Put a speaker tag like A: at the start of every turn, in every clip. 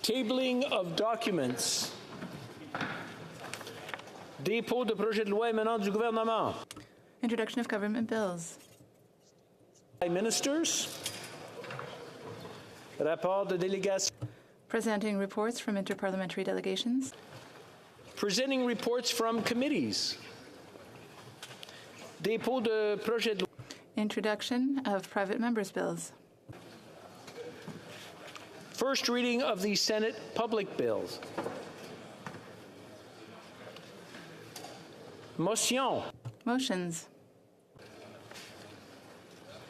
A: Tabling of documents. Dépôt de projet de loi émanant du gouvernement.
B: Introduction of government bills.
A: By ministers. Rapport de délégation.
B: Presenting reports from interparliamentary delegations.
A: Presenting reports from committees. Dépôt de projet de loi.
B: Introduction of private members' bills.
A: First reading of the Senate public bills. Motion.
B: Motions.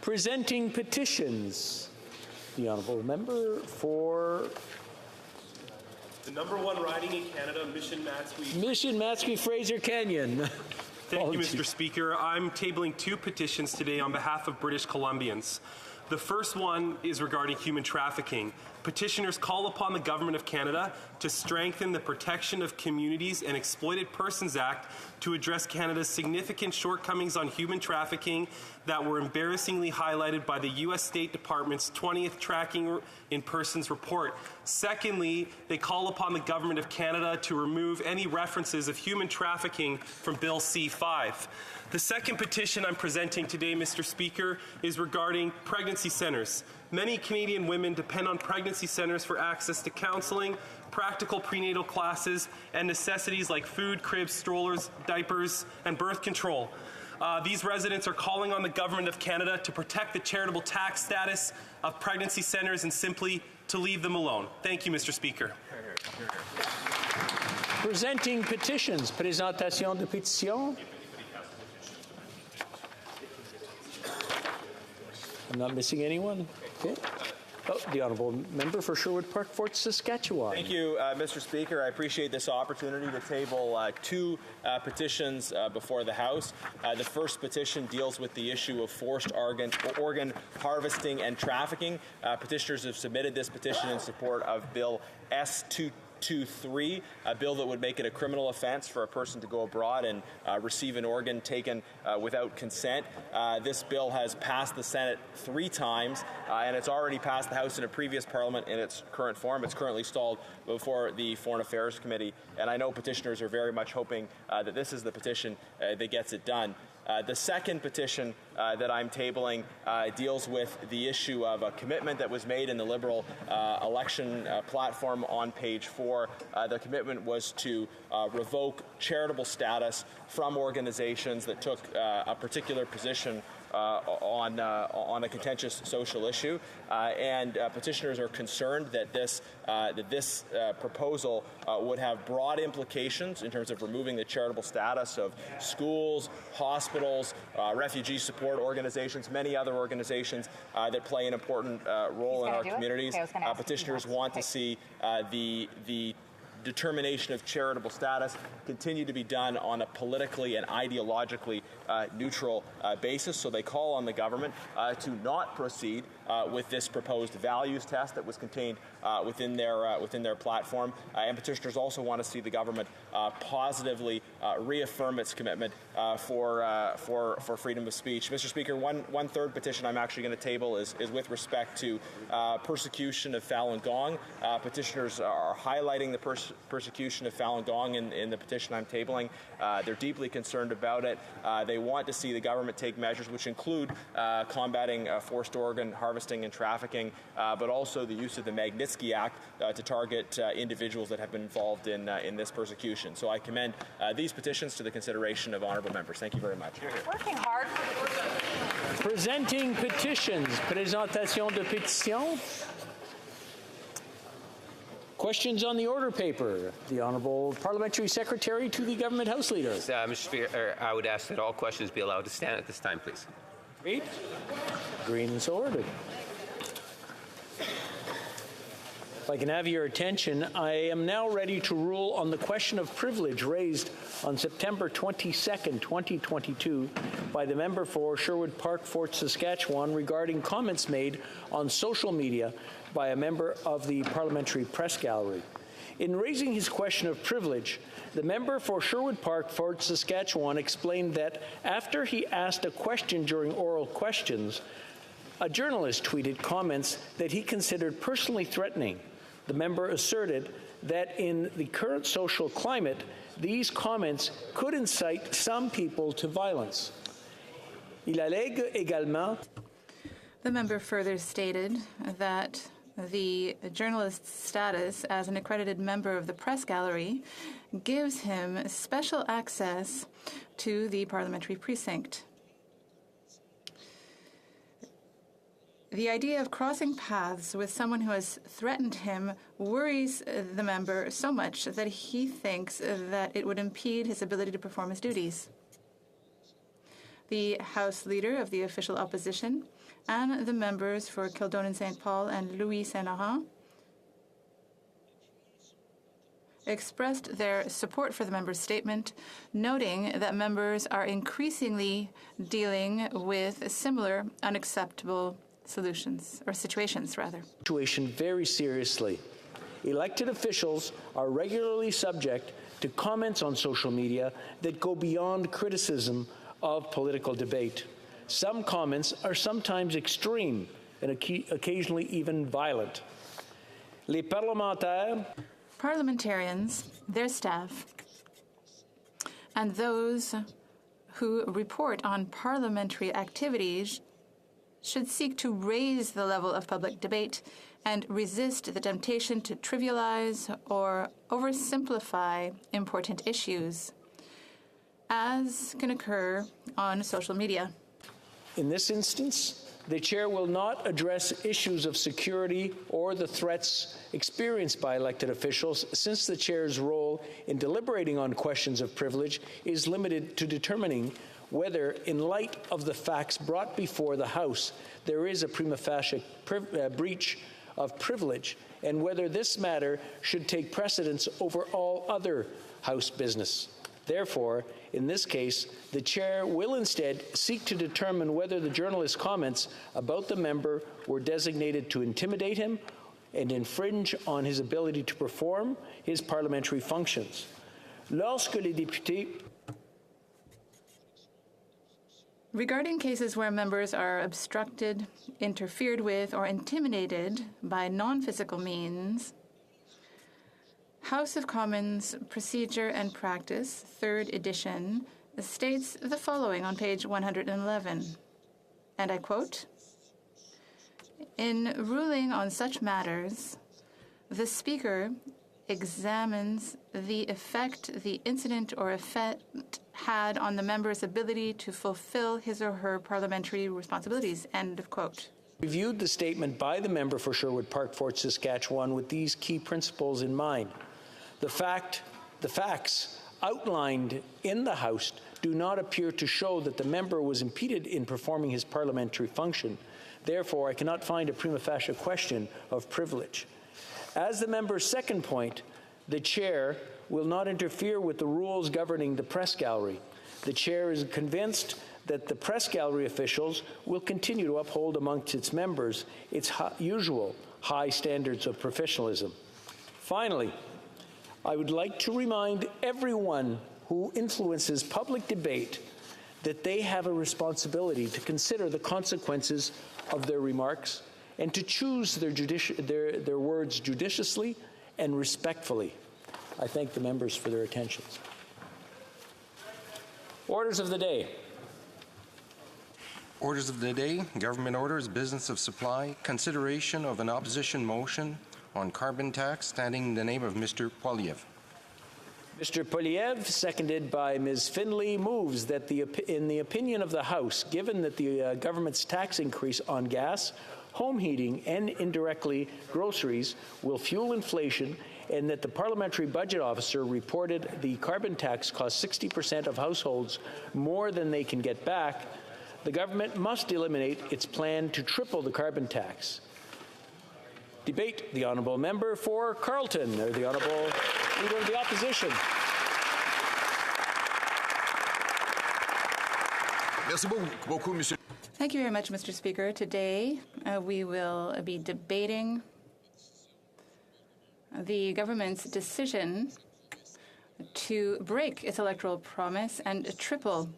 A: Presenting petitions. The honourable member for
C: the #1 riding in Canada, Mission Matsqui.
A: Mission Matsqui Fraser Canyon.
C: Thank you, Mr. Speaker. I'm tabling 2 petitions today on behalf of British Columbians. The first one is regarding human trafficking. Petitioners call upon the Government of Canada to strengthen the Protection of Communities and Exploited Persons Act to address Canada's significant shortcomings on human trafficking that were embarrassingly highlighted by the U.S. State Department's 20th Tracking in Persons report. Secondly, they call upon the Government of Canada to remove any references of human trafficking from Bill C-5. The second petition I'm presenting today, Mr. Speaker, is regarding pregnancy centres. Many Canadian women depend on pregnancy centres for access to counselling, practical prenatal classes, and necessities like food, cribs, strollers, diapers, and birth control. These residents are calling on the Government of Canada to protect the charitable tax status of pregnancy centres and simply to leave them alone. Thank you, Mr. Speaker.
A: Presenting petitions. Présentation de pétitions. I'm not missing anyone. Okay. Oh, the honourable member for Sherwood Park, Fort Saskatchewan.
D: Thank you, Mr. Speaker. I appreciate this opportunity to table 2 petitions before the House. The first petition deals with the issue of forced organ harvesting and trafficking. Petitioners have submitted this petition in support of Bill S-223, a bill that would make it a criminal offence for a person to go abroad and receive an organ taken without consent. This bill has passed the Senate 3 times, and it's already passed the House in a previous Parliament in its current form. It's currently stalled before the Foreign Affairs Committee, and I know petitioners are very much hoping that this is the petition that gets it done. The second petition that I'm tabling deals with the issue of a commitment that was made in the Liberal election platform on page 4. The commitment was to revoke charitable status from organizations that took a particular position on a contentious social issue, and petitioners are concerned that this proposal would have broad implications in terms of removing the charitable status of schools, hospitals, refugee support organizations, many other organizations that play an important role in our communities. Petitioners want to see the determination of charitable status continue to be done on a politically and ideologically neutral basis. So they call on the government to not proceed with this proposed values test that was contained within their platform. And petitioners also want to see the government positively reaffirm its commitment for freedom of speech. Mr. Speaker, one third petition I'm actually going to table is with respect to persecution of Falun Gong. Petitioners are highlighting the persecution of Falun Gong in the petition I'm tabling. They're deeply concerned about it. They want to see the government take measures which include combating forced organ harvesting and trafficking, but also the use of the Magnitsky Act to target individuals that have been involved in this persecution. So I commend these petitions to the consideration of honourable members. Thank you very much.
E: Working hard for the
A: Presenting petitions. Présentation de pétitions. Questions on the order paper. The Honourable Parliamentary Secretary to the Government House Leader.
F: Mr. Speaker, I would ask that all questions be allowed to stand at this time, please.
A: Agreed. Green and so ordered. If I can have your attention, I am now ready to rule on the question of privilege raised on September 22nd, 2022 by the member for Sherwood Park, Fort Saskatchewan regarding comments made on social media by a member of the Parliamentary Press Gallery. In raising his question of privilege, the member for Sherwood Park, Fort Saskatchewan explained that after he asked a question during oral questions, a journalist tweeted comments that he considered personally threatening, The member asserted that in the current social climate, these comments could incite some people to violence. Il allègue également.
B: The member further stated that the journalist's status as an accredited member of the press gallery gives him special access to the parliamentary precinct. The idea of crossing paths with someone who has threatened him worries the member so much that he thinks that it would impede his ability to perform his duties. The House Leader of the official opposition and the members for Kildonan St. Paul and Louis Saint Laurent expressed their support for the member's statement, noting that members are increasingly dealing with similar unacceptable solutions, or situations, rather.
A: Situation very seriously. Elected officials are regularly subject to comments on social media that go beyond criticism of political debate. Some comments are sometimes extreme and occasionally even violent. Les parlementaires,
B: Parliamentarians, their staff, and those who report on parliamentary activities should seek to raise the level of public debate and resist the temptation to trivialize or oversimplify important issues, as can occur on social media.
A: in this instance, the chair will not address issues of security or the threats experienced by elected officials, since the chair's role in deliberating on questions of privilege is limited to determining whether, in light of the facts brought before the House, there is a prima facie breach of privilege, and whether this matter should take precedence over all other House business. Therefore, in this case, the chair will instead seek to determine whether the journalist's comments about the member were designated to intimidate him and infringe on his ability to perform his parliamentary functions. Lorsque les députés
B: Regarding cases where members are obstructed, interfered with, or intimidated by non-physical means, House of Commons Procedure and Practice, 3rd edition, states the following on page 111, and I quote, "In ruling on such matters, the Speaker examines the effect the incident or effect had on the member's ability to fulfill his or her parliamentary responsibilities," end of quote.
A: reviewed the statement by the member for Sherwood Park, Fort Saskatchewan, with these key principles in mind. The facts outlined in the House do not appear to show that the member was impeded in performing his parliamentary function. Therefore, I cannot find a prima facie question of privilege. As the member's second point, the chair will not interfere with the rules governing the press gallery. The chair is convinced that the press gallery officials will continue to uphold amongst its members its usual high standards of professionalism. Finally, I would like to remind everyone who influences public debate that they have a responsibility to consider the consequences of their remarks and to choose their words judiciously and respectfully. I thank the members for their attention. Orders of the day.
G: Orders of the day, government orders, business of supply, consideration of an opposition motion on carbon tax, standing in the name of Mr. Poilievre.
A: Mr. Poilievre, seconded by Ms. Findlay, moves that in the opinion of the House, given that the government's tax increase on gas, home heating, and indirectly groceries will fuel inflation, and that the Parliamentary Budget Officer reported the carbon tax costs 60% of households more than they can get back, the government must eliminate its plan to triple the carbon tax. Debate. The Honourable Member for Carleton, or the Honourable Leader of the Opposition.
B: Thank you very much, Mr. Speaker. Today, we will be debating the government's decision to break its electoral promise and triple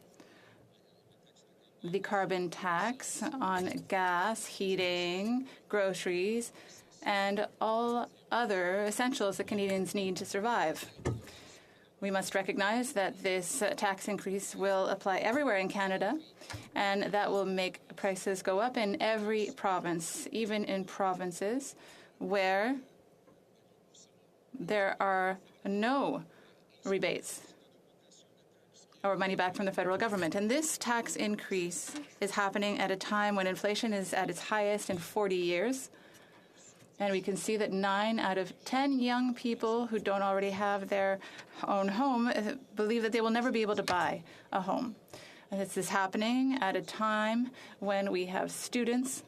B: the carbon tax on gas, heating, groceries, and all other essentials that Canadians need to survive. We must recognize that this tax increase will apply everywhere in Canada, and that will make prices go up in every province, even in provinces where there are no rebates or money back from the federal government. And this tax increase is happening at a time when inflation is at its highest in 40 years. And we can see that 9 out of 10 young people who don't already have their own home believe that they will never be able to buy a home. And this is happening at a time when we have students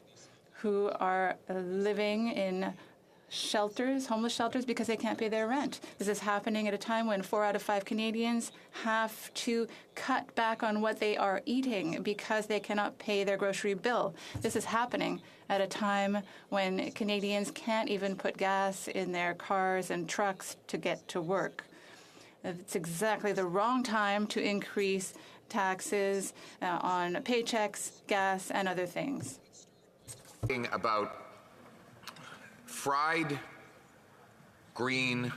B: who are living in shelters, homeless shelters, because they can't pay their rent. This is happening at a time when 4 out of 5 Canadians have to cut back on what they are eating because they cannot pay their grocery bill. This is happening at a time when Canadians can't even put gas in their cars and trucks to get to work. It's exactly the wrong time to increase taxes on paychecks, gas, and other things.
H: About fried green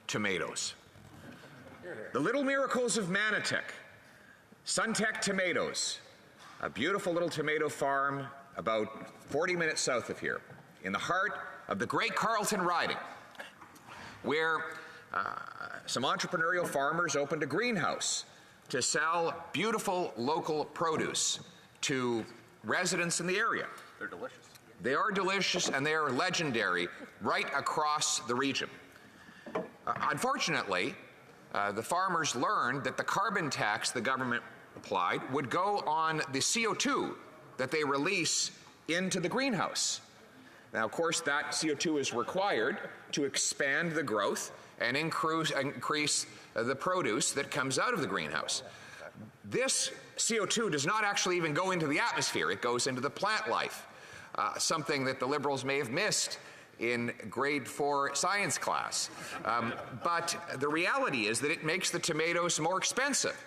H: tomatoes. The little miracles of Manotick. Suntech Tomatoes, a beautiful little tomato farm about 40 minutes south of here, in the heart of the great Carleton riding, where some entrepreneurial farmers opened a greenhouse to sell beautiful local produce to residents in the area.
D: They're delicious.
H: They are delicious and they are legendary right across the region. Unfortunately, the farmers learned that the carbon tax the government applied would go on the CO2 that they release into the greenhouse. Now, of course, that CO2 is required to expand the growth and increase the produce that comes out of the greenhouse. This CO2 does not actually even go into the atmosphere. It goes into the plant life. Something that the Liberals may have missed in grade 4 science class. But the reality is that it makes the tomatoes more expensive.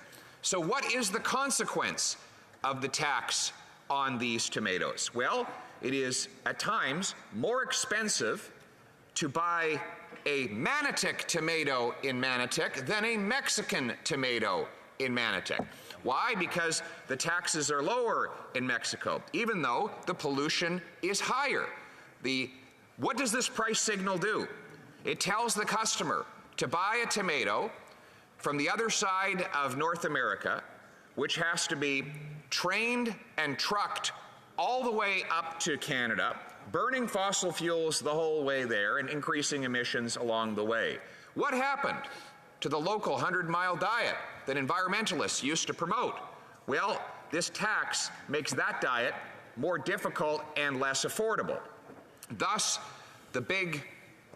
H: So what is the consequence of the tax on these tomatoes? Well, it is at times more expensive to buy a Manotick tomato in Manotick than a Mexican tomato in Manotick. Why? Because the taxes are lower in Mexico, even though the pollution is higher. What does this price signal do? It tells the customer to buy a tomato from the other side of North America, which has to be trained and trucked all the way up to Canada, burning fossil fuels the whole way there and increasing emissions along the way. What happened to the local 100-mile diet that environmentalists used to promote? Well, this tax makes that diet more difficult and less affordable. Thus, the big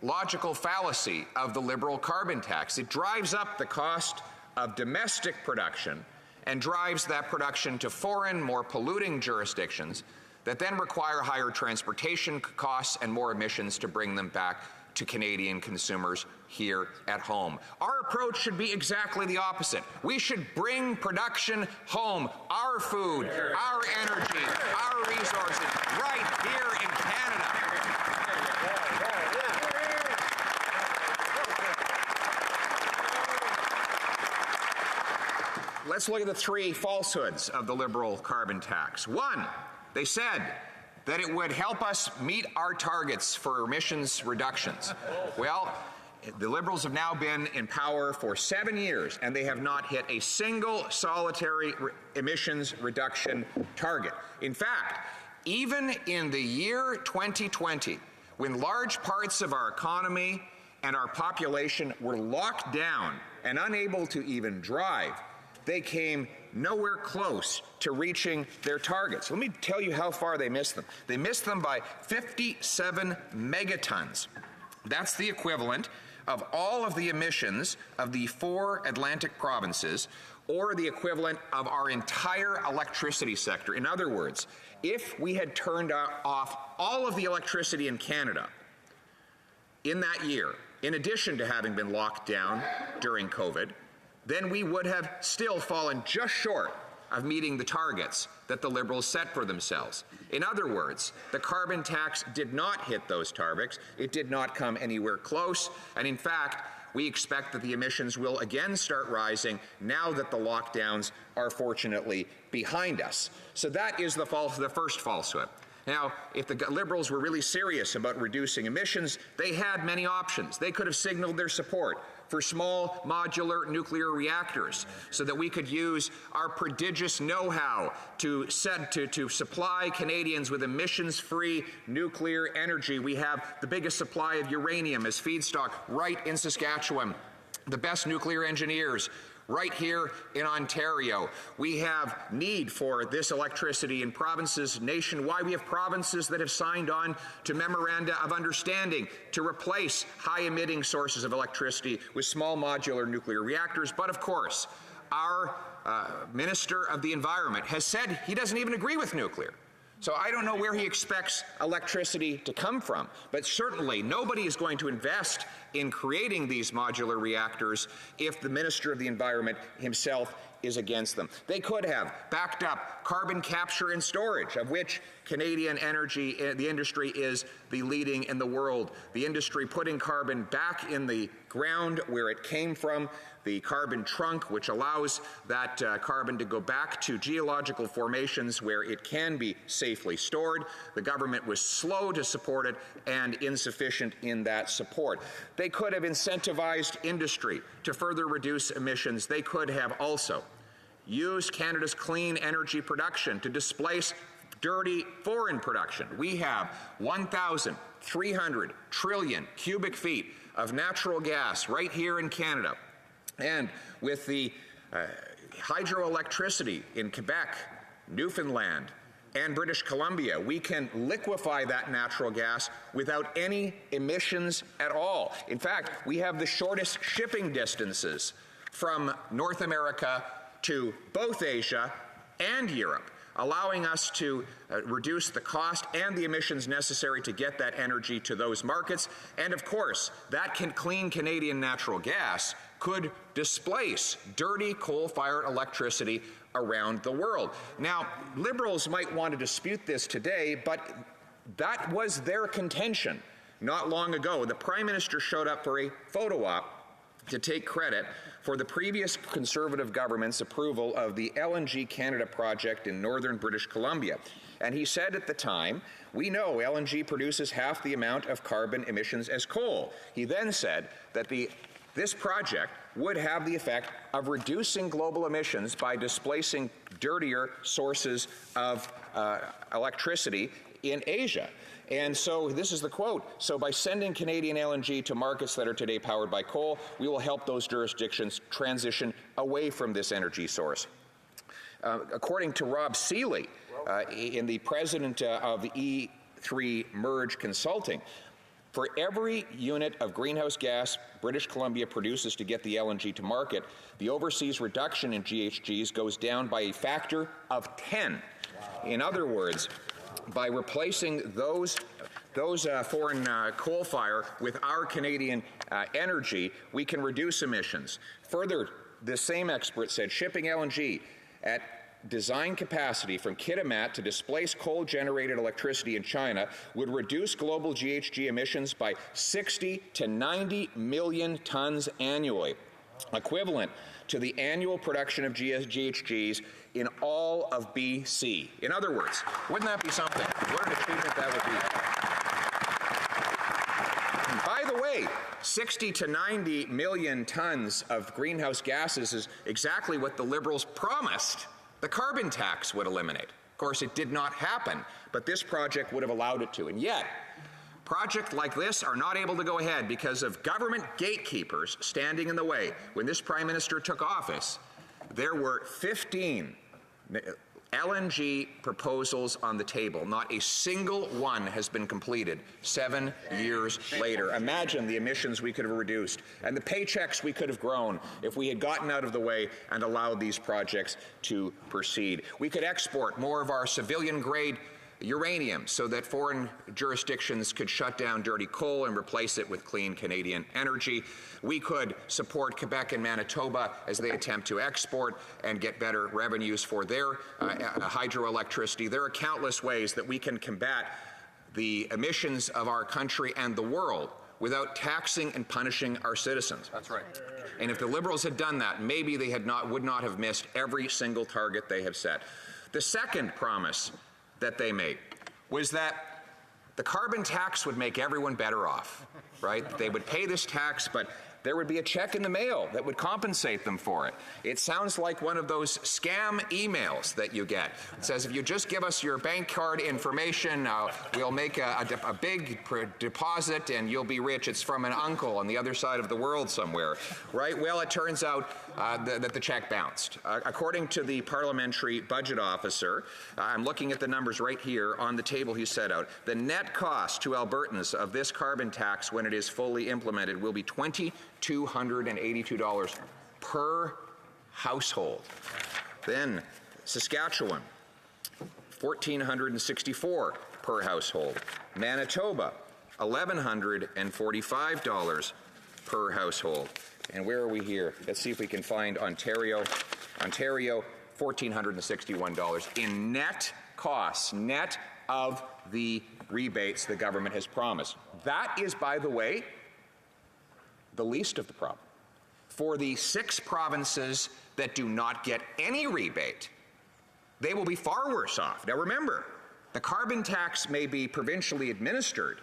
H: logical fallacy of the Liberal carbon tax. It drives up the cost of domestic production and drives that production to foreign, more polluting jurisdictions that then require higher transportation costs and more emissions to bring them back to Canadian consumers here at home. Our approach should be exactly the opposite. We should bring production home, our food, our energy, our resources, right here in Canada. Let's look at the 3 falsehoods of the Liberal carbon tax. 1, they said that it would help us meet our targets for emissions reductions. Well, the Liberals have now been in power for 7 years, and they have not hit a single solitary emissions reduction target. In fact, even in the year 2020, when large parts of our economy and our population were locked down and unable to even drive, they came nowhere close to reaching their targets. Let me tell you how far they missed them. They missed them by 57 megatons. That's the equivalent of all of the emissions of the 4 Atlantic provinces, or the equivalent of our entire electricity sector. In other words, if we had turned off all of the electricity in Canada in that year, in addition to having been locked down during COVID, then we would have still fallen just short of meeting the targets that the Liberals set for themselves. In other words, the carbon tax did not hit those targets. It did not come anywhere close. And in fact, we expect that the emissions will again start rising now that the lockdowns are fortunately behind us. So that is the first falsehood. Now, if the Liberals were really serious about reducing emissions, they had many options. They could have signaled their support for small modular nuclear reactors so that we could use our prodigious know-how to supply Canadians with emissions-free nuclear energy. We have the biggest supply of uranium as feedstock right in Saskatchewan, the best nuclear engineers right here in Ontario. We have need for this electricity in provinces nationwide. We have provinces that have signed on to memoranda of understanding to replace high-emitting sources of electricity with small modular nuclear reactors. But of course, our Minister of the Environment has said he doesn't even agree with nuclear. So I don't know where he expects electricity to come from, but certainly nobody is going to invest in creating these modular reactors if the Minister of the Environment himself is against them. They could have backed up carbon capture and storage, of which Canadian energy, the industry is the leading in the world. The industry putting carbon back in the ground where it came from, the carbon trunk, which allows that carbon to go back to geological formations where it can be safely stored. The government was slow to support it and insufficient in that support. They could have incentivized industry to further reduce emissions. They could have also used Canada's clean energy production to displace dirty foreign production. We have 1,300 trillion cubic feet of natural gas right here in Canada. And with the hydroelectricity in Quebec, Newfoundland, and British Columbia, we can liquefy that natural gas without any emissions at all. In fact, we have the shortest shipping distances from North America to both Asia and Europe, allowing us to reduce the cost and the emissions necessary to get that energy to those markets. And of course, that clean Canadian natural gas could displace dirty coal-fired electricity around the world. Now, Liberals might want to dispute this today, but that was their contention not long ago. The Prime Minister showed up for a photo op to take credit for the previous Conservative government's approval of the LNG Canada project in northern British Columbia. And he said at the time, "We know LNG produces half the amount of carbon emissions as coal." He then said that this project would have the effect of reducing global emissions by displacing dirtier sources of electricity in Asia. And so this is the quote: "So by sending Canadian LNG to markets that are today powered by coal, we will help those jurisdictions transition away from this energy source." According to Rob Seeley, the president of E3 Merge Consulting, for every unit of greenhouse gas British Columbia produces to get the LNG to market, the overseas reduction in GHGs goes down by a factor of 10. In other words, by replacing those foreign coal fire with our Canadian energy, we can reduce emissions. Further, the same expert said shipping LNG at design capacity from Kitimat to displace coal-generated electricity in China would reduce global GHG emissions by 60 to 90 million tons annually, equivalent to the annual production of GHGs in all of BC. In other words, wouldn't that be something? What an achievement that would be. And by the way, 60 to 90 million tons of greenhouse gases is exactly what the Liberals promised the carbon tax would eliminate. Of course, it did not happen, but this project would have allowed it to. And yet, projects like this are not able to go ahead because of government gatekeepers standing in the way. When this Prime Minister took office, there were 15 LNG proposals on the table. Not a single one has been completed 7 years later. Imagine the emissions we could have reduced and the paychecks we could have grown if we had gotten out of the way and allowed these projects to proceed. We could export more of our civilian-grade uranium so that foreign jurisdictions could shut down dirty coal and replace it with clean Canadian energy. We could support Quebec and Manitoba as they attempt to export and get better revenues for their hydroelectricity. There are countless ways that we can combat the emissions of our country and the world without taxing and punishing our citizens.
D: That's right.
H: And if the Liberals had done that, maybe they would not have missed every single target they have set. The second promise that they made was that the carbon tax would make everyone better off, right? They would pay this tax, but there would be a check in the mail that would compensate them for it. It sounds like one of those scam emails that you get. It says, if you just give us your bank card information, we'll make a big deposit and you'll be rich. It's from an uncle on the other side of the world somewhere, right? Well, it turns out that the check bounced. According to the parliamentary budget officer, I'm looking at the numbers right here on the table he set out, the net cost to Albertans of this carbon tax when it is fully implemented will be $2,282 per household. Then Saskatchewan, $1,464 per household. Manitoba, $1,145 per household. And where are we here? Let's see if we can find Ontario. Ontario, $1,461 in net costs, net of the rebates the government has promised. That is, by the way, the least of the problem. For the 6 provinces that do not get any rebate, they will be far worse off. Now remember, the carbon tax may be provincially administered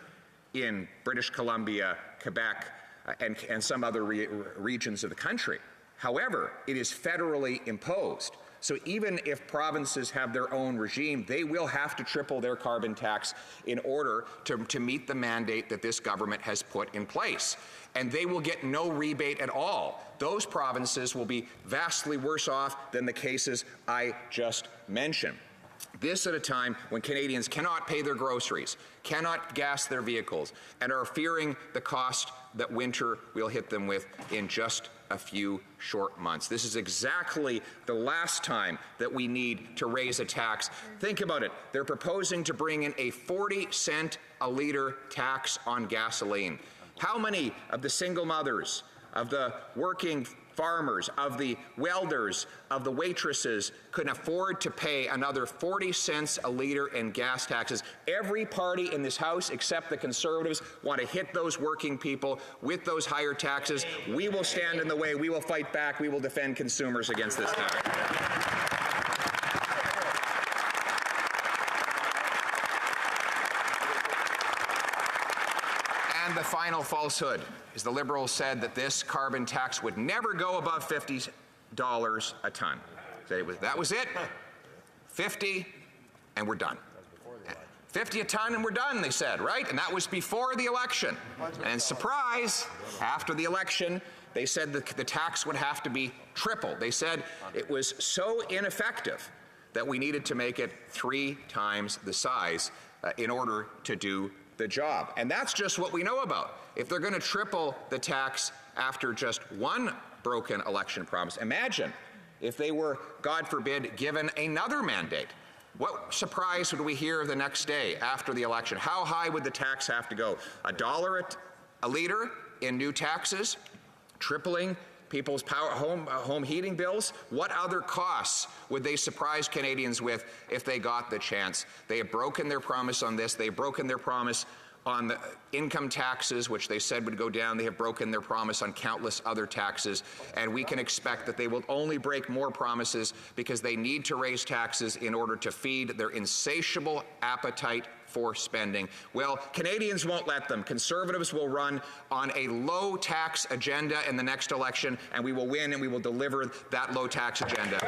H: in British Columbia, Quebec, and some other regions of the country. However, it is federally imposed. So even if provinces have their own regime, they will have to triple their carbon tax in order to meet the mandate that this government has put in place. And they will get no rebate at all. Those provinces will be vastly worse off than the cases I just mentioned. This at a time when Canadians cannot pay their groceries, cannot gas their vehicles, and are fearing the cost that winter will hit them with in just a few short months. This is exactly the last time that we need to raise a tax. Think about it. They're proposing to bring in a 40-cent a liter tax on gasoline. How many of the single mothers, of the working farmers, of the welders, of the waitresses could afford to pay another 40 cents a liter in gas taxes? Every party in this House, except the Conservatives, want to hit those working people with those higher taxes. We will stand in the way. We will fight back. We will defend consumers against this tax. And the final falsehood is the Liberals said that this carbon tax would never go above $50 a ton. That was it. 50 and we're done. 50 a ton and we're done, they said, right? And that was before the election. And surprise, after the election, they said that the tax would have to be tripled. They said it was so ineffective that we needed to make it 3 times the size in order to do the job. And that's just what we know about. If they're going to triple the tax after just one broken election promise, imagine if they were, God forbid, given another mandate. What surprise would we hear the next day after the election? How high would the tax have to go? $1 a liter in new taxes? Tripling people's home heating bills? What other costs would they surprise Canadians with if they got the chance? They have broken their promise on this. They've broken their promise on the income taxes, which they said would go down. They have broken their promise on countless other taxes, and we can expect that they will only break more promises because they need to raise taxes in order to feed their insatiable appetite for spending. Well, Canadians won't let them. Conservatives will run on a low tax agenda in the next election, and we will win and we will deliver that low tax agenda.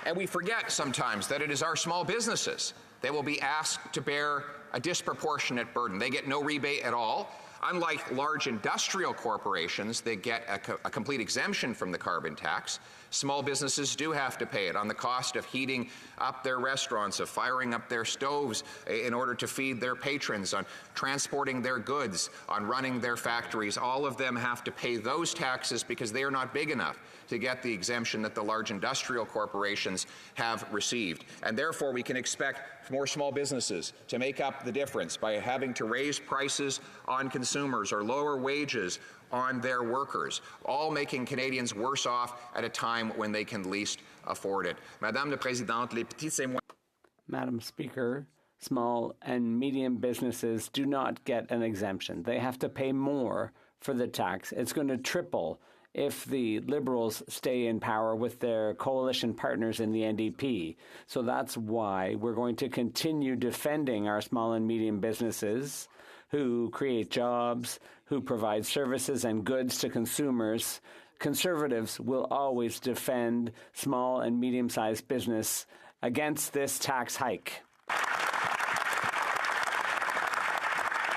H: And we forget sometimes that it is our small businesses that will be asked to bear a disproportionate burden. They get no rebate at all. Unlike large industrial corporations that get a complete exemption from the carbon tax, small businesses do have to pay it on the cost of heating up their restaurants, of firing up their stoves in order to feed their patrons, on transporting their goods, on running their factories. All of them have to pay those taxes because they are not big enough to get the exemption that the large industrial corporations have received. And therefore, we can expect more small businesses to make up the difference by having to raise prices on consumers or lower wages on their workers, all making Canadians worse off at a time when they can least afford it. Madame la Présidente, les petits et moyens.
I: Madam Speaker, small and medium businesses do not get an exemption. They have to pay more for the tax. It's going to triple if the Liberals stay in power with their coalition partners in the NDP. So that's why we're going to continue defending our small and medium businesses who create jobs, who provide services and goods to consumers. Conservatives will always defend small and medium-sized business against this tax hike.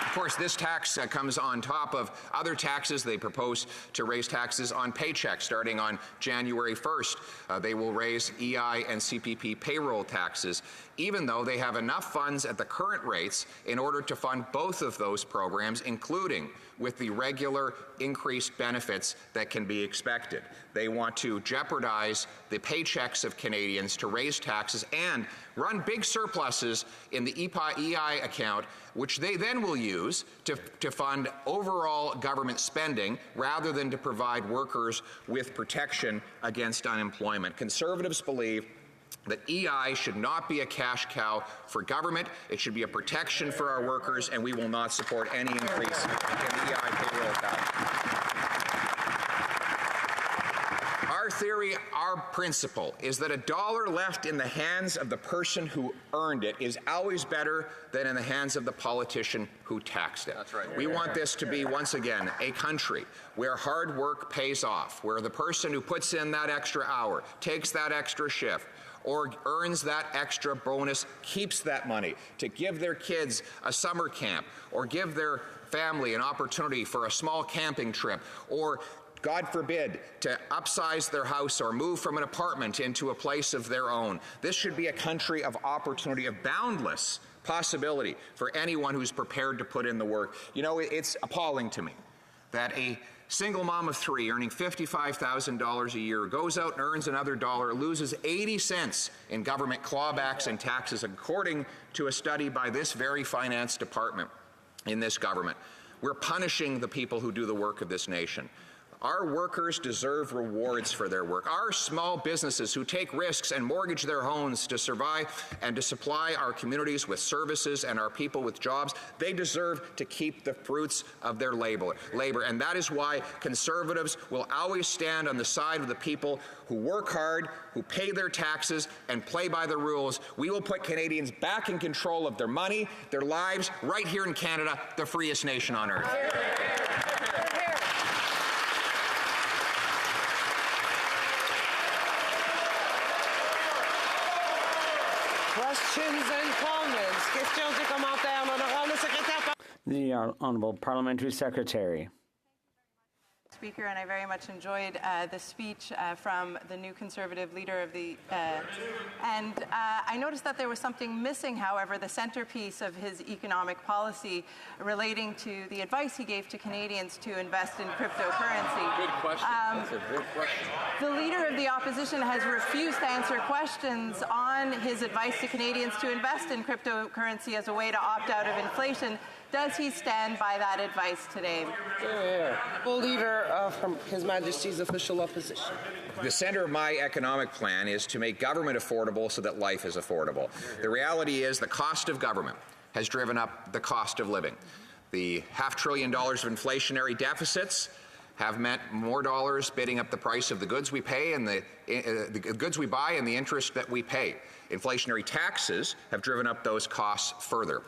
H: Of course, this tax comes on top of other taxes. They propose to raise taxes on paychecks starting on January 1st. They will raise EI and CPP payroll taxes, even though they have enough funds at the current rates in order to fund both of those programs, including with the regular increased benefits that can be expected. They want to jeopardize the paychecks of Canadians to raise taxes and run big surpluses in the EI account, which they then will use to fund overall government spending rather than to provide workers with protection against unemployment. Conservatives believe that EI should not be a cash cow for government. It should be a protection for our workers, and we will not support any increase in the EI payroll tax. Our theory, our principle, is that a dollar left in the hands of the person who earned it is always better than in the hands of the politician who taxed it. That's right. We want this to be, once again, a country where hard work pays off, where the person who puts in that extra hour, takes that extra shift, or earns that extra bonus, keeps that money to give their kids a summer camp, or give their family an opportunity for a small camping trip, or God forbid, to upsize their house or move from an apartment into a place of their own. This should be a country of opportunity, of boundless possibility for anyone who's prepared to put in the work. You know, it's appalling to me that a single mom of three earning $55,000 a year goes out and earns another dollar, loses 80 cents in government clawbacks and taxes, according to a study by this very finance department in this government. We're punishing the people who do the work of this nation. Our workers deserve rewards for their work. Our small businesses who take risks and mortgage their homes to survive and to supply our communities with services and our people with jobs, they deserve to keep the fruits of their labor. And that is why Conservatives will always stand on the side of the people who work hard, who pay their taxes, and play by the rules. We will put Canadians back in control of their money, their lives, right here in Canada, the freest nation on earth.
E: Questions and comments. Questions et commentaires. L'honorable secrétaire.
I: The Honourable Parliamentary Secretary.
J: Speaker, and I very much enjoyed the speech from the new Conservative leader of the, I noticed that there was something missing, however, the centerpiece of his economic policy relating to the advice he gave to Canadians to invest in cryptocurrency.
K: Good question. That's a good question.
J: The leader of the opposition has refused to answer questions on his advice to Canadians to invest in cryptocurrency as a way to opt out of inflation. Does he stand by that advice today?
E: Full leader from His Majesty's official opposition.
H: The center of my economic plan is to make government affordable so that life is affordable. The reality is the cost of government has driven up the cost of living. The $500 billion of inflationary deficits have meant more dollars bidding up the price of the goods we pay and the goods we buy and the interest that we pay. Inflationary taxes have driven up those costs further.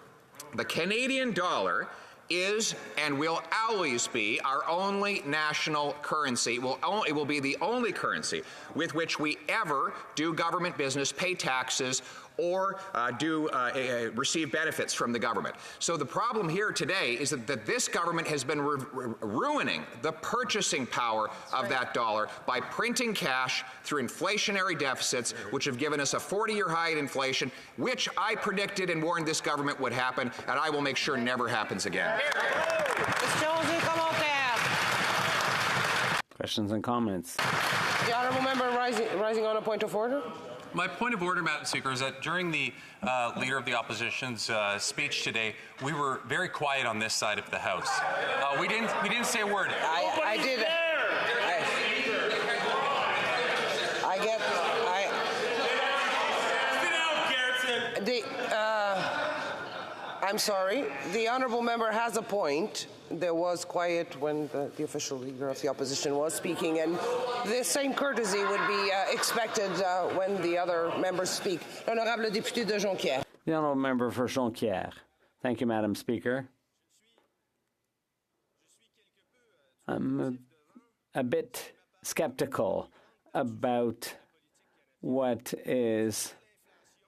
H: The Canadian dollar is and will always be our only national currency. It will be the only currency with which we ever do government business, pay taxes, or receive benefits from the government. So the problem here today is that this government has been ruining the purchasing power of that dollar by printing cash through inflationary deficits, which have given us a 40-year high in inflation, which I predicted and warned this government would happen, and I will make sure never happens again.
I: Questions and comments.
E: The honourable member rising on a point of order.
L: My point of order, Madam Speaker, is that during the Leader of the Opposition's speech today, we were very quiet on this side of the House. We didn't say a word.
E: I did. I'm sorry. The honourable member has a point. There was quiet when the official leader of the opposition was speaking, and the same courtesy would be expected when the other members speak. L'honorable député de Jonquière.
I: The honourable member for Jonquière. Thank you, Madam Speaker. I'm a bit skeptical about what is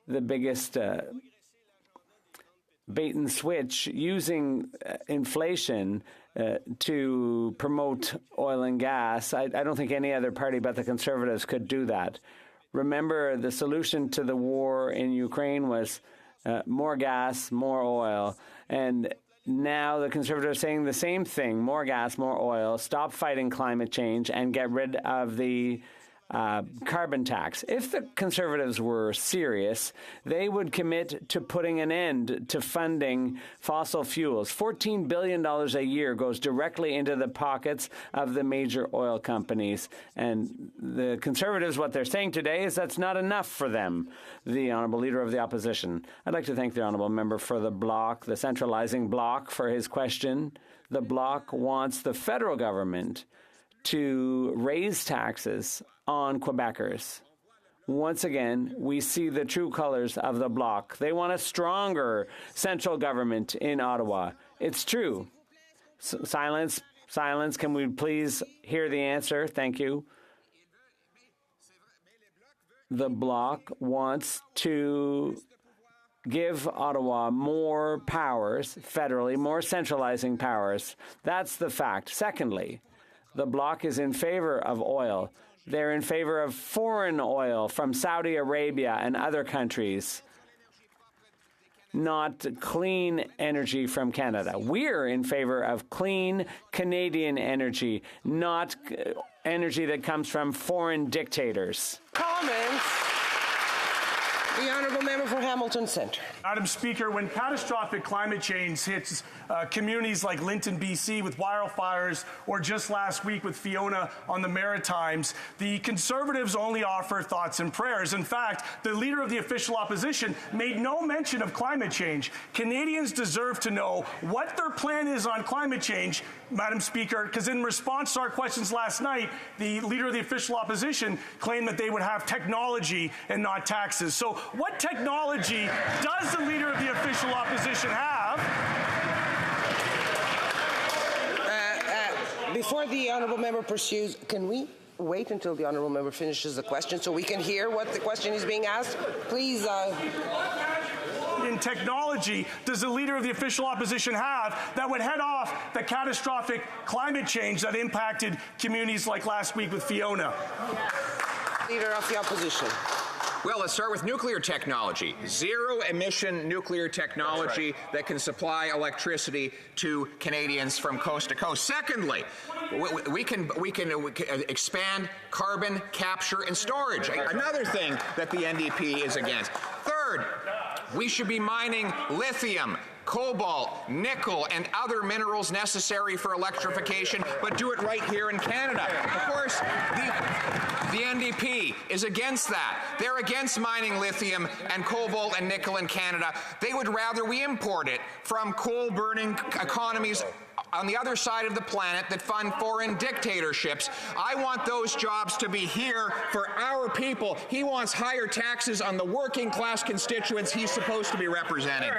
I: the biggest bait and switch, using inflation to promote oil and gas. I don't think any other party but the Conservatives could do that. Remember, the solution to the war in Ukraine was more gas, more oil. And now the Conservatives are saying the same thing: more gas, more oil, stop fighting climate change, and get rid of the carbon tax. If the Conservatives were serious, they would commit to putting an end to funding fossil fuels. $14 billion a year goes directly into the pockets of the major oil companies. And the Conservatives, what they're saying today is that's not enough for them. The Honourable Leader of the Opposition. I'd like to thank the Honourable Member for the Bloc, the centralizing Bloc, for his question. The Bloc wants the federal government to raise taxes on Quebecers. Once again, we see the true colors of the Bloc. They want a stronger central government in Ottawa. It's true. Silence. Silence. Can we please hear the answer? Thank you. The Bloc wants to give Ottawa more powers, federally, more centralizing powers. That's the fact. Secondly, the Bloc is in favor of oil. They're in favor of foreign oil from Saudi Arabia and other countries, not clean energy from Canada. We're in favor of clean Canadian energy, not energy that comes from foreign dictators.
E: Comments. The honourable member for Hamilton Centre.
M: Madam Speaker, when catastrophic climate change hits communities like Linton, BC with wildfires, or just last week with Fiona on the Maritimes, the Conservatives only offer thoughts and prayers. In fact, the Leader of the Official Opposition made no mention of climate change. Canadians deserve to know what their plan is on climate change, Madam Speaker, because in response to our questions last night, the Leader of the Official Opposition claimed that they would have technology and not taxes. So what technology does the Leader of the Official Opposition have?
E: Before the honourable member pursues, can we wait until the honourable member finishes the question so we can hear what the question is being asked? Please.
M: In technology does the Leader of the Official Opposition have that would head off the catastrophic climate change that impacted communities like last week with Fiona?
E: Leader of the Opposition.
H: Well, let's start with nuclear technology. Zero-emission nuclear technology that can supply electricity to Canadians from coast to coast. Secondly, we can expand carbon capture and storage, another thing that the NDP is against. Third, we should be mining lithium, cobalt, nickel, and other minerals necessary for electrification, but do it right here in Canada. Of course, the NDP is against that. They're against mining lithium and cobalt and nickel in Canada. They would rather we import it from coal-burning economies on the other side of the planet that fund foreign dictatorships. I want those jobs to be here for our people. He wants higher taxes on the working class constituents he's supposed to be representing.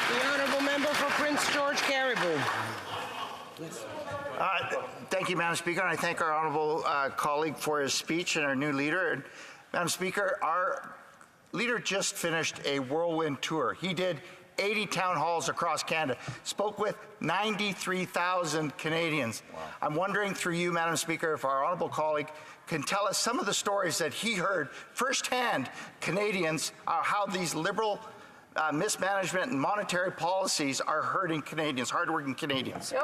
E: The honourable member for Prince George Caribou. Yes.
N: Thank you, Madam Speaker, and I thank our honourable colleague for his speech and our new leader. And, Madam Speaker, our leader just finished a whirlwind tour. He did 80 town halls across Canada, spoke with 93,000 Canadians. Wow. I'm wondering through you, Madam Speaker, if our honourable colleague can tell us some of the stories that he heard firsthand, Canadians, how these Liberal mismanagement and monetary policies are hurting Canadians, hardworking Canadians.
H: Thank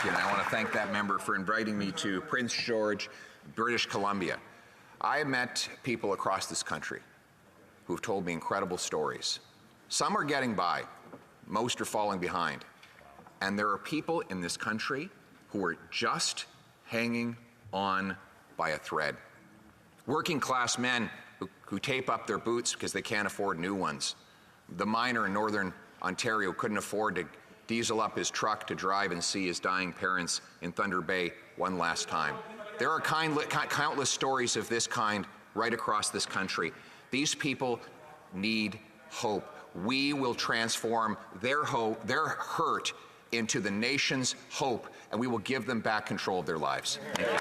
H: you, and I want to thank that member for inviting me to Prince George, British Columbia. I have met people across this country who've told me incredible stories. Some are getting by, most are falling behind. And there are people in this country who are just hanging on by a thread. Working class men who tape up their boots because they can't afford new ones. The miner in Northern Ontario couldn't afford to diesel up his truck to drive and see his dying parents in Thunder Bay one last time. There are countless stories of this kind right across this country. These people need hope. We will transform their hope, their hurt, into the nation's hope, and we will give them back control of their lives. Thank you.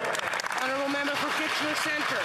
E: Honourable Member for Kitchener Centre.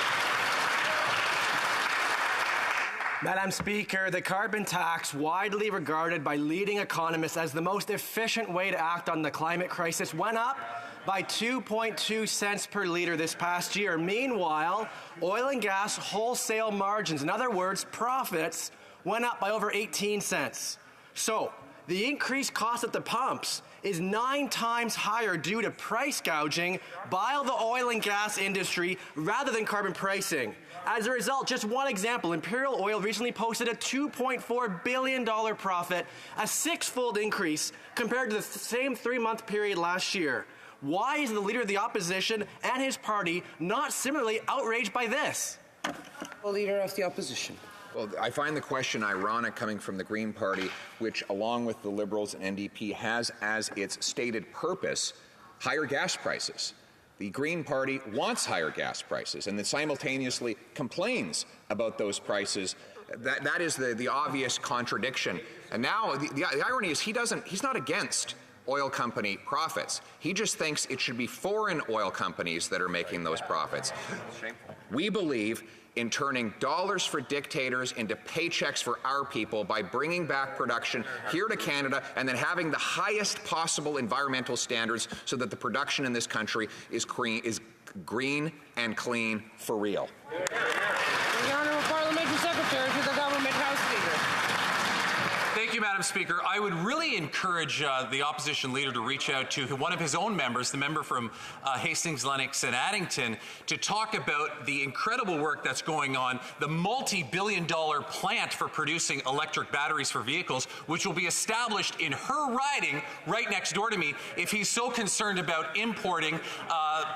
O: Madam Speaker, the carbon tax, widely regarded by leading economists as the most efficient way to act on the climate crisis, went up by 2.2 cents per litre this past year. Meanwhile, oil and gas wholesale margins, in other words, profits, went up by over 18 cents. So, the increased cost at the pumps is 9 times higher due to price gouging by the oil and gas industry rather than carbon pricing. As a result, just one example, Imperial Oil recently posted a $2.4 billion profit, a 6-fold increase compared to the same 3-month period last year. Why is the Leader of the Opposition and his party not similarly outraged by this?
E: The Leader of the Opposition.
H: Well, I find the question ironic coming from the Green Party, which, along with the Liberals and NDP, has as its stated purpose higher gas prices. The Green Party wants higher gas prices and then simultaneously complains about those prices. That is the obvious contradiction. And now the irony is he's not against oil company profits. He just thinks it should be foreign oil companies that are making those profits. We believe in turning dollars for dictators into paychecks for our people by bringing back production here to Canada and then having the highest possible environmental standards so that the production in this country is green and clean for real.
E: The Honourable Parliamentary Secretary to the Government House Leader.
L: Thank you, Madam Speaker. I would really encourage the opposition leader to reach out to one of his own members, the member from Hastings, Lennox and Addington, to talk about the incredible work that's going on, the multi-billion-dollar plant for producing electric batteries for vehicles, which will be established in her riding right next door to me if he's so concerned about importing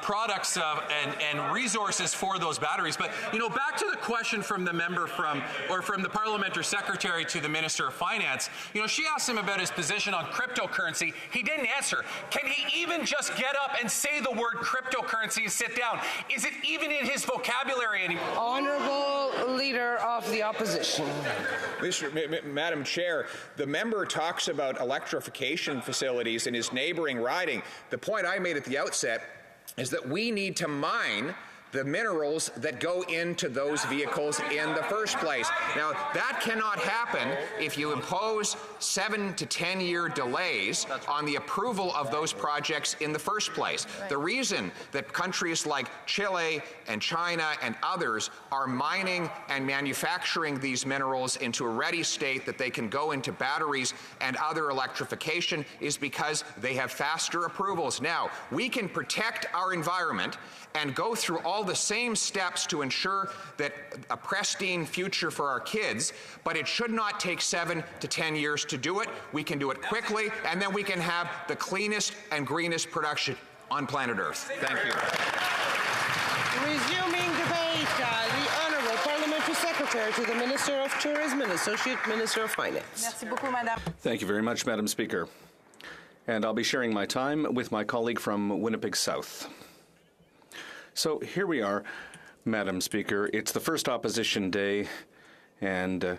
L: products and resources for those batteries. But, you know, back to the question from the member from the parliamentary secretary to the Minister of Finance. You know, she asked him about his position on cryptocurrency. He didn't answer. Can he even just get up and say the word cryptocurrency and sit down? Is it even in his vocabulary anymore?
E: Honourable Leader of the Opposition.
H: Madam Chair, the member talks about electrification facilities in his neighbouring riding. The point I made at the outset is that we need to mine the minerals that go into those vehicles in the first place. Now, that cannot happen if you impose 7 to 10 year delays on the approval of those projects in the first place. The reason that countries like Chile and China and others are mining and manufacturing these minerals into a ready state that they can go into batteries and other electrification is because they have faster approvals. Now, we can protect our environment and go through all the same steps to ensure that a pristine future for our kids, but it should not take 7 to 10 years to do it. We can do it quickly, and then we can have the cleanest and greenest production on planet Earth. Thank you.
E: Resuming debate, the Honourable Parliamentary Secretary to the Minister of Tourism and Associate Minister of Finance.
P: Thank you very much, Madam Speaker. And I'll be sharing my time with my colleague from Winnipeg South. So here we are, Madam Speaker. It's the first opposition day, and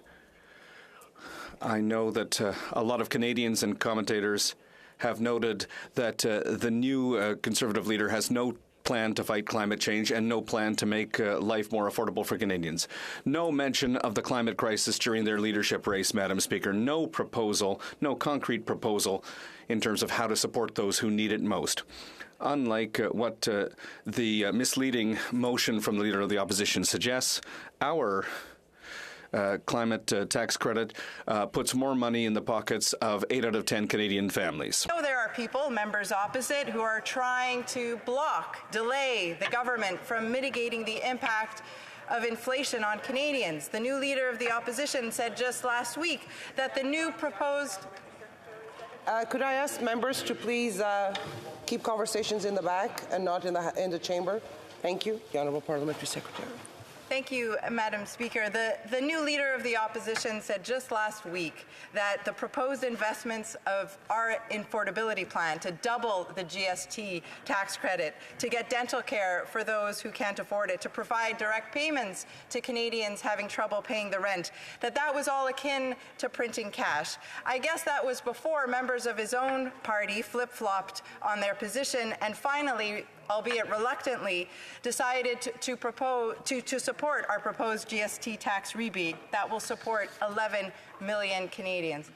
P: I know that a lot of Canadians and commentators have noted that the new Conservative leader has no plan to fight climate change and no plan to make life more affordable for Canadians. No mention of the climate crisis during their leadership race, Madam Speaker. No proposal, no concrete proposal in terms of how to support those who need it most. Unlike what the misleading motion from the Leader of the Opposition suggests, our climate tax credit puts more money in the pockets of 8 out of 10 Canadian families.
J: So there are people, members opposite, who are trying to block, delay the government from mitigating the impact of inflation on Canadians. The new Leader of the Opposition said just last week that the new proposed...
E: Could I ask members to please keep conversations in the back and not in the chamber? Thank you. The Honourable Parliamentary Secretary.
J: Thank you, Madam Speaker. The new Leader of the Opposition said just last week that the proposed investments of our affordability plan to double the GST tax credit, to get dental care for those who can't afford it, to provide direct payments to Canadians having trouble paying the rent, that was all akin to printing cash. I guess that was before members of his own party flip-flopped on their position and finally, albeit reluctantly, decided to support our proposed GST tax rebate that will support 11 million Canadians.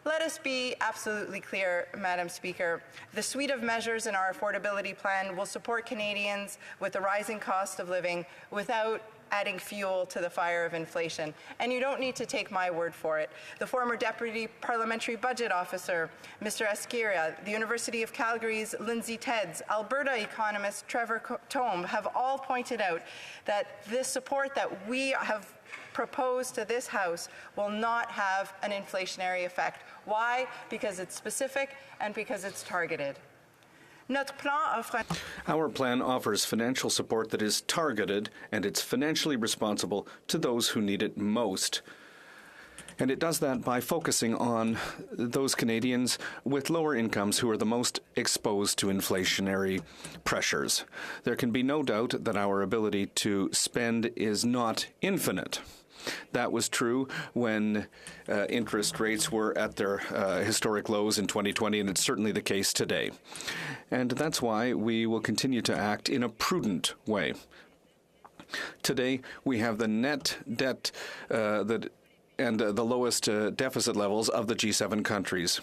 J: Let us be absolutely clear, Madam Speaker. The suite of measures in our affordability plan will support Canadians with the rising cost of living without adding fuel to the fire of inflation. And you don't need to take my word for it. The former Deputy Parliamentary Budget Officer, Mr. Esquira, the University of Calgary's Lindsay Tedds, Alberta economist Trevor Tome have all pointed out that this support that we have proposed to this House will not have an inflationary effect. Why? Because it's specific and because it's targeted.
P: Our plan offers financial support that is targeted and it's financially responsible to those who need it most. And it does that by focusing on those Canadians with lower incomes who are the most exposed to inflationary pressures. There can be no doubt that our ability to spend is not infinite. That was true when interest rates were at their historic lows in 2020, and it's certainly the case today. And that's why we will continue to act in a prudent way. Today, we have the net debt and the lowest deficit levels of the G7 countries.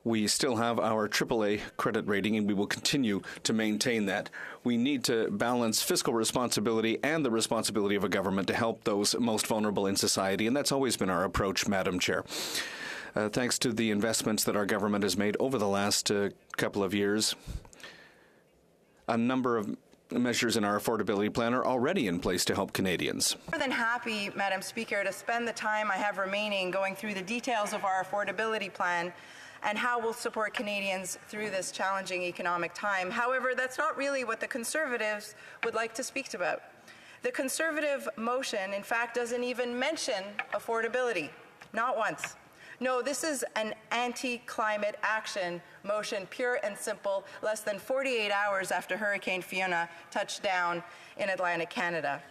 P: We still have our AAA credit rating, and we will continue to maintain that. We need to balance fiscal responsibility and the responsibility of a government to help those most vulnerable in society, and that's always been our approach, Madam Chair. Thanks to the investments that our government has made over the last couple of years, a number of measures in our affordability plan are already in place to help Canadians.
J: More than happy, Madam Speaker, to spend the time I have remaining going through the details of our affordability plan and how we'll support Canadians through this challenging economic time. However, that's not really what the Conservatives would like to speak about. The Conservative motion, in fact, doesn't even mention affordability, not once. No, this is an anti-climate action motion, pure and simple, less than 48 hours after Hurricane Fiona touched down in Atlantic Canada.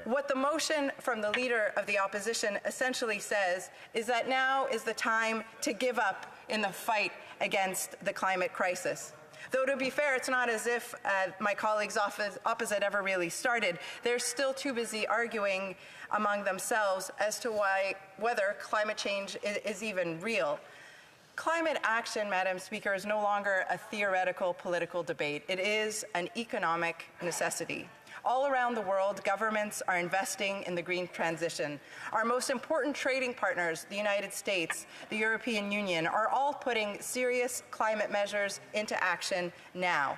J: What the motion from the Leader of the Opposition essentially says is that now is the time to give up in the fight against the climate crisis. Though to be fair, it's not as if my colleagues opposite ever really started. They're still too busy arguing among themselves as to whether climate change is even real. Climate action, Madam Speaker, is no longer a theoretical political debate. It is an economic necessity. All around the world, governments are investing in the green transition. Our most important trading partners, the United States, the European Union, are all putting serious climate measures into action now.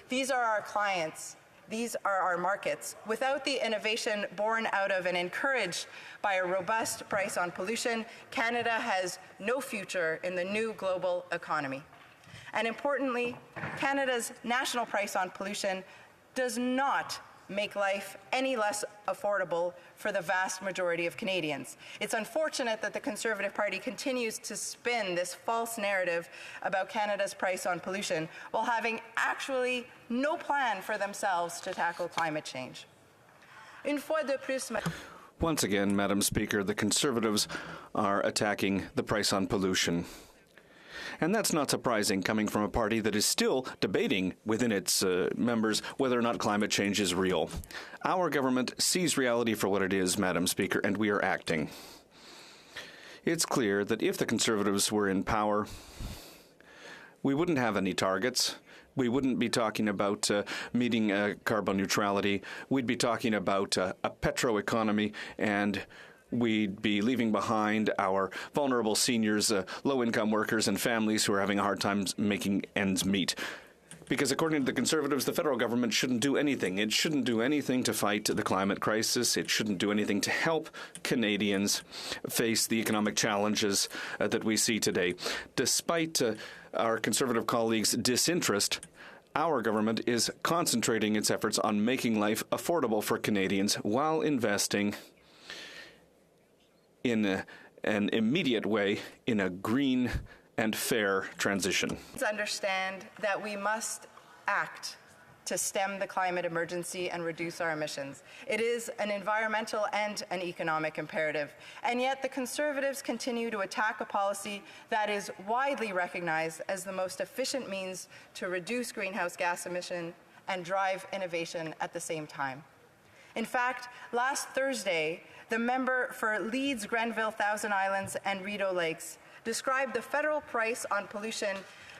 J: These are our clients. These are our markets. Without the innovation born out of and encouraged by a robust price on pollution, Canada has no future in the new global economy. And importantly, Canada's national price on pollution does not make life any less affordable for the vast majority of Canadians. It's unfortunate that the Conservative Party continues to spin this false narrative about Canada's price on pollution while having actually no plan for themselves to tackle climate change.
P: Once again, Madam Speaker, the Conservatives are attacking the price on pollution. And that's not surprising, coming from a party that is still debating within its members whether or not climate change is real. Our government sees reality for what it is, Madam Speaker, and we are acting. It's clear that if the Conservatives were in power, we wouldn't have any targets. We wouldn't be talking about meeting carbon neutrality. We'd be talking about a petro-economy, and we'd be leaving behind our vulnerable seniors, low-income workers, and families who are having a hard time making ends meet. Because according to the Conservatives, the federal government shouldn't do anything. It shouldn't do anything to fight the climate crisis. It shouldn't do anything to help Canadians face the economic challenges that we see today. Despite our Conservative colleagues' disinterest, our government is concentrating its efforts on making life affordable for Canadians while investing in an immediate way in a green and fair transition.
J: Understand that we must act to stem the climate emergency and reduce our emissions. It is an environmental and an economic imperative. And yet the Conservatives continue to attack a policy that is widely recognized as the most efficient means to reduce greenhouse gas emission and drive innovation at the same time. In fact, last Thursday, the member for Leeds, Grenville, Thousand Islands, and Rideau Lakes described the federal price on pollution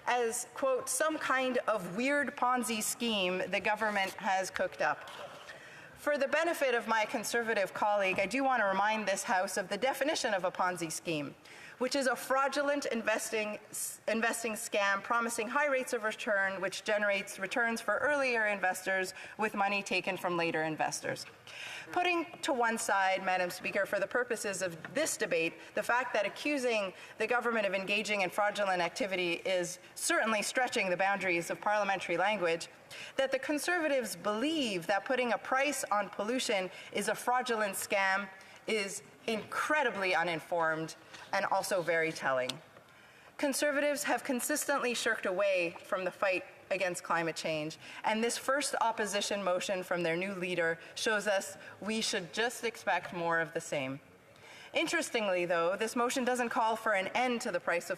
J: as, quote, some kind of weird Ponzi scheme the government has cooked up. For the benefit of my Conservative colleague, I do want to remind this House of the definition of a Ponzi scheme, which is a fraudulent investing scam promising high rates of return, which generates returns for earlier investors with money taken from later investors. Putting to one side, Madam Speaker, for the purposes of this debate, the fact that accusing the government of engaging in fraudulent activity is certainly stretching the boundaries of parliamentary language, that the Conservatives believe that putting a price on pollution is a fraudulent scam is incredibly uninformed and also very telling. Conservatives have consistently shirked away from the fight against climate change, and this first opposition motion from their new leader shows us we should just expect more of the same. Interestingly, though, this motion doesn't call for an end to the price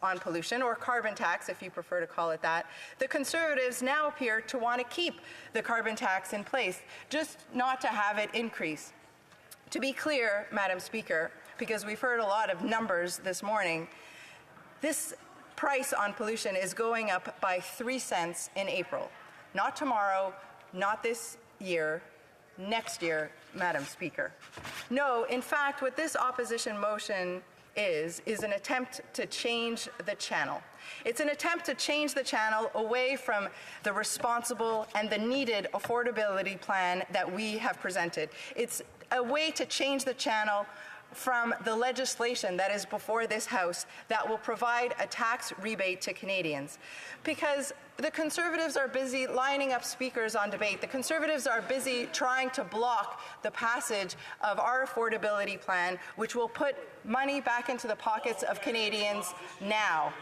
J: on pollution, or carbon tax, if you prefer to call it that. The Conservatives now appear to want to keep the carbon tax in place, just not to have it increase. To be clear, Madam Speaker, because we've heard a lot of numbers this morning, this price on pollution is going up by 3 cents in April. Not tomorrow, not this year, next year, Madam Speaker. No, in fact, what this opposition motion is an attempt to change the channel. It's an attempt to change the channel away from the responsible and the needed affordability plan that we have presented. It's a way to change the channel from the legislation that is before this House that will provide a tax rebate to Canadians. Because the Conservatives are busy lining up speakers on debate. The Conservatives are busy trying to block the passage of our affordability plan, which will put money back into the pockets of Canadians now.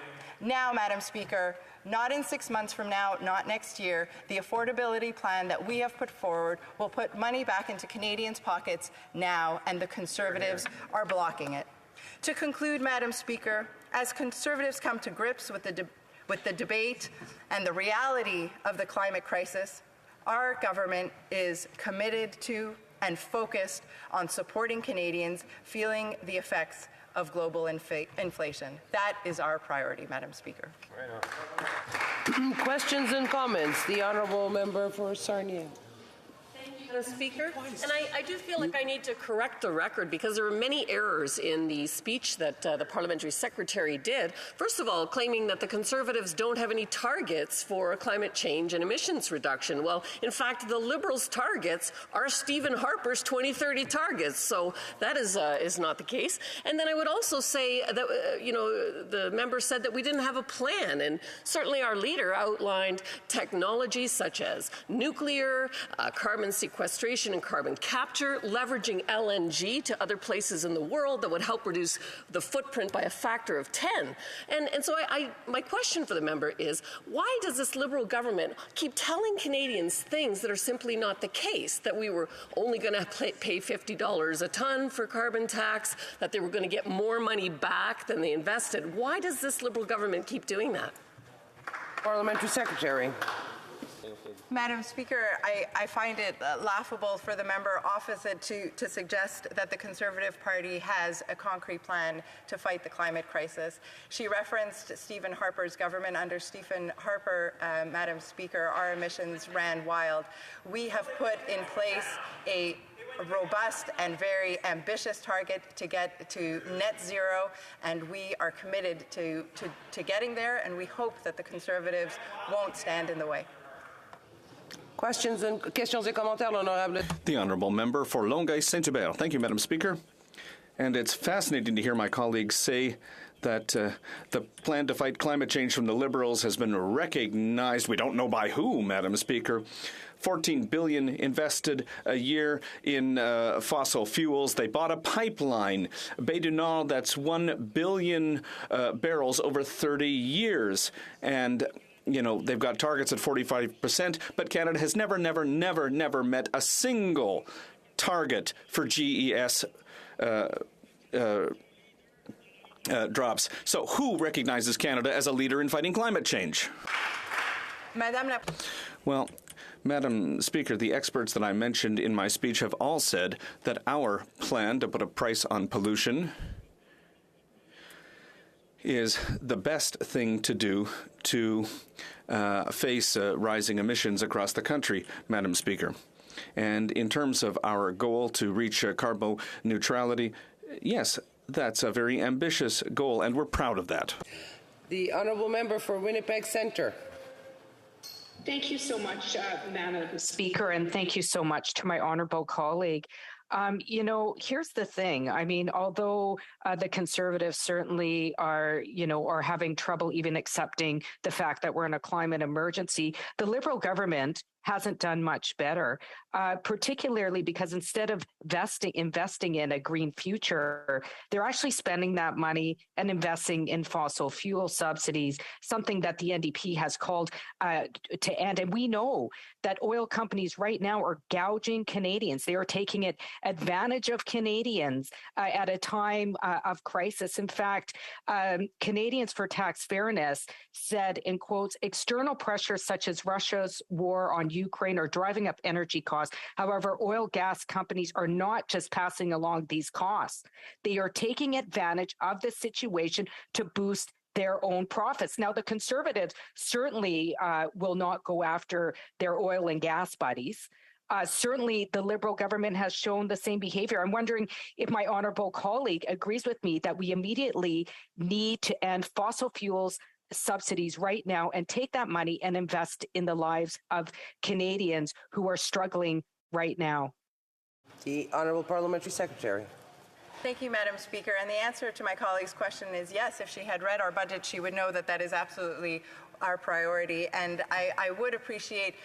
J: Now, Madam Speaker, not in 6 months from now, not next year. The affordability plan that we have put forward will put money back into Canadians' pockets now, and the Conservatives are blocking it. To conclude, Madam Speaker, as Conservatives come to grips with the debate and the reality of the climate crisis, our government is committed to and focused on supporting Canadians feeling the effects of global inflation. That is our priority, Madam Speaker.
E: Questions and comments. The Honourable Member for Sarnia.
Q: Madam Speaker, and I do feel like I need to correct the record because there were many errors in the speech that the parliamentary secretary did. First of all, claiming that the Conservatives don't have any targets for climate change and emissions reduction. Well, in fact, the Liberals' targets are Stephen Harper's 2030 targets, so that is not the case. And then I would also say that, the member said that we didn't have a plan, and certainly our leader outlined technologies such as nuclear, carbon sequestration, sequestration and carbon capture, leveraging LNG to other places in the world that would help reduce the footprint by a factor of 10. And so my question for the member is, why does this Liberal government keep telling Canadians things that are simply not the case, that we were only going to pay $50 a ton for carbon tax, that they were going to get more money back than they invested? Why does this Liberal government keep doing that?
E: Parliamentary Secretary.
J: Madam Speaker, I find it laughable for the member opposite to suggest that the Conservative Party has a concrete plan to fight the climate crisis. She referenced Stephen Harper's government. Under Stephen Harper, Madam Speaker, our emissions ran wild. We have put in place a robust and very ambitious target to get to net zero, and we are committed to getting there, and we hope that the Conservatives won't stand in the way.
E: Questions et commentaires, l'honorable.
P: The honourable member for Longueuil Saint-Hubert. Thank you, Madam Speaker. And it's fascinating to hear my colleagues say that the plan to fight climate change from the Liberals has been recognized. We don't know by who, Madam Speaker. $14 billion invested a year in fossil fuels. They bought a pipeline, Bay du Nord, that's 1 billion barrels over 30 years. And they've got targets at 45%, but Canada has never met a single target for GES drops. So who recognizes Canada as a leader in fighting climate change? Well, Madam Speaker, the experts that I mentioned in my speech have all said that our plan to put a price on pollution is the best thing to do to face rising emissions across the country, Madam Speaker. And in terms of our goal to reach carbon neutrality, yes, that's a very ambitious goal, and we're proud of that.
E: The honourable member for Winnipeg Centre.
R: Thank you so much, Madam Speaker, and thank you so much to my honourable colleague. Here's the thing. I mean, although the Conservatives certainly are having trouble even accepting the fact that we're in a climate emergency, the Liberal government hasn't done much better, particularly because instead of investing in a green future, they're actually spending that money and investing in fossil fuel subsidies, something that the NDP has called to end. And we know that oil companies right now are gouging Canadians. They are taking advantage of Canadians at a time of crisis. In fact, Canadians for Tax Fairness said, in quotes, external pressures such as Russia's war on Ukraine are driving up energy costs. However, oil gas companies are not just passing along these costs. They are taking advantage of the situation to boost their own profits. Now, the Conservatives certainly will not go after their oil and gas buddies. Certainly, the Liberal government has shown the same behavior. I'm wondering if my honourable colleague agrees with me that we immediately need to end fossil fuels subsidies right now and take that money and invest in the lives of Canadians who are struggling right now.
E: The Honourable Parliamentary Secretary.
J: Thank you, Madam Speaker. And the answer to my colleague's question is yes. If she had read our budget, she would know that that is absolutely our priority. And I would appreciate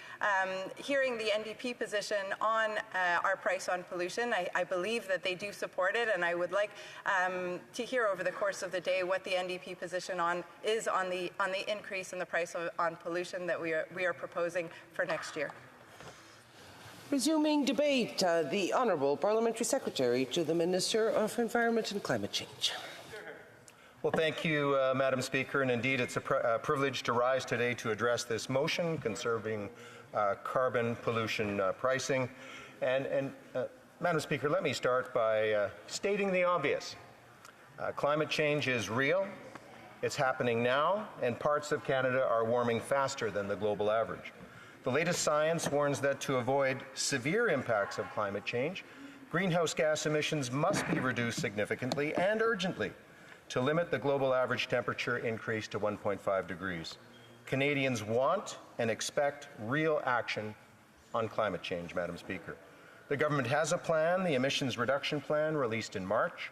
J: hearing the NDP position on our price on pollution. I believe that they do support it, and I would like to hear over the course of the day what the NDP position is on the increase in the price on pollution that we are proposing for next year.
E: Resuming debate, the Honourable Parliamentary Secretary to the Minister of Environment and Climate Change.
S: Well, thank you, Madam Speaker, and indeed it's a privilege to rise today to address this motion conserving carbon pollution pricing. And Madam Speaker, let me start by stating the obvious. Climate change is real, it's happening now, and parts of Canada are warming faster than the global average. The latest science warns that to avoid severe impacts of climate change, greenhouse gas emissions must be reduced significantly and urgently to limit the global average temperature increase to 1.5 degrees. Canadians want and expect real action on climate change, Madam Speaker. The government has a plan, the emissions reduction plan released in March.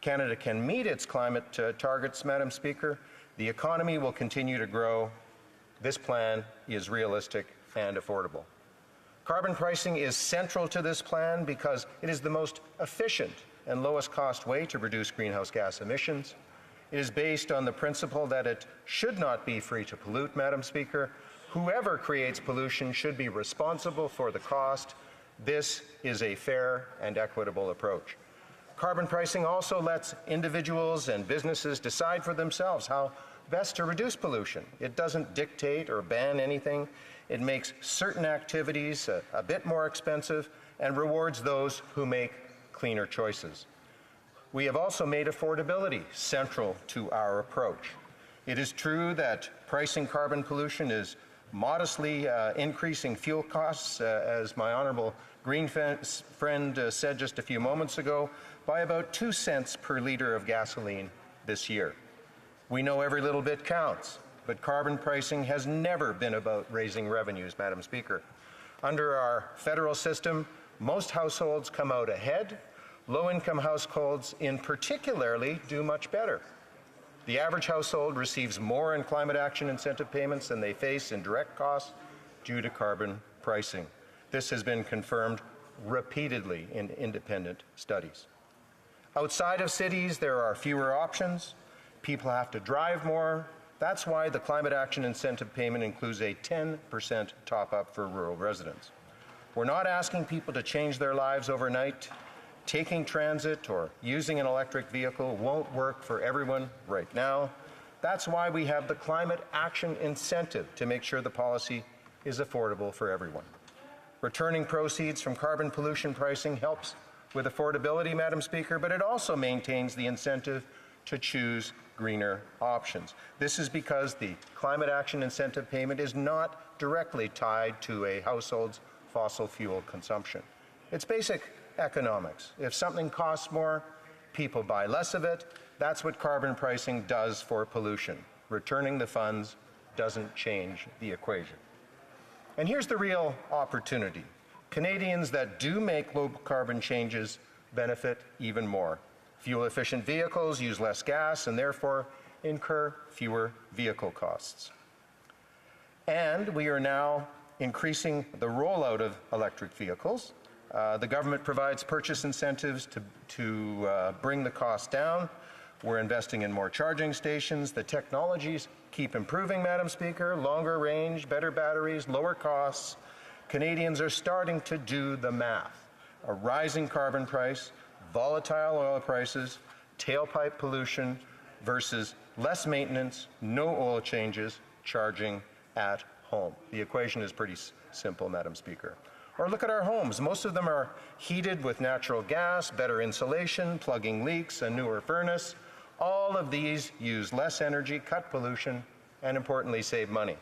S: Canada can meet its climate targets, Madam Speaker. The economy will continue to grow. This plan is realistic and affordable. Carbon pricing is central to this plan because it is the most efficient and lowest cost way to reduce greenhouse gas emissions. It is based on the principle that it should not be free to pollute, Madam Speaker. Whoever creates pollution should be responsible for the cost. This is a fair and equitable approach. Carbon pricing also lets individuals and businesses decide for themselves how best to reduce pollution. It doesn't dictate or ban anything. It makes certain activities a bit more expensive and rewards those who make cleaner choices. We have also made affordability central to our approach. It is true that pricing carbon pollution is modestly increasing fuel costs, as my honourable Green friend said just a few moments ago, by about 2 cents per litre of gasoline this year. We know every little bit counts, but carbon pricing has never been about raising revenues, Madam Speaker. Under our federal system, most households come out ahead. Low-income households in particularly do much better. The average household receives more in climate action incentive payments than they face in direct costs due to carbon pricing. This has been confirmed repeatedly in independent studies. Outside of cities, there are fewer options. People have to drive more. That's why the climate action incentive payment includes a 10% top-up for rural residents. We're not asking people to change their lives overnight. Taking transit or using an electric vehicle won't work for everyone right now. That's why we have the climate action incentive to make sure the policy is affordable for everyone. Returning proceeds from carbon pollution pricing helps with affordability, Madam Speaker, but it also maintains the incentive to choose greener options. This is because the climate action incentive payment is not directly tied to a household's fossil fuel consumption. It's basic economics. If something costs more, people buy less of it. That's what carbon pricing does for pollution. Returning the funds doesn't change the equation. And here's the real opportunity. Canadians that do make low carbon changes benefit even more. Fuel-efficient vehicles use less gas and therefore incur fewer vehicle costs. And we are now increasing the rollout of electric vehicles. The government provides purchase incentives to bring the cost down. We're investing in more charging stations. The technologies keep improving, Madam Speaker. Longer range, better batteries, lower costs. Canadians are starting to do the math. A rising carbon price, volatile oil prices, tailpipe pollution versus less maintenance, no oil changes, charging at home. The equation is pretty simple, Madam Speaker. Or look at our homes. Most of them are heated with natural gas, better insulation, plugging leaks, a newer furnace. All of these use less energy, cut pollution, and importantly, save money.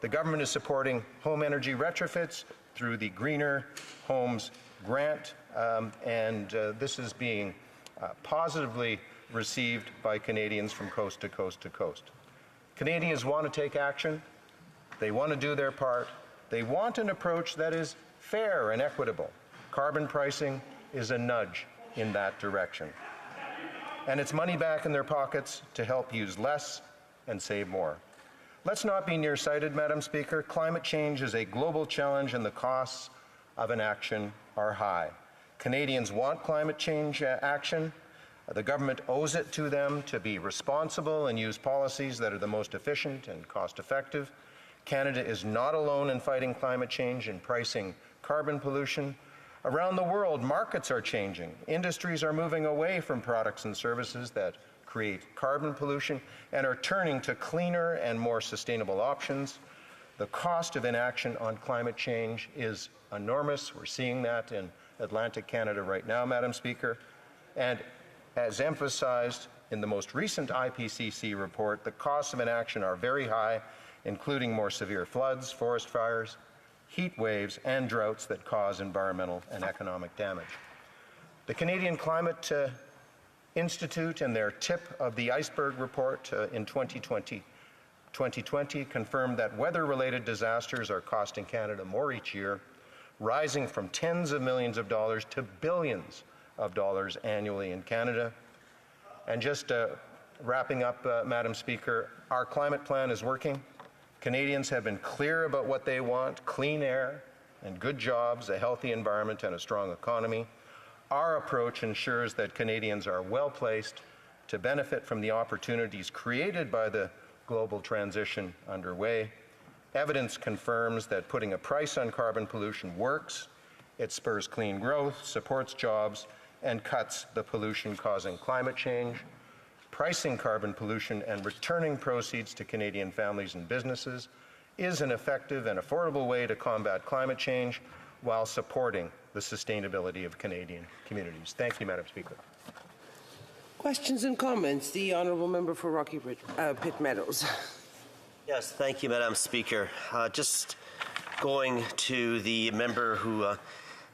S: The government is supporting home energy retrofits through the Greener Homes Grant, and this is being positively received by Canadians from coast to coast to coast. Canadians want to take action. They want to do their part. They want an approach that is fair and equitable. Carbon pricing is a nudge in that direction. And it's money back in their pockets to help use less and save more. Let's not be nearsighted, Madam Speaker. Climate change is a global challenge and the costs of inaction are high. Canadians want climate change action. The government owes it to them to be responsible and use policies that are the most efficient and cost-effective. Canada is not alone in fighting climate change and pricing carbon pollution. Around the world, markets are changing. Industries are moving away from products and services that create carbon pollution and are turning to cleaner and more sustainable options. The cost of inaction on climate change is enormous. We're seeing that in Atlantic Canada right now, Madam Speaker. And as emphasized in the most recent IPCC report, the costs of inaction are very high, including more severe floods, forest fires, heat waves, and droughts that cause environmental and economic damage. The Canadian Climate Institute, in their tip of the iceberg report in 2020 confirmed that weather-related disasters are costing Canada more each year, rising from tens of millions of dollars to billions of dollars annually in Canada. And just wrapping up, Madam Speaker, our climate plan is working. Canadians have been clear about what they want: clean air, and good jobs, a healthy environment, and a strong economy. Our approach ensures that Canadians are well placed to benefit from the opportunities created by the global transition underway. Evidence confirms that putting a price on carbon pollution works. It spurs clean growth, supports jobs, and cuts the pollution causing climate change. Pricing carbon pollution and returning proceeds to Canadian families and businesses is an effective and affordable way to combat climate change while supporting the sustainability of Canadian communities. Thank you, Madam Speaker.
E: Questions and comments? The Honourable Member for Rocky Ridge, Pitt Meadows.
T: Yes, thank you, Madam Speaker. Just going to the member who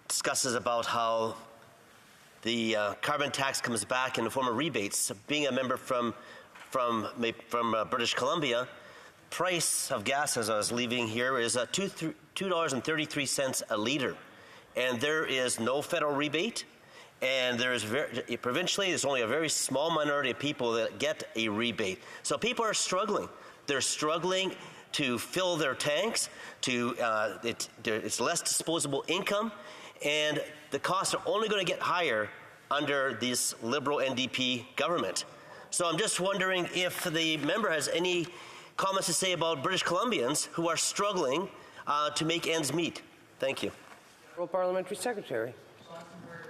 T: discusses about how the carbon tax comes back in the form of rebates. Being a member from British Columbia, price of gas as I was leaving here is $2.33 a litre, and there is no federal rebate. And provincially, there's only a very small minority of people that get a rebate. So people are struggling. They're struggling to fill their tanks. It's less disposable income, and the costs are only going to get higher under this Liberal NDP government. So I'm just wondering if the member has any comments to say about British Columbians who are struggling to make ends meet. Thank you.
E: Parliamentary Secretary.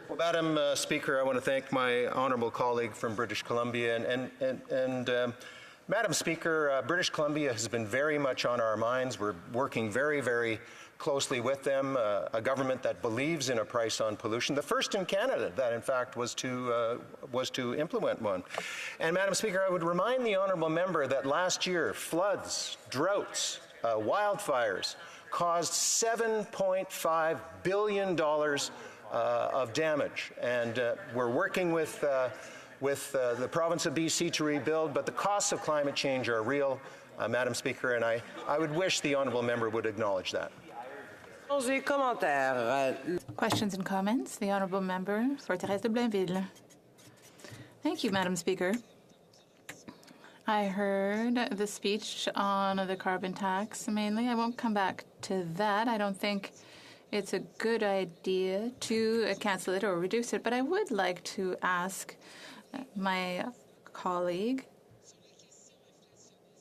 S: Well, Madam Speaker, I want to thank my honourable colleague from British Columbia. And Madam Speaker, British Columbia has been very much on our minds. We're working very, very closely with them, a government that believes in a price on pollution, the first in Canada that, in fact, was to implement one. And, Madam Speaker, I would remind the honourable member that last year, floods, droughts, wildfires caused $7.5 billion of damage, and we're working with the province of BC to rebuild, but the costs of climate change are real, Madam Speaker, and I would wish the honourable member would acknowledge that.
B: Questions and comments? The Honourable Member for Thérèse de Blainville. Thank you, Madam Speaker. I heard the speech on the carbon tax mainly. I won't come back to that. I don't think it's a good idea to cancel it or reduce it, but I would like to ask my colleague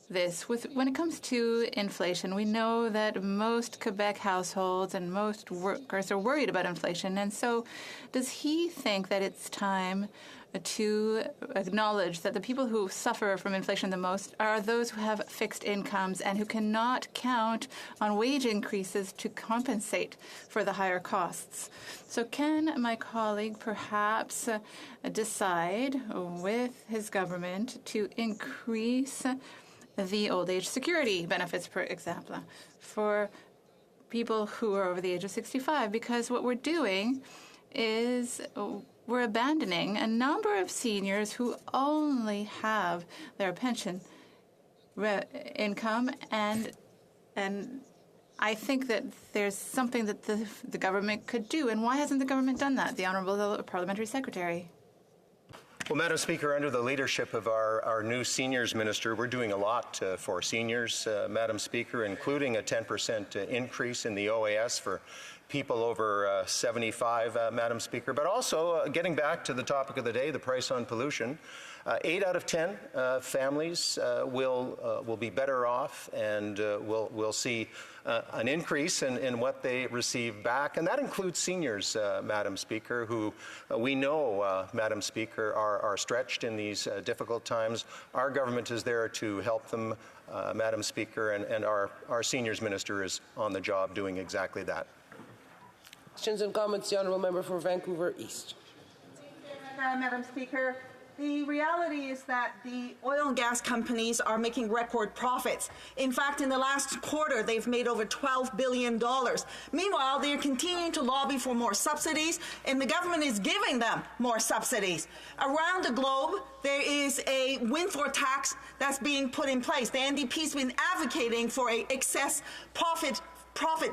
B: this. When it comes to inflation, we know that most Quebec households and most workers are worried about inflation, and so does he think that it's time to acknowledge that the people who suffer from inflation the most are those who have fixed incomes and who cannot count on wage increases to compensate for the higher costs? So can my colleague perhaps decide with his government to increase the old age security benefits, for example, for people who are over the age of 65? Because what we're doing is we're abandoning a number of seniors who only have their pension income, and I think that there's something that the government could do. And why hasn't the government done that? The Honourable Parliamentary Secretary.
S: Well, Madam Speaker, under the leadership of our new seniors minister, we're doing a lot for seniors, Madam Speaker, including a 10% increase in the OAS for people over 75, Madam Speaker, but also getting back to the topic of the day, the price on pollution. 8 out of 10 families will be better off, and we'll see an increase in what they receive back, and that includes seniors, Madam Speaker, who we know, Madam Speaker, are stretched in these difficult times. Our government is there to help them, Madam Speaker, and our seniors minister is on the job doing exactly that.
E: Questions and comments, the Honourable Member for Vancouver East.
U: Madam Speaker, the reality is that the oil and gas companies are making record profits. In fact, in the last quarter, they've made over $12 billion. Meanwhile, they're continuing to lobby for more subsidies, and the government is giving them more subsidies. Around the globe, there is a windfall tax that's being put in place. The NDP's been advocating for an excess profit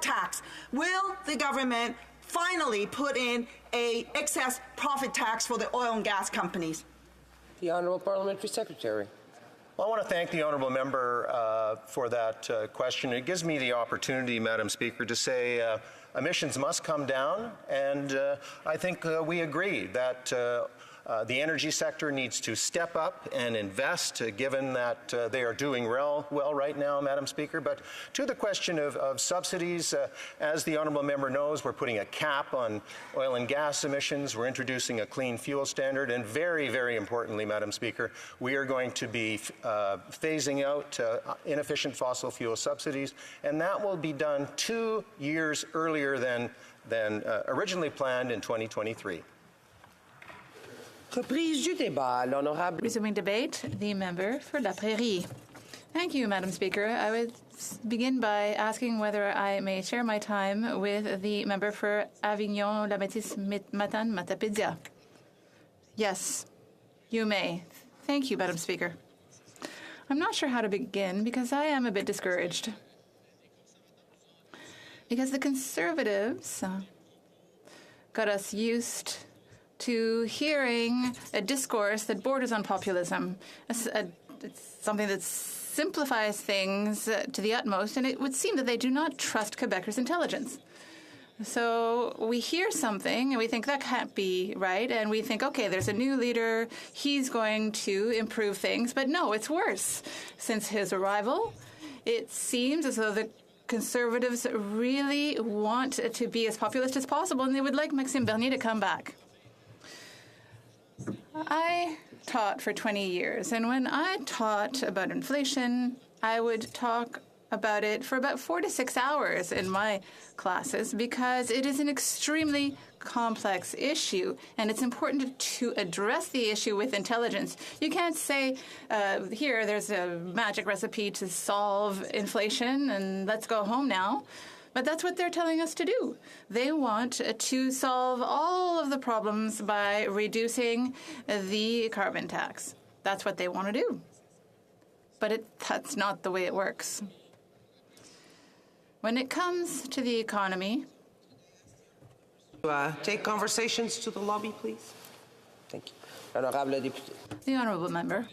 U: tax. Will the government finally put in an excess profit tax for the oil and gas companies?
E: The Honourable Parliamentary Secretary.
S: Well, I want to thank the honourable member for that question. It gives me the opportunity, Madam Speaker, to say emissions must come down, and I think we agree that the energy sector needs to step up and invest, given that they are doing well right now, Madam Speaker. But to the question of subsidies, as the honourable member knows, we're putting a cap on oil and gas emissions. We're introducing a clean fuel standard. And very, very importantly, Madam Speaker, we are going to be phasing out inefficient fossil fuel subsidies. And that will be done 2 years earlier than originally planned in 2023.
B: Resuming debate, the member for La Prairie. Thank you, Madam Speaker. I would begin by asking whether I may share my time with the member for Avignon, La Métis, Matane, Matapédia. Yes, you may. Thank you, Madam Speaker. I'm not sure how to begin because I am a bit discouraged. Because the Conservatives got us used to hearing a discourse that borders on populism. It's something that simplifies things to the utmost, and it would seem that they do not trust Quebecers' intelligence. So we hear something, and we think that can't be right, and we think, okay, there's a new leader, he's going to improve things, but no, it's worse. Since his arrival, it seems as though the Conservatives really want to be as populist as possible, and they would like Maxime Bernier to come back. I taught for 20 years, and when I taught about inflation, I would talk about it for about 4 to 6 hours in my classes because it is an extremely complex issue, and it's important to address the issue with intelligence. You can't say, here, there's a magic recipe to solve inflation, and let's go home now. But that's what they're telling us to do. They want to solve all of the problems by reducing the carbon tax. That's what they want to do. But that's not the way it works. When it comes to the economy...
E: Take conversations to the lobby, please. Thank you. Honorable député.
B: The honourable member.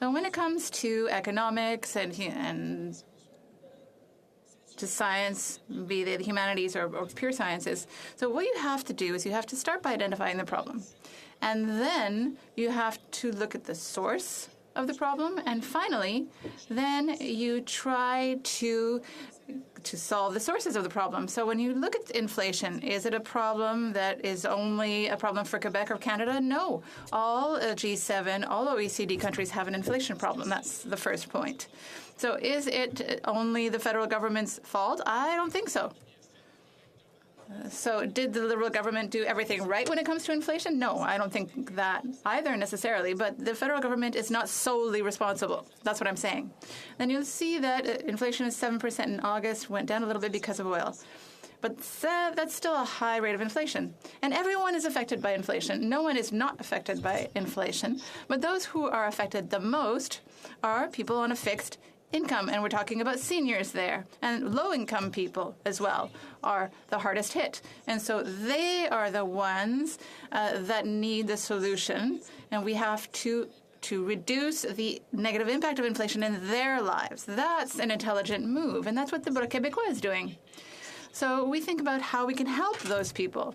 B: So when it comes to economics and to science, be they the humanities or pure sciences. So what you have to do is you have to start by identifying the problem. And then you have to look at the source of the problem. And finally, then you try to solve the sources of the problem. So when you look at inflation, is it a problem that is only a problem for Quebec or Canada? No. All G7, all OECD countries have an inflation problem. That's the first point. So is it only the federal government's fault? I don't think so. So did the Liberal government do everything right when it comes to inflation? No, I don't think that either necessarily, but the federal government is not solely responsible. That's what I'm saying. Then you'll see that inflation is 7% in August, went down a little bit because of oil. But that's still a high rate of inflation. And everyone is affected by inflation. No one is not affected by inflation. But those who are affected the most are people on a fixed income, and we're talking about seniors there, and low-income people as well are the hardest hit. And so they are the ones that need the solution, and we have to reduce the negative impact of inflation in their lives. That's an intelligent move, and that's what the Bloc Québécois is doing. So we think about how we can help those people.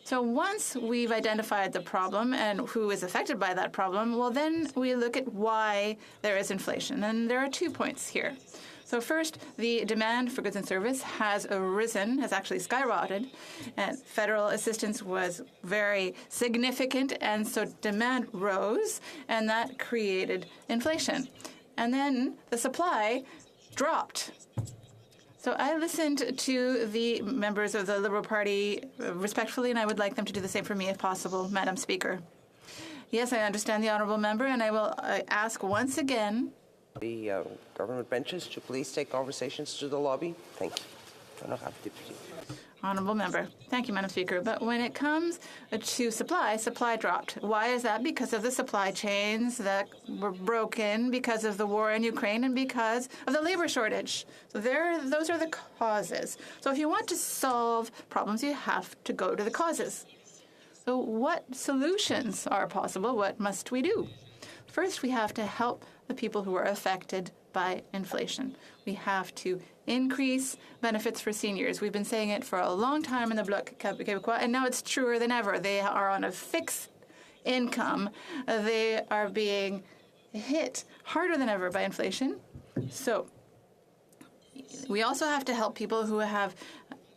B: So once we've identified the problem and who is affected by that problem, well, then we look at why there is inflation. And there are 2 points here. So first, the demand for goods and service has arisen, has actually skyrocketed, and federal assistance was very significant, and so demand rose, and that created inflation. And then the supply dropped. So I listened to the members of the Liberal Party respectfully, and I would like them to do the same for me if possible, Madam Speaker. Yes, I understand the honourable member, and I will ask once again.
E: The government benches to please take conversations to the lobby. Thank you. Honorable député.
B: Honourable member. Thank you, Madam Speaker. But when it comes to supply dropped. Why is that? Because of the supply chains that were broken, because of the war in Ukraine, and because of the labor shortage. So those are the causes. So if you want to solve problems, you have to go to the causes. So what solutions are possible? What must we do? First, we have to help the people who are affected by inflation. We have to increase benefits for seniors. We've been saying it for a long time in the Bloc Québécois, and now it's truer than ever. They are on a fixed income. They are being hit harder than ever by inflation. So we also have to help people who have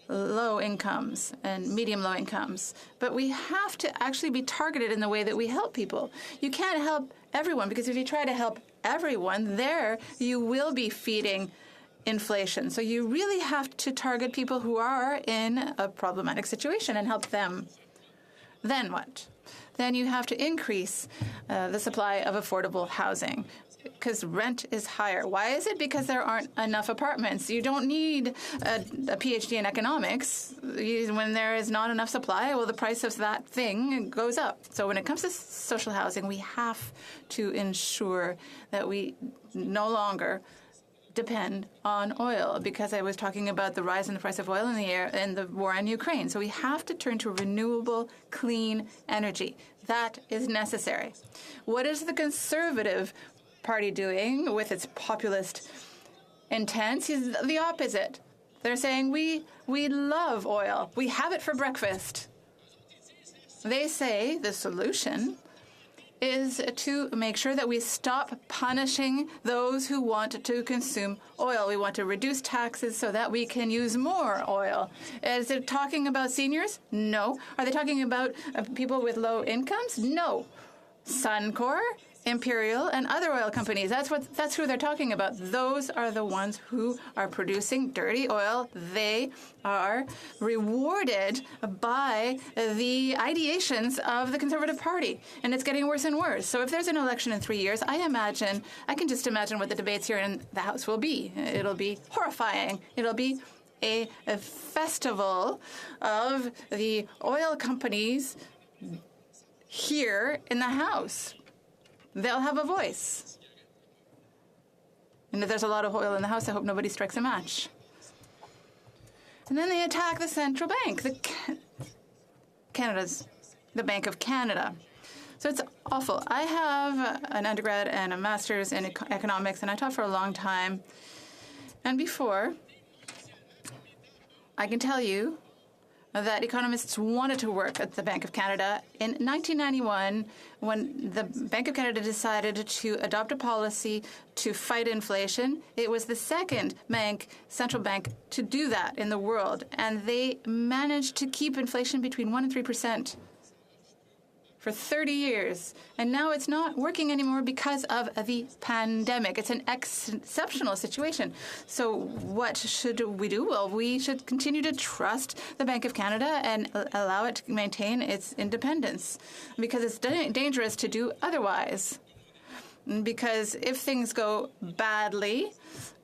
B: low incomes and medium-low incomes. But we have to actually be targeted in the way that we help people. You can't help everyone, because if you try to help everyone, there you will be feeding inflation. So you really have to target people who are in a problematic situation and help them. Then what? Then you have to increase the supply of affordable housing, because rent is higher. Why is it? Because there aren't enough apartments. You don't need a PhD in economics. When there is not enough supply, well, the price of that thing goes up. So when it comes to social housing, we have to ensure that we no longer depend on oil, because I was talking about the rise in the price of oil in the war in Ukraine. So we have to turn to renewable, clean energy. That is necessary. What is the Conservative Party doing with its populist intents? Is the opposite. They're saying we love oil. We have it for breakfast. They say the solution is to make sure that we stop punishing those who want to consume oil. We want to reduce taxes so that we can use more oil. Is it talking about seniors? No. Are they talking about people with low incomes? No. Suncor, Imperial, and other oil companies. That's who they're talking about. Those are the ones who are producing dirty oil. They are rewarded by the ideations of the Conservative Party, and it's getting worse and worse. So if there's an election in 3 years, I can just imagine what the debates here in the House will be. It'll be horrifying. It'll be a festival of the oil companies here in the House. They'll have a voice. And if there's a lot of oil in the House, I hope nobody strikes a match. And then they attack the central bank, the Bank of Canada. So it's awful. I have an undergrad and a master's in economics, and I taught for a long time. And before, I can tell you that economists wanted to work at the Bank of Canada. In 1991, when the Bank of Canada decided to adopt a policy to fight inflation, it was the second central bank to do that in the world. And they managed to keep inflation between 1% and 3% for 30 years. And now it's not working anymore because of the pandemic. It's an exceptional situation. So what should we do? Well, we should continue to trust the Bank of Canada and allow it to maintain its independence, because it's dangerous to do otherwise. Because if things go badly,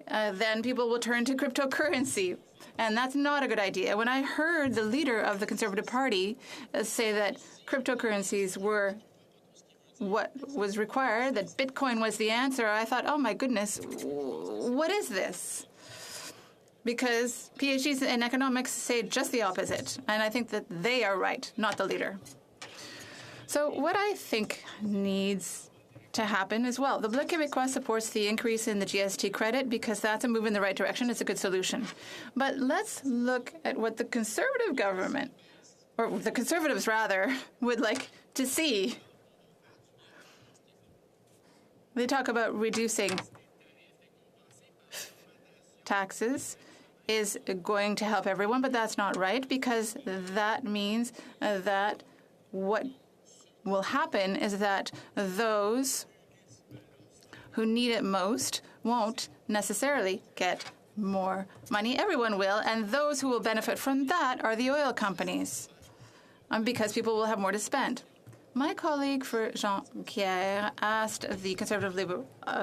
B: then people will turn to cryptocurrency. And that's not a good idea. When I heard the leader of the Conservative Party say that cryptocurrencies were what was required, that Bitcoin was the answer, I thought, oh my goodness, what is this? Because PhDs in economics say just the opposite. And I think that they are right, not the leader. So what I think needs to happen as well. The Bloc Québécois supports the increase in the GST credit because that's a move in the right direction. It's a good solution. But let's look at what the Conservative government, or the Conservatives rather, would like to see. They talk about reducing taxes is going to help everyone, but that's not right, because that means that what will happen is that those who need it most won't necessarily get more money. Everyone will, and those who will benefit from that are the oil companies, because people will have more to spend. My colleague for Jean-Pierre asked the Conservative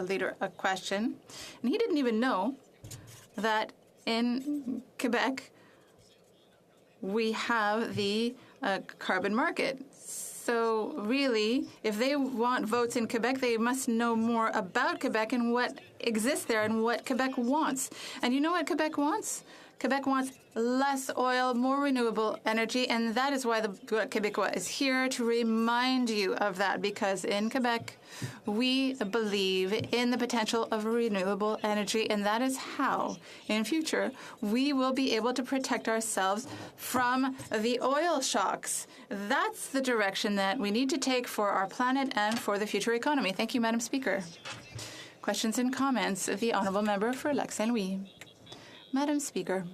B: leader a question, and he didn't even know that in Quebec we have the carbon market. So really, if they want votes in Quebec, they must know more about Quebec and what exists there and what Quebec wants. And you know what Quebec wants? Quebec wants less oil, more renewable energy, and that is why the Québécois is here to remind you of that, because in Quebec, we believe in the potential of renewable energy, and that is how, in future, we will be able to protect ourselves from the oil shocks. That's the direction that we need to take for our planet and for the future economy. Thank you, Madam Speaker. Questions and comments. The Honourable Member for Lac Saint Louis. Madam Speaker,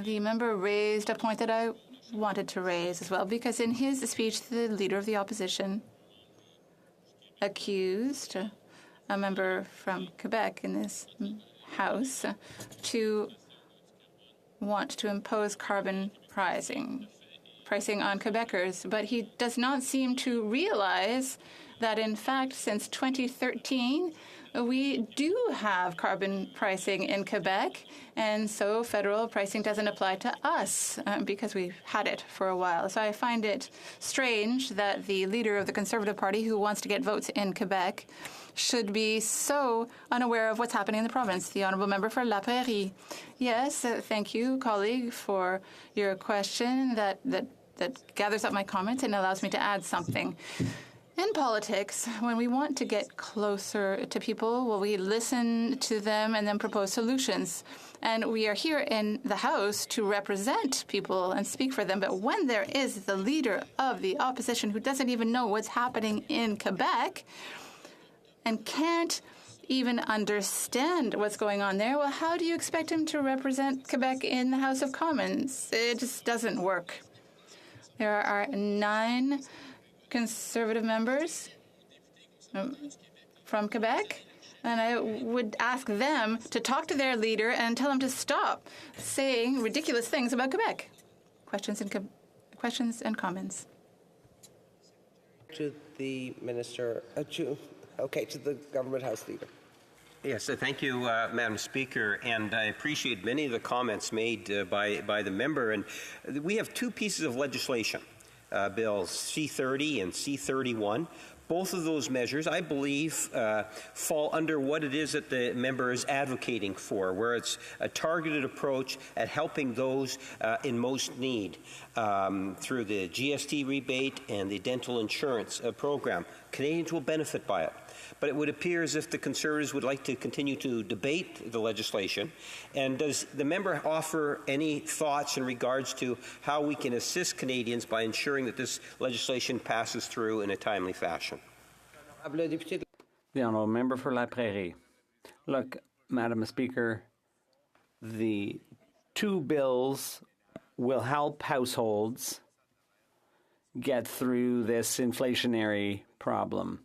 B: the member raised a point that I wanted to raise as well, because in his speech, the Leader of the Opposition accused a member from Quebec in this House to want to impose carbon pricing on Quebecers, but he does not seem to realize that, in fact, since 2013, we do have carbon pricing in Quebec, and so federal pricing doesn't apply to us because we've had it for a while. So I find it strange that the leader of the Conservative Party, who wants to get votes in Quebec, should be so unaware of what's happening in the province. The Honourable Member for La Prairie. Yes, thank you, colleague, for your question that gathers up my comments and allows me to add something. In politics, when we want to get closer to people, well, we listen to them and then propose solutions. And we are here in the House to represent people and speak for them. But when there is the leader of the opposition who doesn't even know what's happening in Quebec and can't even understand what's going on there, well, how do you expect him to represent Quebec in the House of Commons? It just doesn't work. There are 9 Conservative members from Quebec, and I would ask them to talk to their leader and tell them to stop saying ridiculous things about Quebec. Questions and comments.
E: To the Minister, to the Government House Leader.
K: Yes, thank you, Madam Speaker, and I appreciate many of the comments made by the member. And we have 2 pieces of legislation. Bills C-30 and C-31. Both of those measures, I believe, fall under what it is that the member is advocating for, where it's a targeted approach at helping those in most need through the GST rebate and the dental insurance program. Canadians will benefit by it. But it would appear as if the Conservatives would like to continue to debate the legislation. And does the member offer any thoughts in regards to how we can assist Canadians by ensuring that this legislation passes through in a timely fashion?
I: The Honourable Member for La Prairie. Look, Madam Speaker, the 2 bills will help households get through this inflationary problem.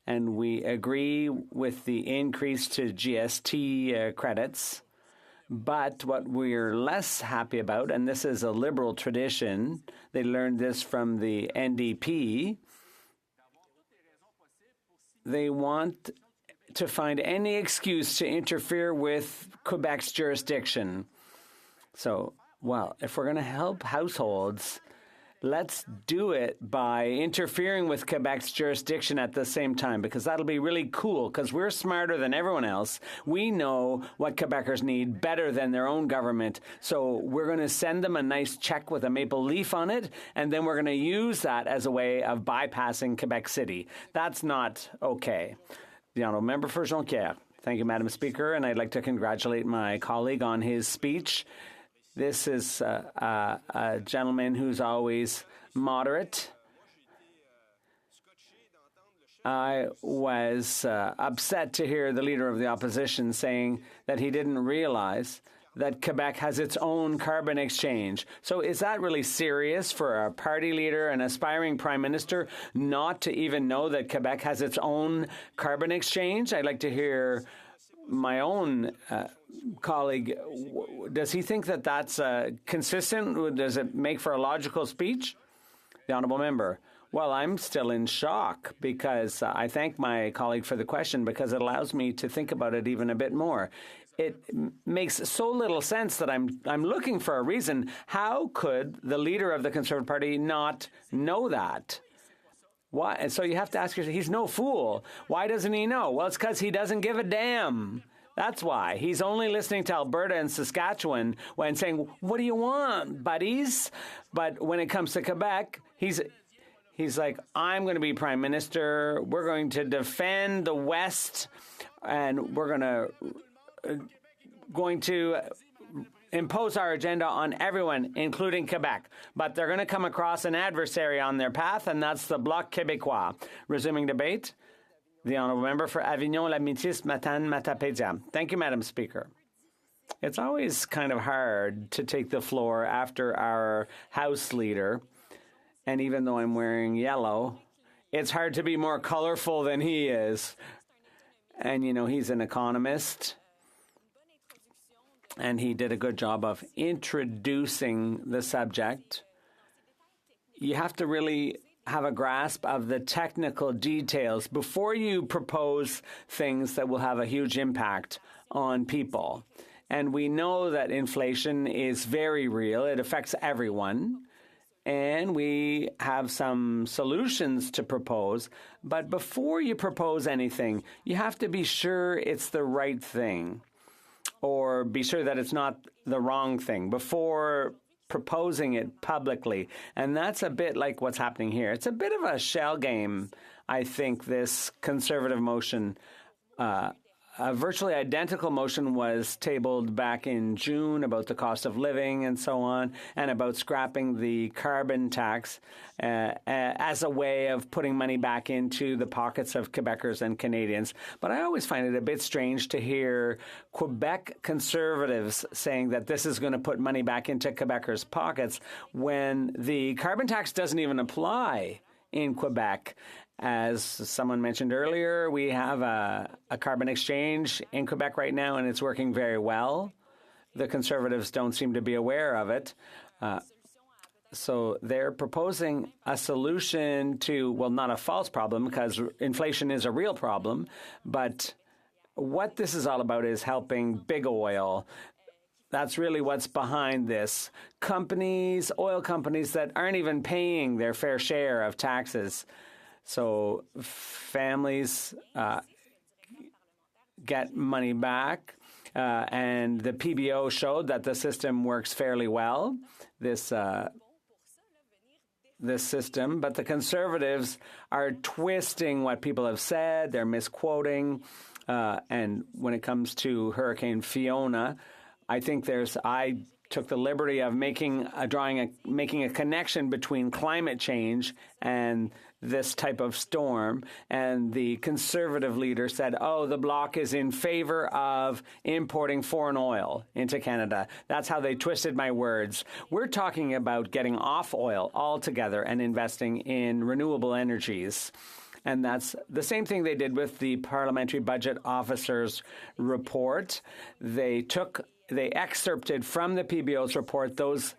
I: And we agree with the increase to GST credits. But what we're less happy about, and this is a Liberal tradition, they learned this from the NDP, they want to find any excuse to interfere with Quebec's jurisdiction. So, well, if we're going to help households, let's do it by interfering with Quebec's jurisdiction at the same time, because that'll be really cool, because we're smarter than everyone else. We know what Quebecers need better than their own government. So we're going to send them a nice check with a maple leaf on it, and then we're going to use that as a way of bypassing Quebec City. That's not okay. The Honourable Member for Jonquière. Thank you, Madam Speaker, and I'd like to congratulate my colleague on his speech. This is a gentleman who's always moderate. I was upset to hear the Leader of the Opposition saying that he didn't realize that Quebec has its own carbon exchange. So is that really serious for a party leader, an aspiring prime minister, not to even know that Quebec has its own carbon exchange? I'd like to hear my own colleague, does he think that that's consistent? Does it make for a logical speech? The Honourable Member. Well, I'm still in shock because I thank my colleague for the question because it allows me to think about it even a bit more. It makes so little sense that I'm looking for a reason. How could the leader of the Conservative Party not know that? Why? And so you have to ask yourself, he's no fool. Why doesn't he know? Well, it's because he doesn't give a damn. That's why. He's only listening to Alberta and Saskatchewan when saying, what do you want, buddies? But when it comes to Quebec, he's like, I'm going to be prime minister. We're going to defend the West, and we're going to impose our agenda on everyone, including Quebec. But they're going to come across an adversary on their path, and that's the Bloc Québécois. Resuming debate, the honourable member for Avignon-Lamitis, Matane-Matapédia. Thank you, Madam Speaker. It's always kind of hard to take the floor after our House Leader, and even though I'm wearing yellow, it's hard to be more colorful than he is. And, you know, he's an economist, and he did a good job of introducing the subject. You have to really have a grasp of the technical details before you propose things that will have a huge impact on people. And we know that inflation is very real. It affects everyone. And we have some solutions to propose. But before you propose anything, you have to be sure it's the right thing, or be sure that it's not the wrong thing before proposing it publicly. And that's a bit like what's happening here. It's a bit of a shell game, I think, this Conservative motion. A virtually identical motion was tabled back in June about the cost of living and so on, and about scrapping the carbon tax as a way of putting money back into the pockets of Quebecers and Canadians. But I always find it a bit strange to hear Quebec Conservatives saying that this is going to put money back into Quebecers' pockets when the carbon tax doesn't even apply in Quebec. As someone mentioned earlier, we have a carbon exchange in Quebec right now, and it's working very well. The Conservatives don't seem to be aware of it. So they're proposing a solution to, well, not a false problem, because inflation is a real problem, but what this is all about is helping big oil. That's really what's behind this. Companies, oil companies that aren't even paying their fair share of taxes. So families get money back, and the PBO showed that the system works fairly well, this system. But the Conservatives are twisting what people have said. They're misquoting. And when it comes to Hurricane Fiona, I think I took the liberty of making a connection between climate change and this type of storm. And the Conservative leader said, oh, the Bloc is in favor of importing foreign oil into Canada. That's how they twisted my words. We're talking about getting off oil altogether and investing in renewable energies. And that's the same thing they did with the Parliamentary Budget Officer's report. They excerpted from the PBO's report those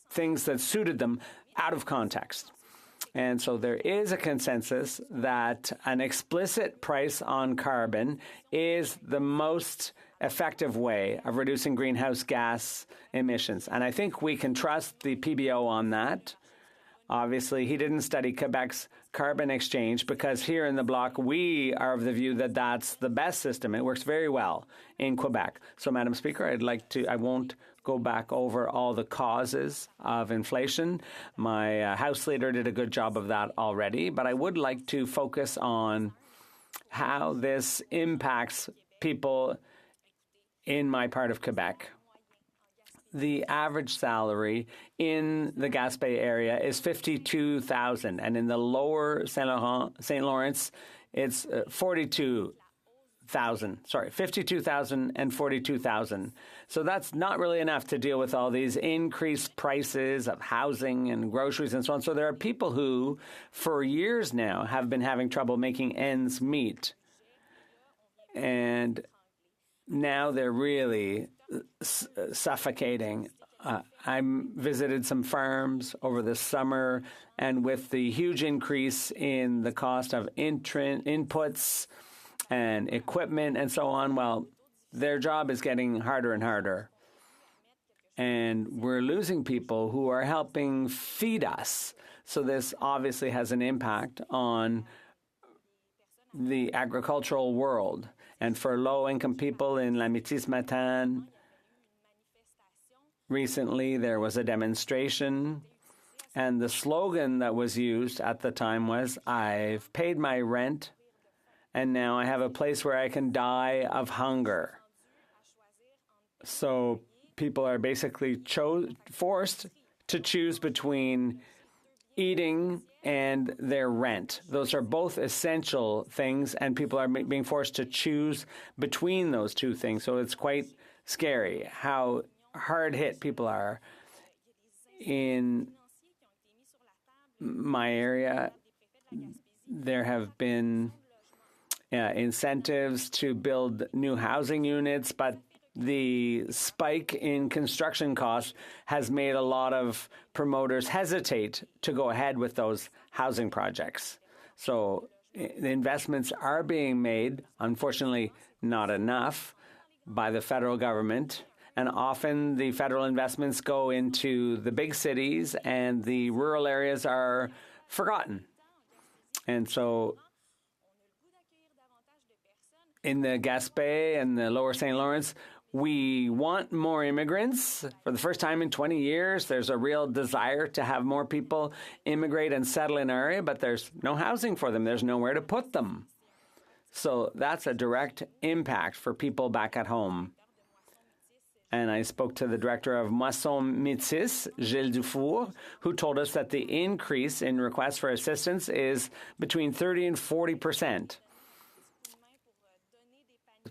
I: things that suited them out of context. And so there is a consensus that an explicit price on carbon is the most effective way of reducing greenhouse gas emissions. And I think we can trust the PBO on that. Obviously, he didn't study Quebec's carbon exchange, because here in the Bloc, we are of the view that that's the best system. It works very well in Quebec. So, Madam Speaker, I won't go back over all the causes of inflation. My House Leader did a good job of that already, but I would like to focus on how this impacts people in my part of Quebec. The average salary in the Gaspé area is $52,000, and in the lower St. Lawrence, it's $52,000 and $42,000. So that's not really enough to deal with all these increased prices of housing and groceries and so on. So there are people who, for years now, have been having trouble making ends meet. And now they're really suffocating. I visited some farms over the summer, and with the huge increase in the cost of inputs and equipment and so on, well, their job is getting harder and harder. And we're losing people who are helping feed us. So this obviously has an impact on the agricultural world. And for low-income people in La Métis-Matane, recently there was a demonstration, and the slogan that was used at the time was, "I've paid my rent, and now I have a place where I can die of hunger." So people are basically forced to choose between eating and their rent. Those are both essential things, and people are being forced to choose between those two things. So it's quite scary how hard hit people are. In my area, there have been incentives to build new housing units, but the spike in construction costs has made a lot of promoters hesitate to go ahead with those housing projects. So the investments are being made, unfortunately not enough, by the federal government. And often the federal investments go into the big cities and the rural areas are forgotten. And so in the Gaspé and the Lower St. Lawrence, we want more immigrants. For the first time in 20 years, there's a real desire to have more people immigrate and settle in our area, but there's no housing for them. There's nowhere to put them. So that's a direct impact for people back at home. And I spoke to the director of Moisson Métis, Gilles Dufour, who told us that the increase in requests for assistance is between 30 and 40%.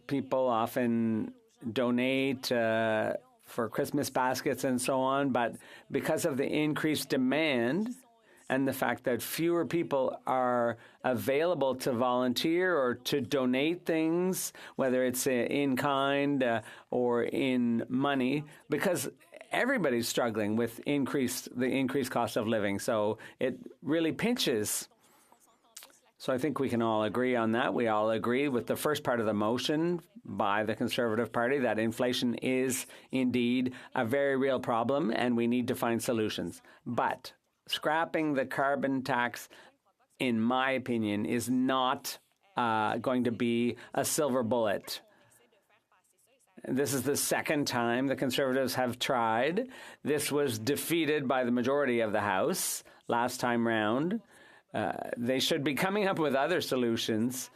I: People often donate for Christmas baskets and so on, but because of the increased demand and the fact that fewer people are available to volunteer or to donate things, whether it's in kind or in money, because everybody's struggling with the increased cost of living. So it really pinches. So I think we can all agree on that. We all agree with the first part of the motion by the Conservative Party that inflation is indeed a very real problem and we need to find solutions. But scrapping the carbon tax, in my opinion, is not going to be a silver bullet. This is the second time the Conservatives have tried. This was defeated by the majority of the House last time round. They should be coming up with other solutions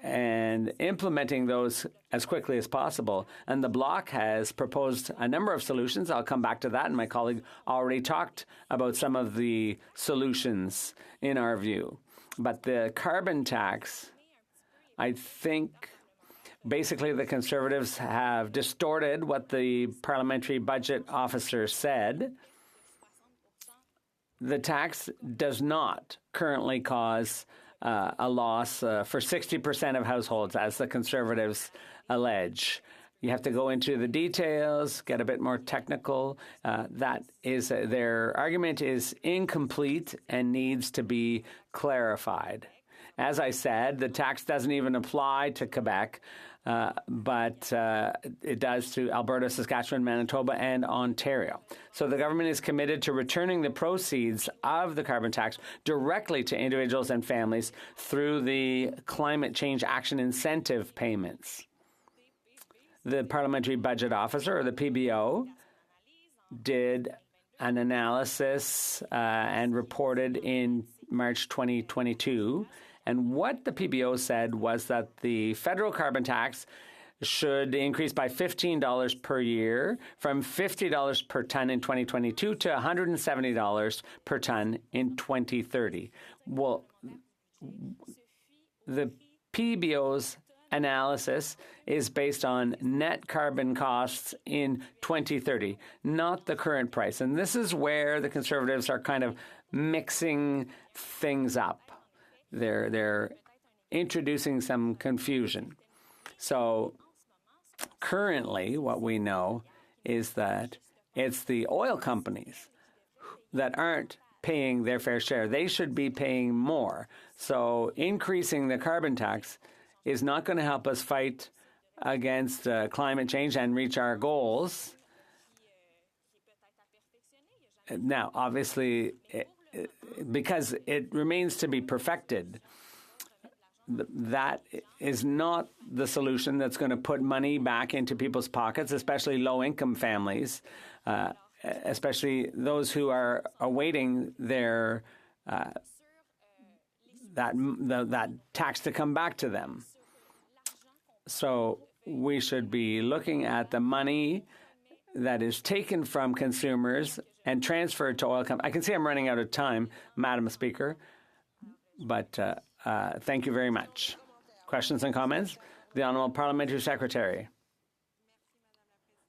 I: and implementing those as quickly as possible. And the Bloc has proposed a number of solutions. I'll come back to that, and my colleague already talked about some of the solutions in our view. But the carbon tax, I think basically the Conservatives have distorted what the parliamentary budget officer said. The tax does not currently cause a loss for 60% of households, as the Conservatives allege. You have to go into the details, get a bit more technical. That is, their argument is incomplete and needs to be clarified. As I said, the tax doesn't even apply to Quebec, but it does to Alberta, Saskatchewan, Manitoba, and Ontario. So the government is committed to returning the proceeds of the carbon tax directly to individuals and families through the Climate Change Action Incentive payments. The Parliamentary Budget Officer, or the PBO, did an analysis and reported in March 2022. And what the PBO said was that the federal carbon tax should increase by $15 per year, from $50 per ton in 2022 to $170 per ton in 2030. Well, the PBO's analysis is based on net carbon costs in 2030, not the current price. And this is where the Conservatives are kind of mixing things up. They're introducing some confusion. So currently what we know is that it's the oil companies that aren't paying their fair share. They should be paying more. So increasing the carbon tax is not going to help us fight against climate change and reach our goals. Now, obviously, because it remains to be perfected, that is not the solution that's going to put money back into people's pockets, especially low-income families, especially those who are awaiting their that tax to come back to them. So we should be looking at the money that is taken from consumers and transferred to oil companies. I can see I'm running out of time, Madam Speaker, but thank you very much. Questions and comments? The Honourable Parliamentary Secretary.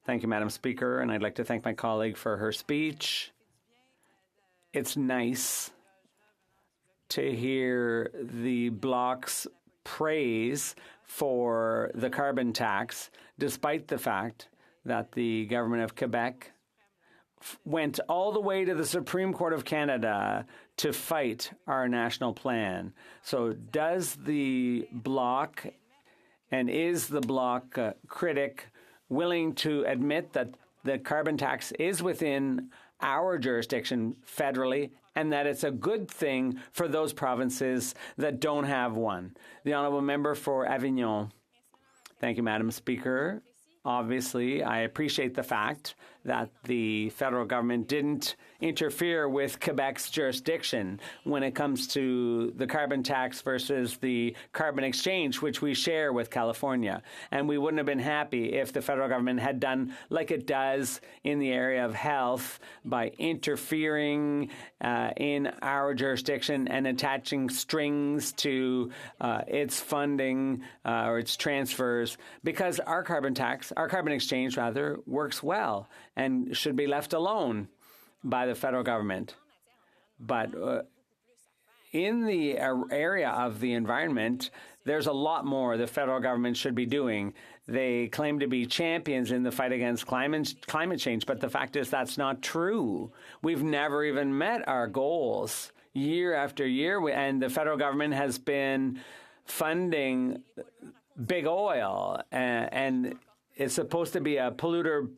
I: Thank you, Madam Speaker, and I'd like to thank my colleague for her speech. It's nice to hear the Bloc's praise for the carbon tax, despite the fact that the government of Quebec went all the way to the Supreme Court of Canada to fight our national plan. So does the Bloc and is the Bloc critic willing to admit that the carbon tax is within our jurisdiction federally and that it's a good thing for those provinces that don't have one? The Honourable Member for Avignon. Thank you, Madam Speaker. Obviously, I appreciate the fact that the federal government didn't interfere with Quebec's jurisdiction when it comes to the carbon tax versus the carbon exchange, which we share with California. And we wouldn't have been happy if the federal government had done like it does in the area of health by interfering in our jurisdiction and attaching strings to its funding or its transfers, because our carbon exchange rather, works well and should be left alone by the federal government. But in the area of the environment, there's a lot more the federal government should be doing. They claim to be champions in the fight against climate change, but the fact is that's not true. We've never even met our goals year after year, and the federal government has been funding big oil, and it's supposed to be a polluter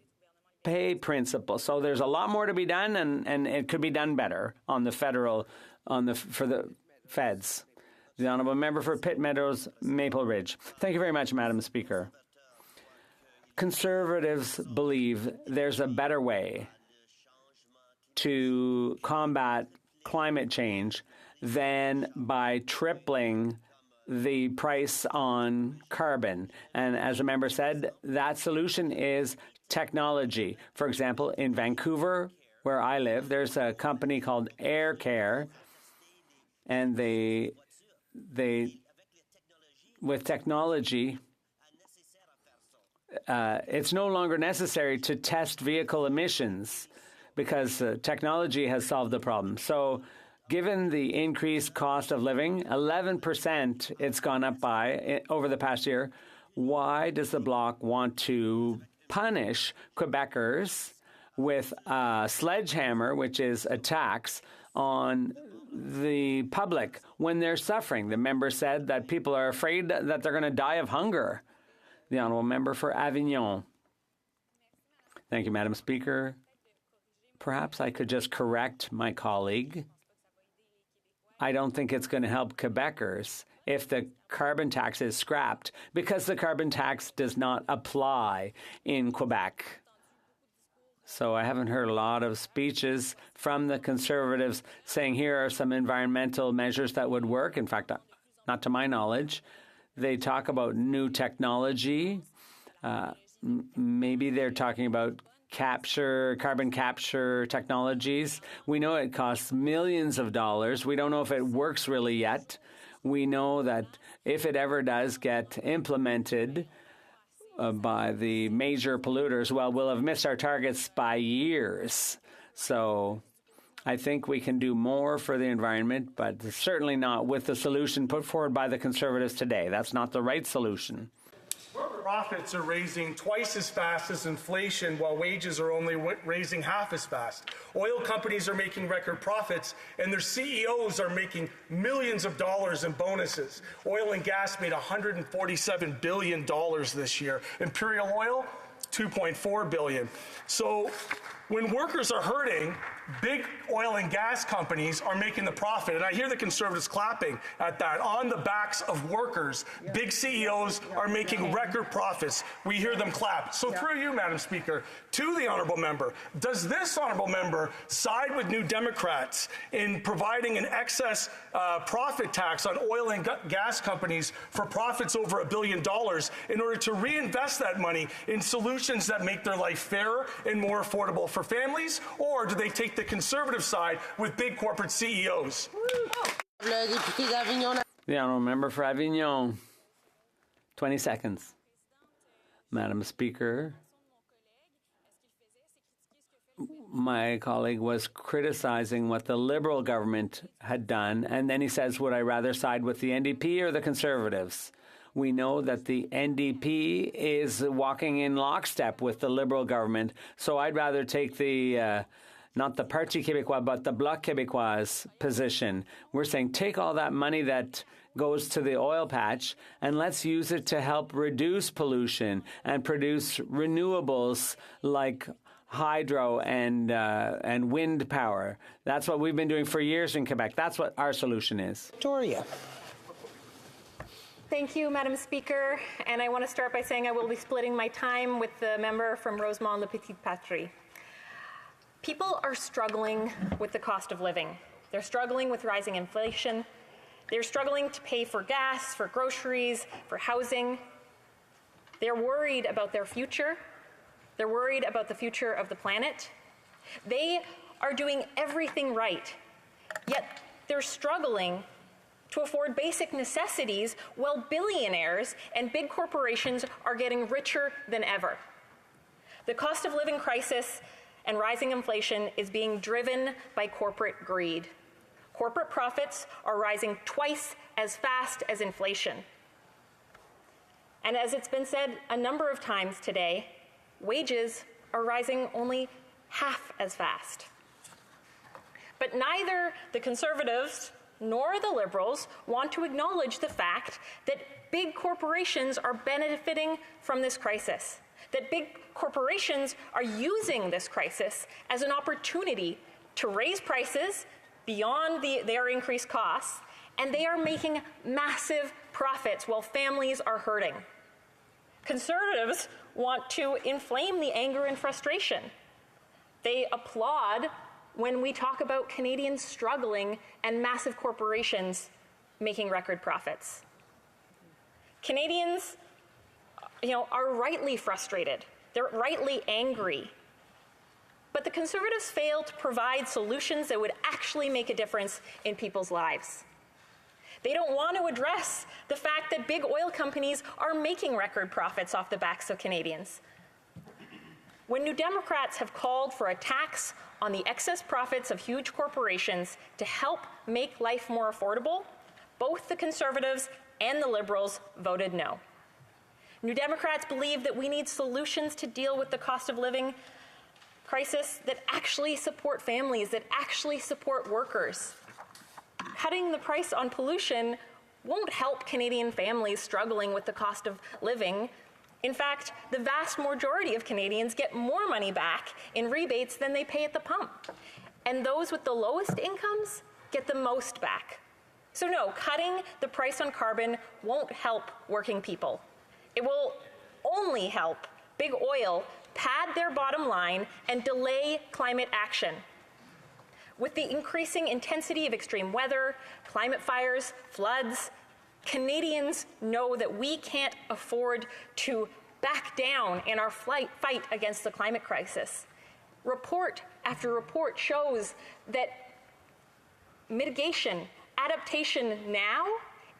I: pay principle. So there's a lot more to be done, and it could be done better on the federal, for the feds. The Honourable Member for Pitt Meadows, Maple Ridge. Thank you very much, Madam Speaker. Conservatives believe there's a better way to combat climate change than by tripling the price on carbon. And as a member said, that solution is technology. For example, in Vancouver, where I live, there's a company called Air Care, and they with technology, it's no longer necessary to test vehicle emissions because technology has solved the problem. So given the increased cost of living, 11% it's gone up by over the past year, why does the Bloc want to punish Quebecers with a sledgehammer, which is a tax on the public when they're suffering? The member said that people are afraid that they're going to die of hunger. The Honourable Member for Avignon. Thank you, Madam Speaker. Perhaps I could just correct my colleague. I don't think it's going to help Quebecers if the carbon tax is scrapped, because the carbon tax does not apply in Quebec. So I haven't heard a lot of speeches from the Conservatives saying here are some environmental measures that would work. In fact, not to my knowledge. They talk about new technology. Maybe they're talking about carbon capture technologies. We know it costs millions of dollars. We don't know if it works really yet. We know that if it ever does get implemented by the major polluters, well, we'll have missed our targets by years. So I think we can do more for the environment, but certainly not with the solution put forward by the Conservatives today. That's not the right solution.
M: Profits are raising twice as fast as inflation, while wages are only raising half as fast. Oil companies are making record profits, and their CEOs are making millions of dollars in bonuses. Oil and gas made $147 billion this year. Imperial Oil, $2.4 billion. So when workers are hurting, big oil and gas companies are making the profit. And I hear the Conservatives clapping at that. On the backs of workers, big CEOs are making record profits. We hear them clap. So through you, Madam Speaker, to the honourable member, does this honourable member side with New Democrats in providing an excess profit tax on oil and gas companies for profits over $1 billion in order to reinvest that money in solutions that make their life fairer and more affordable for families? Or do they take the Conservative side with big corporate CEOs?
I: The honourable member for Avignon. 20 seconds. Madam Speaker, my colleague was criticizing what the Liberal government had done, and then he says, would I rather side with the NDP or the Conservatives? We know that the NDP is walking in lockstep with the Liberal government, so I'd rather take the not the Parti Québécois, but the Bloc Québécois position. We're saying take all that money that goes to the oil patch and let's use it to help reduce pollution and produce renewables like hydro and wind power. That's what we've been doing for years in Quebec. That's what our solution is.
E: Victoria.
C: Thank you, Madam Speaker. And I want to start by saying I will be splitting my time with the member from Rosemont-Le Petit Patrie. People are struggling with the cost of living. They're struggling with rising inflation. They're struggling to pay for gas, for groceries, for housing. They're worried about their future. They're worried about the future of the planet. They are doing everything right, yet they're struggling to afford basic necessities while billionaires and big corporations are getting richer than ever. The cost of living crisis and rising inflation is being driven by corporate greed. Corporate profits are rising twice as fast as inflation. And as it's been said a number of times today, wages are rising only half as fast. But neither the Conservatives nor the Liberals want to acknowledge the fact that big corporations are benefiting from this crisis, that big corporations are using this crisis as an opportunity to raise prices beyond their increased costs, and they are making massive profits while families are hurting. Conservatives want to inflame the anger and frustration. They applaud when we talk about Canadians struggling and massive corporations making record profits. Canadians, are rightly frustrated. They're rightly angry. But the Conservatives fail to provide solutions that would actually make a difference in people's lives. They don't want to address the fact that big oil companies are making record profits off the backs of Canadians. When New Democrats have called for a tax on the excess profits of huge corporations to help make life more affordable, both the Conservatives and the Liberals voted no. New Democrats believe that we need solutions to deal with the cost of living crisis that actually support families, that actually support workers. Cutting the price on pollution won't help Canadian families struggling with the cost of living. In fact, the vast majority of Canadians get more money back in rebates than they pay at the pump. And those with the lowest incomes get the most back. So no, cutting the price on carbon won't help working people. It will only help big oil pad their bottom line and delay climate action. With the increasing intensity of extreme weather, climate fires, floods, Canadians know that we can't afford to back down in our fight against the climate crisis. Report after report shows that mitigation, adaptation now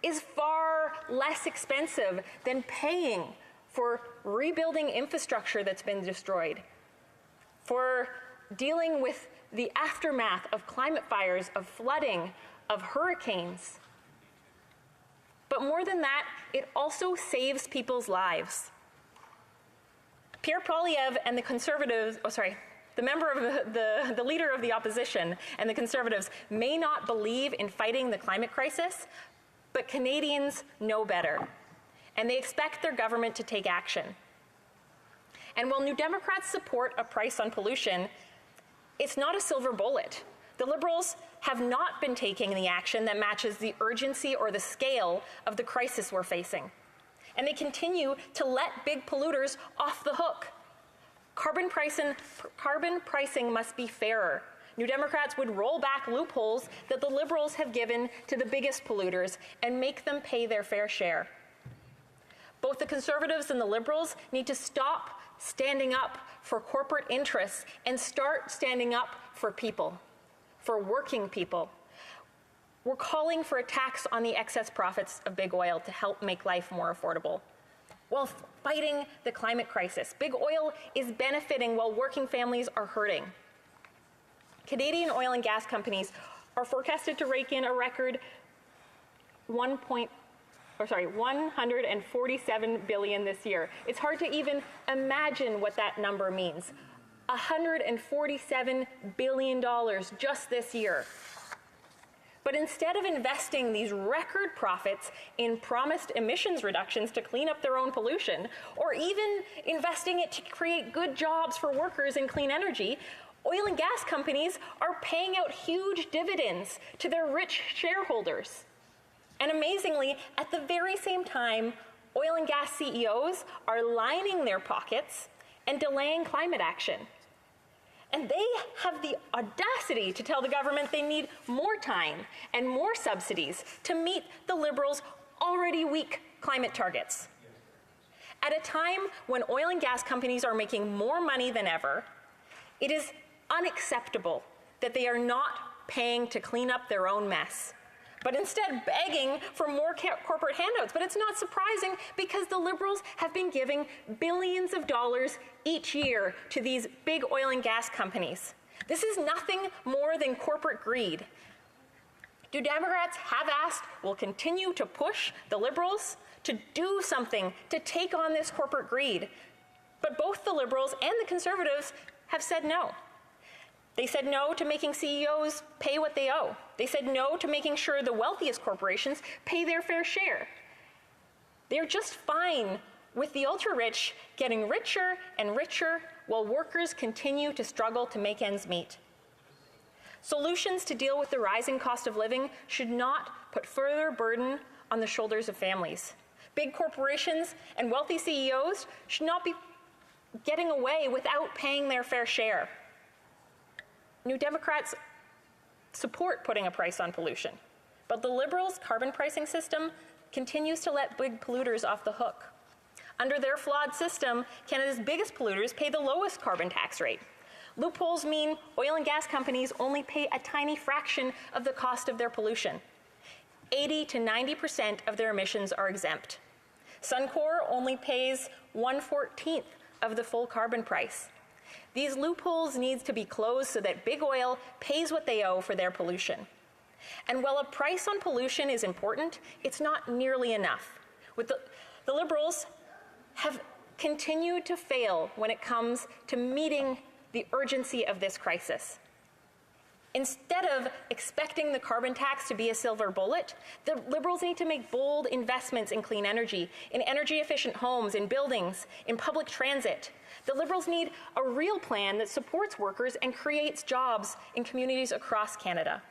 C: is far less expensive than paying for rebuilding infrastructure that's been destroyed, for dealing with the aftermath of climate fires, of flooding, of hurricanes. But more than that, it also saves people's lives. Pierre Poilievre and the Conservatives, the member of the leader of the opposition and the Conservatives may not believe in fighting the climate crisis, but Canadians know better, and they expect their government to take action. And while New Democrats support a price on pollution, It's not a silver bullet. The Liberals have not been taking the action that matches the urgency or the scale of the crisis we're facing. And they continue to let big polluters off the hook. Carbon pricing must be fairer. New Democrats would roll back loopholes that the Liberals have given to the biggest polluters and make them pay their fair share. Both the Conservatives and the Liberals need to stop standing up for corporate interests and start standing up for people, for working people. We're calling for a tax on the excess profits of big oil to help make life more affordable. While fighting the climate crisis, big oil is benefiting while working families are hurting. Canadian oil and gas companies are forecasted to rake in a record $147 billion this year. It's hard to even imagine what that number means. $147 billion just this year. But instead of investing these record profits in promised emissions reductions to clean up their own pollution, or even investing it to create good jobs for workers in clean energy, oil and gas companies are paying out huge dividends to their rich shareholders. And amazingly, at the very same time, oil and gas CEOs are lining their pockets and delaying climate action. And they have the audacity to tell the government they need more time and more subsidies to meet the Liberals' already weak climate targets. At a time when oil and gas companies are making more money than ever, it is unacceptable that they are not paying to clean up their own mess, but instead begging for more corporate handouts. But it's not surprising because the Liberals have been giving billions of dollars each year to these big oil and gas companies. This is nothing more than corporate greed. Do Democrats have asked, will continue to push the Liberals to do something to take on this corporate greed? But both the Liberals and the Conservatives have said no. They said no to making CEOs pay what they owe. They said no to making sure the wealthiest corporations pay their fair share. They're just fine with the ultra-rich getting richer and richer while workers continue to struggle to make ends meet. Solutions to deal with the rising cost of living should not put further burden on the shoulders of families. Big corporations and wealthy CEOs should not be getting away without paying their fair share. New Democrats support putting a price on pollution, but the Liberals' carbon pricing system continues to let big polluters off the hook. Under their flawed system, Canada's biggest polluters pay the lowest carbon tax rate. Loopholes mean oil and gas companies only pay a tiny fraction of the cost of their pollution. 80 to 90% of their emissions are exempt. Suncor only pays 1/14 of the full carbon price. These loopholes need to be closed so that big oil pays what they owe for their pollution. And while a price on pollution is important, it's not nearly enough. The Liberals have continued to fail when it comes to meeting the urgency of this crisis. Instead of expecting the carbon tax to be a silver bullet, the Liberals need to make bold investments in clean energy, in energy-efficient homes, in buildings, in public transit. The Liberals need a real plan that supports workers and creates jobs in communities across Canada.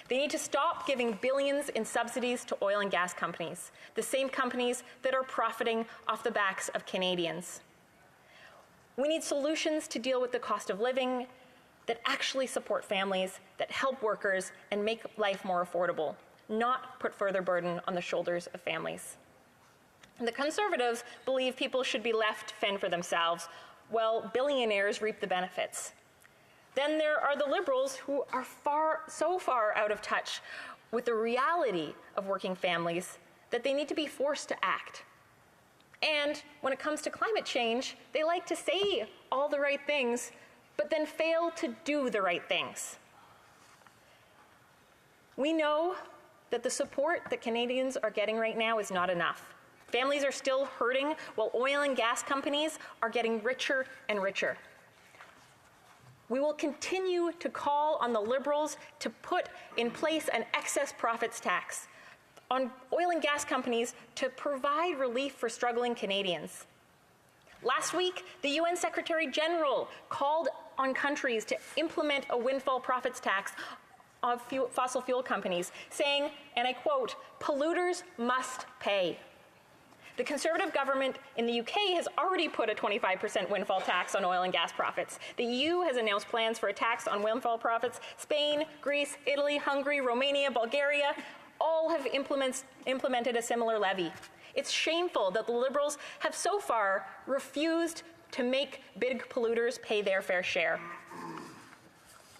C: They need to stop giving billions in subsidies to oil and gas companies, the same companies that are profiting off the backs of Canadians. We need solutions to deal with the cost of living that actually support families, that help workers, and make life more affordable, not put further burden on the shoulders of families. And the Conservatives believe people should be left to fend for themselves, while billionaires reap the benefits. Then there are the Liberals who are so far out of touch with the reality of working families that they need to be forced to act. And when it comes to climate change, they like to say all the right things, but then fail to do the right things. We know that the support that Canadians are getting right now is not enough. Families are still hurting while oil and gas companies are getting richer and richer. We will continue to call on the Liberals to put in place an excess profits tax on oil and gas companies to provide relief for struggling Canadians. Last week, the UN Secretary General called on countries to implement a windfall profits tax of fossil fuel companies, saying, and I quote, "Polluters must pay." The Conservative government in the UK has already put a 25% windfall tax on oil and gas profits. The EU has announced plans for a tax on windfall profits. Spain, Greece, Italy, Hungary, Romania, Bulgaria all have implemented a similar levy. It's shameful that the Liberals have so far refused to make big polluters pay their fair share.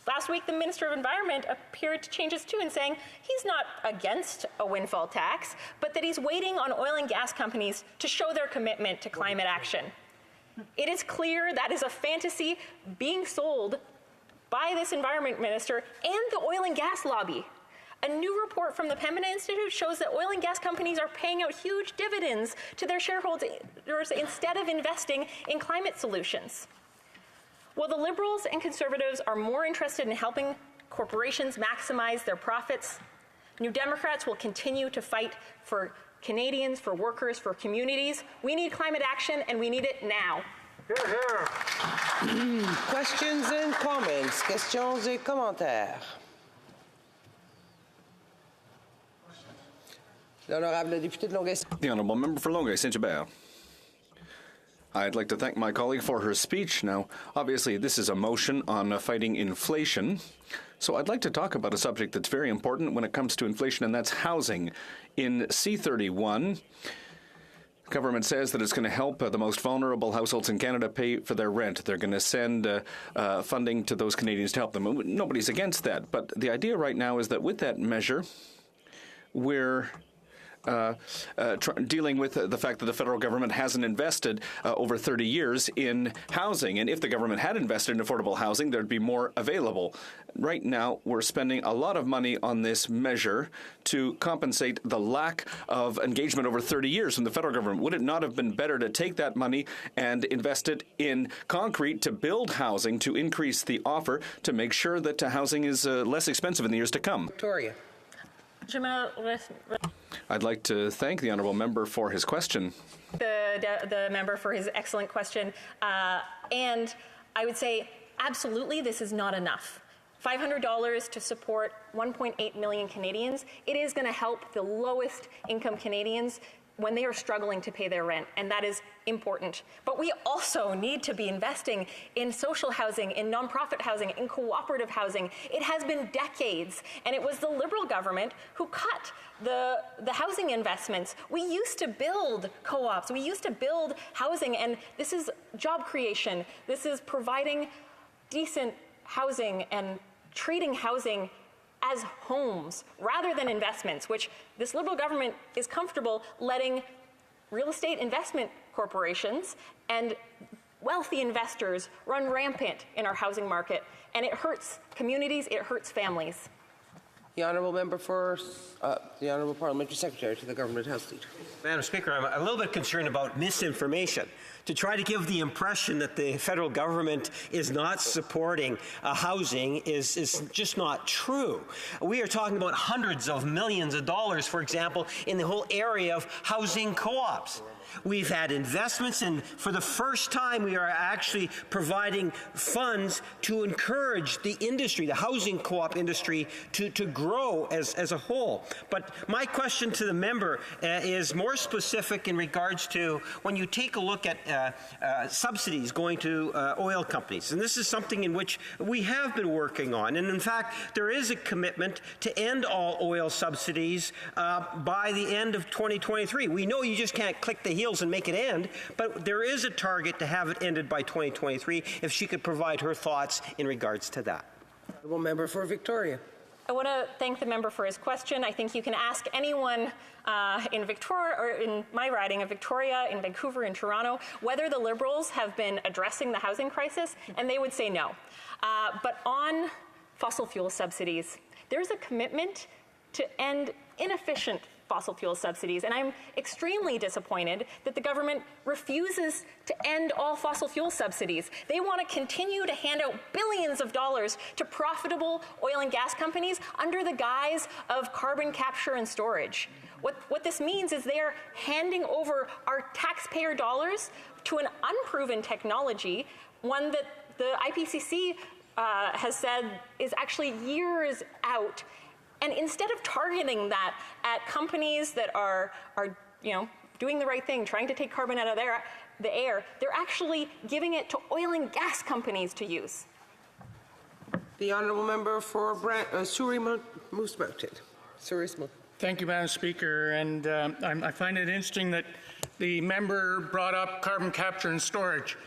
C: Last week, the Minister of Environment appeared to change his tune, saying he's not against a windfall tax, but that he's waiting on oil and gas companies to show their commitment to climate action. It is clear that is a fantasy being sold by this Environment Minister and the oil and gas lobby. A new report from the Pembina Institute shows that oil and gas companies are paying out huge dividends to their shareholders instead of investing in climate solutions. While the Liberals and Conservatives are more interested in helping corporations maximize their profits, New Democrats will continue to fight for Canadians, for workers, for communities. We need climate action, and we need it now.
E: Hear, hear. Questions and comments. Questions et commentaires. L'honorable député de Longueuil.
P: The honourable member for Longueuil-Saint-Hubert. I'd like to thank my colleague for her speech. Now, obviously, this is a motion on fighting inflation. So I'd like to talk about a subject that's very important when it comes to inflation, and that's housing. In C31, government says that it's going to help the most vulnerable households in Canada pay for their rent. They're going to send funding to those Canadians to help them. Nobody's against that. But the idea right now is that with that measure, we're dealing with the fact that the federal government hasn't invested over 30 years in housing. And if the government had invested in affordable housing, there'd be more available. Right now, we're spending a lot of money on this measure to compensate the lack of engagement over 30 years from the federal government. Would it not have been better to take that money and invest it in concrete to build housing, to increase the offer, to make sure that housing is less expensive in the years to come?
E: Victoria.
P: I'd like to thank the honourable member for his question.
C: The member for his excellent question. And I would say, absolutely, this is not enough. $500 to support 1.8 million Canadians. It is going to help the lowest income Canadians when they are struggling to pay their rent, and that is important. But we also need to be investing in social housing, in nonprofit housing, in cooperative housing. It has been decades, and it was the Liberal government who cut the housing investments. We used to build co-ops. We used to build housing, and this is job creation. This is providing decent housing and treating housing as homes rather than investments, which this Liberal government is comfortable letting real estate investment corporations and wealthy investors run rampant in our housing market. And it hurts communities, it hurts families.
E: The honourable member for the honourable parliamentary secretary to the government house leader.
K: Madam Speaker, I'm a little bit concerned about misinformation. To try to give the impression that the federal government is not supporting housing is just not true. We are talking about hundreds of millions of dollars, for example, in the whole area of housing co-ops. We've had investments, and for the first time, we are actually providing funds to encourage the industry, the housing co-op industry, to grow as a whole. But my question to the member is more specific in regards to when you take a look at subsidies going to oil companies. And this is something in which we have been working on. And in fact, there is a commitment to end all oil subsidies by the end of 2023. We know you just can't click the heels and make it end, but there is a target to have it ended by 2023. If she could provide her thoughts in regards to that.
E: Honourable member for Victoria.
C: I want to thank the member for his question. I think you can ask anyone in Victoria, or in my riding of Victoria, in Vancouver, in Toronto, whether the Liberals have been addressing the housing crisis, and they would say no. But on fossil fuel subsidies, there's a commitment to end inefficient fossil fuel subsidies, and I'm extremely disappointed that the government refuses to end all fossil fuel subsidies. They want to continue to hand out billions of dollars to profitable oil and gas companies under the guise of carbon capture and storage. What this means is they are handing over our taxpayer dollars to an unproven technology, one that the IPCC has said is actually years out. And instead of targeting that at companies that are doing the right thing, trying to take carbon out of the air, they're actually giving it to oil and gas companies to use.
E: The honourable member for Surrey Moose Mountain.
F: Thank you, Madam Speaker. And I find it interesting that the member brought up carbon capture and storage.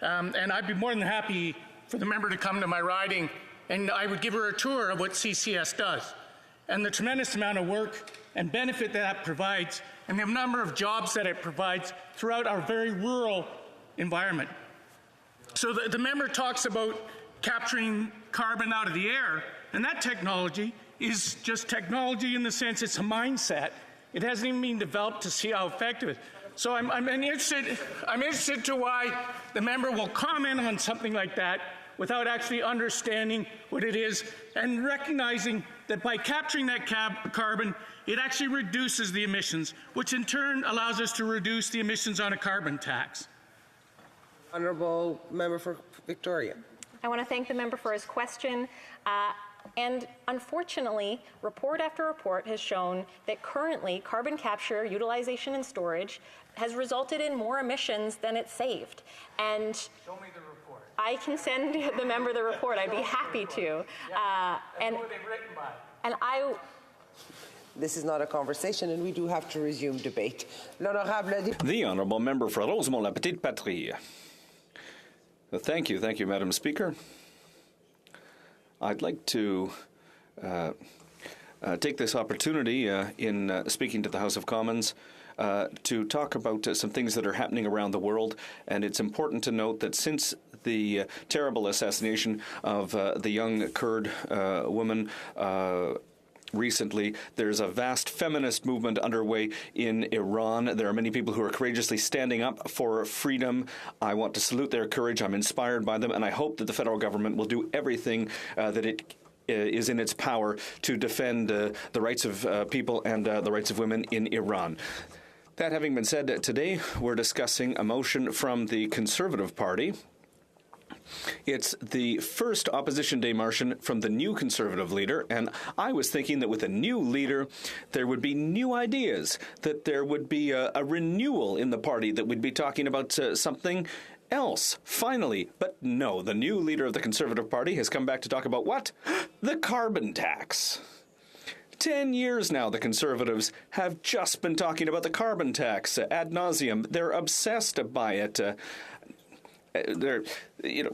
F: And I'd be more than happy for the member to come to my riding, and I would give her a tour of what CCS does and the tremendous amount of work and benefit that provides and the number of jobs that it provides throughout our very rural environment. So the member talks about capturing carbon out of the air, and that technology is just technology in the sense it's a mindset. It hasn't even been developed to see how effective it is. So I'm interested to why the member will comment on something like that without actually understanding what it is and recognizing that by capturing that carbon, it actually reduces the emissions, which in turn allows us to reduce the emissions on a carbon tax.
E: Honourable member for Victoria.
C: I want to thank the member for his question. And unfortunately, report after report has shown that currently carbon capture, utilization, and storage has resulted in more emissions than it's saved. And
F: show me the report.
C: I can send the member the report. I'd be happy to.
F: And who are they written by?
C: And I.
E: This is not a conversation, and we do have to resume debate.
P: The honourable member for Rosemont-la-Petite-Patrie. Thank you, Madam Speaker. I'd like to take this opportunity in speaking to the House of Commons to talk about some things that are happening around the world. And it's important to note that since the terrible assassination of the young Kurd woman recently, there's a vast feminist movement underway in Iran. There are many people who are courageously standing up for freedom. I want to salute their courage. I'm inspired by them, and I hope that the federal government will do everything that it is in its power to defend the rights of people and the rights of women in Iran. That having been said, today we're discussing a motion from the Conservative Party. It's the first Opposition Day motion from the new Conservative leader, and I was thinking that with a new leader, there would be new ideas, that there would be a renewal in the party, that we'd be talking about something else, finally. But no, the new leader of the Conservative Party has come back to talk about what? The carbon tax. 10 years now, the Conservatives have just been talking about the carbon tax ad nauseum. They're obsessed by it.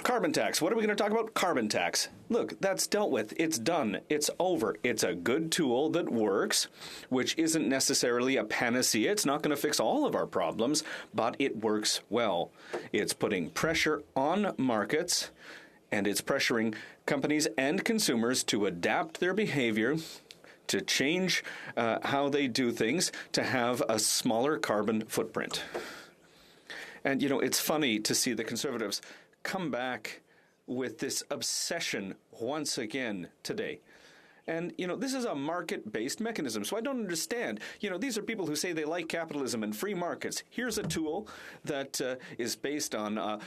P: Carbon tax. What are we going to talk about? Carbon tax. Look, that's dealt with. It's done. It's over. It's a good tool that works, which isn't necessarily a panacea. It's not going to fix all of our problems, but it works well. It's putting pressure on markets, and it's pressuring companies and consumers to adapt their behavior, to change how they do things, to have a smaller carbon footprint. And, it's funny to see the Conservatives come back with this obsession once again today. And, this is a market-based mechanism, so I don't understand. These are people who say they like capitalism and free markets. Here's a tool that is based on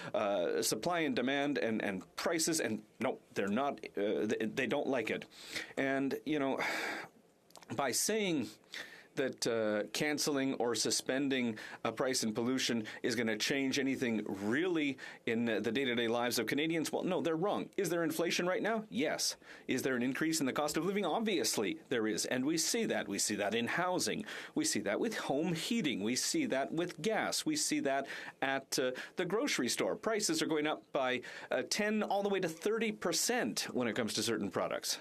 P: supply and demand and prices, and no, they're not, they don't like it. And, by saying that canceling or suspending a price in pollution is going to change anything really in the day-to-day lives of Canadians? Well, no, they're wrong. Is there inflation right now? Yes. Is there an increase in the cost of living? Obviously there is. And we see that. We see that in housing. We see that with home heating. We see that with gas. We see that at the grocery store. Prices are going up by 10 all the way to 30% when it comes to certain products.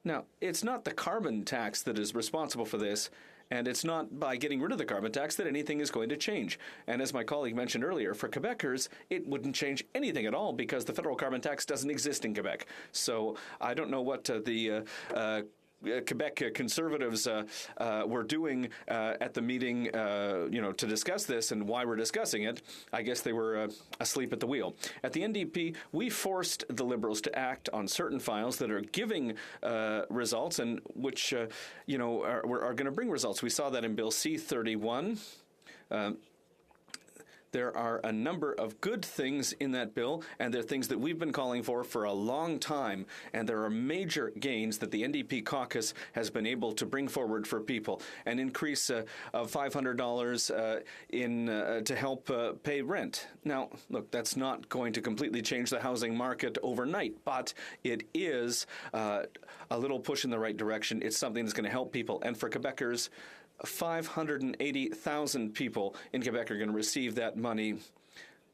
P: Now, it's not the carbon tax that is responsible for this, and it's not by getting rid of the carbon tax that anything is going to change. And as my colleague mentioned earlier, for Quebecers, it wouldn't change anything at all because the federal carbon tax doesn't exist in Quebec. So I don't know what the Quebec Conservatives were doing at the meeting, to discuss this and why we're discussing it. I guess they were asleep at the wheel. At the NDP, we forced the Liberals to act on certain files that are giving results and which, are going to bring results. We saw that in Bill C-31. There are a number of good things in that bill, and they're things that we've been calling for a long time. And there are major gains that the NDP caucus has been able to bring forward for people. An increase of $500 to help pay rent. Now, look, that's not going to completely change the housing market overnight, but it is a little push in the right direction. It's something that's going to help people. And for Quebecers, 580,000 people in Quebec are going to receive that money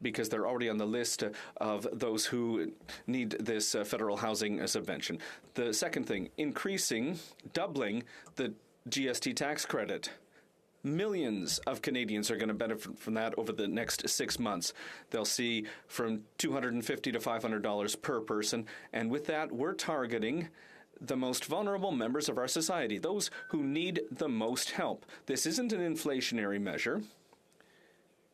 P: because they're already on the list of those who need this federal housing subvention. The second thing, doubling the GST tax credit. Millions of Canadians are going to benefit from that over the next 6 months. They'll see from $250 to $500 per person, and with that, we're targeting the most vulnerable members of our society, those who need the most help. This isn't an inflationary measure.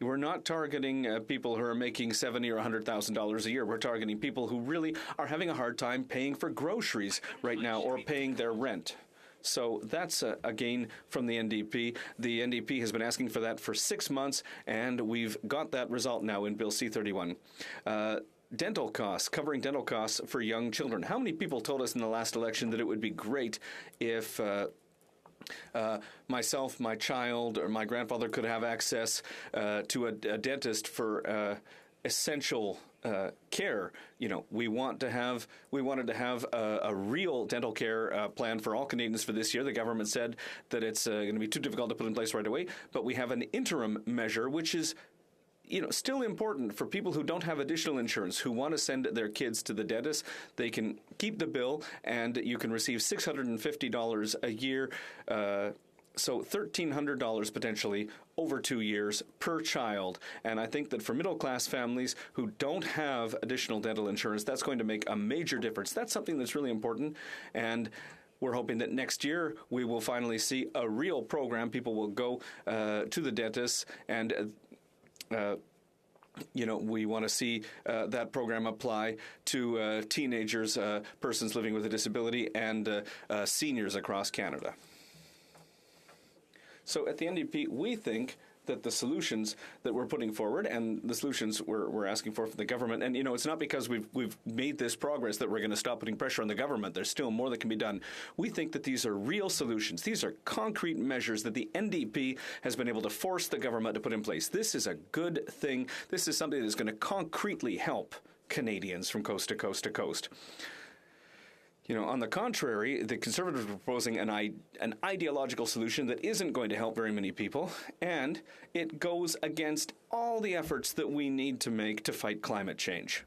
P: We're not targeting people who are making $70,000 or $100,000 a year. We're targeting people who really are having a hard time paying for groceries right now or paying their rent. So that's a gain from the NDP. The NDP has been asking for that for 6 months, and we've got that result now in Bill C-31. Dental costs, covering dental costs for young children. How many people told us in the last election that it would be great if myself, my child, or my grandfather could have access to a dentist for essential care? You know, we wanted to have a real dental care plan for all Canadians for this year. The government said that it's going to be too difficult to put in place right away, but we have an interim measure, which is still important for people who don't have additional insurance, who want to send their kids to the dentist. They can keep the bill, and you can receive $650 a year, so $1,300 potentially over 2 years per child. And I think that for middle-class families who don't have additional dental insurance, that's going to make a major difference. That's something that's really important, and we're hoping that next year we will finally see a real program. People will go to the dentist, and we want to see that program apply to teenagers, persons living with a disability, and seniors across Canada. So at the NDP, we think that the solutions that we're putting forward and the solutions we're asking for from the government, and it's not because we've made this progress that we're going to stop putting pressure on the government. There's still more that can be done. We think that these are real solutions. These are concrete measures that the NDP has been able to force the government to put in place. This is a good thing. This is something that is going to concretely help Canadians from coast to coast to coast. On the contrary, the Conservatives are proposing an ideological solution that isn't going to help very many people, and it goes against all the efforts that we need to make to fight climate change.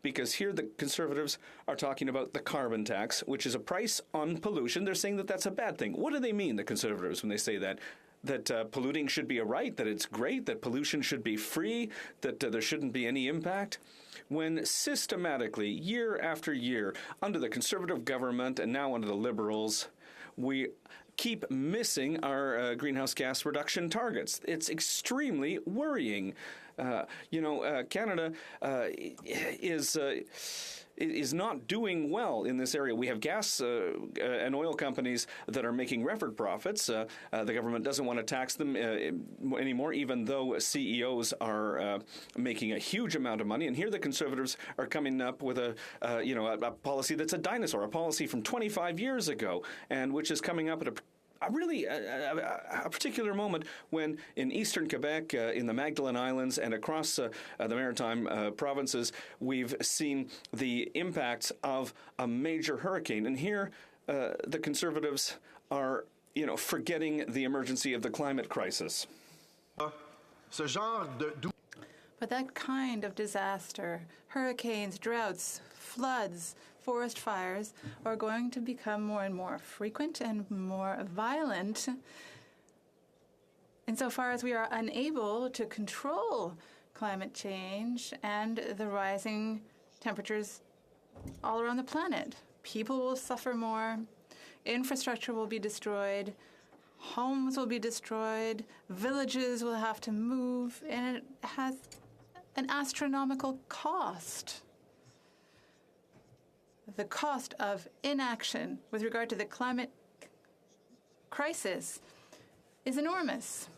P: Because here the Conservatives are talking about the carbon tax, which is a price on pollution. They're saying that that's a bad thing. What do they mean, the Conservatives, when they say that? That polluting should be a right, that it's great, that pollution should be free, that there shouldn't be any impact? When systematically, year after year, under the Conservative government and now under the Liberals, we keep missing our greenhouse gas reduction targets. It's extremely worrying. Canada is not doing well in this area. We have gas and oil companies that are making record profits. The government doesn't want to tax them anymore, even though CEOs are making a huge amount of money. And here the Conservatives are coming up with a policy that's a dinosaur, a policy from 25 years ago, and which is coming up at a particular moment when in eastern Quebec, in the Magdalen Islands, and across the maritime provinces, we've seen the impacts of a major hurricane. And here, the Conservatives are, forgetting the emergency of the climate crisis.
B: But that kind of disaster, hurricanes, droughts, floods, forest fires, are going to become more and more frequent and more violent insofar as we are unable to control climate change and the rising temperatures all around the planet. People will suffer more, infrastructure will be destroyed, homes will be destroyed, villages will have to move, and it has an astronomical cost. The cost of inaction with regard to the climate crisis is enormous.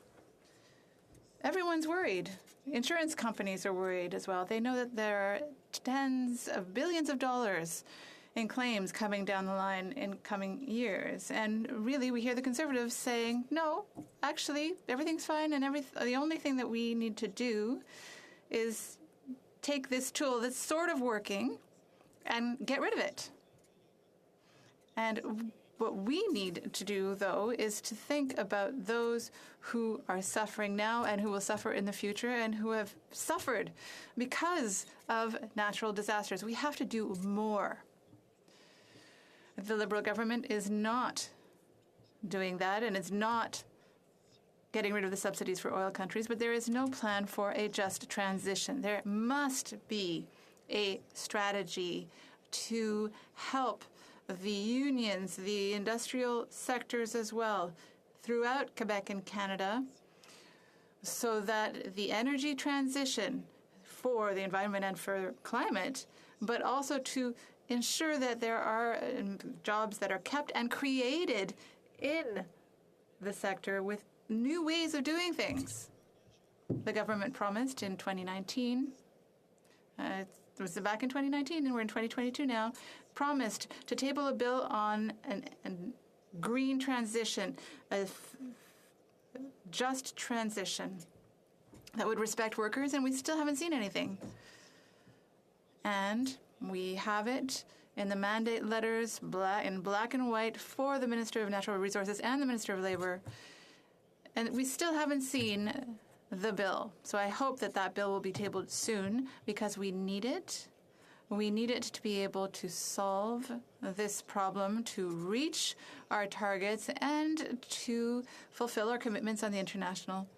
B: Everyone's worried. insurance companies are worried as well. They know that there are tens of billions of dollars in claims coming down the line in coming years. And really, we hear the Conservatives saying, no, actually, everything's fine, and the only thing that we need to do is take this tool that's sort of working and get rid of it. And what we need to do, though, is to think about those who are suffering now and who will suffer in the future and who have suffered because of natural disasters. We have to do more. The Liberal government is not doing that, and it's not getting rid of the subsidies for oil countries, but there is no plan for a just transition. There must be a strategy to help the unions, the industrial sectors as well, throughout Quebec and Canada, so that the energy transition for the environment and for climate, but also to ensure that there are jobs that are kept and created in the sector with new ways of doing things. The government promised in 2019, it was back in 2019 and we're in 2022 now, promised to table a bill on a green transition, a just transition that would respect workers, and we still haven't seen anything. And we have it in the mandate letters in black and white for the Minister of Natural Resources and the Minister of Labour. And we still haven't seen the bill. So I hope that that bill will be tabled soon because we need it. We need it to be able to solve this problem, to reach our targets, and to fulfill our commitments on the international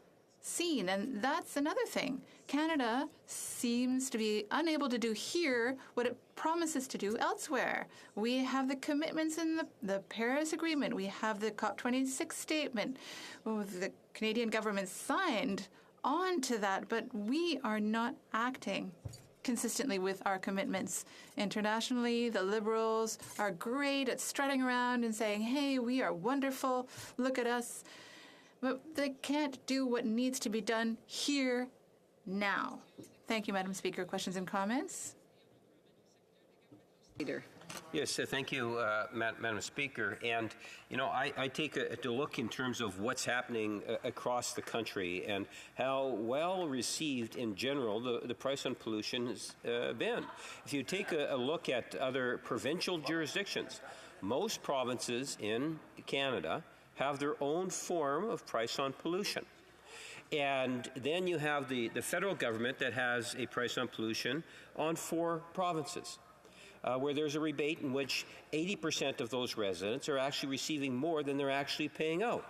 B: scene. And that's another thing. Canada seems to be unable to do here what it promises to do elsewhere. We have the commitments in the Paris Agreement. We have the COP26 statement. The Canadian government signed on to that, but we are not acting consistently with our commitments. Internationally, the Liberals are great at strutting around and saying, hey, we are wonderful, look at us. But they can't do what needs to be done here, now. Thank you, Madam Speaker. Questions and comments?
K: Leader. Yes, thank you, Madam Speaker. And, you know, I take a look in terms of what's happening across the country and how well received in general the price on pollution has been. If you take a look at other provincial jurisdictions, most provinces in Canada have their own form of price on pollution. And then you have the federal government that has a price on pollution on 4 provinces. Where there's a rebate in which 80% of those residents are actually receiving more than they're actually paying out.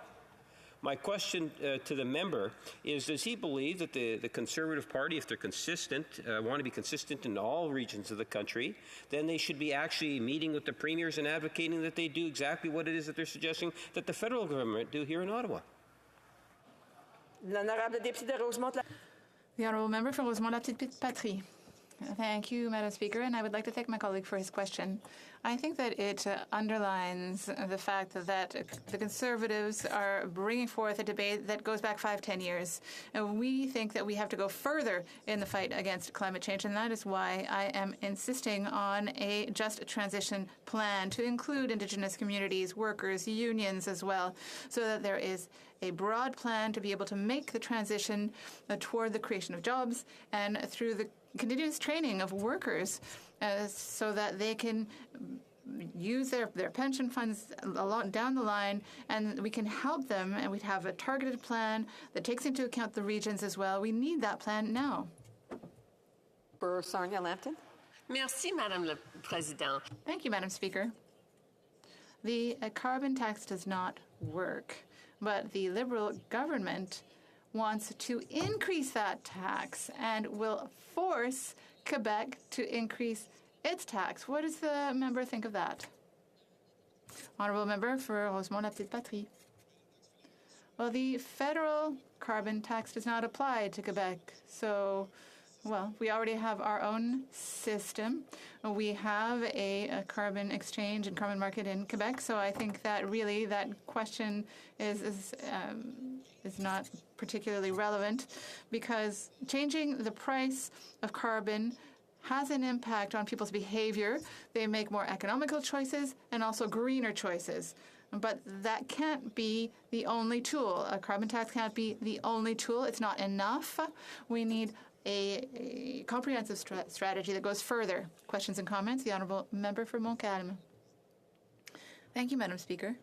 K: My question to the member is, does he believe that the Conservative Party, if they're consistent, want to be consistent in all regions of the country, then they should be actually meeting with the premiers and advocating that they do exactly what it is that they're suggesting that the federal government do here in Ottawa?
B: The honourable member from Rosemont-la-Petite-Patrie. Thank you, Madam Speaker, and I would like to thank my colleague for his question. I think that it underlines the fact that the Conservatives are bringing forth a debate that goes back 5-10 years. And we think that we have to go further in the fight against climate change, and that is why I am insisting on a just transition plan to include Indigenous communities, workers, unions as well, so that there is a broad plan to be able to make the transition toward the creation of jobs and through the continuous training of workers so that they can use their pension funds a lot down the line, and we can help them, and we'd have a targeted plan that takes into account the regions as well. We need that plan now.
Q: For Sonia Lampton. Merci, Madame la Présidente.
B: Thank you, Madam Speaker. The carbon tax does not work, but the Liberal government wants to increase that tax and will force Quebec to increase its tax. What does the member think of that? Honourable member for Rosemont-la-Petite-Patrie. Well, the federal carbon tax does not apply to Quebec, so, well, we already have our own system. We have a carbon exchange and carbon market in Quebec, so I think that really that question is not particularly relevant because changing the price of carbon has an impact on people's behavior. They make more economical choices and also greener choices. But that can't be the only tool. A carbon tax can't be the only tool. It's not enough. We need a comprehensive strategy that goes further. Questions and comments? The Honourable Member for Montcalm. Thank you, Madam Speaker.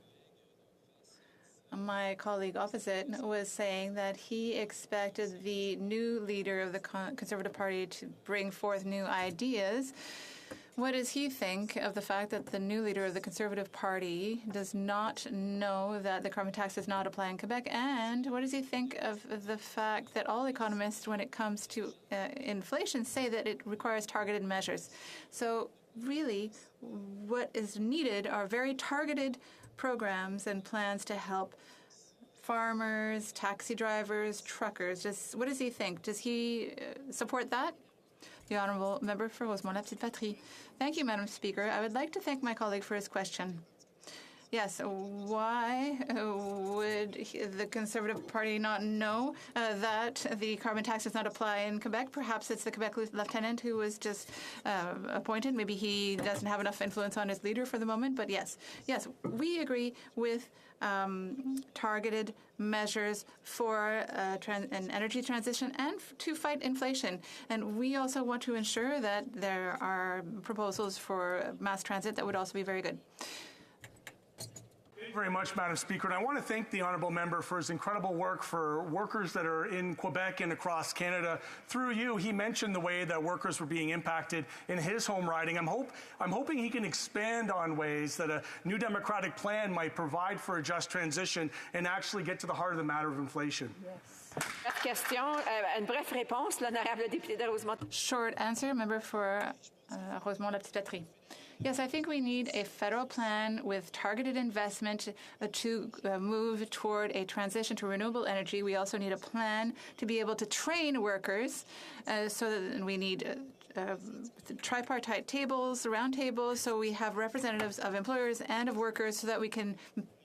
B: My colleague opposite was saying that he expected the new leader of the Conservative Party to bring forth new ideas. What does he think of the fact that the new leader of the Conservative Party does not know that the carbon tax does not apply in Quebec? And what does he think of the fact that all economists, when it comes to inflation, say that it requires targeted measures? So really, what is needed are very targeted programs and plans to help farmers, taxi drivers, truckers. What does he think? Does he support that? The Honourable Member for Rosemont-la-Petite-Patrie. Thank you, Madam Speaker. I would like to thank my colleague for his question. Yes, why would the Conservative Party not know that the carbon tax does not apply in Quebec? Perhaps it's the Quebec lieutenant who was just appointed. Maybe he doesn't have enough influence on his leader for the moment. But yes, we agree with targeted measures for an energy transition and to fight inflation. And we also want to ensure that there are proposals for mass transit that would also be very good.
M: Thank you very much, Madam Speaker. And I want to thank the Honourable Member for his incredible work for workers that are in Quebec and across Canada. Through you, he mentioned the way that workers were being impacted in his home riding. I'm hoping he can expand on ways that a new Democratic plan might provide for a just transition and actually get to the heart of the matter of inflation.
G: Yes.
B: Short answer, member for Rosemont-la-Petite-Patrie. Yes, I think we need a federal plan with targeted investment to move toward a transition to renewable energy. We also need a plan to be able to train workers. So that we need tripartite tables, round tables, so we have representatives of employers and of workers so that we can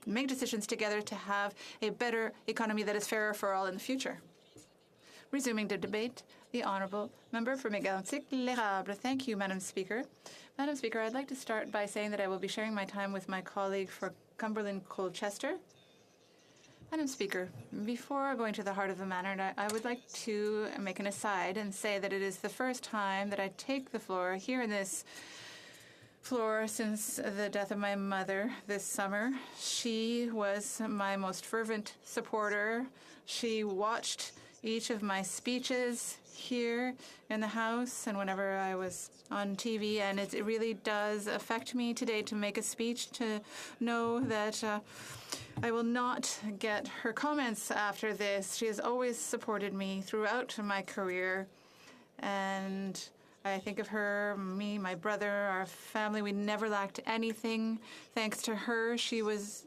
B: make decisions together to have a better economy that is fairer for all in the future. Resuming the debate, the Honourable Member for Mégantic-L'Érable. Thank you, Madam Speaker. Madam Speaker, I'd like to start by saying that I will be sharing my time with my colleague for Cumberland-Colchester. Madam Speaker, before going to the heart of the matter, I would like to make an aside and say that it is the first time that I take the floor here in this floor since the death of my mother this summer. She was my most fervent supporter. She watched each of my speeches here in the House and whenever I was on TV, and it really does affect me today to make a speech, to know that I will not get her comments after this. She has always supported me throughout my career, and I think of her, me, my brother, our family. We never lacked anything thanks to her. She was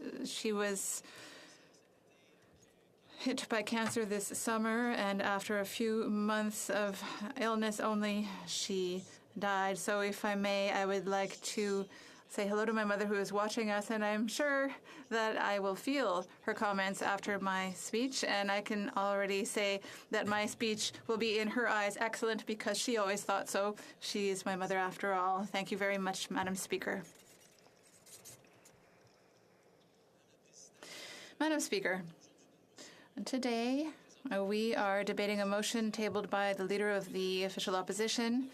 B: hit by cancer this summer, and after a few months of illness only, she died. So if I may, I would like to say hello to my mother who is watching us, and I'm sure that I will feel her comments after my speech, and I can already say that my speech will be in her eyes excellent because she always thought so. She is my mother after all. Thank you very much, Madam Speaker. Madam Speaker, today we are debating a motion tabled by the Leader of the Official Opposition.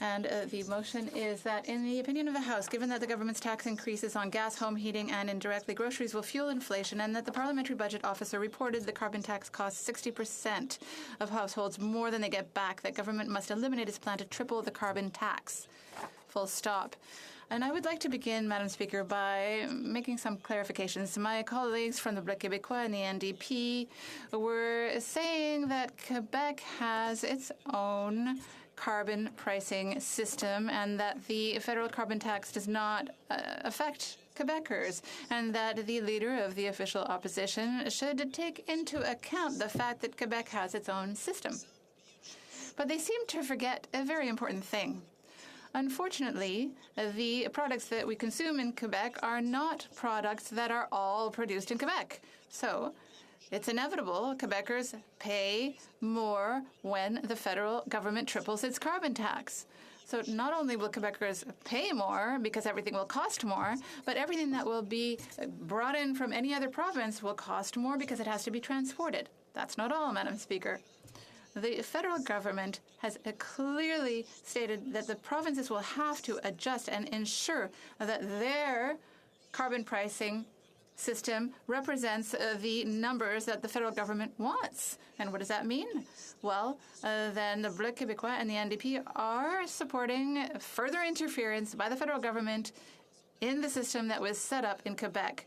B: And the motion is that, in the opinion of the House, given that the government's tax increases on gas, home heating, and indirectly groceries will fuel inflation, and that the Parliamentary Budget Officer reported the carbon tax costs 60% of households more than they get back, that government must eliminate its plan to triple the carbon tax. Full stop. And I would like to begin, Madam Speaker, by making some clarifications. My colleagues from the Bloc Québécois and the NDP were saying that Quebec has its own carbon pricing system and that the federal carbon tax does not affect Quebecers, and that the Leader of the Official Opposition should take into account the fact that Quebec has its own system. But they seem to forget a very important thing. Unfortunately, the products that we consume in Quebec are not products that are all produced in Quebec. So it's inevitable. Quebecers pay more when the federal government triples its carbon tax. So not only will Quebecers pay more because everything will cost more, but everything that will be brought in from any other province will cost more because it has to be transported. That's not all, Madam Speaker. The federal government has clearly stated that the provinces will have to adjust and ensure that their carbon pricing system represents the numbers that the federal government wants. And what does that mean? Well, then the Bloc Québécois and the NDP are supporting further interference by the federal government in the system that was set up in Quebec,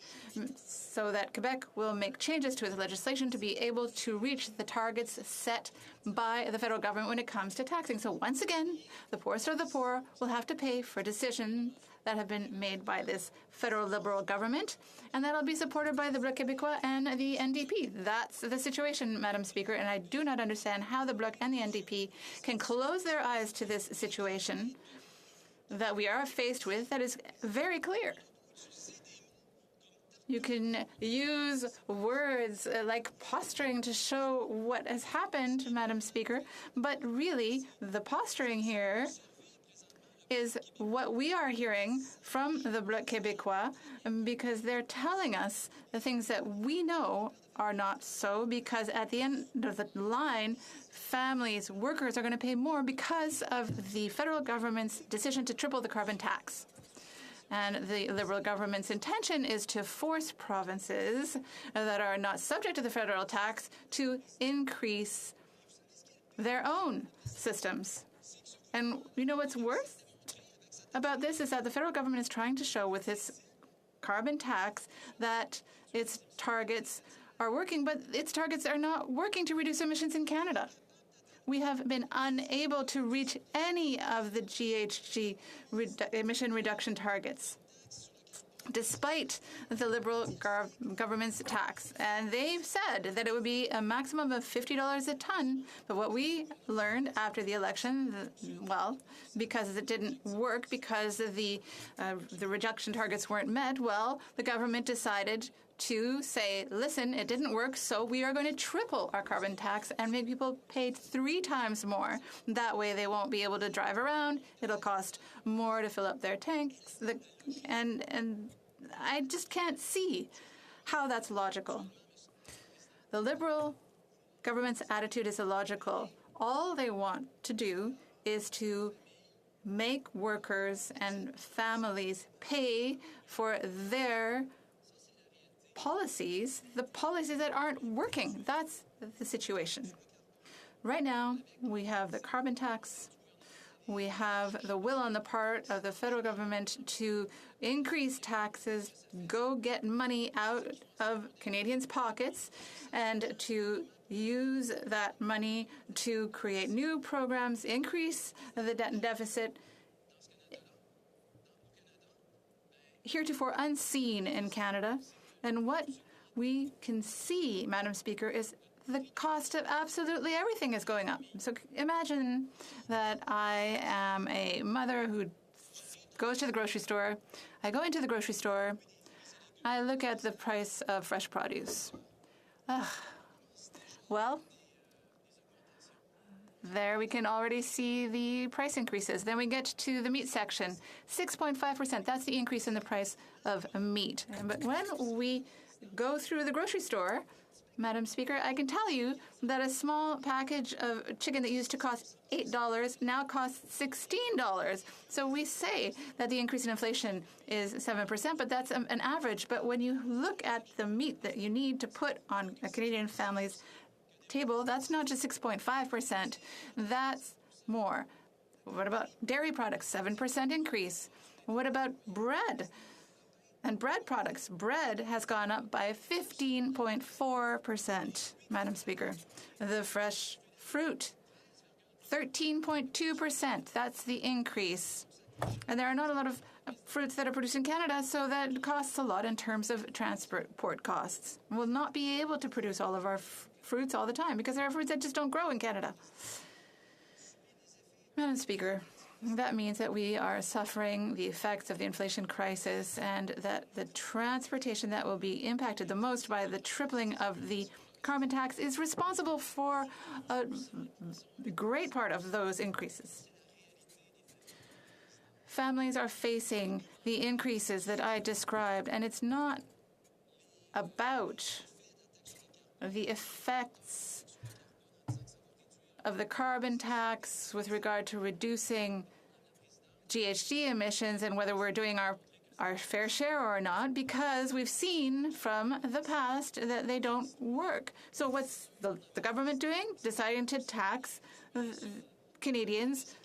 B: so that Quebec will make changes to its legislation to be able to reach the targets set by the federal government when it comes to taxing. So once again, the poorest of the poor will have to pay for decisions that have been made by this federal Liberal government, and that'll be supported by the Bloc Québécois and the NDP. That's the situation, Madam Speaker, and I do not understand how the Bloc and the NDP can close their eyes to this situation that we are faced with that is very clear. You can use words like posturing to show what has happened, Madam Speaker, but really the posturing here is what we are hearing from the Bloc Québécois, because they're telling us the things that we know are not so, because at the end of the line, families, workers are going to pay more because of the federal government's decision to triple the carbon tax. And the Liberal government's intention is to force provinces that are not subject to the federal tax to increase their own systems. And you know what's worse about this is that the federal government is trying to show with its carbon tax that its targets are working, but its targets are not working to reduce emissions in Canada. We have been unable to reach any of the GHG emission reduction targets, despite the Liberal government's tax. And they've said that it would be a maximum of $50 a ton. But what we learned after the election, well, because it didn't work, because the reduction targets weren't met, well, the government decided to say, listen, it didn't work, so we are going to triple our carbon tax and make people pay 3 times more. That way they won't be able to drive around. It'll cost more to fill up their tanks. And I just can't see how that's logical. The Liberal government's attitude is illogical. All they want to do is to make workers and families pay for their policies, the policies that aren't working. That's the situation. Right now, we have the carbon tax. We have the will on the part of the federal government to increase taxes, go get money out of Canadians' pockets, and to use that money to create new programs, increase the debt and deficit, heretofore unseen in Canada. And what we can see, Madam Speaker, is the cost of absolutely everything is going up. So imagine that I am a mother who goes to the grocery store. I go into the grocery store. I look at the price of fresh produce. Well, there we can already see the price increases. Then we get to the meat section. 6.5%. That's the increase in the price of meat. But when we go through the grocery store, Madam Speaker, I can tell you that a small package of chicken that used to cost $8 now costs $16. So we say that the increase in inflation is 7%, but that's an average. But when you look at the meat that you need to put on a Canadian family's table, that's not just 6.5%. That's more. What about dairy products? 7% increase. What about bread? And bread products. Bread has gone up by 15.4%, Madam Speaker. The fresh fruit, 13.2%. That's the increase. And there are not a lot of fruits that are produced in Canada, so that costs a lot in terms of transport costs. We'll not be able to produce all of our fruits all the time because there are fruits that just don't grow in Canada. Madam Speaker, that means that we are suffering the effects of the inflation crisis, and that the transportation that will be impacted the most by the tripling of the carbon tax is responsible for a great part of those increases. Families are facing the increases that I described, and it's not about the effects of the carbon tax with regard to reducing GHG emissions and whether we're doing our fair share or not, because we've seen from the past that they don't work. So what's the government doing? Deciding to tax Canadians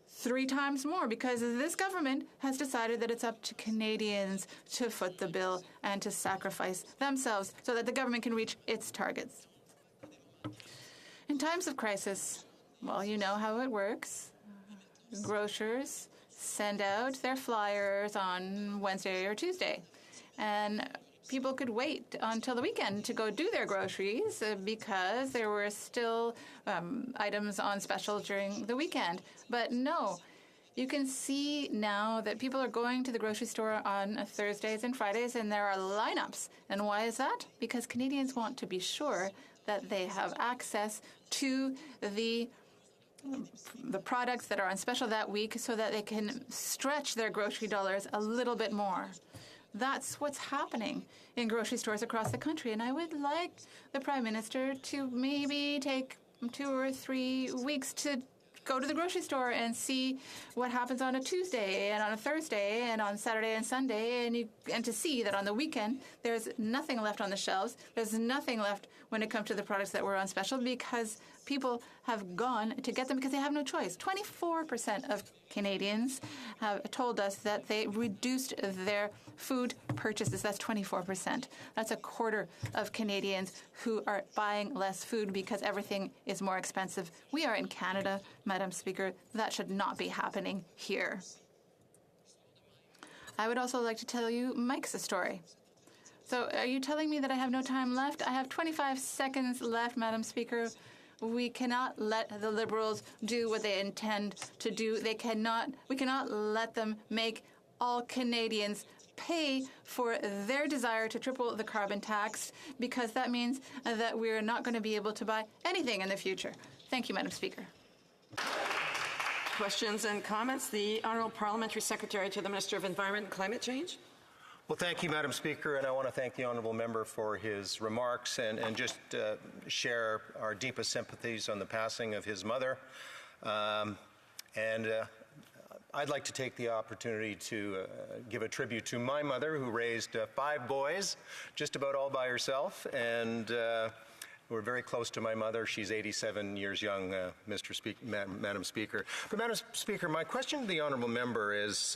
B: 3 times more, because this government has decided that it's up to Canadians to foot the bill and to sacrifice themselves so that the government can reach its targets. In times of crisis, well, you know how it works. Grocers send out their flyers on Wednesday or Tuesday, and people could wait until the weekend to go do their groceries because there were still items on special during the weekend. But no, you can see now that people are going to the grocery store on Thursdays and Fridays, and there are lineups. And why is that? Because Canadians want to be sure that they have access to the products that are on special that week so that they can stretch their grocery dollars a little bit more. That's what's happening in grocery stores across the country. And I would like the Prime Minister to maybe take 2 or 3 weeks to go to the grocery store and see what happens on a Tuesday and on a Thursday and on Saturday and Sunday, and to see that on the weekend there's nothing left on the shelves. There's nothing left when it comes to the products that were on special because people have gone to get them because they have no choice. 24% of Canadians have told us that they reduced their food purchases. That's 24%. That's a quarter of Canadians who are buying less food because everything is more expensive. We are in Canada, Madam Speaker. That should not be happening here. I would also like to tell you Mike's story. So are you telling me that I have no time left? I have 25 seconds left, Madam Speaker. We cannot let the Liberals do what they intend to do. We cannot let them make all Canadians pay for their desire to triple the carbon tax, because that means that we're not going to be able to buy anything in the future. Thank you, Madam Speaker.
G: Questions and comments? The Honourable Parliamentary Secretary to the Minister of Environment and Climate Change.
S: Well, thank you, Madam Speaker, and I want to thank the honourable member for his remarks and just share our deepest sympathies on the passing of his mother. I'd like to take the opportunity to give a tribute to my mother, who raised 5 boys, just about all by herself, and we're very close to my mother. She's 87 years young, Madam Speaker. But, Madam Speaker, my question to the honourable member is,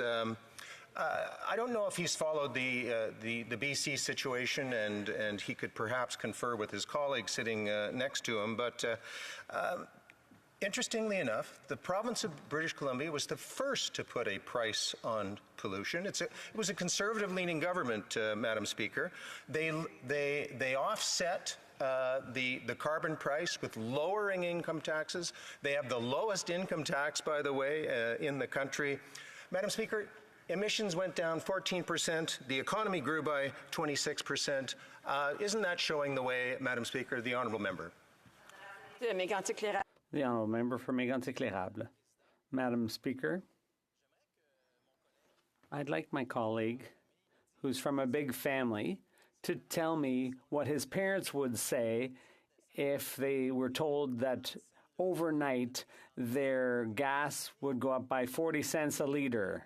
S: I don't know if he's followed the BC situation, and he could perhaps confer with his colleague sitting next to him, but interestingly enough, the province of British Columbia was the first to put a price on pollution. It was a conservative-leaning government, Madam Speaker. They offset the carbon price with lowering income taxes. They have the lowest income tax, by the way, in the country. Madam Speaker, emissions went down 14%. The economy grew by 26%. Isn't that showing the way, Madam Speaker? The honourable member.
I: The honourable member for Mégantic-Lérable. Madam Speaker, I'd like my colleague, who's from a big family, to tell me what his parents would say if they were told that overnight their gas would go up by 40 cents a litre.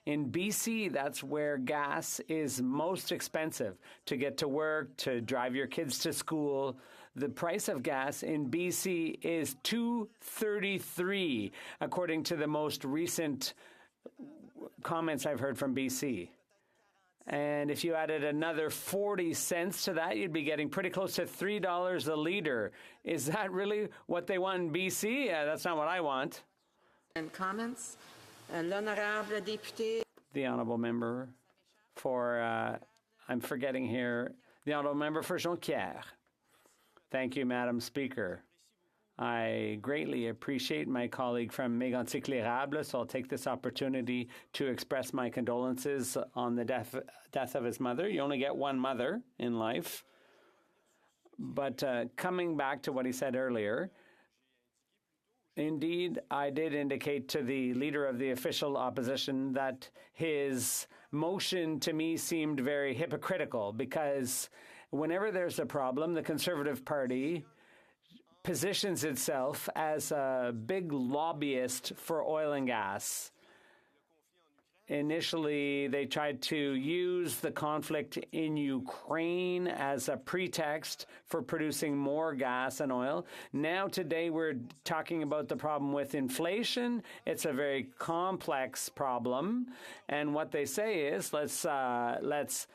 I: In BC, that's where gas is most expensive to get to work, to drive your kids to school. The price of gas in BC is $2.33, according to the most recent comments I've heard from BC. And if you added another 40 cents to that, you'd be getting pretty close to $3 a litre. Is that really what they want in BC? That's not what I want.
G: And comments? L'honorable député.
I: The honourable member for, I'm forgetting here, the honourable member for Jonquière. Thank you, Madam Speaker. I greatly appreciate my colleague from Mégantic-Lérable, so I'll take this opportunity to express my condolences on the death of his mother. You only get one mother in life. But coming back to what he said earlier, indeed, I did indicate to the leader of the official opposition that his motion to me seemed very hypocritical, because whenever there's a problem, the Conservative Party positions itself as a big lobbyist for oil and gas. Initially, they tried to use the conflict in Ukraine as a pretext for producing more gas and oil. Now, today, we're talking about the problem with inflation. It's a very complex problem. And what they say is, let's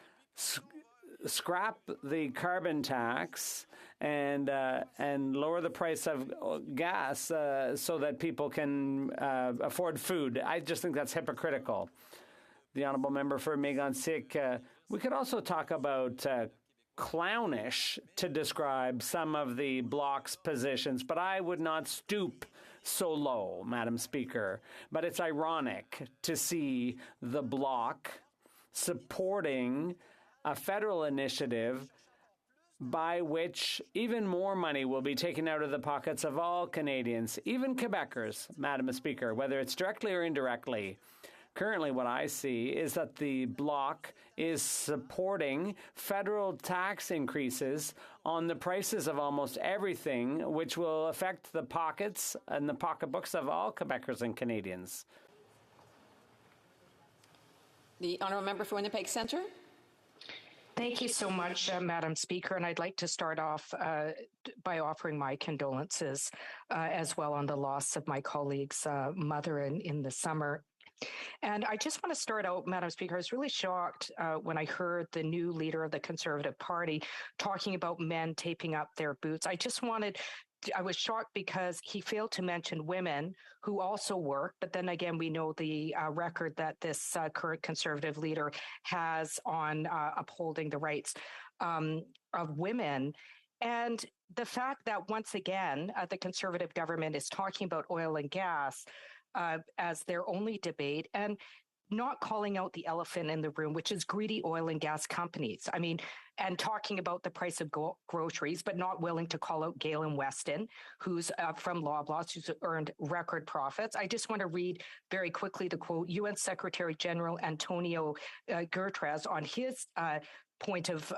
I: scrap the carbon tax and lower the price of gas so that people can afford food. I just think that's hypocritical. The honourable member for Mégantic, we could also talk about clownish to describe some of the Bloc's positions, but I would not stoop so low, Madam Speaker. But it's ironic to see the Bloc supporting a federal initiative by which even more money will be taken out of the pockets of all Canadians, even Quebecers, Madam Speaker, whether it's directly or indirectly. Currently, what I see is that the Bloc is supporting federal tax increases on the prices of almost everything, which will affect the pockets and the pocketbooks of all Quebecers and Canadians.
G: The honourable member for Winnipeg Centre.
R: Thank you so much, Madam Speaker. And I'd like to start off by offering my condolences as well on the loss of my colleague's mother in the summer. And I just want to start out, Madam Speaker, I was really shocked when I heard the new leader of the Conservative Party talking about men taping up their boots. I was shocked because he failed to mention women who also work. But then again, we know the record that this current Conservative leader has on upholding the rights of women. And the fact that once again, the Conservative government is talking about oil and gas as their only debate and not calling out the elephant in the room, which is greedy oil and gas companies. I mean, and talking about the price of groceries, but not willing to call out Galen Weston, who's from Loblaws, who's earned record profits. I just want to read very quickly the quote, UN Secretary General Antonio Guterres on his point of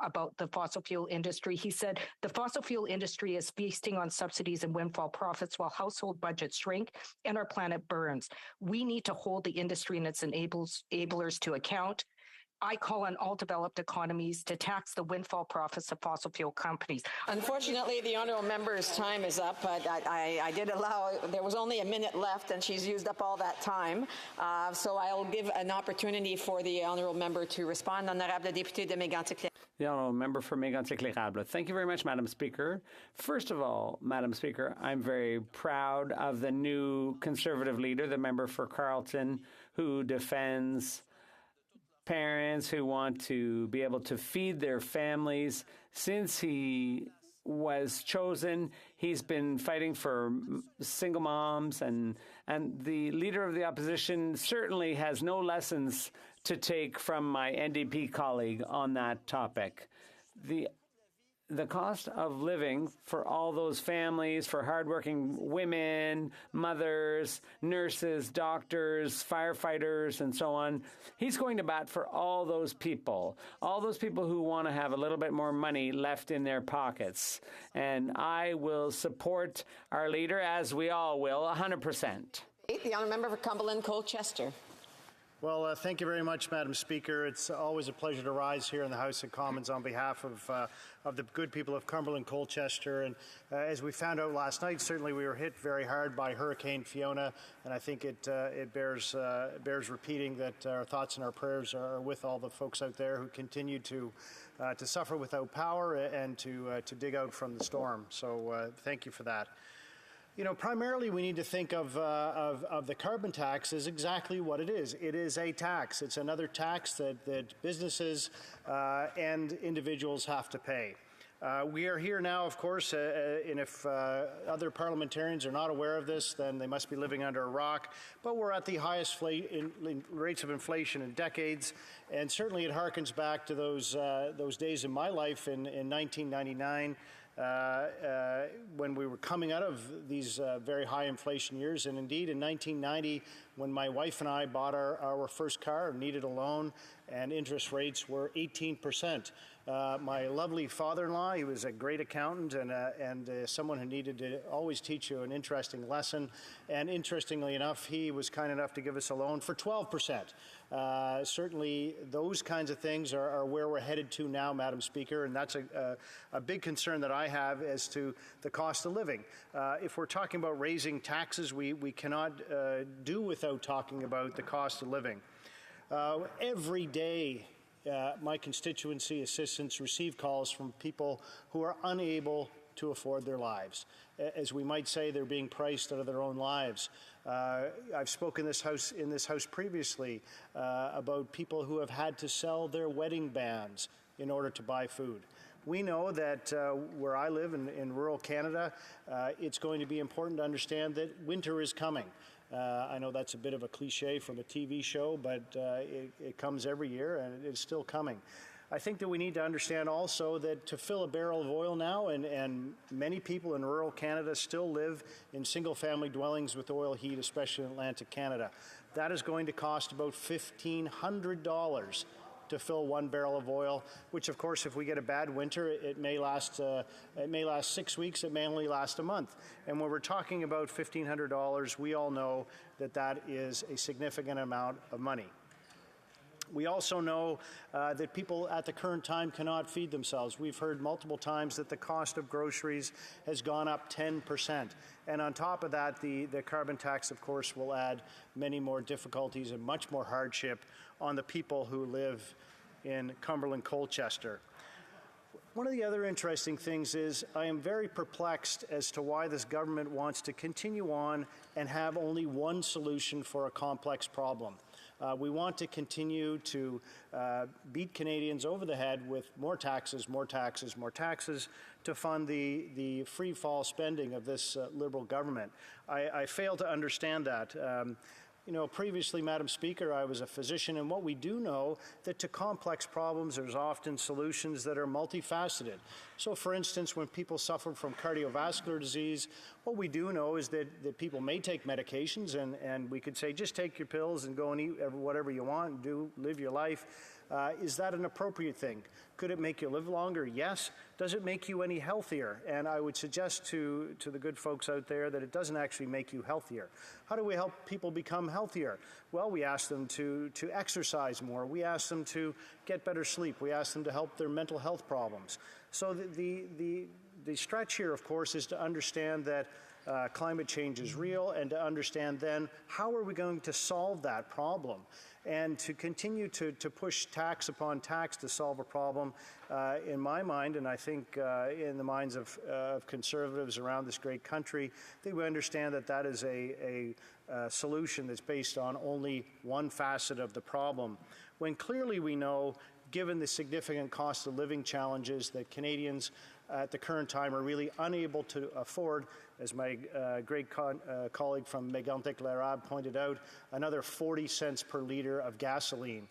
R: about the fossil fuel industry. He said, the fossil fuel industry is feasting on subsidies and windfall profits while household budgets shrink and our planet burns. We need to hold the industry and its enablers to account. I call on all developed economies to tax the windfall profits of fossil fuel companies.
G: Unfortunately, the honourable member's time is up, but I did allow, there was only a minute left and she's used up all that time. So I'll give an opportunity for the honourable member to respond. Honorable député de Mégantic.
I: The honourable member for Mégantic-L'Érable. Thank you very much, Madam Speaker. First of all, Madam Speaker, I'm very proud of the new Conservative leader, the member for Carleton, who defends parents who want to be able to feed their families. Since he was chosen, he's been fighting for single moms, and the leader of the opposition certainly has no lessons to take from my NDP colleague on that topic. The cost of living for all those families, for hardworking women, mothers, nurses, doctors, firefighters, and so on, he's going to bat for all those people who want to have a little bit more money left in their pockets. And I will support our leader, as we all will, 100%.
G: The honourable member for Cumberland-Colchester.
A: Well, thank you very much, Madam Speaker. It's always a pleasure to rise here in the House of Commons on behalf of the good people of Cumberland-Colchester. And as we found out last night, certainly we were hit very hard by Hurricane Fiona, and I think it bears repeating that our thoughts and our prayers are with all the folks out there who continue to suffer without power and to dig out from the storm. So thank you for that. You know, primarily we need to think of the carbon tax as exactly what it is. It is a tax. It's another tax that businesses and individuals have to pay. We are here now, of course, and if other parliamentarians are not aware of this, then they must be living under a rock. But we're at the highest rates of inflation in decades, and certainly it harkens back to those days in my life in 1999. When we were coming out of these very high inflation years. And indeed, in 1990, when my wife and I bought our first car and needed a loan, and interest rates were 18%. My lovely father-in-law, he was a great accountant and someone who needed to always teach you an interesting lesson. And interestingly enough, he was kind enough to give us a loan for 12%. Certainly, those kinds of things are where we're headed to now, Madam Speaker, and that's a big concern that I have as to the cost of living. If we're talking about raising taxes, we cannot do without talking about the cost of living. Every day, my constituency assistants receive calls from people who are unable to afford their lives. As we might say, they're being priced out of their own lives. I've spoken in this house previously about people who have had to sell their wedding bands in order to buy food. We know that where I live in rural Canada, it's going to be important to understand that winter is coming. I know that's a bit of a cliche from a TV show, but it comes every year and it's still coming. I think that we need to understand also that to fill a barrel of oil now, and many people in rural Canada still live in single-family dwellings with oil heat, especially in Atlantic Canada. That is going to cost about $1,500 to fill one barrel of oil, which of course, if we get a bad winter, it may last 6 weeks, it may only last a month. And when we're talking about $1,500, we all know that that is a significant amount of money. We also know that people at the current time cannot feed themselves. We've heard multiple times that the cost of groceries has gone up 10%. And on top of that, the carbon tax, of course, will add many more difficulties and much more hardship on the people who live in Cumberland Colchester. One of the other interesting things is I am very perplexed as to why this government wants to continue on and have only one solution for a complex problem. We want to continue to beat Canadians over the head with more taxes, more taxes, more taxes to fund the free-fall spending of this Liberal government. I fail to understand that. Previously, Madam Speaker, I was a physician, and what we do know that to complex problems, there's often solutions that are multifaceted. So, for instance, when people suffer from cardiovascular disease, what we do know is that people may take medications, and we could say, just take your pills and go and eat whatever you want and live your life. Is that an appropriate thing? Could it make you live longer? Yes. Does it make you any healthier? And I would suggest to the good folks out there that it doesn't actually make you healthier. How do we help people become healthier? Well, we ask them to exercise more. We ask them to get better sleep. We ask them to help their mental health problems. So the stretch here, of course, is to understand that climate change is real, and to understand then how are we going to solve that problem. And to continue to push tax upon tax to solve a problem, in my mind, and I think in the minds of conservatives around this great country, they would understand that that is a solution that's based on only one facet of the problem. When clearly we know, given the significant cost of living challenges that Canadians at the current time are really unable to afford, as my great colleague from Mégantic-l'Érable pointed out, another 40 cents per litre of gasoline.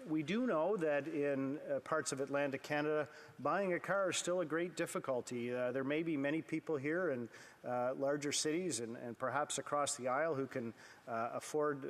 A: We do know that in parts of Atlantic Canada, buying a car is still a great difficulty. There may be many people here in larger cities and perhaps across the aisle who can afford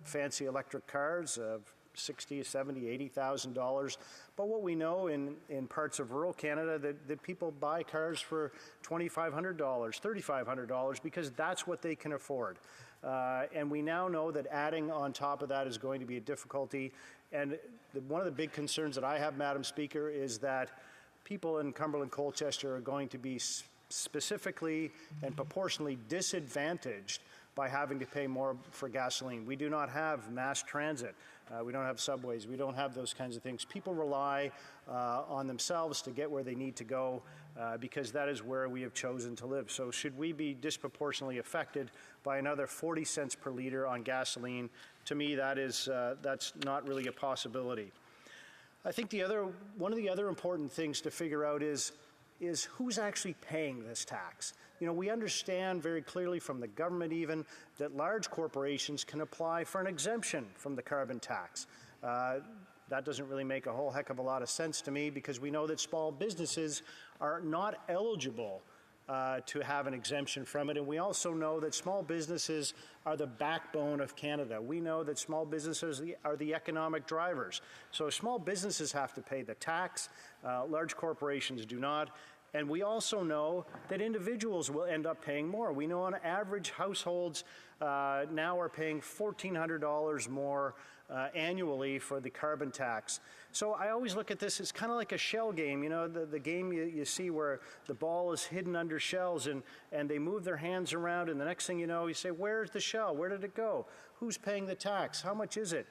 A: fancy electric cars of $60,000, $70,000, $80,000. But what we know in parts of rural Canada that people buy cars for $2,500, $3,500 because that's what they can afford. And we now know that adding on top of that is going to be a difficulty. And one of the big concerns that I have, Madam Speaker, is that people in Cumberland Colchester are going to be specifically and proportionally disadvantaged by having to pay more for gasoline. We do not have mass transit. We don't have subways. We don't have those kinds of things. People rely on themselves to get where they need to go because that is where we have chosen to live. So should we be disproportionately affected by another 40 cents per litre on gasoline? To me, that's not really a possibility. I think one of the other important things to figure out is who's actually paying this tax. You know, we understand very clearly from the government even that large corporations can apply for an exemption from the carbon tax. That doesn't really make a whole heck of a lot of sense to me, because we know that small businesses are not eligible to have an exemption from it. And we also know that small businesses are the backbone of Canada. We know that small businesses are the economic drivers. So small businesses have to pay the tax, large corporations do not. And we also know that individuals will end up paying more. We know on average households now are paying $1,400 more annually for the carbon tax. So I always look at this as kind of like a shell game, you know, the game you see where the ball is hidden under shells and they move their hands around, and the next thing you know, you say, where's the shell? Where did it go? Who's paying the tax? How much is it?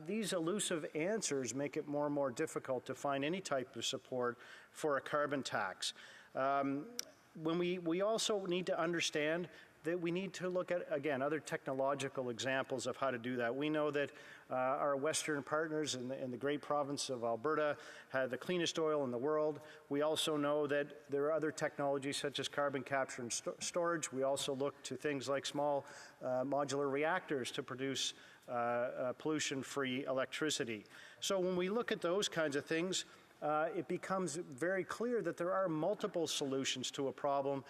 A: These elusive answers make it more and more difficult to find any type of support for a carbon tax. When we also need to understand that we need to look at, again, other technological examples of how to do that. We know that our Western partners in the great province of Alberta have the cleanest oil in the world. We also know that there are other technologies such as carbon capture and storage. We also look to things like small modular reactors to produce pollution-free electricity. So when we look at those kinds of things, it becomes very clear that there are multiple solutions to a problem,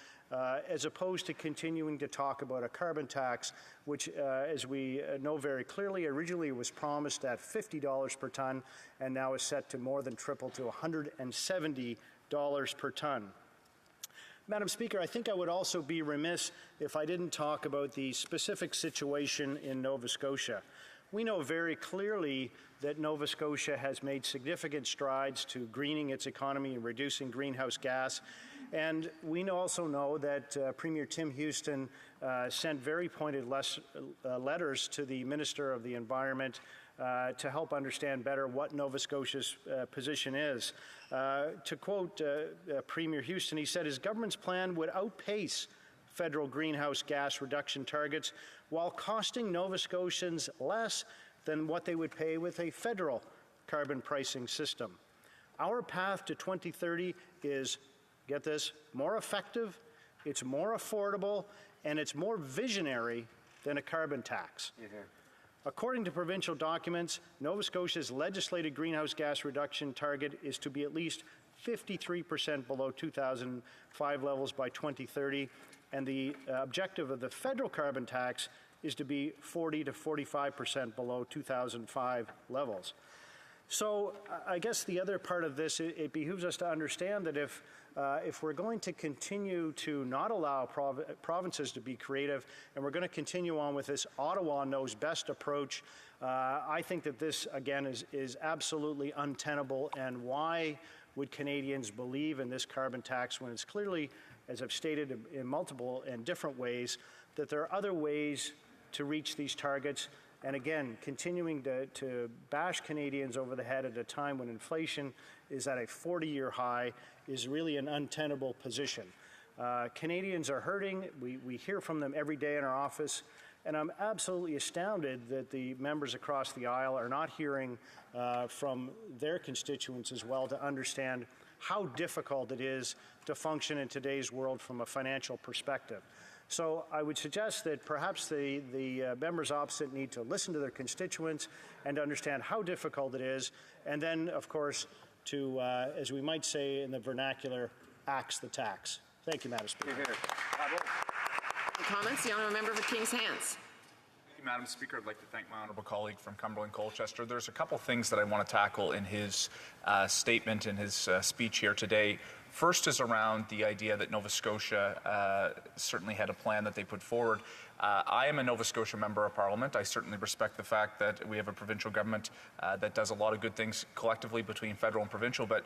A: as opposed to continuing to talk about a carbon tax, which, as we know very clearly, originally was promised at $50 per ton and now is set to more than triple to $170 per ton. Madam Speaker, I think I would also be remiss if I didn't talk about the specific situation in Nova Scotia. We know very clearly that Nova Scotia has made significant strides to greening its economy and reducing greenhouse gas. And we also know that Premier Tim Houston sent very pointed letters to the Minister of the Environment to help understand better what Nova Scotia's position is. To quote Premier Houston, he said his government's plan would outpace federal greenhouse gas reduction targets while costing Nova Scotians less than what they would pay with a federal carbon pricing system. Our path to 2030 is, get this, more effective, it's more affordable, and it's more visionary than a carbon tax. According to provincial documents, Nova Scotia's legislated greenhouse gas reduction target is to be at least 53% below 2005 levels by 2030, and the objective of the federal carbon tax is to be 40 to 45% below 2005 levels. So I guess the other part of this, it behooves us to understand that if we're going to continue to not allow provinces to be creative, and we're going to continue on with this Ottawa knows best approach, I think that this, again, is absolutely untenable. And why would Canadians believe in this carbon tax when it's clearly, as I've stated in multiple and different ways, that there are other ways to reach these targets? And again, continuing to bash Canadians over the head at a time when inflation is at a 40-year high is really an untenable position. Canadians are hurting. We hear from them every day in our office. And I'm absolutely astounded that the members across the aisle are not hearing from their constituents as well to understand how difficult it is to function in today's world from a financial perspective. So I would suggest that perhaps the members opposite need to listen to their constituents and understand how difficult it is, and then, of course, to, as we might say in the vernacular, axe the tax. Thank you, Madam Speaker.
G: Comments? The honourable member for Kings Hants.
D: Madam Speaker, I'd like to thank my honourable colleague from Cumberland Colchester. There's a couple things that I want to tackle in his statement, in his speech here today. First is around the idea that Nova Scotia certainly had a plan that they put forward. I am a Nova Scotia Member of Parliament. I certainly respect the fact that we have a provincial government that does a lot of good things collectively between federal and provincial, but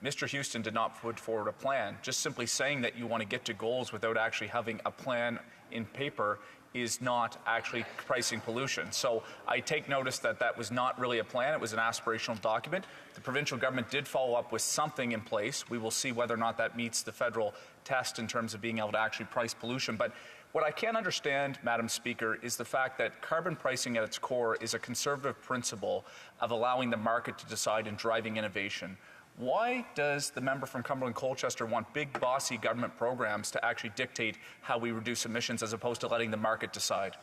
D: Mr. Houston did not put forward a plan. Just simply saying that you want to get to goals without actually having a plan in paper is not actually pricing pollution. So I take notice that that was not really a plan. It was an aspirational document. The provincial government did follow up with something in place. We will see whether or not that meets the federal test in terms of being able to actually price pollution. But what I can't understand, Madam Speaker, is the fact that carbon pricing at its core is a conservative principle of allowing the market to decide and driving innovation. Why does the member from Cumberland-Colchester want big, bossy government programs to actually dictate how we reduce emissions as opposed to letting the market decide?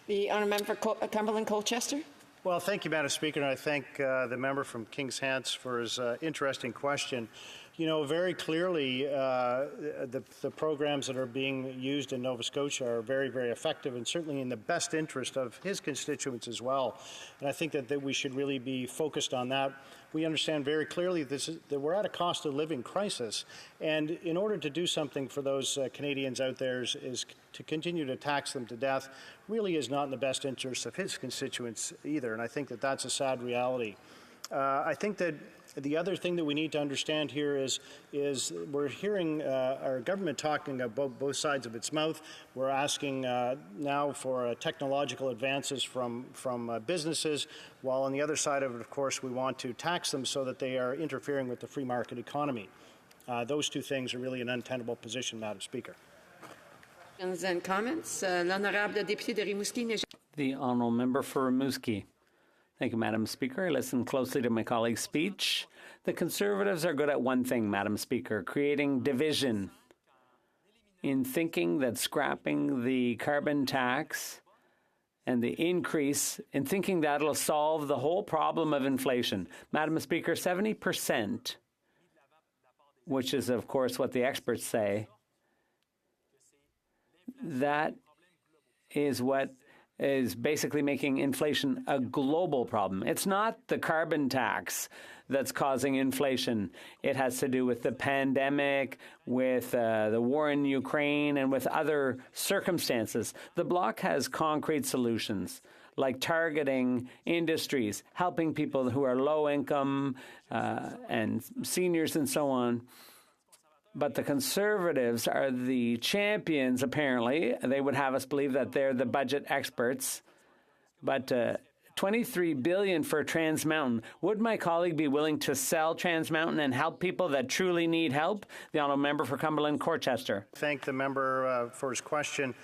G: The honourable member for Cumberland-Colchester.
A: Well, thank you, Madam Speaker, and I thank the member from Kings Hants for his interesting question. You know, very clearly, the programs that are being used in Nova Scotia are very, very effective and certainly in the best interest of his constituents as well. And I think that we should really be focused on that. We understand very clearly that we're at a cost of living crisis. And in order to do something for those Canadians out there is to continue to tax them to death really is not in the best interest of his constituents either. And I think that that's a sad reality. I think that the other thing that we need to understand here is we're hearing our government talking about both sides of its mouth. We're asking now for technological advances from businesses, while on the other side of it, of course, we want to tax them so that they are interfering with the free market economy. Those two things are really an untenable position, Madam Speaker.
G: Questions and comments. L'honorable député de Rimouski.
I: The honourable member for Rimouski. Thank you, Madam Speaker. I listened closely to my colleague's speech. The Conservatives are good at one thing, Madam Speaker, creating division in thinking that scrapping the carbon tax and the increase in thinking that'll solve the whole problem of inflation. Madam Speaker, 70%, which is, of course, what the experts say, that is what is basically making inflation a global problem. It's not the carbon tax that's causing inflation. It has to do with the pandemic, with the war in Ukraine, and with other circumstances. The Bloc has concrete solutions, like targeting industries, helping people who are low income and seniors and so on. But the Conservatives are the champions, apparently. They would have us believe that they're the budget experts. But $23 billion for Trans Mountain. Would my colleague be willing to sell Trans Mountain and help people that truly need help? The honourable member for Cumberland-Colchester.
A: Thank the member for his question.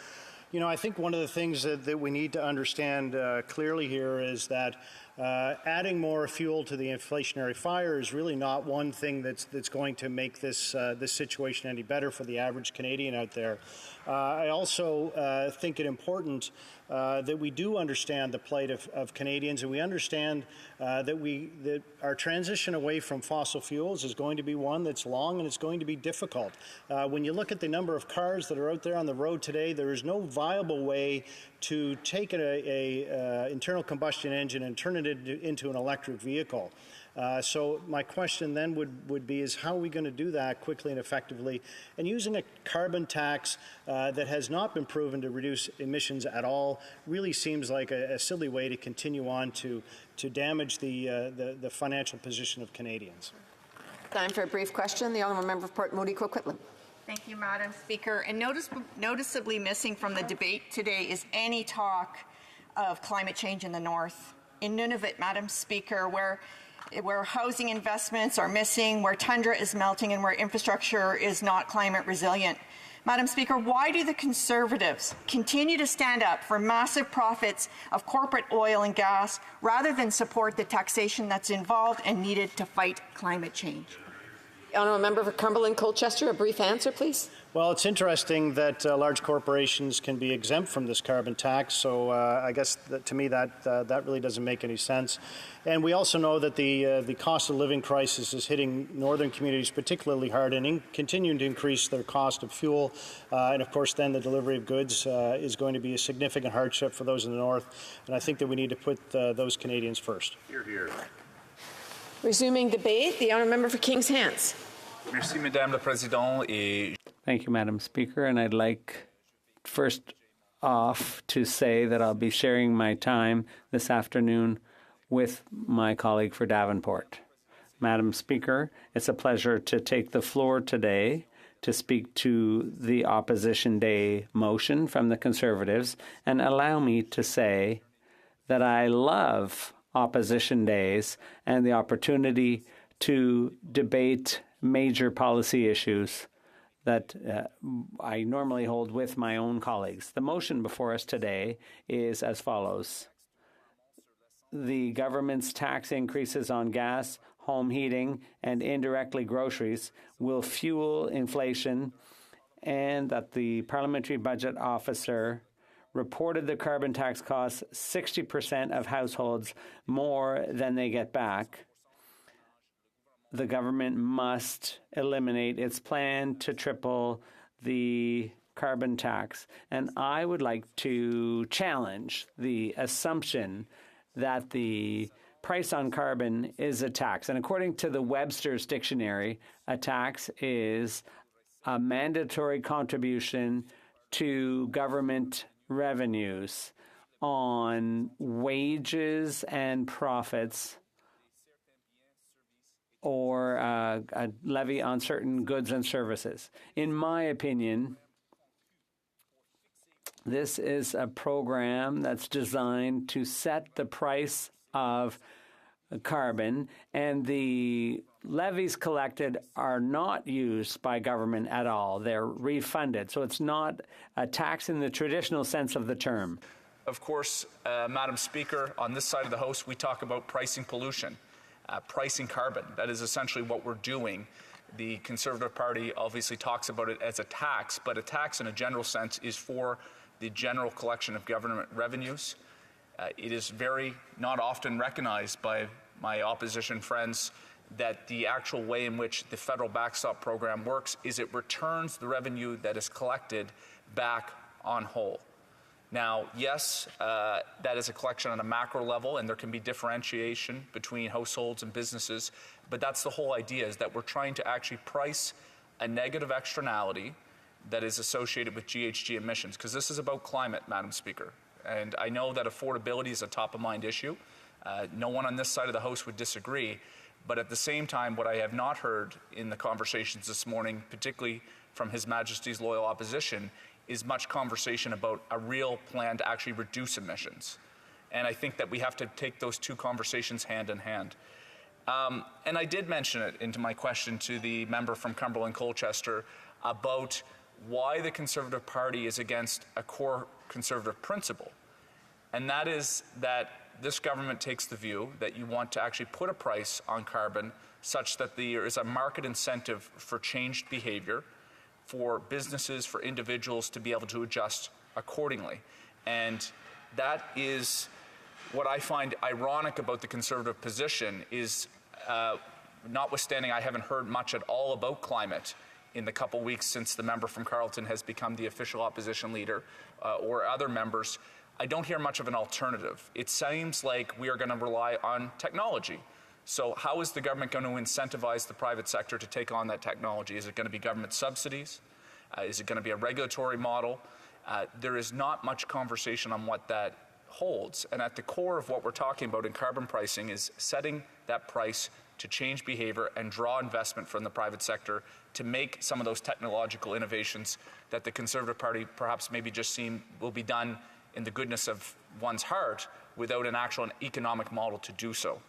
A: You know, I think one of the things that we need to understand clearly here is that adding more fuel to the inflationary fire is really not one thing that's going to make this situation any better for the average Canadian out there. I also think it important that we do understand the plight of Canadians, and we understand that our transition away from fossil fuels is going to be one that's long and it's going to be difficult. When you look at the number of cars that are out there on the road today, there is no viable way to take a internal combustion engine and turn it into an electric vehicle. So my question then would be is how are we going to do that quickly and effectively? And using a carbon tax that has not been proven to reduce emissions at all really seems like a silly way to continue on to damage the financial position of Canadians.
G: Time for a brief question. The honourable member for Port Moody Coquitlam.
N: Thank you, Madam Speaker. And noticeably missing from the debate today is any talk of climate change in the north. In Nunavut, Madam Speaker, where housing investments are missing, where tundra is melting, and where infrastructure is not climate resilient. Madam Speaker, why do the Conservatives continue to stand up for massive profits of corporate oil and gas rather than support the taxation that's involved and needed to fight climate change?
G: Honourable member for Cumberland-Colchester, a brief answer, please.
A: Well, it's interesting that large corporations can be exempt from this carbon tax, so I guess to me that really doesn't make any sense. And we also know that the cost of living crisis is hitting northern communities particularly hard and continuing to increase their cost of fuel. And of course, then the delivery of goods is going to be a significant hardship for those in the north. And I think that we need to put those Canadians first.
D: Hear, hear.
G: Resuming debate, the honourable member for Kings Hants.
D: Merci, Madame la Présidente.
I: Thank you, Madam Speaker. And I'd like first off to say that I'll be sharing my time this afternoon with my colleague for Davenport. Madam Speaker, it's a pleasure to take the floor today to speak to the Opposition Day motion from the Conservatives, and allow me to say that I love Opposition Days and the opportunity to debate major policy issues that I normally hold with my own colleagues. The motion before us today is as follows. The government's tax increases on gas, home heating, and indirectly groceries will fuel inflation, and that the Parliamentary Budget Officer reported the carbon tax costs 60% of households more than they get back. The government must eliminate its plan to triple the carbon tax. And I would like to challenge the assumption that the price on carbon is a tax. And according to the Webster's Dictionary, a tax is a mandatory contribution to government revenues on wages and profits, or a levy on certain goods and services. In my opinion, this is a program that's designed to set the price of carbon, and the levies collected are not used by government at all. They're refunded. So it's not a tax in the traditional sense of the term.
D: Of course, Madam Speaker, on this side of the House, we talk about pricing pollution. Pricing carbon. That is essentially what we're doing. The Conservative Party obviously talks about it as a tax, but a tax in a general sense is for the general collection of government revenues. It is very not often recognized by my opposition friends that the actual way in which the federal backstop program works is it returns the revenue that is collected back on whole. Now, yes, that is a collection on a macro level, and there can be differentiation between households and businesses, but that's the whole idea, is that we're trying to actually price a negative externality that is associated with GHG emissions, because this is about climate, Madam Speaker. And I know that affordability is a top-of-mind issue. No one on this side of the House would disagree, but at the same time, what I have not heard in the conversations this morning, particularly from His Majesty's loyal opposition, is much conversation about a real plan to actually reduce emissions. And I think that we have to take those two conversations hand in hand. And I did mention it into my question to the member from Cumberland-Colchester about why the Conservative Party is against a core Conservative principle. And that is that this government takes the view that you want to actually put a price on carbon such that there is a market incentive for changed behavior, for businesses, for individuals to be able to adjust accordingly. And that is what I find ironic about the Conservative position is, notwithstanding I haven't heard much at all about climate in the couple weeks since the member from Carleton has become the official opposition leader, or other members, I don't hear much of an alternative. It seems like we are going to rely on technology. So how is the government going to incentivize the private sector to take on that technology? Is it going to be government subsidies? Is it going to be a regulatory model? There is not much conversation on what that holds. And at the core of what we're talking about in carbon pricing is setting that price to change behavior and draw investment from the private sector to make some of those technological innovations that the Conservative Party perhaps maybe just seem will be done in the goodness of one's heart without an actual economic model to do so.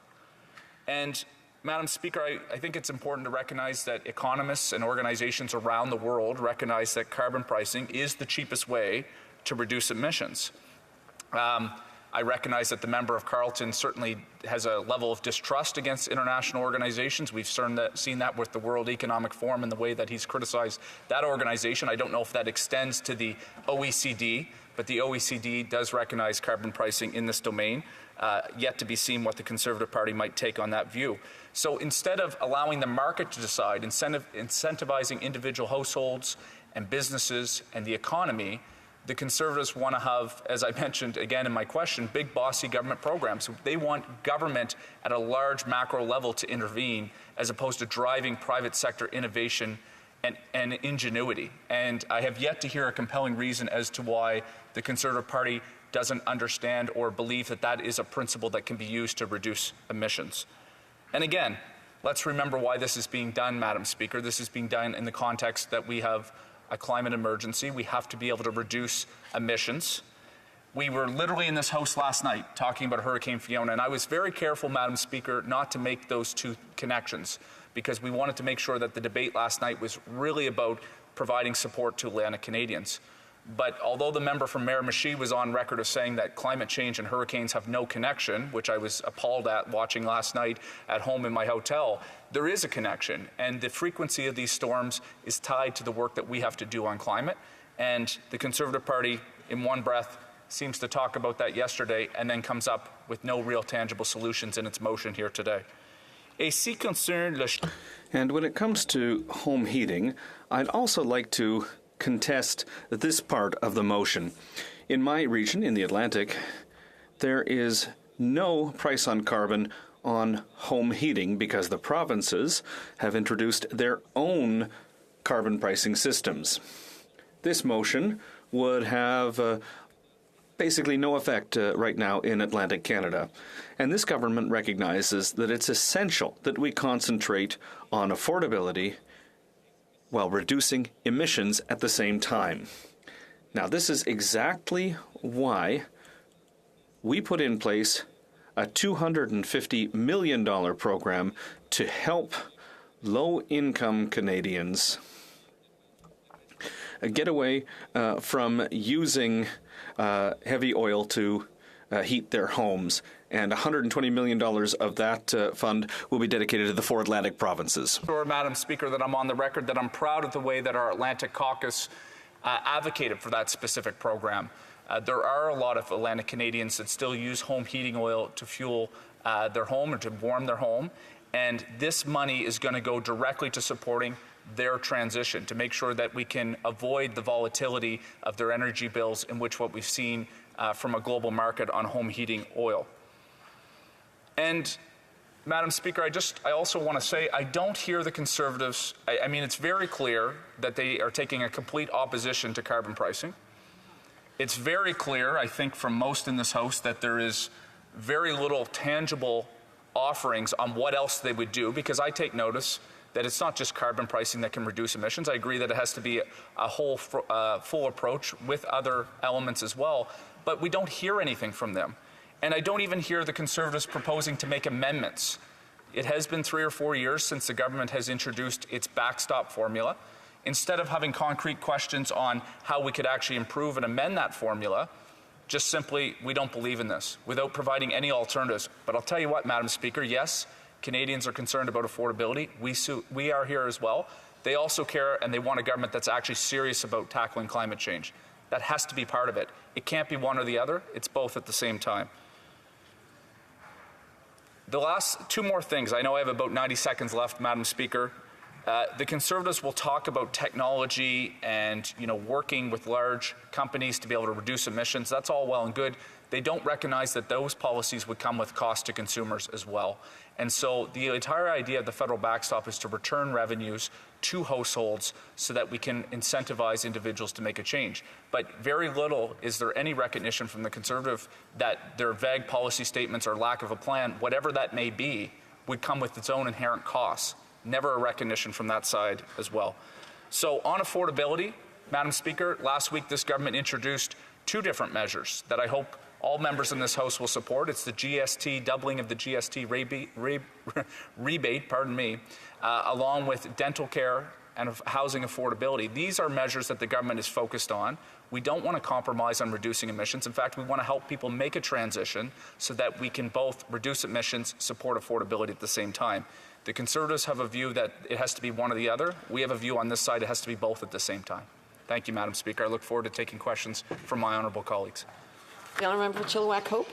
D: And Madam Speaker, I think it's important to recognize that economists and organizations around the world recognize that carbon pricing is the cheapest way to reduce emissions. I recognize that the member of Carleton certainly has a level of distrust against international organizations. We've seen that with the World Economic Forum and the way that he's criticized that organization. I don't know if that extends to the OECD, but the OECD does recognize carbon pricing in this domain. Yet to be seen what the Conservative Party might take on that view. So instead of allowing the market to decide, incentivizing individual households and businesses and the economy, the Conservatives want to have, as I mentioned again in my question, big bossy government programs. They want government at a large macro level to intervene as opposed to driving private sector innovation and ingenuity. And I have yet to hear a compelling reason as to why the Conservative Party doesn't understand or believe that that is a principle that can be used to reduce emissions. And again, Let's remember why this is being done, Madam Speaker. This is being done in the context that we have a climate emergency. We have to be able to reduce emissions. We were literally in this House last night talking about Hurricane Fiona, and I was very careful, Madam Speaker, not to make those two connections, because we wanted to make sure that the debate last night was really about providing support to Atlantic Canadians. But although the member from Miramichi was on record of saying that climate change and hurricanes have no connection, which I was appalled at watching last night at home in my hotel, there is a connection. And the frequency of these storms is tied to the work that we have to do on climate. And the Conservative Party, in one breath, seems to talk about that yesterday and then comes up with no real tangible solutions in its motion here today.
P: And when it comes to home heating, I'd also like to contest this part of the motion. In my region, in the Atlantic, there is no price on carbon on home heating because the provinces have introduced their own carbon pricing systems. This motion would have basically no effect right now in Atlantic Canada. And this government recognizes that it's essential that we concentrate on affordability while reducing emissions at the same time. Now, this is exactly why we put in place a $250 million program to help low-income Canadians get away from using heavy oil to heat their homes. And $120 million of that fund will be dedicated to the 4 Atlantic provinces.
D: Sure, Madam Speaker, that I'm on the record that I'm proud of the way that our Atlantic caucus advocated for that specific program. There are a lot of Atlantic Canadians that still use home heating oil to fuel their home or to warm their home. And this money is going to go directly to supporting their transition, to make sure that we can avoid the volatility of their energy bills, in which what we've seen from a global market on home heating oil. And, Madam Speaker, I also want to say I don't hear the Conservatives. I mean, it's very clear that they are taking a complete opposition to carbon pricing. It's very clear, I think, from most in this House that there is very little tangible offerings on what else they would do, because I take notice that it's not just carbon pricing that can reduce emissions. I agree that it has to be a whole full approach with other elements as well, but we don't hear anything from them. And I don't even hear the Conservatives proposing to make amendments. It has been 3 or 4 years since the government has introduced its backstop formula. Instead of having concrete questions on how we could actually improve and amend that formula, just simply, we don't believe in this, without providing any alternatives. But I'll tell you what, Madam Speaker, yes, Canadians are concerned about affordability. We are here as well. They also care, and they want a government that's actually serious about tackling climate change. That has to be part of it. It can't be one or the other. It's both at the same time. The last 2 more things. I know I have about 90 seconds left, Madam Speaker. The Conservatives will talk about technology and, working with large companies to be able to reduce emissions. That's all well and good. They don't recognize that those policies would come with cost to consumers as well. And so the entire idea of the federal backstop is to return revenues to households so that we can incentivize individuals to make a change. But very little is there any recognition from the Conservative that their vague policy statements or lack of a plan, whatever that may be, would come with its own inherent costs. Never a recognition from that side as well. So on affordability, Madam Speaker, last week this government introduced 2 different measures that I hope all members in this House will support. It's the GST, doubling of the GST rebate, along with dental care and housing affordability. These are measures that the government is focused on. We don't want to compromise on reducing emissions. In fact, we want to help people make a transition so that we can both reduce emissions, support affordability at the same time. The Conservatives have a view that it has to be one or the other. We have a view on this side it has to be both at the same time. Thank you, Madam Speaker. I look forward to taking questions from my honourable colleagues.
G: The Honourable Member for Chilliwack-Hope.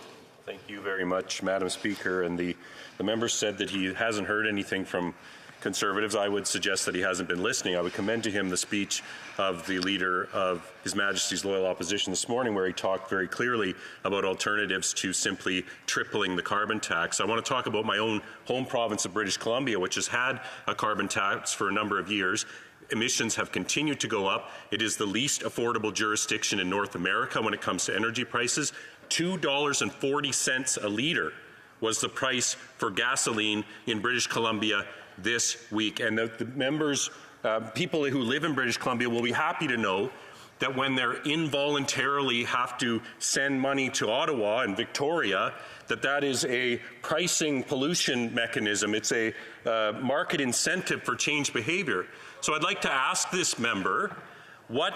O: Thank you very much, Madam Speaker. And the member said that he hasn't heard anything from Conservatives. I would suggest that he hasn't been listening. I would commend to him the speech of the Leader of His Majesty's Loyal Opposition this morning, where he talked very clearly about alternatives to simply tripling the carbon tax. I want to talk about my own home province of British Columbia, which has had a carbon tax for a number of years. Emissions have continued to go up. It is the least affordable jurisdiction in North America when it comes to energy prices. $2.40 a litre was the price for gasoline in British Columbia this week. And the members, people who live in British Columbia will be happy to know that when they're involuntarily have to send money to Ottawa and Victoria, that is a pricing pollution mechanism. It's a market incentive for change behavior. So I'd like to ask this member, what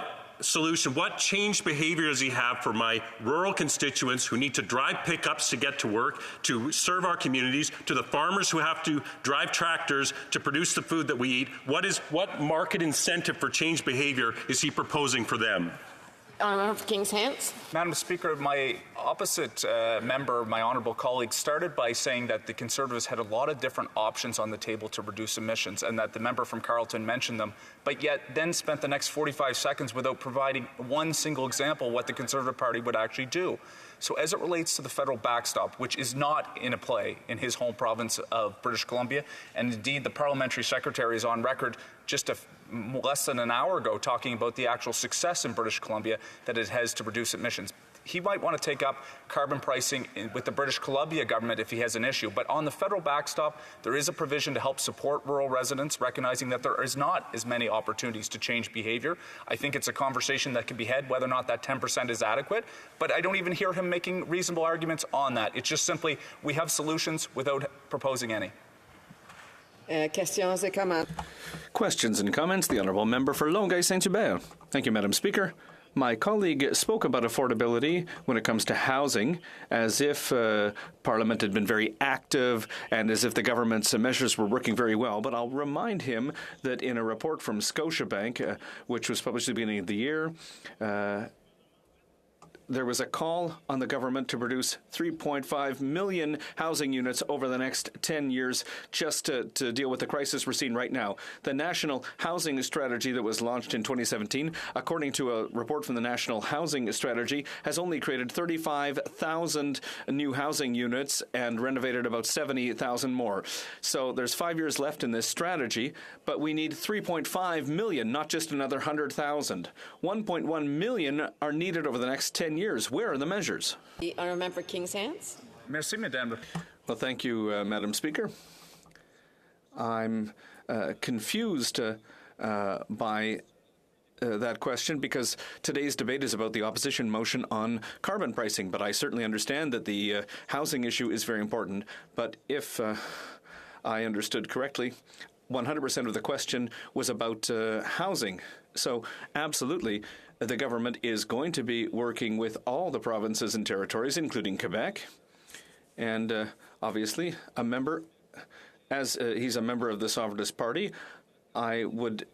O: changed behavior does he have for my rural constituents who need to drive pickups to get to work, to serve our communities, to the farmers who have to drive tractors to produce the food that we eat? What market incentive for change behavior is he proposing for them?
G: Honourable King's Hands.
D: Madam Speaker, my opposite member, my honourable colleague, started by saying that the Conservatives had a lot of different options on the table to reduce emissions and that the member from Carleton mentioned them, but yet then spent the next 45 seconds without providing one single example what the Conservative Party would actually do. So as it relates to the federal backstop, which is not in a play in his home province of British Columbia, and indeed the parliamentary secretary is on record just less than an hour ago talking about the actual success in British Columbia that it has to reduce emissions. He might want to take up carbon pricing with the British Columbia government if he has an issue. But on the federal backstop, there is a provision to help support rural residents, recognizing that there is not as many opportunities to change behavior. I think it's a conversation that can be had whether or not that 10% is adequate. But I don't even hear him making reasonable arguments on that. It's just simply we have solutions without proposing any.
G: Questions et comments.
P: Questions and comments. The Honourable Member for Longueuil-Saint-Hubert. Thank you, Madam Speaker. My colleague spoke about affordability when it comes to housing, as if Parliament had been very active and as if the government's measures were working very well. But I'll remind him that in a report from Scotiabank, which was published at the beginning of the year, there was a call on the government to produce 3.5 million housing units over the next 10 years just to deal with the crisis we're seeing right now. The National Housing Strategy that was launched in 2017, according to a report from the National Housing Strategy, has only created 35,000 new housing units and renovated about 70,000 more. So there's 5 years left in this strategy, but we need 3.5 million, not just another 100,000. 1.1 million are needed over the next 10 years. Where are the measures?
G: The Honourable Member for King's Hands.
D: Merci, Madame.
P: Well, thank you, Madam Speaker. I'm confused by that question because today's debate is about the opposition motion on carbon pricing, but I certainly understand that the housing issue is very important. But if I understood correctly, 100% of the question was about housing. So absolutely, the government is going to be working with all the provinces and territories, including Quebec. And obviously, a member, as he's a member of the Sovereignist Party, I would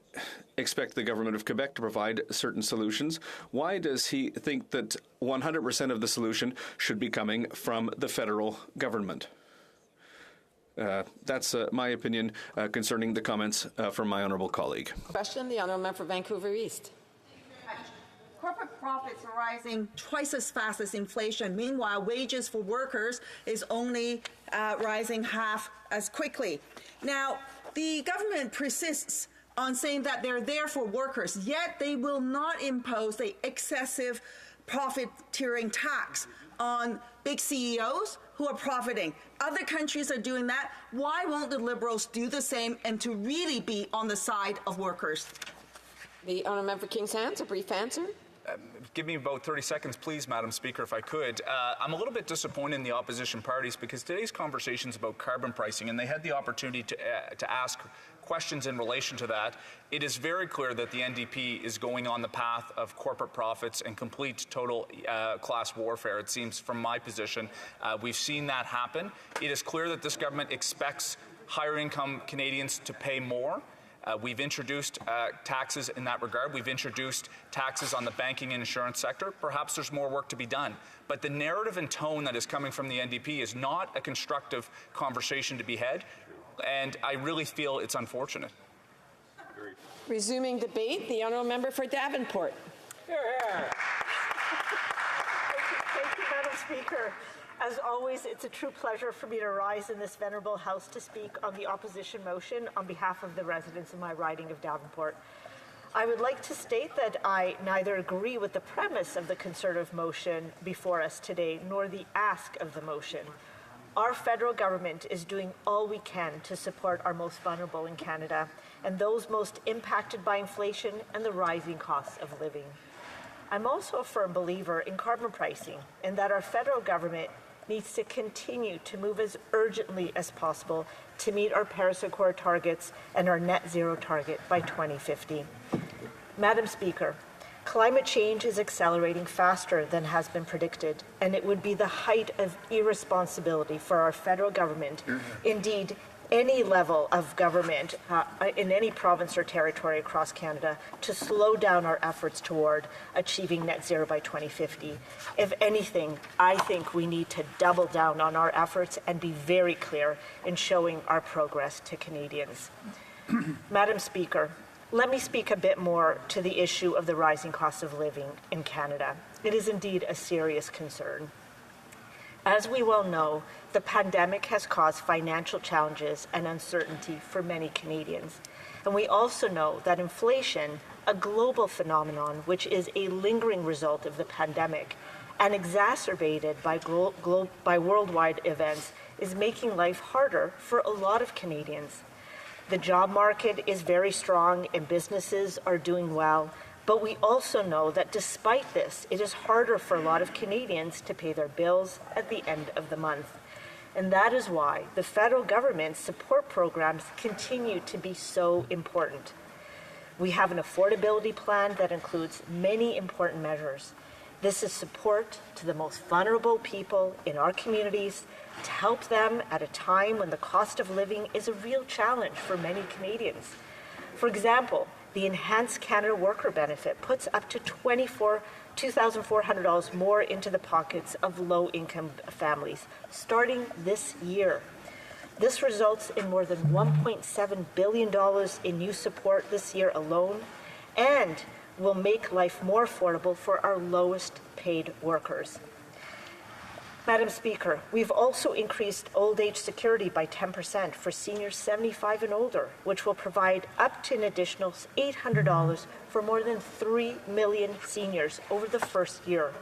P: expect the government of Quebec to provide certain solutions. Why does he think that 100% of the solution should be coming from the federal government? That's my opinion concerning the comments from my honourable colleague.
G: Question, the Honourable Member for Vancouver East.
U: Corporate profits are rising twice as fast as inflation. Meanwhile, wages for workers is only rising half as quickly. Now, the government persists on saying that they're there for workers, yet they will not impose the excessive profiteering tax on big CEOs who are profiting. Other countries are doing that. Why won't the Liberals do the same and to really be on the side of workers?
G: The Honourable Member for King's Hands, a brief answer.
D: Give me about 30 seconds, please, Madam Speaker, if I could. I'm a little bit disappointed in the opposition parties because today's conversation is about carbon pricing, and they had the opportunity to ask questions in relation to that. It is very clear that the NDP is going on the path of corporate profits and complete total class warfare, it seems, from my position. We've seen that happen. It is clear that this government expects higher income Canadians to pay more. We've introduced taxes in that regard. We've introduced taxes on the banking and insurance sector. Perhaps there's more work to be done. But the narrative and tone that is coming from the NDP is not a constructive conversation to be had, and I really feel it's unfortunate.
G: Resuming debate, the Honourable Member for Davenport.
L: Thank you, Madam Speaker. As always, it's a true pleasure for me to rise in this venerable House to speak on the opposition motion on behalf of the residents of my riding of Davenport. I would like to state that I neither agree with the premise of the Conservative motion before us today, nor the ask of the motion. Our federal government is doing all we can to support our most vulnerable in Canada and those most impacted by inflation and the rising costs of living. I'm also a firm believer in carbon pricing and that our federal government needs to continue to move as urgently as possible to meet our Paris Accord targets and our net zero target by 2050. Madam Speaker, climate change is accelerating faster than has been predicted, and it would be the height of irresponsibility for our federal government, indeed any level of government in any province or territory across Canada, to slow down our efforts toward achieving net zero by 2050. If anything, I think we need to double down on our efforts and be very clear in showing our progress to Canadians. Madam Speaker, let me speak a bit more to the issue of the rising cost of living in Canada. It is indeed a serious concern. As we well know, the pandemic has caused financial challenges and uncertainty for many Canadians. And we also know that inflation, a global phenomenon which is a lingering result of the pandemic and exacerbated by worldwide events, is making life harder for a lot of Canadians. The job market is very strong and businesses are doing well, but we also know that despite this, it is harder for a lot of Canadians to pay their bills at the end of the month. And that is why the federal government's support programs continue to be so important. We have an affordability plan that includes many important measures. This is support to the most vulnerable people in our communities to help them at a time when the cost of living is a real challenge for many Canadians. For example, the Enhanced Canada Worker Benefit puts up to $2,400 more into the pockets of low-income families starting this year. This results in more than $1.7 billion in new support this year alone and will make life more affordable for our lowest paid workers. Madam Speaker, we've also increased old age security by 10% for seniors 75 and older, which will provide up to an additional $800 for more than 3 million seniors over the first year.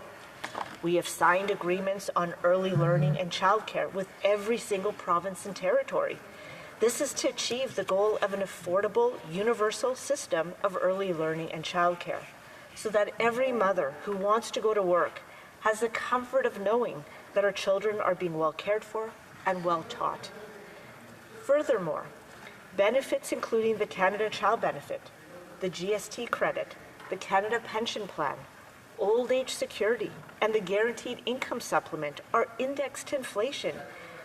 L: We have signed agreements on early learning and childcare with every single province and territory. This is to achieve the goal of an affordable, universal system of early learning and childcare, so that every mother who wants to go to work has the comfort of knowing that our children are being well cared for and well taught. Furthermore, benefits including the Canada Child Benefit, the GST credit, the Canada Pension Plan, old age security, and the Guaranteed Income Supplement are indexed to inflation,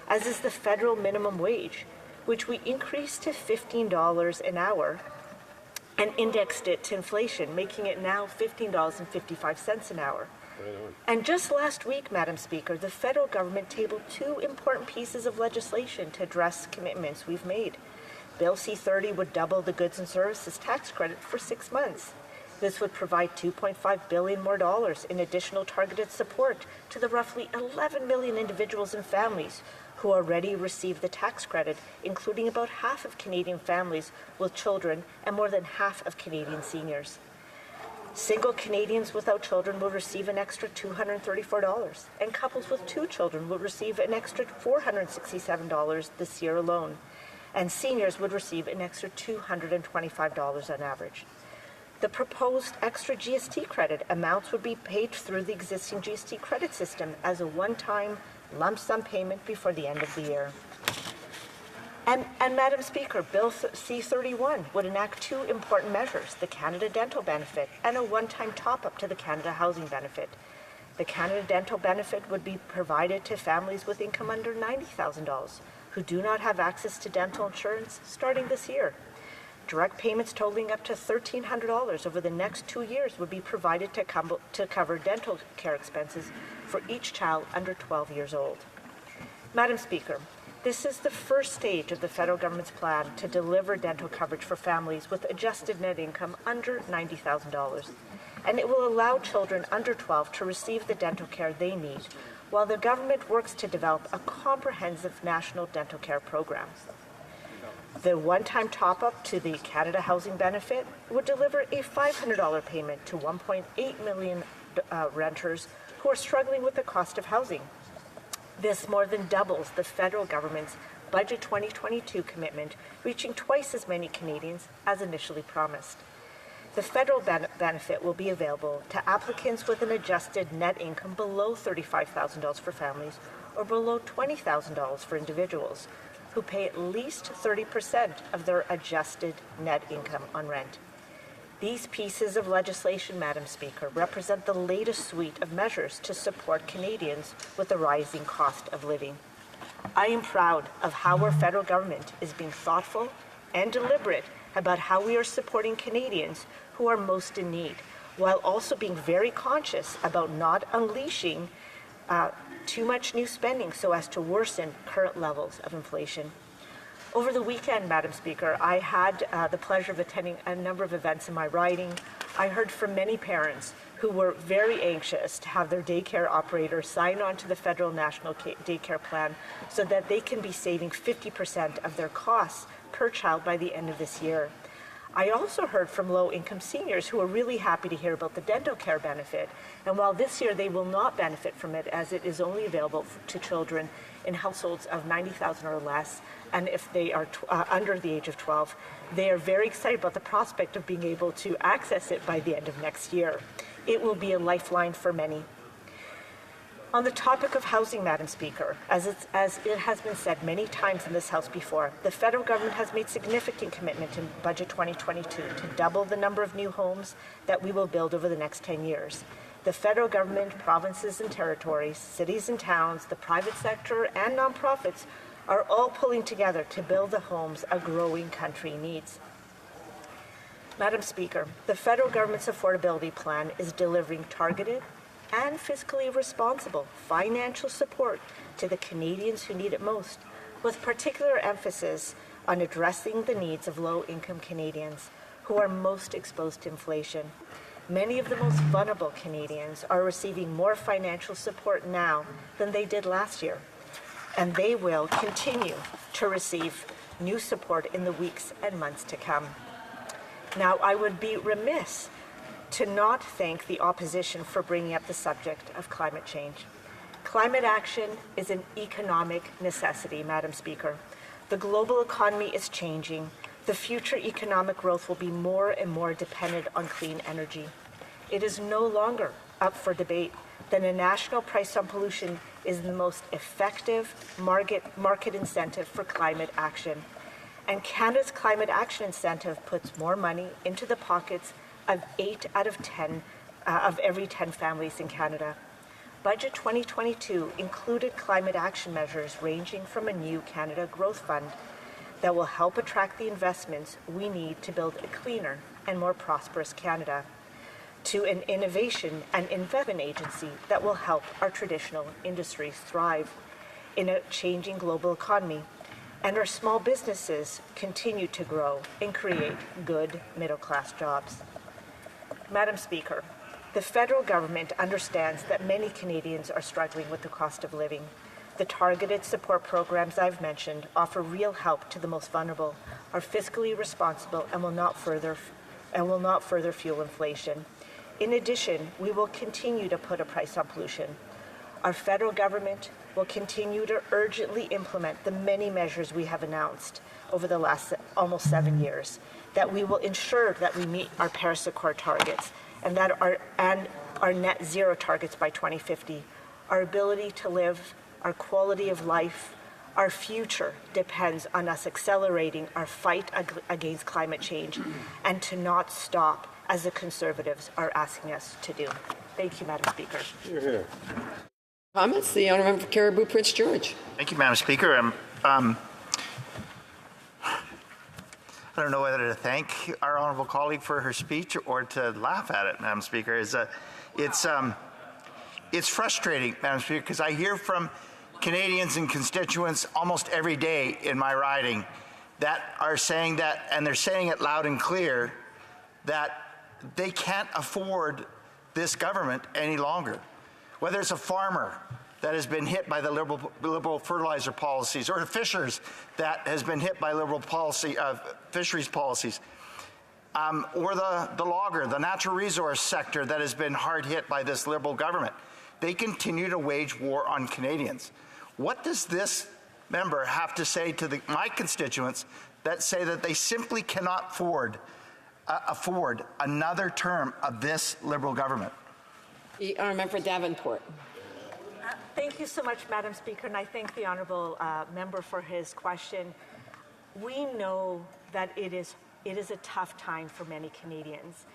L: as is the federal minimum wage, which we increased to $15 an hour and indexed it to inflation, making it now $15.55 an hour. And just last week, Madam Speaker, the federal government tabled two important pieces of legislation to address commitments we've made. Bill C-30 would double the goods and services tax credit for 6 months. This would provide $2.5 billion more in additional targeted support to the roughly 11 million individuals and families who already receive the tax credit, including about half of Canadian families with children and more than half of Canadian seniors. Single Canadians without children will receive an extra $234, and couples with 2 children will receive an extra $467 this year alone, and seniors would receive an extra $225 on average. The proposed extra GST credit amounts would be paid through the existing GST credit system as a one-time lump sum payment before the end of the year. And Madam Speaker, Bill C-31 would enact 2 important measures, the Canada Dental Benefit and a one-time top-up to the Canada Housing Benefit. The Canada Dental Benefit would be provided to families with income under $90,000 who do not have access to dental insurance starting this year. Direct payments totaling up to $1,300 over the next 2 years would be provided to cover dental care expenses for each child under 12 years old. Madam Speaker, this is the first stage of the federal government's plan to deliver dental coverage for families with adjusted net income under $90,000, and it will allow children under 12 to receive the dental care they need, while the government works to develop a comprehensive national dental care program. The one-time top-up to the Canada Housing Benefit would deliver a $500 payment to 1.8 million renters who are struggling with the cost of housing. This more than doubles the federal government's Budget 2022 commitment, reaching twice as many Canadians as initially promised. The federal benefit will be available to applicants with an adjusted net income below $35,000 for families or below $20,000 for individuals who pay at least 30% of their adjusted net income on rent. These pieces of legislation, Madam Speaker, represent the latest suite of measures to support Canadians with the rising cost of living. I am proud of how our federal government is being thoughtful and deliberate about how we are supporting Canadians who are most in need, while also being very conscious about not unleashing too much new spending so as to worsen current levels of inflation. Over the weekend, Madam Speaker, I had the pleasure of attending a number of events in my riding. I heard from many parents who were very anxious to have their daycare operator sign on to the federal national daycare plan so that they can be saving 50% of their costs per child by the end of this year. I also heard from low-income seniors who are really happy to hear about the dental care benefit. And while this year they will not benefit from it, as it is only available to children in households of 90,000 or less, and if they are under the age of 12, they are very excited about the prospect of being able to access it by the end of next year. It will be a lifeline for many. On the topic of housing, Madam Speaker, as it has been said many times in this House before, the federal government has made significant commitment in Budget 2022 to double the number of new homes that we will build over the next 10 years. The federal government, provinces and territories, cities and towns, the private sector and nonprofits are all pulling together to build the homes a growing country needs. Madam Speaker, the federal government's affordability plan is delivering targeted and fiscally responsible financial support to the Canadians who need it most, with particular emphasis on addressing the needs of low-income Canadians who are most exposed to inflation. Many of the most vulnerable Canadians are receiving more financial support now than they did last year, and they will continue to receive new support in the weeks and months to come. Now, I would be remiss to not thank the opposition for bringing up the subject of climate change. Climate action is an economic necessity, Madam Speaker. The global economy is changing. The future economic growth will be more and more dependent on clean energy. It is no longer up for debate that a national price on pollution is the most effective market incentive for climate action. And Canada's climate action incentive puts more money into the pockets of 8 out of 10 of every 10 families in Canada. Budget 2022 included climate action measures ranging from a new Canada Growth Fund that will help attract the investments we need to build a cleaner and more prosperous Canada, to an innovation and investment agency that will help our traditional industries thrive in a changing global economy, and our small businesses continue to grow and create good middle-class jobs. Madam Speaker, the federal government understands that many Canadians are struggling with the cost of living. The targeted support programs I've mentioned offer real help to the most vulnerable, are fiscally responsible, and will not further fuel inflation. In addition, we will continue to put a price on pollution. Our federal government will continue to urgently implement the many measures we have announced over the last almost 7 years, that we will ensure that we meet our Paris Accord targets and that our net zero targets by 2050. Our ability to live, our quality of life, our future depends on us accelerating our fight against climate change and to not stop as the Conservatives are asking us to do. Thank you, Madam Speaker.
K: Hear, hear. Comments? The Honourable Member for Caribou Prince George.
H: Thank you, Madam Speaker. I don't know whether to thank our honourable colleague for her speech or to laugh at it, Madam Speaker. It's frustrating, Madam Speaker, because I hear from Canadians and constituents almost every day in my riding that are saying that, and they're saying it loud and clear, that they can't afford this government any longer. Whether it's a farmer that has been hit by the liberal fertilizer policies, or fishers that has been hit by liberal fisheries policies, or the logger, the natural resource sector that has been hard hit by this liberal government. They continue to wage war on Canadians. What does this member have to say to my constituents that say that they simply cannot afford another term of this Liberal government?
G: The Honourable for Davenport.
L: Thank you so much, Madam Speaker, and I thank the honourable member for his question. We know that it is a tough time for many Canadians.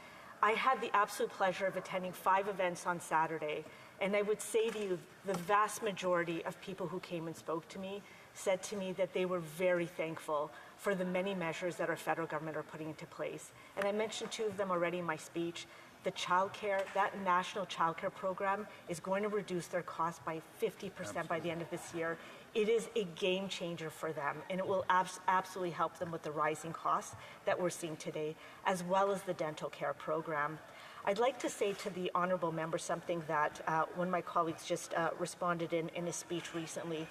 L: I had the absolute pleasure of attending 5 events on Saturday, and I would say to you, the vast majority of people who came and spoke to me said to me that they were very thankful for the many measures that our federal government are putting into place. And I mentioned 2 of them already in my speech. The childcare, that national childcare program is going to reduce their cost by 50% by the end of this year. It is a game changer for them, and it will absolutely help them with the rising costs that we're seeing today, as well as the dental care program. I'd like to say to the honourable member something that one of my colleagues just responded in a speech recently.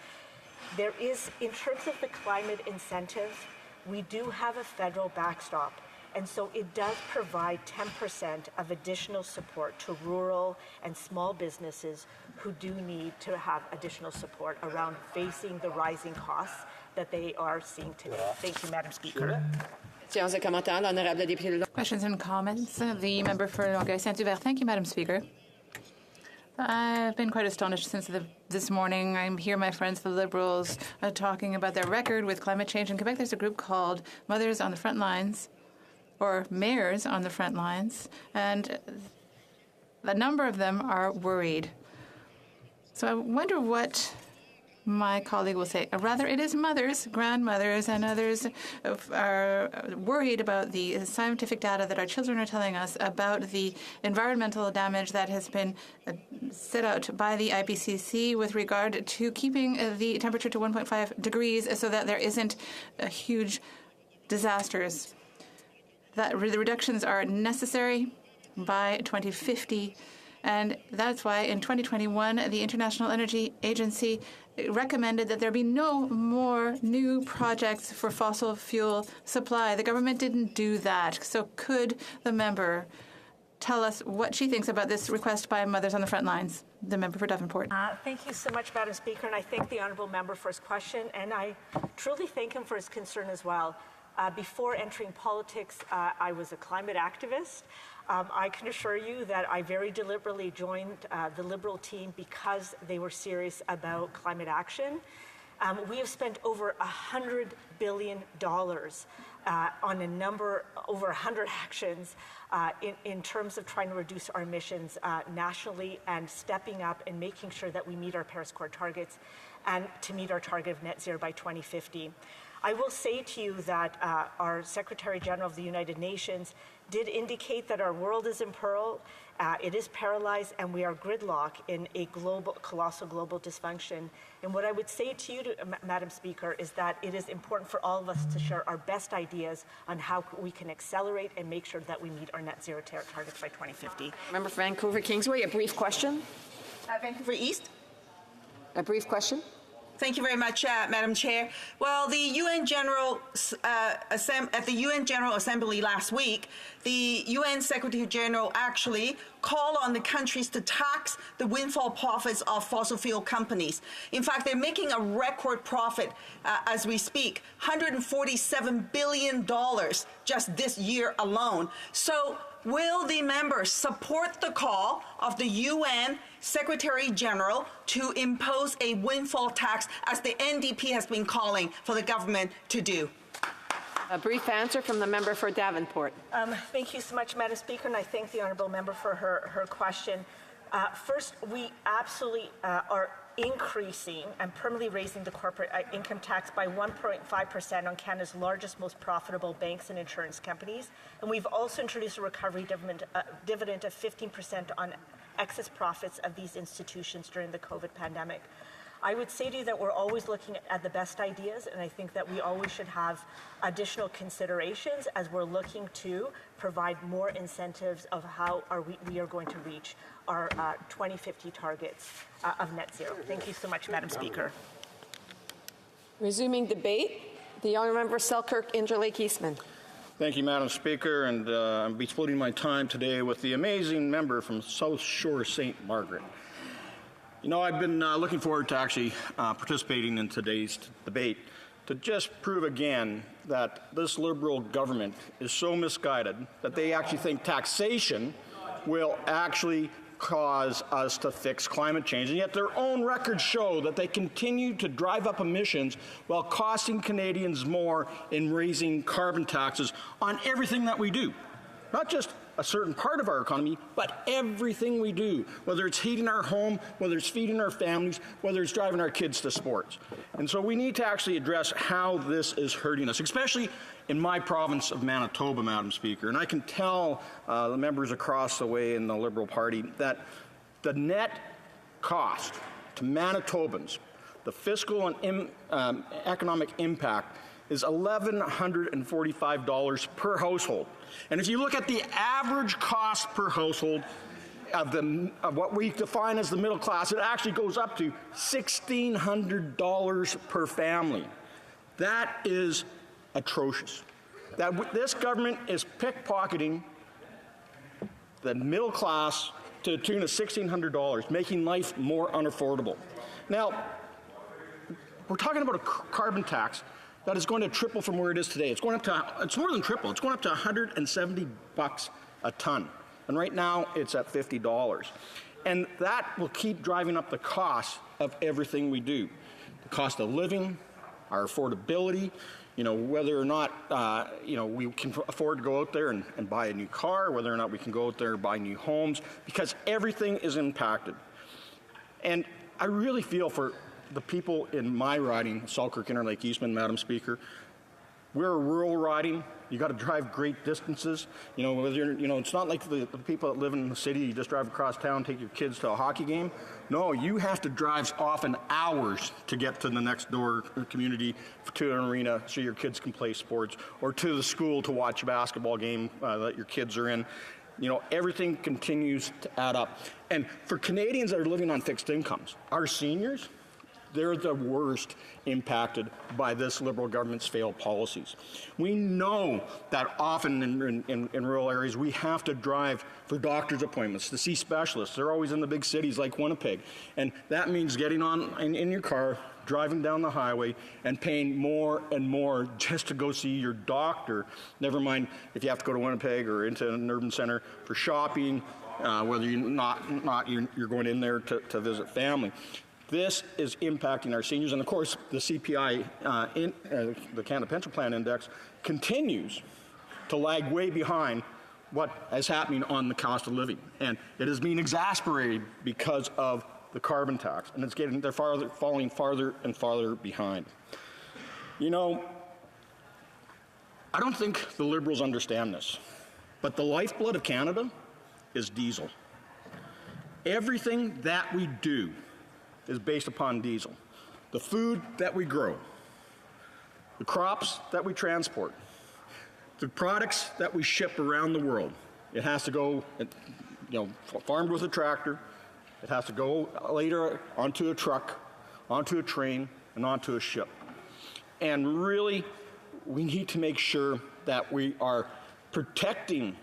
L: There is, in terms of the climate incentive, we do have a federal backstop. And so it does provide 10% of additional support to rural and small businesses who do need to have additional support around facing the rising costs that they are seeing today. Thank you, Madam Speaker.
B: Questions and comments? The member for Longueuil-Saint-Hubert. Thank you, Madam Speaker. I've been quite astonished since this morning. I'm here, my friends, the Liberals, talking about their record with climate change. In Quebec, there's a group called Mothers on the Front Lines, or Mayors on the Front Lines, and a number of them are worried. So I wonder what my colleague will say. Rather, it is mothers, grandmothers, and others are worried about the scientific data that our children are telling us about the environmental damage that has been set out by the IPCC with regard to keeping the temperature to 1.5 degrees so that there isn't huge disasters. That the reductions are necessary by 2050, and that's why in 2021 the International Energy Agency recommended that there be no more new projects for fossil fuel supply. The government didn't do that. So could the member tell us what she thinks about this request by Mothers on the Front Lines? The member for Davenport.
L: Thank you so much, Madam Speaker, and I thank the honourable member for his question, and I truly thank him for his concern as well. Before entering politics, I was a climate activist. I can assure you that I very deliberately joined the Liberal team because they were serious about climate action. We have spent over $100 billion on a number, over 100 actions in terms of trying to reduce our emissions nationally and stepping up and making sure that we meet our Paris Accord targets and to meet our target of net zero by 2050. I will say to you that our Secretary General of the United Nations did indicate that our world is in peril, it is paralyzed, and we are gridlocked in a colossal global dysfunction. And what I would say to you, Madam Speaker, is that it is important for all of us to share our best ideas on how we can accelerate and make sure that we meet our net zero targets by 2050.
G: Member for Vancouver Kingsway, a brief question.
U: Vancouver East.
G: A brief question.
U: Thank you very much, Madam Chair. Well, the UN General at the UN General Assembly last week, the UN Secretary General actually called on the countries to tax the windfall profits of fossil fuel companies. In fact, they're making a record profit as we speak, $147 billion just this year alone. So will the members support the call of the UN Secretary General to impose a windfall tax, as the NDP has been calling for the government to do?
G: A brief answer from the member for Davenport.
L: Thank you so much, Madam Speaker, and I thank the honourable member for her question. First, we absolutely are increasing and permanently raising the corporate income tax by 1.5% on Canada's largest, most profitable banks and insurance companies. And we've also introduced a recovery dividend of 15% on excess profits of these institutions during the COVID pandemic. I would say to you that we're always looking at the best ideas, and I think that we always should have additional considerations as we're looking to provide more incentives of how we are going to reach our 2050 targets of net zero. Thank you so much, Madam Speaker.
G: Resuming debate, the honourable member Selkirk Interlake Eastman.
J: Thank you, Madam Speaker, and I'll be splitting my time today with the amazing member from South Shore St. Margaret. You know, I've been looking forward to actually participating in today's debate to just prove again that this Liberal government is so misguided that they actually think taxation will actually cause us to fix climate change, and yet their own records show that they continue to drive up emissions while costing Canadians more in raising carbon taxes on everything that we do. Not just a certain part of our economy, but everything we do, whether it's heating our home, whether it's feeding our families, whether it's driving our kids to sports. And so we need to actually address how this is hurting us, especially in my province of Manitoba, Madam Speaker. And I can tell the members across the way in the Liberal Party that the net cost to Manitobans, the fiscal and economic impact, is $1,145 per household. And if you look at the average cost per household of what we define as the middle class, it actually goes up to $1,600 per family. That is atrocious. This government is pickpocketing the middle class to the tune of $1,600, making life more unaffordable. Now, we're talking about a carbon tax that is going to triple from where it is today. It's more than triple. It's going up to $170 a ton. And right now, it's at $50. And that will keep driving up the cost of everything we do. The cost of living, our affordability, whether or not, we can afford to go out there and buy a new car, whether or not we can go out there and buy new homes, because everything is impacted. And I really feel for the people in my riding, Selkirk Interlake Eastman, Madam Speaker. We're a rural riding. You got to drive great distances. It's not like the people that live in the city. You just drive across town, take your kids to a hockey game. No, you have to drive often hours to get to the next door community, to an arena, so your kids can play sports, or to the school to watch a basketball game that your kids are in. Everything continues to add up. And for Canadians that are living on fixed incomes, our seniors, they're the worst impacted by this Liberal government's failed policies. We know that often in rural areas we have to drive for doctor's appointments, to see specialists. They're always in the big cities like Winnipeg. And that means getting on in your car, driving down the highway, and paying more and more just to go see your doctor. Never mind if you have to go to Winnipeg or into an urban center for shopping, whether you're going in there to visit family. This is impacting our seniors, and of course, the CPI, the Canada Pension Plan Index, continues to lag way behind what is happening on the cost of living, and it is being exacerbated because of the carbon tax, and they're falling farther and farther behind. I don't think the Liberals understand this, but the lifeblood of Canada is diesel. Everything that we do is based upon diesel. The food that we grow, the crops that we transport, the products that we ship around the world. It has to go, farmed with a tractor. It has to go later onto a truck, onto a train, and onto a ship. And really, we need to make sure that we are protecting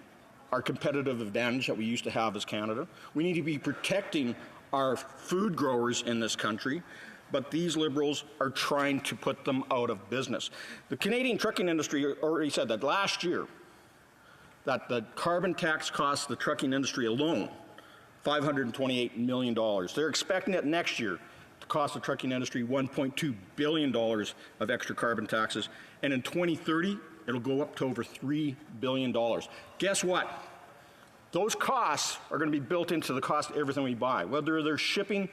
J: our competitive advantage that we used to have as Canada. We need to be protecting our food growers in this country, but these Liberals are trying to put them out of business. The Canadian trucking industry already said that last year, that the carbon tax cost the trucking industry alone $528 million. They're expecting it next year to cost the trucking industry $1.2 billion of extra carbon taxes, and in 2030, it'll go up to over $3 billion. Guess what? Those costs are going to be built into the cost of everything we buy, whether they're shipping,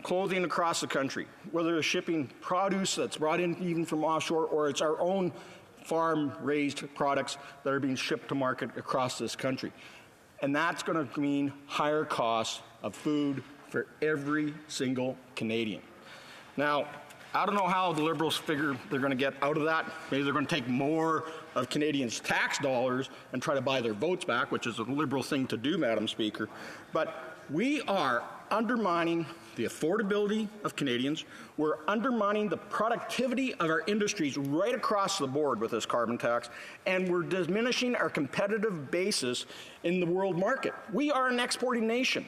J: clothing across the country, whether they're shipping produce that's brought in even from offshore, or it's our own farm-raised products that are being shipped to market across this country. And that's going to mean higher costs of food for every single Canadian. Now, I don't know how the Liberals figure they're going to get out of that. Maybe they're going to take more of Canadians' tax dollars and try to buy their votes back, which is a Liberal thing to do, Madam Speaker. But we are undermining the affordability of Canadians. We're undermining the productivity of our industries right across the board with this carbon tax, and we're diminishing our competitive basis in the world market. We are an exporting nation.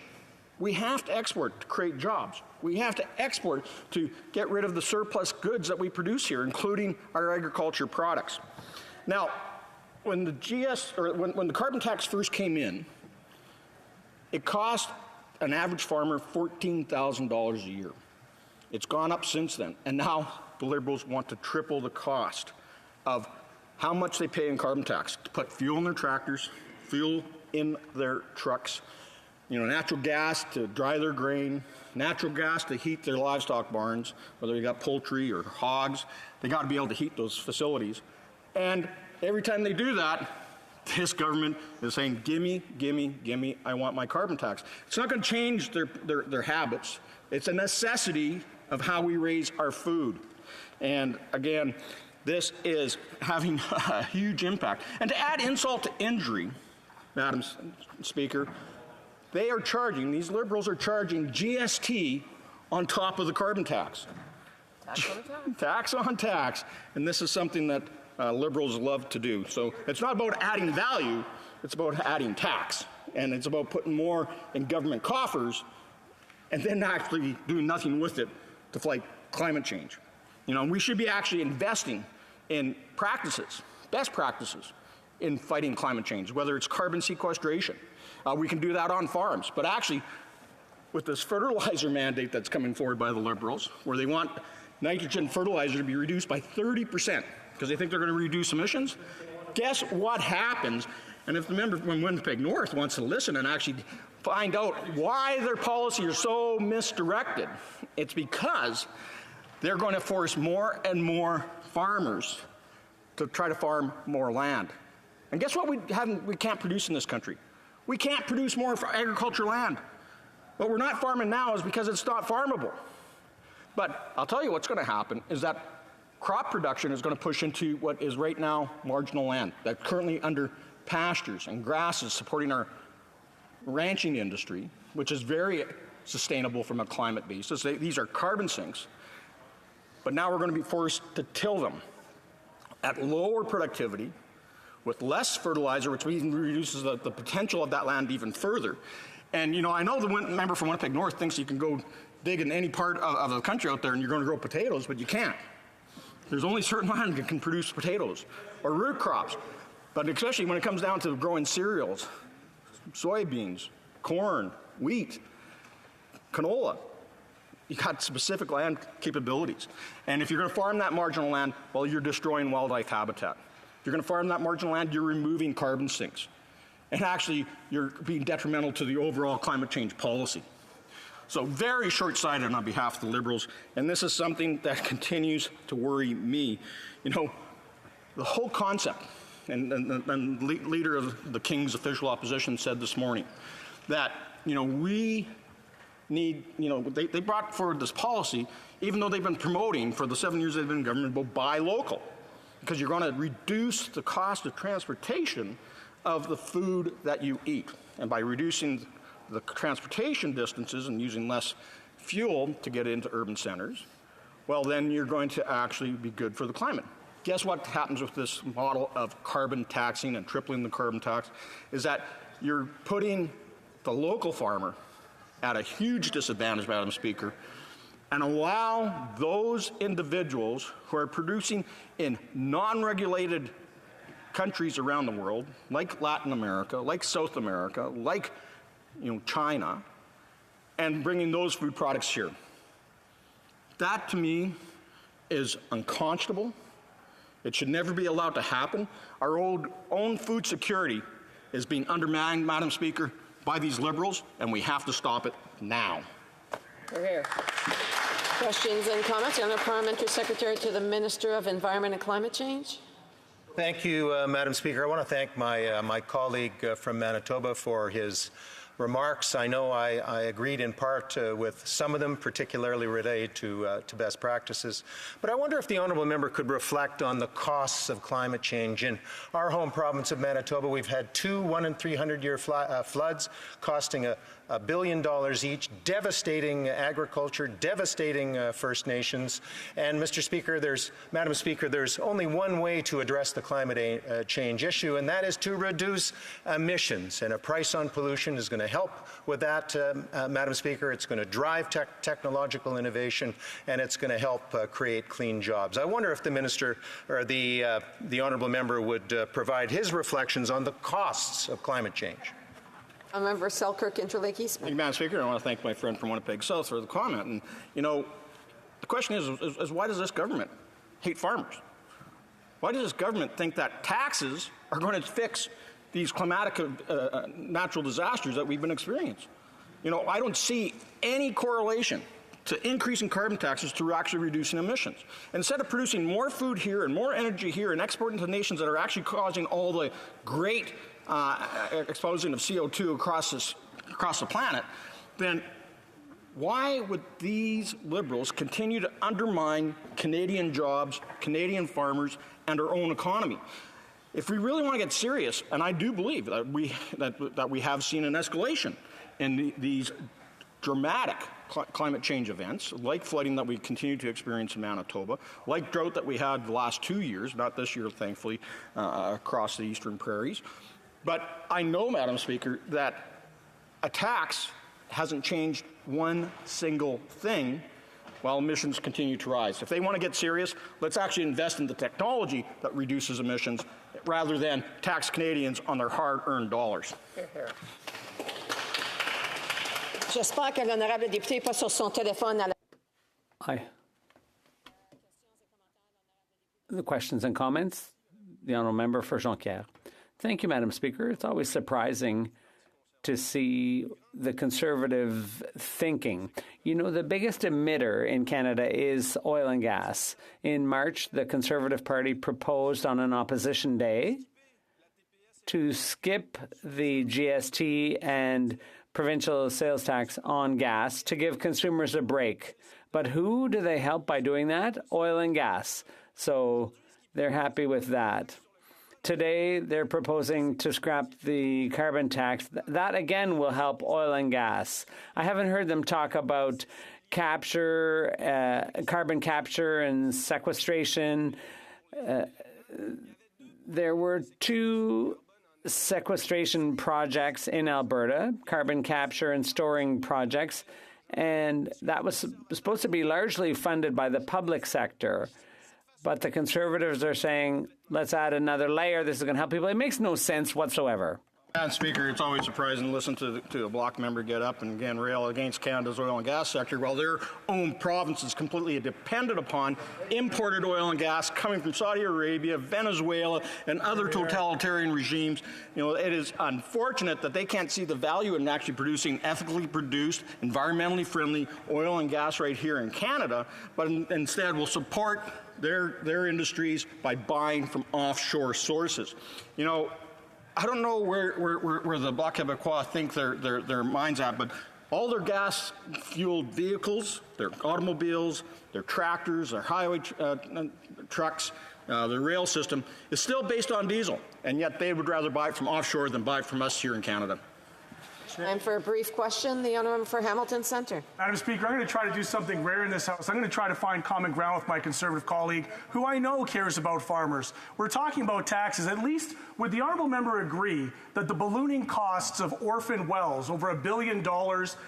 J: We have to export to create jobs. We have to export to get rid of the surplus goods that we produce here, including our agriculture products. Now, when the carbon tax first came in, it cost an average farmer $14,000 a year. It's gone up since then, and now the Liberals want to triple the cost of how much they pay in carbon tax to put fuel in their tractors, fuel in their trucks, natural gas to dry their grain, natural gas to heat their livestock barns, whether you got poultry or hogs. They got to be able to heat those facilities. And every time they do that, this government is saying, gimme, gimme, gimme, I want my carbon tax. It's not going to change their habits. It's a necessity of how we raise our food. And again, this is having a huge impact. And to add insult to injury, Madam Speaker, these Liberals are charging GST on top of the carbon tax.
Q: Tax on tax.
J: Tax on tax. And this is something that Liberals love to do. So it's not about adding value, it's about adding tax. And it's about putting more in government coffers and then actually doing nothing with it to fight climate change. We should be actually investing in practices, best practices, in fighting climate change, whether it's carbon sequestration. We can do that on farms. But actually, with this fertilizer mandate that's coming forward by the Liberals, where they want nitrogen fertilizer to be reduced by 30% because they think they're going to reduce emissions, guess what happens? And if the member from Winnipeg North wants to listen and actually find out why their policy is so misdirected, it's because they're going to force more and more farmers to try to farm more land. And guess what we can't produce in this country? We can't produce more agriculture land. What we're not farming now is because it's not farmable. But I'll tell you what's going to happen is that crop production is going to push into what is right now marginal land that's currently under pastures and grasses supporting our ranching industry, which is very sustainable from a climate basis. These are carbon sinks. But now we're going to be forced to till them at lower productivity, with less fertilizer, which even reduces the potential of that land even further. And, I know the member from Winnipeg North thinks you can go dig in any part of the country out there and you're going to grow potatoes, but you can't. There's only certain land that can produce potatoes or root crops. But especially when it comes down to growing cereals, soybeans, corn, wheat, canola, you got specific land capabilities. And if you're going to farm that marginal land, well, you're destroying wildlife habitat. If you're going to farm that marginal land, you're removing carbon sinks. And actually, you're being detrimental to the overall climate change policy. So very short-sighted on behalf of the Liberals, and this is something that continues to worry me. The whole concept, and the leader of the King's official opposition said this morning, that, we need, they brought forward this policy, even though they've been promoting for the 7 years they've been in government, about buy local, because you're going to reduce the cost of transportation of the food that you eat. And by reducing the transportation distances and using less fuel to get into urban centers, well, then you're going to actually be good for the climate. Guess what happens with this model of carbon taxing and tripling the carbon tax is that you're putting the local farmer at a huge disadvantage, Madam Speaker, and allow those individuals who are producing in non-regulated countries around the world, like Latin America, like South America, like China, and bringing those food products here. That, to me, is unconscionable. It should never be allowed to happen. Our own food security is being undermined, Madam Speaker, by these Liberals, and we have to stop it now.
G: Here. Questions and comments? Honourable Parliamentary Secretary to the Minister of Environment and Climate Change.
S: Thank you, Madam Speaker. I want to thank my colleague from Manitoba for his remarks. I know I agreed in part with some of them, particularly related to best practices. But I wonder if the honourable member could reflect on the costs of climate change. In our home province of Manitoba, we've had two 1 in 300-year floods costing $1 billion each, devastating agriculture, devastating First Nations. And Madam Speaker, there's only one way to address the climate change issue, and that is to reduce emissions. And a price on pollution is going to help with that, Madam Speaker. It's going to drive technological innovation, and it's going to help create clean jobs. I wonder if the minister or the honourable member would provide his reflections on the costs of climate change.
G: Member Selkirk, Interlake East.
J: Thank you, Madam Speaker. I want to thank my friend from Winnipeg South for the comment. And, you know, the question is why does this government hate farmers? Why does this government think that taxes are going to fix these climatic natural disasters that we've been experiencing? You know, I don't see any correlation to increasing carbon taxes to actually reducing emissions. Instead of producing more food here and more energy here and exporting to nations that are actually causing all the great exposing of CO2 across the planet, then why would these Liberals continue to undermine Canadian jobs, Canadian farmers, and our own economy? If we really want to get serious, and I do believe that we have seen an escalation in these dramatic climate change events, like flooding that we continue to experience in Manitoba, like drought that we had the last 2 years, not this year, thankfully, across the eastern prairies. But I know, Madam Speaker, that a tax hasn't changed one single thing while emissions continue to rise. If they want to get serious, let's actually invest in the technology that reduces emissions rather than tax Canadians on their hard-earned dollars.
G: Here, here. J'espère que l'honorable député n'est pas sur son téléphone à la...
I: Aye. The questions and comments? The honourable member for Jonquière. Thank you, Madam Speaker. It's always surprising to see the Conservative thinking. You know, the biggest emitter in Canada is oil and gas. In March, the Conservative Party proposed on an opposition day to skip the GST and provincial sales tax on gas to give consumers a break. But who do they help by doing that? Oil and gas. So they're happy with that. Today, they're proposing to scrap the carbon tax. That, again, will help oil and gas. I haven't heard them talk about carbon capture and sequestration. There were 2 sequestration projects in Alberta, carbon capture and storing projects, and that was supposed to be largely funded by the public sector. But the Conservatives are saying, let's add another layer. This is going to help people. It makes no sense whatsoever.
J: Madam Speaker, it's always surprising to listen to a Bloc member get up and again rail against Canada's oil and gas sector while their own province is completely dependent upon imported oil and gas coming from Saudi Arabia, Venezuela, and other totalitarian regimes. You know, it is unfortunate that they can't see the value in actually producing ethically produced, environmentally friendly oil and gas right here in Canada, but instead will support their industries by buying from offshore sources. You know, I don't know where the Bloc Québécois think their mind's at, but all their gas-fueled vehicles, their automobiles, their tractors, their highway trucks, their rail system is still based on diesel, and yet they would rather buy it from offshore than buy it from us here in Canada.
G: And for a brief question, the honourable for Hamilton Centre.
M: Madam Speaker, I'm going to try to do something rare in this House. I'm going to try to find common ground with my Conservative colleague, who I know cares about farmers. We're talking about taxes. At least would the honourable member agree that the ballooning costs of orphan wells, over $1 billion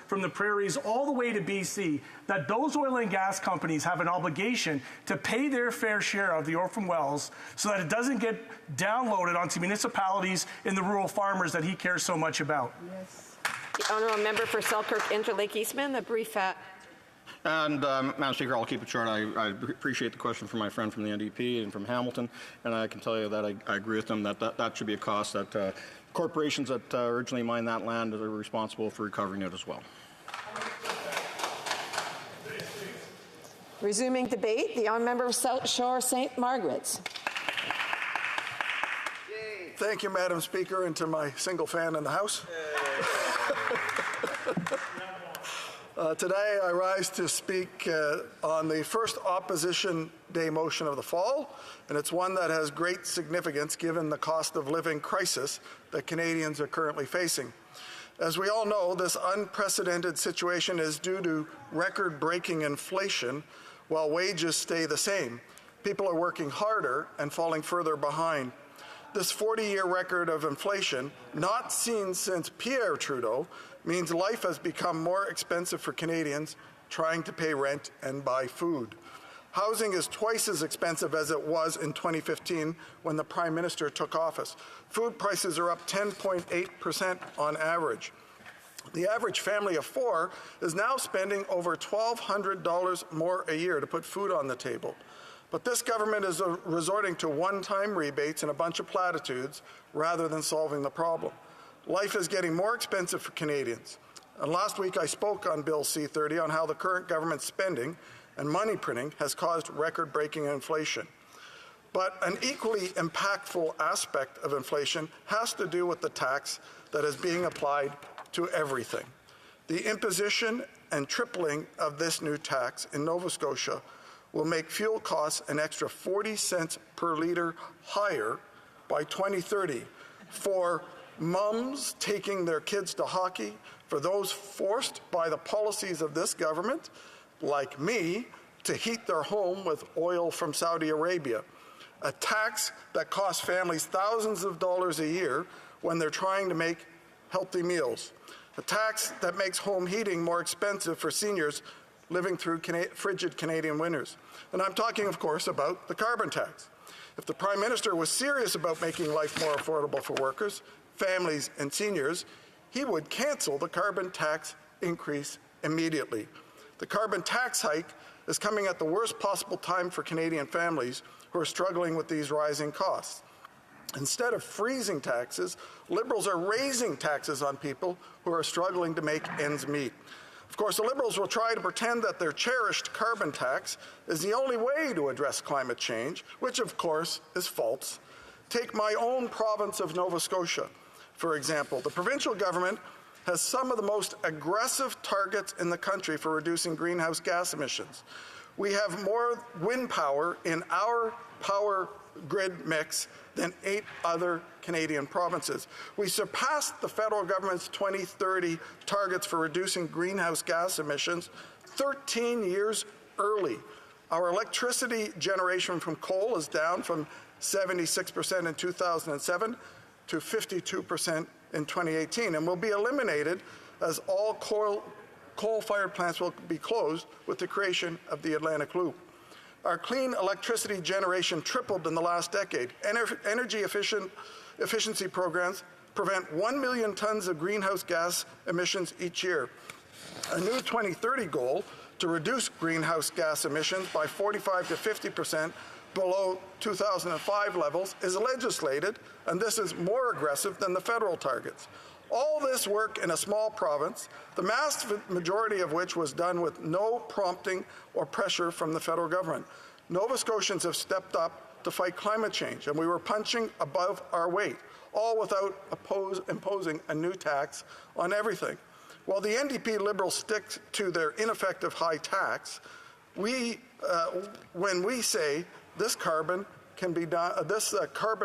M: from the prairies all the way to BC, that those oil and gas companies have an obligation to pay their fair share of the orphan wells so that it doesn't get downloaded onto municipalities and the rural farmers that he cares so much about?
G: Yes. The honourable member for Selkirk Interlake Eastman, the brief.
J: And Madam Speaker, I'll keep it short. I appreciate the question from my friend from the NDP and from Hamilton, and I can tell you that I agree with them that should be a cost that corporations that originally mined that land are responsible for recovering it as well.
G: Resuming debate, the honourable member of South Shore St. Margaret's.
T: Thank you, Madam Speaker, and to my single fan in the House. Today I rise to speak on the first Opposition Day motion of the fall, and it's one that has great significance given the cost of living crisis that Canadians are currently facing. As we all know, this unprecedented situation is due to record-breaking inflation while wages stay the same. People are working harder and falling further behind. This 40-year record of inflation, not seen since Pierre Trudeau, means life has become more expensive for Canadians trying to pay rent and buy food. Housing is twice as expensive as it was in 2015 when the Prime Minister took office. Food prices are up 10.8% on average. The average family of four is now spending over $1,200 more a year to put food on the table. But this government is resorting to one-time rebates and a bunch of platitudes rather than solving the problem. Life is getting more expensive for Canadians. And last week I spoke on Bill C-30 on how the current government spending and money printing has caused record-breaking inflation. But an equally impactful aspect of inflation has to do with the tax that is being applied to everything. The imposition and tripling of this new tax in Nova Scotia will make fuel costs an extra 40 cents per litre higher by 2030 for mums taking their kids to hockey, for those forced by the policies of this government, like me, to heat their home with oil from Saudi Arabia. A tax that costs families thousands of dollars a year when they're trying to make healthy meals. A tax that makes home heating more expensive for seniors living through frigid Canadian winters. And I'm talking, of course, about the carbon tax. If the Prime Minister was serious about making life more affordable for workers, families, and seniors, he would cancel the carbon tax increase immediately. The carbon tax hike is coming at the worst possible time for Canadian families who are struggling with these rising costs. Instead of freezing taxes, Liberals are raising taxes on people who are struggling to make ends meet. Of course, the Liberals will try to pretend that their cherished carbon tax is the only way to address climate change, which of course is false. Take my own province of Nova Scotia, for example. The provincial government has some of the most aggressive targets in the country for reducing greenhouse gas emissions. We have more wind power in our power grid mix than 8 other Canadian provinces. We surpassed the federal government's 2030 targets for reducing greenhouse gas emissions 13 years early. Our electricity generation from coal is down from 76% in 2007 to 52% in 2018 and will be eliminated as all coal-fired plants will be closed with the creation of the Atlantic Loop. Our clean electricity generation tripled in the last decade. Energy efficiency programs prevent 1 million tons of greenhouse gas emissions each year. A new 2030 goal to reduce greenhouse gas emissions by 45 to 50% below 2005 levels is legislated, and this is more aggressive than the federal targets. All this work in a small province, the vast majority of which was done with no prompting or pressure from the federal government. Nova Scotians have stepped up to fight climate change, and we were punching above our weight, all without imposing a new tax on everything. While the NDP Liberals stick to their ineffective high tax, when we say this carbon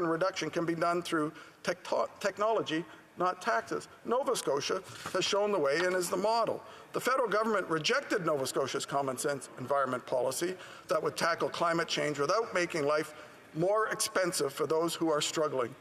T: reduction can be done through technology, not taxes. Nova Scotia has shown the way and is the model. The federal government rejected Nova Scotia's common sense environment policy that would tackle climate change without making life more expensive for those who are struggling.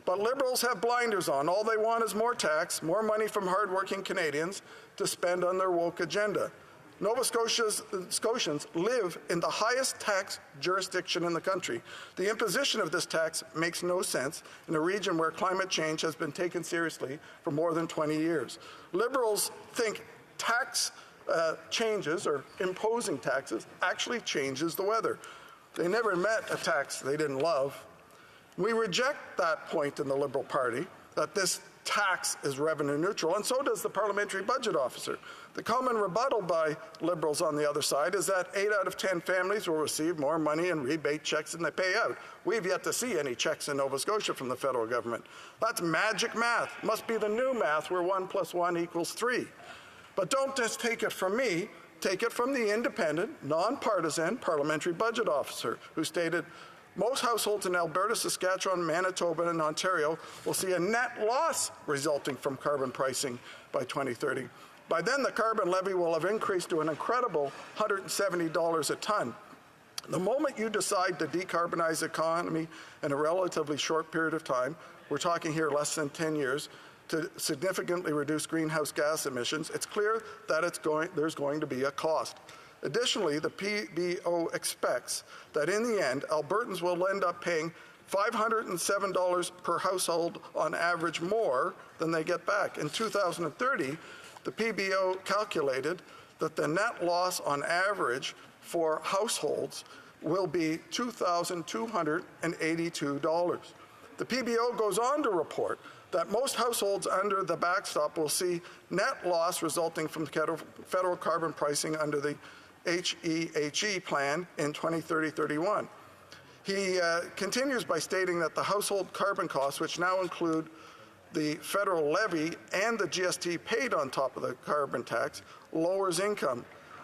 T: But Liberals have blinders on. All they want is more tax, more money from hardworking Canadians to spend on their woke agenda. Nova Scotians live in the highest tax jurisdiction in the country. The imposition of this tax makes no sense in a region where climate change has been taken seriously for more than 20 years. Liberals think tax changes or imposing taxes actually changes the weather. They never met a tax they didn't love. We reject that point in the Liberal Party, that this tax is revenue neutral, and so does the Parliamentary Budget Officer. The common rebuttal by Liberals on the other side is that 8 out of 10 families will receive more money in rebate checks than they pay out. We've yet to see any checks in Nova Scotia from the federal government. That's magic math. Must be the new math where 1 + 1 = 3. But don't just take it from me. Take it from the independent, nonpartisan Parliamentary Budget Officer, who stated, Most households in Alberta, Saskatchewan, Manitoba, and Ontario will see a net loss resulting from carbon pricing by 2030. By then, the carbon levy will have increased to an incredible $170 a ton. The moment you decide to decarbonize the economy in a relatively short period of time, we're talking here less than 10 years, to significantly reduce greenhouse gas emissions, it's clear that there's going to be a cost. Additionally, the PBO expects that in the end, Albertans will end up paying $507 per household on average more than they get back. In 2030, the PBO calculated that the net loss on average for households will be $2,282. The PBO goes on to report that most households under the backstop will see net loss resulting from federal carbon pricing under the HEHE plan in 2030-31. He continues by stating that the household carbon costs, which now include the federal levy and the GST paid on top of the carbon tax, lowers income,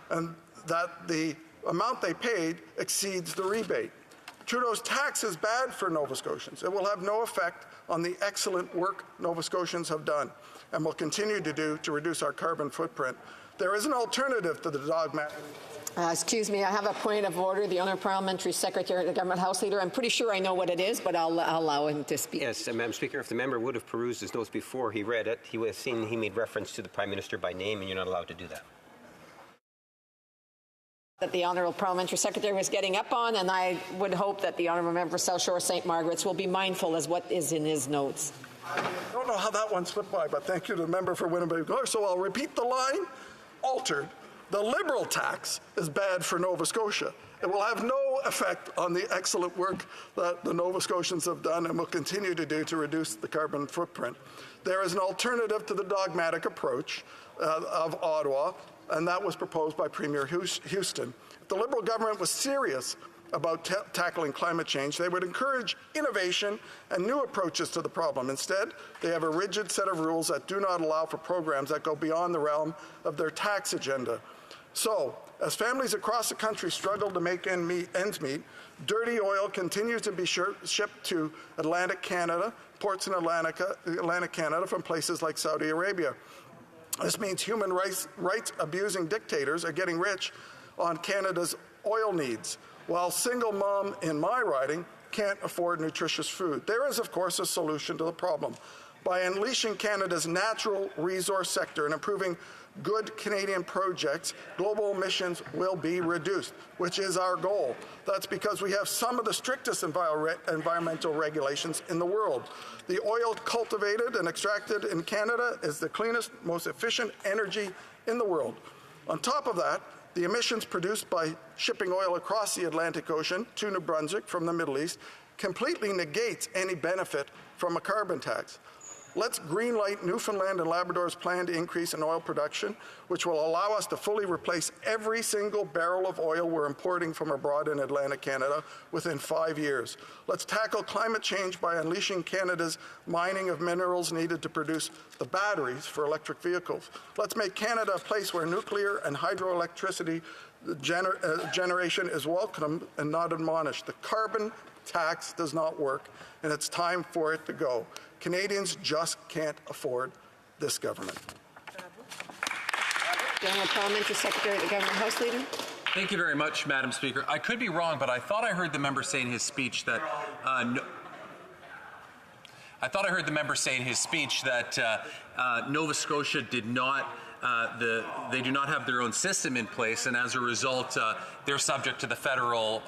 T: and that the amount they paid exceeds the rebate. Trudeau's tax is bad for Nova Scotians. It will have no effect on the excellent work Nova Scotians have done and will continue to do to reduce our carbon footprint. There is an alternative to the dogmatic.
G: Excuse me, I have a point of order. The Honourable Parliamentary Secretary, the Government House Leader. I'm pretty sure I know what it is, but I'll allow him to speak.
K: Yes, Madam Speaker, if the member would have perused his notes before he read it, he would have seen he made reference to the Prime Minister by name, and you're not allowed to do that.
G: That the Honourable Parliamentary Secretary was getting up on, and I would hope that the Honourable Member for South Shore St. Margaret's will be mindful as what is in his notes.
T: I don't know how that one slipped by, but thank you to the member for Winnipeg North. So I'll repeat the line, altered. The Liberal tax is bad for Nova Scotia. It will have no effect on the excellent work that the Nova Scotians have done and will continue to do to reduce the carbon footprint. There is an alternative to the dogmatic approach of Ottawa, and that was proposed by Premier Houston. If the Liberal government was serious about tackling climate change, they would encourage innovation and new approaches to the problem. Instead, they have a rigid set of rules that do not allow for programs that go beyond the realm of their tax agenda. So, as families across the country struggle to make ends meet, dirty oil continues to be shipped to Atlantic Canada, ports in Atlantic Canada from places like Saudi Arabia. This means human rights abusing dictators are getting rich on Canada's oil needs, while single mom in my riding can't afford nutritious food. There is, of course, a solution to the problem. By unleashing Canada's natural resource sector and improving good Canadian projects, global emissions will be reduced, which is our goal. That's because we have some of the strictest environmental regulations in the world. The oil cultivated and extracted in Canada is the cleanest, most efficient energy in the world. On top of that, the emissions produced by shipping oil across the Atlantic Ocean to New Brunswick from the Middle East completely negates any benefit from a carbon tax. Let's greenlight Newfoundland and Labrador's planned increase in oil production, which will allow us to fully replace every single barrel of oil we're importing from abroad in Atlantic Canada within 5 years. Let's tackle climate change by unleashing Canada's mining of minerals needed to produce the batteries for electric vehicles. Let's make Canada a place where nuclear and hydroelectricity generation is welcomed and not admonished. The carbon tax does not work, and it's time for it to go. Canadians just can't afford this government.
G: The Honourable Parliamentary Secretary, the Government House Leader.
F: Thank you very much, Madam Speaker. I could be wrong, but I thought I heard the member say in his speech that Nova Scotia did not. They do not have their own system in place, and as a result, they're subject to the federal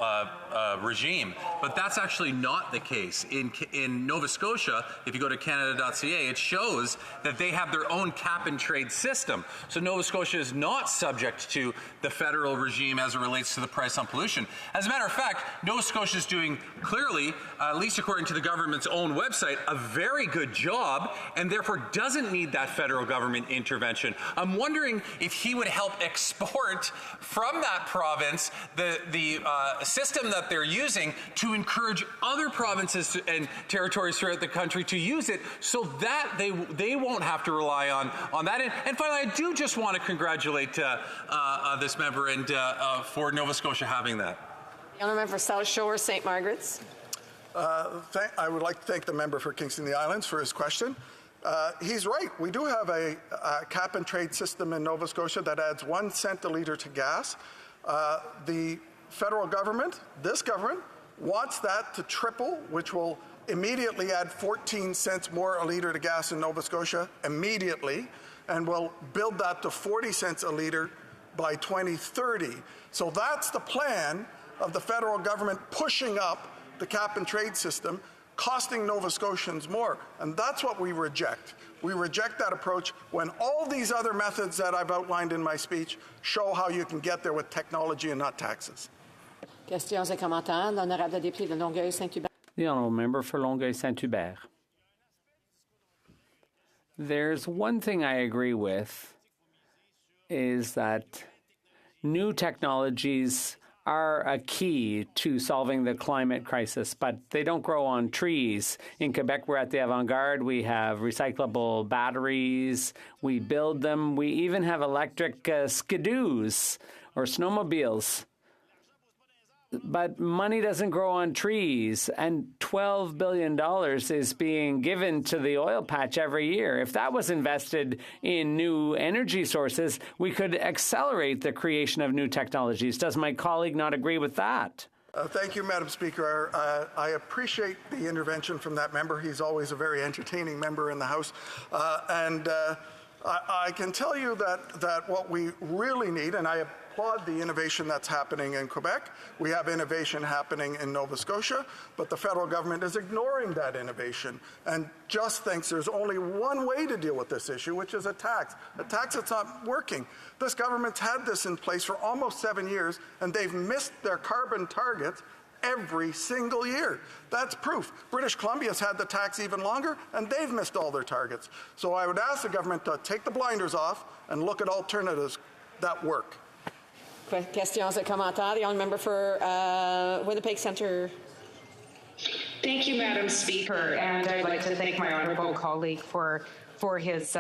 F: regime. But that's actually not the case. In Nova Scotia, if you go to Canada.ca, it shows that they have their own cap-and-trade system. So Nova Scotia is not subject to the federal regime as it relates to the price on pollution. As a matter of fact, Nova Scotia is doing clearly, at least according to the government's own website, a very good job, and therefore doesn't need that federal government intervention. I'm wondering if he would help export from that province the system that they're using to encourage other provinces and territories throughout the country to use it, so that they won't have to rely on that. And finally, I do just want to congratulate this member and for Nova Scotia having that.
G: The honourable member for South Shore, St. Margaret's.
T: I would like to thank the member for Kingston the Islands for his question. He's right. We do have a cap and trade system in Nova Scotia that adds 1 cent a litre to gas. The federal government, this government, wants that to triple, which will immediately add 14 cents more a litre to gas in Nova Scotia immediately, and will build that to 40 cents a litre by 2030. So that's the plan of the federal government pushing up the cap and trade system, costing Nova Scotians more. And that's what we reject. We reject that approach when all these other methods that I've outlined in my speech show how you can get there with technology and not taxes.
G: Questions et commentaires. L'honorable député de Longueuil-Saint-Hubert.
I: The honourable member for Longueuil-Saint-Hubert. There's one thing I agree with, is that new technologies are a key to solving the climate crisis, but they don't grow on trees. In Quebec, we're at the avant-garde. We have recyclable batteries. We build them. We even have electric skidoos or snowmobiles. But money doesn't grow on trees, and $12 billion is being given to the oil patch every year. If that was invested in new energy sources, we could accelerate the creation of new technologies. Does my colleague not agree with that?
T: Thank you, Madam Speaker. I appreciate the intervention from that member. He's always a very entertaining member in the House. I can tell you that what we really need, and I applaud the innovation that's happening in Quebec. We have innovation happening in Nova Scotia, but the federal government is ignoring that innovation and just thinks there's only one way to deal with this issue, which is a tax that's not working. This government's had this in place for almost 7 years, and they've missed their carbon targets every single year. That's proof. British Columbia's had the tax even longer, and they've missed all their targets. So I would ask the government to take the blinders off and look at alternatives that work.
G: Questions et commentaires. The honourable member for Winnipeg Centre.
R: Thank you, Madam Speaker, and I'd like to thank my honourable colleague for his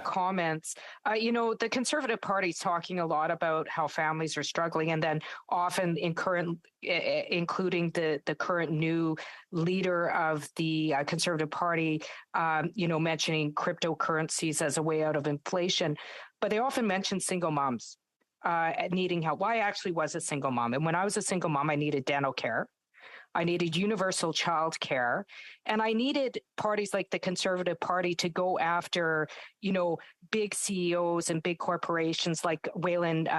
R: comments. The Conservative Party's talking a lot about how families are struggling, and then often including the current new leader of the Conservative Party, mentioning cryptocurrencies as a way out of inflation. But they often mention single moms needing help. Well, I actually was a single mom, and when I was a single mom, I needed dental care. I needed universal child care, and I needed parties like the Conservative Party to go after, big CEOs and big corporations like Wayland,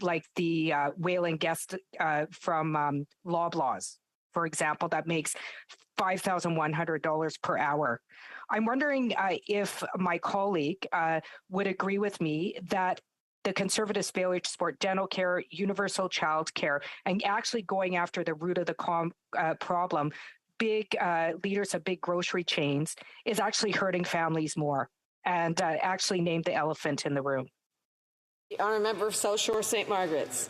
R: like the Wayland guest from Loblaws, for example, that makes $5,100 per hour. I'm wondering if my colleague would agree with me that the Conservatives' failure to support dental care, universal child care, and actually going after the root of the problem, big leaders of big grocery chains, is actually hurting families more, and actually named the elephant in the room.
G: The honourable member of South Shore, St. Margaret's.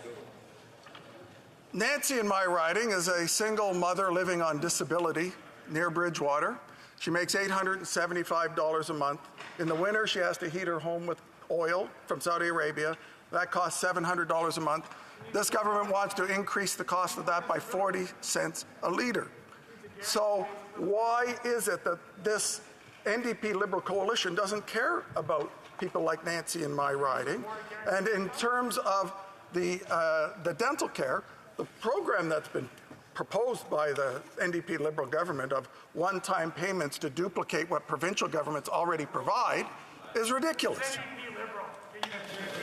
T: Nancy in my riding is a single mother living on disability near Bridgewater. She makes $875 a month. In the winter, she has to heat her home with oil from Saudi Arabia. That costs $700 a month. This government wants to increase the cost of that by 40 cents a litre. So why is it that this NDP Liberal coalition doesn't care about people like Nancy in my riding? And in terms of the dental care, the program that's been proposed by the NDP Liberal government of one-time payments to duplicate what provincial governments already provide is ridiculous.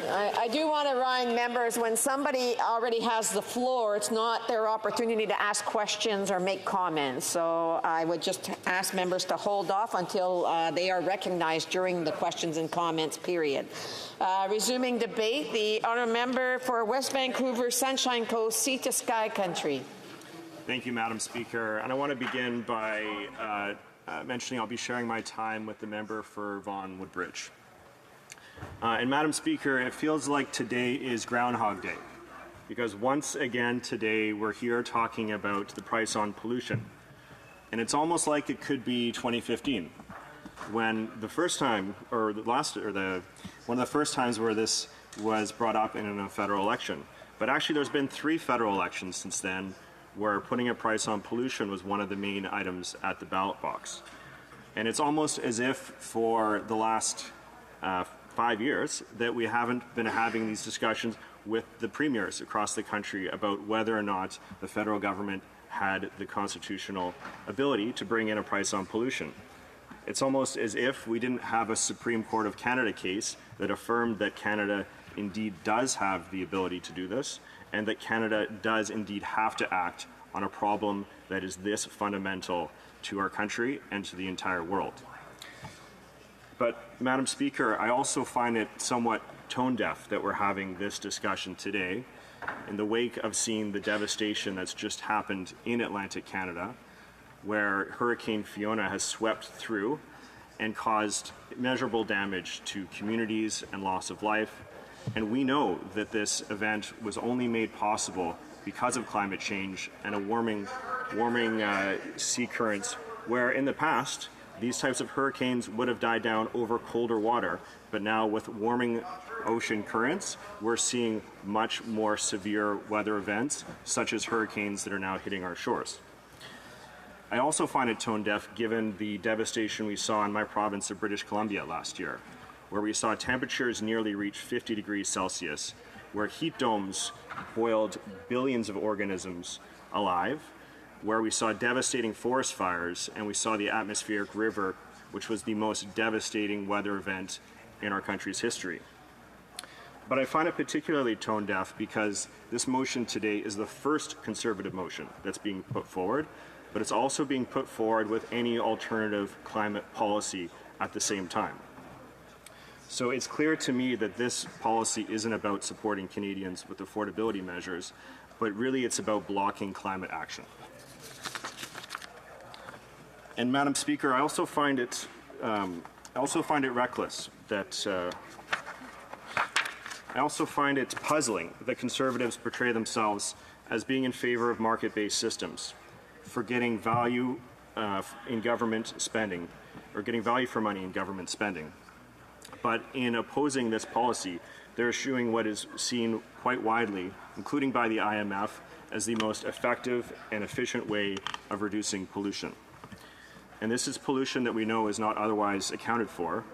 G: I do want to remind members, when somebody already has the floor, it's not their opportunity to ask questions or make comments. So I would just ask members to hold off until they are recognized during the questions and comments period. Resuming debate, the honourable member for West Vancouver, Sunshine Coast, Sea to Sky Country.
C: Thank you, Madam Speaker. And I want to begin by mentioning I'll be sharing my time with the member for Vaughan Woodbridge. And Madam Speaker, it feels like today is Groundhog Day, because once again today we're here talking about the price on pollution. And it's almost like it could be 2015, when the first time, one of the first times where this was brought up in a federal election. But actually, there's been 3 federal elections since then where putting a price on pollution was one of the main items at the ballot box. And it's almost as if for the last 5 years that we haven't been having these discussions with the premiers across the country about whether or not the federal government had the constitutional ability to bring in a price on pollution. It's almost as if we didn't have a Supreme Court of Canada case that affirmed that Canada indeed does have the ability to do this, and that Canada does indeed have to act on a problem that is this fundamental to our country and to the entire world. But, Madam Speaker, I also find it somewhat tone deaf that we're having this discussion today in the wake of seeing the devastation that's just happened in Atlantic Canada, where Hurricane Fiona has swept through and caused measurable damage to communities and loss of life. And we know that this event was only made possible because of climate change and a warming sea currents, where in the past, these types of hurricanes would have died down over colder water. But now with warming ocean currents, we're seeing much more severe weather events, such as hurricanes that are now hitting our shores. I also find it tone deaf given the devastation we saw in my province of British Columbia last year, where we saw temperatures nearly reach 50 degrees Celsius, where heat domes boiled billions of organisms alive, where we saw devastating forest fires, and we saw the atmospheric river, which was the most devastating weather event in our country's history. But I find it particularly tone deaf because this motion today is the first Conservative motion that's being put forward, but it's also being put forward with any alternative climate policy at the same time. So it's clear to me that this policy isn't about supporting Canadians with affordability measures, but really it's about blocking climate action. And Madam Speaker, I also find it reckless that I also find it puzzling that Conservatives portray themselves as being in favor of market-based systems, for getting value in government spending, or getting value for money in government spending. But in opposing this policy, they're eschewing what is seen quite widely, including by the IMF, as the most effective and efficient way of reducing pollution. And this is pollution that we know is not otherwise accounted for,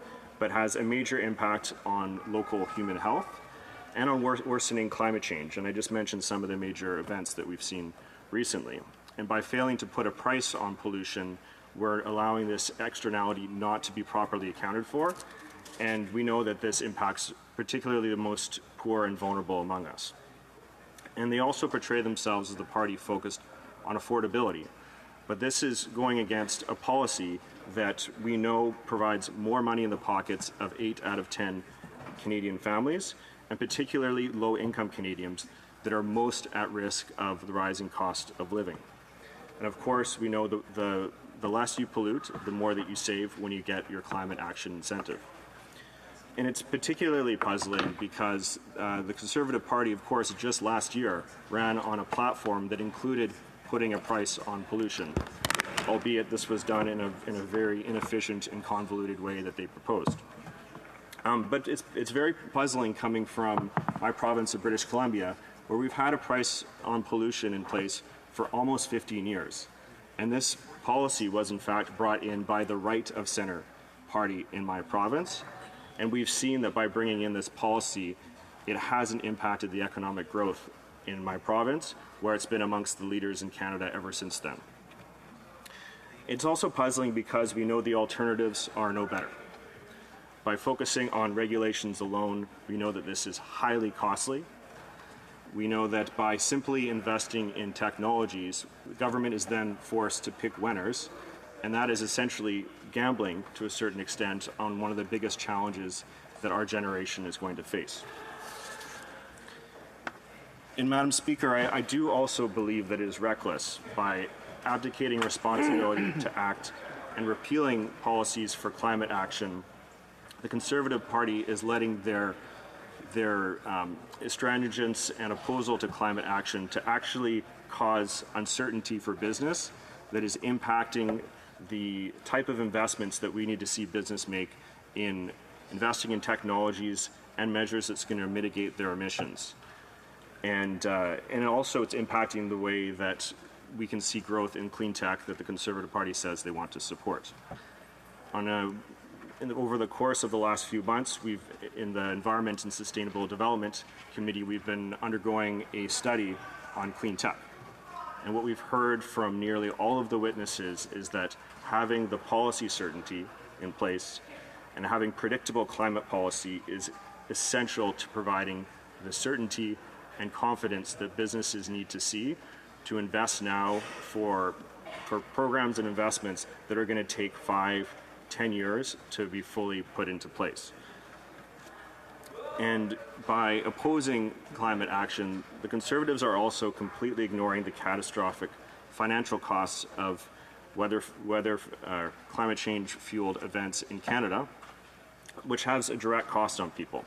C: but has a major impact on local human health and on worsening climate change. And I just mentioned some of the major events that we've seen recently. And by failing to put a price on pollution, we're allowing this externality not to be properly accounted for. And we know that this impacts particularly the most poor and vulnerable among us. And they also portray themselves as the party focused on affordability. But this is going against a policy that we know provides more money in the pockets of 8 out of 10 Canadian families, and particularly low-income Canadians that are most at risk of the rising cost of living. And of course, we know the less you pollute, the more that you save when you get your climate action incentive. And it's particularly puzzling because the Conservative Party, of course, just last year ran on a platform that included putting a price on pollution, albeit this was done in a very inefficient and convoluted way that they proposed. But it's very puzzling coming from my province of British Columbia, where we've had a price on pollution in place for almost 15 years. And this policy was in fact brought in by the right of center party in my province. And we've seen that by bringing in this policy, it hasn't impacted the economic growth in my province, where it's been amongst the leaders in Canada ever since then. It's also puzzling because we know the alternatives are no better. By focusing on regulations alone, we know that this is highly costly. We know that by simply investing in technologies, the government is then forced to pick winners, and that is essentially gambling to a certain extent on one of the biggest challenges that our generation is going to face. And Madam Speaker, I do also believe that it is reckless by abdicating responsibility to act and repealing policies for climate action. The Conservative Party is letting their estrangeance and opposal to climate action to actually cause uncertainty for business that is impacting the type of investments that we need to see business make in investing in technologies and measures that's going to mitigate their emissions. And also it's impacting the way that we can see growth in clean tech that the Conservative Party says they want to support. Over the course of the last few months, in the Environment and Sustainable Development Committee, we've been undergoing a study on clean tech. And what we've heard from nearly all of the witnesses is that having the policy certainty in place and having predictable climate policy is essential to providing the certainty and confidence that businesses need to see to invest now for programs and investments that are going to take 5-10 years to be fully put into place. And by opposing climate action, the Conservatives are also completely ignoring the catastrophic financial costs of climate change-fueled events in Canada, which has a direct cost on people.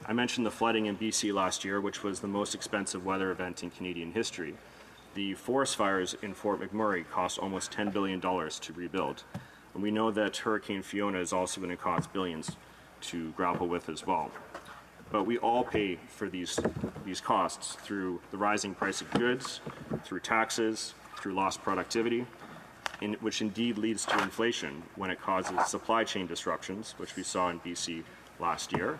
C: I mentioned the flooding in BC last year, which was the most expensive weather event in Canadian history. The forest fires in Fort McMurray cost almost $10 billion to rebuild. And we know that Hurricane Fiona is also going to cost billions to grapple with as well. But we all pay for these costs through the rising price of goods, through taxes, through lost productivity, which indeed leads to inflation when it causes supply chain disruptions, which we saw in BC last year,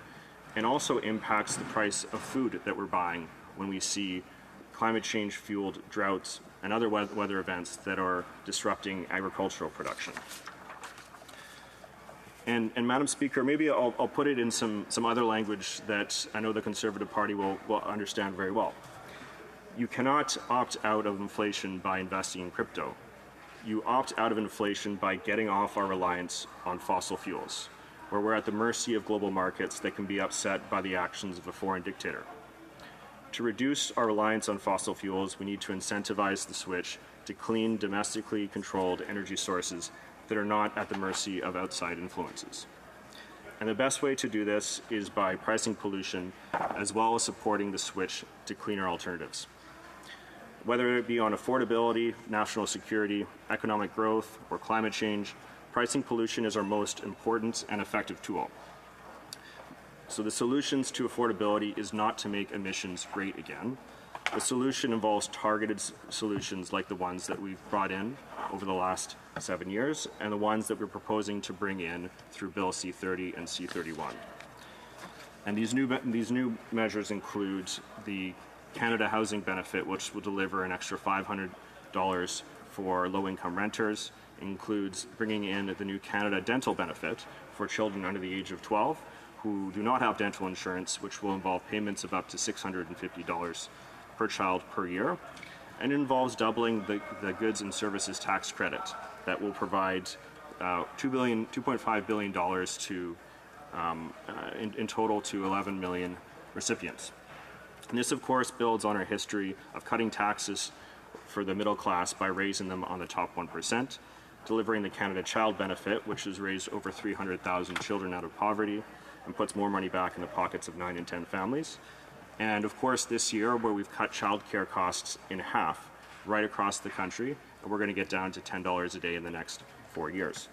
C: and also impacts the price of food that we're buying when we see climate change-fueled droughts and other weather events that are disrupting agricultural production. And Madam Speaker, maybe I'll put it in some other language that I know the Conservative Party will understand very well. You cannot opt out of inflation by investing in crypto. You opt out of inflation by getting off our reliance on fossil fuels, where we're at the mercy of global markets that can be upset by the actions of a foreign dictator. To reduce our reliance on fossil fuels, we need to incentivize the switch to clean, domestically controlled energy sources that are not at the mercy of outside influences. And the best way to do this is by pricing pollution, as well as supporting the switch to cleaner alternatives. Whether it be on affordability, national security, economic growth, or climate change, pricing pollution is our most important and effective tool. So the solutions to affordability is not to make emissions great again. The solution involves targeted solutions like the ones that we've brought in over the last 7 years and the ones that we're proposing to bring in through Bill C-30 and C-31. And these new measures include the Canada Housing Benefit, which will deliver an extra $500 for low-income renters. It includes bringing in the new Canada Dental Benefit for children under the age of 12 who do not have dental insurance, which will involve payments of up to $650 per child per year. And it involves doubling the goods and services tax credit that will provide $2.5 billion to, in total to 11 million recipients. And this, of course, builds on our history of cutting taxes for the middle class by raising them on the top 1%, delivering the Canada Child Benefit, which has raised over 300,000 children out of poverty and puts more money back in the pockets of 9 in 10 families. And of course, this year, where we've cut childcare costs in half right across the country, and we're going to get down to $10 a day in the next 4 years.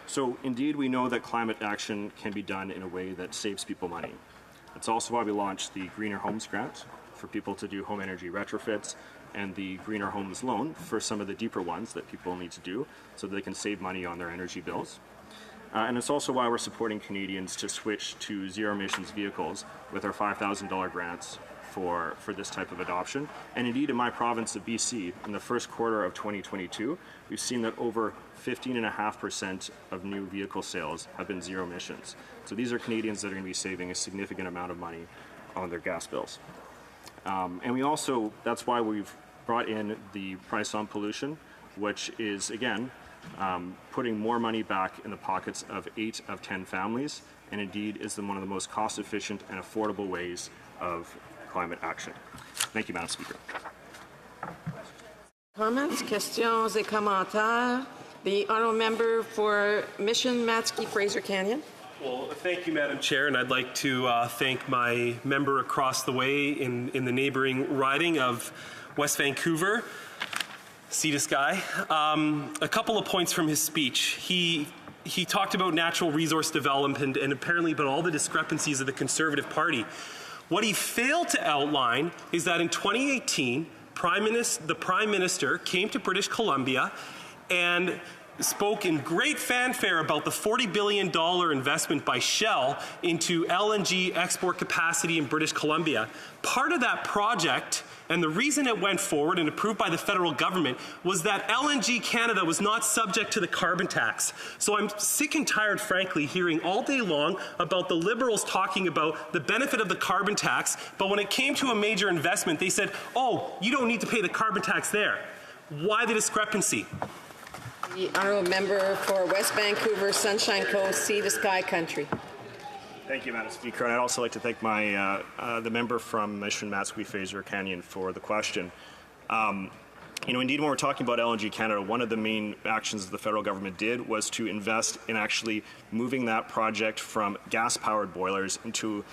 C: So indeed, we know that climate action can be done in a way that saves people money. That's also why we launched the Greener Homes Grant for people to do home energy retrofits and the Greener Homes Loan for some of the deeper ones that people need to do so that they can save money on their energy bills. And it's also why we're supporting Canadians to switch to zero-emissions vehicles with our $5,000 grants for this type of adoption. And indeed, in my province of BC, in the first quarter of 2022, we've seen that over 15.5% of new vehicle sales have been zero emissions. So these are Canadians that are going to be saving a significant amount of money on their gas bills. And we also, that's why we've brought in the price on pollution, which is, again, putting more money back in the pockets of 8 of 10 families, and indeed is one of the most cost-efficient and affordable ways of climate action. Thank you, Madam Speaker.
G: Comments, questions et commentaires. The honourable member for Mission Matsky Fraser Canyon.
E: Well, thank you, Madam Chair, and I'd like to thank my member across the way in the neighbouring riding of West Vancouver. Sea to sky. A couple of points from his speech. He talked about natural resource development and apparently about all the discrepancies of the Conservative Party. What he failed to outline is that in 2018, the Prime Minister came to British Columbia and spoke in great fanfare about the $40 billion investment by Shell into LNG export capacity in British Columbia. Part of that project, and the reason it went forward and approved by the federal government, was that LNG Canada was not subject to the carbon tax. So I'm sick and tired, frankly, hearing all day long about the Liberals talking about the benefit of the carbon tax, but when it came to a major investment, they said, oh, you don't need to pay the carbon tax there. Why the discrepancy?
G: The honourable member for West Vancouver, Sunshine Coast, Sea to Sky Country.
C: Thank you, Madam Speaker. And I'd also like to thank the member from Mission-Matsqui-Fraser Canyon for the question. Indeed, when we're talking about LNG Canada, one of the main actions the federal government did was to invest in actually moving that project from gas-powered boilers into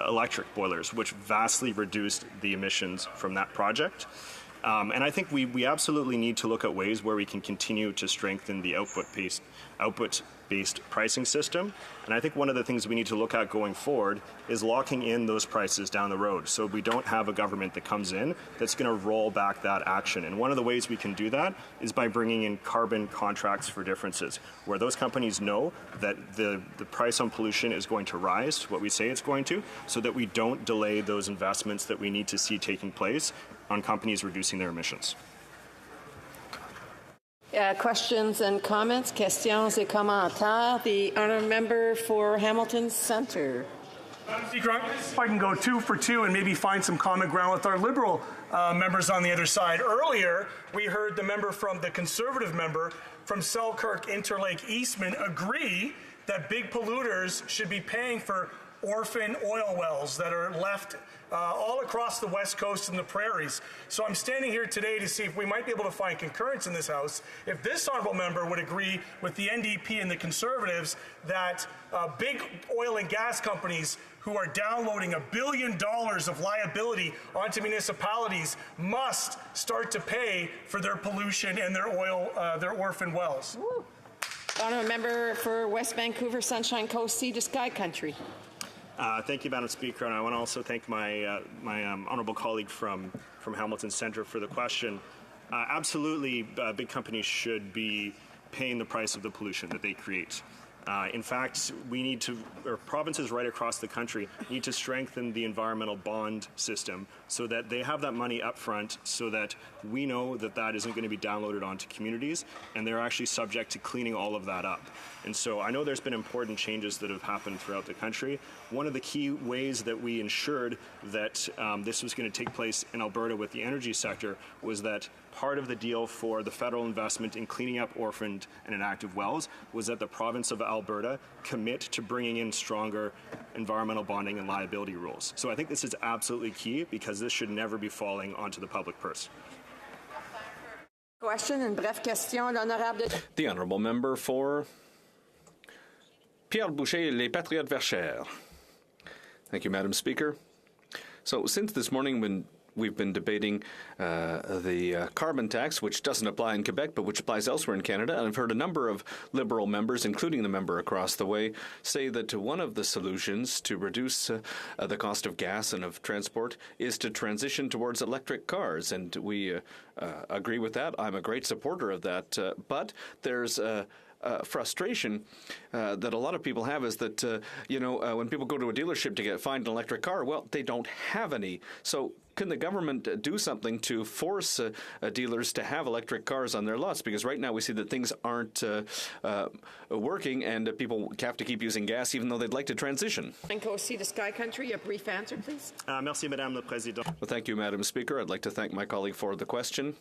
C: electric boilers, which vastly reduced the emissions from that project. And I think we absolutely need to look at ways where we can continue to strengthen the output-based pricing system. And I think one of the things we need to look at going forward is locking in those prices down the road so we don't have a government that comes in that's going to roll back that action. And one of the ways we can do that is by bringing in carbon contracts for differences, where those companies know that the price on pollution is going to rise to what we say it's going to, so that we don't delay those investments that we need to see taking place on companies reducing their emissions.
G: Questions and comments? Questions et commentaires. The honourable member for Hamilton Centre.
M: Madam Speaker, if I can go 2 for 2 and maybe find some common ground with our Liberal members on the other side. Earlier, we heard the Conservative member from Selkirk, Interlake, Eastman agree that big polluters should be paying for orphan oil wells that are left all across the West Coast and the prairies. So I'm standing here today to see if we might be able to find concurrence in this House. If this honourable member would agree with the NDP and the Conservatives that big oil and gas companies who are downloading $1 billion of liability onto municipalities must start to pay for their pollution and their oil, their orphan wells.
G: Honourable member for West Vancouver, Sunshine Coast, Sea to Sky Country.
C: Thank you, Madam Speaker, and I want to also thank my honourable colleague from Hamilton Centre for the question. Absolutely, big companies should be paying the price of the pollution that they create. In fact, provinces right across the country need to strengthen the environmental bond system so that they have that money up front so that we know that that isn't going to be downloaded onto communities and they're actually subject to cleaning all of that up. And so I know there's been important changes that have happened throughout the country. One of the key ways that we ensured that this was going to take place in Alberta with the energy sector was that part of the deal for the federal investment in cleaning up orphaned and inactive wells was that the province of Alberta commit to bringing in stronger environmental bonding and liability rules. So I think this is absolutely key because this should never be falling onto the public purse.
G: Question and bref question, l'honorable.
P: The honourable member for Pierre Boucher, Les Patriotes Verchères. Thank you, Madam Speaker. So since this morning when we've been debating the carbon tax, which doesn't apply in Quebec, but which applies elsewhere in Canada. And I've heard a number of Liberal members, including the member across the way, say that one of the solutions to reduce the cost of gas and of transport is to transition towards electric cars. And we agree with that. I'm a great supporter of that. But there's frustration that a lot of people have is that, when people go to a dealership to find an electric car, well, they don't have any. So can the government do something to force dealers to have electric cars on their lots? Because right now we see that things aren't working and people have to keep using gas even though they'd like to transition.
G: And go Sea to Sky Country. A brief answer, please.
C: Merci, Madame la Présidente.
P: Well, thank you, Madam Speaker. I'd like to thank my colleague for the question.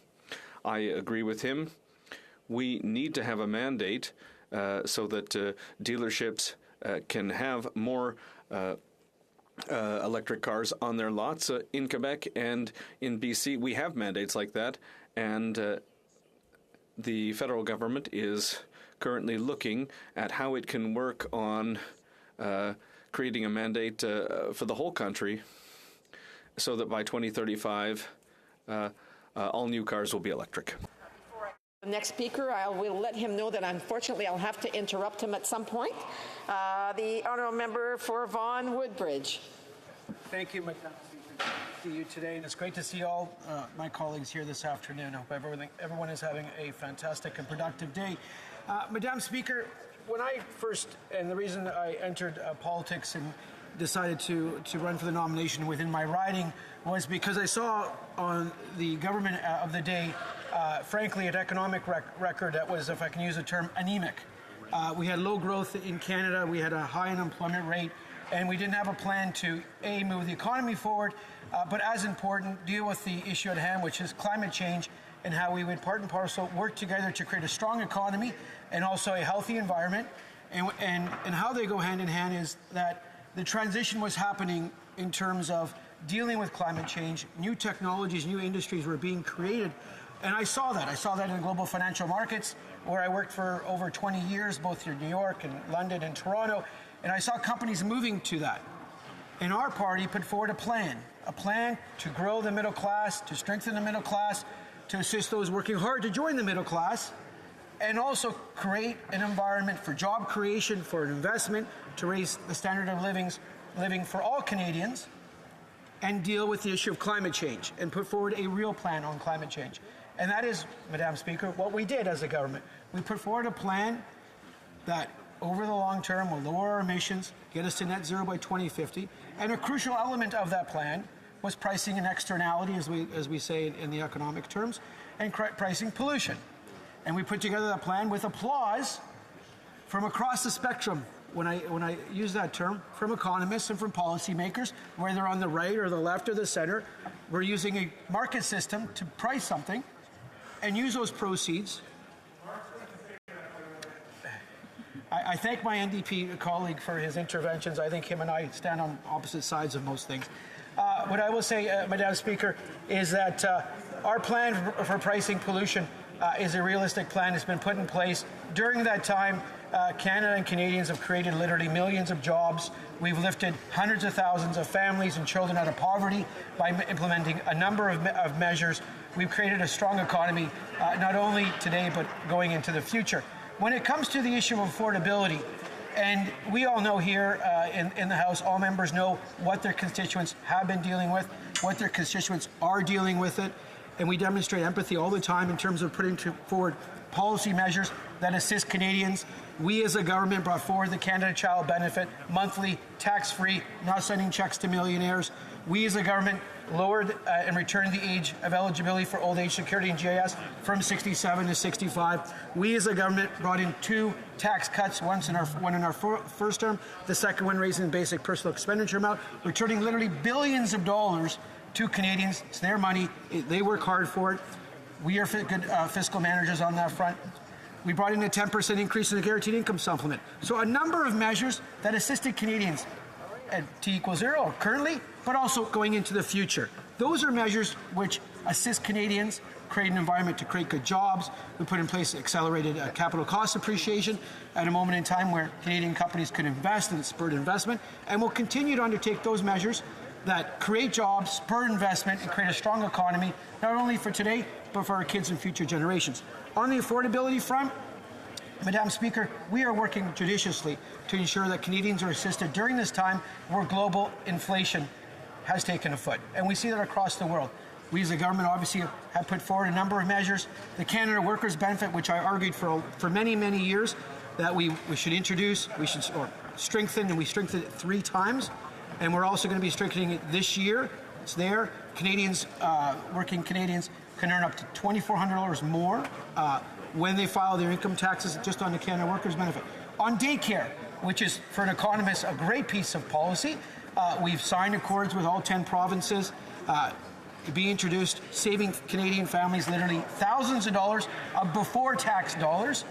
P: I agree with him. We need to have a mandate so that dealerships can have more electric cars on their lots. In Quebec and in BC, we have mandates like that, and the federal government is currently looking at how it can work on creating a mandate for the whole country so that by 2035, all new cars will be electric.
G: The next speaker, I will let him know that unfortunately I'll have to interrupt him at some point. The honourable member for Vaughan Woodbridge.
N: Thank you, Madam Speaker, to you today, and it's great to see all my colleagues here this afternoon. I hope everyone is having a fantastic and productive day. Madam Speaker, when I first, and the reason I entered politics and decided to run for the nomination within my riding was because I saw on the government of the day, frankly, an economic record that was, if I can use the term, anemic. We had low growth in Canada, we had a high unemployment rate, and we didn't have a plan to, A, move the economy forward, but as important, deal with the issue at hand, which is climate change, and how we would part and parcel work together to create a strong economy and also a healthy environment. And how they go hand in hand is that the transition was happening in terms of dealing with climate change. New technologies, new industries were being created. And I saw that. I saw that in the global financial markets, where I worked for over 20 years, both in New York and London and Toronto. And I saw companies moving to that. And our party put forward a plan to grow the middle class, to strengthen the middle class, to assist those working hard to join the middle class, and also create an environment for job creation, for investment, to raise the standard of living for all Canadians, and deal with the issue of climate change, and put forward a real plan on climate change. And that is, Madam Speaker, what we did as a government. We put forward a plan that over the long term will lower our emissions, get us to net zero by 2050, and a crucial element of that plan was pricing and externality, as we say in the economic terms, and pricing pollution. And we put together that plan with applause from across the spectrum, when I use that term, from economists and from policymakers, whether on the right or the left or the center. We're using a market system to price something and use those proceeds. I thank my NDP colleague for his interventions. I think him and I stand on opposite sides of most things. What I will say, Madam Speaker, is that our plan for pricing pollution is a realistic plan. It's been put in place. During that time, Canada and Canadians have created literally millions of jobs. We've lifted hundreds of thousands of families and children out of poverty by implementing a number of measures. We've created a strong economy, not only today, but going into the future. When it comes to the issue of affordability, and we all know here in the House, all members know what their constituents have been dealing with, what their constituents are dealing with it, and we demonstrate empathy all the time in terms of putting forward policy measures that assist Canadians. We as a government brought forward the Canada Child Benefit, monthly, tax-free, not sending checks to millionaires. We as a government lowered and returned the age of eligibility for old age security and GIS from 67 to 65. We as a government brought in 2 tax cuts, one in our first term, the second one raising the basic personal expenditure amount, returning literally billions of dollars to Canadians. It's their money. They work hard for it. We are good fiscal managers on that front. We brought in a 10% increase in the guaranteed income supplement. So a number of measures that assisted Canadians at T=0 currently, but also going into the future. Those are measures which assist Canadians, create an environment to create good jobs. We put in place accelerated capital cost appreciation at a moment in time where Canadian companies could invest and spur investment. And we'll continue to undertake those measures that create jobs, spur investment, and create a strong economy, not only for today, but for our kids and future generations. On the affordability front, Madam Speaker, we are working judiciously to ensure that Canadians are assisted during this time where global inflation has taken a foot. And we see that across the world. We as a government obviously have put forward a number of measures. The Canada Workers' Benefit, which I argued for many, many years, that we should introduce, or strengthen, and we strengthened it 3 times. And we're also going to be strengthening it this year. It's there. Canadians, working Canadians, can earn up to $2,400 more when they file their income taxes just on the Canada Workers' Benefit. On daycare, which is, for an economist, a great piece of policy, we've signed accords with all 10 provinces to be introduced, saving Canadian families literally thousands of dollars of before-tax dollars,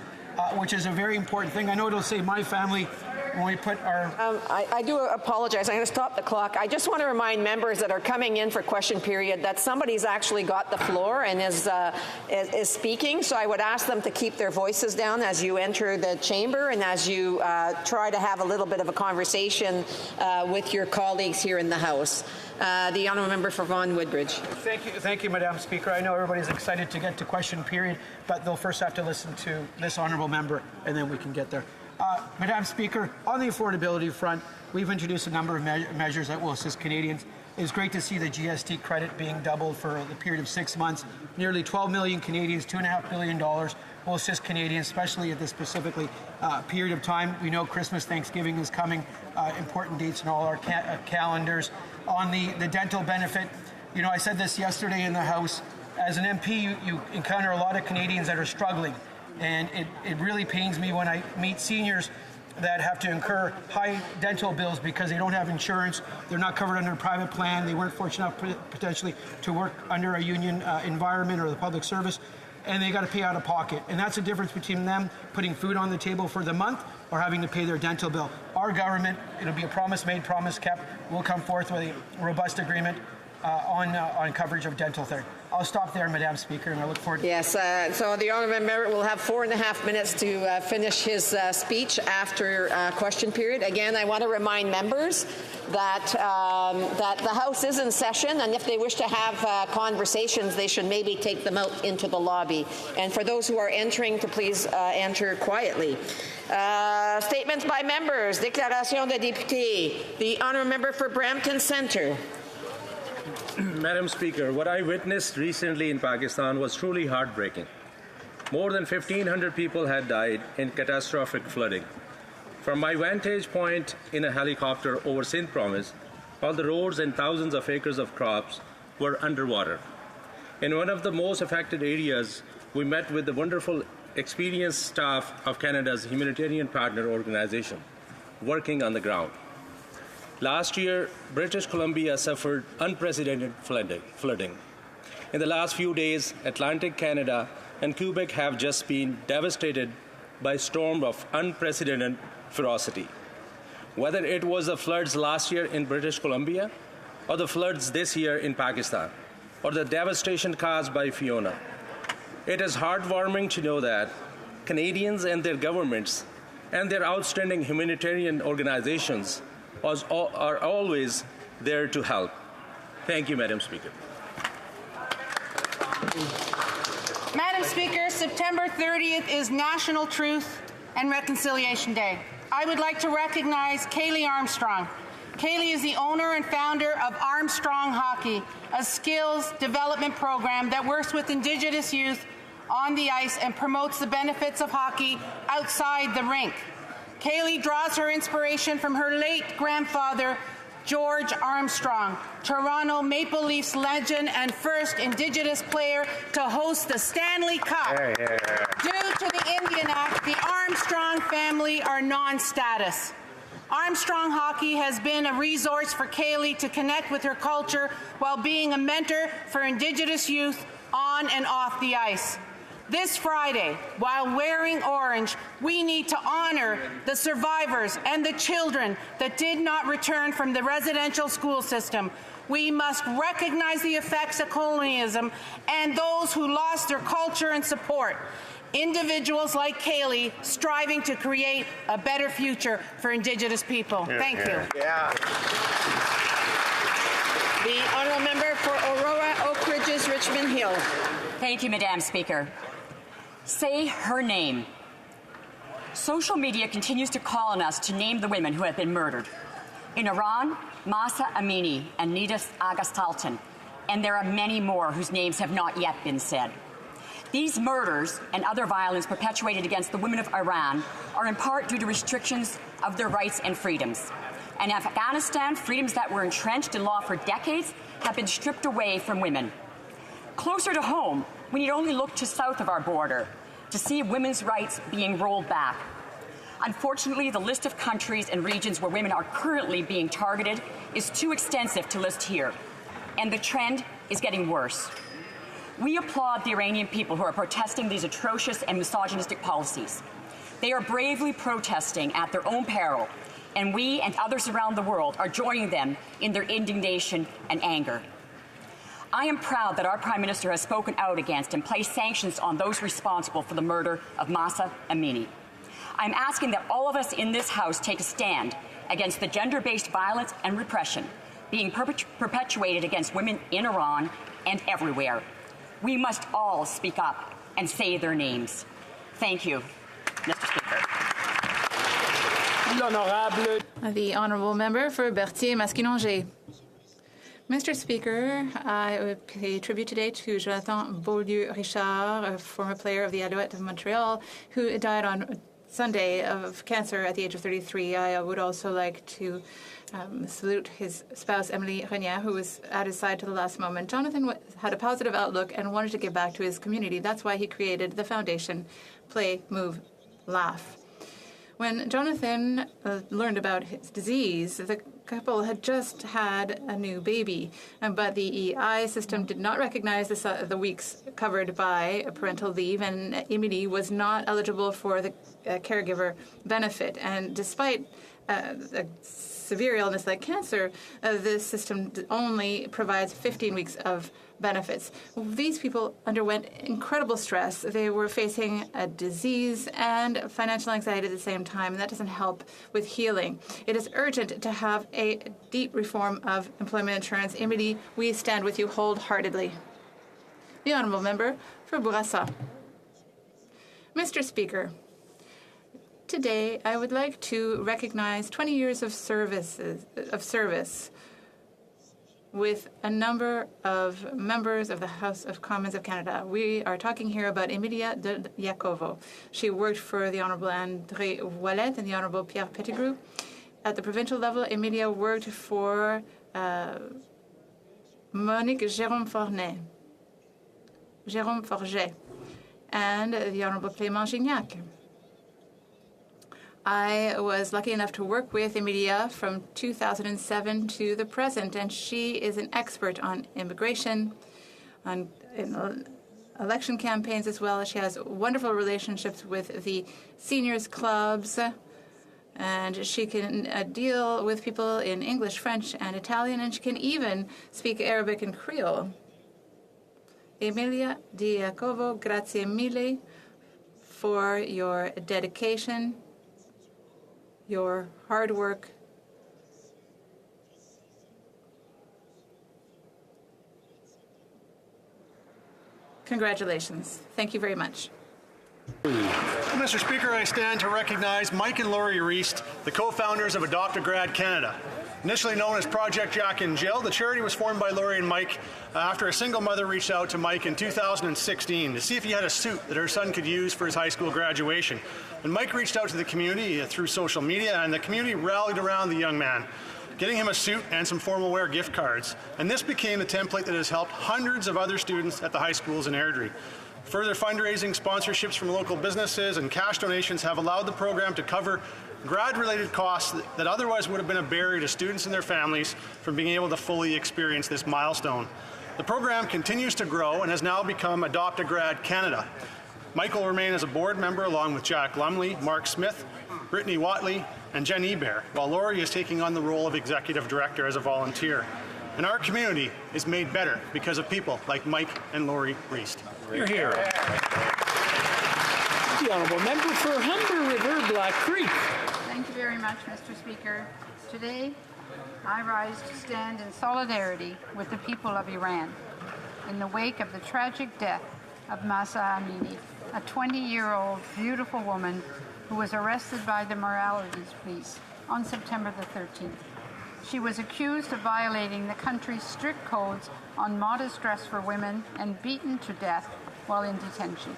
N: which is a very important thing. I know it'll save my family when we put our...
G: I do apologize. I'm going to stop the clock. I just want to remind members that are coming in for question period that somebody's actually got the floor and is speaking, so I would ask them to keep their voices down as you enter the chamber and as you try to have a little bit of a conversation with your colleagues here in the House. The honourable member for Vaughan Woodbridge.
N: Thank you, Madam Speaker. I know everybody's excited to get to question period, but they'll first have to listen to this honourable member, and then we can get there. Madam Speaker, on the affordability front, we've introduced a number of measures that will assist Canadians. It's great to see the GST credit being doubled for the period of 6 months. Nearly 12 million Canadians, $2.5 billion will assist Canadians, especially at this specifically period of time. We know Christmas, Thanksgiving is coming, important dates in all our calendars. On the dental benefit, you know, I said this yesterday in the House, as an MP, you encounter a lot of Canadians that are struggling. And it really pains me when I meet seniors that have to incur high dental bills because they don't have insurance, they're not covered under a private plan, they weren't fortunate enough potentially to work under a union environment or the public service, and they got to pay out of pocket. And that's the difference between them putting food on the table for the month or having to pay their dental bill. Our government, it'll be a promise made, promise kept, will come forth with a robust agreement on coverage of dental therapy. I'll stop there, Madam Speaker, and I look forward to...
G: Yes, so the honourable member will have 4.5 minutes to finish his speech after question period. Again, I want to remind members that that the House is in session, and if they wish to have conversations, they should maybe take them out into the lobby. And for those who are entering, to please enter quietly. Statements by members. Déclaration de député. The honourable member for Brampton Centre.
A: Madam Speaker, what I witnessed recently in Pakistan was truly heartbreaking. More than 1,500 people had died in catastrophic flooding. From my vantage point in a helicopter over Sindh Province, all the roads and thousands of acres of crops were underwater. In one of the most affected areas, we met with the wonderful, experienced staff of Canada's humanitarian partner organization, working on the ground. Last year, British Columbia suffered unprecedented flooding. In the last few days, Atlantic Canada and Quebec have just been devastated by a storm of unprecedented ferocity. Whether it was the floods last year in British Columbia, or the floods this year in Pakistan, or the devastation caused by Fiona, it is heartwarming to know that Canadians and their governments and their outstanding humanitarian organizations are always there to help. Thank you, Madam Speaker.
V: Madam Speaker, September 30th is National Truth and Reconciliation Day. I would like to recognize Kaylee Armstrong. Kaylee is the owner and founder of Armstrong HoC, a skills development program that works with Indigenous youth on the ice and promotes the benefits of hockey outside the rink. Kaylee draws her inspiration from her late grandfather, George Armstrong, Toronto Maple Leafs legend and first Indigenous player to host the Stanley Cup. Due to the Indian Act, the Armstrong family are non-status. Armstrong Hockey has been a resource for Kaylee to connect with her culture while being a mentor for Indigenous youth on and off the ice. This Friday, while wearing orange, we need to honor the survivors and the children that did not return from the residential school system. We must recognize the effects of colonialism and those who lost their culture and support. Individuals like Kaylee striving to create a better future for Indigenous people. Thank you.
G: Yeah. The honourable member for Aurora, Oak Ridges, Richmond Hill.
W: Thank you, Madam Speaker. Say her name. Social media continues to call on us to name the women who have been murdered. In Iran, Mahsa Amini and Nida Agha-Saltan, and there are many more whose names have not yet been said. These murders and other violence perpetuated against the women of Iran are in part due to restrictions of their rights and freedoms. In Afghanistan, freedoms that were entrenched in law for decades have been stripped away from women. Closer to home, we need only look to south of our border to see women's rights being rolled back. Unfortunately, the list of countries and regions where women are currently being targeted is too extensive to list here, and the trend is getting worse. We applaud the Iranian people who are protesting these atrocious and misogynistic policies. They are bravely protesting at their own peril, and we and others around the world are joining them in their indignation and anger. I am proud that our Prime Minister has spoken out against and placed sanctions on those responsible for the murder of Mahsa Amini. I'm asking that all of us in this House take a stand against the gender-based violence and repression being perpetuated against women in Iran and everywhere. We must all speak up and say their names. Thank you, Mr. Speaker.
B: The Honourable Member for Berthier-Masquinongé. Mr. Speaker, I would pay tribute today to Jonathan Beaulieu-Richard, a former player of the Alouettes of Montreal, who died on Sunday of cancer at the age of 33. I would also like to salute his spouse, Emily Renier, who was at his side to the last moment. Jonathan had a positive outlook and wanted to give back to his community. That's why he created the foundation Play, Move, Laugh. When Jonathan learned about his disease, the couple had just had a new baby, but the EI system did not recognize the weeks covered by parental leave, and Emily was not eligible for the caregiver benefit. And despite a severe illness like cancer, this system only provides 15 weeks of benefits. These people underwent incredible stress. They were facing a disease and financial anxiety at the same time, and that doesn't help with healing. It is urgent to have a deep reform of employment insurance. Emily, we stand with you wholeheartedly. The Honourable Member for Bourassa. Mr. Speaker, today I would like to recognize 20 years of service with a number of members of the House of Commons of Canada. We are talking here about Emilia de Iacovo. She worked for the Honourable André Ouellet and the Honourable Pierre Pettigrew. At the provincial level, Emilia worked for Monique Jérôme Forget and the Honourable Clément Gignac. I was lucky enough to work with Emilia from 2007 to the present, and she is an expert on immigration, on election campaigns as well. She has wonderful relationships with the seniors clubs, and she can deal with people in English, French, and Italian, and she can even speak Arabic and Creole. Emilia Di Iacovo, grazie mille for your dedication, your hard work. Congratulations. Thank you very much.
D: Mr. Speaker, I stand to recognize Mike and Laurie Reist, the co-founders of Adopt a Grad Canada. Initially known as Project Jack in Jill, the charity was formed by Laurie and Mike after a single mother reached out to Mike in 2016 to see if he had a suit that her son could use for his high school graduation. And Mike reached out to the community through social media, and the community rallied around the young man, getting him a suit and some formal wear gift cards. And this became the template that has helped hundreds of other students at the high schools in Airdrie. Further fundraising, sponsorships from local businesses, and cash donations have allowed the program to cover grad-related costs that otherwise would have been a barrier to students and their families from being able to fully experience this milestone. The program continues to grow and has now become Adopt a Grad Canada. Mike will remain as a board member along with Jack Lumley, Mark Smith, Brittany Watley, and Jen Ebert, while Laurie is taking on the role of executive director as a volunteer. And our community is made better because of people like Mike and Laurie Reist.
H: You're here. The Honourable Member for Humber River, Black Creek.
O: Thank you very much, Mr. Speaker. Today, I rise to stand in solidarity with the people of Iran in the wake of the tragic death of Mahsa Amini, a 20-year-old beautiful woman who was arrested by the morality police on September the 13th. She was accused of violating the country's strict codes on modest dress for women and beaten to death while in detention.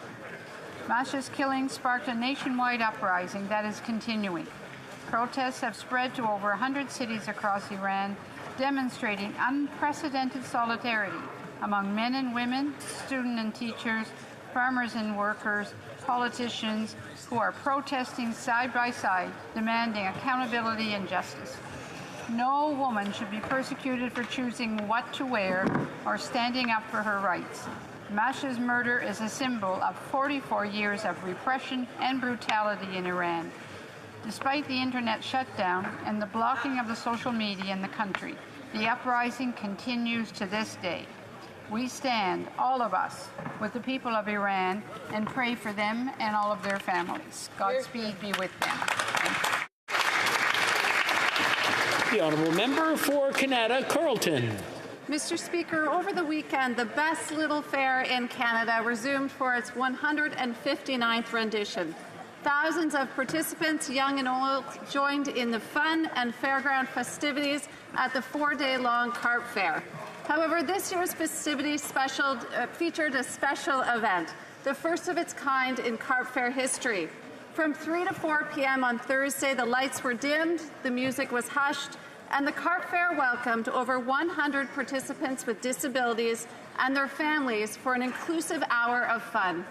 O: Mahsa's killing sparked a nationwide uprising that is continuing. Protests have spread to over 100 cities across Iran, demonstrating unprecedented solidarity among men and women, students and teachers, farmers and workers, politicians who are protesting side by side, demanding accountability and justice. No woman should be persecuted for choosing what to wear or standing up for her rights. Mahsa's murder is a symbol of 44 years of repression and brutality in Iran. Despite the internet shutdown and the blocking of the social media in the country, the uprising continues to this day. We stand, all of us, with the people of Iran and pray for them and all of their families. Godspeed be with them.
H: The Honourable Member for Canada, Carleton.
X: Mr. Speaker, over the weekend, the Best Little Fair in Canada resumed for its 159th rendition. thousands of participants, young and old, joined in the fun and fairground festivities at the 4-day-long Carp Fair. However, this year's festivities featured a special event, the first of its kind in Carp Fair history. From 3 to 4 p.m. on Thursday, the lights were dimmed, the music was hushed, and the Carp Fair welcomed over 100 participants with disabilities and their families for an inclusive hour of fun.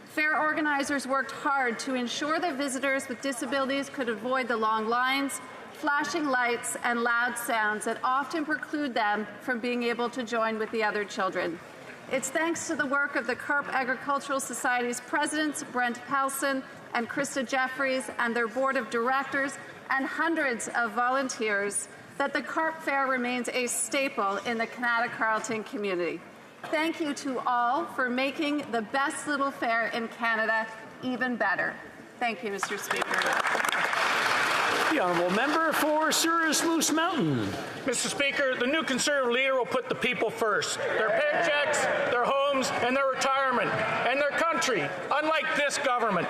X: Fair organizers worked hard to ensure that visitors with disabilities could avoid the long lines, flashing lights, and loud sounds that often preclude them from being able to join with the other children. It's thanks to the work of the Carp Agricultural Society's presidents, Brent Pelson and Krista Jeffries, and their board of directors, and hundreds of volunteers, that the Carp Fair remains a staple in the Canada Carleton community. Thank you to all for making the best little fair in Canada even better. Thank you, Mr. Speaker.
H: The honourable member for Souris Moose Mountain.
L: Mr. Speaker, the new Conservative leader will put the people first. Their paychecks, their homes, and their retirement, and their country, unlike this government.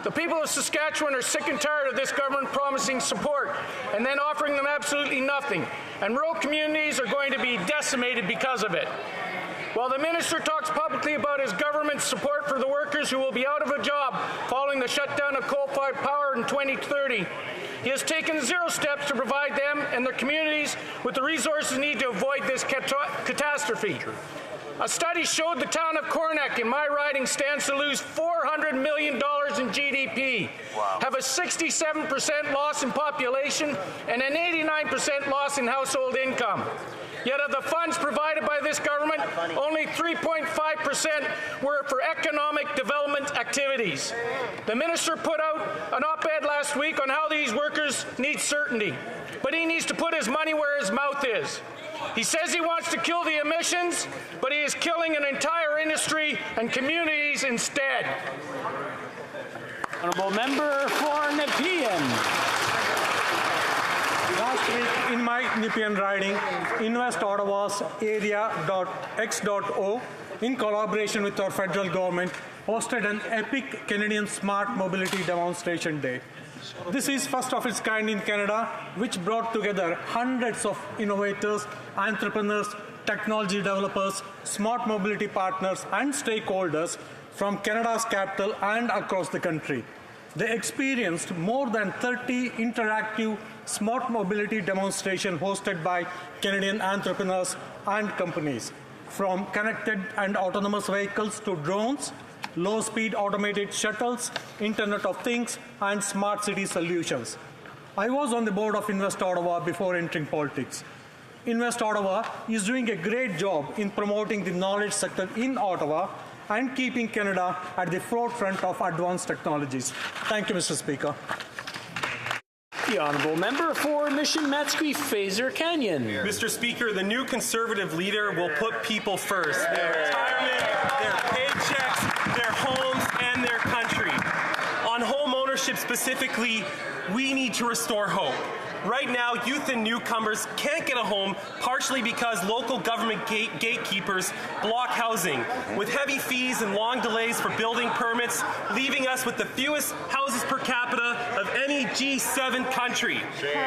L: The people of Saskatchewan are sick and tired of this government promising support and then offering them absolutely nothing, and rural communities are going to be decimated because of it. While the minister talks publicly about his government's support for the workers who will be out of a job following the shutdown of coal-fired power in 2030, he has taken zero steps to provide them and their communities with the resources needed to avoid this catastrophe. A study showed the town of Cornack in my riding stands to lose $400 million in GDP, have a 67% loss in population, and an 89% loss in household income. Yet of the funds provided by this government, only 3.5% were for economic development activities. The minister put out an op-ed last week on how these workers need certainty, but he needs to put his money where his mouth is. He says he wants to kill the emissions, but he is killing an entire industry and communities instead.
H: Honourable member for Nepean.
Q: Last week in my Nepean riding, Invest Ottawa's Area.X.O, in collaboration with our federal government, hosted an epic Canadian Smart Mobility Demonstration Day. This is first of its kind in Canada, which brought together hundreds of innovators, entrepreneurs, technology developers, smart mobility partners, and stakeholders from Canada's capital and across the country. They experienced more than 30 interactive smart mobility demonstrations hosted by Canadian entrepreneurs and companies, from connected and autonomous vehicles to drones, low-speed automated shuttles, Internet of Things, and smart city solutions. I was on the board of Invest Ottawa before entering politics. Invest Ottawa is doing a great job in promoting the knowledge sector in Ottawa and keeping Canada at the forefront of advanced technologies. Thank you, Mr. Speaker.
H: The honourable member for Mission Matsqui Fraser Canyon.
E: Mr. Speaker, the new Conservative leader will put people first. Their retirement, their paychecks, their homes, and their country. On home ownership specifically, we need to restore hope. Right now, youth and newcomers can't get a home, partially because local government gatekeepers block housing, with heavy fees and long delays for building permits, leaving us with the fewest houses per capita of any G7 country.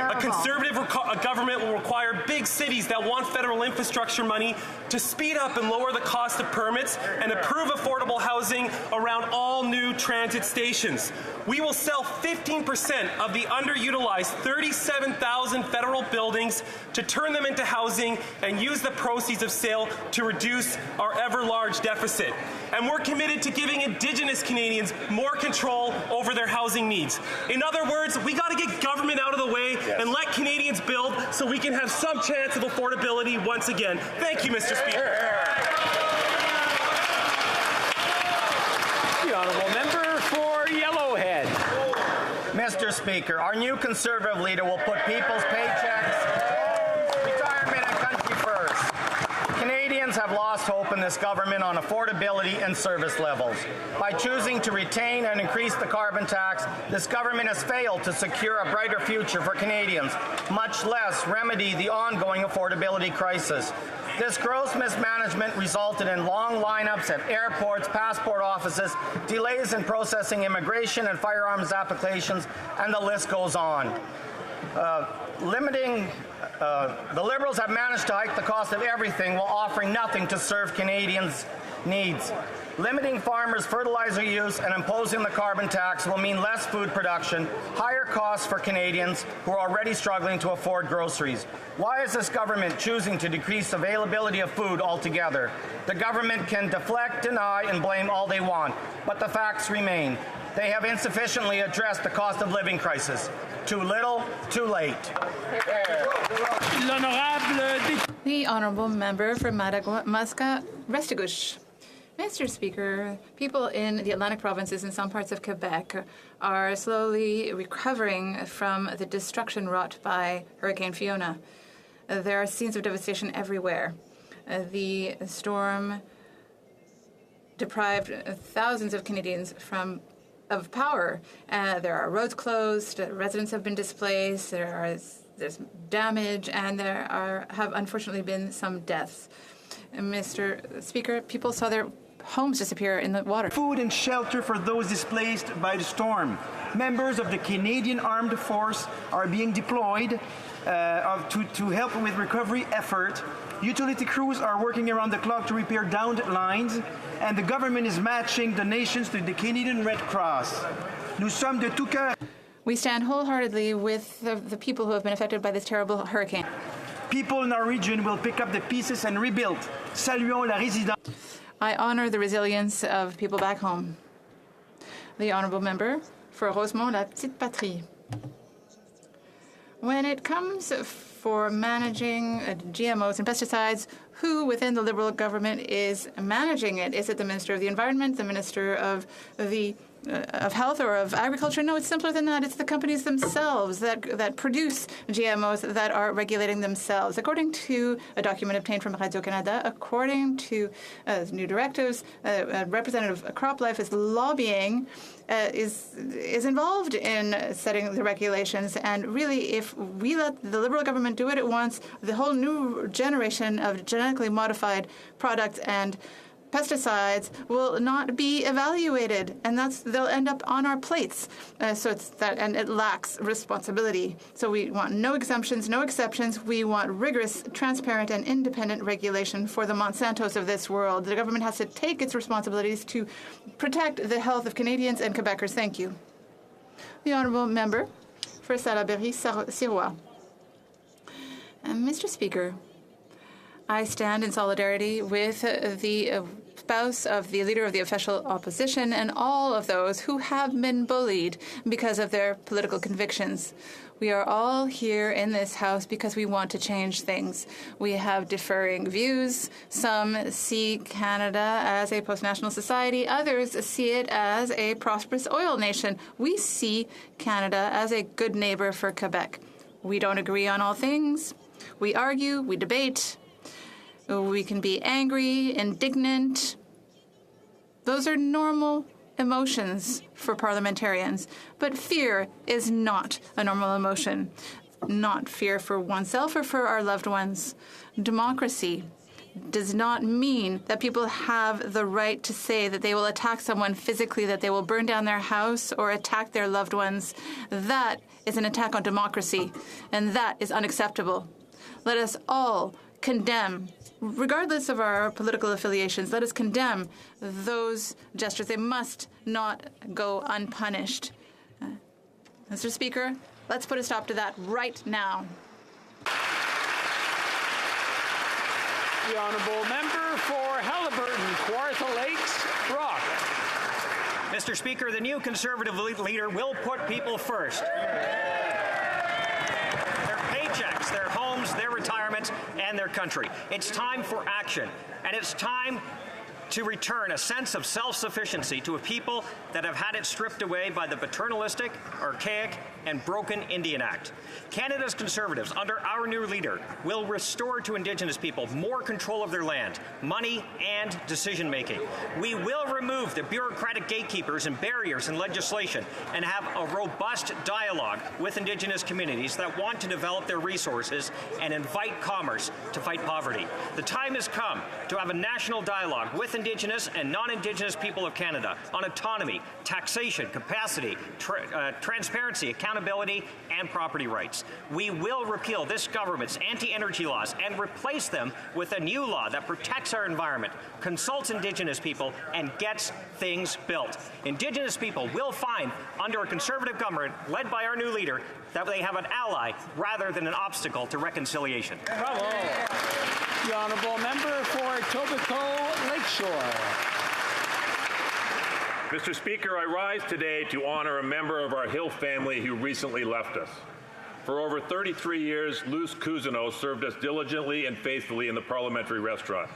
E: A Conservative government will require big cities that want federal infrastructure money to speed up and lower the cost of permits and approve affordable housing around all new transit stations. We will sell 15% of the underutilized 37,000 federal buildings to turn them into housing and use the proceeds of sale to reduce our ever-large deficit. And we're committed to giving Indigenous Canadians more control over their housing needs. In other words, we got to get government out of the way and let Canadians build so we can have some chance of affordability once again. Thank you, Mr. Speaker.
H: The honourable member for Yellowhead.
S: Mr. Speaker, our new Conservative leader will put people's paychecks, retirement, and country first. Canadians have lost hope in this government on affordability and service levels. By choosing to retain and increase the carbon tax, this government has failed to secure a brighter future for Canadians, much less remedy the ongoing affordability crisis. This gross mismanagement resulted in long lineups at airports, passport offices, delays in processing immigration and firearms applications, and the list goes on. The Liberals have managed to hike the cost of everything while offering nothing to serve Canadians' needs. Limiting farmers' fertilizer use and imposing the carbon tax will mean less food production, higher costs for Canadians who are already struggling to afford groceries. Why is this government choosing to decrease availability of food altogether? The government can deflect, deny, and blame all they want, but the facts remain. They have insufficiently addressed the cost of living crisis. Too little, too late.
B: The Honourable Member for Madawaska-Restigouche. Mr. Speaker, people in the Atlantic provinces and some parts of Quebec are slowly recovering from the destruction wrought by Hurricane Fiona. There are scenes of devastation everywhere. The storm deprived thousands of Canadians of power. There are roads closed, residents have been displaced, there's damage, and there have unfortunately been some deaths. Mr. Speaker, people saw their homes disappear in the water.
F: Food and shelter for those displaced by the storm. Members of the Canadian Armed Force are being deployed to help with recovery effort. Utility crews are working around the clock to repair downed lines, and the government is matching donations to the Canadian Red Cross. Nous sommes de tout cœur.
B: We stand wholeheartedly with the people who have been affected by this terrible hurricane.
F: People in our region will pick up the pieces and rebuild. Saluons la résilience.
B: I honor the resilience of people back home. The Honourable Member for Rosemont, la Petite Patrie. When it comes for managing GMOs and pesticides, who within the Liberal government is managing it? Is it the Minister of the Environment, the Minister of Health or of Agriculture? No, it's simpler than that. It's the companies themselves that produce GMOs that are regulating themselves. According to a document obtained from Radio-Canada, according to new directives, Representative CropLife is lobbying, is involved in setting the regulations. And really, if we let the Liberal government do what it wants, the whole new generation of genetically modified products and pesticides will not be evaluated, and they'll end up on our plates. So it's that, and it lacks responsibility. So we want no exemptions, no exceptions. We want rigorous, transparent, and independent regulation for the Monsantos of this world. The government has to take its responsibilities to protect the health of Canadians and Quebecers. Thank you. The Honourable Member for Salaberry-Sirois. Mr. Speaker, I stand in solidarity with the spouse of the Leader of the Official Opposition and all of those who have been bullied because of their political convictions. We are all here in this House because we want to change things. We have differing views. Some see Canada as a post-national society. Others see it as a prosperous oil nation. We see Canada as a good neighbor for Quebec. We don't agree on all things. We argue, we debate. We can be angry, indignant. Those are normal emotions for parliamentarians. But fear is not a normal emotion. Not fear for oneself or for our loved ones. Democracy does not mean that people have the right to say that they will attack someone physically, that they will burn down their house or attack their loved ones. That is an attack on democracy, and that is unacceptable. Let us all condemn, regardless of our political affiliations, let us condemn those gestures. They must not go unpunished. Mr. Speaker, let's put a stop to that right now.
H: The Honourable Member for Halliburton, Kawartha Lakes, Brock.
J: Mr. Speaker, the new Conservative leader will put people first. Their paychecks, their homes, their retirement, and their country. It's time for action, and it's time to return a sense of self-sufficiency to a people that have had it stripped away by the paternalistic, archaic, and broken Indian Act. Canada's Conservatives, under our new leader, will restore to Indigenous people more control of their land, money, and decision-making. We will remove the bureaucratic gatekeepers and barriers in legislation and have a robust dialogue with Indigenous communities that want to develop their resources and invite commerce to fight poverty. The time has come to have a national dialogue with Indigenous and non-Indigenous people of Canada on autonomy, taxation, capacity, transparency, accountability, and property rights. We will repeal this government's anti-energy laws and replace them with a new law that protects our environment, consults Indigenous people, and gets things built. Indigenous people will find, under a Conservative government led by our new leader, that they have an ally rather than an obstacle to reconciliation.
H: Bravo. The honourable member for Etobicoke Lakeshore.
I: Mr. Speaker, I rise today to honor a member of our Hill family who recently left us. For over 33 years, Luce Cousineau served us diligently and faithfully in the parliamentary restaurant.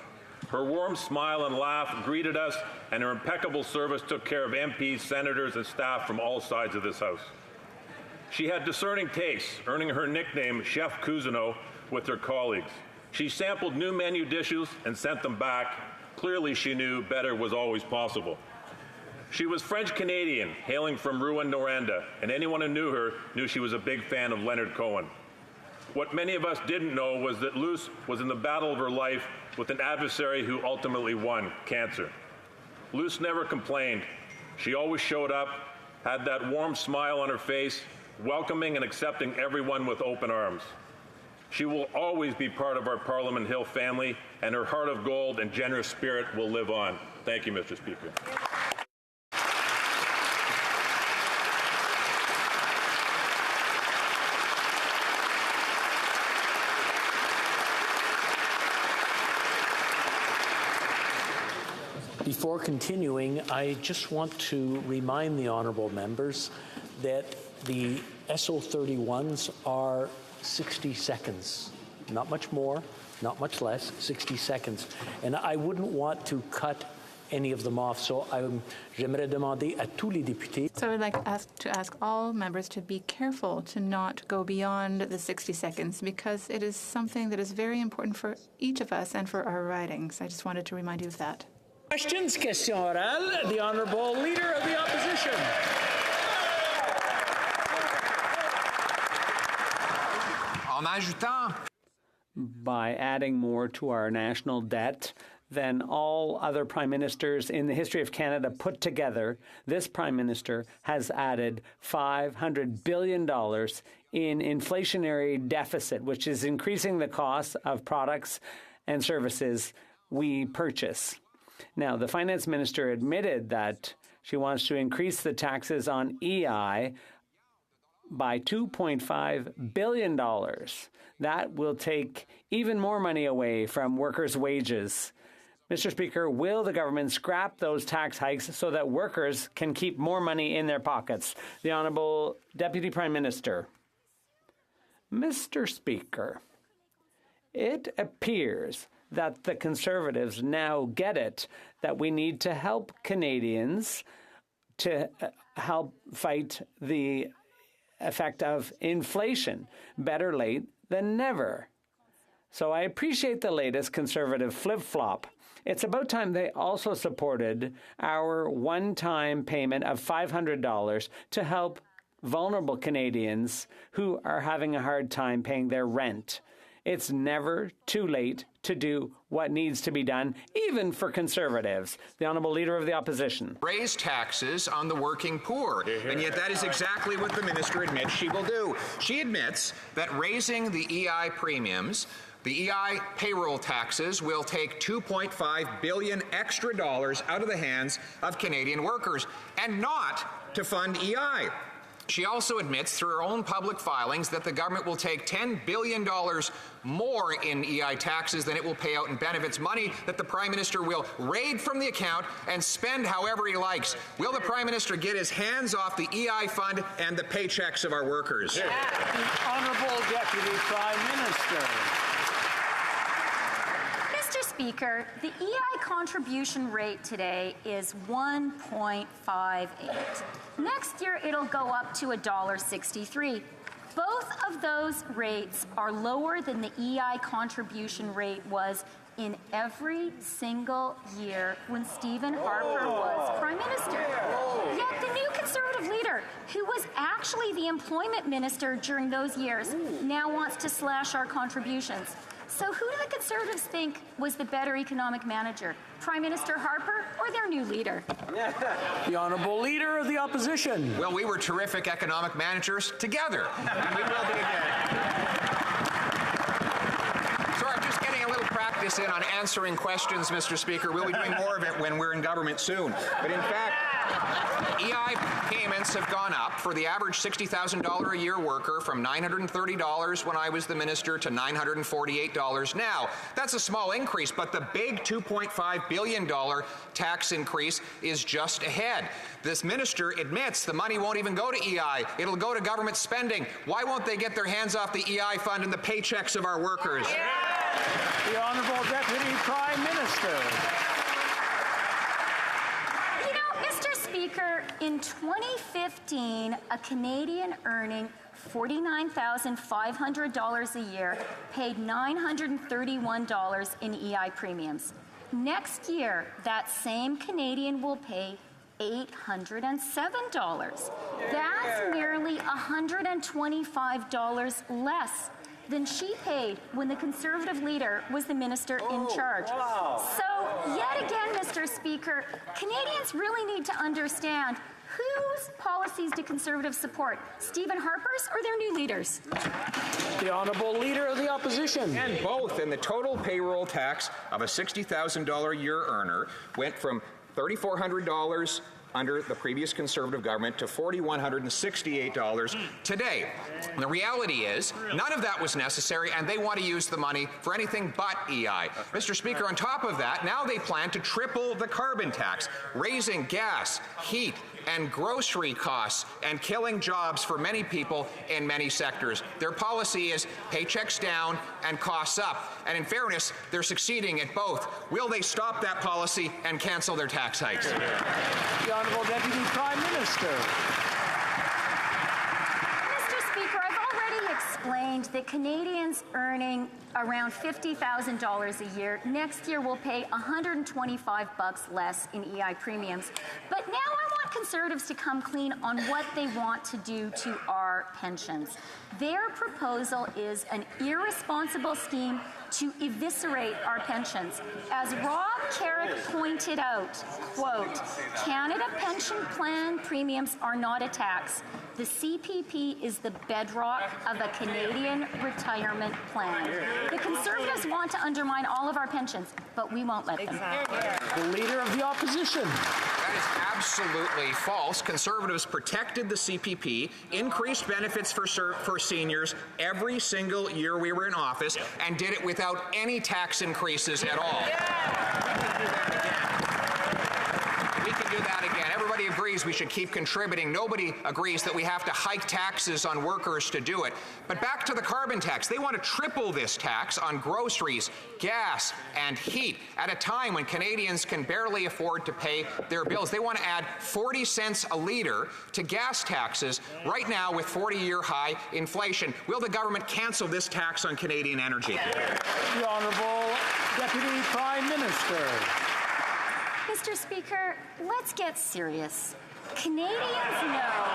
I: Her warm smile and laugh greeted us, and her impeccable service took care of MPs, senators, and staff from all sides of this House. She had discerning tastes, earning her nickname Chef Cousineau with her colleagues. She sampled new menu dishes and sent them back. Clearly, she knew better was always possible. She was French-Canadian, hailing from Rouen-Noranda, and anyone who knew her knew she was a big fan of Leonard Cohen. What many of us didn't know was that Luce was in the battle of her life with an adversary who ultimately won, cancer. Luce never complained. She always showed up, had that warm smile on her face, welcoming and accepting everyone with open arms. She will always be part of our Parliament Hill family, and her heart of gold and generous spirit will live on. Thank you, Mr. Speaker.
H: Before continuing, I just want to remind the honourable members that the SO31s are 60 seconds. Not much more, not much less, 60 seconds. And I wouldn't want to cut any of them off. So j'aimerais demander à tous les députés.
B: So I'd like to ask all members to be careful to not go beyond the 60 seconds because it is something that is very important for each of us and for our ridings. I just wanted to remind you of that.
H: Questions, question orale, the Honourable Leader of the Opposition.
K: En ajoutant, by adding more to our national debt than all other prime ministers in the history of Canada put together, this prime minister has added $500 billion in inflationary deficit, which is increasing the cost of products and services we purchase. Now, the finance minister admitted that she wants to increase the taxes on EI by $2.5 billion. That will take even more money away from workers' wages. Mr. Speaker, will the government scrap those tax hikes so that workers can keep more money in their pockets? The Honourable Deputy Prime Minister. Mr. Speaker, it appears that the Conservatives now get it, that we need to help Canadians to help fight the effect of inflation. Better late than never. So I appreciate the latest Conservative flip-flop. It's about time they also supported our one-time payment of $500 to help vulnerable Canadians who are having a hard time paying their rent. It's never too late to do what needs to be done, even for Conservatives. The Honourable Leader of the Opposition. Raise taxes on the working poor, and yet that is exactly what the minister admits she will do. She admits that raising the EI premiums, the EI payroll taxes, will take $2.5 billion extra dollars out of the hands of Canadian workers, and not to fund EI. She also admits through her own public filings that the government will take $10 billion more in EI taxes than it will pay out in benefits, money that the Prime Minister will raid from the account and spend however he likes. Will the Prime Minister get his hands off the EI fund and the paychecks of our workers?
H: Yeah. The Honourable Deputy Prime Minister.
M: Speaker, the EI contribution rate today is 1.58. Next year, it'll go up to $1.63. Both of those rates are lower than the EI contribution rate was in every single year when Stephen Harper was Prime Minister. Yet the new Conservative leader, who was actually the employment minister during those years, now wants to slash our contributions. So who do the Conservatives think was the better economic manager, Prime Minister Harper or their new leader?
H: The Honourable Leader of the Opposition.
R: Well, we were terrific economic managers together, and we will be again. So I'm just getting a little practice in on answering questions, Mr. Speaker. We'll be doing more of it when we're in government soon. But in fact, EI payments have gone up for the average $60,000 a year worker from $930 when I was the minister to $948 now. That's a small increase, but the big $2.5 billion tax increase is just ahead. This minister admits the money won't even go to EI. It'll go to government spending. Why won't they get their hands off the EI fund and the paychecks of our workers?
H: The Honourable Deputy Prime Minister.
M: Mr. Speaker, in 2015, a Canadian earning $49,500 a year paid $931 in EI premiums. Next year, that same Canadian will pay $807. That's nearly $125 less than she paid when the Conservative leader was the minister in charge. So, yet again, Mr. Speaker, Canadians really need to understand whose policies do Conservatives support, Stephen Harper's or their new leaders?
H: The Honourable Leader of the Opposition.
R: And both. And the total payroll tax of a $60,000 a year earner went from $3,400 under the previous Conservative government to $4,168 today. And the reality is, none of that was necessary, and they want to use the money for anything but EI. Mr. Speaker, on top of that, now they plan to triple the carbon tax, raising gas, heat, and grocery costs and killing jobs for many people in many sectors. Their policy is paychecks down and costs up. And in fairness, they're succeeding at both. Will they stop that policy and cancel their tax hikes?
H: The Honourable Deputy Prime Minister.
M: Mr. Speaker, I've already explained that Canadians earning around $50,000 a year next year will pay $125 less in EI premiums. But now I want Conservatives to come clean on what they want to do to our pensions. Their proposal is an irresponsible scheme to eviscerate our pensions. As Rob Carrick pointed out, quote, Canada pension plan premiums are not a tax. The CPP is the bedrock of a Canadian retirement plan. The Conservatives want to undermine all of our pensions, but we won't let them.
H: The Leader of the Opposition.
R: That is absolutely false. Conservatives protected the CPP, increased benefits for seniors every single year we were in office, and did it without any tax increases at all. We can do that again. Everybody agrees we should keep contributing. Nobody agrees that we have to hike taxes on workers to do it. But back to the carbon tax. They want to triple this tax on groceries, gas, and heat at a time when Canadians can barely afford to pay their bills. They want to add 40 cents a litre to gas taxes right now with 40-year high inflation. Will the government cancel this tax on Canadian energy?
H: The Honourable Deputy Prime Minister.
M: Mr. Speaker, let's get serious. Canadians know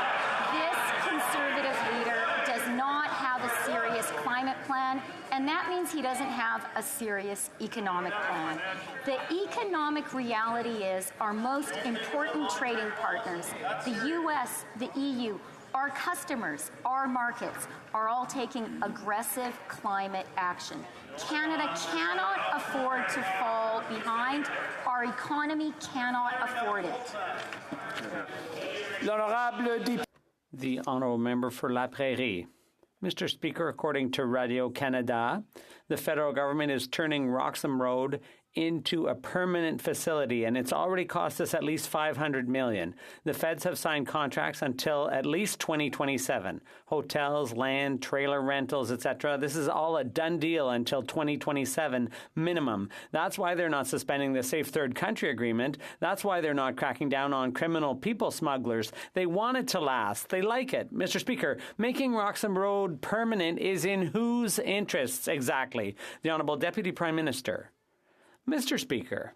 M: this Conservative leader does not have a serious climate plan, and that means he doesn't have a serious economic plan. The economic reality is our most important trading partners, the U.S., the EU, our customers, our markets, are all taking aggressive climate action. Canada cannot afford to fall behind. Our economy cannot afford it.
K: The Honourable Member for La Prairie. Mr. Speaker, according to Radio-Canada, the federal government is turning Roxham Road into a permanent facility, and it's already cost us at least $500 million. The feds have signed contracts until at least 2027. Hotels, land, trailer rentals, etc. This is all a done deal until 2027 minimum. That's why they're not suspending the Safe Third Country Agreement. That's why they're not cracking down on criminal people smugglers. They want it to last. They like it. Mr. Speaker, making Roxham Road permanent is in whose interests exactly? The Honourable Deputy Prime Minister. Mr. Speaker,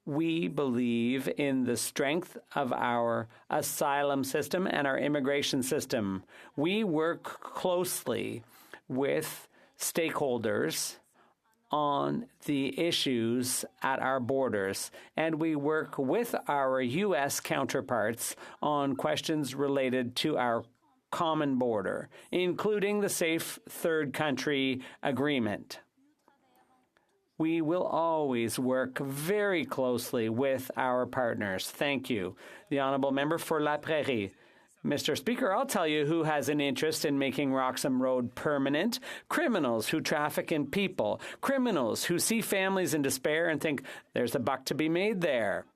K: we believe in the strength of our asylum system and our immigration system. We work closely with stakeholders on the issues at our borders, and we work with our U.S. counterparts on questions related to our common border, including the Safe Third Country Agreement. We will always work very closely with our partners. Thank you. The Honourable Member for La Prairie. Mr. Speaker, I'll tell you who has an interest in making Roxham Road permanent. Criminals who traffic in people. Criminals who see families in despair and think there's a buck to be made there.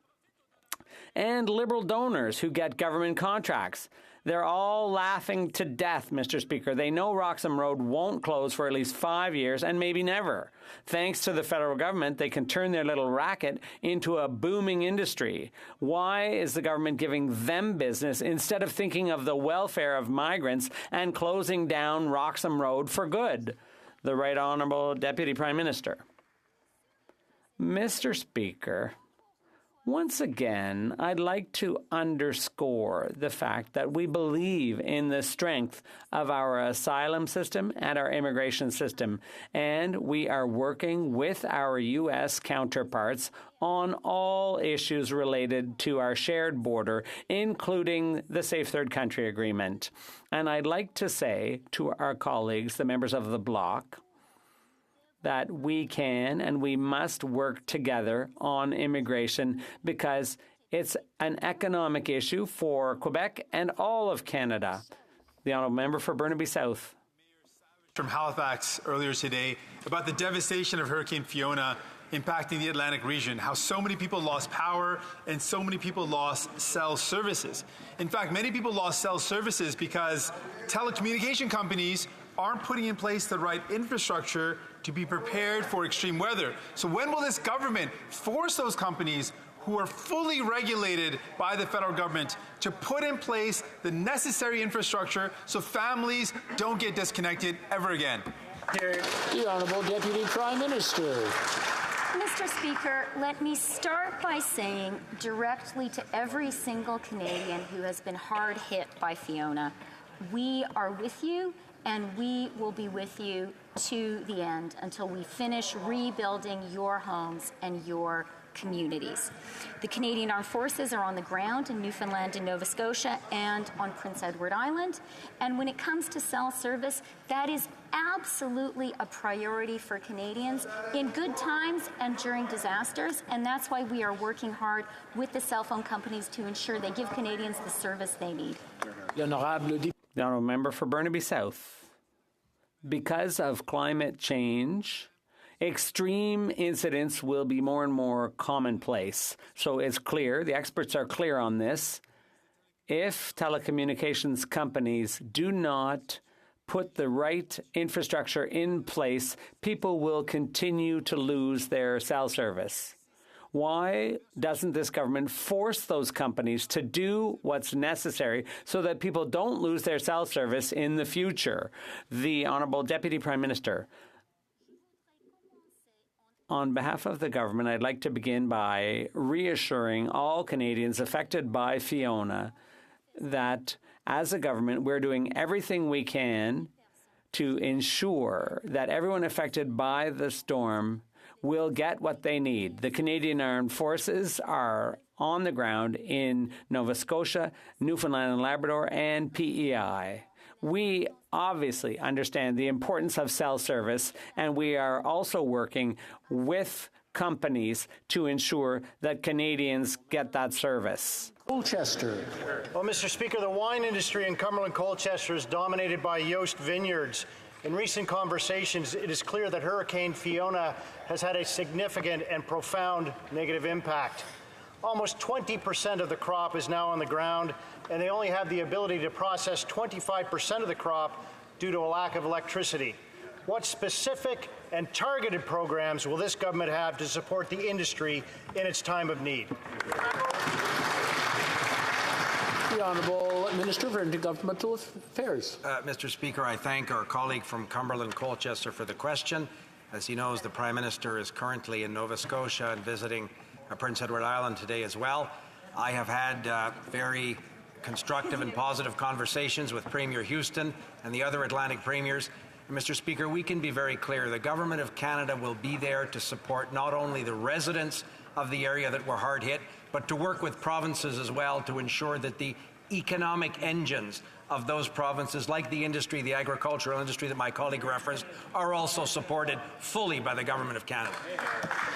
K: And Liberal donors who get government contracts. They're all laughing to death, Mr. Speaker. They know Roxham Road won't close for at least 5 years and maybe never. Thanks to the federal government, they can turn their little racket into a booming industry. Why is the government giving them business instead of thinking of the welfare of migrants and closing down Roxham Road for good? The Right Honourable Deputy Prime Minister. Mr. Speaker, once again, I'd like to underscore the fact that we believe in the strength of our asylum system and our immigration system, and we are working with our U.S. counterparts on all issues related to our shared border, including the Safe Third Country Agreement. And I'd like to say to our colleagues, the members of the bloc, that we can and we must work together on immigration because it's an economic issue for Quebec and all of Canada. The Honourable Member for Burnaby South.
C: From Halifax earlier today about the devastation of Hurricane Fiona impacting the Atlantic region, how so many people lost power and so many people lost cell services. In fact, many people lost cell services because telecommunication companies aren't putting in place the right infrastructure to be prepared for extreme weather. So when will this government force those companies who are fully regulated by the federal government to put in place the necessary infrastructure so families don't get disconnected ever again?
H: The Honourable Deputy Prime Minister.
M: Mr. Speaker, let me start by saying directly to every single Canadian who has been hard hit by Fiona, we are with you and we will be with you to the end until we finish rebuilding your homes and your communities. The Canadian Armed Forces are on the ground in Newfoundland and Nova Scotia and on Prince Edward Island. And when it comes to cell service, that is absolutely a priority for Canadians in good times and during disasters. And that's why we are working hard with the cell phone companies to ensure they give Canadians the service they need.
K: The Honourable Member for Burnaby South. Because of climate change, extreme incidents will be more and more commonplace. So it's clear, the experts are clear on this, if telecommunications companies do not put the right infrastructure in place, people will continue to lose their cell service. Why doesn't this government force those companies to do what's necessary so that people don't lose their cell service in the future? The Honourable Deputy Prime Minister. On behalf of the government, I'd like to begin by reassuring all Canadians affected by Fiona that as a government, we're doing everything we can to ensure that everyone affected by the storm will get what they need. The Canadian Armed Forces are on the ground in Nova Scotia, Newfoundland and Labrador, and PEI. We obviously understand the importance of cell service, and we are also working with companies to ensure that Canadians get that service.
H: Colchester.
D: Well, Mr. Speaker, the wine industry in Cumberland Colchester is dominated by Yost Vineyards. In recent conversations, it is clear that Hurricane Fiona has had a significant and profound negative impact. Almost 20% of the crop is now on the ground, and they only have the ability to process 25% of the crop due to a lack of electricity. What specific and targeted programs will this government have to support the industry in its time of need?
H: The Honourable Minister for Intergovernmental Affairs.
N: Mr. Speaker, I thank our colleague from Cumberland Colchester for the question. As he knows, the Prime Minister is currently in Nova Scotia and visiting Prince Edward Island today as well. I have had very constructive and positive conversations with Premier Houston and the other Atlantic premiers. And Mr. Speaker, we can be very clear. The Government of Canada will be there to support not only the residents of the area that were hard hit, but to work with provinces as well to ensure that the economic engines of those provinces, like the industry, the agricultural industry that my colleague referenced, are also supported fully by the Government of Canada.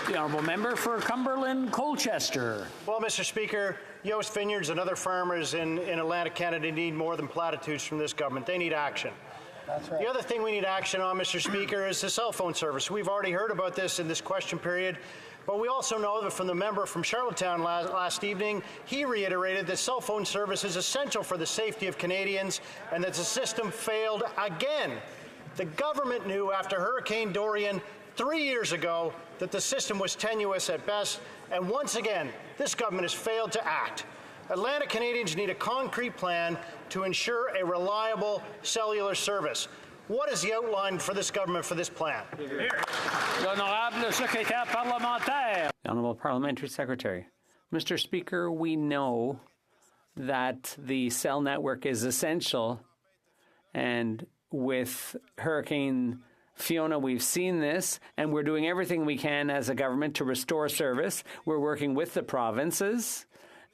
H: The Honourable Member for Cumberland Colchester.
D: Well, Mr. Speaker, Yost Vineyards and other farmers in Atlantic Canada need more than platitudes from this government. They need action. That's right. The other thing we need action on, Mr. Speaker, is the cell phone service. We've already heard about this in this question period. But we also know that from the member from Charlottetown last evening, he reiterated that cell phone service is essential for the safety of Canadians and that the system failed again. The government knew after Hurricane Dorian 3 years ago that the system was tenuous at best, and once again, this government has failed to act. Atlantic Canadians need a concrete plan to ensure a reliable cellular service. What is the outline for this government for this plan?
K: The Honourable Parliamentary Secretary. Mr. Speaker, we know that the cell network is essential, and with Hurricane Fiona, we've seen this, and we're doing everything we can as a government to restore service. We're working with the provinces,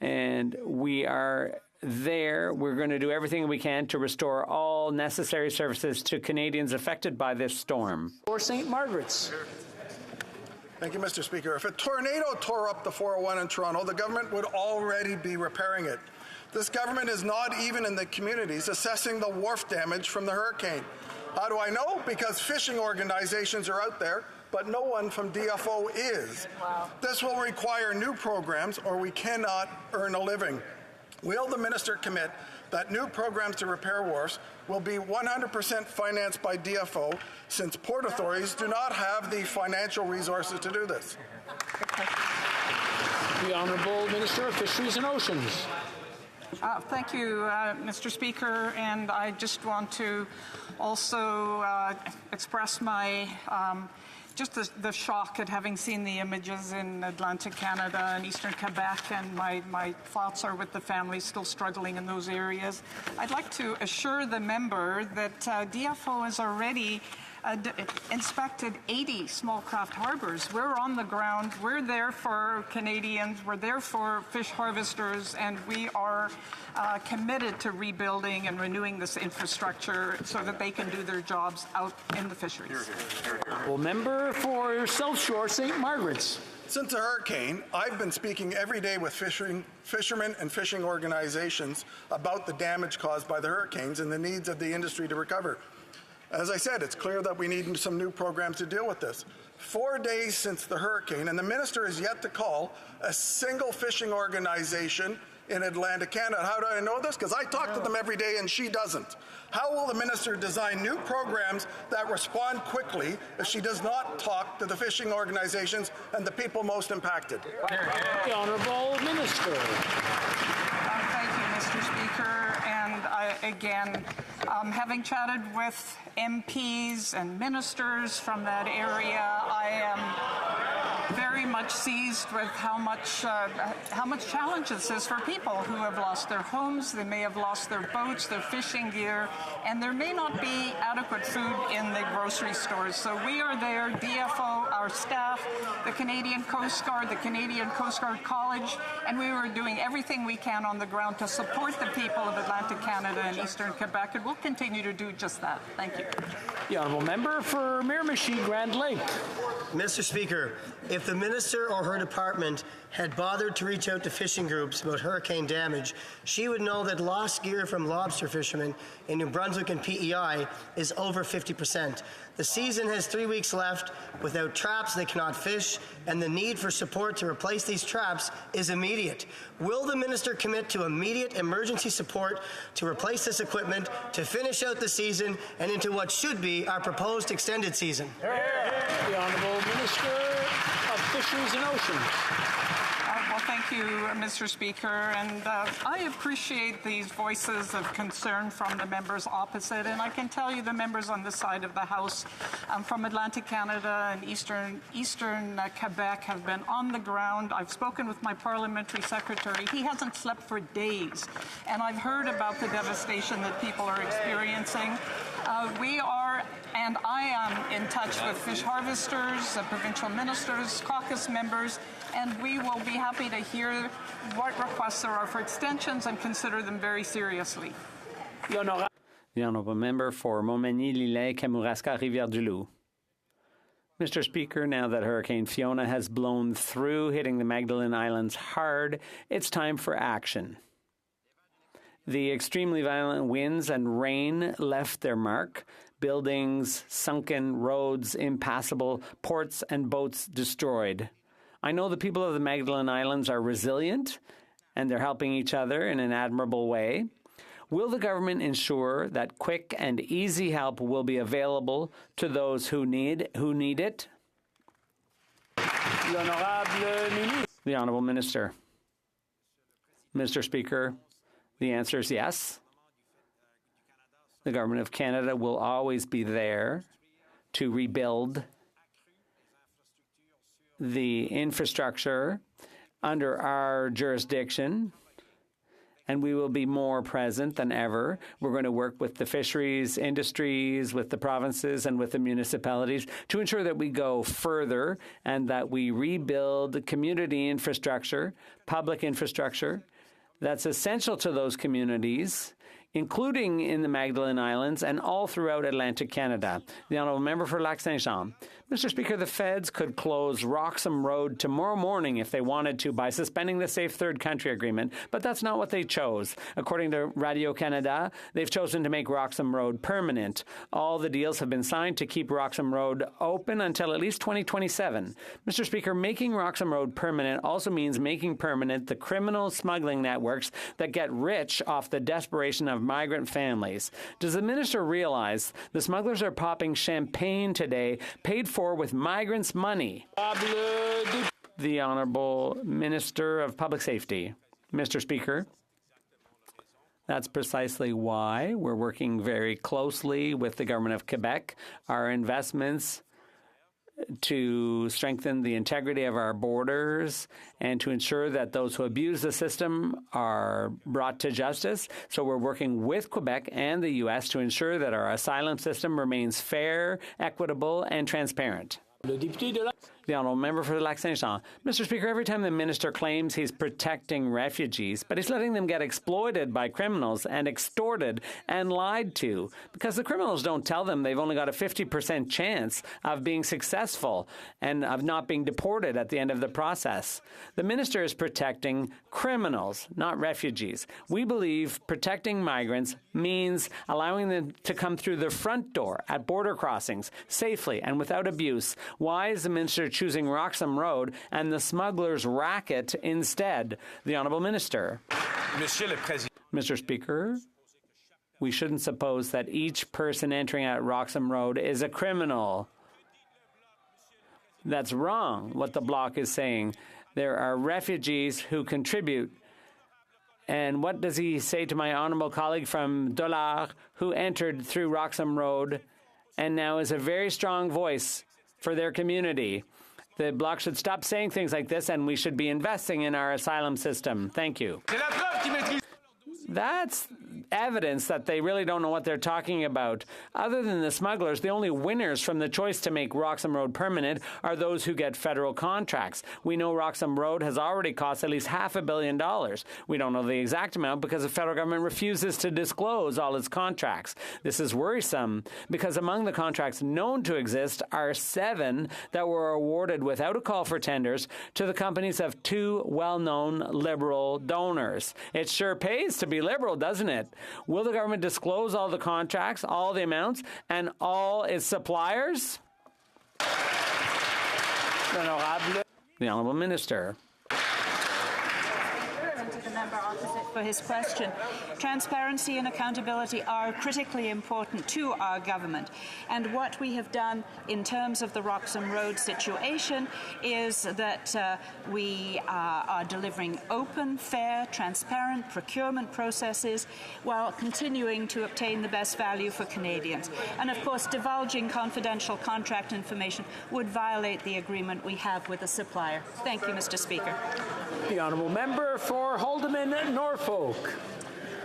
K: and we are there. We're going to do everything we can to restore all necessary services to Canadians affected by this storm.
H: Or St. Margaret's.
P: Thank you, Mr. Speaker. If a tornado tore up the 401 in Toronto, the government would already be repairing it. This government is not even in the communities assessing the wharf damage from the hurricane. How do I know? Because fishing organizations are out there, but no one from DFO is. Wow. This will require new programs, or we cannot earn a living. Will the minister commit that new programs to repair wharfs will be 100% financed by DFO, since port authorities do not have the financial resources to do this?
H: The Honourable Minister of Fisheries and Oceans.
T: Thank you, Mr. Speaker, and I just want to also express my just the shock at having seen the images in Atlantic Canada and Eastern Quebec, and my thoughts are with the families still struggling in those areas. I'd like to assure the member that DFO has already inspected 80 small craft harbors. We're on the ground. We're there for Canadians. We're there for fish harvesters, and we are committed to rebuilding and renewing this infrastructure so that they can do their jobs out in the fisheries.
H: Well, member for South Shore, St. Margaret's.
P: Since the hurricane, I've been speaking every day with fishermen and fishing organizations about the damage caused by the hurricanes and the needs of the industry to recover. As I said, it's clear that we need some new programs to deal with this. 4 days since the hurricane, and the minister is yet to call a single fishing organization in Atlantic Canada. How do I know this? Because I talk to them every day and she doesn't. How will the minister design new programs that respond quickly if she does not talk to the fishing organizations and the people most impacted?
H: The Honourable Minister.
T: Thank you, Mr. Speaker. And again, having chatted with MPs and ministers from that area, I am very much seized with how much challenge this is for people who have lost their homes. They may have lost their boats, their fishing gear, and there may not be adequate food in the grocery stores. So we are there, DFO, our staff, the Canadian Coast Guard, the Canadian Coast Guard College, and we were doing everything we can on the ground to support the people of Atlantic Canada and Eastern Quebec, and we'll continue to do just that. Thank you.
H: The Honourable Member for Miramichi Grand Lake.
A: Mr. Speaker, if the minister or her department had bothered to reach out to fishing groups about hurricane damage, she would know that lost gear from lobster fishermen in New Brunswick and PEI is over 50%. The season has 3 weeks left. Without traps, they cannot fish, and the need for support to replace these traps is immediate. Will the minister commit to immediate emergency support to replace this equipment, to finish out the season, and into what should be our proposed extended season?
H: The Honourable Minister of Fisheries and Oceans.
T: Well, thank you, Mr. Speaker, and I appreciate these voices of concern from the members opposite, and I can tell you the members on this side of the House from Atlantic Canada and Eastern Quebec have been on the ground. I've spoken with my parliamentary secretary. He hasn't slept for days, and I've heard about the devastation that people are experiencing. And I am in touch with fish harvesters, provincial ministers, caucus members, and we will be happy to hear what requests there are for extensions and consider them very seriously.
K: The Honourable Member for Montmagny-Lillet, Kamouraska, Rivière-du-Loup. Mr. Speaker, now that Hurricane Fiona has blown through, hitting the Magdalen Islands hard, it's time for action. The extremely violent winds and rain left their mark. Buildings sunken, roads impassable, ports and boats destroyed. I know the people of the Magdalen Islands are resilient and they're helping each other in an admirable way. Will the government ensure that quick and easy help will be available to those who need it? The Honourable Minister. Mr. Speaker, the answer is yes. The Government of Canada will always be there to rebuild the infrastructure under our jurisdiction, and we will be more present than ever. We're going to work with the fisheries industries, with the provinces, and with the municipalities to ensure that we go further and that we rebuild community infrastructure, public infrastructure, that's essential to those communities, including in the Magdalen Islands and all throughout Atlantic Canada. The Honourable Member for Lac-Saint-Jean. Mr. Speaker, the feds could close Roxham Road tomorrow morning if they wanted to by suspending the Safe Third Country Agreement, but that's not what they chose. According to Radio-Canada, they've chosen to make Roxham Road permanent. All the deals have been signed to keep Roxham Road open until at least 2027. Mr. Speaker, making Roxham Road permanent also means making permanent the criminal smuggling networks that get rich off the desperation of migrant families. Does the minister realize the smugglers are popping champagne today, paid for with migrants' money? The Honourable Minister of Public Safety. Mr. Speaker, that's precisely why we're working very closely with the Government of Quebec. Our investments to strengthen the integrity of our borders and to ensure that those who abuse the system are brought to justice. So we're working with Quebec and the U.S. to ensure that our asylum system remains fair, equitable, and transparent. The Honourable Member for Lac-Saint-Jean. Mr. Speaker, every time the minister claims he's protecting refugees, but he's letting them get exploited by criminals and extorted and lied to, because the criminals don't tell them they've only got a 50% chance of being successful and of not being deported at the end of the process. The minister is protecting criminals, not refugees. We believe protecting migrants means allowing them to come through the front door at border crossings safely and without abuse. Why is the minister choosing Roxham Road and the smugglers' racket instead? The Honourable Minister. Mr. Speaker, we shouldn't suppose that each person entering at Roxham Road is a criminal. That's wrong, what the Bloc is saying. There are refugees who contribute. And what does he say to my honourable colleague from Dollard, who entered through Roxham Road and now is a very strong voice for their community? The Bloc should stop saying things like this, and we should be investing in our asylum system. Thank you. That's evidence that they really don't know what they're talking about. Other than the smugglers, the only winners from the choice to make Roxham Road permanent are those who get federal contracts. We know Roxham Road has already cost at least $500 million. We don't know the exact amount because the federal government refuses to disclose all its contracts. This is worrisome because among the contracts known to exist are 7 that were awarded without a call for tenders to the companies of 2 well-known Liberal donors. It sure pays to be Liberal, doesn't it? Will the government disclose all the contracts, all the amounts, and all its suppliers? The Honourable Minister.
G: And to the member opposite for his question. Transparency and accountability are critically important to our government. And what we have done in terms of the Roxham Road situation is that we are delivering open, fair, transparent procurement processes while continuing to obtain the best value for Canadians. And of course, divulging confidential contract information would violate the agreement we have with the supplier. Thank you, Mr. Speaker.
H: The honourable member for Haldimand, Norfolk.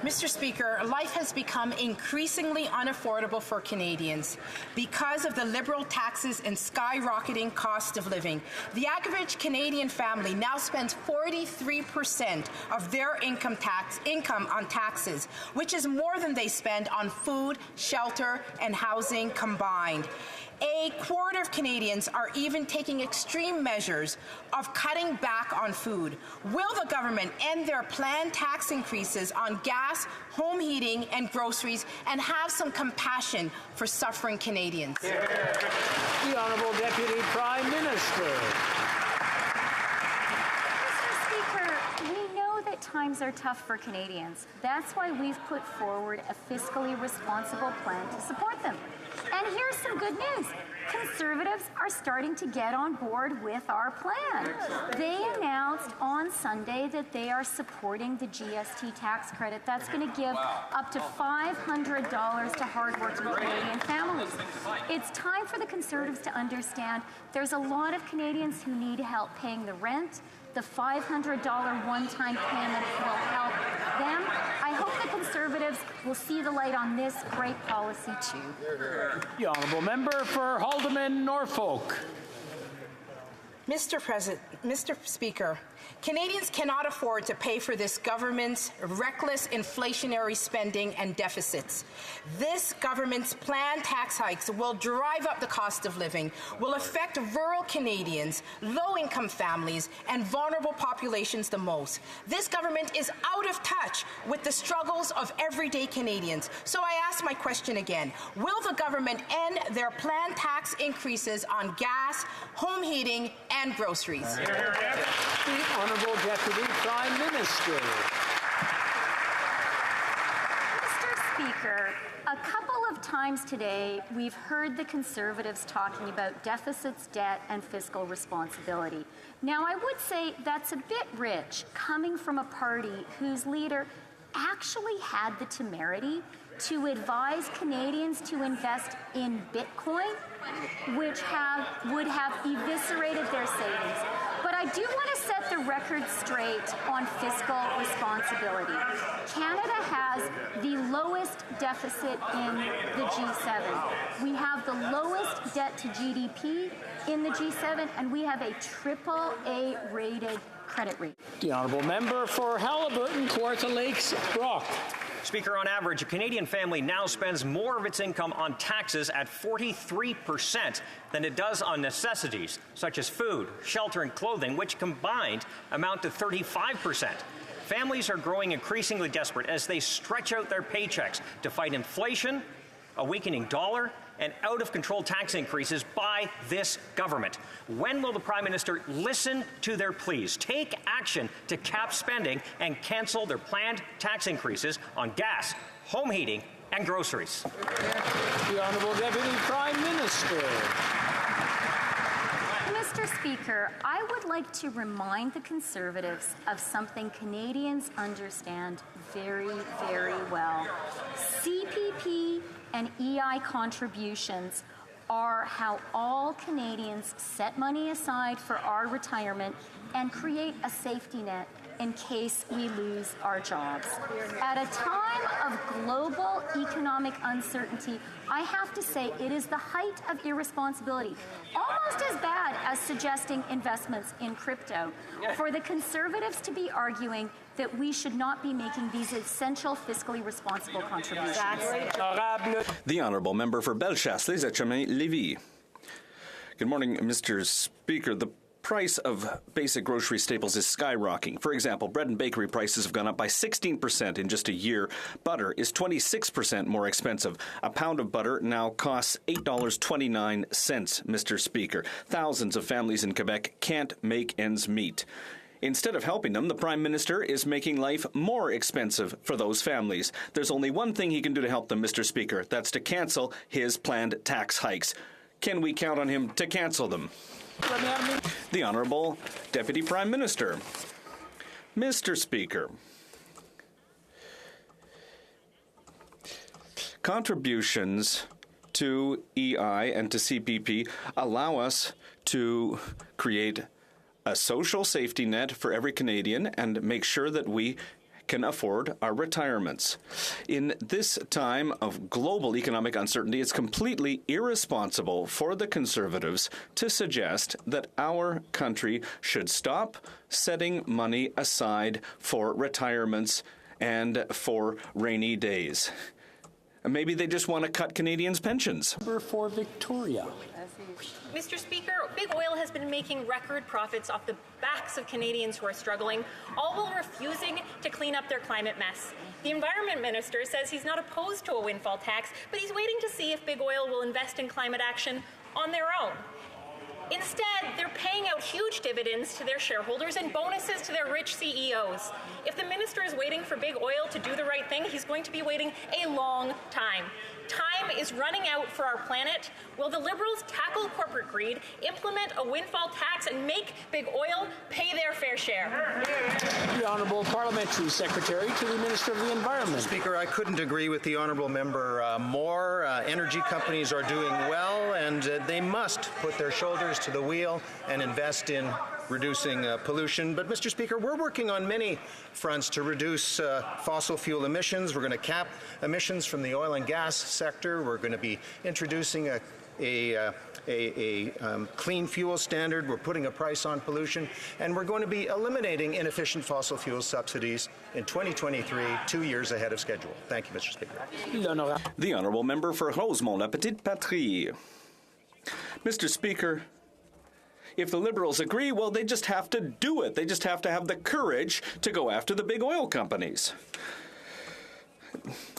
U: Mr. Speaker, life has become increasingly unaffordable for Canadians because of the Liberal taxes and skyrocketing cost of living. The average Canadian family now spends 43% of their income on taxes, which is more than they spend on food, shelter, and housing combined. A quarter of Canadians are even taking extreme measures of cutting back on food. Will the government end their planned tax increases on gas, home heating, and groceries and have some compassion for suffering Canadians?
H: The Honourable Deputy Prime Minister.
M: Mr. Speaker, we know that times are tough for Canadians. That's why we've put forward a fiscally responsible plan to support them. And here's some good news. Conservatives are starting to get on board with our plan. They announced on Sunday that they are supporting the GST tax credit. That's going to give up to $500 to hardworking Canadian families. It's time for the Conservatives to understand there's a lot of Canadians who need help paying the rent. The $500 one-time payment will help them. I hope the Conservatives will see the light on this great policy too.
H: The honourable member for Haldimand, Norfolk.
U: Mr. Speaker, Canadians cannot afford to pay for this government's reckless inflationary spending and deficits. This government's planned tax hikes will drive up the cost of living, will affect rural Canadians, low-income families, and vulnerable populations the most. This government is out of touch with the struggles of everyday Canadians. So I ask my question again. Will the government end their planned tax increases on gas, home heating, and groceries?
H: The Honourable Deputy Prime Minister.
M: Mr. Speaker, a couple of times today we've heard the Conservatives talking about deficits, debt, and fiscal responsibility. Now, I would say that's a bit rich coming from a party whose leader actually had the temerity to advise Canadians to invest in Bitcoin, which would have eviscerated their savings. But I do want to set the record straight on fiscal responsibility. Canada has the lowest deficit in the G7. We have the lowest debt to GDP in the G7, and we have a AAA rated credit rating.
H: The honourable member for Haliburton, Kawartha Lakes, Brock.
J: Speaker, on average, a Canadian family now spends more of its income on taxes at 43% than it does on necessities, such as food, shelter, and clothing, which combined amount to 35%. Families are growing increasingly desperate as they stretch out their paychecks to fight inflation, a weakening dollar, and out-of-control tax increases by this government. When will the Prime Minister listen to their pleas, take action to cap spending, and cancel their planned tax increases on gas, home heating, and groceries?
H: The Honourable Deputy Prime Minister.
M: Mr. Speaker, I would like to remind the Conservatives of something Canadians understand very, very well. CPP and EI contributions are how all Canadians set money aside for our retirement and create a safety net in case we lose our jobs. At a time of global economic uncertainty, I have to say it is the height of irresponsibility, almost as bad as suggesting investments in crypto, for the Conservatives to be arguing that we should not be making these essential fiscally responsible contributions.
O: The Honourable Member for Bellechasse-les-Etchemins-Lévis. Good morning, Mr. Speaker. The price of basic grocery staples is skyrocketing. For example, bread and bakery prices have gone up by 16% in just a year. Butter is 26% more expensive. A pound of butter now costs $8.29, Mr. Speaker. Thousands of families in Quebec can't make ends meet. Instead of helping them, the Prime Minister is making life more expensive for those families. There's only one thing he can do to help them, Mr. Speaker. That's to cancel his planned tax hikes. Can we count on him to cancel them? The Honourable Deputy Prime Minister. Mr. Speaker, contributions to EI and to CPP allow us to create a social safety net for every Canadian and make sure that we can afford our retirements. In this time of global economic uncertainty, it's completely irresponsible for the Conservatives to suggest that our country should stop setting money aside for retirements and for rainy days. Maybe they just want to cut Canadians' pensions.
H: For Victoria.
V: Mr. Speaker, Big Oil has been making record profits off the backs of Canadians who are struggling, all while refusing to clean up their climate mess. The Environment Minister says he's not opposed to a windfall tax, but he's waiting to see if Big Oil will invest in climate action on their own. Instead, they're paying out huge dividends to their shareholders and bonuses to their rich CEOs. If the minister is waiting for Big Oil to do the right thing, he's going to be waiting a long time. Time is running out for our planet. Will the Liberals tackle corporate greed, implement a windfall tax, and make Big Oil pay their fair share?
H: The Honourable Parliamentary Secretary to the Minister of the Environment.
W: Speaker, I couldn't agree with the Honourable Member more. Energy companies are doing well, and they must put their shoulders to the wheel and invest in reducing pollution. But, Mr. Speaker, we're working on many fronts to reduce fossil fuel emissions. We're going to cap emissions from the oil and gas sector. We're going to be introducing a clean fuel standard. We're putting a price on pollution, and we're going to be eliminating inefficient fossil fuel subsidies in 2023, 2 years ahead of schedule. Thank you, Mr. Speaker.
O: The Honourable Member for Rosemont-la-Petite-Patrie. Mr. Speaker, if the Liberals agree, well, they just have to do it. They just have to have the courage to go after the big oil companies.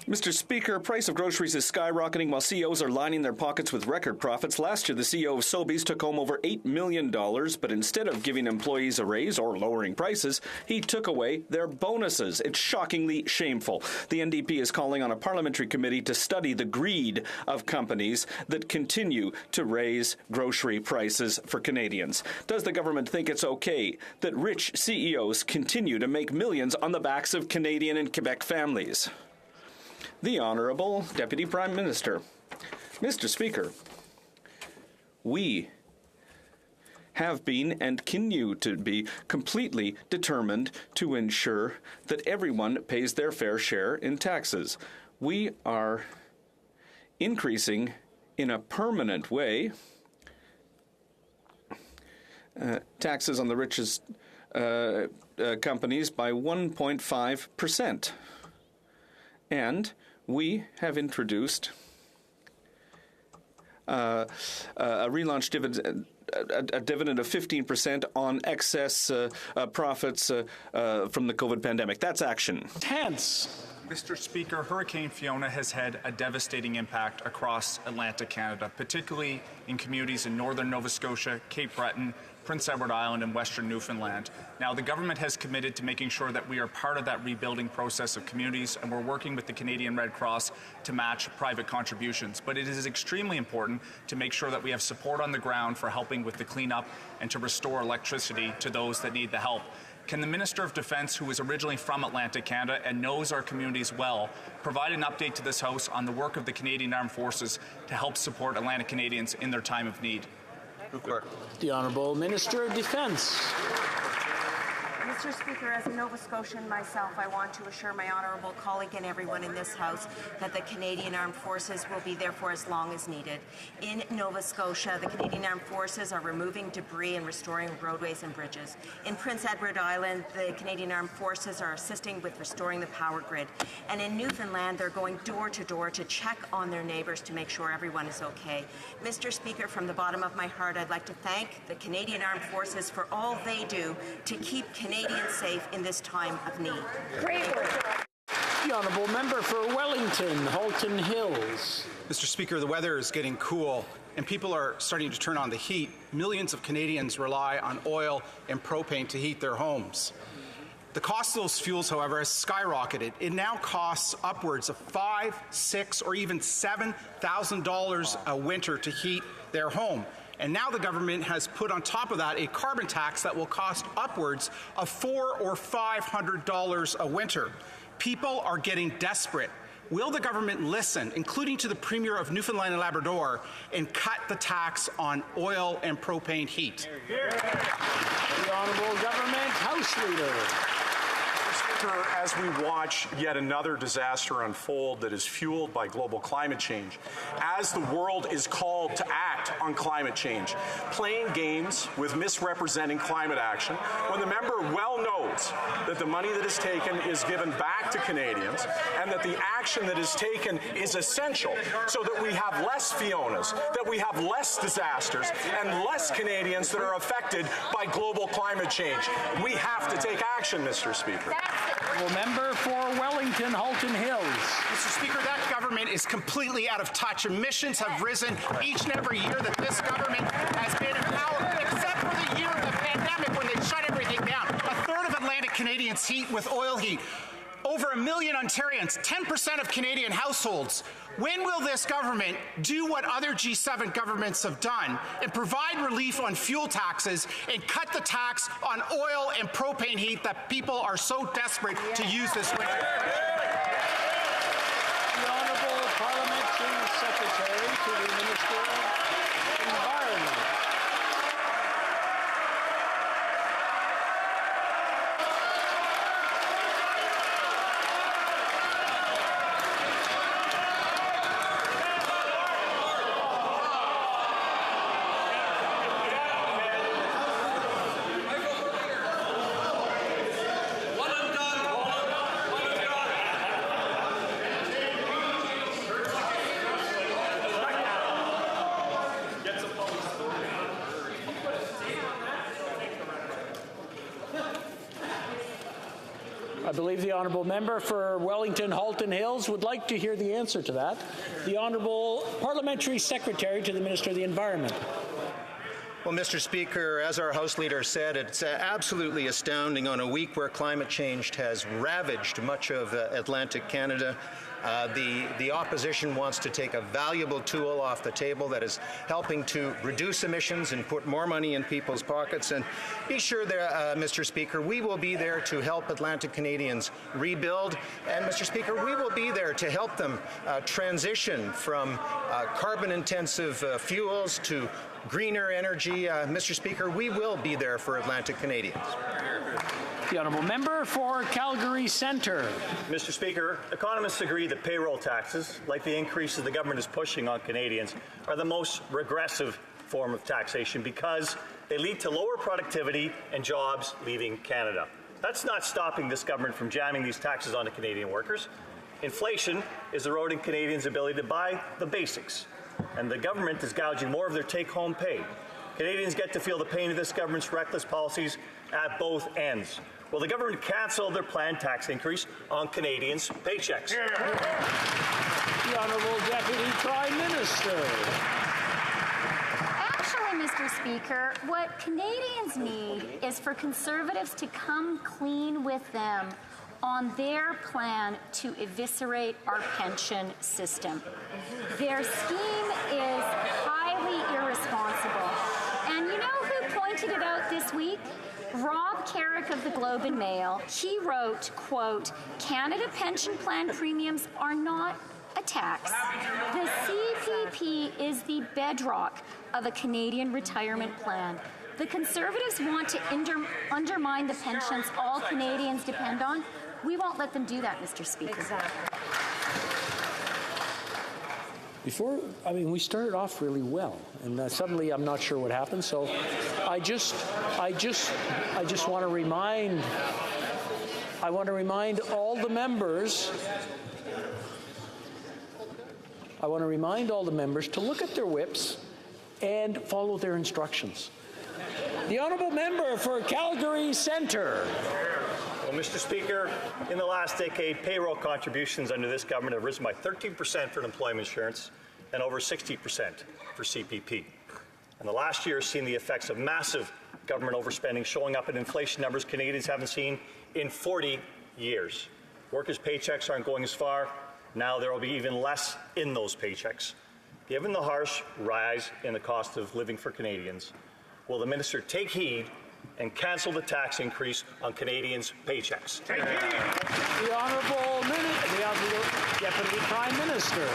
O: Mr. Speaker, price of groceries is skyrocketing while CEOs are lining their pockets with record profits. Last year, the CEO of Sobeys took home over $8 million, but instead of giving employees a raise or lowering prices, he took away their bonuses. It's shockingly shameful. The NDP is calling on a parliamentary committee to study the greed of companies that continue to raise grocery prices for Canadians. Does the government think it's okay that rich CEOs continue to make millions on the backs of Canadian and Quebec families? The Honourable Deputy Prime Minister. Mr. Speaker, we have been and continue to be completely determined to ensure that everyone pays their fair share in taxes. We are increasing in a permanent way taxes on the richest companies by 1.5%. And we have introduced a relaunched dividend, a dividend of 15% on excess profits from the COVID pandemic. That's action.
X: Tense. Mr. Speaker, Hurricane Fiona has had a devastating impact across Atlantic Canada, particularly in communities in northern Nova Scotia, Cape Breton, Prince Edward Island, and western Newfoundland. Now, the government has committed to making sure that we are part of that rebuilding process of communities, and we're working with the Canadian Red Cross to match private contributions. But it is extremely important to make sure that we have support on the ground for helping with the cleanup and to restore electricity to those that need the help. Can the Minister of Defence, who is originally from Atlantic Canada and knows our communities well, provide an update to this House on the work of the Canadian Armed Forces to help support Atlantic Canadians in their time of need?
H: The Honourable Minister of Defence.
E: Mr. Speaker, as a Nova Scotian myself, I want to assure my honourable colleague and everyone in this House that the Canadian Armed Forces will be there for as long as needed. In Nova Scotia, the Canadian Armed Forces are removing debris and restoring roadways and bridges. In Prince Edward Island, the Canadian Armed Forces are assisting with restoring the power grid. And in Newfoundland, they're going door to door to check on their neighbours to make sure everyone is okay. Mr. Speaker, from the bottom of my heart, I'd like to thank the Canadian Armed Forces for all they do to keep Canadians safe in this time of need. Great work.
H: The honourable member for Wellington, Halton Hills.
L: Mr. Speaker, the weather is getting cool and people are starting to turn on the heat. Millions of Canadians rely on oil and propane to heat their homes. The cost of those fuels, however, has skyrocketed. It now costs upwards of $5,000, $6,000, or even $7,000 a winter to heat their home. And now the government has put on top of that a carbon tax that will cost upwards of $400 or $500 a winter. People are getting desperate. Will the government listen, including to the Premier of Newfoundland and Labrador, and cut the tax on oil and propane heat?
H: The Honourable Government House Leader.
Q: As we watch yet another disaster unfold that is fueled by global climate change, as the world is called to act on climate change, playing games with misrepresenting climate action, when the member well knows that the money that is taken is given back to Canadians and that the action that is taken is essential so that we have less Fionas, that we have less disasters and less Canadians that are affected by global climate change. We have to take action, Mr. Speaker.
H: The member for Wellington, Halton Hills.
L: Mr. Speaker, that government is completely out of touch. Emissions have risen each and every year that this government has been in power, except for the year of the pandemic when they shut everything down. A third of Atlantic Canadians heat with oil heat. Over 1 million Ontarians, 10% of Canadian households. When will this government do what other G7 governments have done and provide relief on fuel taxes and cut the tax on oil and propane heat that people are so desperate to use this winter?
H: The Honourable Parliamentary Secretary to the Minister of Environment. I believe the Honourable Member for Wellington Halton Hills would like to hear the answer to that. The Honourable Parliamentary Secretary to the Minister of the Environment.
W: Well, Mr. Speaker, as our House Leader said, it's absolutely astounding on a week where climate change has ravaged much of Atlantic Canada. The opposition wants to take a valuable tool off the table that is helping to reduce emissions and put more money in people's pockets. And be sure that, Mr. Speaker, we will be there to help Atlantic Canadians rebuild. And, Mr. Speaker, we will be there to help them transition from carbon-intensive fuels to greener energy. Mr. Speaker, we will be there for Atlantic Canadians.
H: The Honourable Member for Calgary Centre.
S: Mr. Speaker, economists agree that payroll taxes, like the increases the government is pushing on Canadians, are the most regressive form of taxation because they lead to lower productivity and jobs leaving Canada. That's not stopping this government from jamming these taxes onto Canadian workers. Inflation is eroding Canadians' ability to buy the basics, and the government is gouging more of their take-home pay. Canadians get to feel the pain of this government's reckless policies at both ends. Will the government cancel their planned tax increase on Canadians' paychecks?
H: The Honourable Deputy Prime Minister.
M: Actually, Mr. Speaker, what Canadians need is for Conservatives to come clean with them on their plan to eviscerate our pension system. Their scheme is highly irresponsible. And you know who pointed it out this week? Rob Carrick of the Globe and Mail. He wrote, quote, "Canada pension plan premiums are not a tax. The CPP is the bedrock of a Canadian retirement plan. the Conservatives want to undermine the pensions all Canadians depend on. We won't let them do that, Mr. Speaker.
E: Exactly.
H: We started off really well, and suddenly I'm not sure what happened. So, I just want to remind. I want to remind all the members. I want to remind all the members to look at their whips and follow their instructions. The honourable member for Calgary Centre.
S: Well, Mr. Speaker, in the last decade, payroll contributions under this government have risen by 13% for employment insurance and over 60% for CPP. And the last year has seen the effects of massive government overspending showing up in inflation numbers Canadians haven't seen in 40 years. Workers' paychecks aren't going as far. Now there will be even less in those paychecks. Given the harsh rise in the cost of living for Canadians, will the minister take heed and cancel the tax increase on Canadians' paychecks?
H: The Honourable Deputy Prime Minister.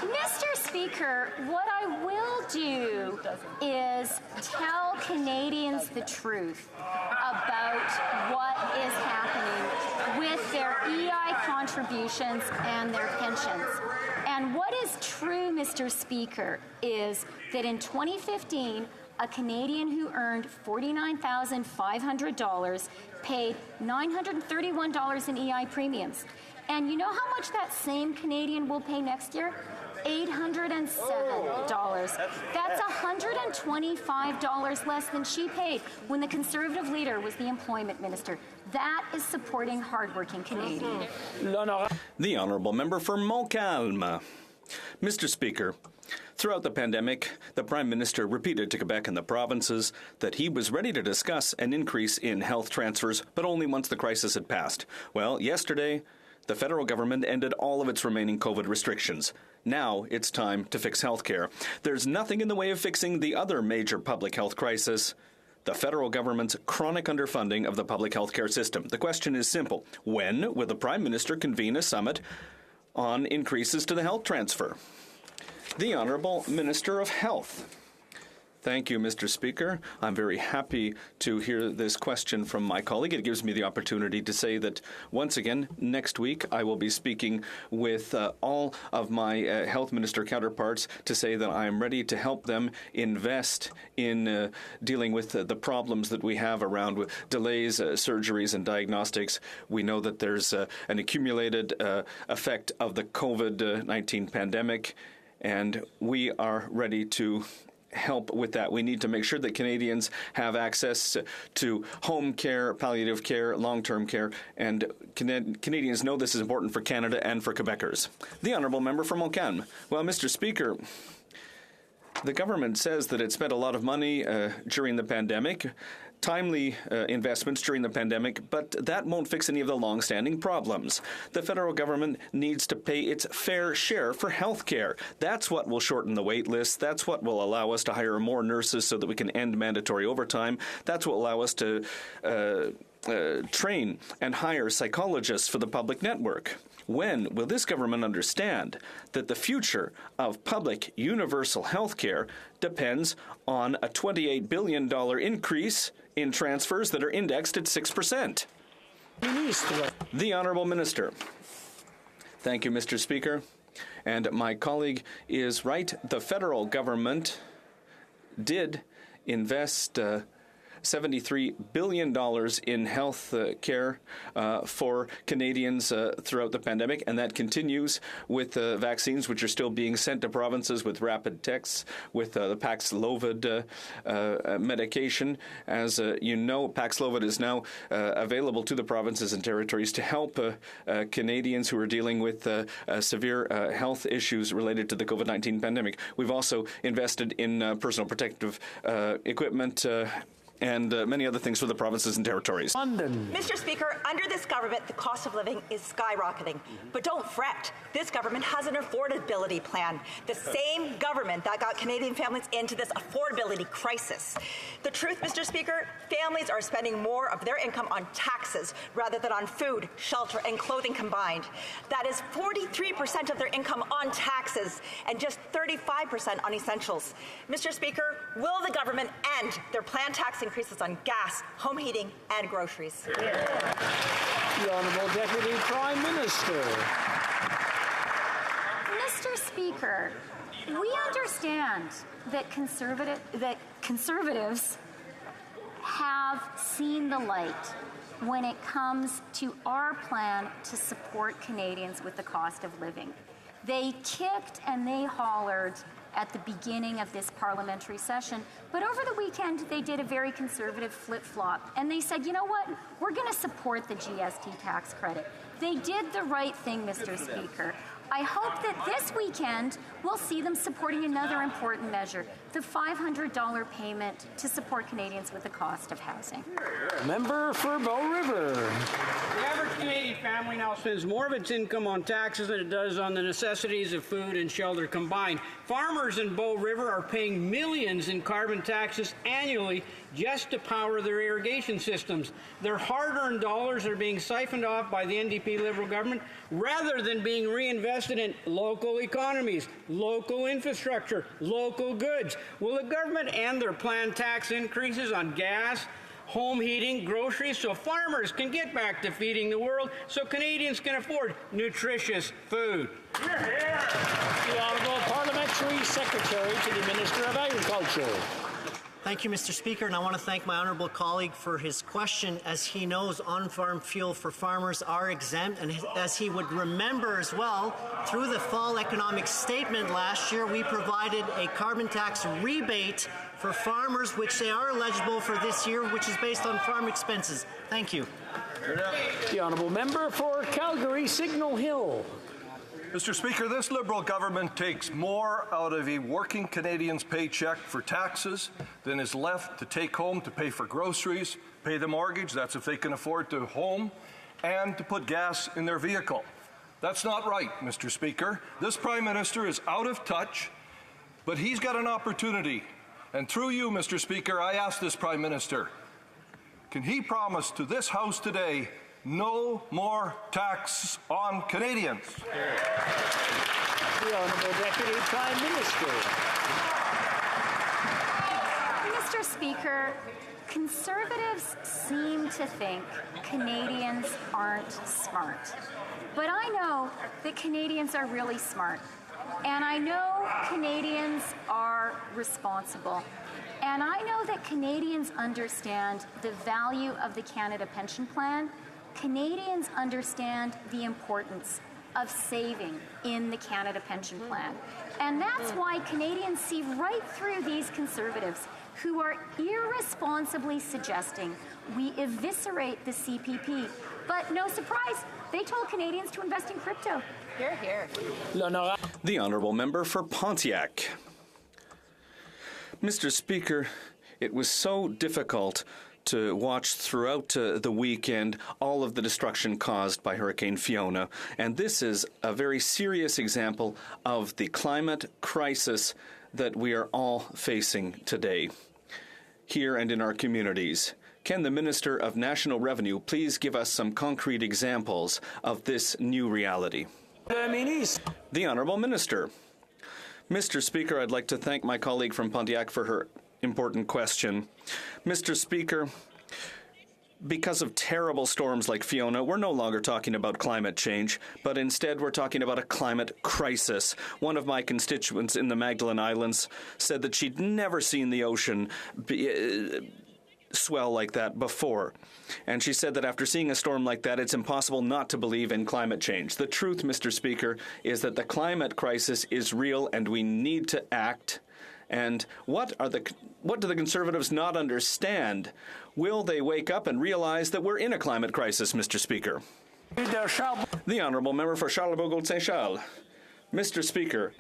M: Mr. Speaker, what I will do is tell Canadians the truth about what is happening with their EI contributions and their pensions. And what is true, Mr. Speaker, is that in 2015, a Canadian who earned $49,500 paid $931 in EI premiums. And you know how much that same Canadian will pay next year? $807. That's $125 less than she paid when the Conservative leader was the employment minister. That is supporting hardworking Canadians.
O: The honourable member for Montcalm. Mr. Speaker, throughout the pandemic, the Prime Minister repeated to Quebec and the provinces that he was ready to discuss an increase in health transfers, but only once the crisis had passed. Well, yesterday, the federal government ended all of its remaining COVID restrictions. Now it's time to fix healthcare. There's nothing in the way of fixing the other major public health crisis, the federal government's chronic underfunding of the public healthcare system. The question is simple. When will the Prime Minister convene a summit on increases to the health transfer? The Honourable Minister of Health. Thank you, Mr. Speaker. I'm very happy to hear this question from my colleague. It gives me the opportunity to say that, once again, next week I will be speaking with all of my health minister counterparts to say that I am ready to help them invest in dealing with the problems that we have around delays, surgeries, and diagnostics. We know that there's an accumulated effect of the COVID-19 pandemic, and we are ready to help with that. We need to make sure that Canadians have access to home care, palliative care, long-term care, and Canadians know this is important for Canada and for Quebecers. The Honourable Member for Montcalm. Well, Mr. Speaker, the government says that it spent a lot of money during the pandemic, timely investments during the pandemic, but that won't fix any of the long-standing problems. The federal government needs to pay its fair share for health care. That's what will shorten the wait list. That's what will allow us to hire more nurses so that we can end mandatory overtime. That's what will allow us to train and hire psychologists for the public network. When will this government understand that the future of public universal health care depends on a $28 billion increase in transfers that are indexed at 6%? The Honourable Minister. Thank you, Mr. Speaker. And my colleague is right. The federal government did invest $73 billion in health care for Canadians throughout the pandemic, and that continues with vaccines which are still being sent to provinces with rapid tests, with the Paxlovid medication. As you know, Paxlovid is now available to the provinces and territories to help Canadians who are dealing with severe health issues related to the COVID-19 pandemic. We've also invested in personal protective equipment and many other things for the provinces and territories.
H: London.
B: Mr. Speaker, under this government, the cost of living is skyrocketing. But don't fret. This government has an affordability plan. The same government that got Canadian families into this affordability crisis. The truth, Mr. Speaker, families are spending more of their income on taxes rather than on food, shelter, and clothing combined. That is 43% of their income on taxes and just 35% on essentials. Mr. Speaker, will the government end their planned tax increases on gas, home heating, and groceries?
H: The Honourable Deputy Prime Minister.
M: Mr. Speaker, we understand that conservatives have seen the light when it comes to our plan to support Canadians with the cost of living. They kicked and they hollered at the beginning of this parliamentary session, but over the weekend they did a very conservative flip-flop, and they said, you know what, we're going to support the GST tax credit. They did the right thing, Mr. Speaker. I hope that this weekend we'll see them supporting another important measure, the $500 payment to support Canadians with the cost of housing.
H: Member for Bow River.
F: The average Canadian family now spends more of its income on taxes than it does on the necessities of food and shelter combined. Farmers in Bow River are paying millions in carbon taxes annually just to power their irrigation systems. Their hard-earned dollars are being siphoned off by the NDP Liberal government rather than being reinvested in local economies, local infrastructure, local goods. Will the government end their planned tax increases on gas, home heating, groceries, so farmers can get back to feeding the world, so Canadians can afford nutritious food?
H: The Honourable Parliamentary Secretary to the Minister of Agriculture.
I: Thank you, Mr. Speaker, and I want to thank my honourable colleague for his question. As he knows, on-farm fuel for farmers are exempt, and as he would remember as well, through the fall economic statement last year, we provided a carbon tax rebate for farmers, which they are eligible for this year, which is based on farm expenses. Thank you.
H: The Honourable Member for Calgary Signal Hill.
R: Mr. Speaker, this Liberal government takes more out of a working Canadian's paycheck for taxes than is left to take home to pay for groceries, pay the mortgage, that's if they can afford to home, and to put gas in their vehicle. That's not right, Mr. Speaker. This Prime Minister is out of touch, but he's got an opportunity. And through you, Mr. Speaker, I ask this Prime Minister, can he promise to this House today no more tax on Canadians?
H: The Honourable Deputy Prime Minister.
M: Mr. Speaker, Conservatives seem to think Canadians aren't smart. But I know that Canadians are really smart. And I know Canadians are responsible. And I know that Canadians understand the value of the Canada Pension Plan. Canadians understand the importance of saving in the Canada Pension Plan. And that's why Canadians see right through these Conservatives who are irresponsibly suggesting we eviscerate the CPP. But no surprise, they told Canadians to invest in crypto.
B: Hear, hear.
O: The Honourable Member for Pontiac. Mr. Speaker, it was so difficult to watch throughout the weekend all of the destruction caused by Hurricane Fiona. And this is a very serious example of the climate crisis that we are all facing today, here and in our communities. Can the Minister of National Revenue please give us some concrete examples of this new reality? The Honourable Minister. Mr. Speaker, I'd like to thank my colleague from Pontiac for her important question. Mr. Speaker, because of terrible storms like Fiona, we're no longer talking about climate change, but instead we're talking about a climate crisis. One of my constituents in the Magdalen Islands said that she'd never seen the ocean swell like that before. And she said that after seeing a storm like that, it's impossible not to believe in climate change. The truth, Mr. Speaker, is that the climate crisis is real and we need to act. And what do the Conservatives not understand? Will they wake up and realize that we're in a climate crisis, Mr. Speaker? The Honourable Member for Charlebourg-Saint-Charles. Mr. Speaker,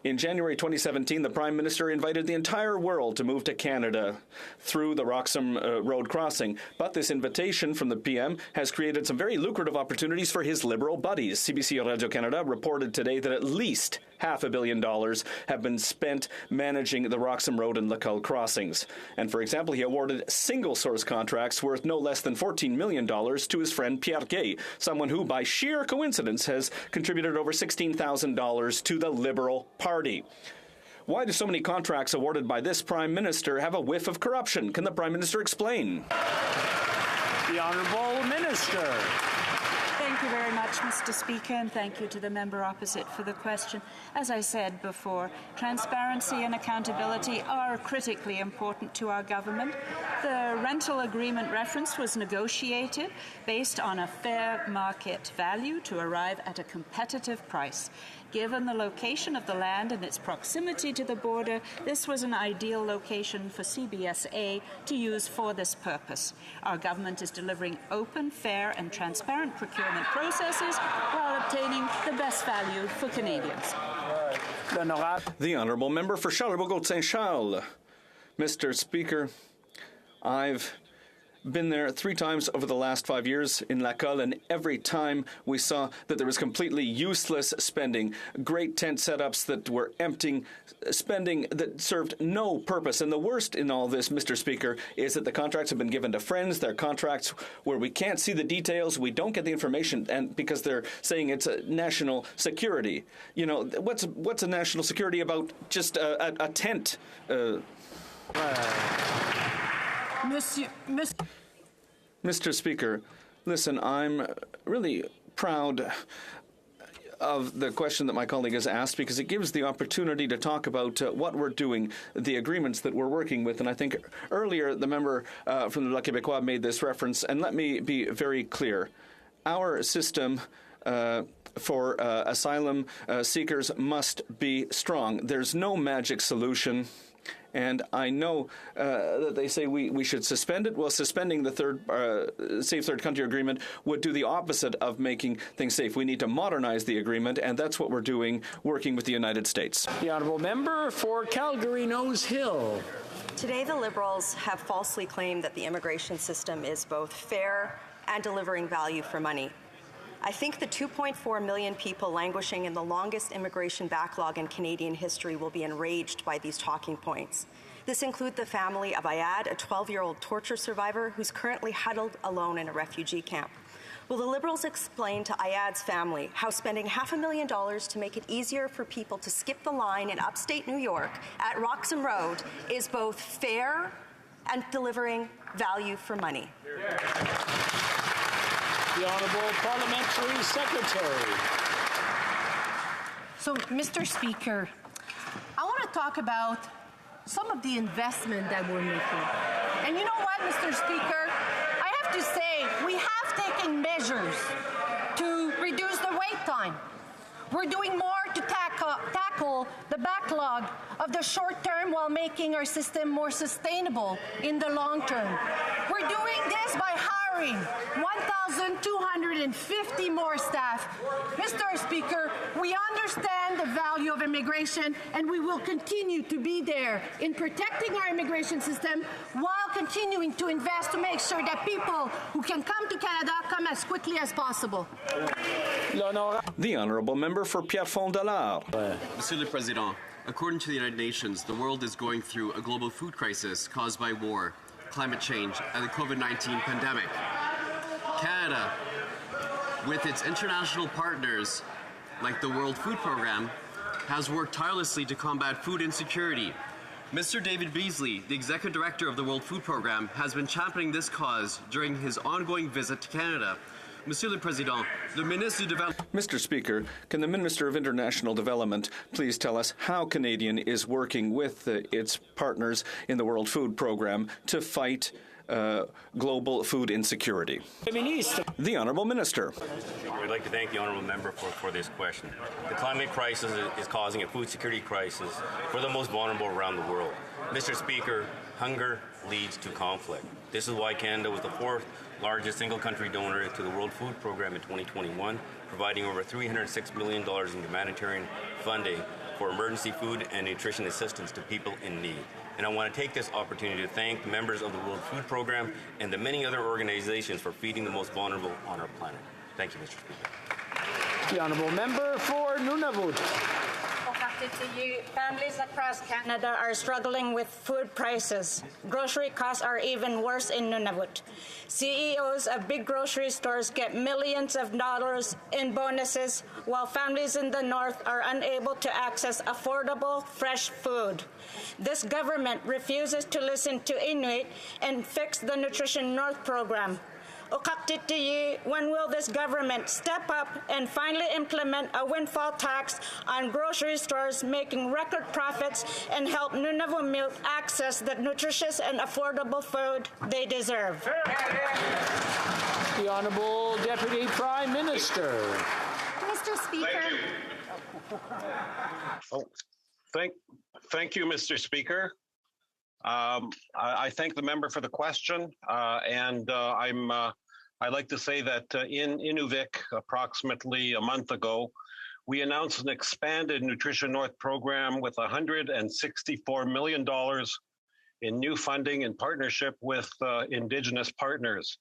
O: in January 2017, the Prime Minister invited the entire world to move to Canada through the Roxham Road crossing. But this invitation from the PM has created some very lucrative opportunities for his Liberal buddies. CBC Radio-Canada reported today that at least $500 million have been spent managing the Roxham Road and Lacull crossings. And for example, he awarded single-source contracts worth no less than $14 million to his friend Pierre Gay, someone who, by sheer coincidence, has contributed over $16,000 to the Liberal Party. Why do so many contracts awarded by this Prime Minister have a whiff of corruption? Can the Prime Minister explain?
K: The Honourable Minister.
G: Thank you very much, Mr. Speaker, and thank you to the member opposite for the question. As I said before, transparency and accountability are critically important to our government. The rental agreement reference was negotiated based on a fair market value to arrive at a competitive price. Given the location of the land and its proximity to the border, this was an ideal location for CBSA to use for this purpose. Our government is delivering open, fair and transparent procurement processes while obtaining the best value for Canadians.
O: The Honourable Member for Charlebourg-Saint-Charles. Mr. Speaker, I've been there 3 times over the last 5 years in Lacull, and every time we saw that there was completely useless spending, great tent setups that were emptying, spending that served no purpose. And the worst in all this, Mr. Speaker, is that the contracts have been given to friends. They're contracts where we can't see the details, we don't get the information, and because they're saying it's a national security. You know, what's a national security about just a tent? Mr. Speaker, listen, I'm really proud of the question that my colleague has asked because it gives the opportunity to talk about what we're doing, the agreements that we're working with. And I think earlier the member from the La Québécois made this reference, and let me be very clear. Our system for asylum seekers must be strong. There's no magic solution. And I know that they say we should suspend it. Well, suspending the Safe Third Country Agreement would do the opposite of making things safe. We need to modernize the agreement, and that's what we're doing, working with the United States.
K: The Honourable Member for Calgary-Nose Hill.
C: Today, the Liberals have falsely claimed that the immigration system is both fair and delivering value for money. I think the 2.4 million people languishing in the longest immigration backlog in Canadian history will be enraged by these talking points. This includes the family of Ayad, a 12-year-old torture survivor who's currently huddled alone in a refugee camp. Will the Liberals explain to Ayad's family how spending $500,000 to make it easier for people to skip the line in upstate New York at Roxham Road is both fair and delivering value for money?
K: The Honourable Parliamentary Secretary.
U: So, Mr. Speaker, I want to talk about some of the investment that we're making. And you know what, Mr. Speaker? I have to say, we have taken measures to reduce the wait time. We're doing more to tackle the backlog of the short term while making our system more sustainable in the long term. We're doing this by hiring 1,250 more staff. Mr. Speaker, we understand the value of immigration, and we will continue to be there in protecting our immigration system while continuing to invest to make sure that people who can come to Canada come as quickly as possible.
O: The Honourable Member for Pierrefonds-Dollard.
D: Monsieur le Président, according to the United Nations, the world is going through a global food crisis caused by war, climate change, and the COVID-19 pandemic. Canada, with its international partners like the World Food Programme, has worked tirelessly to combat food insecurity. Mr. David Beasley, the Executive Director of the World Food Programme, has been championing this cause during his ongoing visit to Canada. Monsieur le Président, le ministre du Développement...
O: Mr. Speaker, can the Minister of International Development please tell us how Canadian is working with its partners in the World Food Programme to fight global food insecurity? The Honourable Minister.
N: We'd like to thank the Honourable Member for this question. The climate crisis is causing a food security crisis for the most vulnerable around the world. Mr. Speaker, hunger leads to conflict. This is why Canada was the 4th largest single-country donor to the World Food Program in 2021, providing over $306 million in humanitarian funding for emergency food and nutrition assistance to people in need. And I want to take this opportunity to thank the members of the World Food Program and the many other organizations for feeding the most vulnerable on our planet. Thank you, Mr. Speaker.
K: The Honourable Member for Nunavut.
A: To you, families across Canada are struggling with food prices. Grocery costs are even worse in Nunavut. CEOs of big grocery stores get millions of dollars in bonuses, while families in the north are unable to access affordable, fresh food. This government refuses to listen to Inuit and fix the Nutrition North program. When will this government step up and finally implement a windfall tax on grocery stores making record profits and help Nunavut access the nutritious and affordable food they deserve?
K: The Honourable Deputy Prime Minister.
J: Mr. Speaker.
P: Thank you, Mr. Speaker. I thank the member for the question, and I'd like to say that in Inuvik, approximately a month ago, we announced an expanded Nutrition North program with $164 million in new funding in partnership with Indigenous partners.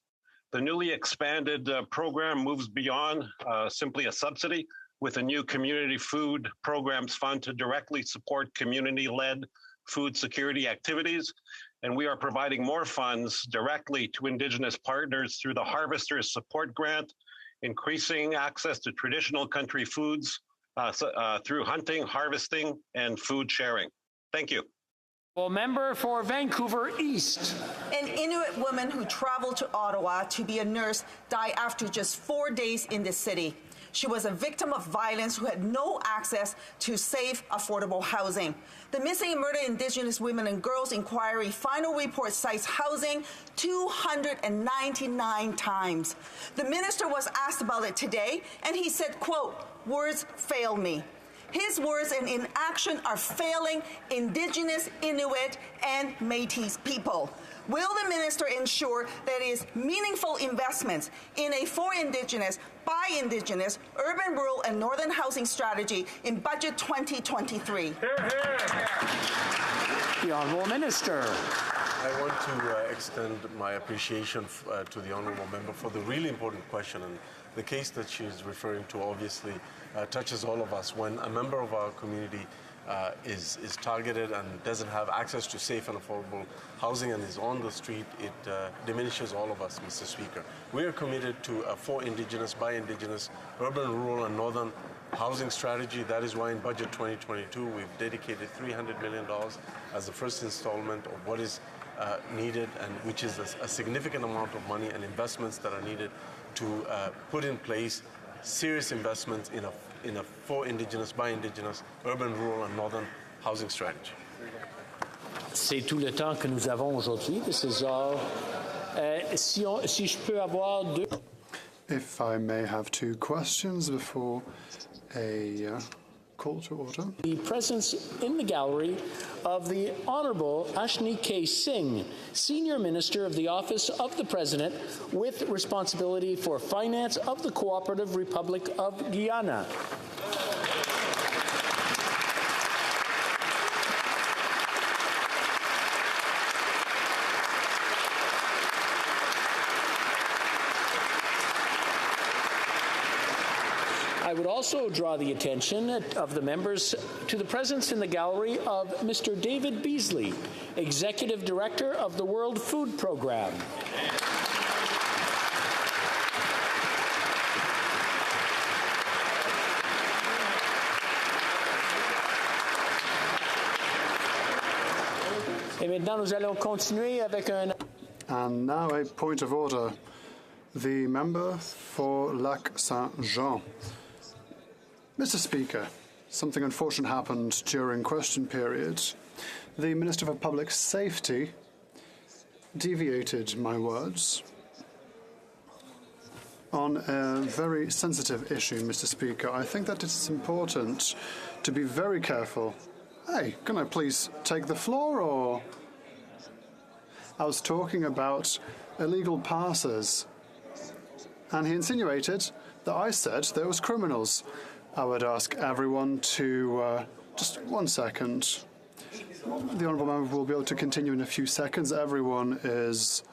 P: The newly expanded program moves beyond simply a subsidy with a new Community Food Programs Fund to directly support community-led food security activities, and we are providing more funds directly to Indigenous partners through the Harvesters Support Grant, increasing access to traditional country foods through hunting, harvesting, and food sharing. Thank you.
K: Well, member for Vancouver East.
T: An Inuit woman who traveled to Ottawa to be a nurse died after just 4 days in the city. She was a victim of violence who had no access to safe, affordable housing. The Missing and Murdered Indigenous Women and Girls Inquiry final report cites housing 299 times. The minister was asked about it today, and he said, quote, "Words fail me." His words and inaction are failing Indigenous, Inuit, and Métis people. Will the minister ensure that is meaningful investments in a for Indigenous, by Indigenous, urban, rural, and northern housing strategy in Budget 2023?
K: The Honourable Minister.
Y: I want to extend my appreciation to the Honourable Member for the really important question. And the case that she's referring to obviously touches all of us. When a member of our community is targeted and doesn't have access to safe and affordable housing and is on the street, it diminishes all of us, Mr. Speaker. We are committed to a for Indigenous, by Indigenous, urban, rural, and northern housing strategy. That is why in Budget 2022 we've dedicated $300 million as the first installment of what is needed, and which is a significant amount of money and investments that are needed to put in place serious investments in a for Indigenous, by Indigenous, urban, rural, and northern housing strategy.
H: C'est tout le temps que nous avons aujourd'hui. This is all. Si je peux avoir deux.
Z: If I may have two questions before a call to order.
H: The presence in the gallery of the Honourable Ashni K. Singh, Senior Minister of the Office of the President with responsibility for finance of the Cooperative Republic of Guyana. I would also draw the attention of the members to the presence in the gallery of Mr. David Beasley, Executive Director of the World Food Program. Et maintenant, nous allons continuer avec un...
Z: And now a point of order. The member for Lac Saint-Jean. Mr. Speaker, something unfortunate happened during question period. The Minister for Public Safety deviated my words on a very sensitive issue, Mr. Speaker. I think that it's important to be very careful. Hey, can I please take the floor, or... I was talking about illegal passes. And he insinuated that I said there was criminals. I would ask everyone to just 1 second. The honourable member will be able to continue in a few seconds. Everyone is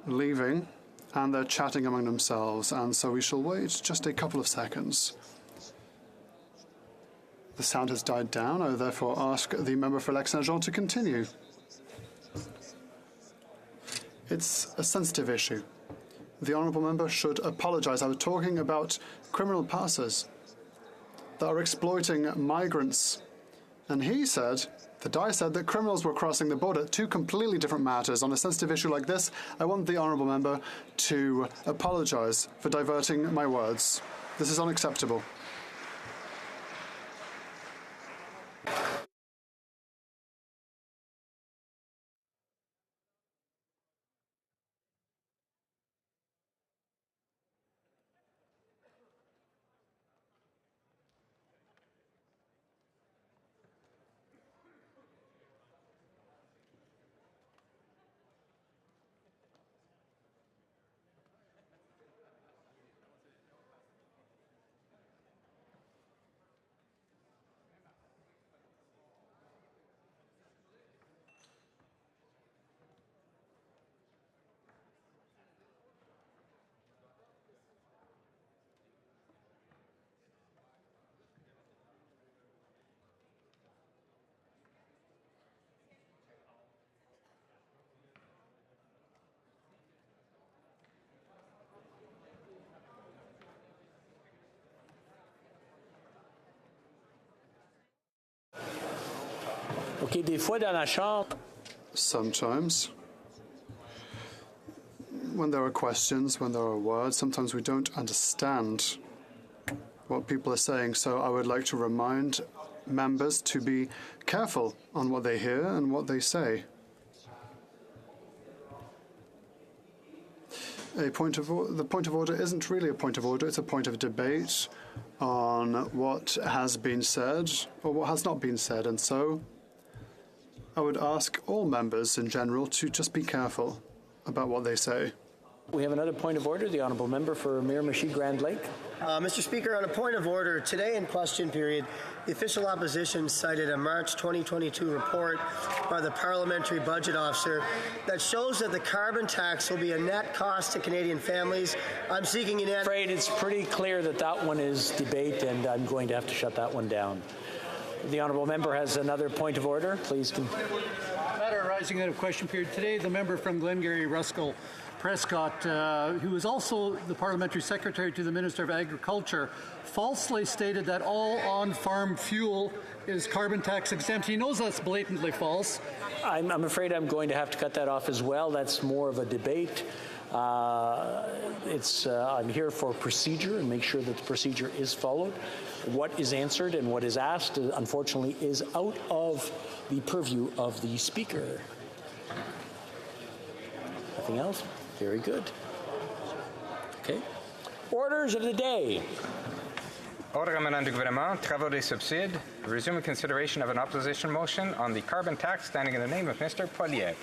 Z: leaving and they're chatting among themselves, and so we shall wait just a couple of seconds. The sound has died down. I therefore ask the member for Lac-Saint-Jean to continue. It's a sensitive issue. The honourable member should apologise. I was talking about criminal passes that are exploiting migrants. And he said, I said that criminals were crossing the border. Two completely different matters. On a sensitive issue like this, I want the honourable member to apologise for diverting my words. This is unacceptable.
H: OK, des fois dans la chambre.
Z: Sometimes, when there are questions, when there are words, sometimes we don't understand what people are saying. So I would like to remind members to be careful on what they hear and what they say. The point of order isn't really a point of order, it's a point of debate on what has been said or what has not been said. And so I would ask all members in general to just be careful about what they say.
H: We have another point of order, the honourable member for Miramichi Grand Lake.
E: Mr. Speaker, on a point of order, today in question period, the official opposition cited a March 2022 report by the Parliamentary Budget Officer that shows that the carbon tax will be a net cost to Canadian families. I'm seeking an... I'm
H: afraid it's pretty clear that that one is debate, and I'm going to have to shut that one down. The honourable member has another point of order. Please.
L: Matter arising out of question period. Today, the member from Glengarry Ruskell Prescott, who is also the Parliamentary Secretary to the Minister of Agriculture, falsely stated that all on-farm fuel is carbon tax exempt. He knows that's blatantly false.
H: I'm afraid I'm going to have to cut that off as well. That's more of a debate. I'm here for procedure and make sure that the procedure is followed. What is answered and what is asked, unfortunately, is out of the purview of the Speaker. Nothing else? Very good. Okay. Orders of the day.
Q: Ordre amenant du gouvernement, travaux des subsides, resume consideration of an opposition motion on the carbon tax standing in the name of Mr. Poilievre.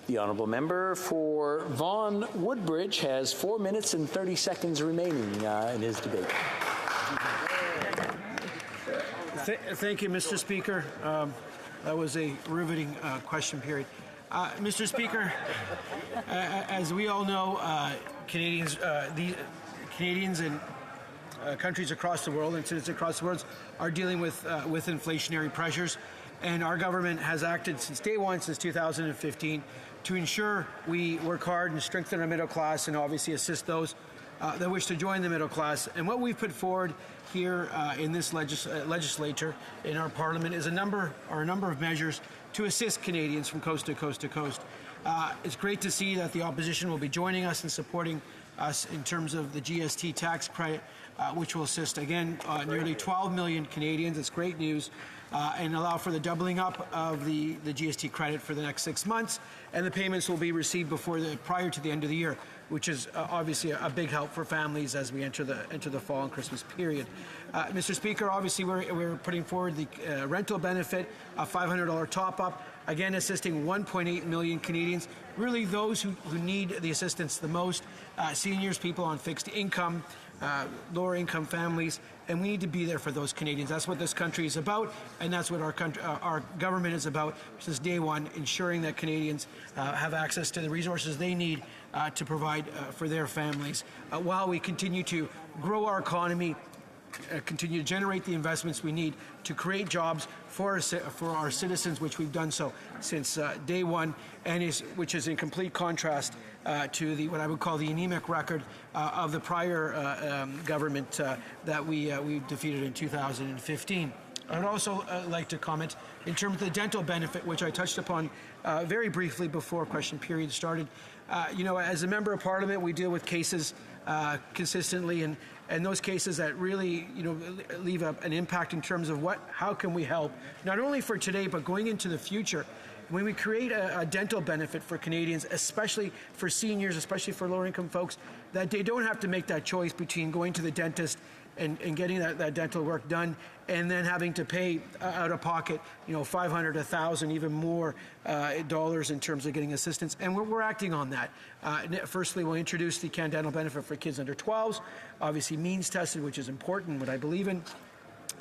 H: The honourable member for Vaughan Woodbridge has 4 minutes and 30 seconds remaining in his debate.
L: Thank you, Mr. Speaker. That was a riveting question period. Mr. Speaker, as we all know, Canadians and countries across the world and citizens across the world are dealing with inflationary pressures, and our government has acted since day one, since 2015, to ensure we work hard and strengthen our middle class and obviously assist those that wish to join the middle class. And what we've put forward here in this legislature, in our parliament, is a number of measures to assist Canadians from coast to coast to coast. It's great to see that the opposition will be joining us and supporting us in terms of the GST tax credit, which will assist, again, nearly 12 million Canadians. It's great news. And allow for the doubling up of the GST credit for the next 6 months, and the payments will be received prior to the end of the year, which is obviously a big help for families as we enter the fall and Christmas period. Mr. Speaker, obviously we're putting forward the rental benefit, a $500 top-up again assisting 1.8 million Canadians, really those who need the assistance the most, seniors, people on fixed income, lower income families, and we need to be there for those Canadians. That's what this country is about, and that's what our government is about since day one, ensuring that Canadians have access to the resources they need to provide for their families while we continue to grow our economy, continue to generate the investments we need to create jobs for our citizens, which we've done so since day one, and which is in complete contrast to what I would call the anemic record of the prior government that we defeated in 2015. I would also like to comment in terms of the dental benefit, which I touched upon very briefly before question period started. As a member of Parliament, we deal with cases consistently, and those cases that really, leave an impact in terms of how can we help, not only for today, but going into the future. When we create a dental benefit for Canadians, especially for seniors, especially for lower-income folks, that they don't have to make that choice between going to the dentist and getting that dental work done, and then having to pay out of pocket, $500, $1,000, even more dollars in terms of getting assistance. And we're acting on that. Firstly, we'll introduce the Can Dental benefit for kids under 12s, obviously means tested, which is important, what I believe in,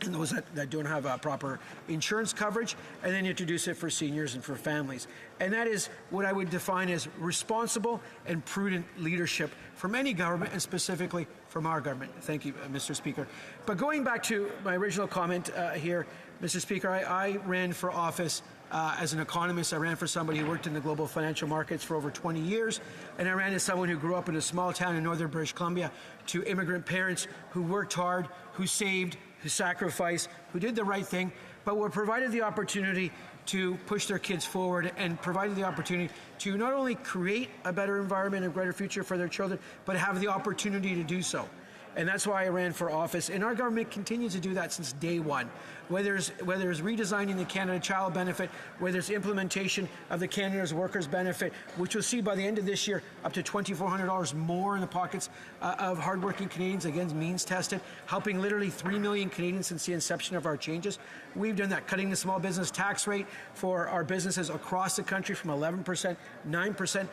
L: and those that don't have proper insurance coverage, and then introduce it for seniors and for families. And that is what I would define as responsible and prudent leadership from any government, and specifically from our government. Thank you, Mr. Speaker. But going back to my original comment here, Mr. Speaker, I ran for office as an economist. I ran for somebody who worked in the global financial markets for over 20 years, and I ran as someone who grew up in a small town in northern British Columbia to immigrant parents who worked hard, who saved, who sacrificed, who did the right thing, but were provided the opportunity to push their kids forward and provided the opportunity to not only create a better environment and a brighter future for their children, but have the opportunity to do so. And that's why I ran for office. And our government continues to do that since day one. Whether it's redesigning the Canada Child Benefit, whether it's implementation of the Canada's Workers Benefit, which will see by the end of this year up to $2,400 more in the pockets of hardworking Canadians, again, means tested, helping literally 3 million Canadians since the inception of our changes. We've done that, cutting the small business tax rate for our businesses across the country from 11%, 9%,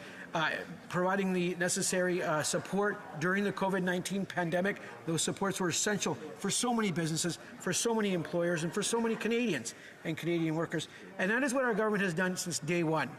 L: providing the necessary support during the COVID-19 pandemic. Those supports were essential for so many businesses, for so many employers, and for so many Canadians and Canadian workers. And that is what our government has done since day one.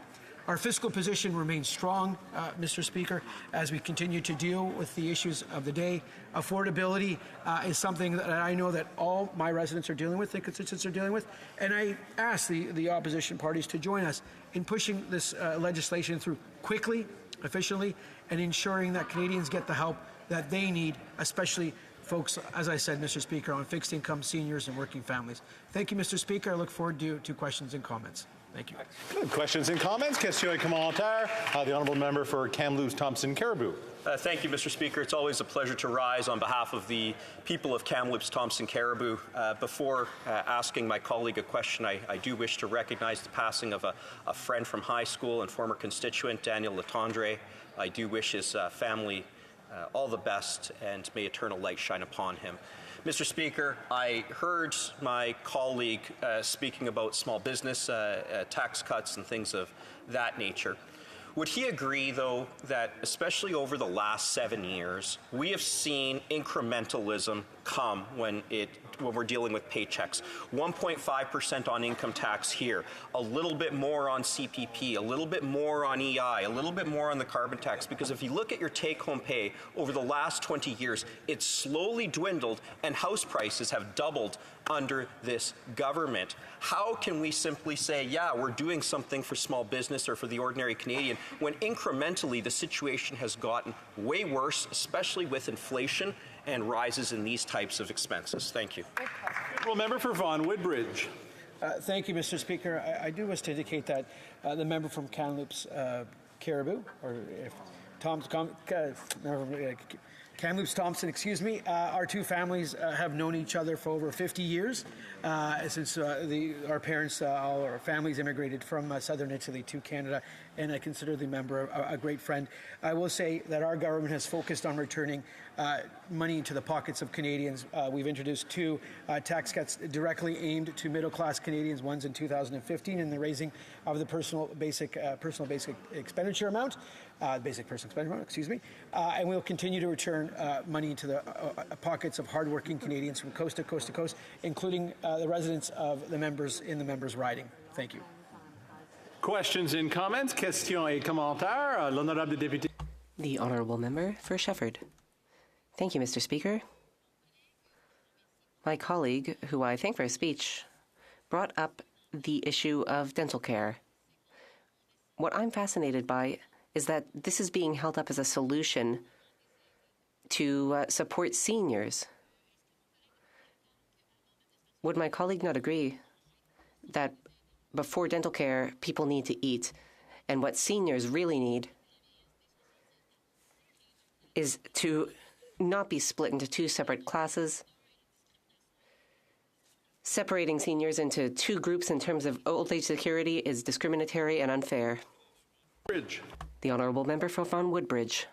L: Our fiscal position remains strong, Mr. Speaker, as we continue to deal with the issues of the day. Affordability is something that I know that all my residents are dealing with, the constituents are dealing with, and I ask the opposition parties to join us in pushing this legislation through quickly, efficiently, and ensuring that Canadians get the help that they need, especially folks, as I said, Mr. Speaker, on fixed income, seniors, and working families. Thank you, Mr. Speaker. I look forward to questions and comments. Thank you.
F: Good. Questions and comments. Question commentaire. The honourable member for Kamloops Thompson Caribou.
I: Thank you, Mr. Speaker. It's always a pleasure to rise on behalf of the people of Kamloops Thompson Caribou. Before asking my colleague a question, I do wish to recognize the passing of a friend from high school and former constituent, Daniel Letendre. I do wish his family all the best, and may eternal light shine upon him. Mr. Speaker, I heard my colleague speaking about small business tax cuts and things of that nature. Would he agree, though, that especially over the last 7 years, we have seen incrementalism come when we're dealing with paychecks? 1.5% on income tax here, a little bit more on CPP, a little bit more on EI, a little bit more on the carbon tax, because if you look at your take-home pay over the last 20 years, it's slowly dwindled and house prices have doubled under this government. How can we simply say, yeah, we're doing something for small business or for the ordinary Canadian, when incrementally the situation has gotten way worse, especially with inflation and rises in these types of expenses? Thank you.
F: Honourable member for Vaughan Woodbridge.
L: Thank you, Mr. Speaker. I do wish to indicate that the member from Kamloops Caribou, or if Tom's Kamloops Thompson, our two families have known each other for over 50 years since our parents, all our families immigrated from southern Italy to Canada, and I consider the member a great friend. I will say that our government has focused on returning money into the pockets of Canadians. We've introduced two tax cuts directly aimed to middle-class Canadians, one's in 2015, and the raising of the personal basic expenditure amount, basic personal expenditure amount, and we'll continue to return money into the pockets of hardworking Canadians from coast to coast to coast, including the residents of the members in the members' riding. Thank you.
F: Questions and comments? Questions et commentaires. L'honorable député.
M: The honourable member for Shefford. Thank you, Mr. Speaker. My colleague, who I thank for his speech, brought up the issue of dental care. What I'm fascinated by is that this is being held up as a solution to support seniors. Would my colleague not agree that before dental care, people need to eat, and what seniors really need is to not be split into two separate classes? Separating seniors into two groups in terms of old age security is discriminatory and unfair.
F: Bridge.
M: The honourable member for Vaughan Woodbridge.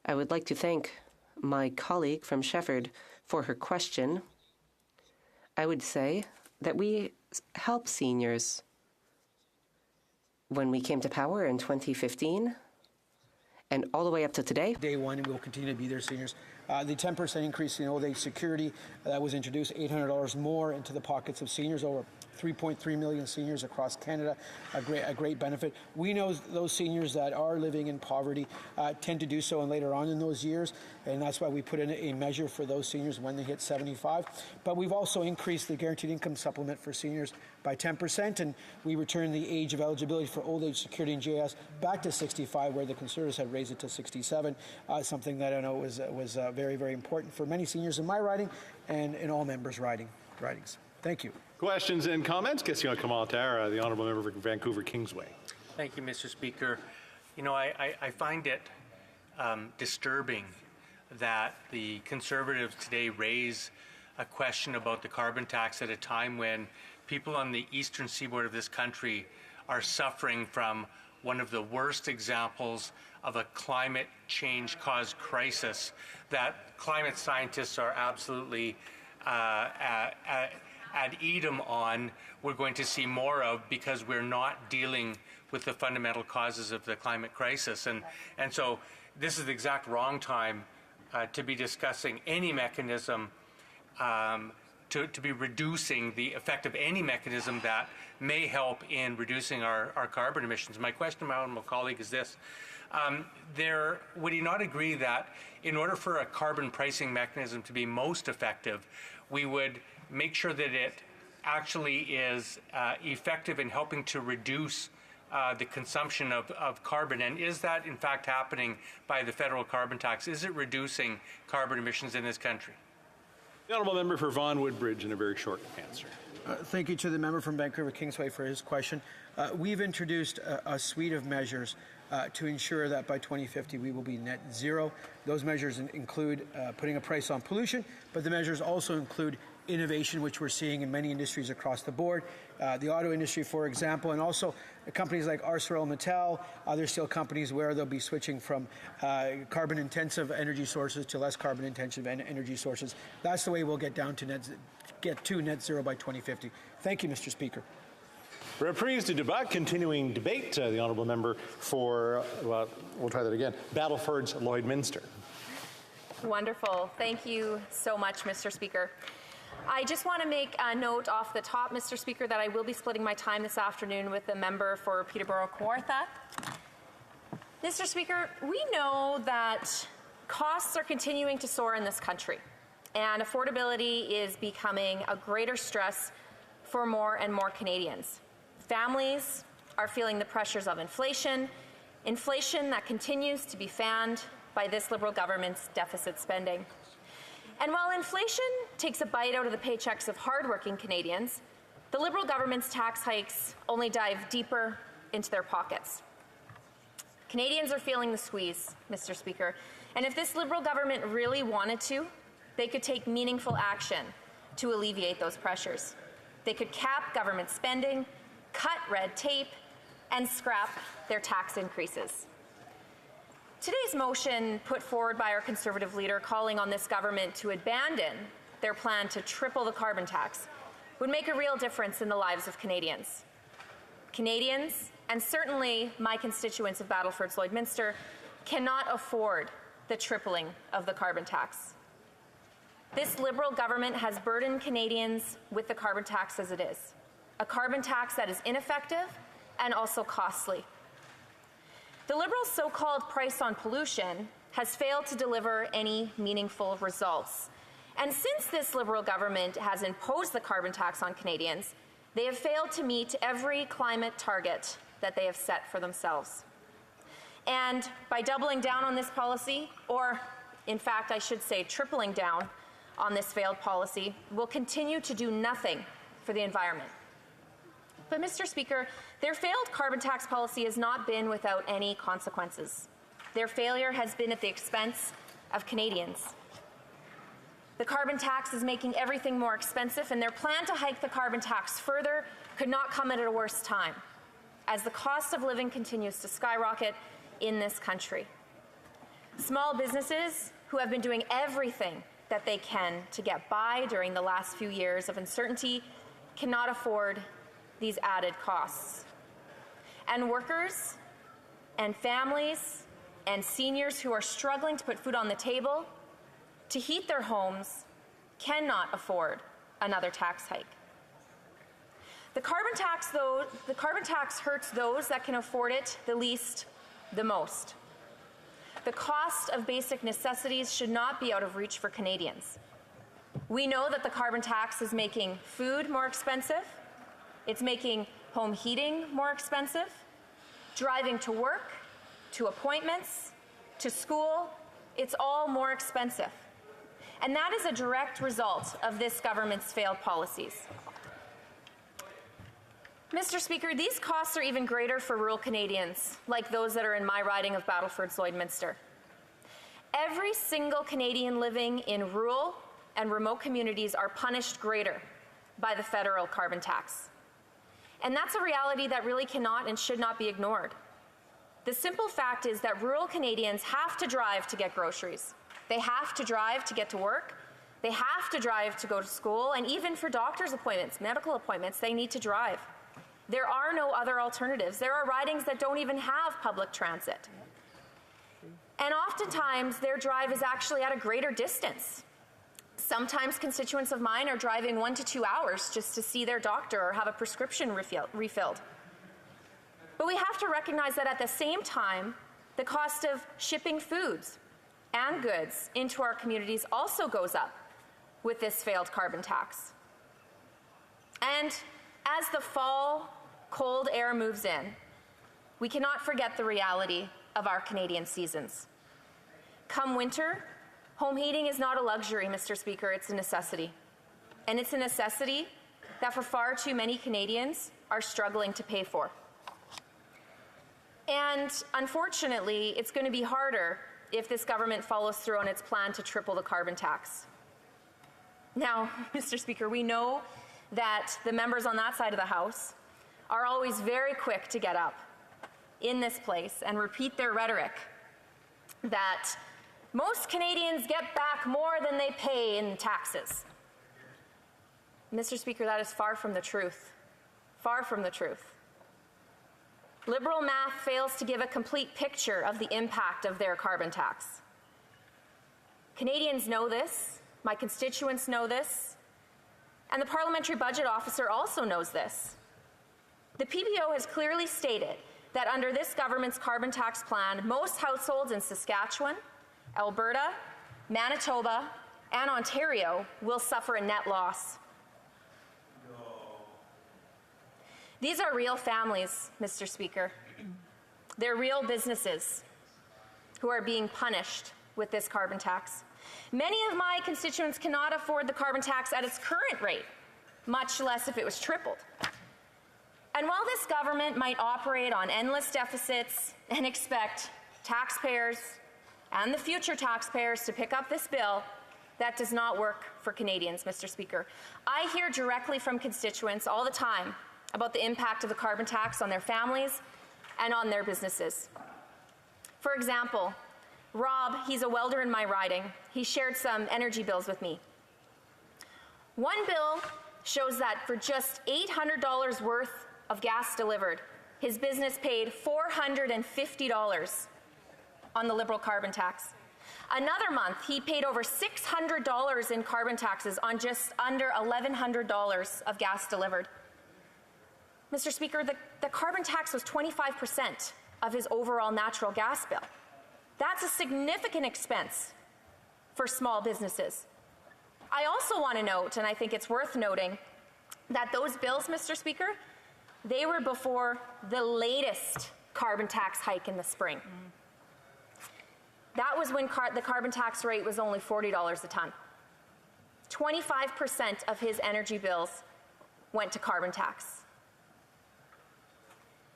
M: I would like to thank my colleague from Shefford for her question. I would say that we help seniors when we came to power in 2015 and all the way up to today.
L: Day one, and we'll continue to be there, seniors. The 10% increase in old age security that was introduced, $800 more into the pockets of seniors, over 3.3 million seniors across Canada, a great benefit. We know those seniors that are living in poverty tend to do so and later on in those years, and that's why we put in a measure for those seniors when they hit 75. But we've also increased the guaranteed income supplement for seniors by 10%, and we returned the age of eligibility for old age security in JS back to 65, where the Conservatives had raised it to 67, something that I know was very, very important for many seniors in my riding and in all members' ridings. Thank you.
F: Questions and comments? Question et commentaire. The honourable member for Vancouver Kingsway.
R: Thank you, Mr. Speaker. You know, I find it disturbing that the Conservatives today raise a question about the carbon tax at a time when people on the eastern seaboard of this country are suffering from one of the worst examples of a climate change caused crisis that climate scientists are absolutely ad idem on. We're going to see more of, because we're not dealing with the fundamental causes of the climate crisis. And so this is the exact wrong time to be discussing any mechanism to be reducing the effect of any mechanism that may help in reducing our carbon emissions. My question to my honourable colleague is this. Would he not agree that in order for a carbon pricing mechanism to be most effective, we would make sure that it actually is effective in helping to reduce the consumption of carbon? And is that in fact happening by the federal carbon tax? Is it reducing carbon emissions in this country?
F: The honourable member for Vaughan Woodbridge, in a very short answer.
L: Thank you to the member from Vancouver Kingsway for his question. We've introduced a suite of measures to ensure that by 2050 we will be net zero. Those measures include putting a price on pollution, but the measures also include innovation, which we're seeing in many industries across the board. The auto industry, for example, and also companies like ArcelorMittal, other steel companies, where they'll be switching from carbon-intensive energy sources to less carbon-intensive energy sources. That's the way we'll get to net zero by 2050. Thank you, Mr. Speaker.
F: Reprise du débat, continuing debate. The honourable member for, we'll try that again, Battleford's Lloydminster.
S: Wonderful. Thank you so much, Mr. Speaker. I just want to make a note off the top, Mr. Speaker, that I will be splitting my time this afternoon with the member for Peterborough-Kawartha. Mr. Speaker, we know that costs are continuing to soar in this country, and affordability is becoming a greater stress for more and more Canadians. Families are feeling the pressures of inflation that continues to be fanned by this Liberal government's deficit spending. And while inflation takes a bite out of the paychecks of hardworking Canadians, the Liberal government's tax hikes only dive deeper into their pockets. Canadians are feeling the squeeze, Mr. Speaker. And if this Liberal government really wanted to, they could take meaningful action to alleviate those pressures. They could cap government spending, cut red tape, and scrap their tax increases. Today's motion put forward by our Conservative leader calling on this government to abandon their plan to triple the carbon tax would make a real difference in the lives of Canadians. Canadians, and certainly my constituents of Battleford's Lloydminster, cannot afford the tripling of the carbon tax. This Liberal government has burdened Canadians with the carbon tax as it is, a carbon tax that is ineffective and also costly. The Liberals' so-called price on pollution has failed to deliver any meaningful results. And since this Liberal government has imposed the carbon tax on Canadians, they have failed to meet every climate target that they have set for themselves. And by doubling down on this policy, or in fact, I should say tripling down on this failed policy, will continue to do nothing for the environment. But Mr. Speaker, their failed carbon tax policy has not been without any consequences. Their failure has been at the expense of Canadians. The carbon tax is making everything more expensive, and their plan to hike the carbon tax further could not come at a worse time, as the cost of living continues to skyrocket in this country. Small businesses who have been doing everything that they can to get by during the last few years of uncertainty cannot afford these added costs. And workers and families and seniors who are struggling to put food on the table, to heat their homes, cannot afford another tax hike. The carbon tax hurts those that can afford it the least, the most. The cost of basic necessities should not be out of reach for Canadians. We know that the carbon tax is making food more expensive. It's making home heating more expensive. Driving to work, to appointments, to school, it's all more expensive. And that is a direct result of this government's failed policies. Mr. Speaker, these costs are even greater for rural Canadians, like those that are in my riding of Battleford's Lloydminster. Every single Canadian living in rural and remote communities are punished greater by the federal carbon tax. And that's a reality that really cannot and should not be ignored. The simple fact is that rural Canadians have to drive to get groceries. They have to drive to get to work. They have to drive to go to school, and even for doctor's appointments, medical appointments, they need to drive. There are no other alternatives. There are ridings that don't even have public transit. And oftentimes, their drive is actually at a greater distance. Sometimes constituents of mine are driving 1 to 2 hours just to see their doctor or have a prescription refilled. But we have to recognize that at the same time, the cost of shipping foods and goods into our communities also goes up with this failed carbon tax. And as the fall cold air moves in, we cannot forget the reality of our Canadian seasons. Come winter, home heating is not a luxury, Mr. Speaker, it's a necessity. And it's a necessity that for far too many Canadians are struggling to pay for. And unfortunately, it's going to be harder if this government follows through on its plan to triple the carbon tax. Now, Mr. Speaker, we know that the members on that side of the House are always very quick to get up in this place and repeat their rhetoric that most Canadians get back more than they pay in taxes. Mr. Speaker, that is far from the truth. Far from the truth. Liberal math fails to give a complete picture of the impact of their carbon tax. Canadians know this, my constituents know this, and the Parliamentary Budget Officer also knows this. The PBO has clearly stated that under this government's carbon tax plan, most households in Saskatchewan, Alberta, Manitoba, and Ontario will suffer a net loss. These are real families, Mr. Speaker. They're real businesses who are being punished with this carbon tax. Many of my constituents cannot afford the carbon tax at its current rate, much less if it was tripled. And while this government might operate on endless deficits and expect taxpayers and the future taxpayers to pick up this bill, that does not work for Canadians, Mr. Speaker. I hear directly from constituents all the time about the impact of the carbon tax on their families and on their businesses. For example, Rob, he's a welder in my riding. He shared some energy bills with me. One bill shows that for just $800 worth of gas delivered, his business paid $450 on the Liberal carbon tax. Another month, he paid over $600 in carbon taxes on just under $1,100 of gas delivered. Mr. Speaker, the carbon tax was 25% of his overall natural gas bill. That's a significant expense for small businesses. I also want to note, and I think it's worth noting, that those bills, Mr. Speaker, they were before the latest carbon tax hike in the spring. That was when the carbon tax rate was only $40 a ton. 25% of his energy bills went to carbon tax.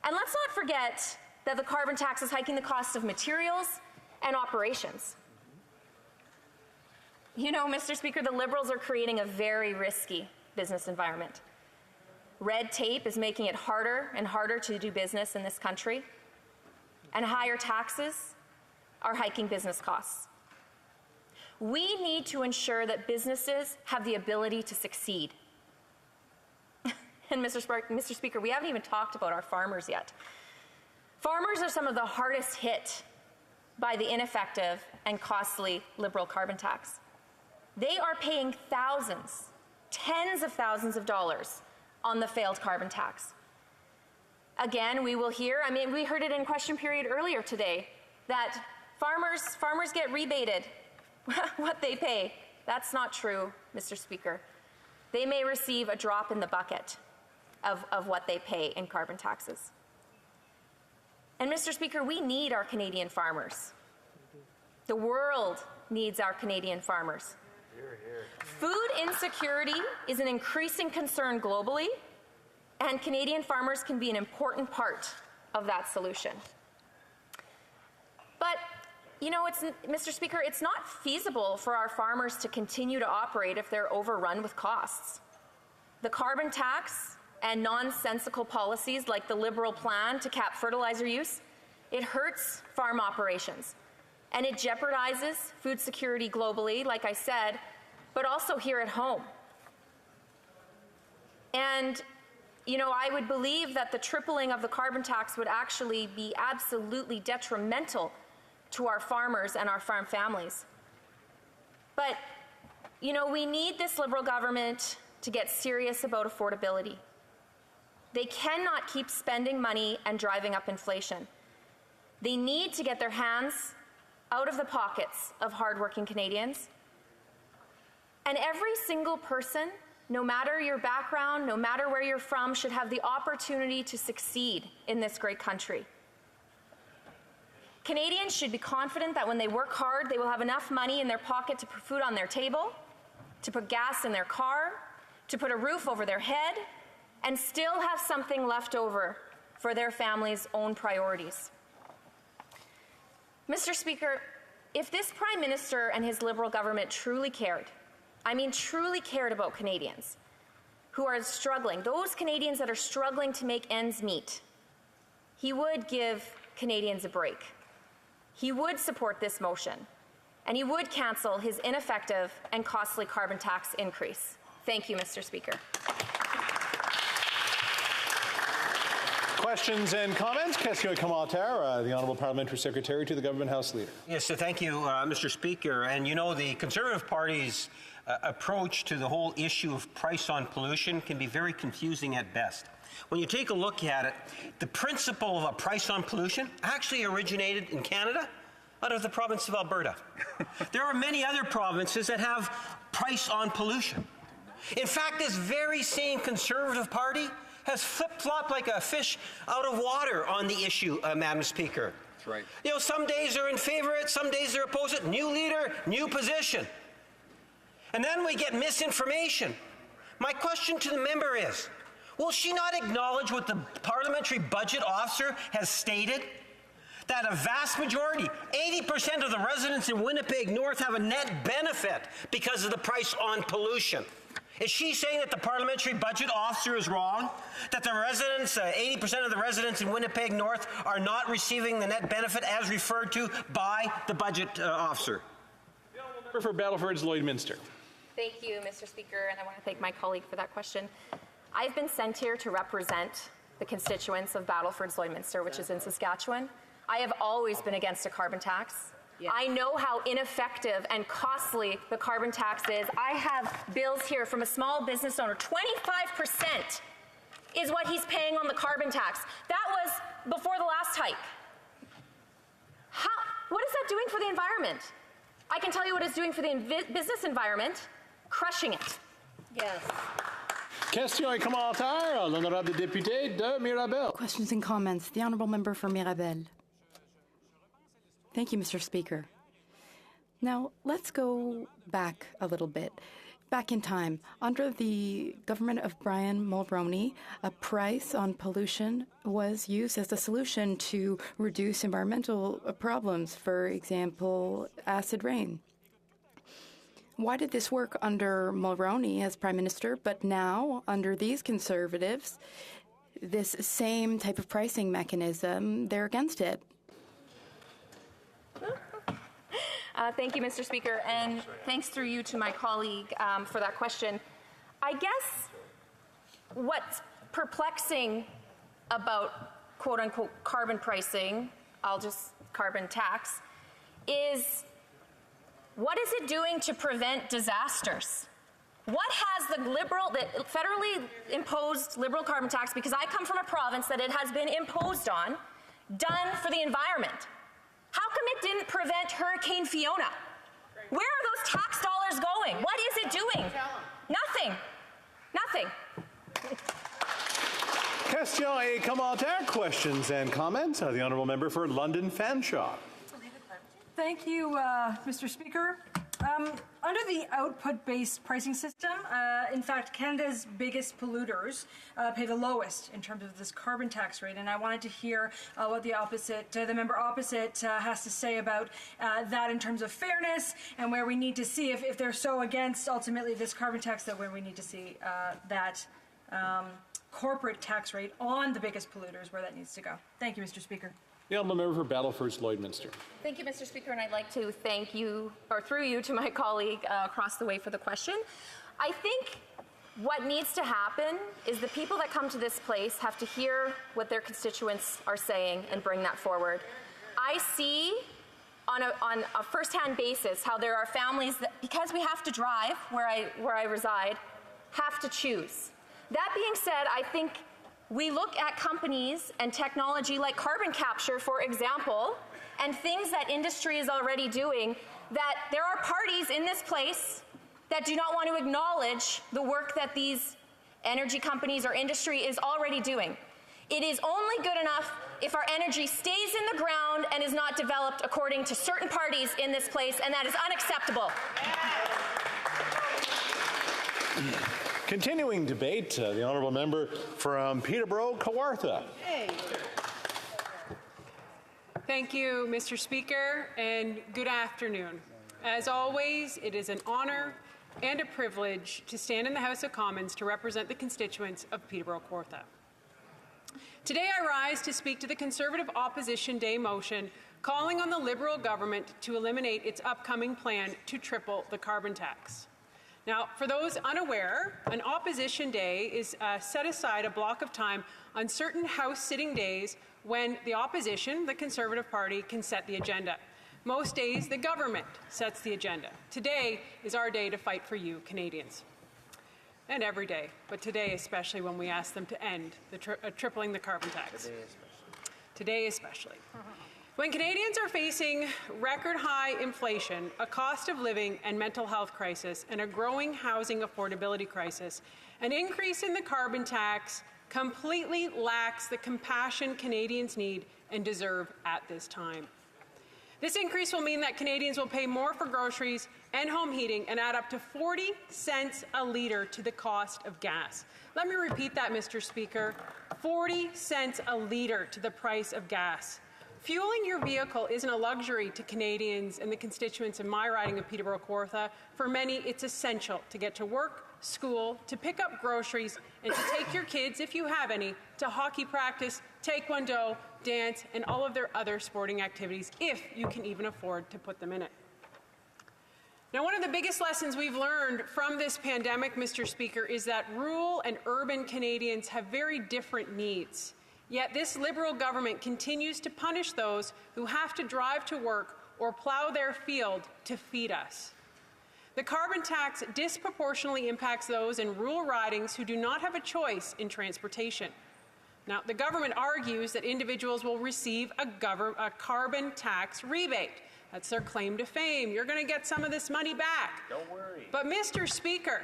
S: And let's not forget that the carbon tax is hiking the cost of materials and operations. You know, Mr. Speaker, the Liberals are creating a very risky business environment. Red tape is making it harder and harder to do business in this country, and higher taxes are hiking business costs. We need to ensure that businesses have the ability to succeed. And Mr. Speaker, we haven't even talked about our farmers yet. Farmers are some of the hardest hit by the ineffective and costly Liberal carbon tax. They are paying thousands, tens of thousands of dollars on the failed carbon tax. Again, we will hear, we heard it in question period earlier today, that farmers get rebated what they pay. That's not true, Mr. Speaker. They may receive a drop in the bucket of what they pay in carbon taxes. And Mr. Speaker, we need our Canadian farmers. The world needs our Canadian farmers. Food insecurity is an increasing concern globally, and Canadian farmers can be an important part of that solution. But, you know, Mr. Speaker, it's not feasible for our farmers to continue to operate if they're overrun with costs. The carbon tax and nonsensical policies like the Liberal plan to cap fertilizer use, it hurts farm operations, and it jeopardizes food security globally, like I said, but also here at home. And, you know, I would believe that the tripling of the carbon tax would actually be absolutely detrimental to our farmers and our farm families. But, you know, we need this Liberal government to get serious about affordability. They cannot keep spending money and driving up inflation. They need to get their hands out of the pockets of hardworking Canadians. And every single person, no matter your background, no matter where you're from, should have the opportunity to succeed in this great country. Canadians should be confident that when they work hard, they will have enough money in their pocket to put food on their table, to put gas in their car, to put a roof over their head, and still have something left over for their family's own priorities. Mr. Speaker, if this Prime Minister and his Liberal government truly cared, truly cared about Canadians who are struggling, those Canadians that are struggling to make ends meet, he would give Canadians a break. He would support this motion, and he would cancel his ineffective and costly carbon tax increase. Thank you, Mr. Speaker.
F: Questions and comments? Question commentaire, the Honourable Parliamentary Secretary to the Government House Leader.
B: Yes, so thank you, Mr. Speaker. And you know, the Conservative Party's approach to the whole issue of price on pollution can be very confusing at best. When you take a look at it, the principle of a price on pollution actually originated in Canada out of the province of Alberta. There are many other provinces that have price on pollution. In fact, this very same Conservative Party has flip-flopped like a fish out of water on the issue, Madam Speaker.
D: That's right.
B: You know, some days they're in favor of it, some days they're opposed to it. New leader, new position. And then we get misinformation. My question to the member is, Will she not acknowledge what the parliamentary budget officer has stated? That a vast majority, 80% of the residents in Winnipeg North have a net benefit because of the price on pollution. Is she saying that the parliamentary budget officer is wrong? That the residents, 80% of the residents in Winnipeg North are not receiving the net benefit as referred to by the budget officer?
F: For Battleford's Lloydminster.
S: Thank you, Mr. Speaker, and I want to thank my colleague for that question. I've been sent here to represent the constituents of Battleford's Lloydminster, which is in Saskatchewan. I have always been against a carbon tax. I know how ineffective and costly the carbon tax is. I have bills here from a small business owner. 25% is what he's paying on the carbon tax. That was before the last hike. What is that doing for the environment? I can tell you what it's doing for the business environment, crushing it. Yes.
F: Question et commentaire, l'honorable député de Mirabel.
C: Questions and comments. The honourable member for Mirabel. Thank you, Mr. Speaker. Now, let's go back a little bit. Back in time, under the government of Brian Mulroney, a price on pollution was used as a solution to reduce environmental problems, for example, acid rain. Why did this work under Mulroney as Prime Minister, but now, under these Conservatives, this same type of pricing mechanism, they're against it?
S: Thank you, Mr. Speaker, and thanks through you to my colleague for that question. I guess what's perplexing about quote-unquote carbon pricing, carbon tax, is what is it doing to prevent disasters? What has the federally imposed Liberal carbon tax, because I come from a province that it has been imposed on, done for the environment? How come it didn't prevent Hurricane Fiona? Where are those tax dollars going? What is it doing? Nothing. Nothing.
F: Question et commentaire. Questions and comments. The honourable member for London Fanshawe.
G: Thank you, Mr. Speaker. Under the output-based pricing system, in fact, Canada's biggest polluters pay the lowest in terms of this carbon tax rate, and I wanted to hear what the member opposite has to say about that in terms of fairness and where we need to see, if they're so against ultimately this carbon tax, that where we need to see that corporate tax rate on the biggest polluters, where that needs to go. Thank you, Mr. Speaker.
F: The honourable member for Battleford's Lloydminster.
S: Thank you, Mr. Speaker, and I'd like to thank you, or through you, to my colleague across the way for the question. I think what needs to happen is the people that come to this place have to hear what their constituents are saying and bring that forward. I see on a first-hand basis how there are families that, because we have to drive where I reside, have to choose. That being said, I think we look at companies and technology like carbon capture, for example, and things that industry is already doing, that there are parties in this place that do not want to acknowledge the work that these energy companies or industry is already doing. It is only good enough if our energy stays in the ground and is not developed according to certain parties in this place, and that is unacceptable.
F: Continuing debate, the honourable member from Peterborough, Kawartha.
U: Thank you, Mr. Speaker, and good afternoon. As always, it is an honour and a privilege to stand in the House of Commons to represent the constituents of Peterborough, Kawartha. Today I rise to speak to the Conservative Opposition Day motion calling on the Liberal government to eliminate its upcoming plan to triple the carbon tax. Now, for those unaware, an opposition day is set aside a block of time on certain House sitting days when the opposition, the Conservative Party, can set the agenda. Most days, the government sets the agenda. Today is our day to fight for you, Canadians. And every day, but today especially, when we ask them to end tripling the carbon tax. Today especially. When Canadians are facing record-high inflation, a cost of living and mental health crisis, and a growing housing affordability crisis, an increase in the carbon tax completely lacks the compassion Canadians need and deserve at this time. This increase will mean that Canadians will pay more for groceries and home heating and add up to 40 cents a litre to the cost of gas. Let me repeat that, Mr. Speaker. 40 cents a litre to the price of gas. Fueling your vehicle isn't a luxury to Canadians and the constituents in my riding of Peterborough-Kawartha. For many, it's essential to get to work, school, to pick up groceries, and to take your kids, if you have any, to hockey practice, taekwondo, dance, and all of their other sporting activities, if you can even afford to put them in it. Now, one of the biggest lessons we've learned from this pandemic, Mr. Speaker, is that rural and urban Canadians have very different needs. Yet this Liberal government continues to punish those who have to drive to work or plow their field to feed us. The carbon tax disproportionately impacts those in rural ridings who do not have a choice in transportation. Now, the government argues that individuals will receive a carbon tax rebate. That's their claim to fame. You're going to get some of this money back.
A: Don't worry.
U: But, Mr. Speaker,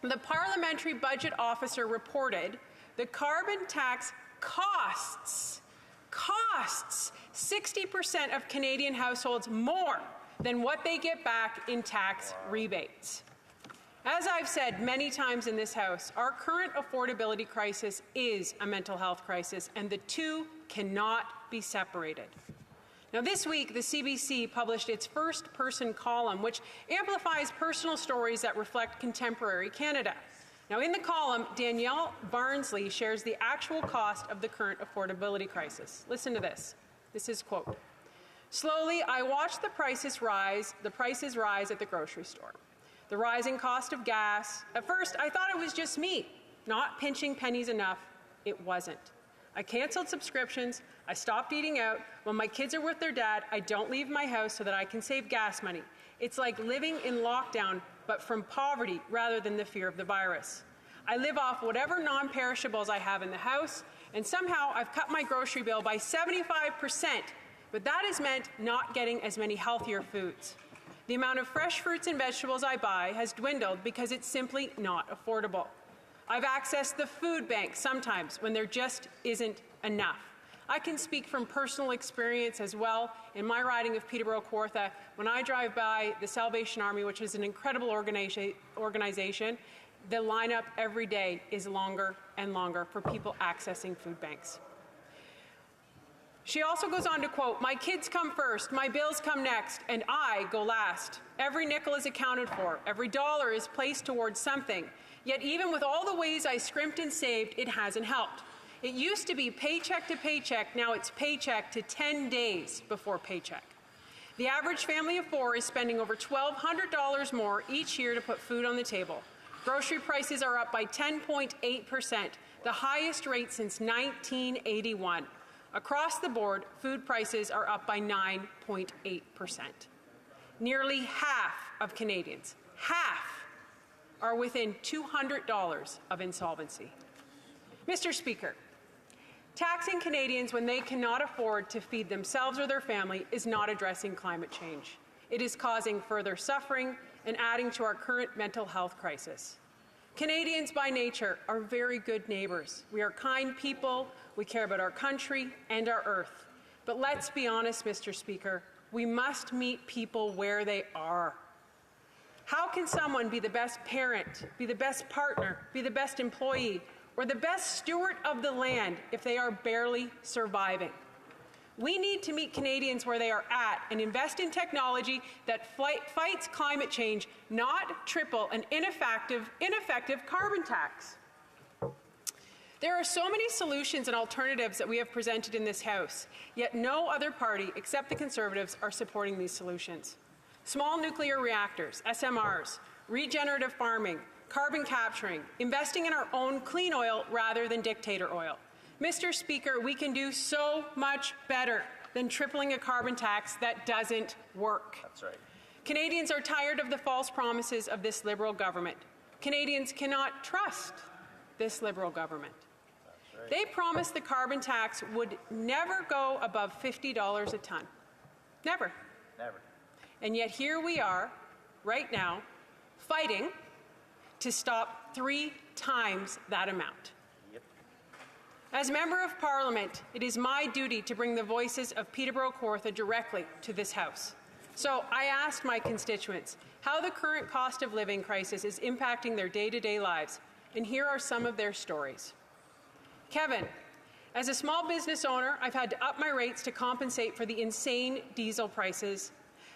U: the Parliamentary Budget Officer reported the carbon tax costs 60% of Canadian households more than what they get back in tax rebates. As I've said many times in this House, our current affordability crisis is a mental health crisis, and the two cannot be separated. Now, this week, the CBC published its first-person column, which amplifies personal stories that reflect contemporary Canada. Now, in the column, Danielle Barnsley shares the actual cost of the current affordability crisis. Listen to this. This is, quote, "Slowly, I watched the prices rise at the grocery store. The rising cost of gas. At first, I thought it was just me, not pinching pennies enough. It wasn't. I canceled subscriptions. I stopped eating out. When my kids are with their dad, I don't leave my house so that I can save gas money. It's like living in lockdown, but from poverty rather than the fear of the virus. I live off whatever non-perishables I have in the house, and somehow I've cut my grocery bill by 75%, but that has meant not getting as many healthier foods. The amount of fresh fruits and vegetables I buy has dwindled because it's simply not affordable. I've accessed the food bank sometimes when there just isn't enough. I can speak from personal experience as well. In my riding of Peterborough-Kawartha, when I drive by the Salvation Army, which is an incredible organization, the lineup every day is longer and longer for people accessing food banks." She also goes on to quote, "My kids come first, my bills come next, and I go last. Every nickel is accounted for. Every dollar is placed towards something. Yet even with all the ways I scrimped and saved, it hasn't helped. It used to be paycheck to paycheck, now it's paycheck to 10 days before paycheck. The average family of four is spending over $1,200 more each year to put food on the table. Grocery prices are up by 10.8%, the highest rate since 1981. Across the board, food prices are up by 9.8%. Nearly half of Canadians, are within $200 of insolvency. Mr. Speaker, taxing Canadians when they cannot afford to feed themselves or their family is not addressing climate change. It is causing further suffering and adding to our current mental health crisis. Canadians by nature are very good neighbours. We are kind people, we care about our country and our earth. But let's be honest, Mr. Speaker, we must meet people where they are. How can someone be the best parent, be the best partner, be the best employee, or the best steward of the land if they are barely surviving? We need to meet Canadians where they are at and invest in technology that fights climate change, not triple an ineffective carbon tax. There are so many solutions and alternatives that we have presented in this House, yet no other party except the Conservatives are supporting these solutions. Small nuclear reactors, SMRs, regenerative farming, carbon capturing, investing in our own clean oil rather than dictator oil. Mr. Speaker, we can do so much better than tripling a carbon tax that doesn't work.
A: That's right.
U: Canadians are tired of the false promises of this Liberal government. Canadians cannot trust this Liberal government.
A: That's right.
U: They promised the carbon tax would never go above $50 a ton. Never.
A: Never.
U: And yet here we are, right now, fighting to stop 3 times that amount.
A: Yep.
U: As Member of Parliament, it is my duty to bring the voices of Peterborough Kawartha directly to this House. So I asked my constituents how the current cost of living crisis is impacting their day-to-day lives, and here are some of their stories. Kevin, as a small business owner, I've had to up my rates to compensate for the insane diesel prices.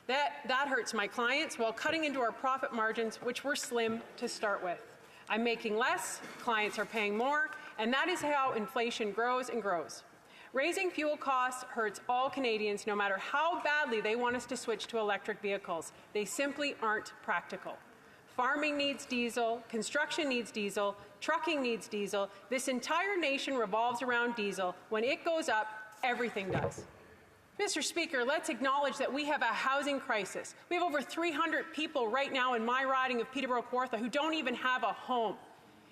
U: That hurts my clients while cutting into our profit margins, which were slim to start with. I'm making less, clients are paying more, and that is how inflation grows and grows. Raising fuel costs hurts all Canadians no matter how badly they want us to switch to electric vehicles. They simply aren't practical. Farming needs diesel, construction needs diesel, trucking needs diesel. This entire nation revolves around diesel. When it goes up, everything does. Mr. Speaker, let's acknowledge that we have a housing crisis. We have over 300 people right now in my riding of Peterborough Kawartha who don't even have a home.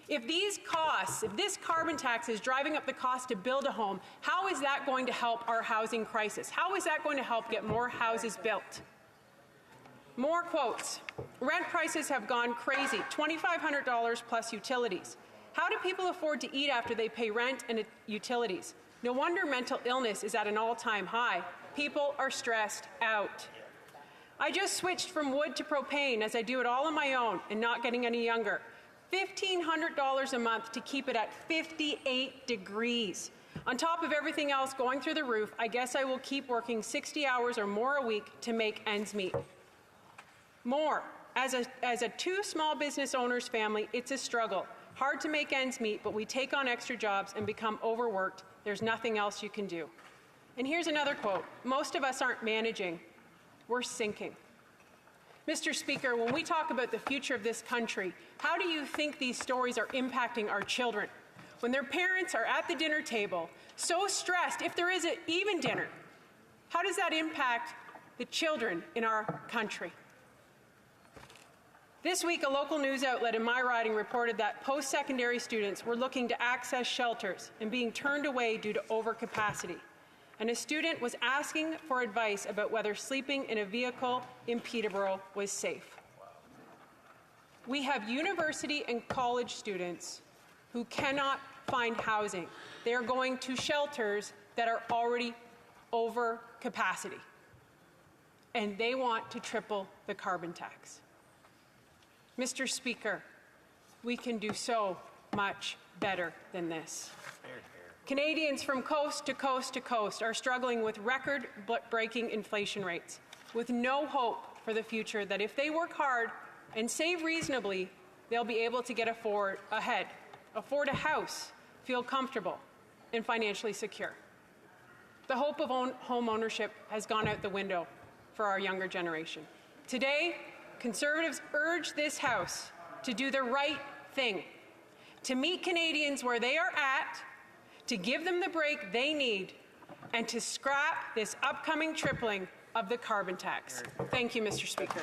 U: If these costs, if this carbon tax is driving up the cost to build a home, how is that going to help our housing crisis? How is that going to help get more houses built? More quotes. Rent prices have gone crazy, $2,500 plus utilities. How do people afford to eat after they pay rent and utilities? No wonder mental illness is at an all-time high. People are stressed out. I just switched from wood to propane as I do it all on my own and not getting any younger. $1,500 a month to keep it at 58 degrees. On top of everything else going through the roof, I guess I will keep working 60 hours or more a week to make ends meet. More. As a two small business owners family, it's a struggle. Hard to make ends meet, but we take on extra jobs and become overworked. There's nothing else you can do. And here's another quote. Most of us aren't managing. We're sinking. Mr. Speaker, when we talk about the future of this country, how do you think these stories are impacting our children? When their parents are at the dinner table, so stressed, if there is even dinner, how does that impact the children in our country? This week, a local news outlet in my riding reported that post-secondary students were looking to access shelters and being turned away due to overcapacity. And a student was asking for advice about whether sleeping in a vehicle in Peterborough was safe. We have university and college students who cannot find housing. They are going to shelters that are already over capacity. And they want to triple the carbon tax. Mr. Speaker, we can do so much better than this. Canadians from coast to coast to coast are struggling with record-breaking inflation rates, with no hope for the future that if they work hard and save reasonably, they'll be able to get afford a house, feel comfortable, and financially secure. The hope of home ownership has gone out the window for our younger generation. Today, Conservatives urge this House to do the right thing, to meet Canadians where they are at, to give them the break they need, and to scrap this upcoming tripling of the carbon tax. Thank you, Mr. Speaker.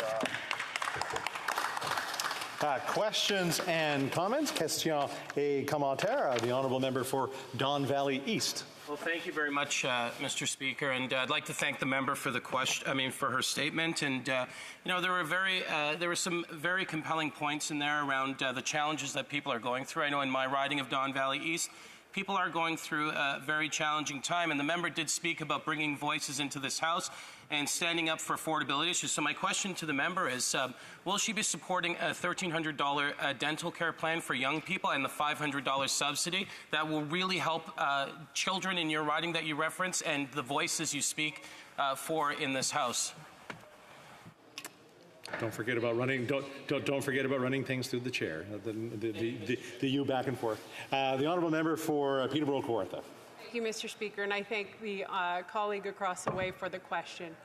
F: Questions and comments? Question et commentaire. The honourable member for Don Valley East.
B: Well, thank you very much, Mr. Speaker, and I'd like to thank the member for the question. For her statement. And you know, there were some very compelling points in there around the challenges that people are going through. I know in my riding of Don Valley East, people are going through a very challenging time, and the member did speak about bringing voices into this House and standing up for affordability issues. So my question to the member is, will she be supporting a $1,300 dental care plan for young people and the $500 subsidy that will really help children in your riding that you reference and the voices you speak for in this House?
F: Don't forget about running. Don't forget about running things through the chair. The you back and forth. The honourable member for Peterborough Kawartha.
U: Thank you, Mr. Speaker, and I thank the colleague across the way for the question.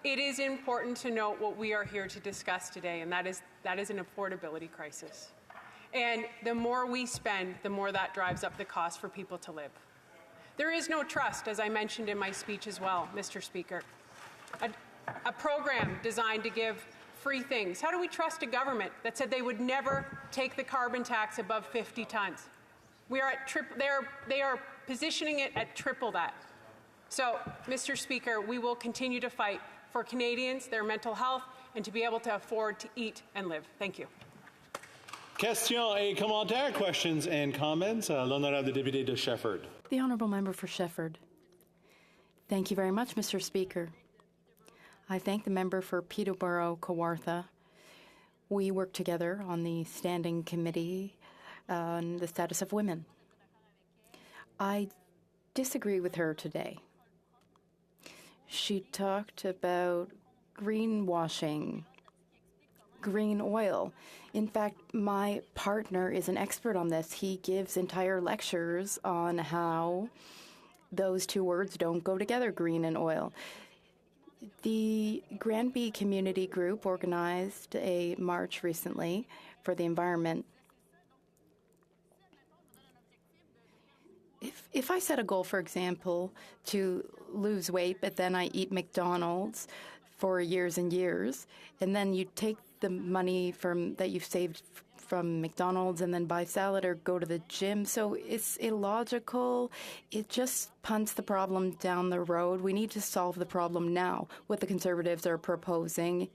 U: It is important to note what we are here to discuss today, and that is an affordability crisis. And the more we spend, the more that drives up the cost for people to live. There is no trust, as I mentioned in my speech as well, Mr. Speaker. A program designed to give free things. How do we trust a government that said they would never take the carbon tax above 50 tons? We are at they are positioning it at triple that. So, Mr. Speaker, we will continue to fight for Canadians, their mental health, and to be able to afford to eat and live. Thank you.
F: Questions et commentaires, questions and comments. L'honorable député de Shefford.
C: The Honourable Member for Shefford. Thank you very much, Mr. Speaker. I thank the member for Peterborough Kawartha. We work together on the Standing Committee on the Status of Women. I disagree with her today. She talked about greenwashing, green oil. In fact, my partner is an expert on this. He gives entire lectures on how those two words don't go together, green and oil. The Granby Community Group organized a march recently for the environment. If I set a goal, for example, to lose weight, but then I eat McDonald's for years and years, and then you take the money that you've saved from McDonald's and then buy salad or go to the gym. So it's illogical. It just punts the problem down the road. We need to solve the problem now. What the Conservatives are proposing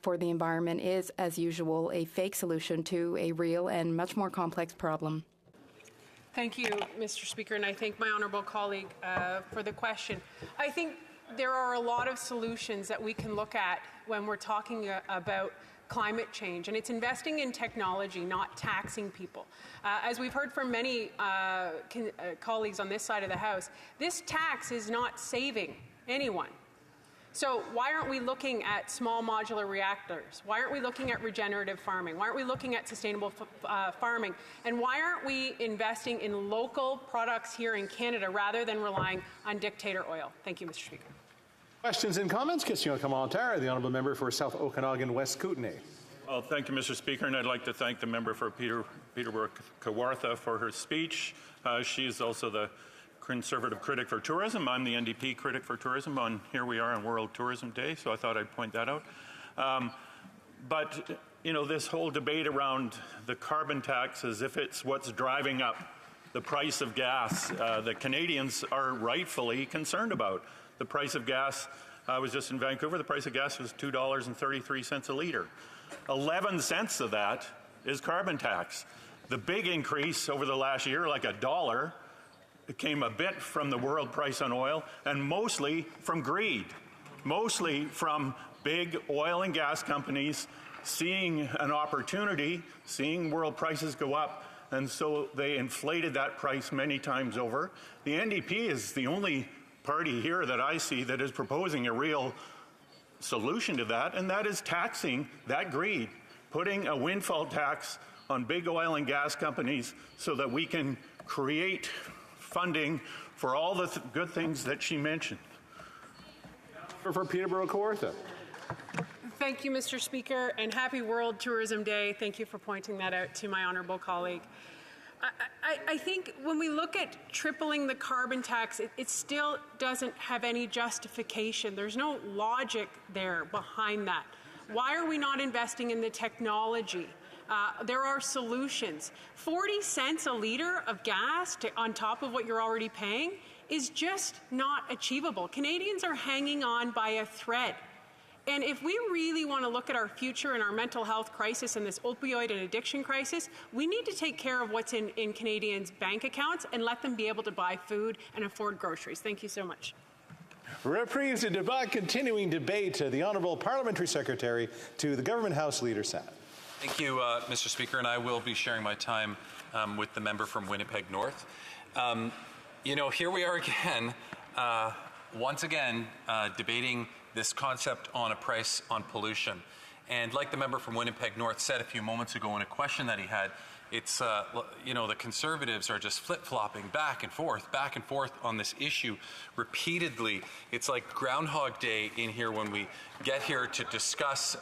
C: for the environment is, as usual, a fake solution to a real and much more complex problem.
U: Thank you, Mr. Speaker, and I thank my honourable colleague for the question. I think there are a lot of solutions that we can look at when we're talking about climate change, and it's investing in technology, not taxing people. As we've heard from many colleagues on this side of the House, this tax is not saving anyone. So why aren't we looking at small modular reactors? Why aren't we looking at regenerative farming? Why aren't we looking at sustainable farming? And why aren't we investing in local products here in Canada rather than relying on dictator oil? Thank you, Mr. Speaker.
F: Questions and comments? Question commentaire. The honourable member for South Okanagan West Kootenay.
A: Well, thank you, Mr. Speaker, and I'd like to thank the member for Peterborough Kawartha for her speech. She is also the Conservative critic for tourism. I'm the NDP critic for tourism. Here we are on World Tourism Day, so I thought I'd point that out. But, you know, this whole debate around the carbon tax as if it's what's driving up the price of gas that Canadians are rightfully concerned about. The price of gas, I was just in Vancouver, the price of gas was $2.33 a litre. 11 cents of that is carbon tax. The big increase over the last year, like $1, it came a bit from the world price on oil and mostly from greed, mostly from big oil and gas companies seeing an opportunity, seeing world prices go up, and so they inflated that price many times over. The NDP is the only party here that I see that is proposing a real solution to that, and that is taxing that greed, putting a windfall tax on big oil and gas companies so that we can create funding for all the good things that she mentioned.
F: For Peterborough Kawartha.
U: Thank you, Mr. Speaker, and happy World Tourism Day. Thank you for pointing that out to my honourable colleague. I think when we look at tripling the carbon tax, it still doesn't have any justification. There's no logic there behind that. Why are we not investing in the technology? There are solutions. 40 cents a litre of gas on top of what you're already paying is just not achievable. Canadians are hanging on by a thread. And if we really want to look at our future and our mental health crisis and this opioid and addiction crisis, we need to take care of what's in Canadians' bank accounts and let them be able to buy food and afford groceries. Thank you so much.
F: Reprise de débat, continuing debate. The Honourable Parliamentary Secretary to the Government House Leader Senate.
N: Thank you, Mr. Speaker, and I will be sharing my time with the member from Winnipeg North. You know, here we are again, once again, debating this concept on a price on pollution. And like the member from Winnipeg North said a few moments ago in a question that he had, it's, you know, the Conservatives are just flip-flopping back and forth on this issue repeatedly. It's like Groundhog Day in here when we get here to discuss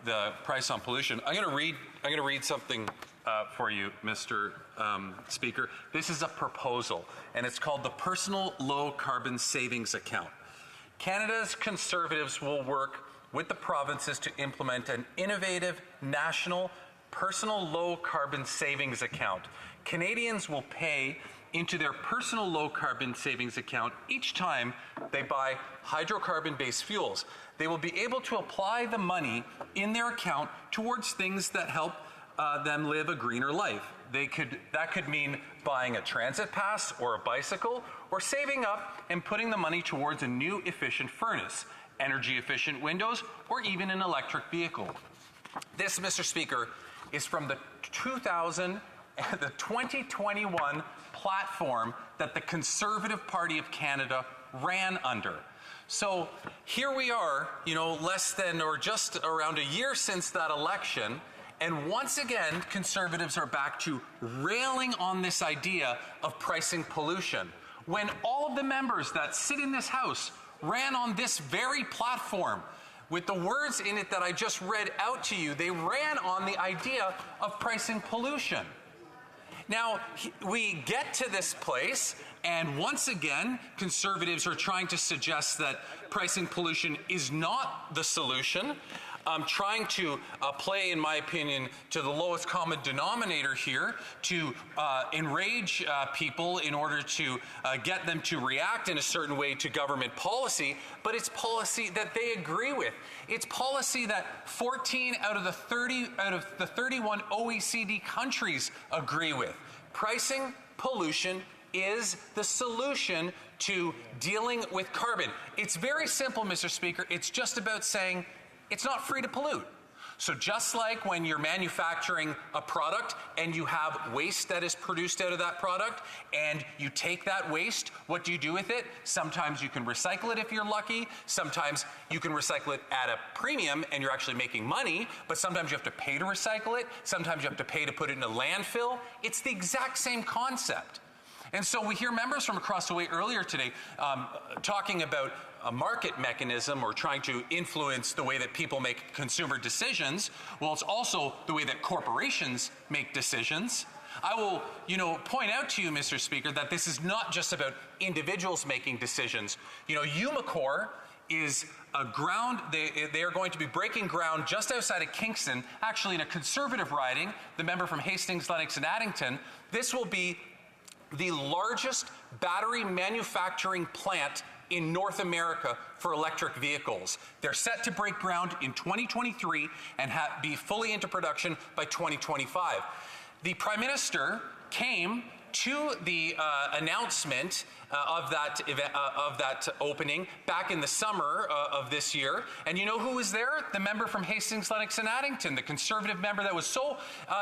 N: the price on pollution. I'm going to read something for you, Mr. Speaker. This is a proposal, and it's called the Personal Low Carbon Savings Account. Canada's Conservatives will work with the provinces to implement an innovative national personal low carbon savings account. Canadians will pay into their personal low carbon savings account each time they buy hydrocarbon-based fuels. They will be able to apply the money in their account towards things that help them live a greener life. That could mean buying a transit pass or a bicycle, or saving up and putting the money towards a new efficient furnace, energy efficient windows, or even an electric vehicle. This, Mr. Speaker, is from the 2021 platform that the Conservative Party of Canada ran under. So here we are, less than or just around a year since that election, and once again, Conservatives are back to railing on this idea of pricing pollution, when all of the members that sit in this House ran on this very platform. With the words in it that I just read out to you, they ran on the idea of pricing pollution. Now, we get to this place, and once again, Conservatives are trying to suggest that pricing pollution is not the solution, trying to play, in my opinion, to the lowest common denominator here to enrage people in order to get them to react in a certain way to government policy, but it's policy that they agree with. It's policy that 14 out of the 31 OECD countries agree with. Pricing pollution is the solution to dealing with carbon. It's very simple, Mr. Speaker. It's just about saying it's not free to pollute. So just like when you're manufacturing a product and you have waste that is produced out of that product, and you take that waste, what do you do with it? Sometimes you can recycle it if you're lucky. Sometimes you can recycle it at a premium and you're actually making money, but sometimes you have to pay to recycle it. Sometimes you have to pay to put it in a landfill. It's the exact same concept. And so we hear members from across the way earlier today talking about a market mechanism or trying to influence the way that people make consumer decisions. Well, it's also the way that corporations make decisions. I will, point out to you, Mr. Speaker, that this is not just about individuals making decisions. Umicore is a ground, they are going to be breaking ground just outside of Kingston, actually in a Conservative riding, the member from Hastings, Lennox and Addington. This will be the largest battery manufacturing plant in North America for electric vehicles. They're set to break ground in 2023 and be fully into production by 2025. The Prime Minister came to the announcement of that opening back in the summer of this year. And you know who was there? The member from Hastings, Lennox and Addington, the Conservative member that was so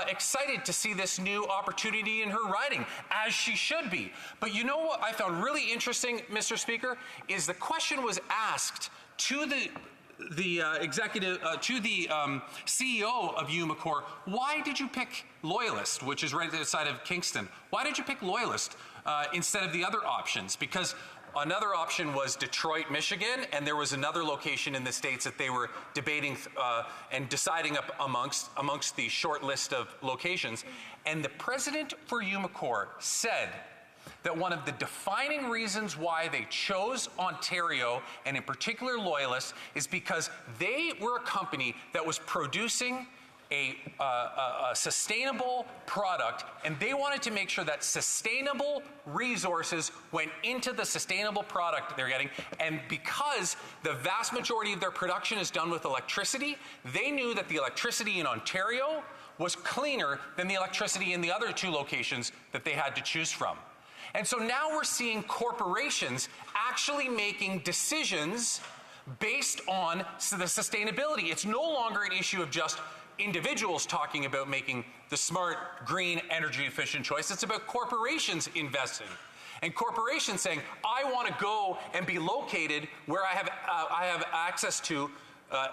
N: excited to see this new opportunity in her riding, as she should be. But you know what I found really interesting, Mr. Speaker, is the question was asked to the CEO of Umicore, why did you pick Loyalist, which is right outside of Kingston? Why did you pick Loyalist instead of the other options? Because another option was Detroit, Michigan, and there was another location in the States that they were debating and deciding up amongst the short list of locations. And the president for Umicore said that one of the defining reasons why they chose Ontario, and in particular Loyalist, is because they were a company that was producing a sustainable product, and they wanted to make sure that sustainable resources went into the sustainable product they're getting. And because the vast majority of their production is done with electricity, they knew that the electricity in Ontario was cleaner than the electricity in the other two locations that they had to choose from. And so now we're seeing corporations actually making decisions based on the sustainability. It's no longer an issue of just individuals talking about making the smart, green, energy-efficient choice. It's about corporations investing. And corporations saying, I want to go and be located where I have access to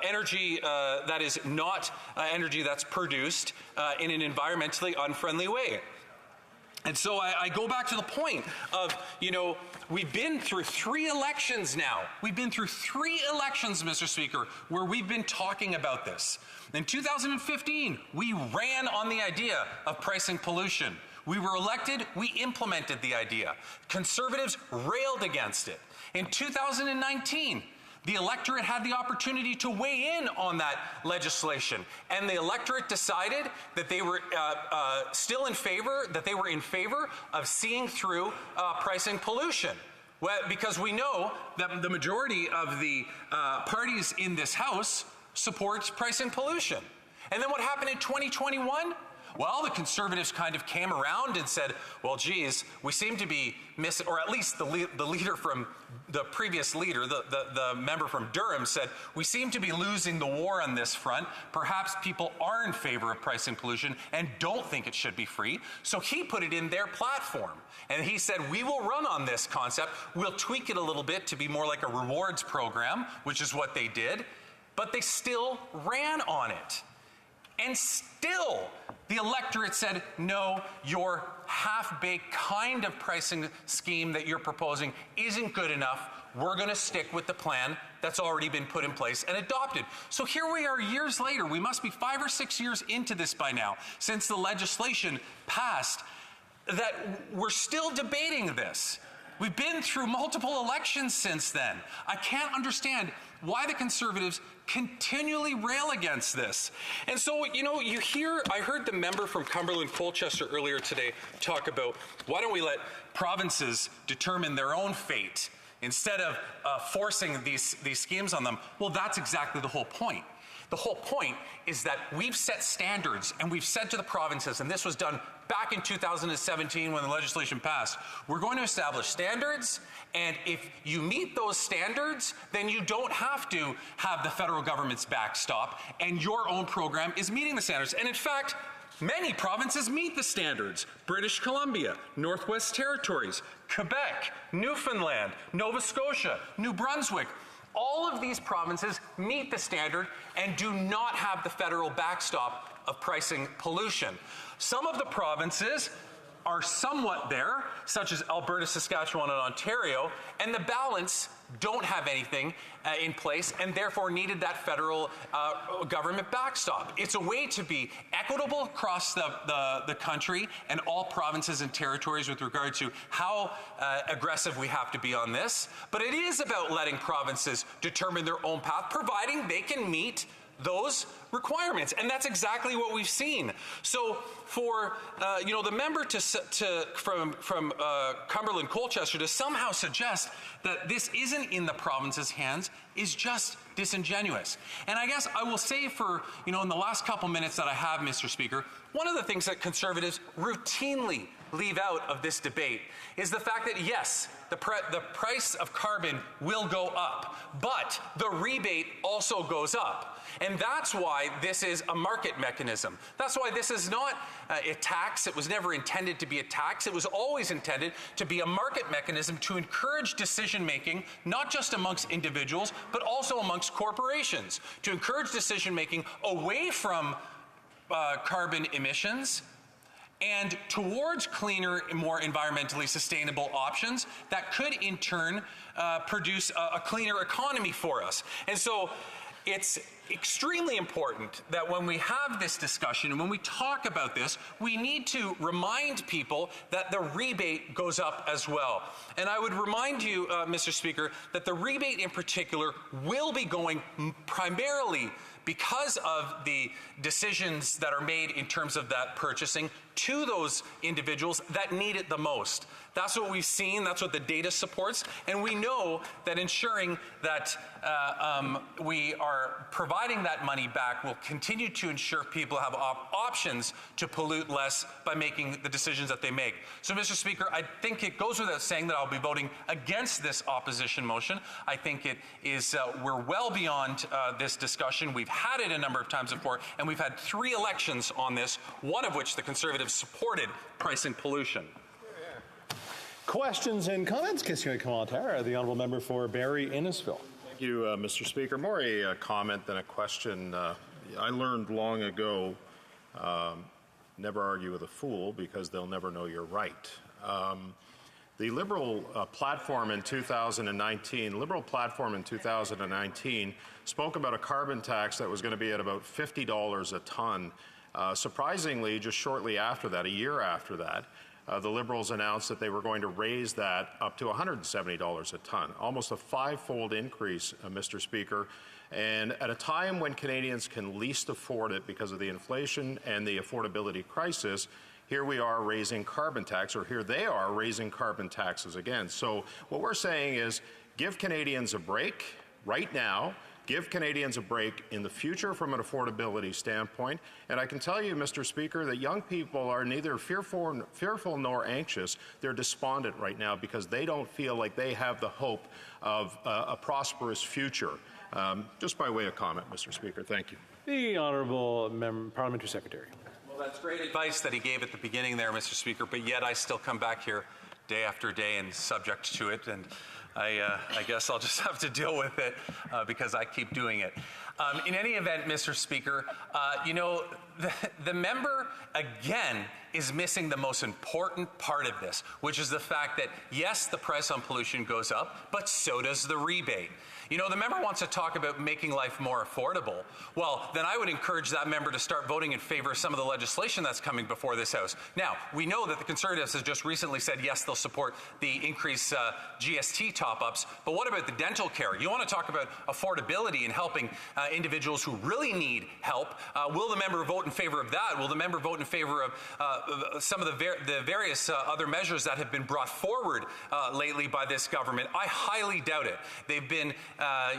N: energy that is not energy that's produced in an environmentally unfriendly way. And so I go back to the point of, we've been through 3 elections now. We've been through 3 elections, Mr. Speaker, where we've been talking about this. In 2015, we ran on the idea of pricing pollution. We were elected, we implemented the idea. Conservatives railed against it. In 2019, the electorate had the opportunity to weigh in on that legislation, and the electorate decided that they were still in favor, that they were in favor of seeing through pricing pollution. Well, because we know that the majority of the parties in this House supports pricing pollution. And then what happened in 2021? Well, the Conservatives kind of came around and said, well, geez, we seem to be missing, or at least the leader from the previous leader, the member from Durham said, we seem to be losing the war on this front. Perhaps people are in favor of pricing pollution and don't think it should be free. So he put it in their platform. And he said, we will run on this concept. We'll tweak it a little bit to be more like a rewards program, which is what they did. But they still ran on it. And still, the electorate said, no, your half-baked kind of pricing scheme that you're proposing isn't good enough. We're going to stick with the plan that's already been put in place and adopted. So here we are years later. We must be 5 or 6 years into this by now, since the legislation passed, that we're still debating this. We've been through multiple elections since then. I can't understand why the Conservatives continually rail against this. And so, you know, I heard the member from Cumberland Colchester earlier today talk about, why don't we let provinces determine their own fate instead of forcing these schemes on them? Well, that's exactly the whole point. The whole point is that we've set standards and we've said to the provinces, and this was done back in 2017 when the legislation passed, we're going to establish standards, and if you meet those standards, then you don't have to have the federal government's backstop, and your own program is meeting the standards. And in fact, many provinces meet the standards. British Columbia, Northwest Territories, Quebec, Newfoundland, Nova Scotia, New Brunswick. All of these provinces meet the standard and do not have the federal backstop of pricing pollution. Some of the provinces are somewhat there, such as Alberta, Saskatchewan, and Ontario, and the balance don't have anything in place and therefore needed that federal government backstop. It's a way to be equitable across the country and all provinces and territories with regard to how aggressive we have to be on this. But it is about letting provinces determine their own path, providing they can meet those requirements, and that's exactly what we've seen. So for the member from Cumberland Colchester to somehow suggest that this isn't in the province's hands is just disingenuous. And I guess I will say for in the last couple minutes that I have, Mr. Speaker, one of the things that Conservatives routinely leave out of this debate is the fact that yes, the price of carbon will go up, but the rebate also goes up. And that's why this is a market mechanism. That's why this is not a tax. It was never intended to be a tax. It was always intended to be a market mechanism to encourage decision-making, not just amongst individuals, but also amongst corporations, to encourage decision-making away from carbon emissions and towards cleaner, more environmentally sustainable options that could in turn produce a cleaner economy for us. And so it's extremely important that when we have this discussion and when we talk about this, we need to remind people that the rebate goes up as well. And I would remind you, Mr. Speaker, that the rebate in particular will be going primarily because of the decisions that are made in terms of that purchasing to those individuals that need it the most. That's what we've seen, that's what the data supports, and we know that ensuring that we are providing that money back will continue to ensure people have options to pollute less by making the decisions that they make. So, Mr. Speaker, I think it goes without saying that I'll be voting against this opposition motion. I think it is, we're well beyond this discussion. We've had it a number of times before, and we've had 3 elections on this, one of which the Conservatives supported pricing pollution.
F: Questions and comments? Question and commentaire. The honourable member for Barrie Innisfil.
J: Thank you, Mr. Speaker. More a comment than a question. I learned long ago, never argue with a fool because they'll never know you're right. The Liberal platform in 2019, spoke about a carbon tax that was going to be at about $50 a ton. Surprisingly, just shortly after that, a year after that, the Liberals announced that they were going to raise that up to $170 a ton, almost a 5-fold increase, Mr. Speaker. And at a time when Canadians can least afford it because of the inflation and the affordability crisis, here we are raising carbon tax, or here they are raising carbon taxes again. So what we're saying is give Canadians a break right now. give Canadians a break in the future from an affordability standpoint. And I can tell you, Mr. Speaker, that young people are neither fearful nor anxious. They're despondent right now because they don't feel like they have the hope of a prosperous future. Just by way of comment, Mr. Speaker. Thank you.
F: The Honourable Parliamentary Secretary.
N: Well, that's great advice that he gave at the beginning there, Mr. Speaker, but yet I still come back here day after day and subject to it, and I guess I'll just have to deal with it because I keep doing it. In any event, Mr. Speaker, you know, the member, again, is missing the most important part of this, which is the fact that, yes, the price on pollution goes up, but so does the rebate. You know, the member wants to talk about making life more affordable. Well, then I would encourage that member to start voting in favor of some of the legislation that's coming before this House. Now, we know that the Conservatives has just recently said, yes, they'll support the increased GST top-ups, but what about the dental care? You want to talk about affordability and helping individuals who really need help. Will the member vote in favor of that? Will the member vote in favor of some of the various other measures that have been brought forward lately by this government? I highly doubt it. They've been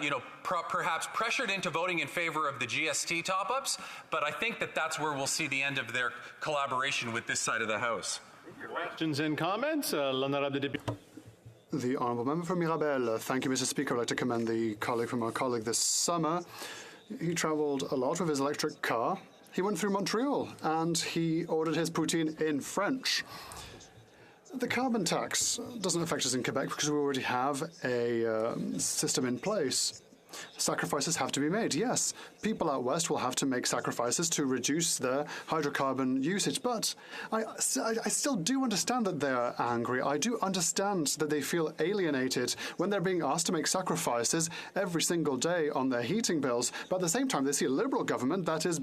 N: you know, perhaps pressured into voting in favor of the GST top-ups, but I think that that's where we'll see the end of their collaboration with this side of the House.
F: Questions and comments? L'Honorable Député.
Z: The Honourable Member for Mirabel. Thank you, Mr. Speaker. I'd like to commend the colleague from our colleague this summer. He travelled a lot with his electric car. He went through Montreal and he ordered his poutine in French. The carbon tax doesn't affect us in Quebec because we already have a system in place. Sacrifices have to be made, yes. People out west will have to make sacrifices to reduce their hydrocarbon usage, but I still do understand that they're angry. I do understand that they feel alienated when they're being asked to make sacrifices every single day on their heating bills, but at the same time they see a Liberal government that is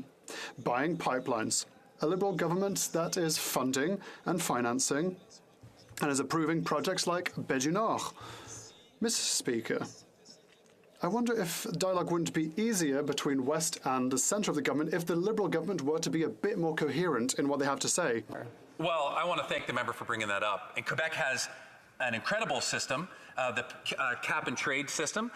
Z: buying pipelines, a Liberal government that is funding and financing and is approving projects like Baie du Nord. Mr. Speaker, I wonder if dialogue wouldn't be easier between West and the centre of the government if the Liberal government were to be a bit more coherent in what they have to say.
N: Well, I want to thank the member for bringing that up. And Quebec has an incredible system, the cap and trade system.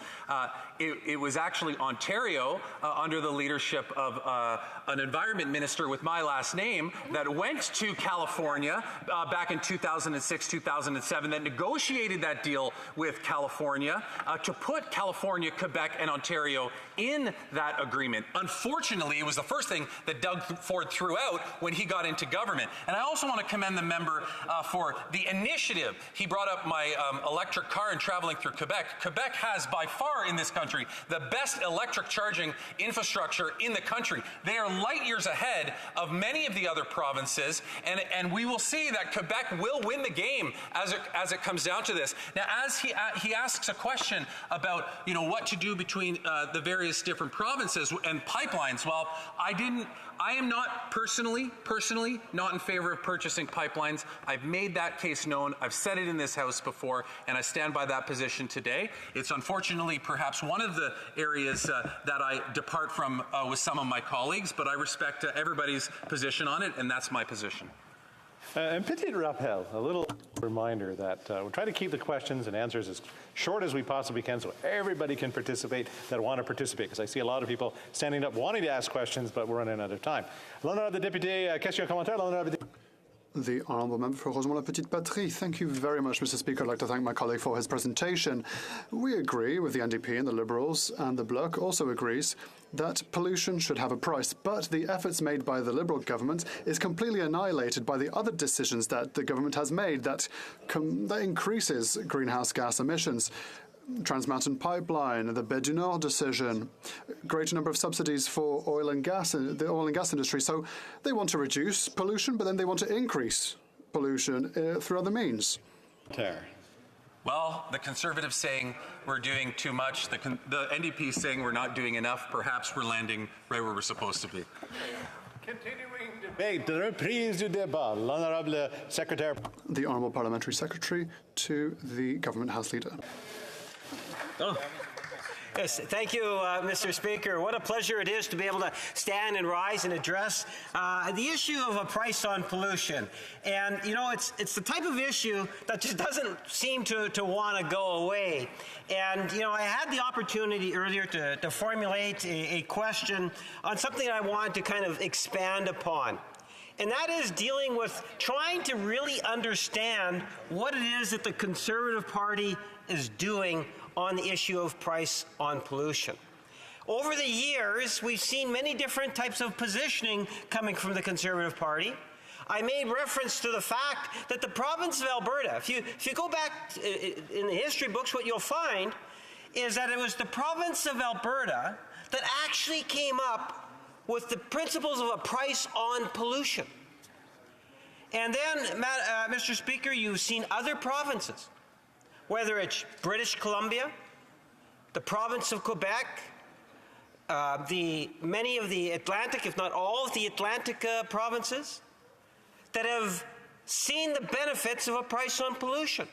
N: It was actually Ontario, under the leadership of an environment minister with my last name, that went to California back in 2006, 2007, that negotiated that deal with California to put California, Quebec, and Ontario in that agreement. Unfortunately, it was the first thing that Doug Ford threw out when he got into government. And I also want to commend the member for the initiative. He brought up my electric car and traveling through Quebec. Quebec has by far in this country the best electric charging infrastructure in the country. They are light years ahead of many of the other provinces, and we will see that Quebec will win the game as it comes down to this. Now, as he asks a question about, you know, what to do between the various different provinces and pipelines. Well, I am not personally not in favor of purchasing pipelines. I've made that case known. I've said it in this House before, and I stand by that position today. It's unfortunately perhaps one of the areas that I depart from with some of my colleagues, but I respect everybody's position on it, and that's my position.
F: And petit rappel, a little reminder that we'll try to keep the questions and answers as short as we possibly can so everybody can participate that want to participate, because I see a lot of people standing up wanting to ask questions, but we're running out of time. L'honorable député, question, commentaire, l'honorable député.
Z: The Honourable Member for Rosemont-la-Petite-Patrie. Thank you very much, Mr. Speaker. I'd like to thank my colleague for his presentation. We agree with the NDP and the Liberals, and the Bloc also agrees that pollution should have a price, but the efforts made by the Liberal government is completely annihilated by the other decisions that the government has made that increases greenhouse gas emissions. Trans Mountain Pipeline, the Baie du Nord decision, greater number of subsidies for the oil and gas industry. So they want to reduce pollution, but then they want to increase pollution through other means.
N: Well, the Conservatives saying we're doing too much, the NDP saying we're not doing enough. Perhaps we're landing right where we're supposed to be.
F: Continuing debate, the reprise du débat. L'honorable Secretary.
Z: The Honourable Parliamentary Secretary to the Government House Leader.
B: Yes, thank you, Mr. Speaker. What a pleasure it is to be able to stand and rise and address the issue of a price on pollution. And, you know, it's the type of issue that just doesn't seem to want to go away. And, you know, I had the opportunity earlier to formulate a question on something I wanted to kind of expand upon. And that is dealing with trying to really understand what it is that the Conservative Party is doing on the issue of price on pollution. Over the years, we've seen many different types of positioning coming from the Conservative Party. I made reference to the fact that the province of Alberta, if you go back in the history books, what you'll find is that it was the province of Alberta that actually came up with the principles of a price on pollution. And then, Mr. Speaker, you've seen other provinces, whether it's British Columbia, the province of Quebec, many of the Atlantic, if not all of the Atlantic provinces, that have seen the benefits of a price on pollution.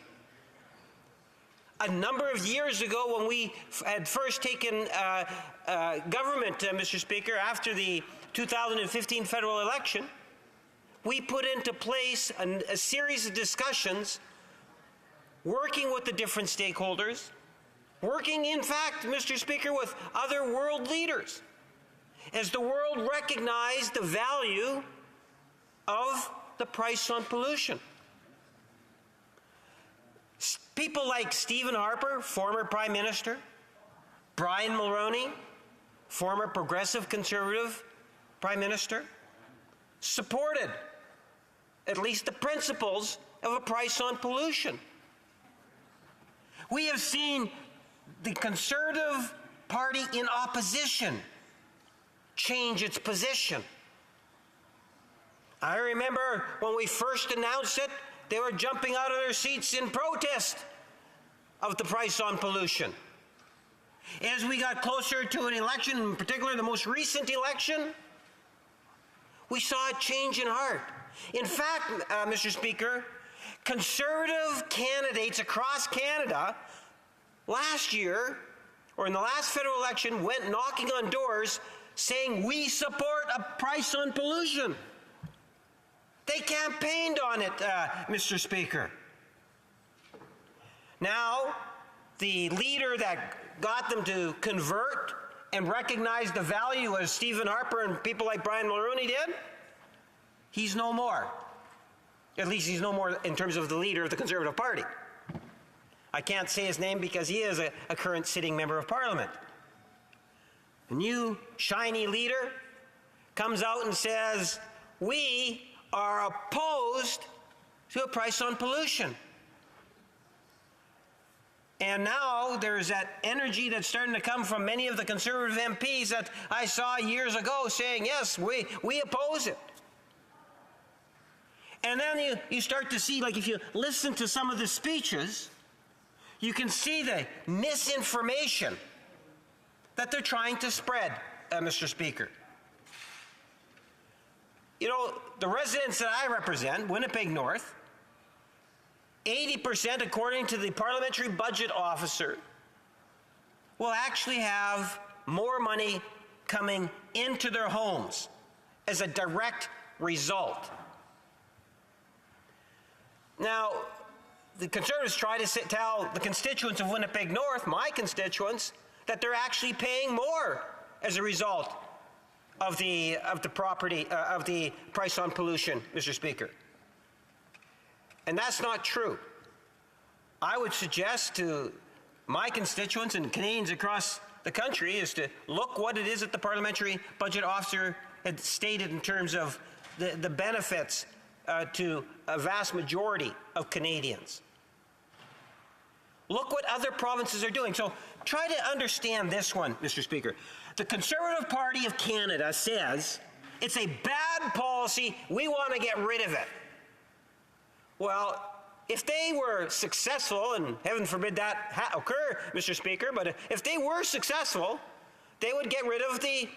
B: A number of years ago, when we had first taken government, Mr. Speaker, after the 2015 federal election, we put into place a series of discussions working with the different stakeholders, working, in fact, Mr. Speaker, with other world leaders, as the world recognized the value of the price on pollution. People like Stephen Harper, former Prime Minister, Brian Mulroney, former Progressive Conservative Prime Minister, supported at least the principles of a price on pollution. We have seen the Conservative Party in opposition change its position. I remember when we first announced it, they were jumping out of their seats in protest of the price on pollution. As we got closer to an election, in particular the most recent election, we saw a change in heart. In fact, Mr. Speaker, Conservative candidates across Canada last year, or in the last federal election, went knocking on doors saying, "We support a price on pollution." They campaigned on it, Mr. Speaker. Now, the leader that got them to convert and recognize the value, as Stephen Harper and people like Brian Mulroney did, he's no more. At least he's no more in terms of the leader of the Conservative Party. I can't say his name because he is a current sitting member of Parliament. A new, shiny leader comes out and says, "We are opposed to a price on pollution." And now there's that energy that's starting to come from many of the Conservative MPs that I saw years ago saying, yes, we oppose it. And then you start to see, like if you listen to some of the speeches, you can see the misinformation that they're trying to spread, Mr. Speaker. You know, the residents that I represent, Winnipeg North, 80%, according to the Parliamentary Budget Officer, will actually have more money coming into their homes as a direct result. Now, the Conservatives try to tell the constituents of Winnipeg North, my constituents, that they're actually paying more as a result of the price on pollution, Mr. Speaker. And that's not true. I would suggest to my constituents and Canadians across the country is to look what it is that the Parliamentary Budget Officer had stated in terms of the benefits to a vast majority of Canadians. Look what other provinces are doing. So try to understand this one, Mr. Speaker. The Conservative Party of Canada says it's a bad policy, we want to get rid of it. Well, if they were successful, and heaven forbid that occur, Mr. Speaker, but if they were successful, they would get rid of the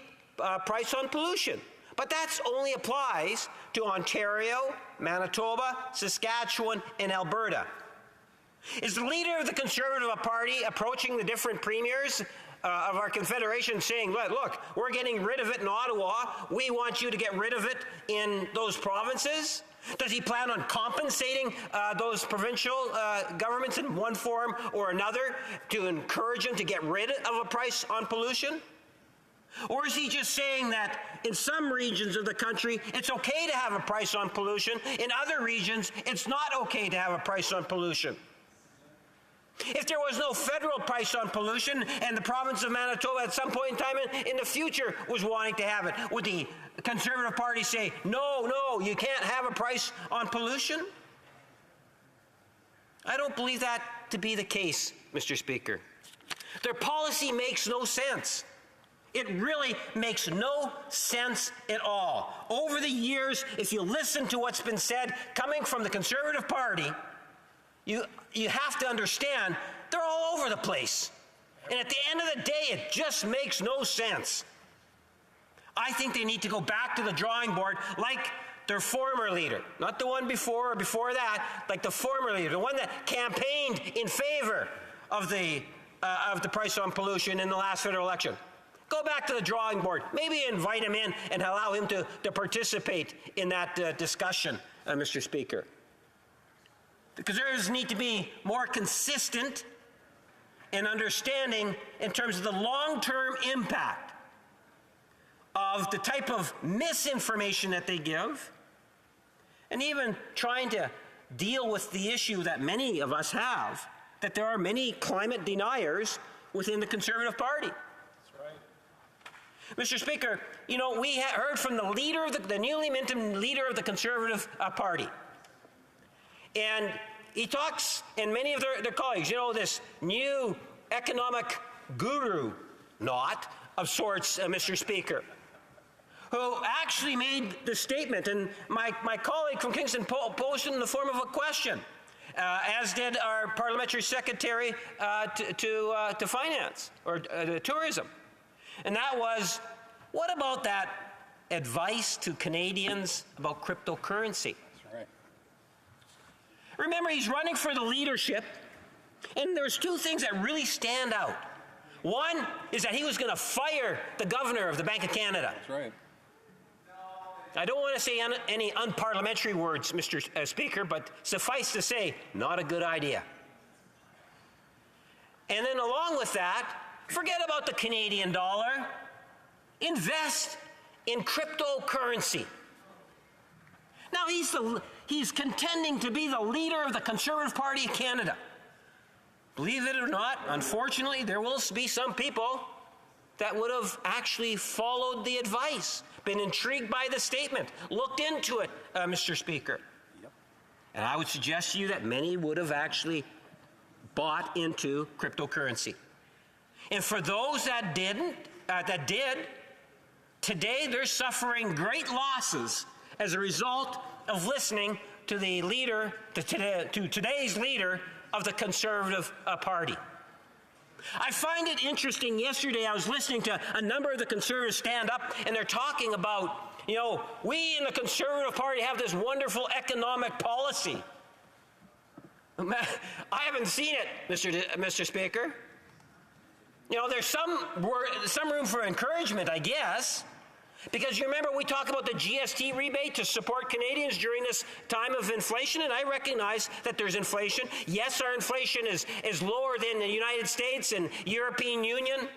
B: price on pollution. But that only applies to Ontario, Manitoba, Saskatchewan, and Alberta. Is the leader of the Conservative Party approaching the different premiers of our confederation saying, look, we're getting rid of it in Ottawa. We want you to get rid of it in those provinces? Does he plan on compensating those provincial governments in one form or another to encourage them to get rid of a price on pollution? Or is he just saying that in some regions of the country, it's okay to have a price on pollution, in other regions, it's not okay to have a price on pollution? If there was no federal price on pollution and the province of Manitoba at some point in time in the future was wanting to have it, would the Conservative Party say, no, you can't have a price on pollution? I don't believe that to be the case, Mr. Speaker. Their policy makes no sense. It really makes no sense at all. Over the years, if you listen to what's been said coming from the Conservative Party, you have to understand they're all over the place. And at the end of the day, it just makes no sense. I think they need to go back to the drawing board like their former leader, not the one before or before that, like the former leader, the one that campaigned in favor of the price on pollution in the last federal election. Go back to the drawing board. Maybe invite him in and allow him to participate in that discussion, Mr. Speaker. Because there need to be more consistent and understanding in terms of the long-term impact of the type of misinformation that they give, and even trying to deal with the issue that many of us have, that there are many climate deniers within the Conservative Party. Mr. Speaker, you know, we heard from the leader of the newly minted leader of the Conservative Party. And he talks, and many of their colleagues, you know, this new economic guru, not of sorts, Mr. Speaker, who actually made the statement, and my colleague from Kingston posed it in the form of a question, as did our parliamentary secretary to finance, or tourism. And that was, what about that advice to Canadians about cryptocurrency? That's right. Remember, he's running for the leadership, and there's two things that really stand out. One is that he was going to fire the governor of the Bank of Canada. That's right. I don't want to say any unparliamentary words, Mr. Speaker, but suffice to say, not a good idea. And then along with that, forget about the Canadian dollar. Invest in cryptocurrency. Now, he's contending to be the leader of the Conservative Party of Canada. Believe it or not, unfortunately, there will be some people that would have actually followed the advice, been intrigued by the statement, looked into it, Mr. Speaker. Yep. And I would suggest to you that many would have actually bought into cryptocurrency. And for those that did, today they're suffering great losses as a result of listening to the leader, to today's leader of the Conservative Party. I find it interesting. Yesterday I was listening to a number of the Conservatives stand up, and they're talking about, you know, we in the Conservative Party have this wonderful economic policy. I haven't seen it, Mr. Speaker. You know, there's some room for encouragement, I guess, because you remember we talk about the GST rebate to support Canadians during this time of inflation, and I recognize that there's inflation. Yes, our inflation is lower than the United States and European Union,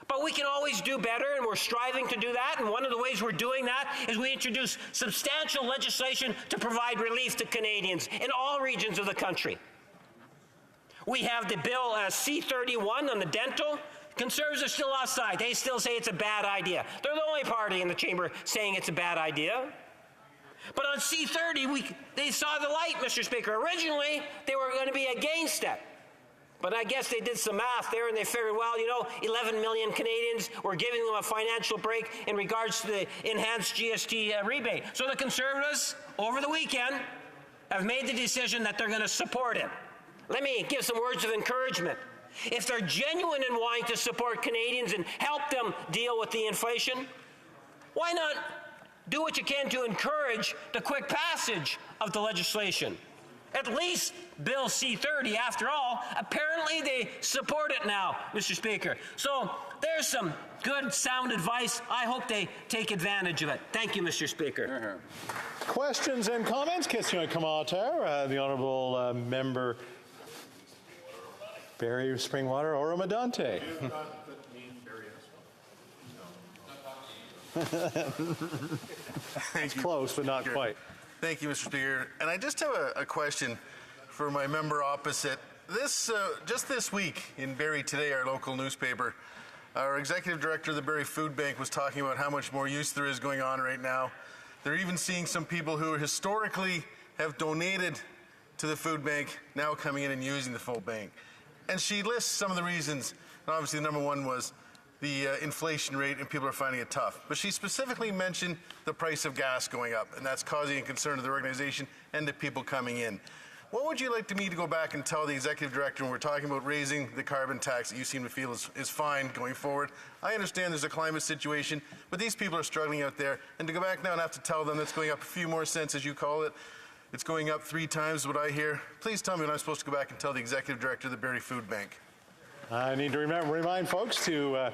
B: but we can always do better, and we're striving to do that, and one of the ways we're doing that is we introduce substantial legislation to provide relief to Canadians in all regions of the country. We have the bill C-31 on the dental. Conservatives are still outside. They still say it's a bad idea. They're the only party in the chamber saying it's a bad idea. But on C-30, they saw the light, Mr. Speaker. Originally, they were going to be against it. But I guess they did some math there, and they figured, well, you know, 11 million Canadians, we're giving them a financial break in regards to the enhanced GST rebate. So the Conservatives, over the weekend, have made the decision that they're going to support it. Let me give some words of encouragement. If they're genuine in wanting to support Canadians and help them deal with the inflation, why not do what you can to encourage the quick passage of the legislation? At least Bill C-30, after all. Apparently they support it now, Mr. Speaker. So there's some good, sound advice. I hope they take advantage of it. Thank you, Mr. Speaker.
F: Questions and comments? Question and commentaire. The Honourable Member Barrie Springwater Oromadante. It's close, but not quite.
O: Thank you, Mr. Speaker. And I just have a question for my member opposite. Just this week in Barrie Today, our local newspaper, our executive director of the Barrie Food Bank was talking about how much more use there is going on right now. They're even seeing some people who historically have donated to the food bank now coming in and using the full bank. And she lists some of the reasons. And obviously, number one was the inflation rate, and people are finding it tough. But she specifically mentioned the price of gas going up, and that's causing a concern to the organization and to people coming in. What would you like me to go back and tell the executive director when we're talking about raising the carbon tax that you seem to feel is fine going forward? I understand there's a climate situation, but these people are struggling out there, and to go back now and have to tell them that's going up a few more cents, as you call it, it's going up 3 times what I hear. Please tell me when I'm supposed to go back and tell the executive director of the Barrie Food Bank.
F: I need to remind folks to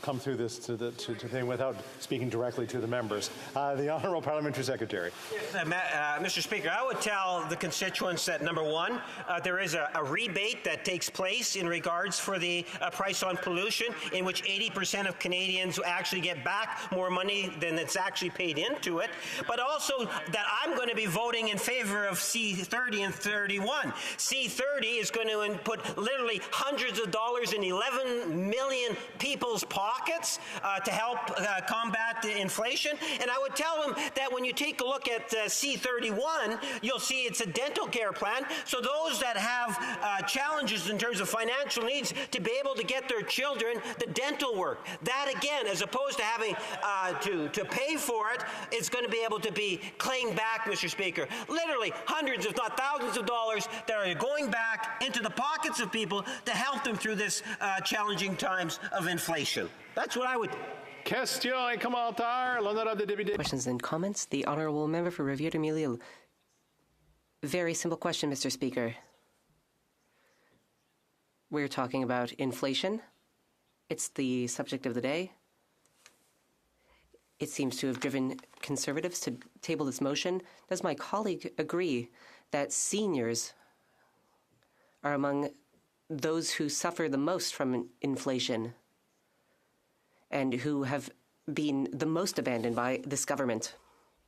F: come through this to thing without speaking directly to the members. The Honourable Parliamentary Secretary.
B: Mr. Speaker, I would tell the constituents that, number one, there is a rebate that takes place in regards for the price on pollution, in which 80% of Canadians actually get back more money than it's actually paid into it, but also that I'm going to be voting in favor of C-30 and 31. C-30 is going to put literally hundreds of dollars in 11 million people's pockets to help combat the inflation. And I would tell them that when you take a look at C-31, you'll see it's a dental care plan. So those that have challenges in terms of financial needs to be able to get their children the dental work. That again, as opposed to having to pay for it, it's going to be able to be claimed back, Mr. Speaker. Literally hundreds, if not thousands of dollars that are going back into the pockets of people to help them through this challenging times of inflation. That's what I would.
K: Questions and comments. The Honourable Member for Rivière-du-Mille. Very simple question, Mr. Speaker. We're talking about inflation. It's the subject of the day. It seems to have driven Conservatives to table this motion. Does my colleague agree that seniors are among those who suffer the most from inflation and who have been the most abandoned by this government?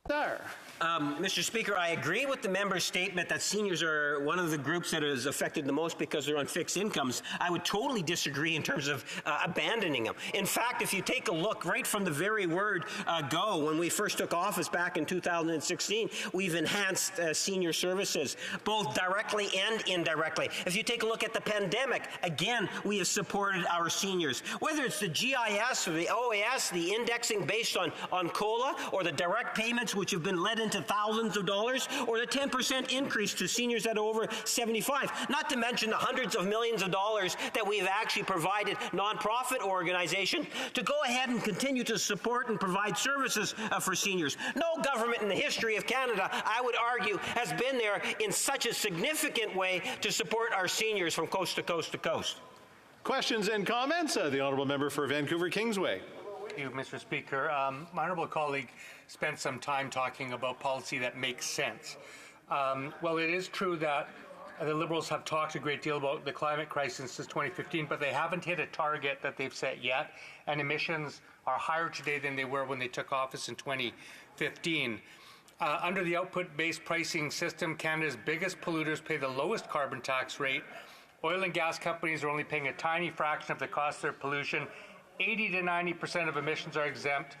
B: There. Mr. Speaker, I agree with the member's statement that seniors are one of the groups that is affected the most because they're on fixed incomes. I would totally disagree in terms of abandoning them. In fact, if you take a look right from the very word go, when we first took office back in 2016, we've enhanced senior services, both directly and indirectly. If you take a look at the pandemic, again, we have supported our seniors. Whether it's the GIS or the OAS, the indexing based on COLA, or the direct payments which have been led into thousands of dollars, or the 10% increase to seniors that are over 75, not to mention the hundreds of millions of dollars that we've actually provided nonprofit organizations to go ahead and continue to support and provide services for seniors. No government in the history of Canada, I would argue, has been there in such a significant way to support our seniors from coast to coast to coast.
F: Questions and comments? The Honourable Member for Vancouver Kingsway.
R: Thank you, Mr. Speaker. My honourable colleague spent some time talking about policy that makes sense. Well, it is true that the Liberals have talked a great deal about the climate crisis since 2015, but they haven't hit a target that they've set yet, and emissions are higher today than they were when they took office in 2015. Under the output-based pricing system, Canada's biggest polluters pay the lowest carbon tax rate. Oil and gas companies are only paying a tiny fraction of the cost of their pollution. 80 to 90% of emissions are exempt.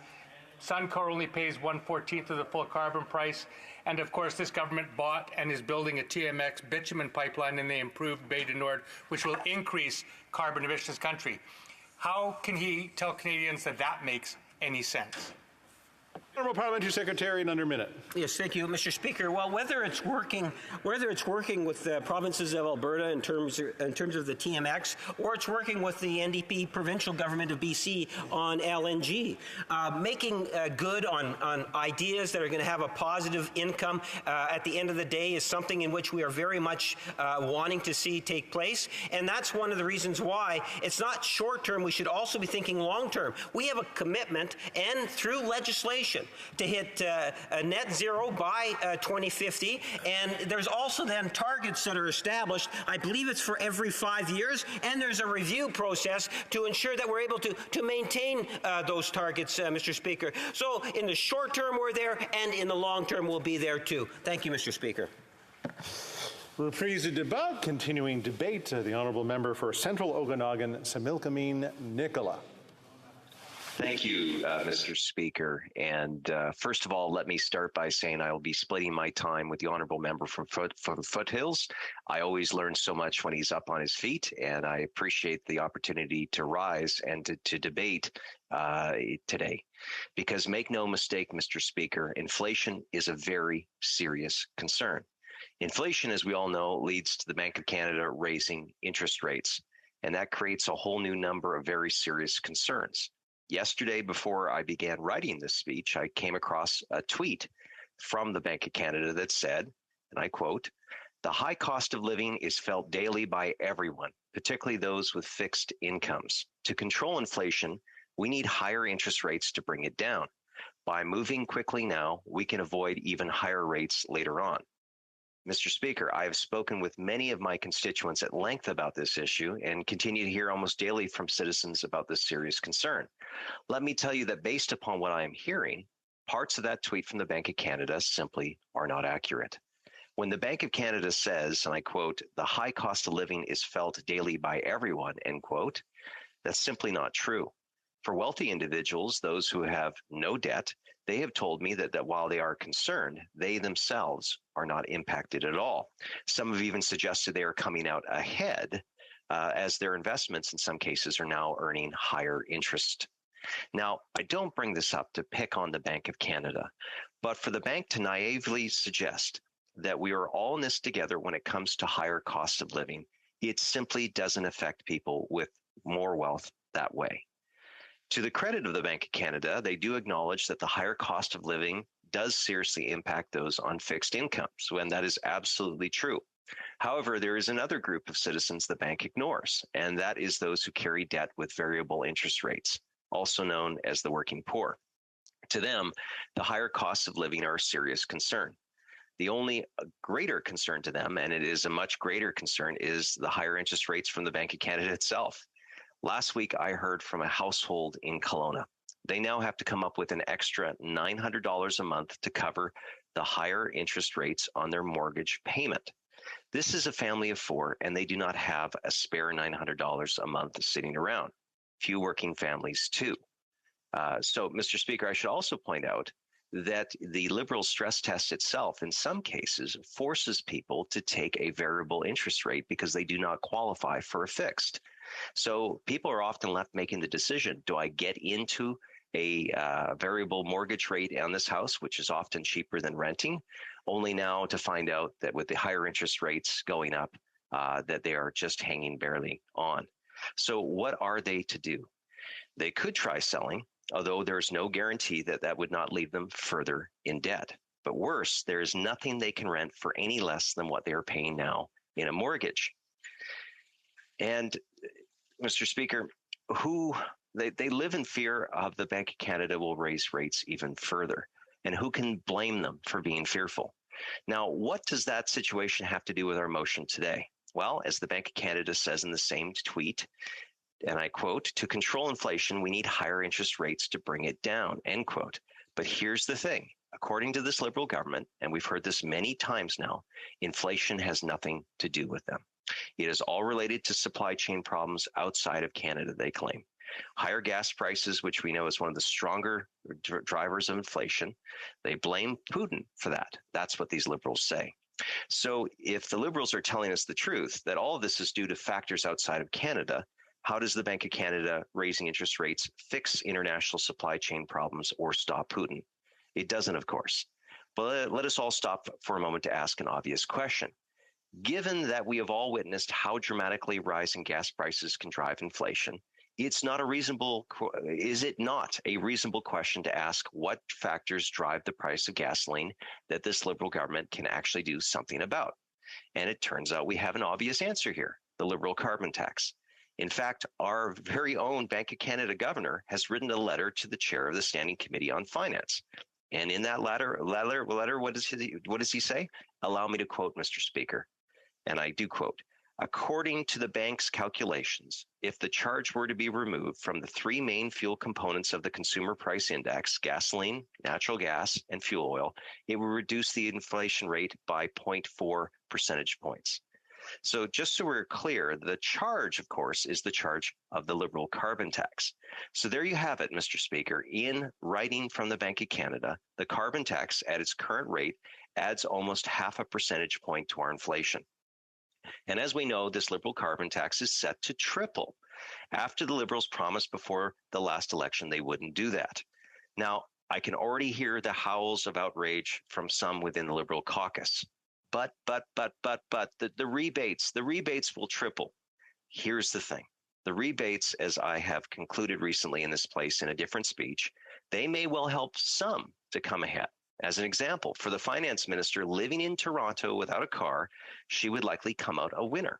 R: Suncor only pays 1/14 of the full carbon price. And of course, this government bought and is building a TMX bitumen pipeline in the improved Bay du Nord, which will increase carbon emissions country. How can he tell Canadians that that makes any sense?
F: Honourable Parliamentary Secretary, in under a minute.
B: Yes, thank you, Mr. Speaker. Well, whether it's working with the provinces of Alberta in terms of the TMX, or it's working with the NDP provincial government of BC on LNG, making good on ideas that are going to have a positive income at the end of the day is something in which we are very much wanting to see take place, and that's one of the reasons why it's not short term. We should also be thinking long term. We have a commitment, and through legislation, to hit a net zero by 2050, and there's also then targets that are established. I believe it's for every 5 years, and there's a review process to ensure that we're able to maintain those targets, Mr. Speaker. So in the short term we're there, and in the long term we'll be there too. Thank you, Mr. Speaker.
F: Reprise du débat, continuing debate. The Honourable Member for Central Okanagan, Similkameen Nicola.
P: Thank you, Mr. Speaker. And first of all, let me start by saying I will be splitting my time with the Honourable Member from Foothills. I always learn so much when he's up on his feet, and I appreciate the opportunity to rise and to debate today. Because make no mistake, Mr. Speaker, inflation is a very serious concern. Inflation, as we all know, leads to the Bank of Canada raising interest rates, and that creates a whole new number of very serious concerns. Yesterday, before I began writing this speech, I came across a tweet from the Bank of Canada that said, and I quote, "The high cost of living is felt daily by everyone, particularly those with fixed incomes. To control inflation, we need higher interest rates to bring it down. By moving quickly now, we can avoid even higher rates later on." Mr. Speaker, I have spoken with many of my constituents at length about this issue and continue to hear almost daily from citizens about this serious concern. Let me tell you that based upon what I am hearing, parts of that tweet from the Bank of Canada simply are not accurate. When the Bank of Canada says, and I quote, "The high cost of living is felt daily by everyone," end quote, that's simply not true. For wealthy individuals, those who have no debt, they have told me that while they are concerned, they themselves are not impacted at all. Some have even suggested they are coming out ahead as their investments in some cases are now earning higher interest. Now, I don't bring this up to pick on the Bank of Canada, but for the bank to naively suggest that we are all in this together when it comes to higher cost of living, it simply doesn't affect people with more wealth that way. To the credit of the Bank of Canada, they do acknowledge that the higher cost of living does seriously impact those on fixed incomes, and that is absolutely true. However, there is another group of citizens the bank ignores, and that is those who carry debt with variable interest rates, also known as the working poor. To them, the higher costs of living are a serious concern. The only greater concern to them, and it is a much greater concern, is the higher interest rates from the Bank of Canada itself. Last week, I heard from a household in Kelowna. They now have to come up with an extra $900 a month to cover the higher interest rates on their mortgage payment. This is a family of four, and they do not have a spare $900 a month sitting around. Few working families, too. So, Mr. Speaker, I should also point out that the Liberal stress test itself, in some cases, forces people to take a variable interest rate because they do not qualify for a fixed. So people are often left making the decision, do I get into a variable mortgage rate on this house, which is often cheaper than renting, only now to find out that with the higher interest rates going up, that they are just hanging barely on. So what are they to do? They could try selling, although there's no guarantee that that would not leave them further in debt. But worse, there is nothing they can rent for any less than what they are paying now in a mortgage. And Mr. Speaker, they live in fear of the Bank of Canada will raise rates even further. And who can blame them for being fearful? Now, what does that situation have to do with our motion today? Well, as the Bank of Canada says in the same tweet, and I quote, "To control inflation, we need higher interest rates to bring it down," end quote. But here's the thing. According to this Liberal government, and we've heard this many times now, inflation has nothing to do with them. It is all related to supply chain problems outside of Canada, they claim. Higher gas prices, which we know is one of the stronger drivers of inflation, they blame Putin for that. That's what these Liberals say. So if the Liberals are telling us the truth, that all of this is due to factors outside of Canada, how does the Bank of Canada raising interest rates fix international supply chain problems or stop Putin? It doesn't, of course. But let us all stop for a moment to ask an obvious question. Given that we have all witnessed how dramatically rising gas prices can drive inflation, is it not a reasonable question to ask what factors drive the price of gasoline that this Liberal government can actually do something about? And it turns out we have an obvious answer here, the Liberal carbon tax. In fact, our very own Bank of Canada governor has written a letter to the chair of the Standing Committee on Finance. And in that letter, what does he say? Allow me to quote, Mr. Speaker. And I do quote, according to the bank's calculations, if the charge were to be removed from the three main fuel components of the consumer price index, gasoline, natural gas, and fuel oil, it would reduce the inflation rate by 0.4 percentage points. So just so we're clear, the charge, of course, is the charge of the Liberal carbon tax. So there you have it, Mr. Speaker. In writing from the Bank of Canada, the carbon tax at its current rate adds almost half a percentage point to our inflation. And as we know, this Liberal carbon tax is set to triple after the Liberals promised before the last election they wouldn't do that. Now, I can already hear the howls of outrage from some within the Liberal caucus. But the rebates will triple. Here's the thing. The rebates, as I have concluded recently in this place in a different speech, they may well help some to come ahead. As an example, for the finance minister living in Toronto without a car, she would likely come out a winner.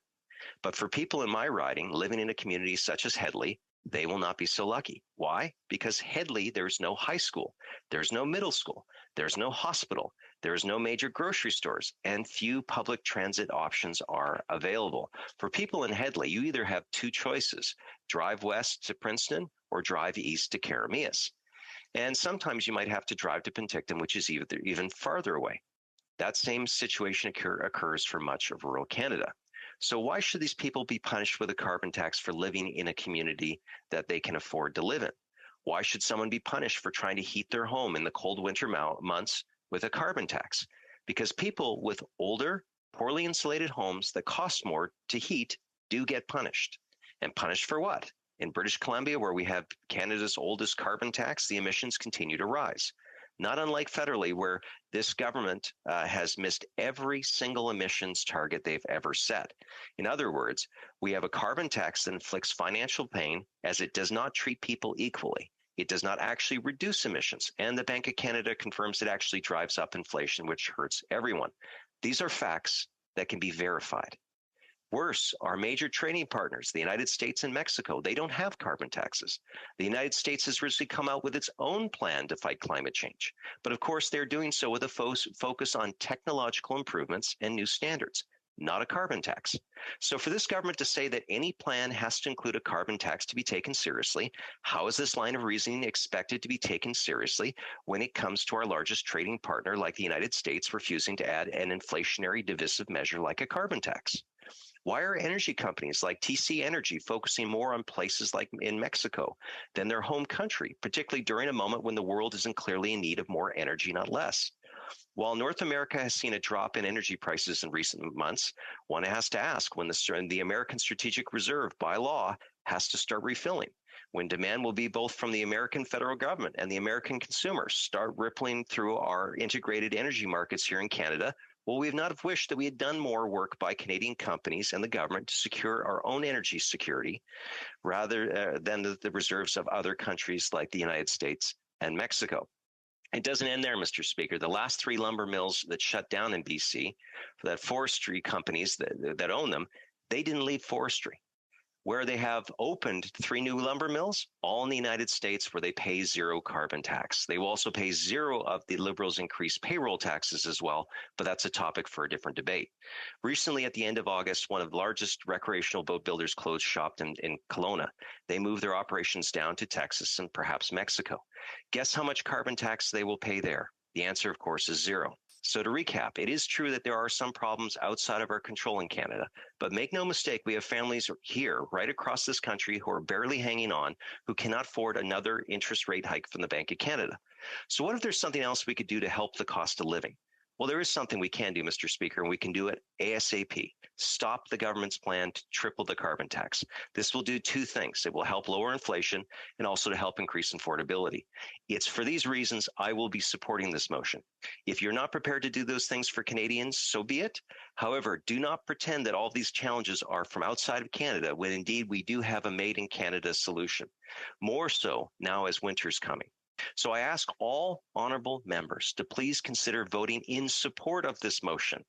P: But for people in my riding living in a community such as Hedley, they will not be so lucky. Why? Because Hedley, there's no high school, there's no middle school, there's no hospital, there's no major grocery stores, and few public transit options are available. For people in Hedley, you either have two choices, drive west to Princeton or drive east to Karamias. And sometimes you might have to drive to Penticton, which is even farther away. That same situation occurs for much of rural Canada. So why should these people be punished with a carbon tax for living in a community that they can afford to live in? Why should someone be punished for trying to heat their home in the cold winter months with a carbon tax? Because people with older, poorly insulated homes that cost more to heat do get punished. And punished for what? In British Columbia, where we have Canada's oldest carbon tax, the emissions continue to rise. Not unlike federally, where this government has missed every single emissions target they've ever set. In other words, we have a carbon tax that inflicts financial pain as it does not treat people equally. It does not actually reduce emissions. And the Bank of Canada confirms it actually drives up inflation, which hurts everyone. These are facts that can be verified. Worse, our major trading partners, the United States and Mexico, they don't have carbon taxes. The United States has recently come out with its own plan to fight climate change. But of course, they're doing so with a focus on technological improvements and new standards, not a carbon tax. So for this government to say that any plan has to include a carbon tax to be taken seriously, how is this line of reasoning expected to be taken seriously when it comes to our largest trading partner like the United States refusing to add an inflationary divisive measure like a carbon tax? Why are energy companies like TC Energy focusing more on places like in Mexico than their home country, particularly during a moment when the world isn't clearly in need of more energy, not less? While North America has seen a drop in energy prices in recent months, one has to ask when the American Strategic Reserve by law has to start refilling, when demand will be both from the American federal government and the American consumers start rippling through our integrated energy markets here in Canada. Well, we have not have wished that we had done more work by Canadian companies and the government to secure our own energy security rather than the reserves of other countries like the United States and Mexico. It doesn't end there, Mr. Speaker. The last three lumber mills that shut down in BC, for that forestry companies that own them, they didn't leave forestry. Where they have opened 3 new lumber mills, all in the United States, where they pay zero carbon tax. They will also pay zero of the Liberals' increased payroll taxes as well, but that's a topic for a different debate. Recently, at the end of August, one of the largest recreational boat builders closed shop in Kelowna. They moved their operations down to Texas and perhaps Mexico. Guess how much carbon tax they will pay there? The answer, of course, is zero. So to recap, it is true that there are some problems outside of our control in Canada, but make no mistake, we have families here right across this country who are barely hanging on, who cannot afford another interest rate hike from the Bank of Canada. So what if there's something else we could do to help the cost of living? Well, there is something we can do, Mr. Speaker, and we can do it ASAP. Stop the government's plan to triple the carbon tax. This will do two things. It will help lower inflation and also to help increase affordability. It's for these reasons I will be supporting this motion. If you're not prepared to do those things for Canadians, so be it. However, do not pretend that all of these challenges are from outside of Canada, when indeed we do have a made in Canada solution. More so now as winter's coming. So I ask all honourable members to please consider voting in support of this motion.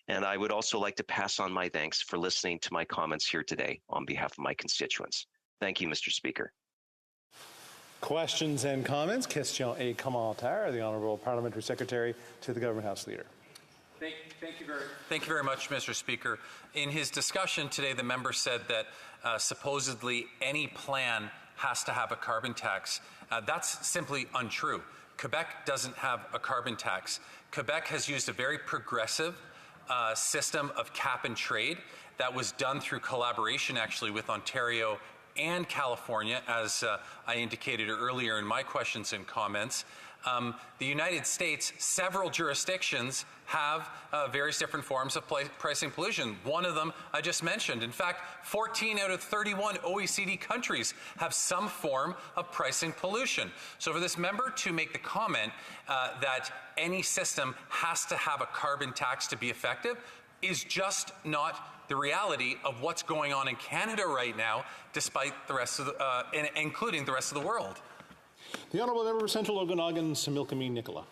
P: And I would also like to pass on my thanks for listening to my comments here today on behalf of my constituents. Thank you, Mr. Speaker.
F: Questions and comments? Question et commentaire. The Honourable Parliamentary Secretary to the Government House Leader.
N: Thank you very much, Mr. Speaker. In his discussion today, the member said that supposedly any plan has to have a carbon tax. That's simply untrue. Quebec doesn't have a carbon tax. Quebec has used a very progressive system of cap and trade that was done through collaboration actually with Ontario and California, as I indicated earlier in my questions and comments. The United States, several jurisdictions have various different forms of pricing pollution. One of them I just mentioned. In fact, 14 out of 31 OECD countries have some form of pricing pollution. So for this member to make the comment that any system has to have a carbon tax to be effective is just not the reality of what's going on in Canada right now, despite the rest of the, including the rest of the world.
F: The Honourable Member for Central Okanagan, Similkameen Nicola.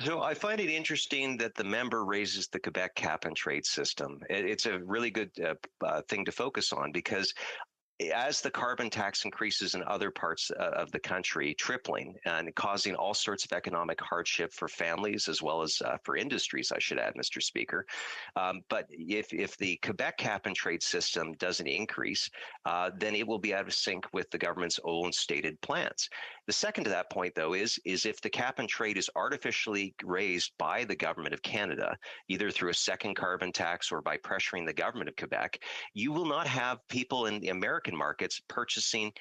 P: So I find it interesting that the member raises the Quebec cap and trade system. It's a really good thing to focus on, because as the carbon tax increases in other parts of the country, tripling and causing all sorts of economic hardship for families as well as for industries, I should add, Mr. Speaker. But if the Quebec cap and trade system doesn't increase, then it will be out of sync with the government's own stated plans. The second to that point, though, is if the cap and trade is artificially raised by the government of Canada, either through a second carbon tax or by pressuring the government of Quebec, you will not have people in the American markets purchasing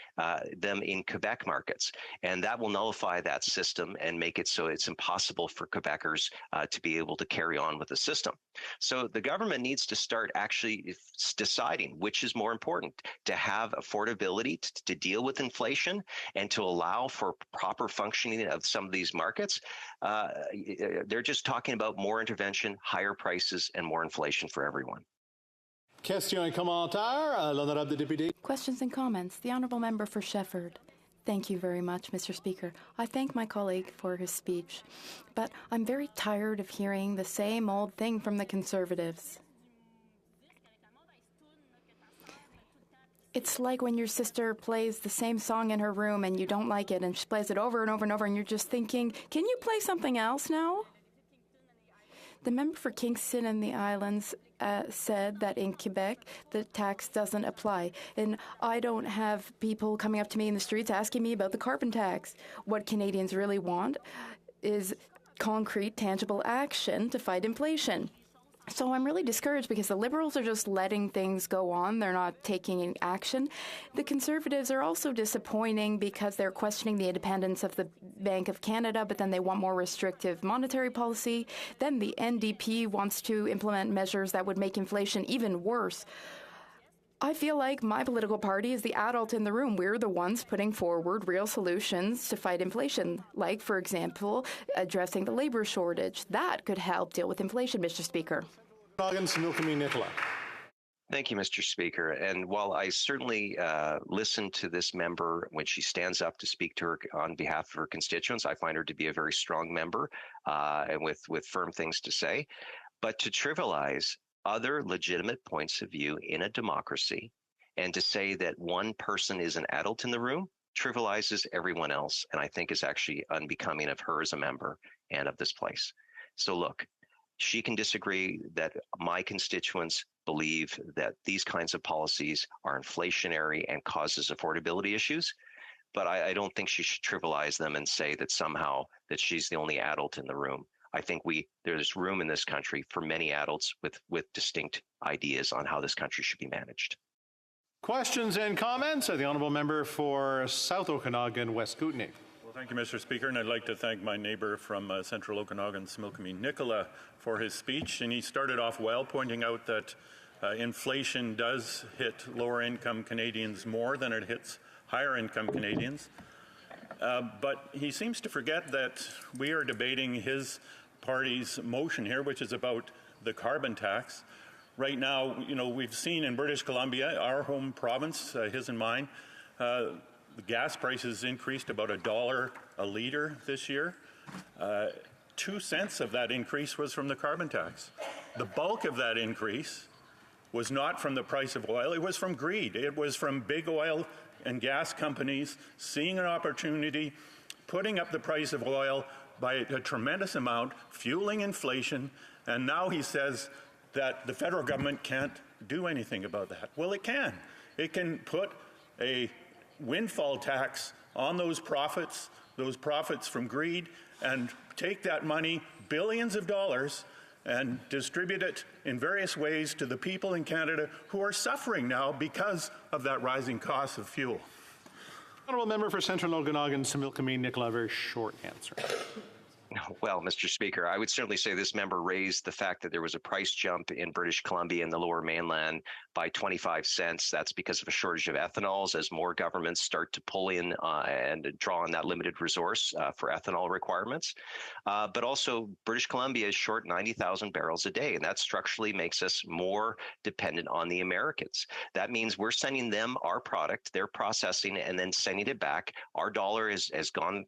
P: them in Quebec markets. And that will nullify that system and make it so it's impossible for Quebecers to be able to carry on with the system. So the government needs to start actually deciding which is more important, to have affordability to deal with inflation and to allow for proper functioning of some of these markets. They're just talking about more intervention, higher prices, and more inflation for everyone.
F: Question et commentaire, l'honorable député.
C: Questions and comments. The Honourable Member for Shefford. Thank you very much, Mr. Speaker. I thank my colleague for his speech, but I'm very tired of hearing the same old thing from the Conservatives. It's like when your sister plays the same song in her room and you don't like it, and she plays it over and over and over, and you're just thinking, can you play something else now? The member for Kingston and the Islands said that in Quebec, the tax doesn't apply. And I don't have people coming up to me in the streets asking me about the carbon tax. What Canadians really want is concrete, tangible action to fight inflation. So I'm really discouraged because the Liberals are just letting things go on. They're not taking any action. The Conservatives are also disappointing because they're questioning the independence of the Bank of Canada, but then they want more restrictive monetary policy. Then the NDP wants to implement measures that would make inflation even worse. I feel like my political party is the adult in the room. We're the ones putting forward real solutions to fight inflation, like, for example, addressing the labor shortage. That could help deal with inflation, Mr. Speaker.
P: Thank you, Mr. Speaker. And while I certainly listen to this member when she stands up to speak to her on behalf of her constituents, I find her to be a very strong member and with firm things to say. But to trivialize other legitimate points of view in a democracy and to say that one person is an adult in the room trivializes everyone else, and I think is actually unbecoming of her as a member and of this place. So look, she can disagree that my constituents believe that these kinds of policies are inflationary and causes affordability issues, but I don't think she should trivialize them and say that somehow that she's the only adult in the room. I think there's room in this country for many adults with distinct ideas on how this country should be managed.
F: Questions and comments? The Honourable Member for South Okanagan, West Kootenay.
E: Well,
A: Thank you, Mr. Speaker, and I'd like to thank my neighbour from Central Okanagan, Smilkameen Nicola, for his speech. And he started off well, pointing out that inflation does hit lower-income Canadians more than it hits higher-income Canadians. But he seems to forget that we are debating his party's motion here, which is about the carbon tax. Right now, we've seen in British Columbia, our home province, his and mine, the gas prices increased about $1 a litre this year. 2 cents of that increase was from the carbon tax. The bulk of that increase was not from the price of oil, it was from greed. It was from big oil and gas companies seeing an opportunity, putting up the price of oil by a tremendous amount, fueling inflation, and now he says that the federal government can't do anything about that. Well, it can. It can put a windfall tax on those profits from greed, and take that money, billions of dollars, and distribute it in various ways to the people in Canada who are suffering now because of that rising cost of fuel.
F: Honourable Member for Central Okanagan, Similkameen Nicola, a very short answer.
P: Well, Mr. Speaker, I would certainly say this member raised the fact that there was a price jump in British Columbia and the Lower Mainland by 25 cents. That's because of a shortage of ethanols as more governments start to pull in and draw on that limited resource for ethanol requirements. But also, British Columbia is short 90,000 barrels a day, and that structurally makes us more dependent on the Americans. That means we're sending them our product, they're processing and then sending it back. Our dollar has gone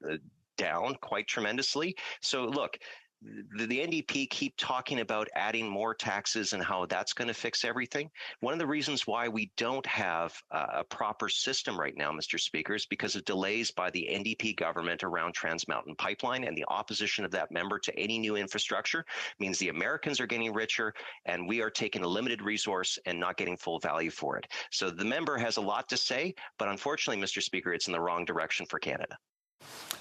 P: down quite tremendously. So look, the NDP keep talking about adding more taxes and how that's going to fix everything. One of the reasons why we don't have a proper system right now, Mr. Speaker, is because of delays by the NDP government around Trans Mountain Pipeline, and the opposition of that member to any new infrastructure means the Americans are getting richer and we are taking a limited resource and not getting full value for it. So the member has a lot to say, but unfortunately, Mr. Speaker, it's in the wrong direction for Canada.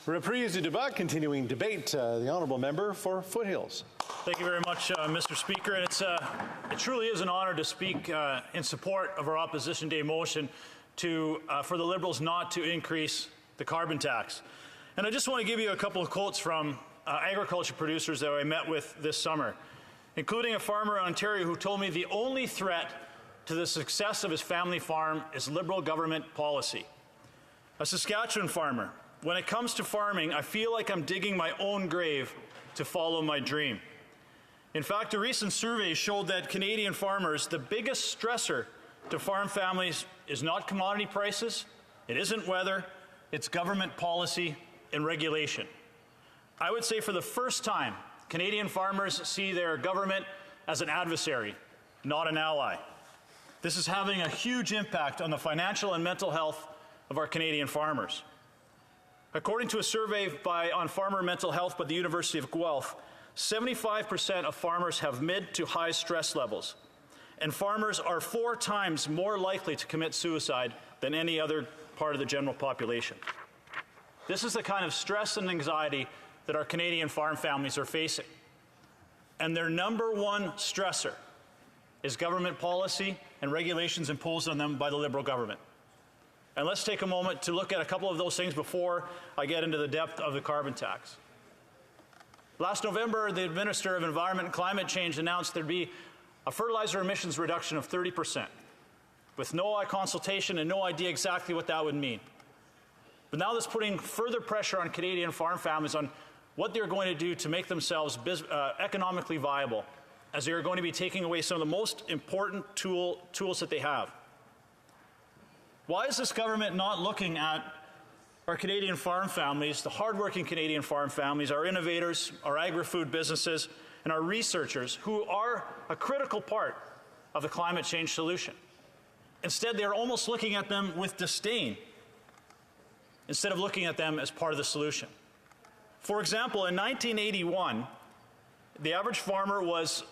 F: Reprise du débat, continuing debate. The Honourable Member for Foothills.
E: Thank you very much, Mr. Speaker. And it truly is an honour to speak in support of our Opposition Day motion for the Liberals not to increase the carbon tax. And I just want to give you a couple of quotes from agriculture producers that I met with this summer, including a farmer in Ontario who told me the only threat to the success of his family farm is Liberal government policy. A Saskatchewan farmer: "When it comes to farming, I feel like I'm digging my own grave to follow my dream." In fact, a recent survey showed that Canadian farmers, the biggest stressor to farm families is not commodity prices, it isn't weather, it's government policy and regulation. I would say for the first time, Canadian farmers see their government as an adversary, not an ally. This is having a huge impact on the financial and mental health of our Canadian farmers. According to a survey on farmer mental health by the University of Guelph, 75% of farmers have mid to high stress levels, and farmers are 4 times more likely to commit suicide than any other part of the general population. This is the kind of stress and anxiety that our Canadian farm families are facing. And their number one stressor is government policy and regulations imposed on them by the Liberal government. And let's take a moment to look at a couple of those things before I get into the depth of the carbon tax. Last November, the Minister of Environment and Climate Change announced there'd be a fertilizer emissions reduction of 30%, with no consultation and no idea exactly what that would mean. But now that's putting further pressure on Canadian farm families on what they're going to do to make themselves economically viable, as they are going to be taking away some of the most important tools that they have. Why is this government not looking at our Canadian farm families, the hardworking Canadian farm families, our innovators, our agri-food businesses, and our researchers, who are a critical part of the climate change solution? Instead, they're almost looking at them with disdain, instead of looking at them as part of the solution. For example, in 1981, the average farmer was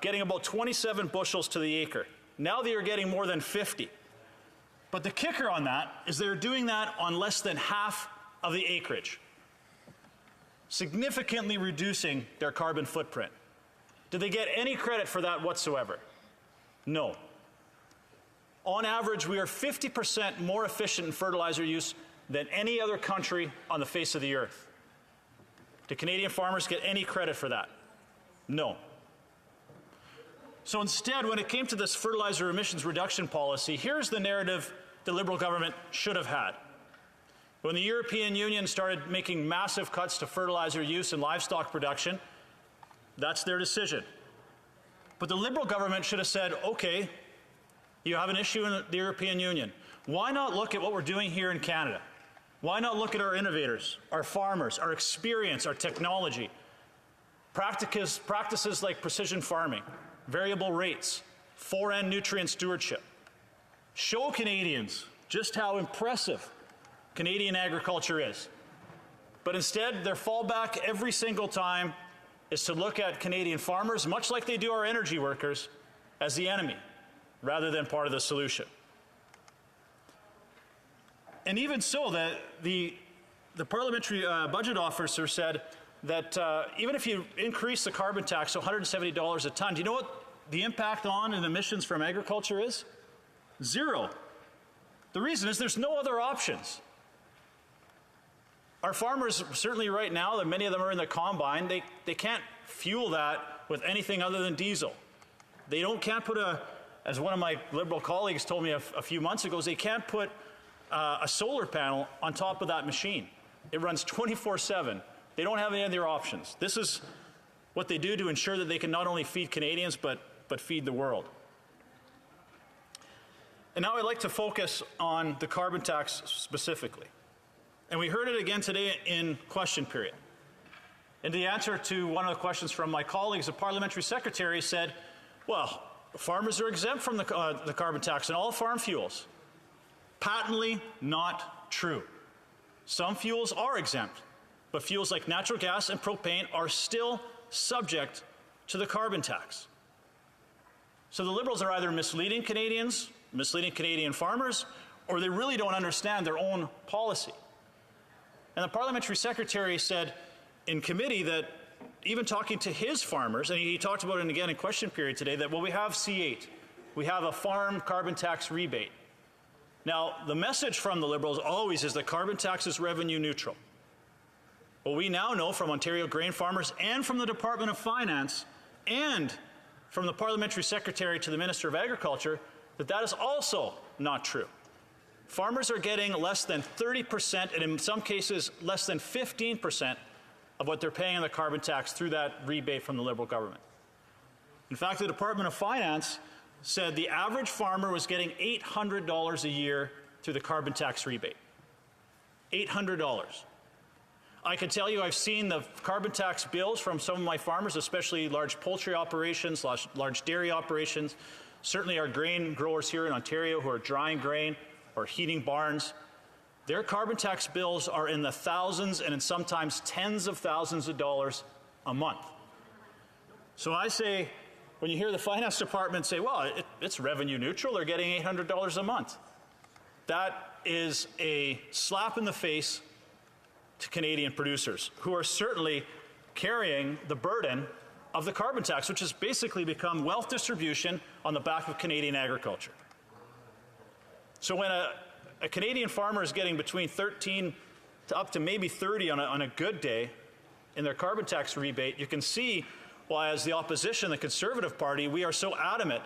E: getting about 27 bushels to the acre. Now they are getting more than 50. But the kicker on that is they're doing that on less than half of the acreage, significantly reducing their carbon footprint. Did they get any credit for that whatsoever? No. On average, we are 50% more efficient in fertilizer use than any other country on the face of the earth. Do Canadian farmers get any credit for that? No. So instead, when it came to this fertilizer emissions reduction policy, here's the narrative the Liberal government should have had. When the European Union started making massive cuts to fertilizer use and livestock production, that's their decision. But the Liberal government should have said, okay, you have an issue in the European Union. Why not look at what we're doing here in Canada? Why not look at our innovators, our farmers, our experience, our technology, practices like precision farming, variable rates, 4N nutrient stewardship. Show Canadians just how impressive Canadian agriculture is. But instead, their fallback every single time is to look at Canadian farmers, much like they do our energy workers, as the enemy, rather than part of the solution. And even so, the parliamentary budget officer said that even if you increase the carbon tax to $170 a ton, do you know what the impact on and emissions from agriculture is? Zero. The reason is there's no other options. Our farmers, certainly right now, that many of them are in the combine, they can't fuel that with anything other than diesel. They can't put as one of my Liberal colleagues told me a few months ago, they can't put a solar panel on top of that machine. It runs 24/7. They don't have any other options. This is what they do to ensure that they can not only feed Canadians, but feed the world. And now I'd like to focus on the carbon tax specifically. And we heard it again today in question period. And the answer to one of the questions from my colleagues, the parliamentary secretary said, well, farmers are exempt from the carbon tax on all farm fuels. Patently not true. Some fuels are exempt, but fuels like natural gas and propane are still subject to the carbon tax. So the Liberals are either misleading Canadians, misleading Canadian farmers, or they really don't understand their own policy. And the parliamentary secretary said in committee that even talking to his farmers, and he talked about it again in question period today, that, well, we have C8. We have a farm carbon tax rebate. Now, the message from the Liberals always is that carbon tax is revenue neutral. Well, we now know from Ontario grain farmers and from the Department of Finance and from the parliamentary secretary to the Minister of Agriculture that that is also not true. Farmers are getting less than 30% and in some cases less than 15% of what they're paying in the carbon tax through that rebate from the Liberal government. In fact, the Department of Finance said the average farmer was getting $800 a year through the carbon tax rebate. $800. I can tell you I've seen the carbon tax bills from some of my farmers, especially large poultry operations, large dairy operations, certainly our grain growers here in Ontario who are drying grain or heating barns. Their carbon tax bills are in the thousands and in sometimes tens of thousands of dollars a month. So I say, when you hear the finance department say, well, it's revenue neutral, they're getting $800 a month. That is a slap in the face to Canadian producers, who are certainly carrying the burden of the carbon tax, which has basically become wealth distribution on the back of Canadian agriculture. So when a Canadian farmer is getting between 13 to up to maybe 30 on a good day in their carbon tax rebate, you can see why, as the opposition, the Conservative Party, we are so adamant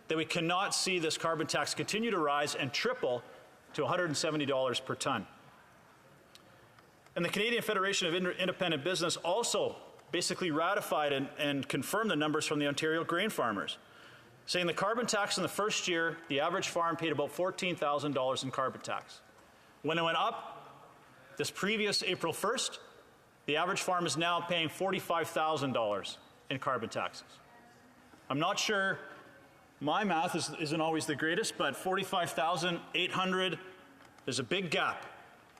E: that we cannot see this carbon tax continue to rise and triple to $170 per ton. And the Canadian Federation of Independent Business also basically ratified and confirmed the numbers from the Ontario grain farmers, saying the carbon tax in the first year, the average farm paid about $14,000 in carbon tax. When it went up this previous April 1st, the average farm is now paying $45,000 in carbon taxes. I'm not sure, my math isn't always the greatest, but $45,800, there's a big gap.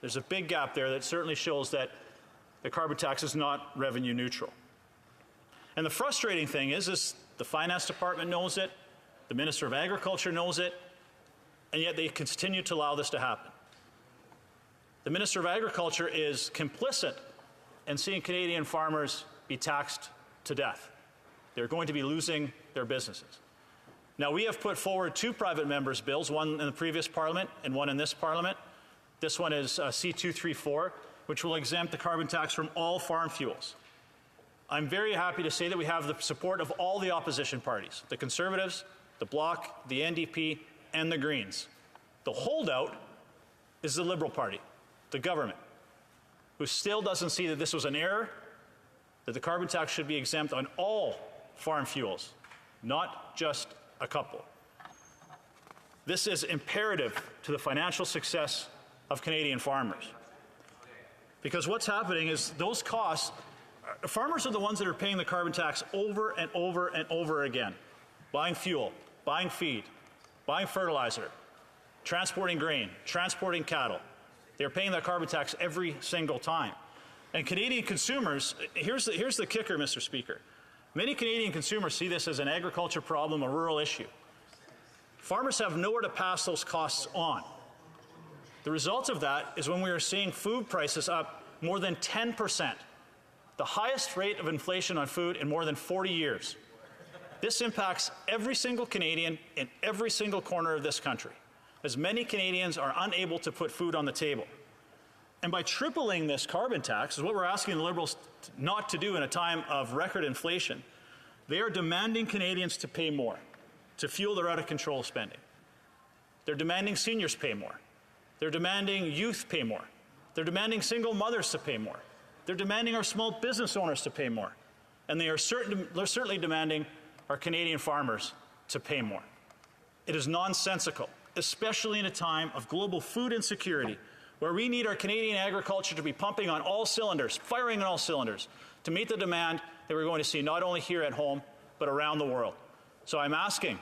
E: There's a big gap there that certainly shows that the carbon tax is not revenue neutral. And the frustrating thing is the Finance Department knows it, the Minister of Agriculture knows it, and yet they continue to allow this to happen. The Minister of Agriculture is complicit in seeing Canadian farmers be taxed to death. They're going to be losing their businesses. Now, we have put forward two private members' bills, one in the previous Parliament and one in this Parliament, This one is C234, which will exempt the carbon tax from all farm fuels. I'm very happy to say that we have the support of all the opposition parties, the Conservatives, the Bloc, the NDP, and the Greens. The holdout is the Liberal Party, the government, who still doesn't see that this was an error, that the carbon tax should be exempt on all farm fuels, not just a couple. This is imperative to the financial success of Canadian farmers. Because what's happening is those costs, farmers are the ones that are paying the carbon tax over and over and over again. Buying fuel, buying feed, buying fertilizer, transporting grain, transporting cattle. They're paying that carbon tax every single time. And Canadian consumers, here's the kicker, Mr. Speaker. Many Canadian consumers see this as an agriculture problem, a rural issue. Farmers have nowhere to pass those costs on. The result of that is when we are seeing food prices up more than 10%, the highest rate of inflation on food in more than 40 years. This impacts every single Canadian in every single corner of this country, as many Canadians are unable to put food on the table. And by tripling this carbon tax, is what we're asking the Liberals not to do in a time of record inflation. They are demanding Canadians to pay more to fuel their out-of-control spending. They're demanding seniors pay more. They're demanding youth pay more. They're demanding single mothers to pay more. They're demanding our small business owners to pay more. And they're certainly demanding our Canadian farmers to pay more. It is nonsensical, especially in a time of global food insecurity, where we need our Canadian agriculture to be pumping on all cylinders, firing on all cylinders, to meet the demand that we're going to see not only here at home, but around the world. So I'm asking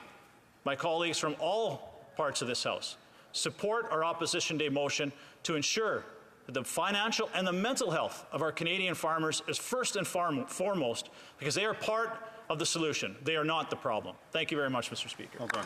E: my colleagues from all parts of this House, support our Opposition Day motion to ensure that the financial and the mental health of our Canadian farmers is first and foremost, because they are part of the solution. They are not the problem. Thank you very much, Mr. Speaker.
F: Well done,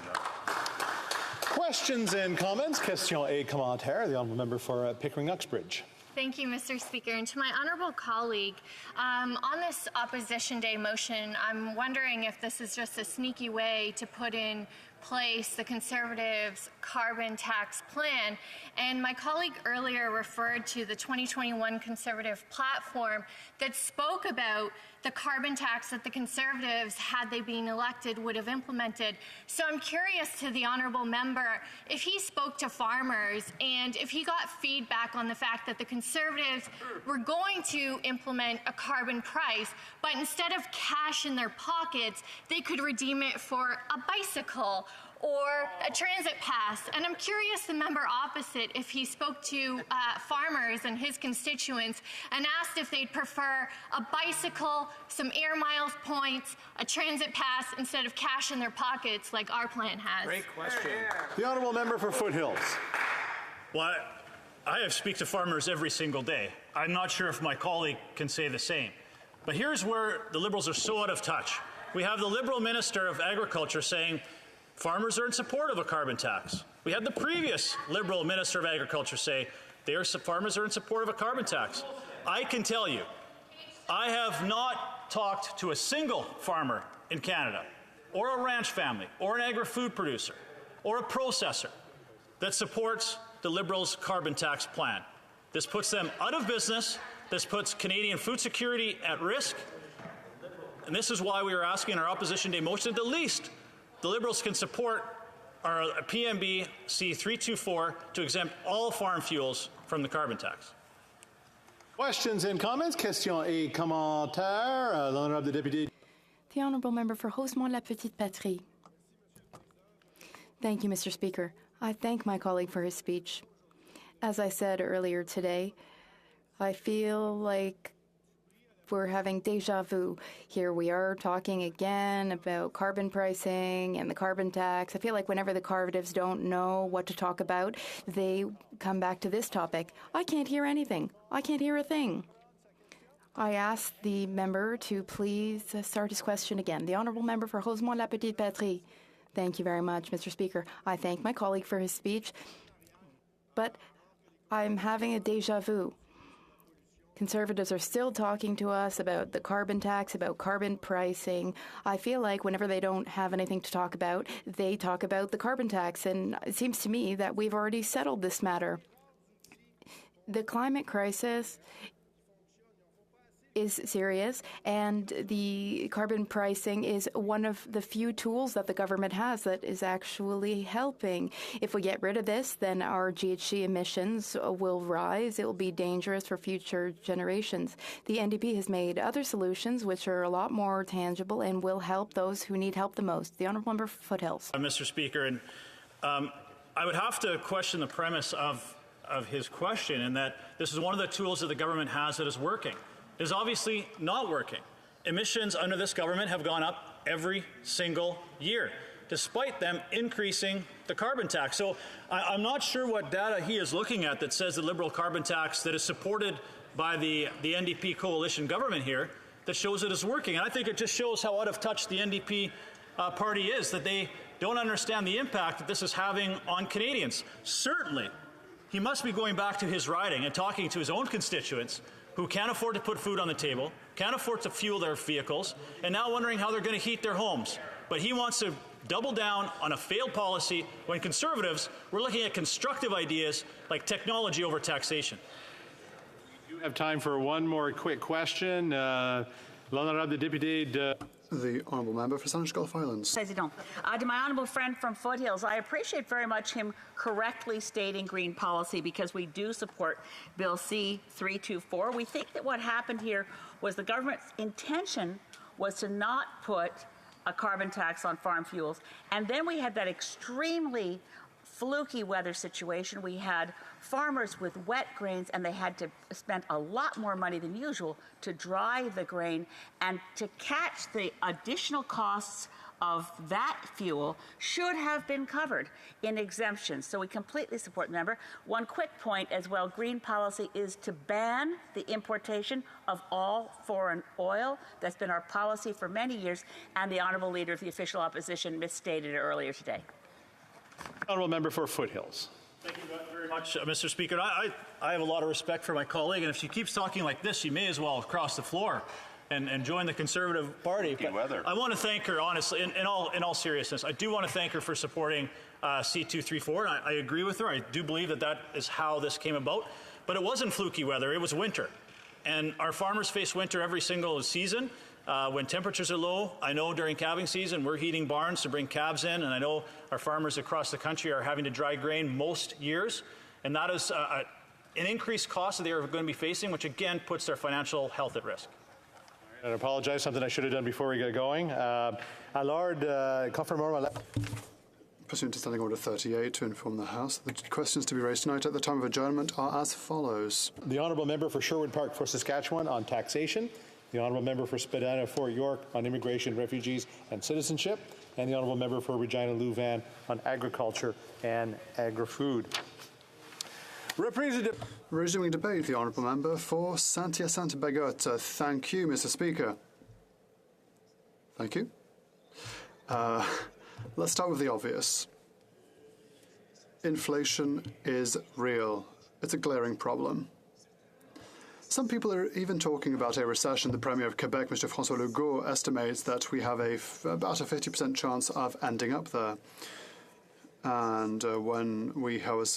F: Questions and comments? Question et commentaire. The honourable member for Pickering-Uxbridge.
Q: Thank you, Mr. Speaker. And to my honourable colleague, on this Opposition Day motion, I'm wondering if this is just a sneaky way to put in place the Conservatives' carbon tax plan. And my colleague earlier referred to the 2021 Conservative platform that spoke about the carbon tax that the Conservatives, had they been elected, would have implemented. So I'm curious to the honourable member if he spoke to farmers and if he got feedback on the fact that the Conservatives were going to implement a carbon price, but instead of cash in their pockets, they could redeem it for a bicycle or a transit pass. And I'm curious, the member opposite, if he spoke to farmers and his constituents and asked if they'd prefer a bicycle, some air miles points, a transit pass instead of cash in their pockets like our plan has.
L: Great question.
F: The honourable member for Foothills.
E: Well, I speak to farmers every single day. I'm not sure if my colleague can say the same. But here's where the Liberals are so out of touch. We have the Liberal Minister of Agriculture saying farmers are in support of a carbon tax. We had the previous Liberal Minister of Agriculture say farmers are in support of a carbon tax. I can tell you, I have not talked to a single farmer in Canada, or a ranch family, or an agri-food producer, or a processor that supports the Liberals' carbon tax plan. This puts them out of business. This puts Canadian food security at risk. And this is why we are asking in our Opposition Day motion, at the least, the Liberals can support our PMB C324 to exempt all farm fuels from the carbon tax.
F: Questions and comments? Question et commentaire. L'honorable député.
C: The honourable member for Rosemont-la-Petite-Patrie. Thank you, Mr. Speaker. I thank my colleague for his speech. As I said earlier today, I feel like we're having deja vu. Here we are talking again about carbon pricing and the carbon tax. I feel like whenever the Conservatives don't know what to talk about, they come back to this topic. I can't hear anything. I can't hear a thing. I ask the member to please start his question again. The honourable member for Rosemont-la-Petite-Patrie. Thank you very much, Mr. Speaker. I thank my colleague for his speech, but I'm having a deja vu. Conservatives are still talking to us about the carbon tax, about carbon pricing. I feel like whenever they don't have anything to talk about, they talk about the carbon tax, and it seems to me that we've already settled this matter. The climate crisis is serious, and the carbon pricing is one of the few tools that the government has that is actually helping. If we get rid of this, then our GHG emissions will rise. It will be dangerous for future generations. The NDP has made other solutions which are a lot more tangible and will help those who need help the most. The Honourable Member for Foothills.
E: Mr. Speaker, and I would have to question the premise of his question in that this is one of the tools that the government has that is working. It is obviously not working. Emissions under this government have gone up every single year, despite them increasing the carbon tax. So I'm not sure what data he is looking at that says the Liberal carbon tax that is supported by the NDP coalition government here that shows it is working. And I think it just shows how out of touch the NDP party is, that they don't understand the impact that this is having on Canadians. Certainly, he must be going back to his riding and talking to his own constituents who can't afford to put food on the table, can't afford to fuel their vehicles, and now wondering how they're going to heat their homes. But he wants to double down on a failed policy when Conservatives were looking at constructive ideas like technology over taxation.
F: We do have time for one more quick question. L'honorable député de...
Z: The Honourable Member for Saanich Gulf Islands.
H: President. To my honourable friend from Foothills, I appreciate very much him correctly stating green policy because we do support Bill C-324. We think that what happened here was the government's intention was to not put a carbon tax on farm fuels. And then we had that extremely fluky weather situation. We had farmers with wet grains, and they had to spend a lot more money than usual to dry the grain, and to catch the additional costs of that fuel should have been covered in exemptions. So we completely support the member. One quick point as well, green policy is to ban the importation of all foreign oil. That's been our policy for many years, and the Honourable Leader of the Official Opposition misstated it earlier today.
F: Honourable Member for Foothills.
E: Thank you very much, Mr. Speaker. I have a lot of respect for my colleague, and if she keeps talking like this, she may as well cross the floor and join the Conservative Party. But I want to thank her, honestly, in all seriousness. I do want to thank her for supporting C-234, and I agree with her. I do believe that is how this came about. But it wasn't fluky weather. It was winter. And our farmers face winter every single season. When temperatures are low, I know during calving season we're heating barns to bring calves in, and I know our farmers across the country are having to dry grain most years, and that is an increased cost that they are going to be facing, which again puts their financial health at risk.
F: I apologize, something I should have done before we get going.
Z: Pursuant to Standing Order 38, to inform the House, the questions to be raised tonight at the time of adjournment are as follows.
F: The Honourable Member for Sherwood Park for Saskatchewan on taxation, the Honourable Member for Spadina Fort York on immigration, refugees and citizenship, and the Honourable Member for Regina Louvain on agriculture and agri-food.
Z: Resuming debate, the Honourable Member for Saint-Hyacinthe-Bagotte. Thank you, Mr. Speaker. Thank you. Let's start with the obvious. Inflation is real. It's a glaring problem. Some people are even talking about a recession. The Premier of Quebec, Mr. François Legault, estimates that we have about a 50% chance of ending up there. And when we have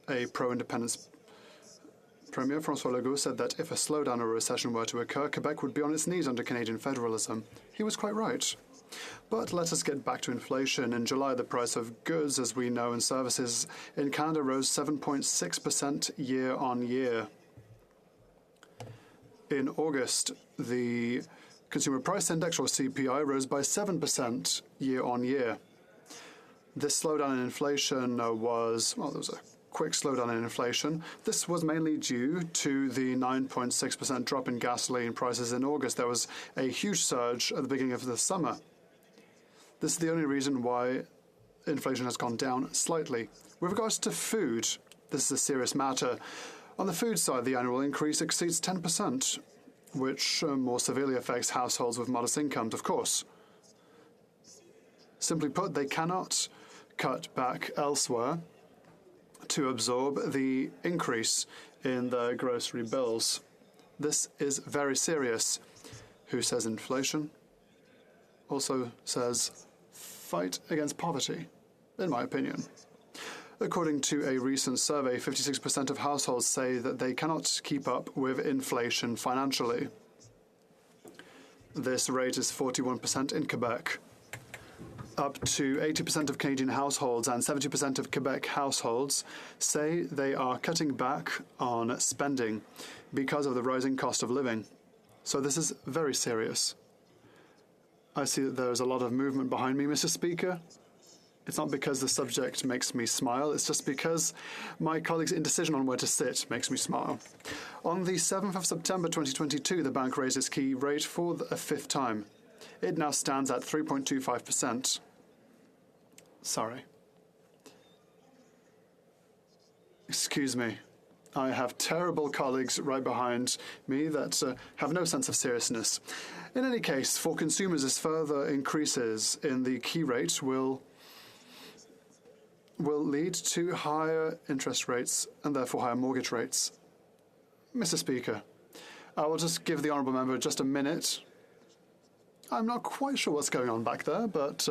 Z: a pro-independence Premier, François Legault, said that if a slowdown or a recession were to occur, Quebec would be on its knees under Canadian federalism. He was quite right. But let us get back to inflation. In July, the price of goods, as we know, and services in Canada rose 7.6% year on year. In August, the Consumer Price Index, or CPI, rose by 7% year on year. This slowdown in inflation there was a quick slowdown in inflation. This was mainly due to the 9.6% drop in gasoline prices in August. There was a huge surge at the beginning of the summer. This is the only reason why inflation has gone down slightly. With regards to food, this is a serious matter. On the food side, the annual increase exceeds 10%, which more severely affects households with modest incomes, of course. Simply put, they cannot cut back elsewhere to absorb the increase in their grocery bills. This is very serious. Who says inflation also says fight against poverty, in my opinion. According to a recent survey, 56% of households say that they cannot keep up with inflation financially. This rate is 41% in Quebec. Up to 80% of Canadian households and 70% of Quebec households say they are cutting back on spending because of the rising cost of living. So this is very serious. I see that there is a lot of movement behind me, Mr. Speaker. It's not because the subject makes me smile, it's just because my colleague's indecision on where to sit makes me smile. On the 7th of September 2022, the bank raised its key rate for a fifth time. It now stands at 3.25%. Sorry. Excuse me. I have terrible colleagues right behind me that have no sense of seriousness. In any case, for consumers, as further increases in the key rate will lead to higher interest rates and therefore higher mortgage rates. Mr. Speaker, I will just give the honourable member just a minute. I'm not quite sure what's going on back there, but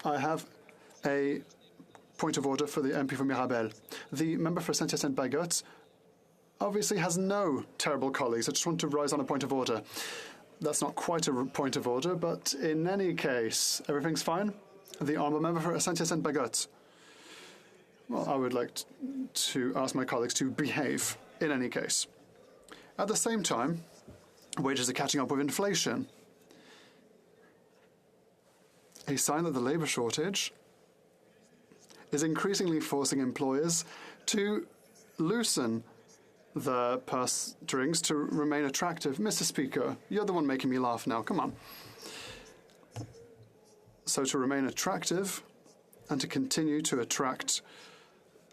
Z: I have a point of order for the MP from Mirabel. The member for Saint-Hyacinthe-Bagotte obviously has no terrible colleagues. I just want to rise on a point of order. That's not quite a point of order, but in any case, everything's fine? The honourable member for Saint-Hyacinthe-Bagotte. Well, I would like to ask my colleagues to behave in any case. At the same time, wages are catching up with inflation. A sign that the labour shortage is increasingly forcing employers to loosen their purse strings to remain attractive. Mr. Speaker, you're the one making me laugh now. Come on. So to remain attractive and to continue to attract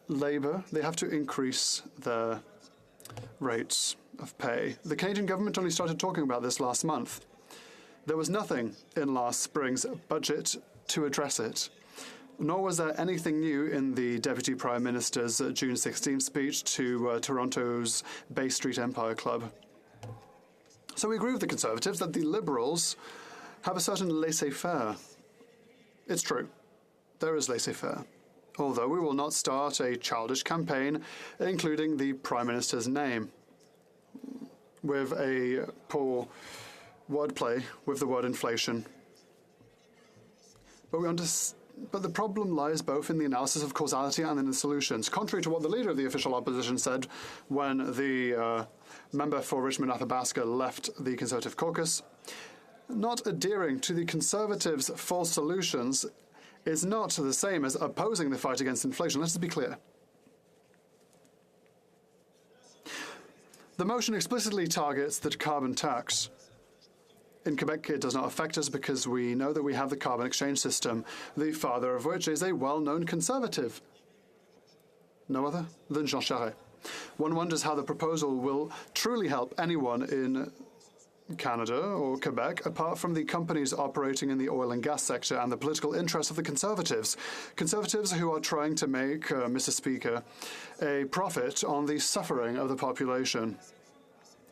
Z: labour, they have to increase their rates of pay. The Canadian government only started talking about this last month. There was nothing in last spring's budget to address it, nor was there anything new in the Deputy Prime Minister's June 16 speech to Toronto's Bay Street Empire Club. So we agree with the Conservatives that the Liberals have a certain laissez-faire. It's true, there is laissez-faire, although we will not start a childish campaign including the Prime Minister's name with a poor wordplay with the word inflation. But the problem lies both in the analysis of causality and in the solutions. Contrary to what the leader of the official opposition said when the member for Richmond-Athabasca left the Conservative caucus, not adhering to the Conservatives' false solutions is not the same as opposing the fight against inflation. Let's be clear. The motion explicitly targets the carbon tax. In Quebec, it does not affect us because we know that we have the carbon exchange system, the father of which is a well-known Conservative. No other than Jean Charest. One wonders how the proposal will truly help anyone in Canada or Quebec, apart from the companies operating in the oil and gas sector and the political interests of the Conservatives. Conservatives who are trying to make, Mr. Speaker, a profit on the suffering of the population.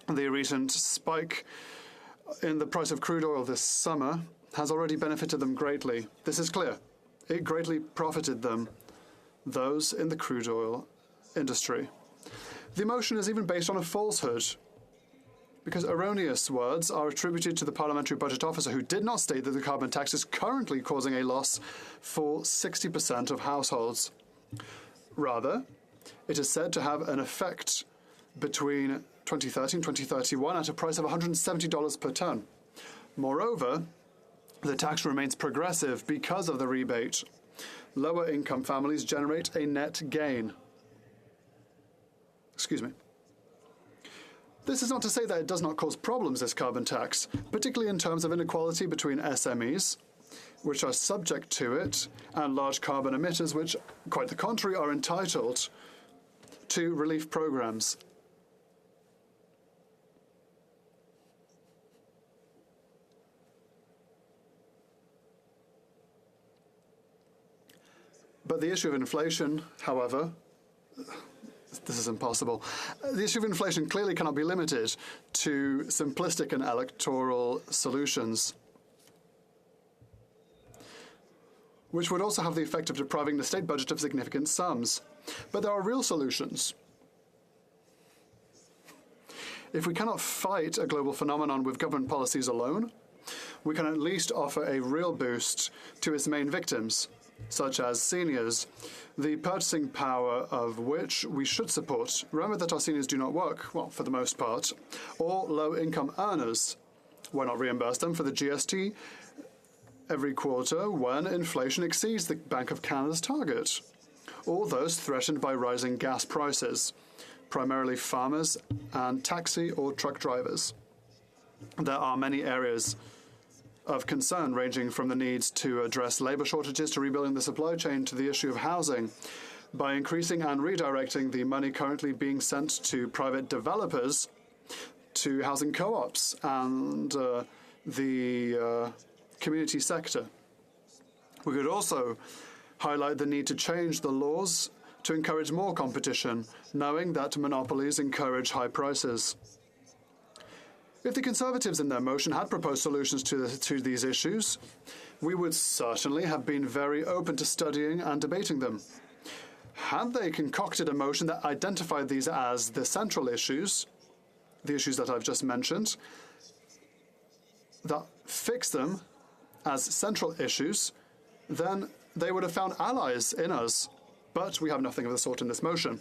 Z: The recent spike in the price of crude oil this summer has already benefited them greatly. This is clear. It greatly profited them, those in the crude oil industry. The motion is even based on a falsehood, because erroneous words are attributed to the Parliamentary Budget Officer, who did not state that the carbon tax is currently causing a loss for 60% of households. Rather, it is said to have an effect between 2030 and 2031 at a price of $170 per tonne. Moreover, the tax remains progressive because of the rebate. Lower income families generate a net gain. Excuse me. This is not to say that it does not cause problems, this carbon tax, particularly in terms of inequality between SMEs, which are subject to it, and large carbon emitters, which, quite the contrary, are entitled to relief programs. But the issue of inflation, however, this is impossible. The issue of inflation clearly cannot be limited to simplistic and electoral solutions. which would also have the effect of depriving the state budget of significant sums. But there are real solutions. If we cannot fight a global phenomenon with government policies alone, we can at least offer a real boost to its main victims, such as seniors, the purchasing power of which we should support. Remember that our seniors do not work, well, for the most part, or low-income earners. Why not reimburse them for the GST every quarter when inflation exceeds the Bank of Canada's target? Or those threatened by rising gas prices, primarily farmers and taxi or truck drivers. There are many areas of concern, ranging from the need to address labor shortages to rebuilding the supply chain to the issue of housing. By increasing and redirecting the money currently being sent to private developers to housing co-ops and the community sector. We could also highlight the need to change the laws to encourage more competition, knowing that monopolies encourage high prices. If the Conservatives in their motion had proposed solutions to these issues, we would certainly have been very open to studying and debating them. Had they concocted a motion that identified these as the central issues, the issues that I've just mentioned, that fixed them as central issues, then they would have found allies in us. But we have nothing of the sort in this motion.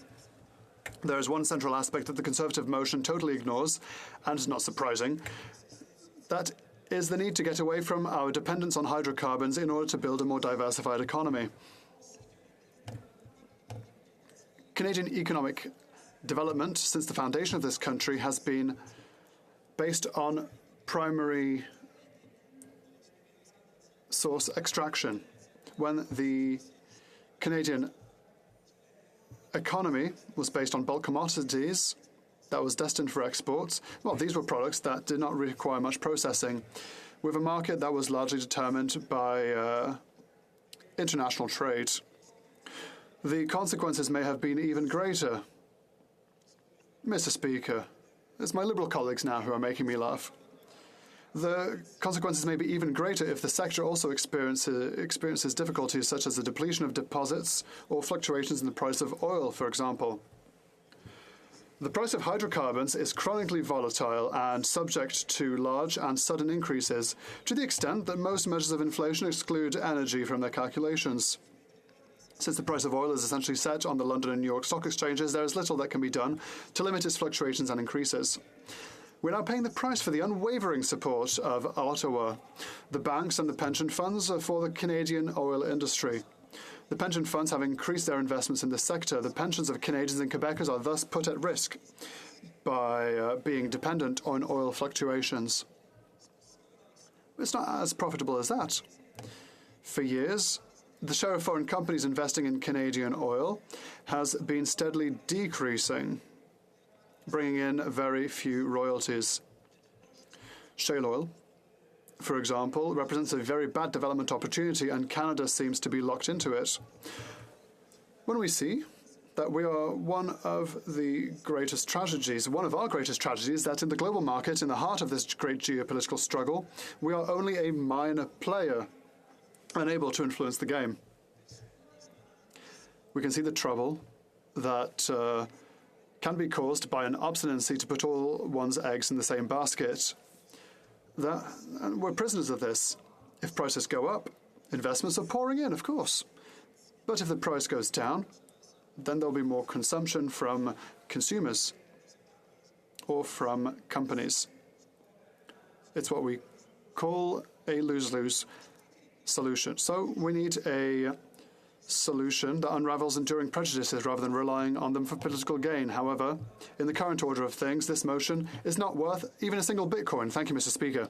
Z: There is one central aspect that the Conservative motion totally ignores, and it's not surprising. That is the need to get away from our dependence on hydrocarbons in order to build a more diversified economy. Canadian economic development since the foundation of this country has been based on primary source extraction. When the Canadian economy was based on bulk commodities that was destined for exports, well, these were products that did not require much processing, with a market that was largely determined by international trade. The consequences may have been even greater. Mr. Speaker, it's my Liberal colleagues now who are making me laugh. The consequences may be even greater if the sector also experiences difficulties such as the depletion of deposits or fluctuations in the price of oil, for example. The price of hydrocarbons is chronically volatile and subject to large and sudden increases, to the extent that most measures of inflation exclude energy from their calculations. Since the price of oil is essentially set on the London and New York stock exchanges, there is little that can be done to limit its fluctuations and increases. We're now paying the price for the unwavering support of Ottawa, the banks and the pension funds for the Canadian oil industry. The pension funds have increased their investments in this sector. The pensions of Canadians and Quebecers are thus put at risk by being dependent on oil fluctuations. It's not as profitable as that. For years, the share of foreign companies investing in Canadian oil has been steadily decreasing, bringing in very few royalties. Shale oil, for example, represents a very bad development opportunity, and Canada seems to be locked into it. When we see that we are one of our greatest tragedies, that in the global market, in the heart of this great geopolitical struggle, we are only a minor player, unable to influence the game. We can see the trouble that can be caused by an obstinacy to put all one's eggs in the same basket. And we're prisoners of this. If prices go up, investments are pouring in, of course. But if the price goes down, then there'll be more consumption from consumers or from companies. It's what we call a lose-lose solution. So we need a solution that unravels enduring prejudices rather than relying on them for political gain. However, in the current order of things, this motion is not worth even a single Bitcoin. Thank you, Mr. Speaker.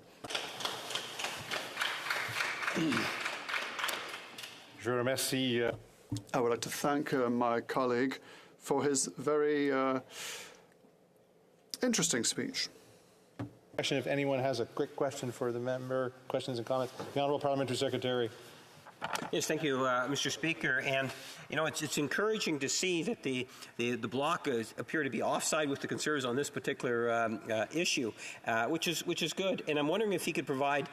Z: I would like to thank my colleague for his very interesting speech.
F: If anyone has a quick question for the member, questions and comments. The Honourable Parliamentary Secretary.
B: Yes, thank you, Mr. Speaker. And you know, it's encouraging to see that the Bloc appear to be offside with the Conservatives on this particular issue, which is good. And I'm wondering if he could provide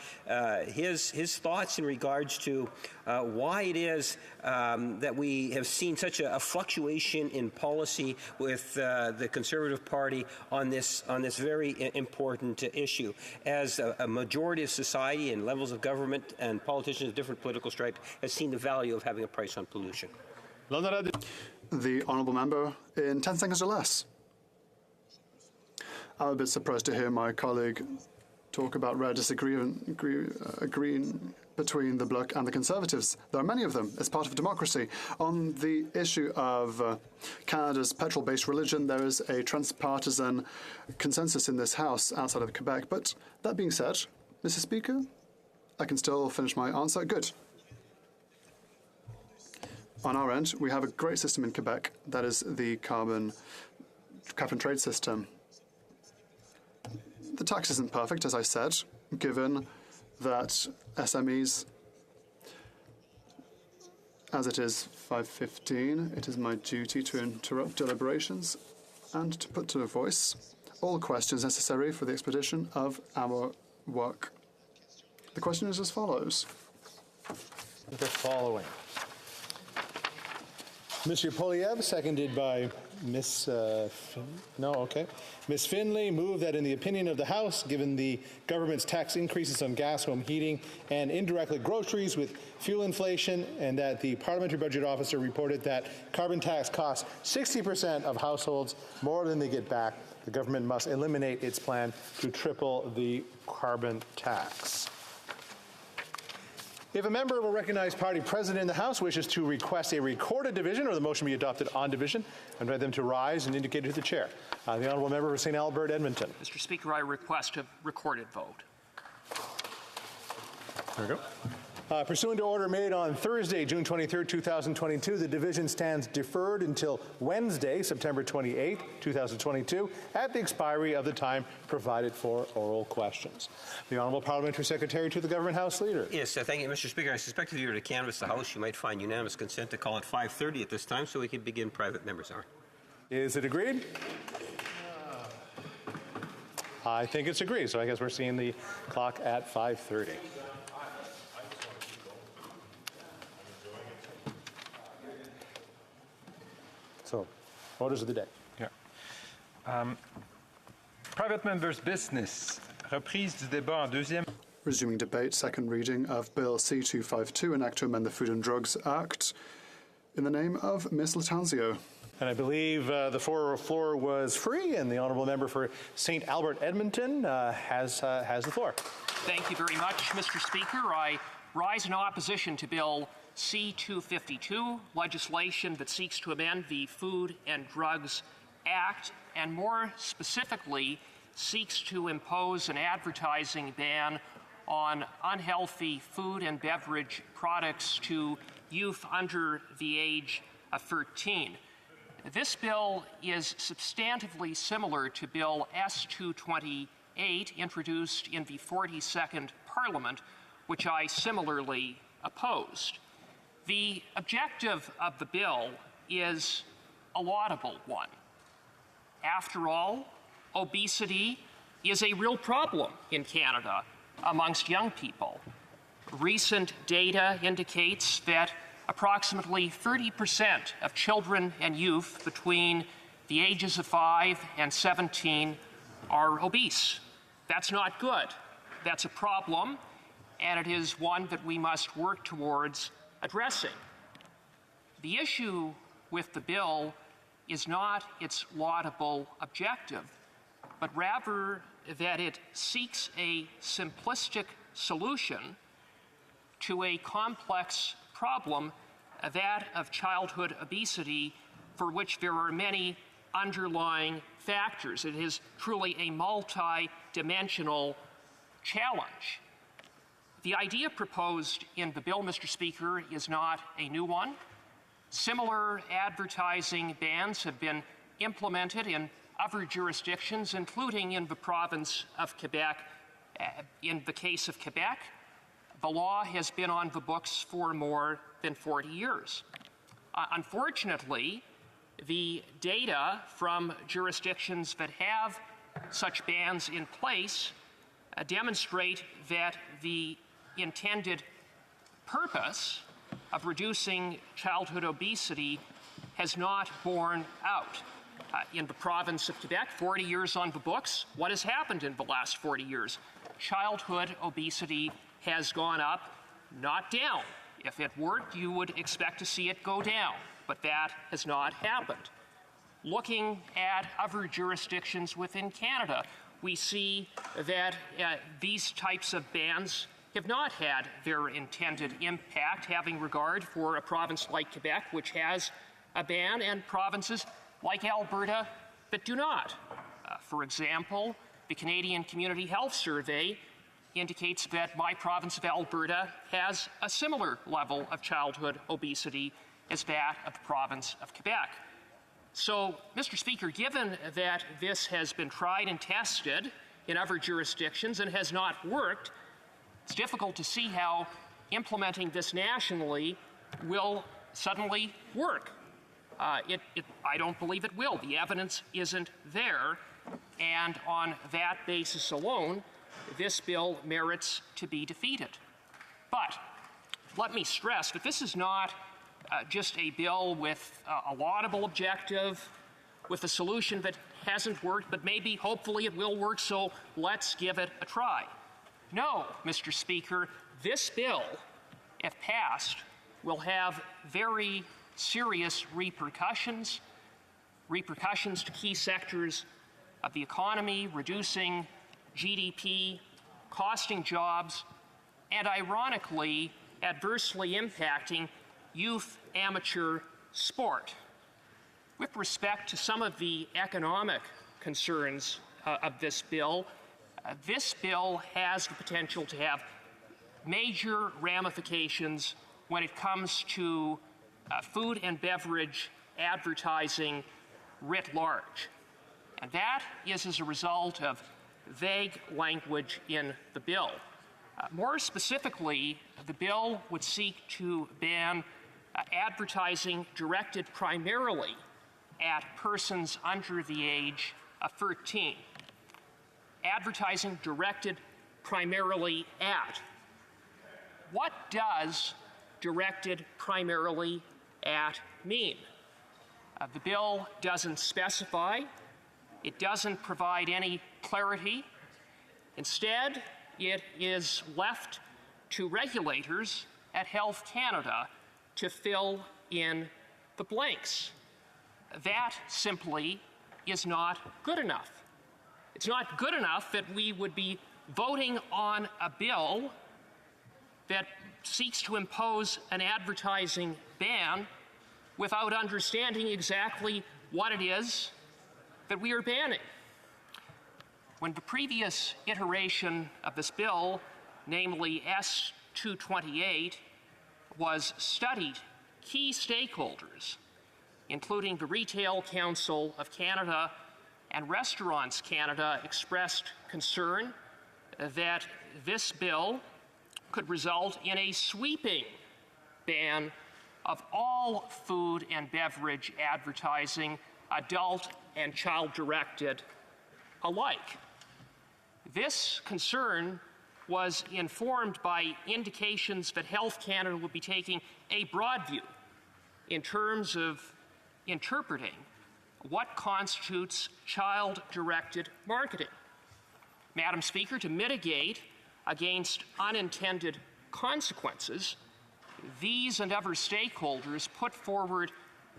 B: his thoughts in regards to why it is that we have seen such a fluctuation in policy with the Conservative Party on this very important issue, as a majority of society and levels of government and politicians of different political stripes has seen the value of having a price on pollution.
Z: The honourable member in 10 seconds or less. I'm a bit surprised to hear my colleague talk about rare agreeing between the Bloc and the Conservatives. There are many of them. It's part of democracy. On the issue of Canada's petrol-based religion, there is a transpartisan consensus in this House outside of Quebec. But that being said, Mr. Speaker, I can still finish my answer. Good. On our end, we have a great system in Quebec. That is the carbon cap and trade system. The tax isn't perfect, as I said, given that SMEs, as it is 5:15, it is my duty to interrupt deliberations and to put to a voice all questions necessary for the expedition of our work. The question is as follows.
F: The following. Mr. Polyev, seconded by Ms. Ms. Finley, moved that in the opinion of the House, given the government's tax increases on gas, home heating, and indirectly groceries with fuel inflation, and that the parliamentary budget officer reported that carbon tax costs 60% of households more than they get back, the government must eliminate its plan to triple the carbon tax. If a member of a recognized party president in the House wishes to request a recorded division or the motion be adopted on division, I invite them to rise and indicate to the chair. The honourable member for St. Albert, Edmonton.
I: Mr. Speaker, I request a recorded vote.
F: There we go. Pursuant to order made on Thursday, June 23rd, 2022, the division stands deferred until Wednesday, September 28th, 2022, at the expiry of the time provided for oral questions. The Honourable Parliamentary Secretary to the Government House Leader.
B: Yes, thank you, Mr. Speaker. I suspect if you were to canvass the House, you might find unanimous consent to call it 5:30 at this time so we can begin private members' hour.
F: Is it agreed? I think it's agreed, so I guess we're seeing the clock at 5:30. So, orders of the day.
T: Yeah. Private members' business. Reprise du débat en deuxième.
Z: Resuming debate, second reading of Bill C-252, an act to amend the Food and Drugs Act. In the name of Ms. Latanzio.
F: And I believe the floor was free, and the honourable member for St. Albert, Edmonton has the floor.
I: Thank you very much, Mr. Speaker. I rise in opposition to Bill C-252, legislation that seeks to amend the Food and Drugs Act, and more specifically seeks to impose an advertising ban on unhealthy food and beverage products to youth under the age of 13. This bill is substantively similar to Bill S-228, introduced in the 42nd Parliament, which I similarly opposed. The objective of the bill is a laudable one. After all, obesity is a real problem in Canada amongst young people. Recent data indicates that approximately 30% of children and youth between the ages of 5 and 17 are obese. That's not good. That's a problem, and it is one that we must work towards addressing. The issue with the bill is not its laudable objective, but rather that it seeks a simplistic solution to a complex problem, that of childhood obesity, for which there are many underlying factors. It is truly a multi-dimensional challenge. The idea proposed in the bill, Mr. Speaker, is not a new one. Similar advertising bans have been implemented in other jurisdictions, including in the province of Quebec, in the case of Quebec. the law has been on the books for more than 40 years. Unfortunately, the data from jurisdictions that have such bans in place demonstrate that the intended purpose of reducing childhood obesity has not borne out. In the province of Quebec, 40 years on the books, what has happened in the last 40 years? Childhood obesity has gone up, not down. If it worked, you would expect to see it go down, but that has not happened. Looking at other jurisdictions within Canada, we see that these types of bans have not had their intended impact, having regard for a province like Quebec, which has a ban, and provinces like Alberta that do not. For example, the Canadian Community Health Survey indicates that my province of Alberta has a similar level of childhood obesity as that of the province of Quebec. So, Mr. Speaker, given that this has been tried and tested in other jurisdictions and has not worked, it's difficult to see how implementing this nationally will suddenly work. I don't believe it will. The evidence isn't there, and on that basis alone, this bill merits to be defeated. But let me stress that this is not just a bill with a laudable objective, with a solution that hasn't worked, but maybe, hopefully, it will work, so let's give it a try. No, Mr. Speaker, this bill, if passed, will have very serious repercussions to key sectors of the economy, reducing GDP, costing jobs, and ironically, adversely impacting youth amateur sport. With respect to some of the economic concerns of this bill has the potential to have major ramifications when it comes to food and beverage advertising writ large. And that is as a result of vague language in the bill. More specifically, the bill would seek to ban advertising directed primarily at persons under the age of 13. Advertising directed primarily at. What does directed primarily at mean? The bill doesn't specify. It doesn't provide any clarity. Instead, it is left to regulators at Health Canada to fill in the blanks. That simply is not good enough. It's not good enough that we would be voting on a bill that seeks to impose an advertising ban without understanding exactly what it is that we are banning. When the previous iteration of this bill, namely S-228, was studied, key stakeholders, including the Retail Council of Canada and Restaurants Canada, expressed concern that this bill could result in a sweeping ban of all food and beverage advertising, adult and child-directed alike. This concern was informed by indications that Health Canada would be taking a broad view in terms of interpreting what constitutes child-directed marketing. Madam Speaker, to mitigate against unintended consequences, these and other stakeholders put forward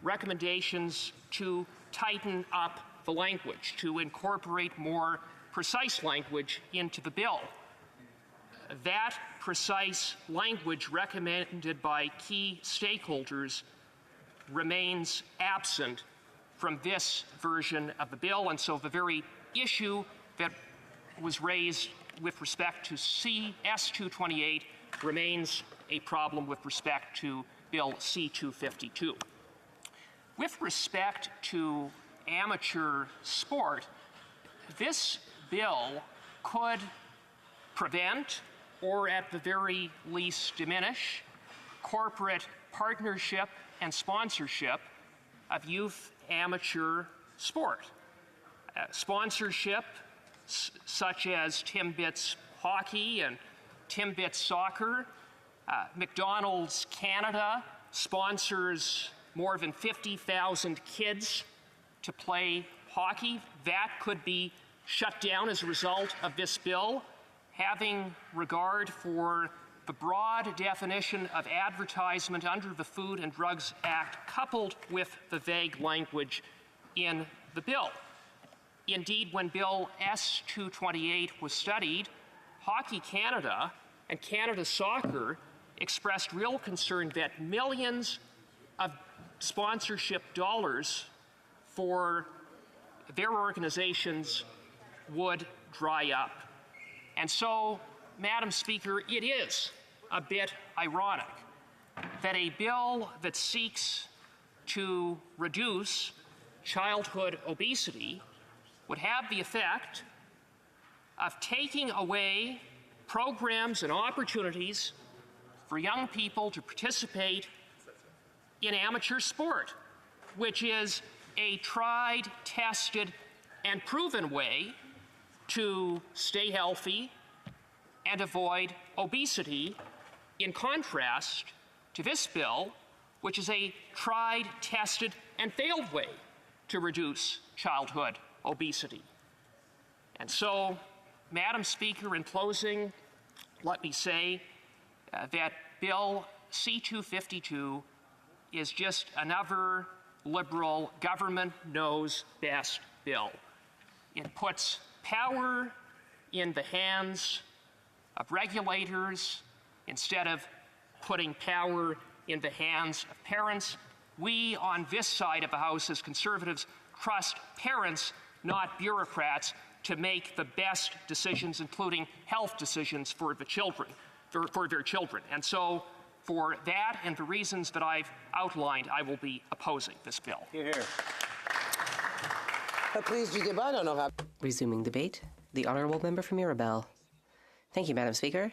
I: recommendations to tighten up the language, to incorporate more precise language into the bill. That precise language recommended by key stakeholders remains absent from this version of the bill, and so the very issue that was raised with respect to S-228 remains a problem with respect to Bill C-252. With respect to amateur sport, this bill could prevent or at the very least diminish, corporate partnership and sponsorship of youth amateur sport. Sponsorship such as Timbits Hockey and Timbits Soccer. McDonald's Canada sponsors more than 50,000 kids to play hockey. That could be shut down as a result of this bill, having regard for the broad definition of advertisement under the Food and Drugs Act, coupled with the vague language in the bill. Indeed, when Bill S-228 was studied, Hockey Canada and Canada Soccer expressed real concern that millions of sponsorship dollars for their organizations would dry up. And so, Madam Speaker, it is a bit ironic that a bill that seeks to reduce childhood obesity would have the effect of taking away programs and opportunities for young people to participate in amateur sport, which is a tried, tested, and proven way to stay healthy and avoid obesity, in contrast to this bill, which is a tried, tested, and failed way to reduce childhood obesity. And so, Madam Speaker, in closing, let me say that Bill C-252 is just another Liberal government knows best bill. It puts power in the hands of regulators instead of putting power in the hands of parents. We on this side of the House as Conservatives trust parents, not bureaucrats, to make the best decisions, including health decisions for the children, for their children. And so, for that and the reasons that I've outlined, I will be opposing this bill.
B: Hear, hear.
D: Resuming debate, the Honourable Member for Mirabel. Thank you, Madam Speaker.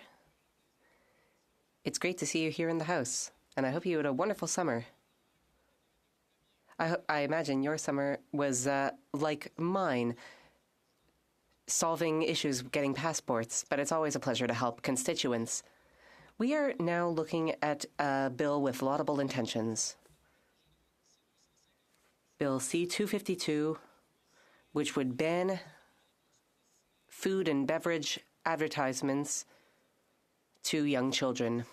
D: It's great to see you here in the House, and I hope you had a wonderful summer. I imagine your summer was like mine, solving issues getting passports, but it's always a pleasure to help constituents. We are now looking at a bill with laudable intentions. Bill C-252, which would ban food and beverage advertisements to young children.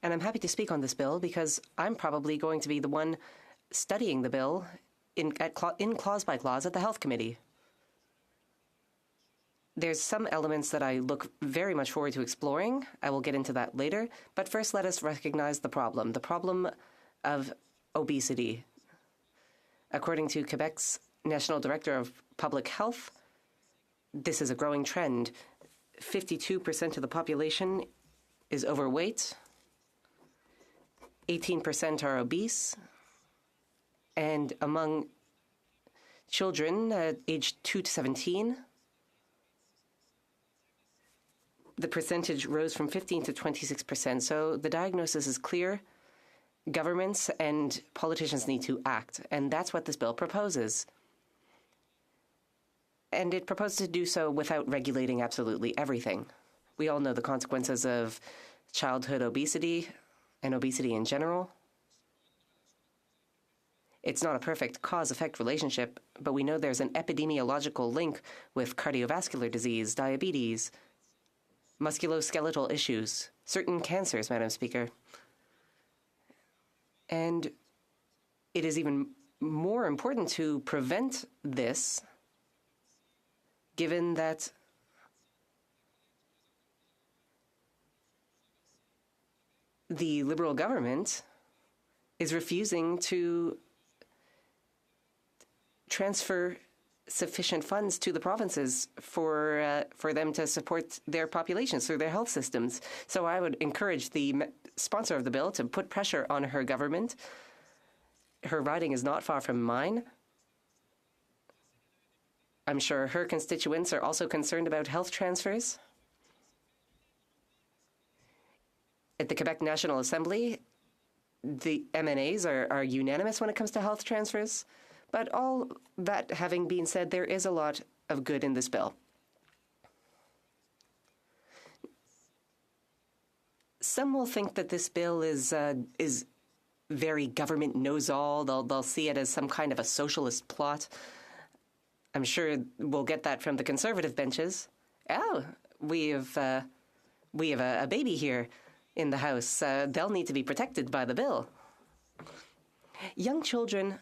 D: And I'm happy to speak on this bill because I'm probably going to be the one studying the bill in clause by clause at the Health Committee. There's some elements that I look very much forward to exploring. I will get into that later. But first, let us recognize the problem of obesity. According to Quebec's National Director of Public Health, this is a growing trend. 52% of the population is overweight, 18% are obese, and among children aged 2 to 17, the percentage rose from 15 to 26%. So the diagnosis is clear. Governments and politicians need to act, and that's what this bill proposes. And it proposes to do so without regulating absolutely everything. We all know the consequences of childhood obesity and obesity in general. It's not a perfect cause-effect relationship, but we know there's an epidemiological link with cardiovascular disease, diabetes, musculoskeletal issues, certain cancers, Madam Speaker. And it is even more important to prevent this, given that the Liberal government is refusing to transfer sufficient funds to the provinces for them to support their populations through their health systems. So I would encourage the sponsor of the bill to put pressure on her government. Her riding is not far from mine. I'm sure her constituents are also concerned about health transfers. At the Quebec National Assembly, the MNAs are unanimous when it comes to health transfers. But all that having been said, there is a lot of good in this bill. Some will think that this bill is very government knows all. They'll see it as some kind of a socialist plot. I'm sure we'll get that from the conservative benches. Oh, we have a baby here in the House. They'll need to be protected by the bill. Young children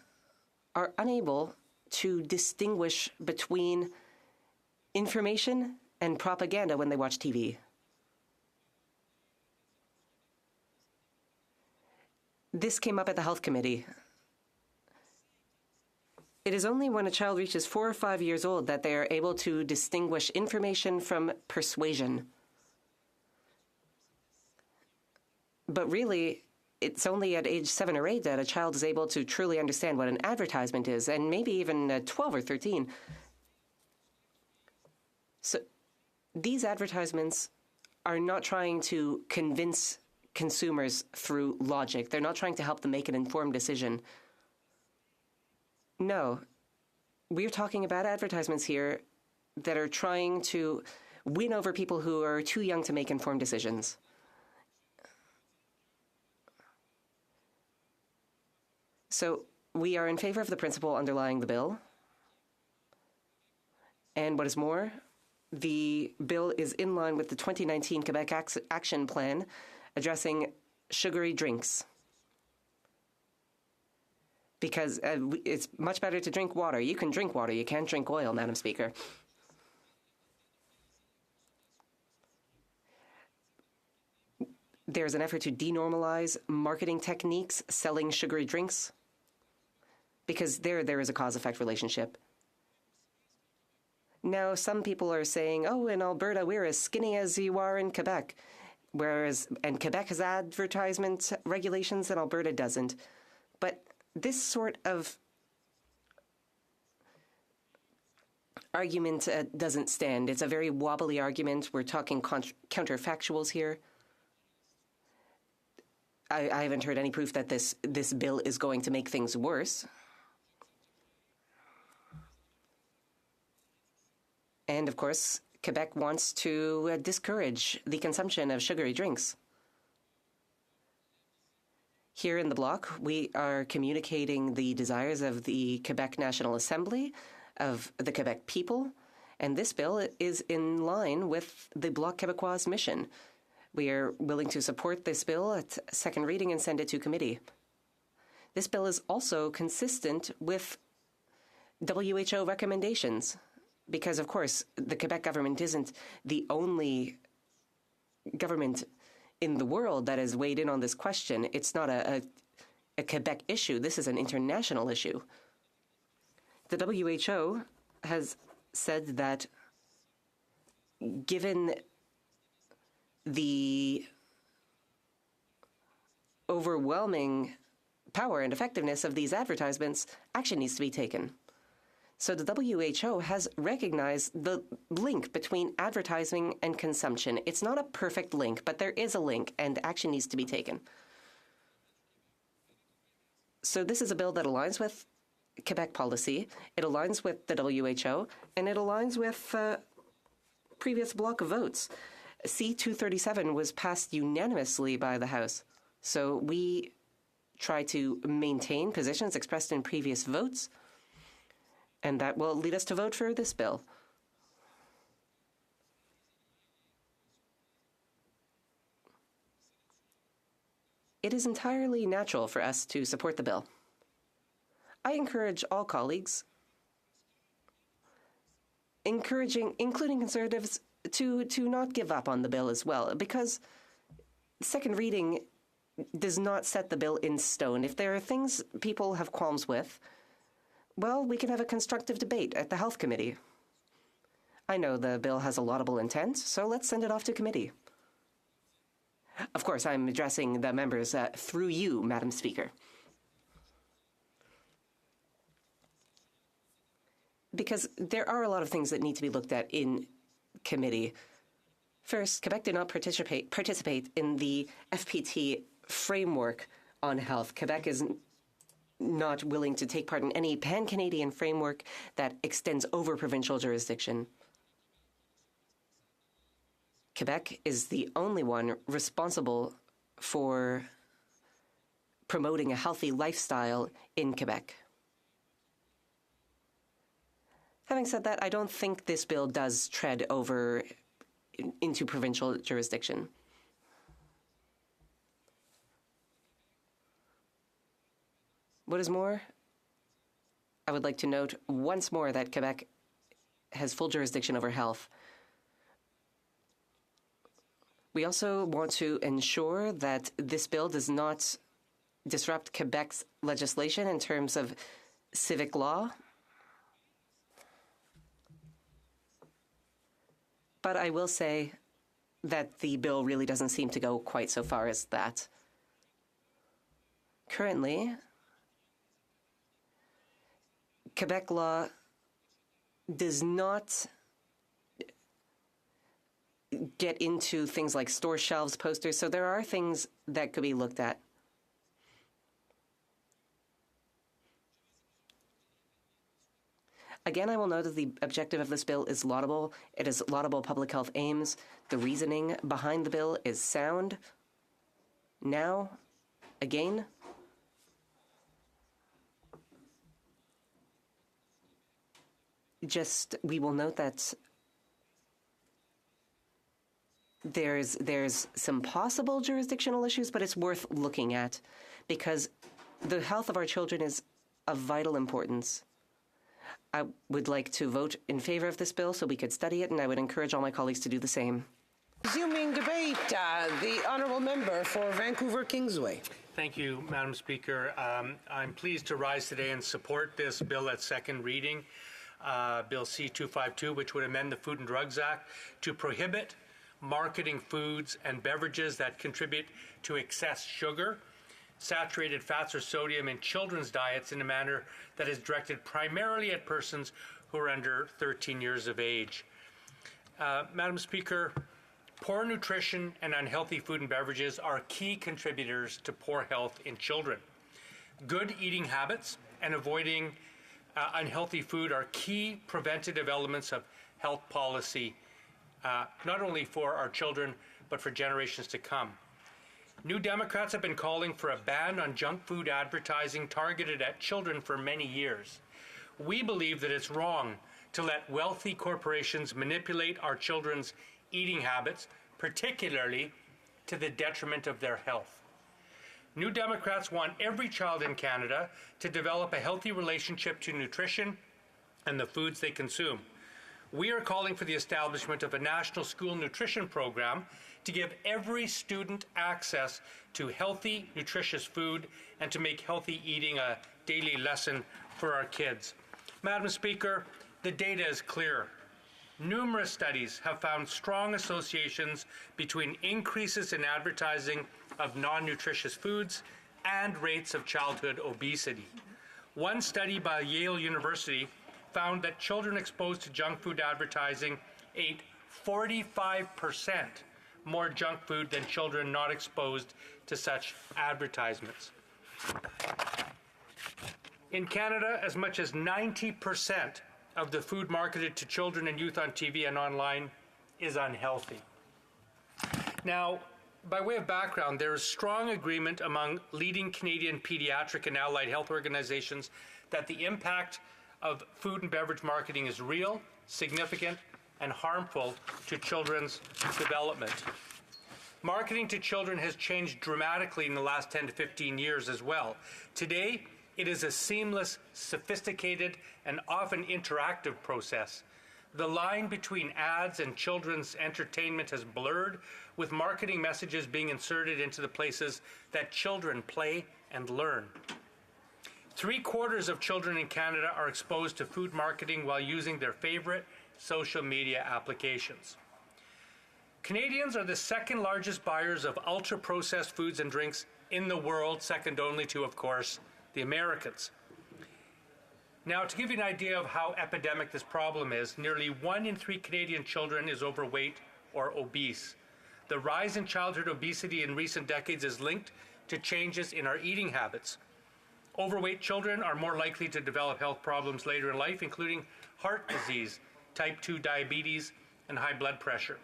D: are unable to distinguish between information and propaganda when they watch TV. This came up at the Health Committee. It is only when a child reaches 4 or 5 years old that they are able to distinguish information from persuasion. But really, it's only at age 7 or 8 that a child is able to truly understand what an advertisement is, and maybe even 12 or 13. So these advertisements are not trying to convince consumers through logic. They're not trying to help them make an informed decision. No, we're talking about advertisements here that are trying to win over people who are too young to make informed decisions. So we are in favor of the principle underlying the bill. And what is more, the bill is in line with the 2019 Quebec Action Plan addressing sugary drinks. Because it's much better to drink water. You can drink water, you can't drink oil, Madam Speaker. There's an effort to denormalize marketing techniques selling sugary drinks, because there is a cause-effect relationship. Now, some people are saying, oh, in Alberta, we're as skinny as you are in Quebec. And Quebec has advertisement regulations and Alberta doesn't. But this sort of argument doesn't stand. It's a very wobbly argument. We're talking counterfactuals here. I haven't heard any proof that this bill is going to make things worse. And, of course, Quebec wants to discourage the consumption of sugary drinks. Here in the bloc, we are communicating the desires of the Quebec National Assembly, of the Quebec people, and this bill is in line with the Bloc Québécois mission. We are willing to support this bill at second reading and send it to committee. This bill is also consistent with WHO recommendations, because, of course, the Quebec government isn't the only government in the world that has weighed in on this question. It's not a Quebec issue. This is an international issue. The WHO has said that given the overwhelming power and effectiveness of these advertisements, action needs to be taken. So the WHO has recognized the link between advertising and consumption. It's not a perfect link, but there is a link, and action needs to be taken. So this is a bill that aligns with Quebec policy, it aligns with the WHO, and it aligns with previous block of votes. C-237 was passed unanimously by the House. So we try to maintain positions expressed in previous votes, and that will lead us to vote for this bill. It is entirely natural for us to support the bill. I encourage all colleagues, including Conservatives, to not give up on the bill as well, because second reading does not set the bill in stone. If there are things people have qualms with, well, we can have a constructive debate at the Health Committee. I know the bill has a laudable intent, so let's send it off to committee. Of course, I'm addressing the members through you, Madam Speaker. Because there are a lot of things that need to be looked at in committee. First, Quebec did not participate in the FPT framework on health. Quebec is not willing to take part in any pan-Canadian framework that extends over provincial jurisdiction. Quebec is the only one responsible for promoting a healthy lifestyle in Quebec. Having said that, I don't think this bill does tread over into provincial jurisdiction. What is more, I would like to note once more that Quebec has full jurisdiction over health. We also want to ensure that this bill does not disrupt Quebec's legislation in terms of civic law. But I will say that the bill really doesn't seem to go quite so far as that. Currently, Quebec law does not get into things like store shelves, posters, so there are things that could be looked at. Again, I will note that the objective of this bill is laudable. It is laudable public health aims. The reasoning behind the bill is sound. Now, again, we will note that there's some possible jurisdictional issues, but it's worth looking at because the health of our children is of vital importance. I would like to vote in favor of this bill so we could study it, and I would encourage all my colleagues to do the same.
G: Resuming debate, the honourable member for Vancouver Kingsway.
R: Thank you, Madam Speaker. I'm pleased to rise today and support this bill at second reading, Bill C-252, which would amend the Food and Drugs Act to prohibit marketing foods and beverages that contribute to excess sugar, saturated fats, or sodium in children's diets in a manner that is directed primarily at persons who are under 13 years of age. Madam Speaker, poor nutrition and unhealthy food and beverages are key contributors to poor health in children. Good eating habits and avoiding unhealthy food are key preventative elements of health policy, not only for our children, but for generations to come. New Democrats have been calling for a ban on junk food advertising targeted at children for many years. We believe that it's wrong to let wealthy corporations manipulate our children's eating habits, particularly to the detriment of their health. New Democrats want every child in Canada to develop a healthy relationship to nutrition and the foods they consume. We are calling for the establishment of a national school nutrition program to give every student access to healthy, nutritious food and to make healthy eating a daily lesson for our kids. Madam Speaker, the data is clear. Numerous studies have found strong associations between increases in advertising of non-nutritious foods and rates of childhood obesity. One study by Yale University found that children exposed to junk food advertising ate 45% more junk food than children not exposed to such advertisements. In Canada, as much as 90% of the food marketed to children and youth on TV and online is unhealthy. Now, by way of background, there is strong agreement among leading Canadian pediatric and allied health organizations that the impact of food and beverage marketing is real, significant, and harmful to children's development. Marketing to children has changed dramatically in the last 10 to 15 years as well. Today, it is a seamless, sophisticated, and often interactive process. The line between ads and children's entertainment has blurred, with marketing messages being inserted into the places that children play and learn. 3/4 of children in Canada are exposed to food marketing while using their favorite social media applications. Canadians are the second largest buyers of ultra-processed foods and drinks in the world, second only to, of course, the Americans. Now, to give you an idea of how epidemic this problem is, nearly 1 in 3 Canadian children is overweight or obese. The rise in childhood obesity in recent decades is linked to changes in our eating habits. Overweight children are more likely to develop health problems later in life, including heart disease, type 2 diabetes, and high blood pressure.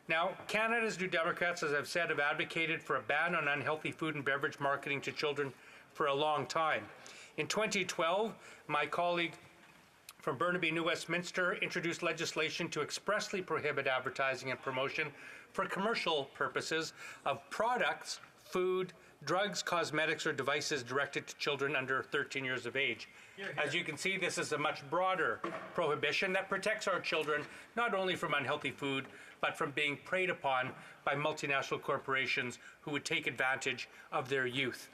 R: Now, Canada's New Democrats, as I've said, have advocated for a ban on unhealthy food and beverage marketing to children for a long time. In 2012, my colleague from Burnaby, New Westminster, introduced legislation to expressly prohibit advertising and promotion for commercial purposes of products, food, drugs, cosmetics, or devices directed to children under 13 years of age. As you can see, this is a much broader prohibition that protects our children not only from unhealthy food, but from being preyed upon by multinational corporations who would take advantage of their youth.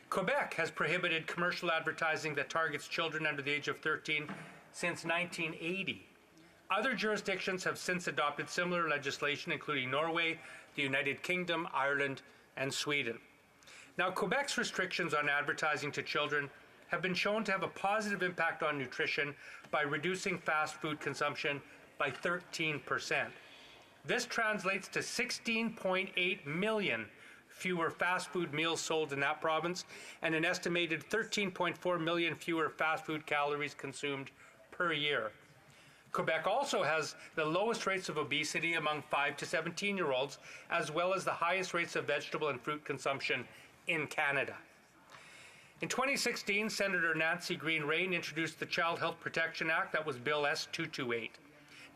R: Quebec has prohibited commercial advertising that targets children under the age of 13 since 1980. Other jurisdictions have since adopted similar legislation, including Norway, the United Kingdom, Ireland, and Sweden. Now, Quebec's restrictions on advertising to children have been shown to have a positive impact on nutrition by reducing fast food consumption by 13%. This translates to 16.8 million fewer fast food meals sold in that province and an estimated 13.4 million fewer fast food calories consumed per year. Quebec also has the lowest rates of obesity among 5 to 17-year-olds, as well as the highest rates of vegetable and fruit consumption in Canada. In 2016, Senator Nancy Green-Rain introduced the Child Health Protection Act, that was Bill S-228.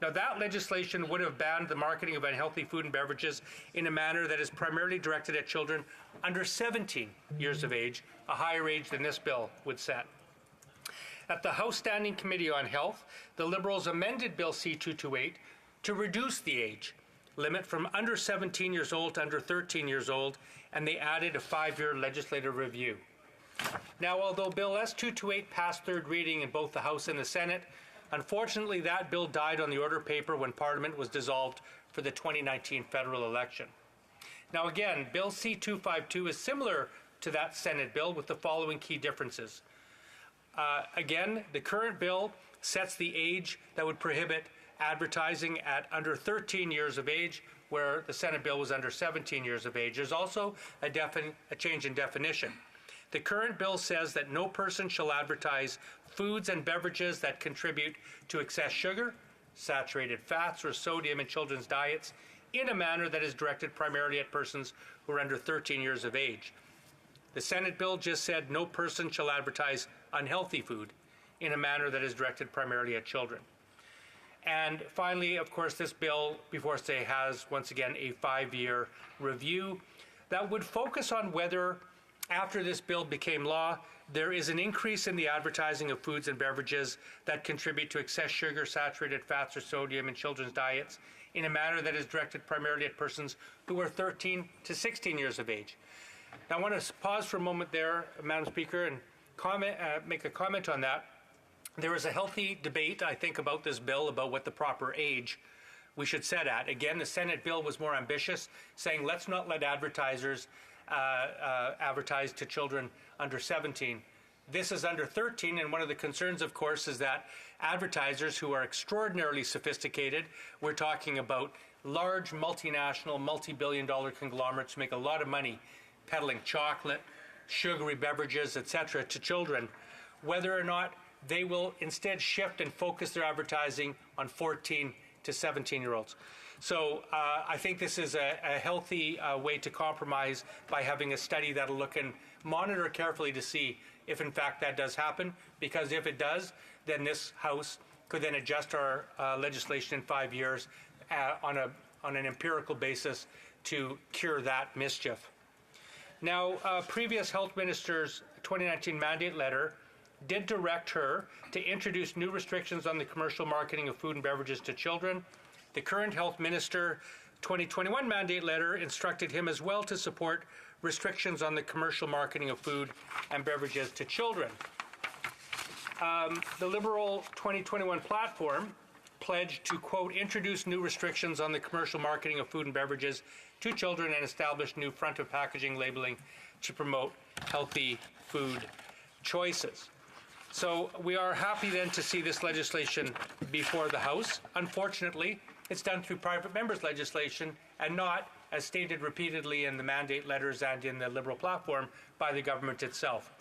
R: Now, that legislation would have banned the marketing of unhealthy food and beverages in a manner that is primarily directed at children under 17 years of age, a higher age than this bill would set. At the House Standing Committee on Health, the Liberals amended Bill C-228 to reduce the age limit from under 17 years old to under 13 years old, and they added a 5-year legislative review. Now, although Bill S-228 passed third reading in both the House and the Senate, unfortunately that bill died on the order paper when Parliament was dissolved for the 2019 federal election. Now again, Bill C-252 is similar to that Senate bill with the following key differences. Again, the current bill sets the age that would prohibit advertising at under 13 years of age, where the Senate bill was under 17 years of age. There's also a change in definition. The current bill says that no person shall advertise foods and beverages that contribute to excess sugar, saturated fats, or sodium in children's diets in a manner that is directed primarily at persons who are under 13 years of age. The Senate bill just said no person shall advertise unhealthy food in a manner that is directed primarily at children. And finally, of course, this bill before us today has, once again, a 5-year review that would focus on whether, after this bill became law, there is an increase in the advertising of foods and beverages that contribute to excess sugar, saturated fats, or sodium in children's diets in a manner that is directed primarily at persons who are 13 to 16 years of age. Now, I want to pause for a moment there, Madam Speaker, and make a comment on that. There is a healthy debate, I think, about this bill, about what the proper age we should set at. Again, the Senate bill was more ambitious, saying let's not let advertisers advertise to children under 17. This is under 13, and one of the concerns, of course, is that advertisers who are extraordinarily sophisticated, we're talking about large multinational, multi-billion-dollar conglomerates who make a lot of money peddling chocolate, sugary beverages, etc. to children, whether or not they will instead shift and focus their advertising on 14 to 17-year-olds. So I think this is a healthy way to compromise by having a study that'll look and monitor carefully to see if in fact that does happen, because if it does, then this House could then adjust our legislation in 5 years on an empirical basis to cure that mischief. Now, previous health minister's 2019 mandate letter did direct her to introduce new restrictions on the commercial marketing of food and beverages to children. The current health minister 2021 mandate letter instructed him as well to support restrictions on the commercial marketing of food and beverages to children. The Liberal 2021 platform pledged to, quote, introduce new restrictions on the commercial marketing of food and beverages to children and establish new front of packaging labeling to promote healthy food choices. So we are happy then to see this legislation before the House. Unfortunately, it's done through private members' legislation and not, as stated repeatedly in the mandate letters and in the Liberal platform, by the government itself.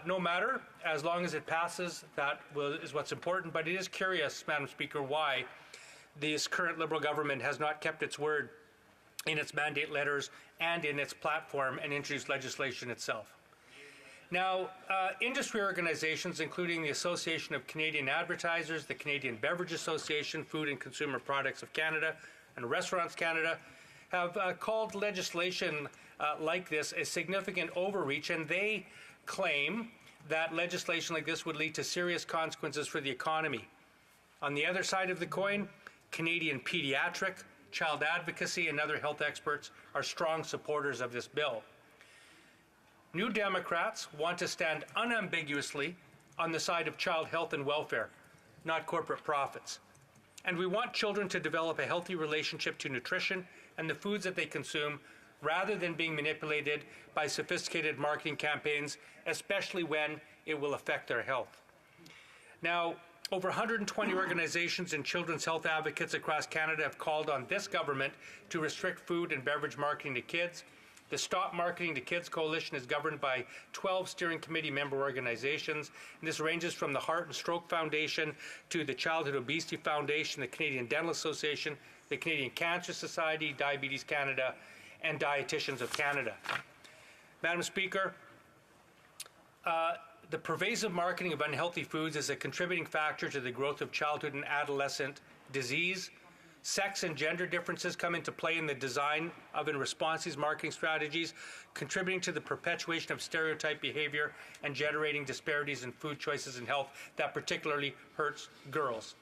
R: No matter, as long as it passes, that is what's important. But it is curious, Madam Speaker, why this current Liberal government has not kept its word in its mandate letters and in its platform and introduced legislation itself. Now, industry organizations, including the Association of Canadian Advertisers, the Canadian Beverage Association, Food and Consumer Products of Canada, and Restaurants Canada, have called legislation like this a significant overreach, and they claim that legislation like this would lead to serious consequences for the economy. On the other side of the coin, Canadian pediatric, child advocacy, and other health experts are strong supporters of this bill. New Democrats want to stand unambiguously on the side of child health and welfare, not corporate profits. And we want children to develop a healthy relationship to nutrition and the foods that they consume, rather than being manipulated by sophisticated marketing campaigns, especially when it will affect their health. Now, over 120 organizations and children's health advocates across Canada have called on this government to restrict food and beverage marketing to kids. The Stop Marketing to Kids Coalition is governed by 12 steering committee member organizations, and this ranges from the Heart and Stroke Foundation to the Childhood Obesity Foundation, the Canadian Dental Association, the Canadian Cancer Society, Diabetes Canada, and Dietitians of Canada. Madam Speaker, the pervasive marketing of unhealthy foods is a contributing factor to the growth of childhood and adolescent disease. Sex and gender differences come into play in the design of and response to these marketing strategies, contributing to the perpetuation of stereotype behavior and generating disparities in food choices and health that particularly hurts girls.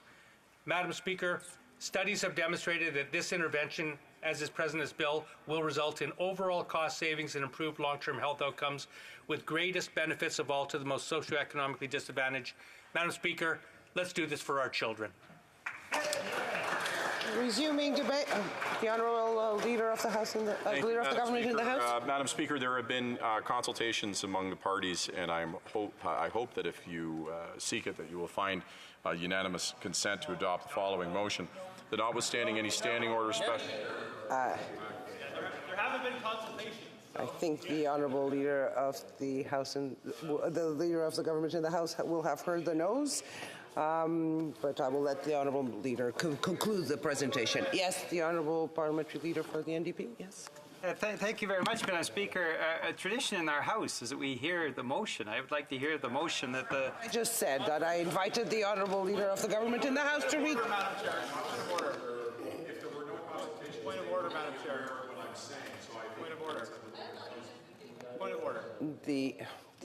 R: Madam Speaker, studies have demonstrated that this intervention, as is present in this bill, will result in overall cost savings and improved long-term health outcomes, with greatest benefits of all to the most socioeconomically disadvantaged. Madam Speaker, let's do this for our children.
G: Resuming debate, the Honourable Leader of the House and the Leader of the Government in the House.
J: Madam Speaker, there have been consultations among the parties, and I hope that if you seek it, that you will find unanimous consent to adopt the following motion: that notwithstanding any standing order special.
R: There haven't been consultations.
G: I think the Honourable Leader of the House and the Leader of the Government in the House will have heard the noes. But I will let the Honourable Leader conclude the presentation. Yes, the Honourable Parliamentary Leader for the NDP, yes.
M: Thank you very much, Madam Speaker. A tradition in our House is that we hear the motion. I would like to hear the motion that the...
G: I just said that I invited the Honourable Leader of the Government in the House to read...
R: Point of order, Madam Chair. Point of order. Point of order.
G: The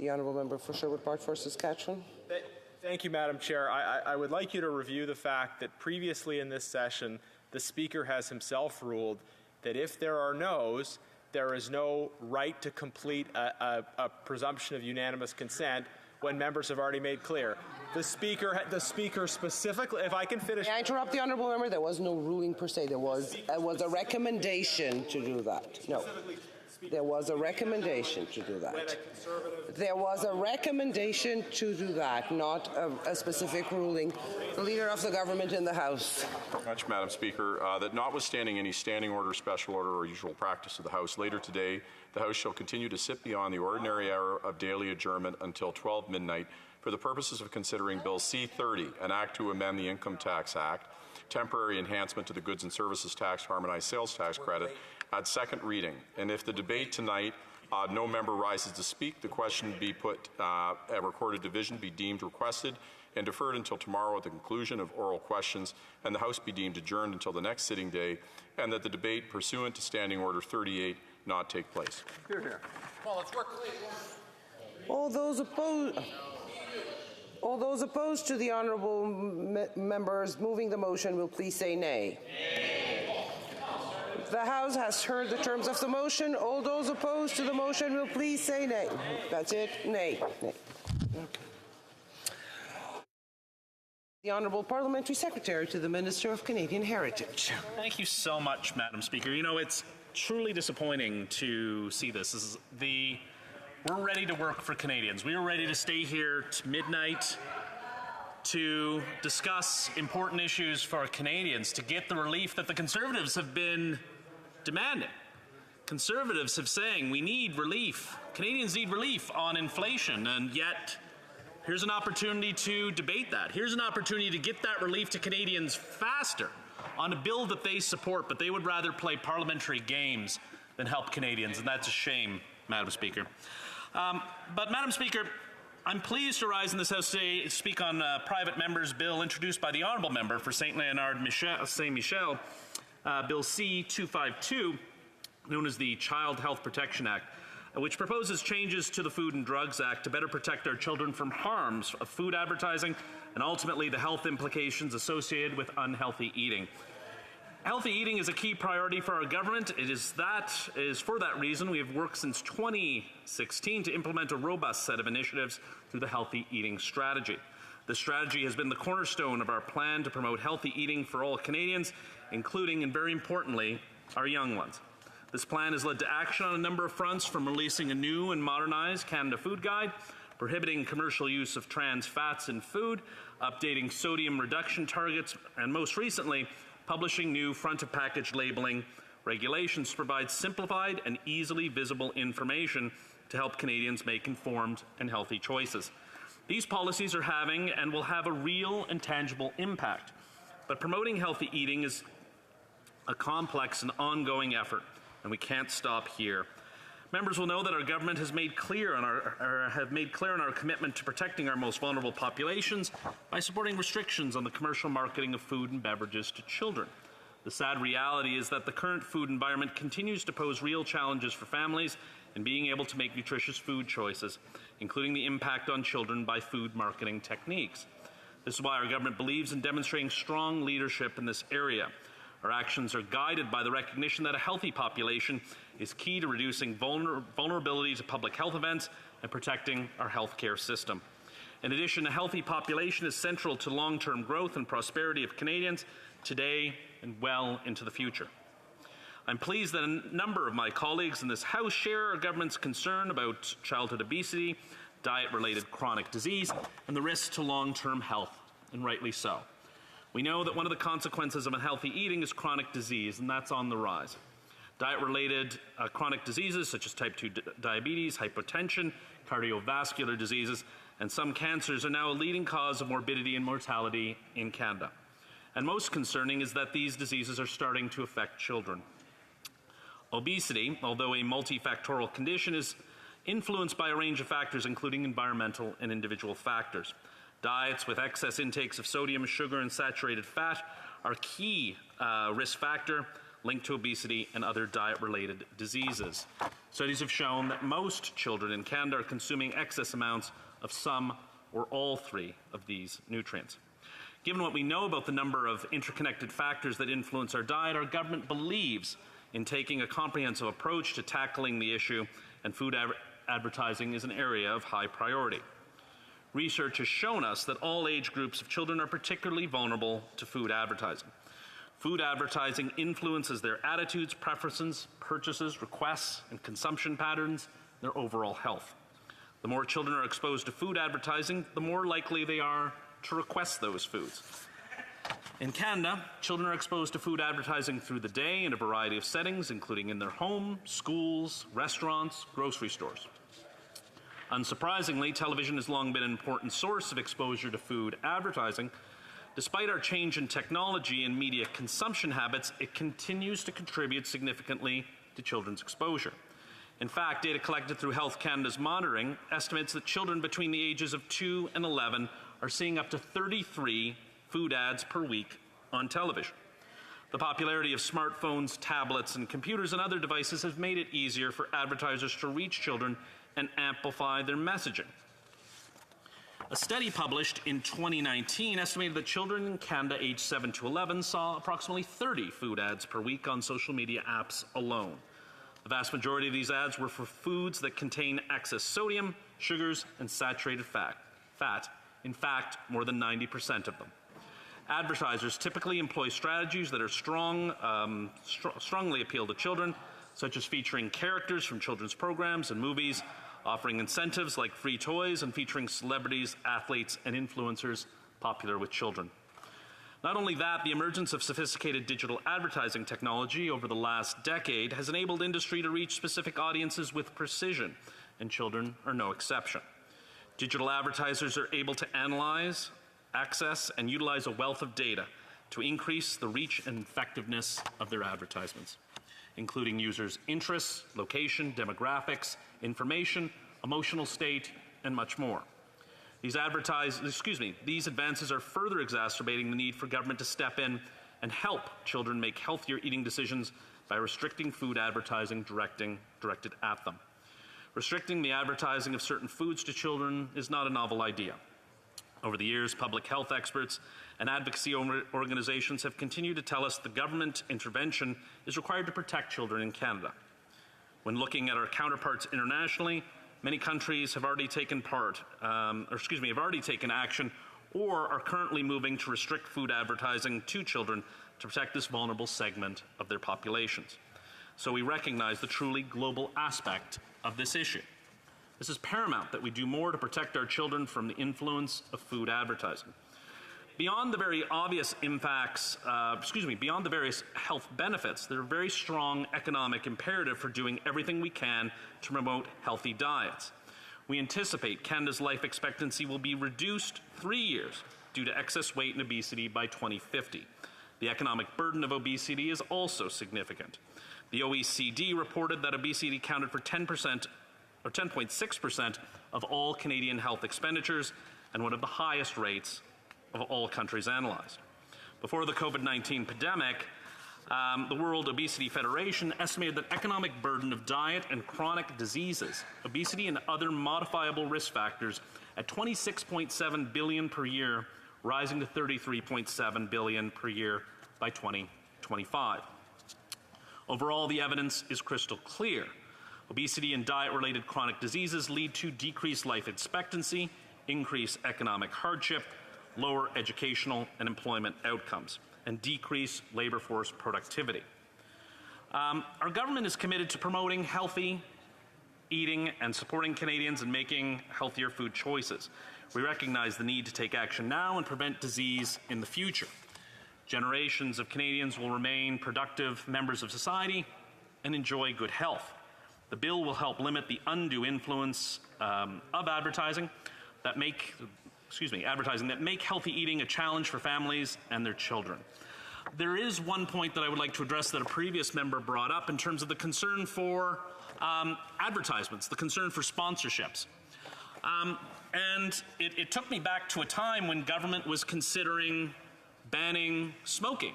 G: Honourable Member for Sherwood Park v. Saskatchewan.
S: Thank you, Madam Chair. I would like you to review the fact that previously in this session, the Speaker has himself ruled that if there are noes, there is no right to complete a presumption of unanimous consent when members have already made clear. The Speaker specifically, if I can finish...
G: May I interrupt the Honourable Member? There was no ruling per se. There was a recommendation to do that. No. There was a recommendation to do that. There was a recommendation to do that, not a specific ruling. The Leader of the Government in the House.
J: Much, Madam Speaker, that notwithstanding any standing order, special order, or usual practice of the House, later today, the House shall continue to sit beyond the ordinary hour of daily adjournment until 12 midnight for the purposes of considering Bill C-30, an act to amend the Income Tax Act, temporary enhancement to the Goods and Services Tax Harmonized Sales Tax Credit, at second reading. And if the debate tonight no member rises to speak, the question be put at recorded division, be deemed requested, and deferred until tomorrow at the conclusion of oral questions, and the House be deemed adjourned until the next sitting day, and that the debate pursuant to Standing Order 38 not take place.
S: Hear, hear.
R: Well, let's work.
G: All those opposed to the honourable members moving the motion will please say nay. Nay. The House has heard the terms of the motion. All those opposed to the motion will please say nay. That's it. Nay. Nay. Okay. The Honourable Parliamentary Secretary to the Minister of Canadian Heritage.
V: Thank you so much, Madam Speaker. You know, it's truly disappointing to see this. This is the
O: we're ready to work for Canadians. We are ready to stay here to midnight to discuss important issues for Canadians, to get the relief that the Conservatives have been demanding. Conservatives have saying we need relief. Canadians need relief on inflation, and yet here's an opportunity to debate that. Here's an opportunity to get that relief to Canadians faster on a bill that they support, but they would rather play parliamentary games than help Canadians, and that's a shame, Madam Speaker. But Madam Speaker, I'm pleased to rise in this House today to speak on a private member's bill introduced by the Honourable Member for St. Leonard Saint Michel, Bill C-252, known as the Child Health Protection Act, which proposes changes to the Food and Drugs Act to better protect our children from harms of food advertising and ultimately the health implications associated with unhealthy eating. Healthy eating is a key priority for our government. It is for that reason we have worked since 2016 to implement a robust set of initiatives through the Healthy Eating Strategy. The strategy has been the cornerstone of our plan to promote healthy eating for all Canadians, including, and very importantly, our young ones. This plan has led to action on a number of fronts, from releasing a new and modernized Canada Food Guide, prohibiting commercial use of trans fats in food, updating sodium reduction targets, and most recently, publishing new front-of-package labeling regulations to provide simplified and easily visible information to help Canadians make informed and healthy choices. These policies are having and will have a real and tangible impact, but promoting healthy eating is a complex and ongoing effort, and we can't stop here. Members will know that our government has made clear on our commitment to protecting our most vulnerable populations by supporting restrictions on the commercial marketing of food and beverages to children. The sad reality is that the current food environment continues to pose real challenges for families in being able to make nutritious food choices, including the impact on children by food marketing techniques. This is why our government believes in demonstrating strong leadership in this area. Our actions are guided by the recognition that a healthy population is key to reducing vulnerability to public health events and protecting our healthcare system. In addition, a healthy population is central to long-term growth and prosperity of Canadians today and well into the future. I'm pleased that a number of my colleagues in this House share our government's concern about childhood obesity, diet-related chronic disease, and the risks to long-term health, and rightly so. We know that one of the consequences of unhealthy eating is chronic disease, and that's on the rise. Diet-related chronic diseases such as type 2 diabetes, hypertension, cardiovascular diseases, and some cancers are now a leading cause of morbidity and mortality in Canada. And most concerning is that these diseases are starting to affect children. Obesity, although a multifactorial condition, is influenced by a range of factors, including environmental and individual factors. Diets with excess intakes of sodium, sugar, and saturated fat are key risk factor linked to obesity and other diet-related diseases. Studies have shown that most children in Canada are consuming excess amounts of some or all three of these nutrients. Given what we know about the number of interconnected factors that influence our diet, our government believes in taking a comprehensive approach to tackling the issue, and food advertising is an area of high priority. Research has shown us that all age groups of children are particularly vulnerable to food advertising. Food advertising influences their attitudes, preferences, purchases, requests, and consumption patterns, their overall health. The more children are exposed to food advertising, the more likely they are to request those foods. In Canada, children are exposed to food advertising through the day in a variety of settings, including in their home, schools, restaurants, grocery stores. Unsurprisingly, television has long been an important source of exposure to food advertising. Despite our change in technology and media consumption habits, it continues to contribute significantly to children's exposure. In fact, data collected through Health Canada's monitoring estimates that children between the ages of 2 and 11 are seeing up to 33 food ads per week on television. The popularity of smartphones, tablets, and computers and other devices has made it easier for advertisers to reach children and amplify their messaging. A study published in 2019 estimated that children in Canada aged 7 to 11 saw approximately 30 food ads per week on social media apps alone. The vast majority of these ads were for foods that contain excess sodium, sugars, and saturated fat. In fact, more than 90% of them. Advertisers typically employ strategies that are strongly appeal to children, such as featuring characters from children's programs and movies, offering incentives like free toys and featuring celebrities, athletes, and influencers popular with children. Not only that, the emergence of sophisticated digital advertising technology over the last decade has enabled industry to reach specific audiences with precision, and children are no exception. Digital advertisers are able to analyze, access, and utilize a wealth of data to increase the reach and effectiveness of their advertisements, including users' interests, location, demographics, information, emotional state, and much more. These advances are further exacerbating the need for government to step in and help children make healthier eating decisions by restricting food advertising directed at them. Restricting the advertising of certain foods to children is not a novel idea. Over the years, public health experts and advocacy organizations have continued to tell us the government intervention is required to protect children in Canada. When looking at our counterparts internationally, many countries have already taken action or are currently moving to restrict food advertising to children to protect this vulnerable segment of their populations. So we recognize the truly global aspect of this issue. This is paramount that we do more to protect our children from the influence of food advertising. Beyond the very obvious impacts, beyond the various health benefits, there are very strong economic imperative for doing everything we can to promote healthy diets. We anticipate Canada's life expectancy will be reduced 3 years due to excess weight and obesity by 2050. The economic burden of obesity is also significant. The OECD reported that obesity accounted for 10.6% of all Canadian health expenditures and one of the highest rates of all countries analyzed. Before the COVID-19 pandemic, the World Obesity Federation estimated that economic burden of diet and chronic diseases, obesity and other modifiable risk factors at $26.7 billion per year, rising to $33.7 billion per year by 2025. Overall, the evidence is crystal clear. Obesity and diet-related chronic diseases lead to decreased life expectancy, increased economic hardship, lower educational and employment outcomes, and decreased labor force productivity. Our government is committed to promoting healthy eating and supporting Canadians in making healthier food choices. We recognize the need to take action now and prevent disease in the future. Generations of Canadians will remain productive members of society and enjoy good health. The bill will help limit the undue influence of advertising that make healthy eating a challenge for families and their children. There is one point that I would like to address that a previous member brought up in terms of the concern for advertisements, the concern for sponsorships. And it took me back to a time when government was considering banning smoking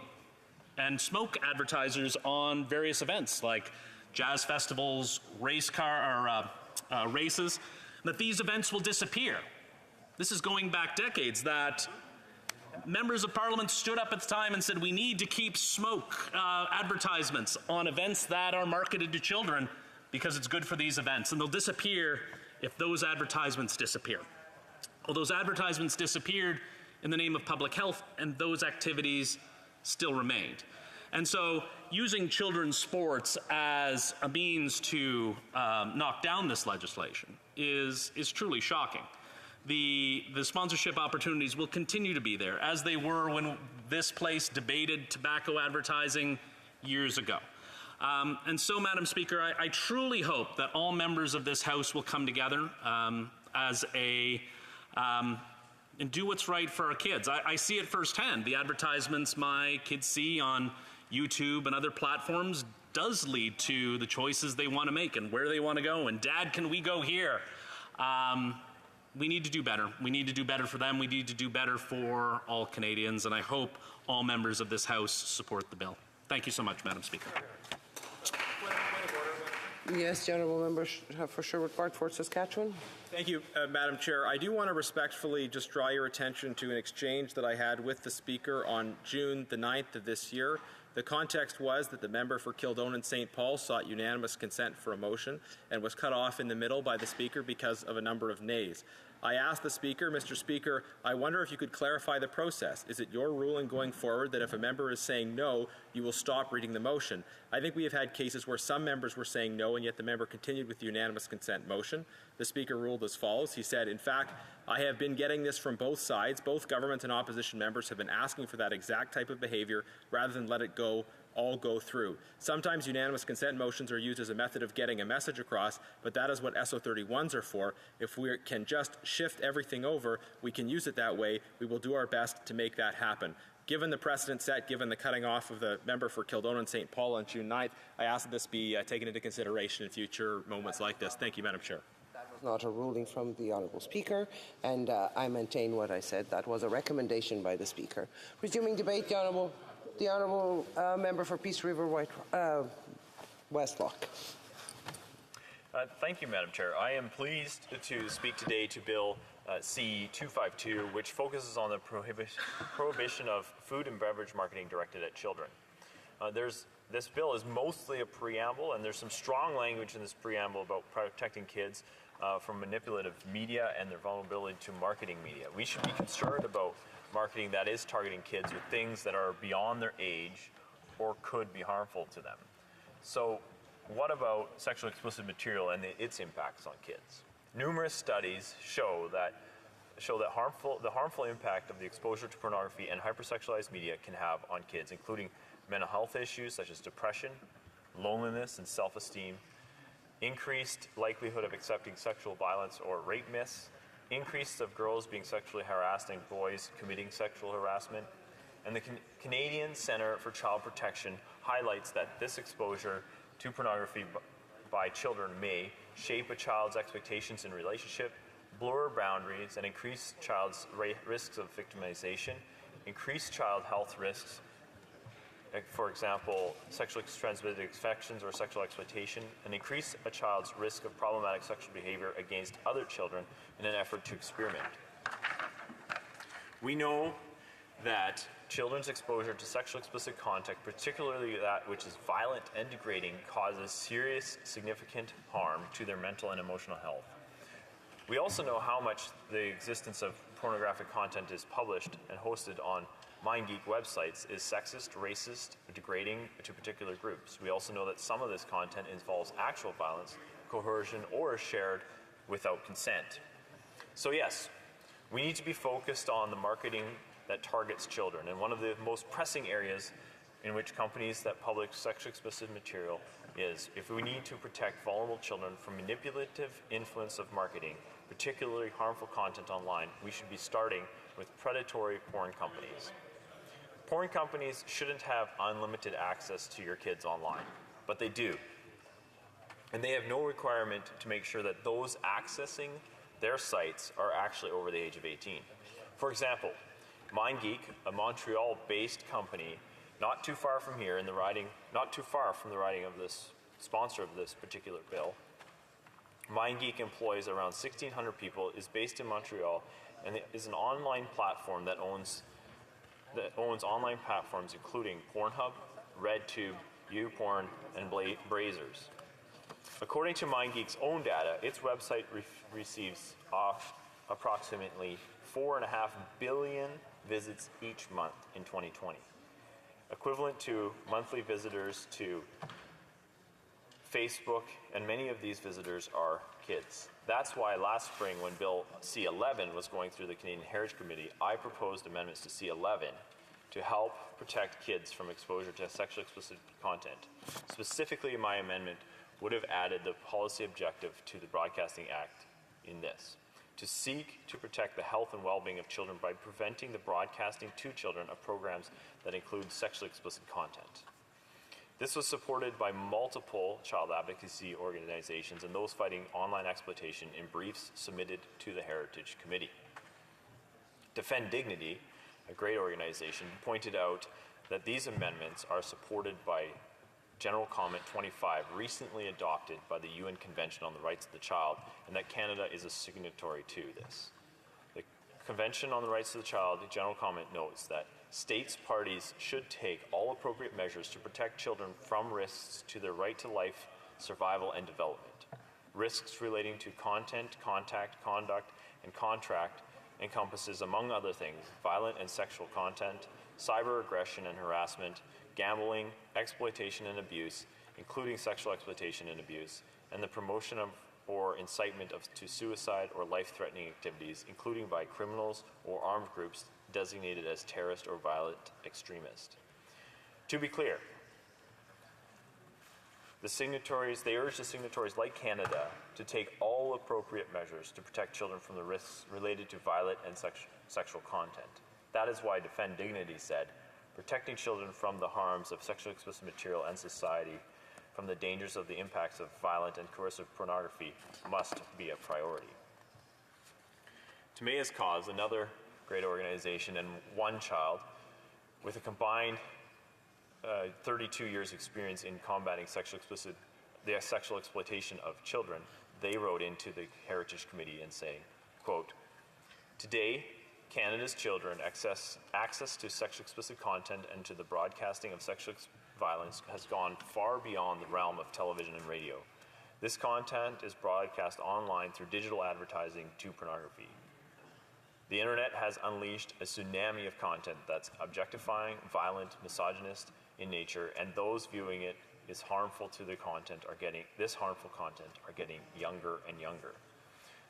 O: and smoke advertisers on various events like jazz festivals, races, that these events will disappear. This is going back decades that members of parliament stood up at the time and said we need to keep smoke advertisements on events that are marketed to children because it's good for these events, and they'll disappear if those advertisements disappear. Well, those advertisements disappeared in the name of public health, and those activities still remained. And so using children's sports as a means to knock down this legislation is truly shocking. The sponsorship opportunities will continue to be there, as they were when this place debated tobacco advertising years ago. And so, Madam Speaker, I truly hope that all members of this House will come together and do what's right for our kids. I see it firsthand. The advertisements my kids see on YouTube and other platforms does lead to the choices they want to make and where they want to go. And Dad, can we go here? We need to do better. We need to do better for them. We need to do better for all Canadians. And I hope all members of this House support the bill. Thank you so much, Madam Speaker.
G: Yes, the honourable member for Sherwood Park, Fort Saskatchewan.
S: Thank you, Madam Chair. I do want to respectfully just draw your attention to an exchange that I had with the Speaker on June the 9th of this year. The context was that the member for Kildonan St. Paul sought unanimous consent for a motion and was cut off in the middle by the Speaker because of a number of nays. I asked the Speaker, Mr. Speaker, I wonder if you could clarify the process. Is it your ruling going forward that if a member is saying no, you will stop reading the motion? I think we have had cases where some members were saying no, and yet the member continued with the unanimous consent motion. The Speaker ruled as follows. He said, in fact, I have been getting this from both sides. Both government and opposition members have been asking for that exact type of behavior rather than let it all go through. Sometimes unanimous consent motions are used as a method of getting a message across, but that is what SO31s are for. If we can just shift everything over, we can use it that way. We will do our best to make that happen. Given the precedent set, given the cutting off of the member for Kildonan and St. Paul on June 9th, I ask that this be taken into consideration in future moments like this. Thank you, Madam Chair.
G: That was not a ruling from the Honourable Speaker, and I maintain what I said. That was a recommendation by the Speaker. Resuming debate, the Honourable Member for Peace River Westlock.
K: Thank you, Madam Chair. I am pleased to speak today to Bill C-252, which focuses on the prohibition of food and beverage marketing directed at children. This bill is mostly a preamble, and there's some strong language in this preamble about protecting kids from manipulative media and their vulnerability to marketing media. We should be concerned about marketing that is targeting kids with things that are beyond their age or could be harmful to them. So what about sexually explicit material and its impacts on kids? Numerous studies show that the harmful impact of the exposure to pornography and hypersexualized media can have on kids, including mental health issues such as depression, loneliness, and self-esteem, increased likelihood of accepting sexual violence or rape myths, increase of girls being sexually harassed and boys committing sexual harassment. And the Canadian Centre for Child Protection highlights that this exposure to pornography by children may shape a child's expectations in relationship, blur boundaries, and increase child's risks of victimization, increase child health risks, for example, sexually transmitted infections or sexual exploitation, and increase a child's risk of problematic sexual behavior against other children in an effort to experiment. We know that children's exposure to sexually explicit content, particularly that which is violent and degrading, causes serious, significant harm to their mental and emotional health. We also know how much the existence of pornographic content is published and hosted on MindGeek websites is sexist, racist, degrading to particular groups. We also know that some of this content involves actual violence, coercion, or is shared without consent. So yes, we need to be focused on the marketing that targets children, and one of the most pressing areas in which companies that publish sexually explicit material is if we need to protect vulnerable children from manipulative influence of marketing, particularly harmful content online, we should be starting with predatory porn companies. Porn companies shouldn't have unlimited access to your kids online, but they do. And they have no requirement to make sure that those accessing their sites are actually over the age of 18. For example, MindGeek, a Montreal-based company, not too far from here in the riding, not too far from the riding of this sponsor of this particular bill, MindGeek employs around 1,600 people, is based in Montreal, and is an online platform that owns online platforms including Pornhub, RedTube, YouPorn, and Brazzers. According to MindGeek's own data, its website receives approximately 4.5 billion visits each month in 2020, equivalent to monthly visitors to Facebook, and many of these visitors are kids. That's why last spring, when Bill C-11 was going through the Canadian Heritage Committee, I proposed amendments to C-11 to help protect kids from exposure to sexually explicit content. Specifically, my amendment would have added the policy objective to the Broadcasting Act in this, to seek to protect the health and well-being of children by preventing the broadcasting to children of programs that include sexually explicit content. This was supported by multiple child advocacy organizations and those fighting online exploitation in briefs submitted to the Heritage Committee. Defend Dignity, a great organization, pointed out that these amendments are supported by General Comment 25, recently adopted by the UN Convention on the Rights of the Child, and that Canada is a signatory to this. The Convention on the Rights of the Child, the General Comment notes that states parties should take all appropriate measures to protect children from risks to their right to life, survival, and development. Risks relating to content, contact, conduct, and contract encompasses, among other things, violent and sexual content, cyber aggression and harassment, gambling, exploitation and abuse, including sexual exploitation and abuse, and the promotion of or incitement to suicide or life-threatening activities, including by criminals or armed groups designated as terrorist or violent extremist. To be clear, they urge the signatories like Canada to take all appropriate measures to protect children from the risks related to violent and sexual content. That is why Defend Dignity said, protecting children from the harms of sexually explicit material and society from the dangers of the impacts of violent and coercive pornography must be a priority. Tamea's Cause, another great organization, and One Child, with a combined 32 years experience in combating the sexual exploitation of children, they wrote into the Heritage Committee and saying, quote, "Today, Canada's children access to sexually explicit content and to the broadcasting of sexual violence has gone far beyond the realm of television and radio. This content is broadcast online through digital advertising to pornography. The internet has unleashed a tsunami of content that's objectifying, violent, misogynist in nature, and those viewing it is harmful to the content are getting younger and younger.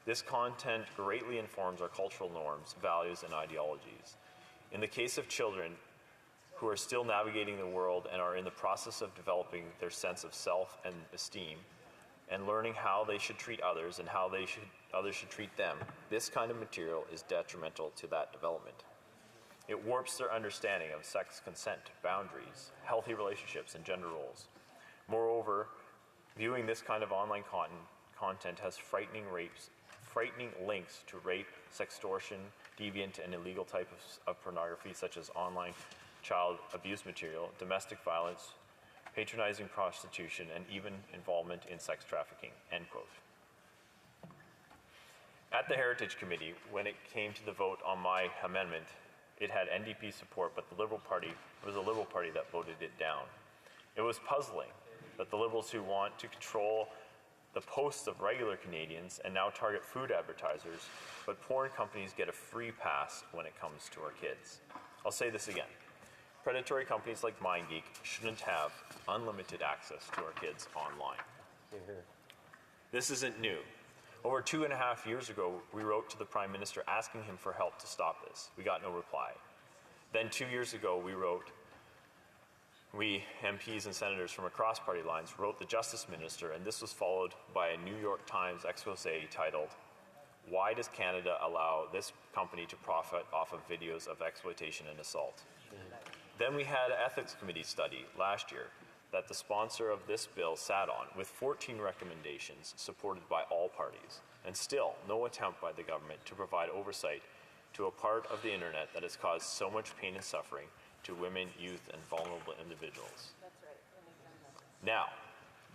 K: This content greatly informs our cultural norms, values, and ideologies. In the case of children who are still navigating the world and are in the process of developing their sense of self and esteem and learning how they should treat others and how others should treat them, this kind of material is detrimental to that development. It warps their understanding of sex consent, boundaries, healthy relationships, and gender roles. Moreover, viewing this kind of online content has frightening links to rape, sextortion, deviant and illegal types of pornography such as online child abuse material, domestic violence, patronizing prostitution, and even involvement in sex trafficking," end quote. At the Heritage Committee, when it came to the vote on my amendment, it had NDP support, but it was the Liberal Party that voted it down. It was puzzling that the Liberals who want to control the posts of regular Canadians and now target food advertisers, but porn companies get a free pass when it comes to our kids. I'll say this again. Predatory companies like MindGeek shouldn't have unlimited access to our kids online. This isn't new. Over 2.5 years ago, we wrote to the Prime Minister asking him for help to stop this. We got no reply. Then 2 years ago, we MPs and senators from across party lines wrote the Justice Minister, and this was followed by a New York Times expose titled, "Why does Canada allow this company to profit off of videos of exploitation and assault?" Then we had an Ethics Committee study last year that the sponsor of this bill sat on, with 14 recommendations supported by all parties, and still no attempt by the government to provide oversight to a part of the internet that has caused so much pain and suffering to women, youth, and vulnerable individuals. Now,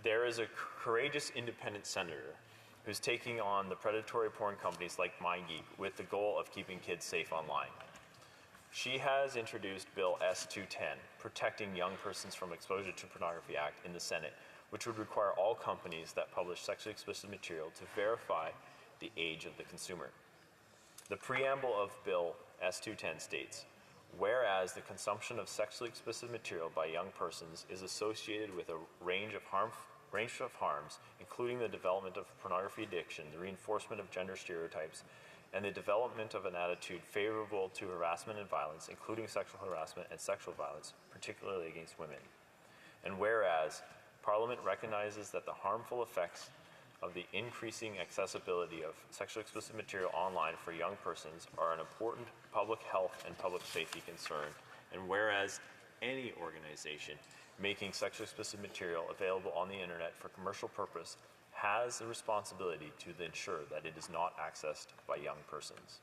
K: there is a courageous independent senator who's taking on the predatory porn companies like MindGeek with the goal of keeping kids safe online. She has introduced Bill S-210, Protecting Young Persons from Exposure to Pornography Act, in the Senate, which would require all companies that publish sexually explicit material to verify the age of the consumer. The preamble of Bill S-210 states, "Whereas the consumption of sexually explicit material by young persons is associated with a range of harms, including the development of pornography addiction, the reinforcement of gender stereotypes, and the development of an attitude favorable to harassment and violence, including sexual harassment and sexual violence, particularly against women. And whereas Parliament recognizes that the harmful effects of the increasing accessibility of sexually explicit material online for young persons are an important public health and public safety concern, and whereas any organization making sexually explicit material available on the internet for commercial purpose has the responsibility to ensure that it is not accessed by young persons."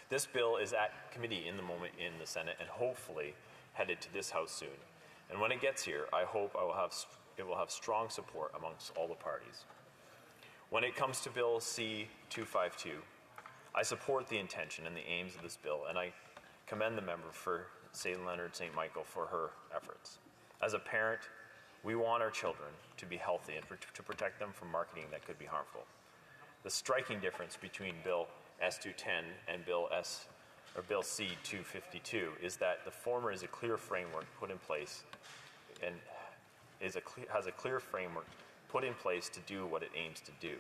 K: This bill is at committee in the moment in the Senate and hopefully headed to this House soon. And when it gets here, I hope it will have strong support amongst all the parties. When it comes to Bill C-252, I support the intention and the aims of this bill, and I commend the member for St. Leonard St. Michael for her efforts. As a parent, we want our children to be healthy and to protect them from marketing that could be harmful. The striking difference between Bill S-210 and Bill C-252 is that the former is a clear framework put in place and has a clear framework put in place to do what it aims to do.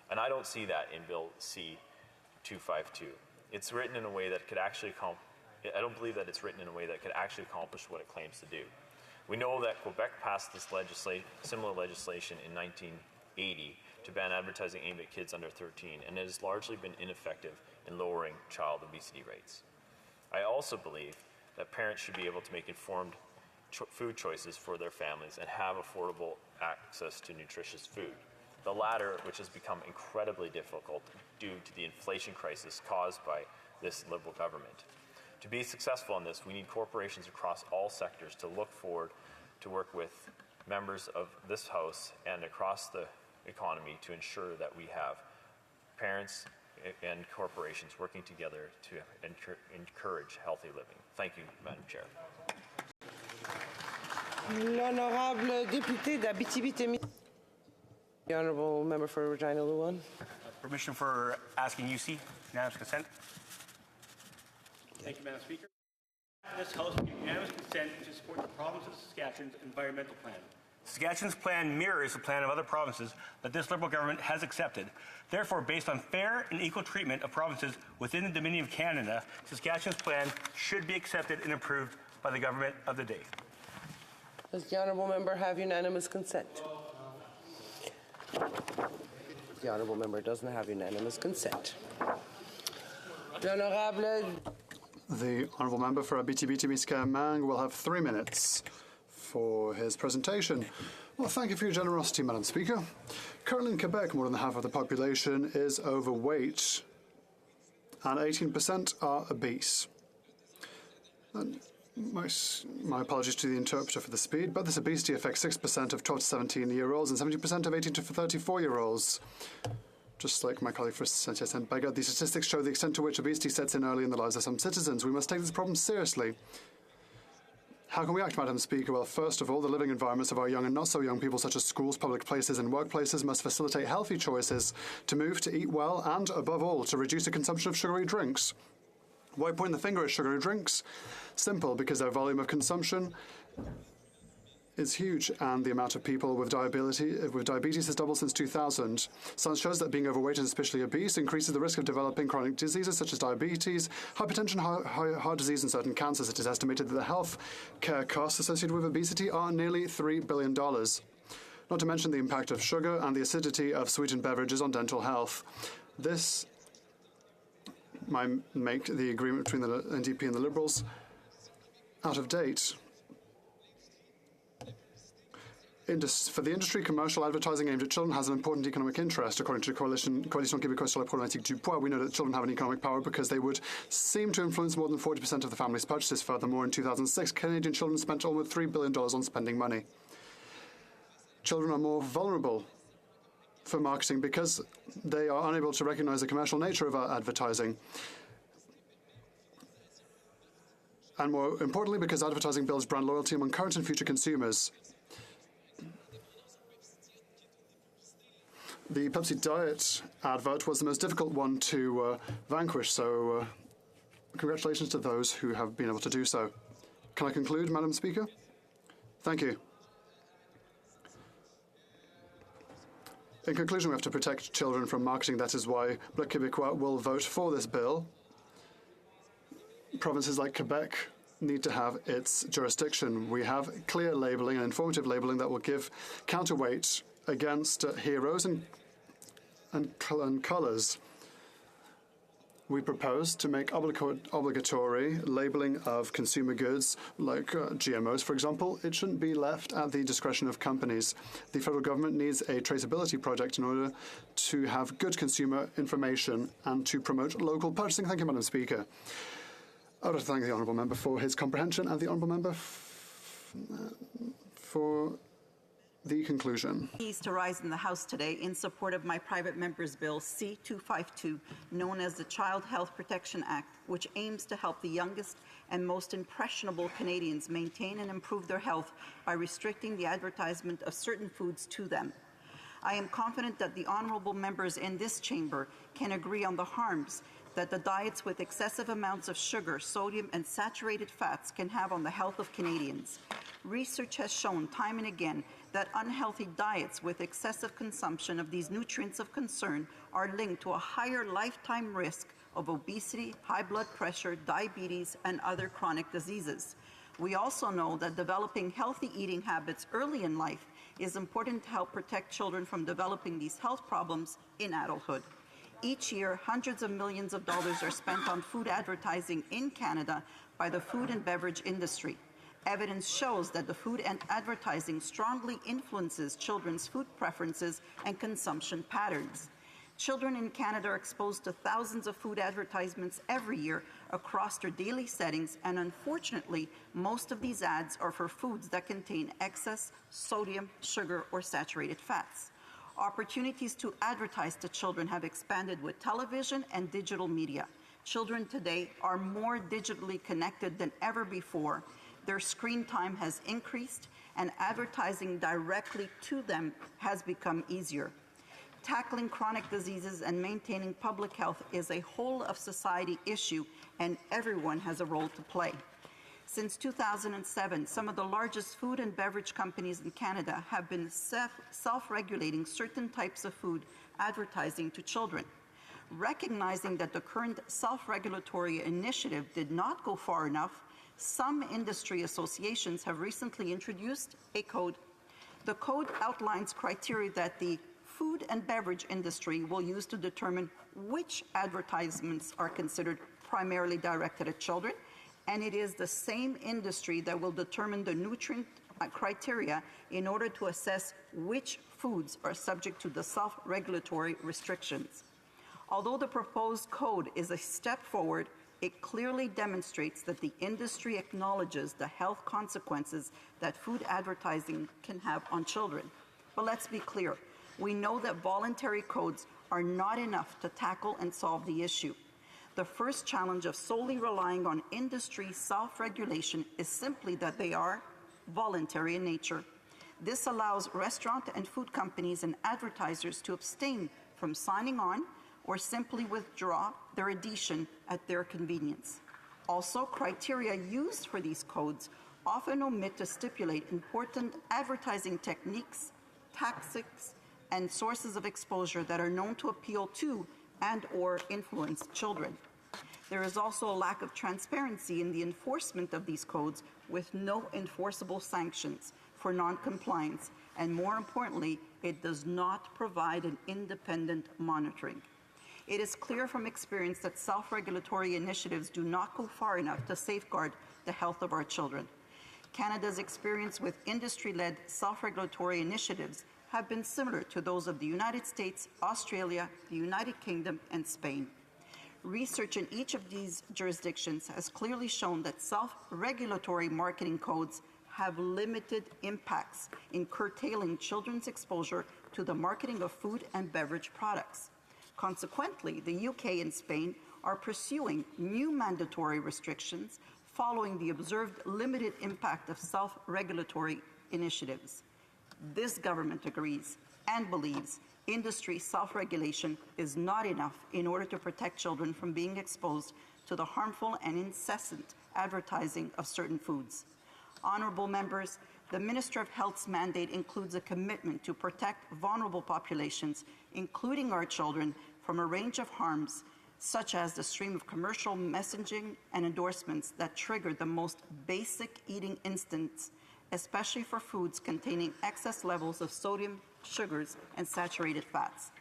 K: And I don't see that in Bill C-252. It's written in a way that could actually I don't believe that it's written in a way that could actually accomplish what it claims to do. We know that Quebec passed this similar legislation in 1980 to ban advertising aimed at kids under 13, and it has largely been ineffective in lowering child obesity rates. I also believe that parents should be able to make informed food choices for their families and have affordable access to nutritious food. The latter, which has become incredibly difficult due to the inflation crisis caused by this Liberal government. To be successful in this, we need corporations across all sectors to look forward to work with members of this House and across the economy to ensure that we have parents and corporations working together to encourage healthy living. Thank you, Madam Chair.
G: L'honorable député d'Abitibi-Témiscamingue. The honourable member for Regina Luan.
N: Permission for asking UC, unanimous consent.
U: Thank you, Madam Speaker. This House with unanimous consent to support the province of Saskatchewan's environmental plan.
N: Saskatchewan's plan mirrors the plan of other provinces that this Liberal government has accepted. Therefore, based on fair and equal treatment of provinces within the Dominion of Canada, Saskatchewan's plan should be accepted and approved by the government of the day.
G: Does the honourable member have unanimous consent? The honourable member doesn't have unanimous consent.
Z: The honourable member for Abitibi-Témiscamingue will have 3 minutes for his presentation. Well, thank you for your generosity, Madam Speaker. Currently in Quebec, more than half of the population is overweight, and 18% are obese. And my apologies to the interpreter for the speed, but this obesity affects 6% of 12 to 17-year-olds and 70% of 18 to 34-year-olds. Just like my colleague for Saint-Hyacinthe-Bagat, these statistics show the extent to which obesity sets in early in the lives of some citizens. We must take this problem seriously. How can we act, Madam Speaker? Well, first of all, the living environments of our young and not-so-young people, such as schools, public places and workplaces, must facilitate healthy choices to move to eat well and, above all, to reduce the consumption of sugary drinks. Why point the finger at sugary drinks? Simple, because their volume of consumption is huge, and the amount of people with diabetes has doubled since 2000. Science shows that being overweight and especially obese increases the risk of developing chronic diseases such as diabetes, hypertension, heart disease, and certain cancers. It is estimated that the health care costs associated with obesity are nearly $3 billion. Not to mention the impact of sugar and the acidity of sweetened beverages on dental health. This might make the agreement between the NDP and the Liberals out of date. For the industry, commercial advertising aimed at children has an important economic interest. According to the Coalition québécoise sur la problématique du poids, we know that children have an economic power because they would seem to influence more than 40% of the family's purchases. Furthermore, in 2006, Canadian children spent almost $3 billion on spending money. Children are more vulnerable for marketing because they are unable to recognize the commercial nature of our advertising. And more importantly, because advertising builds brand loyalty among current and future consumers. The Pepsi Diet advert was the most difficult one to vanquish, so congratulations to those who have been able to do so. Can I conclude, Madam Speaker? Thank you. In conclusion, we have to protect children from marketing. That is why Bloc Québécois will vote for this bill. Provinces like Quebec need to have its jurisdiction. We have clear labelling and informative labelling that will give counterweight against heroes and colours. We propose to make obligatory labelling of consumer goods, like GMOs, for example. It shouldn't be left at the discretion of companies. The federal government needs a traceability project in order to have good consumer information and to promote local purchasing. Thank you, Madam Speaker. I would like to thank the honourable member for his comprehension and the honourable member for the conclusion.
V: Pleased to rise in the House today in support of my private member's bill C-252, known as the Child Health Protection Act, which aims to help the youngest and most impressionable Canadians maintain and improve their health by restricting the advertisement of certain foods to them. I am confident that the honourable members in this chamber can agree on the harms that the diets with excessive amounts of sugar, sodium, and saturated fats can have on the health of Canadians. Research has shown time and again that unhealthy diets with excessive consumption of these nutrients of concern are linked to a higher lifetime risk of obesity, high blood pressure, diabetes, and other chronic diseases. We also know that developing healthy eating habits early in life is important to help protect children from developing these health problems in adulthood. Each year, hundreds of millions of dollars are spent on food advertising in Canada by the food and beverage industry. Evidence shows that the food and advertising strongly influences children's food preferences and consumption patterns. Children in Canada are exposed to thousands of food advertisements every year across their daily settings, and unfortunately, most of these ads are for foods that contain excess sodium, sugar, or saturated fats. Opportunities to advertise to children have expanded with television and digital media. Children today are more digitally connected than ever before. Their screen time has increased, and advertising directly to them has become easier. Tackling chronic diseases and maintaining public health is a whole of society issue, and everyone has a role to play. Since 2007, some of the largest food and beverage companies in Canada have been self-regulating certain types of food advertising to children. Recognizing that the current self-regulatory initiative did not go far enough, some industry associations have recently introduced a code. The code outlines criteria that the food and beverage industry will use to determine which advertisements are considered primarily directed at children, and it is the same industry that will determine the nutrient criteria in order to assess which foods are subject to the self-regulatory restrictions. Although the proposed code is a step forward, it clearly demonstrates that the industry acknowledges the health consequences that food advertising can have on children. But let's be clear. We know that voluntary codes are not enough to tackle and solve the issue. The first challenge of solely relying on industry self-regulation is simply that they are voluntary in nature. This allows restaurant and food companies and advertisers to abstain from signing on or simply withdraw their adhesion at their convenience. Also, criteria used for these codes often omit to stipulate important advertising techniques, tactics, and sources of exposure that are known to appeal to and/or influence children. There is also a lack of transparency in the enforcement of these codes, with no enforceable sanctions for non-compliance, and more importantly, it does not provide an independent monitoring. It is clear from experience that self-regulatory initiatives do not go far enough to safeguard the health of our children. Canada's experience with industry-led self-regulatory initiatives have been similar to those of the United States, Australia, the United Kingdom, and Spain. Research in each of these jurisdictions has clearly shown that self-regulatory marketing codes have limited impacts in curtailing children's exposure to the marketing of food and beverage products. Consequently, the UK and Spain are pursuing new mandatory restrictions following the observed limited impact of self-regulatory initiatives. This government agrees and believes industry self-regulation is not enough in order to protect children from being exposed to the harmful and incessant advertising of certain foods. Honourable members, the Minister of Health's mandate includes a commitment to protect vulnerable populations, including our children, from a range of harms, such as the stream of commercial messaging and endorsements that trigger the most basic eating instincts, especially for foods containing excess levels of sodium, sugars, and saturated fats.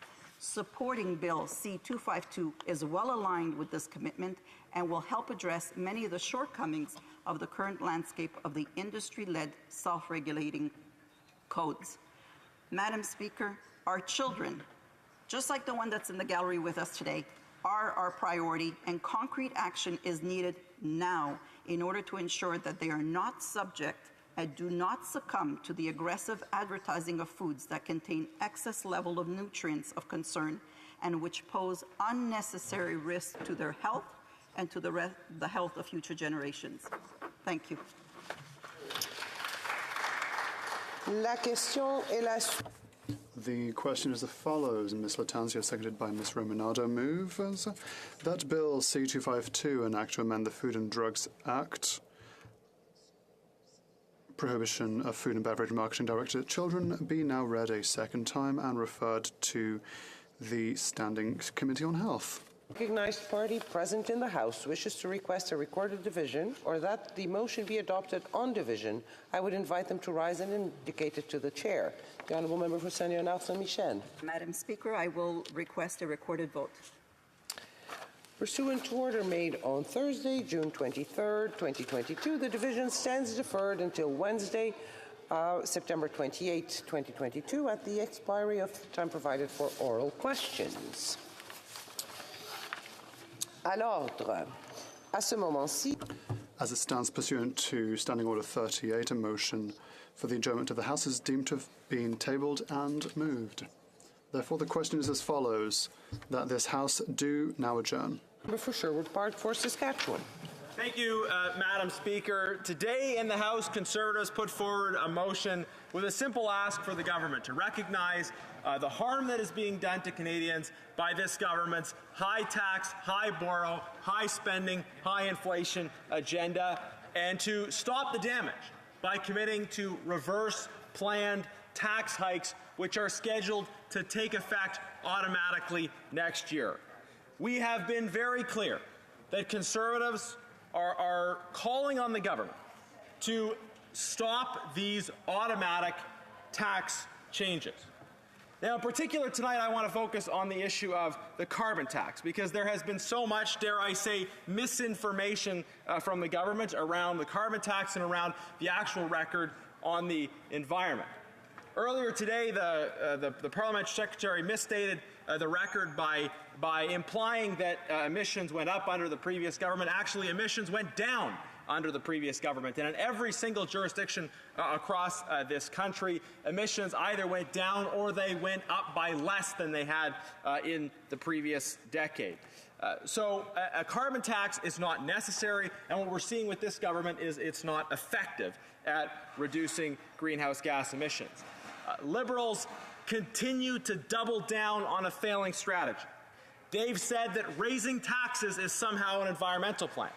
V: Supporting Bill C-252 is well aligned with this commitment and will help address many of the shortcomings of the current landscape of the industry-led self-regulating codes. Madam Speaker, our children, just like the one that's in the gallery with us today, are our priority, and concrete action is needed now in order to ensure that they are not subject and do not succumb to the aggressive advertising of foods that contain excess level of nutrients of concern and which pose unnecessary risk to their health and to the health of future generations. Thank you.
G: La question est la
Z: The question is as follows. Ms. Latanzio, seconded by Ms. Romanado, moves that Bill C-252, an act to amend the Food and Drugs Act, prohibition of food and beverage marketing directed at children, be now read a second time and referred to the Standing Committee on Health.
G: Recognized party present in the House wishes to request a recorded division or that the motion be adopted on division, I would invite them to rise and indicate it to the chair. The Honourable Member for Saint-Léonard-Saint-Michel.
V: Madam Speaker, I will request a recorded vote.
G: Pursuant to order made on Thursday, June 23rd, 2022, the division stands deferred until Wednesday, September 28, 2022, at the expiry of the time provided for oral questions. À l'ordre. À ce moment-ci.
Z: As it stands pursuant to Standing Order 38, a motion for the adjournment of the House is deemed to have been tabled and moved. Therefore, the question is as follows, that this House do now adjourn.
G: Member for Sherwood Park for Saskatchewan.
S: Thank you, Madam Speaker. Today in the House, Conservatives put forward a motion with a simple ask for the government to recognize the harm that is being done to Canadians by this government's high tax, high borrow, high spending, high inflation agenda, and to stop the damage by committing to reverse planned tax hikes which are scheduled to take effect automatically next year. We have been very clear that Conservatives are calling on the government to stop these automatic tax changes. Now, in particular, tonight I want to focus on the issue of the carbon tax, because there has been so much, dare I say, misinformation from the government around the carbon tax and around the actual record on the environment. Earlier today, the Parliament Secretary misstated the record by implying that emissions went up under the previous government. Actually, emissions went down under the previous government. And in every single jurisdiction across this country, emissions either went down or they went up by less than they had in the previous decade. So a carbon tax is not necessary, and what we're seeing with this government is it's not effective at reducing greenhouse gas emissions. Liberals continue to double down on a failing strategy. They've said that raising taxes is somehow an environmental plan.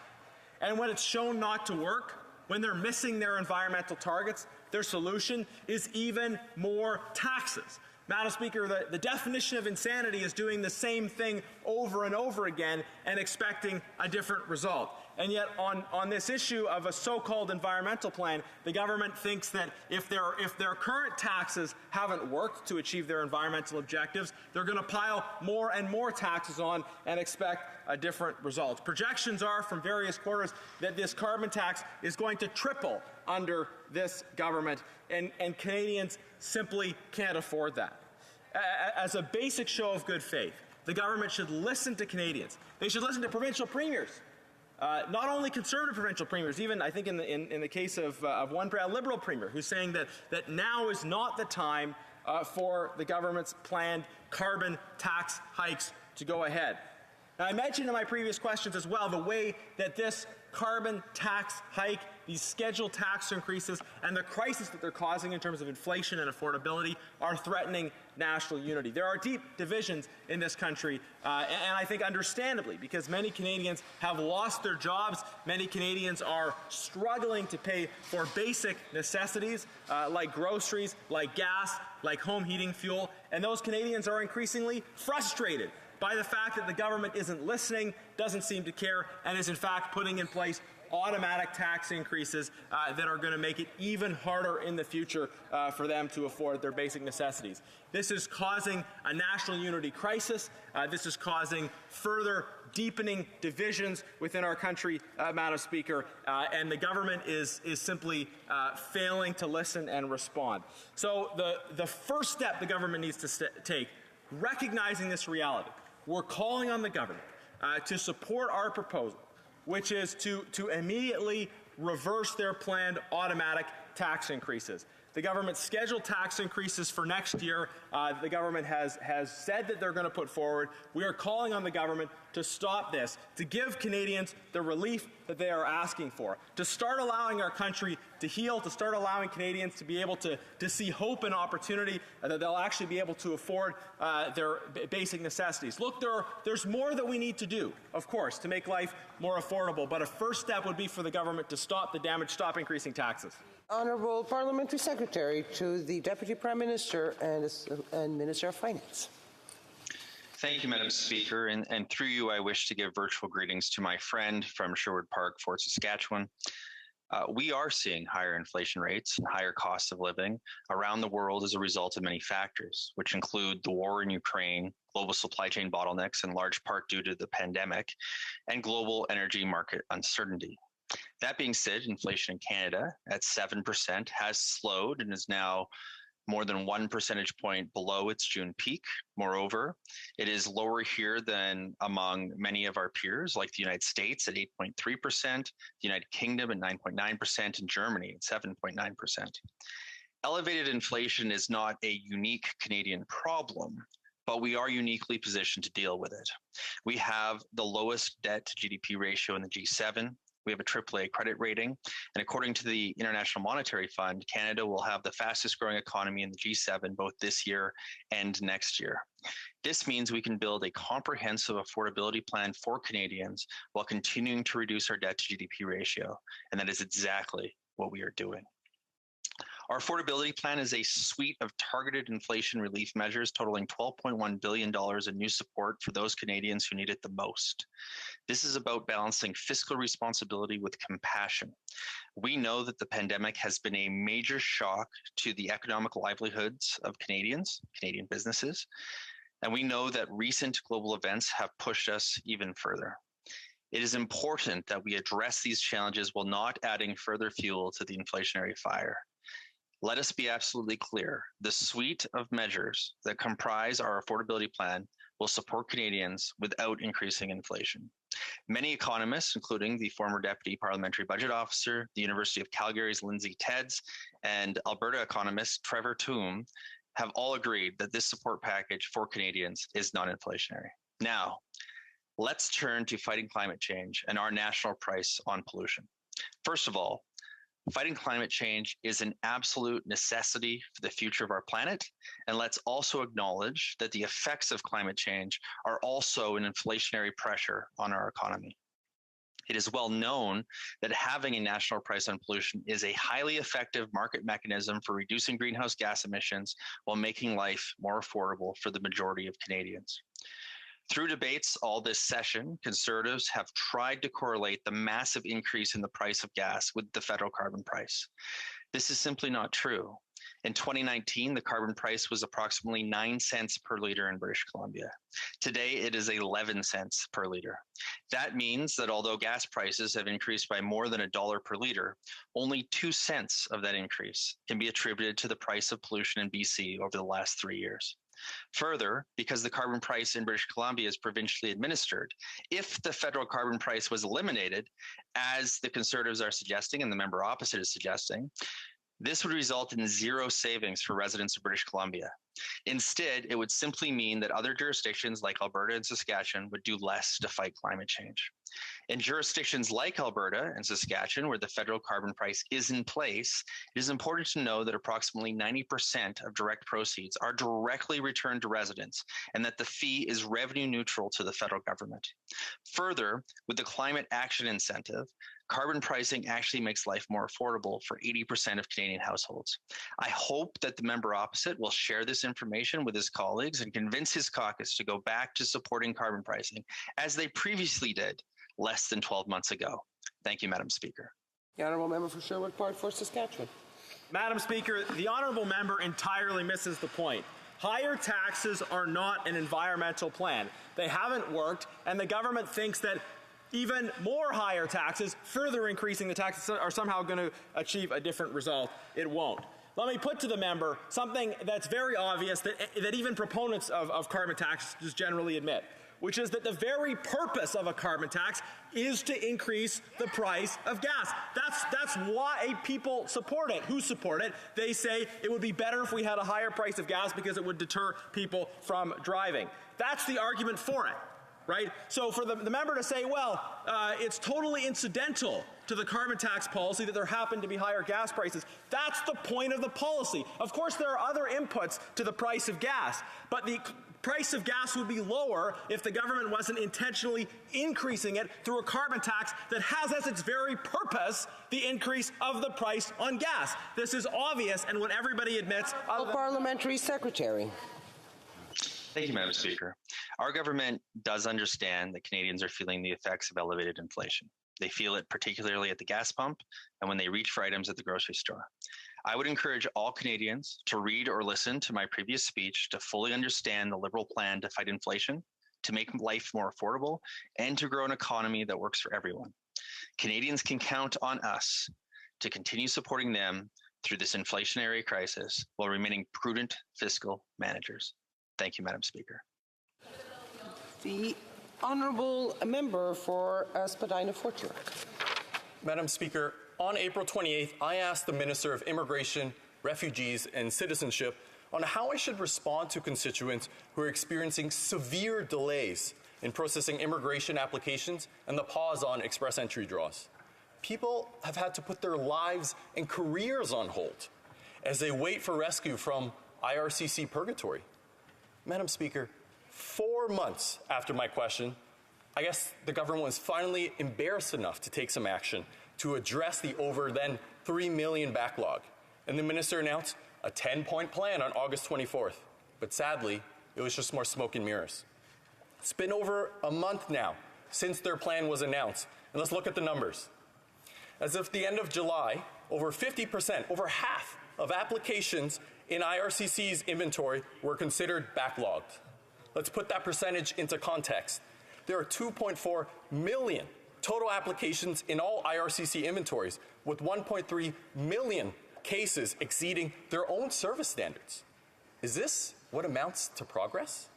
S: And when it's shown not to work, when they're missing their environmental targets, their solution is even more taxes. Madam Speaker, the definition of insanity is doing the same thing over and over again and expecting a different result. And yet on this issue of a so-called environmental plan, the government thinks that if their current taxes haven't worked to achieve their environmental objectives, they're going to pile more and more taxes on and expect a different result. Projections are from various quarters that this carbon tax is going to triple under this government, and Canadians simply can't afford that. As a basic show of good faith, the government should listen to Canadians. They should listen to provincial premiers. Not only Conservative provincial premiers, even I think in the case of one Liberal premier who's saying that now is not the time for the government's planned carbon tax hikes to go ahead. Now, I mentioned in my previous questions as well the way that this carbon tax hike, these scheduled tax increases, and the crisis that they're causing in terms of inflation and affordability are threatening national unity. There are deep divisions in this country, and I think understandably, because many Canadians have lost their jobs. Many Canadians are struggling to pay for basic necessities like groceries, like gas, like home heating fuel, and those Canadians are increasingly frustrated by the fact that the government isn't listening, doesn't seem to care, and is in fact putting in place automatic tax increases that are going to make it even harder in the future for them to afford their basic necessities. This is causing a national unity crisis. This is causing further deepening divisions within our country, Madam Speaker, and the government is simply failing to listen and respond. So the first step the government needs to take, recognizing this reality, we're calling on the government to support our proposal, which is to immediately reverse their planned automatic tax increases. The government scheduled tax increases for next year. The government has said that they're going to put forward. We are calling on the government to stop this, to give Canadians the relief that they are asking for, to start allowing our country to heal, to start allowing Canadians to be able to see hope and opportunity, that they'll actually be able to afford their basic necessities. Look, there's more that we need to do, of course, to make life more affordable, but a first step would be for the government to stop the damage, stop increasing taxes.
G: Honourable Parliamentary Secretary to the Deputy Prime Minister and Minister of Finance.
A: Thank you, Madam Speaker, and through you I wish to give virtual greetings to my friend from Sherwood Park, Fort Saskatchewan. We are seeing higher inflation rates and higher costs of living around the world as a result of many factors, which include the war in Ukraine, global supply chain bottlenecks in large part due to the pandemic, and global energy market uncertainty. That being said, inflation in Canada at 7% has slowed and is now more than 1 percentage point below its June peak. Moreover, it is lower here than among many of our peers, like the United States at 8.3%, the United Kingdom at 9.9%, and Germany at 7.9%. Elevated inflation is not a unique Canadian problem, but we are uniquely positioned to deal with it. We have the lowest debt to GDP ratio in the G7. We have a AAA credit rating. And according to the International Monetary Fund, Canada will have the fastest growing economy in the G7 both this year and next year. This means we can build a comprehensive affordability plan for Canadians while continuing to reduce our debt to GDP ratio. And that is exactly what we are doing. Our affordability plan is a suite of targeted inflation relief measures totaling $12.1 billion in new support for those Canadians who need it the most. This is about balancing fiscal responsibility with compassion. We know that the pandemic has been a major shock to the economic livelihoods of Canadians, Canadian businesses, and we know that recent global events have pushed us even further. It is important that we address these challenges while not adding further fuel to the inflationary fire. Let us be absolutely clear. The suite of measures that comprise our affordability plan will support Canadians without increasing inflation. Many economists, including the former Deputy Parliamentary Budget Officer, the University of Calgary's Lindsay Tedds, and Alberta economist Trevor Toom, have all agreed that this support package for Canadians is non-inflationary. Now, let's turn to fighting climate change and our national price on pollution. First of all, fighting climate change is an absolute necessity for the future of our planet, and let's also acknowledge that the effects of climate change are also an inflationary pressure on our economy. It is well known that having a national price on pollution is a highly effective market mechanism for reducing greenhouse gas emissions while making life more affordable for the majority of Canadians. Through debates all this session, Conservatives have tried to correlate the massive increase in the price of gas with the federal carbon price. This is simply not true. In 2019, the carbon price was approximately 9 cents per liter in British Columbia. Today, it is 11 cents per liter. That means that although gas prices have increased by more than $1 per liter, only 2 cents of that increase can be attributed to the price of pollution in BC over the last 3 years. Further, because the carbon price in British Columbia is provincially administered, if the federal carbon price was eliminated, as the Conservatives are suggesting and the member opposite is suggesting, this would result in zero savings for residents of British Columbia. Instead, it would simply mean that other jurisdictions like Alberta and Saskatchewan would do less to fight climate change. In jurisdictions like Alberta and Saskatchewan, where the federal carbon price is in place, it is important to know that approximately 90% of direct proceeds are directly returned to residents, and that the fee is revenue neutral to the federal government. Further, with the climate action incentive, carbon pricing actually makes life more affordable for 80% of Canadian households. I hope that the member opposite will share this information with his colleagues and convince his caucus to go back to supporting carbon pricing, as they previously did less than 12 months ago. Thank you, Madam Speaker.
G: The Honourable Member for Sherwood Park, Fort Saskatchewan.
S: Madam Speaker, the Honourable Member entirely misses the point. Higher taxes are not an environmental plan. They haven't worked, and the government thinks that even more higher taxes, further increasing the taxes, are somehow going to achieve a different result. It won't. Let me put to the member something that's very obvious that even proponents of carbon taxes just generally admit, which is that the very purpose of a carbon tax is to increase the price of gas. That's why people support it. Who support it? They say it would be better if we had a higher price of gas because it would deter people from driving. That's the argument for it, right? So for the member to say, well, it's totally incidental to the carbon tax policy that there happen to be higher gas prices, that's the point of the policy. Of course, there are other inputs to the price of gas, but the price of gas would be lower if the government wasn't intentionally increasing it through a carbon tax that has as its very purpose the increase of the price on gas. This is obvious, and what everybody admits.
G: Parliamentary Secretary.
A: Thank you, Madam Speaker. Our government does understand that Canadians are feeling the effects of elevated inflation. They feel it particularly at the gas pump and when they reach for items at the grocery store. I would encourage all Canadians to read or listen to my previous speech to fully understand the Liberal plan to fight inflation, to make life more affordable, and to grow an economy that works for everyone. Canadians can count on us to continue supporting them through this inflationary crisis while remaining prudent fiscal managers. Thank you, Madam Speaker.
G: The honourable member for Spadina-Fort York.
L: Madam Speaker, on April 28th, I asked the Minister of Immigration, Refugees and Citizenship on how I should respond to constituents who are experiencing severe delays in processing immigration applications and the pause on express entry draws. People have had to put their lives and careers on hold as they wait for rescue from IRCC purgatory. Madam Speaker, 4 months after my question, I guess the government was finally embarrassed enough to take some action to address the over then 3 million backlog. And the minister announced a 10-point plan on August 24th. But sadly, it was just more smoke and mirrors. It's been over a month now since their plan was announced. And let's look at the numbers. As of the end of July, over 50%, over half of applications in IRCC's inventory were considered backlogged. Let's put that percentage into context. There are 2.4 million total applications in all IRCC inventories, with 1.3 million cases exceeding their own service standards. Is this what amounts to progress?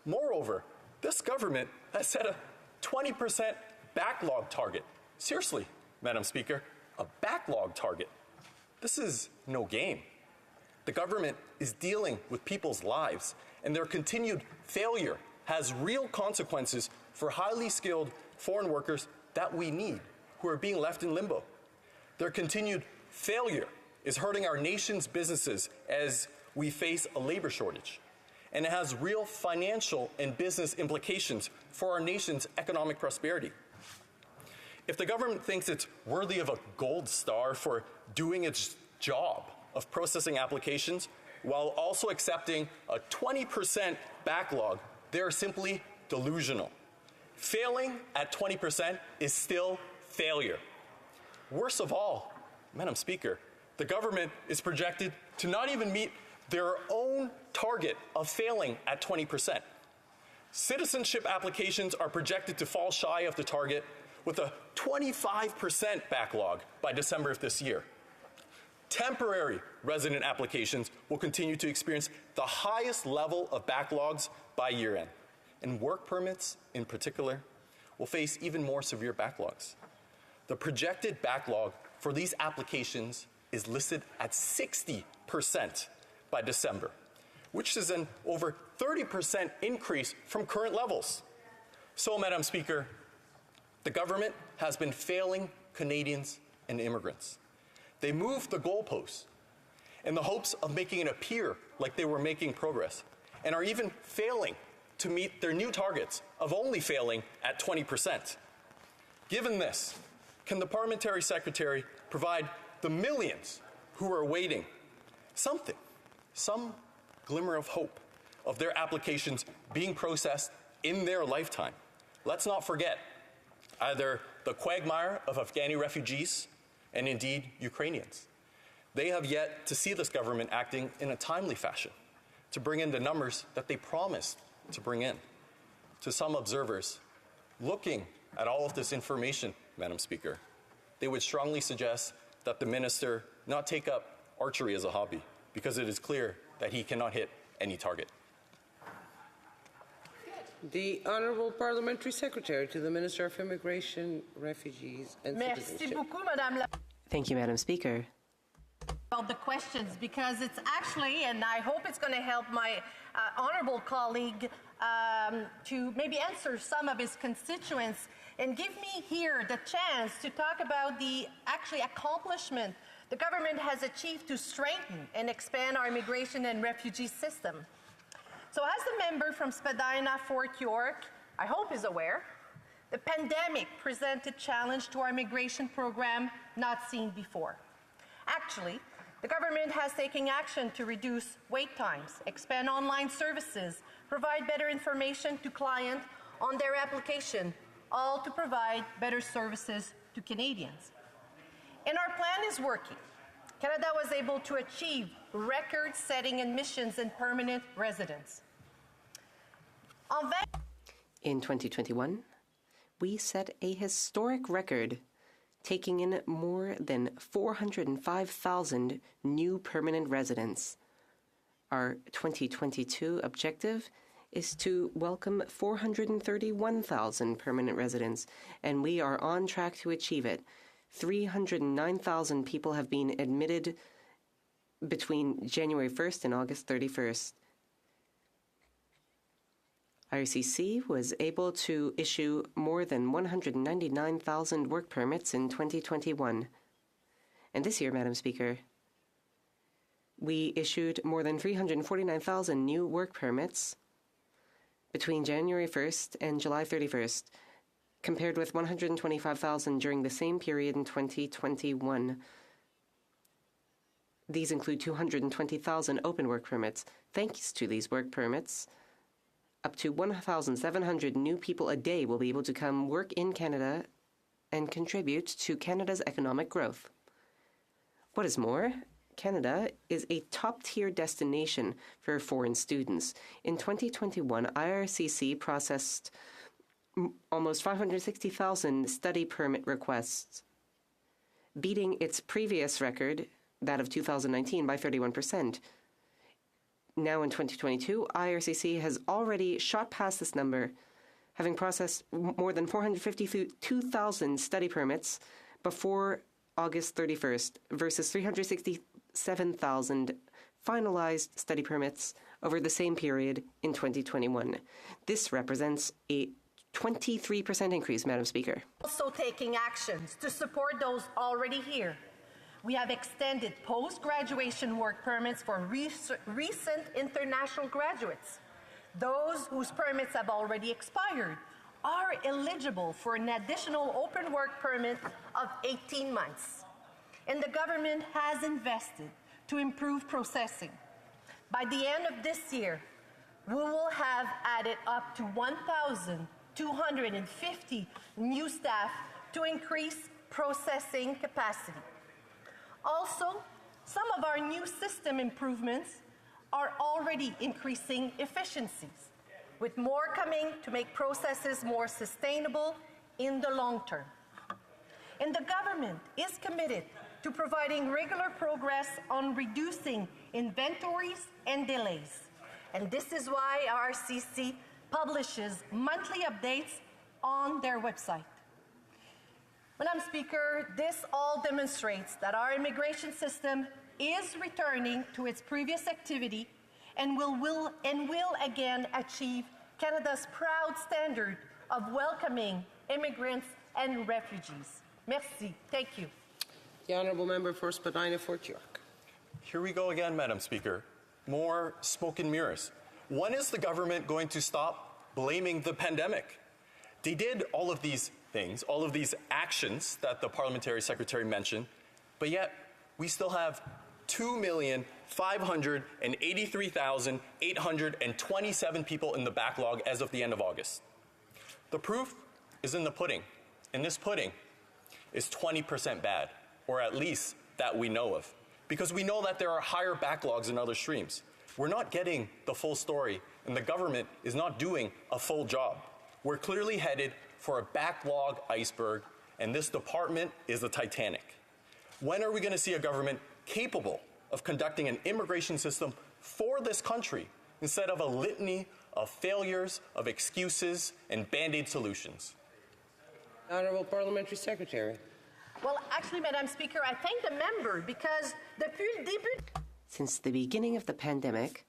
L: Moreover, this government has set a 20% backlog target. Seriously, Madam Speaker, a backlog target. This is no game. The government is dealing with people's lives, and their continued failure has real consequences for highly skilled foreign workers that we need, who are being left in limbo. Their continued failure is hurting our nation's businesses as we face a labor shortage, and it has real financial and business implications for our nation's economic prosperity. If the government thinks it's worthy of a gold star for doing its job of processing applications while also accepting a 20% backlog, they are simply delusional. Failing at 20% is still failure. Worst of all, Madam Speaker, the government is projected to not even meet their own target of failing at 20%. Citizenship applications are projected to fall shy of the target with a 25% backlog by December of this year. Temporary resident applications will continue to experience the highest level of backlogs by year end. And work permits, in particular, will face even more severe backlogs. The projected backlog for these applications is listed at 60% by December, which is an over 30% increase from current levels. So, Madam Speaker, the government has been failing Canadians and immigrants. They moved the goalposts in the hopes of making it appear like they were making progress, and are even failing to meet their new targets of only failing at 20%. Given this, can the parliamentary secretary provide the millions who are waiting something, some glimmer of hope of their applications being processed in their lifetime? Let's not forget either the quagmire of Afghani refugees and indeed Ukrainians. They have yet to see this government acting in a timely fashion to bring in the numbers that they promised to bring in. To some observers, looking at all of this information, Madam Speaker, they would strongly suggest that the minister not take up archery as a hobby, because it is clear that he cannot hit any target.
G: The Honourable Parliamentary Secretary to the Minister of Immigration, Refugees and Citizenship.
D: Thank you, Madam Speaker.
C: About the questions, because it's actually, and I hope it's going to help my honourable colleague to maybe answer some of his constituents and give me here the chance to talk about the actually accomplishment the government has achieved to strengthen and expand our immigration and refugee system. So as the member from Spadina, Fort York, I hope is aware, the pandemic presented challenge to our immigration program not seen before. Actually, the government has taken action to reduce wait times, expand online services, provide better information to clients on their application, all to provide better services to Canadians. And our plan is working. Canada was able to achieve record-setting admissions and permanent residents.
D: In 2021, we set a historic record, taking in more than 405,000 new permanent residents. Our 2022 objective is to welcome 431,000 permanent residents, and we are on track to achieve it. 309,000 people have been admitted between January 1st and August 31st. IRCC was able to issue more than 199,000 work permits in 2021. And this year, Madam Speaker, we issued more than 349,000 new work permits between January 1st and July 31st, compared with 125,000 during the same period in 2021. These include 220,000 open work permits. Thanks to these work permits, up to 1,700 new people a day will be able to come work in Canada and contribute to Canada's economic growth. What is more, Canada is a top-tier destination for foreign students. In 2021, IRCC processed almost 560,000 study permit requests, beating its previous record, that of 2019, by 31%. Now in 2022, IRCC has already shot past this number, having processed more than 452,000 study permits before August 31st versus 367,000 finalized study permits over the same period in 2021. This represents a 23% increase, Madam Speaker.
C: Also taking actions to support those already here. We have extended post-graduation work permits for recent international graduates. Those whose permits have already expired are eligible for an additional open work permit of 18 months. And the government has invested to improve processing. By the end of this year, we will have added up to 1,250 new staff to increase processing capacity. Also, some of our new system improvements are already increasing efficiencies, with more coming to make processes more sustainable in the long term. And the government is committed to providing regular progress on reducing inventories and delays. And this is why RCC publishes monthly updates on their website. Madam Speaker, this all demonstrates that our immigration system is returning to its previous activity and will again achieve Canada's proud standard of welcoming immigrants and refugees. Merci. Thank you.
G: The Honourable Member for Spadina, Fort York.
L: Here we go again, Madam Speaker. More smoke and mirrors. When is the government going to stop blaming the pandemic? They did all of these things, all of these actions that the Parliamentary Secretary mentioned, but yet we still have 2,583,827 people in the backlog as of the end of August. The proof is in the pudding, and this pudding is 20% bad, or at least that we know of, because we know that there are higher backlogs in other streams. We're not getting the full story, and the government is not doing a full job. We're clearly headed for a backlog iceberg, and this department is the Titanic. When are we going to see a government capable of conducting an immigration system for this country instead of a litany of failures, of excuses, and band-aid solutions.
G: Honourable Parliamentary Secretary.
C: Well, actually, Madam Speaker, I thank the member because depuis le début...
D: Since the beginning of the pandemic,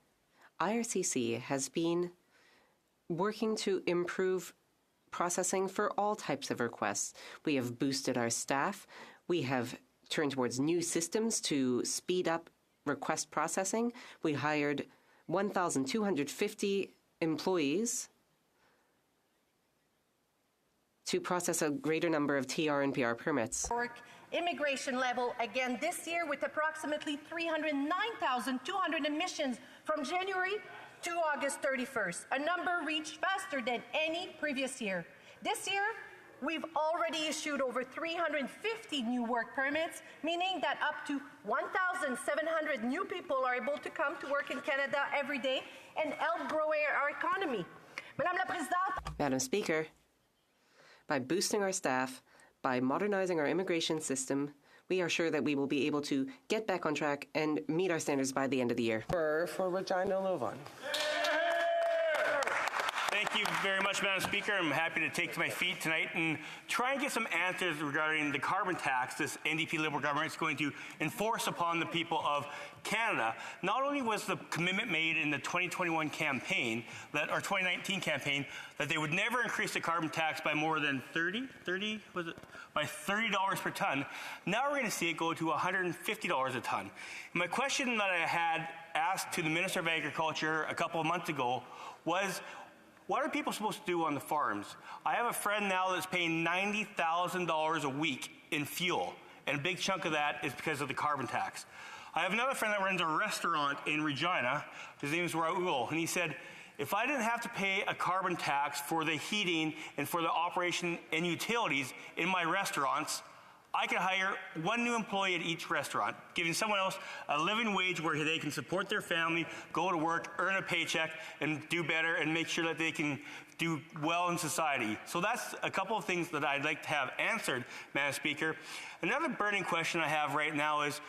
D: IRCC has been working to improve processing for all types of requests. We have boosted our staff. We have turned towards new systems to speed up request processing. We hired 1,250 employees to process a greater number of TR and PR permits.
C: Immigration level again this year with approximately 309,200 admissions from January to August 31st, a number reached faster than any previous year. This year, we've already issued over 350 new work permits, meaning that up to 1,700 new people are able to come to work in Canada every day and help grow our economy. Madame la Présidente.
D: Madam Speaker, by boosting our staff, by modernizing our immigration system, we are sure that we will be able to get back on track and meet our standards by the end of the year.
G: For Regina Louvain.
N: Thank you very much, Madam Speaker. I'm happy to take to my feet tonight and try and get some answers regarding the carbon tax this NDP Liberal government is going to enforce upon the people of Canada. Not only was the commitment made in the 2021 campaign, or 2019 campaign, that they would never increase the carbon tax by more than by $30 per ton. Now we're going to see it go to $150 a ton. And my question that I had asked to the Minister of Agriculture a couple of months ago was, what are people supposed to do on the farms? I have a friend now that's paying $90,000 a week in fuel, and a big chunk of that is because of the carbon tax. I have another friend that runs a restaurant in Regina. His name is Raul, and he said, if I didn't have to pay a carbon tax for the heating and for the operation and utilities in my restaurants, I could hire one new employee at each restaurant, giving someone else a living wage where they can support their family, go to work, earn a paycheck, and do better and make sure that they can do well in society. So that's a couple of things that I'd like to have answered, Madam Speaker. Another burning question I have right now is,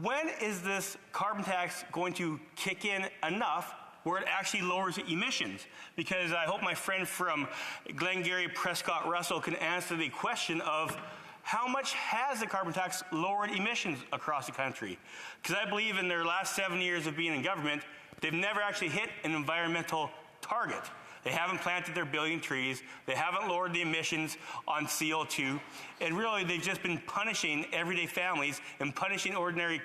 N: when is this carbon tax going to kick in enough where it actually lowers emissions? Because I hope my friend from Glengarry, Prescott Russell can answer the question of, how much has the carbon tax lowered emissions across the country? Because I believe in their last 7 years of being in government, they've never actually hit an environmental target. They haven't planted their billion trees. They haven't lowered the emissions on CO2. And really, they've just been punishing everyday families and punishing ordinary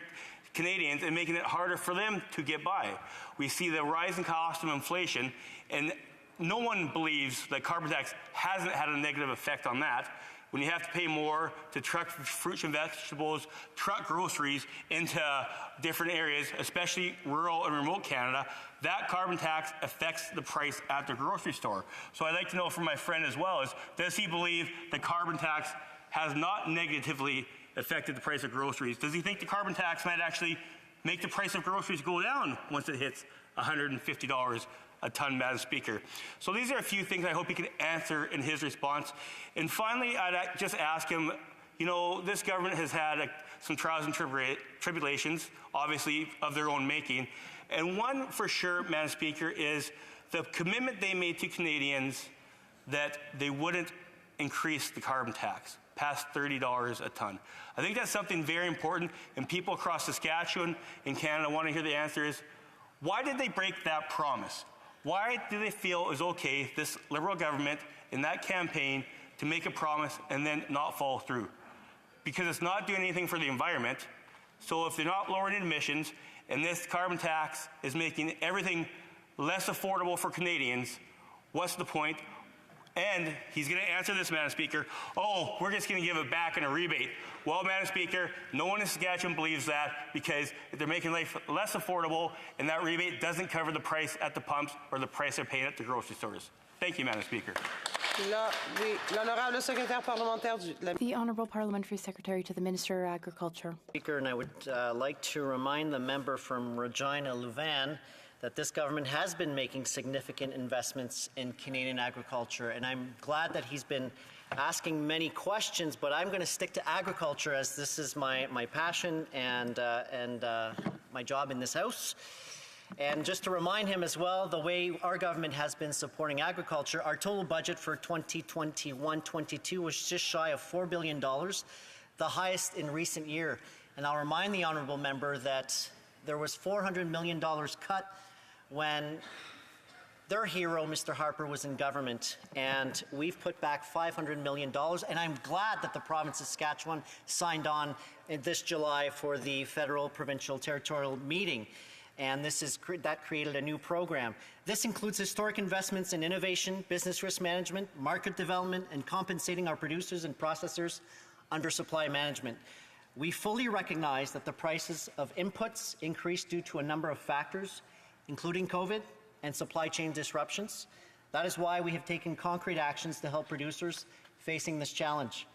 N: Canadians and making it harder for them to get by. We see the rising cost of inflation, and no one believes that carbon tax hasn't had a negative effect on that. When you have to pay more to truck fruits and vegetables, truck groceries into different areas, especially rural and remote Canada, that carbon tax affects the price at the grocery store. So I'd like to know from my friend as well, does he believe the carbon tax has not negatively affected the price of groceries? Does he think the carbon tax might actually make the price of groceries go down once it hits $150 a ton, Madam Speaker? So these are a few things I hope he can answer in his response. And finally, I'd just ask him, you know, this government has had some trials and tribulations, obviously, of their own making. And one for sure, Madam Speaker, is the commitment they made to Canadians that they wouldn't increase the carbon tax past $30 a ton. I think that's something very important, and people across Saskatchewan and Canada want to hear the answer is, why did they break that promise? Why do they feel it was okay, this Liberal government, in that campaign, to make a promise and then not follow through? Because it's not doing anything for the environment. So if they're not lowering emissions, and this carbon tax is making everything less affordable for Canadians, what's the point? And he's going to answer this, Madam Speaker, oh, we're just going to give it back in a rebate. Well, Madam Speaker, no one in Saskatchewan believes that, because if they're making life less affordable and that rebate doesn't cover the price at the pumps or the price they're paying at the grocery stores. Thank you, Madam Speaker.
H: The Honourable Parliamentary Secretary to the Minister of Agriculture.
P: Speaker, and I would like to remind the member from Regina Louvain that this government has been making significant investments in Canadian agriculture, and I'm glad that he's been asking many questions, but I'm going to stick to agriculture as this is my passion and my job in this House. And just to remind him as well, the way our government has been supporting agriculture, our total budget for 2021-22 was just shy of $4 billion, the highest in recent year. And I'll remind the honourable member that there was $400 million cut when their hero, Mr. Harper, was in government, and we've put back $500 million, and I'm glad that the province of Saskatchewan signed on this July for the federal, provincial, territorial meeting, and that created a new program. This includes historic investments in innovation, business risk management, market development, and compensating our producers and processors under supply management. We fully recognize that the prices of inputs increased due to a number of factors, including COVID, and supply chain disruptions. That is why we have taken concrete actions to help producers facing this challenge.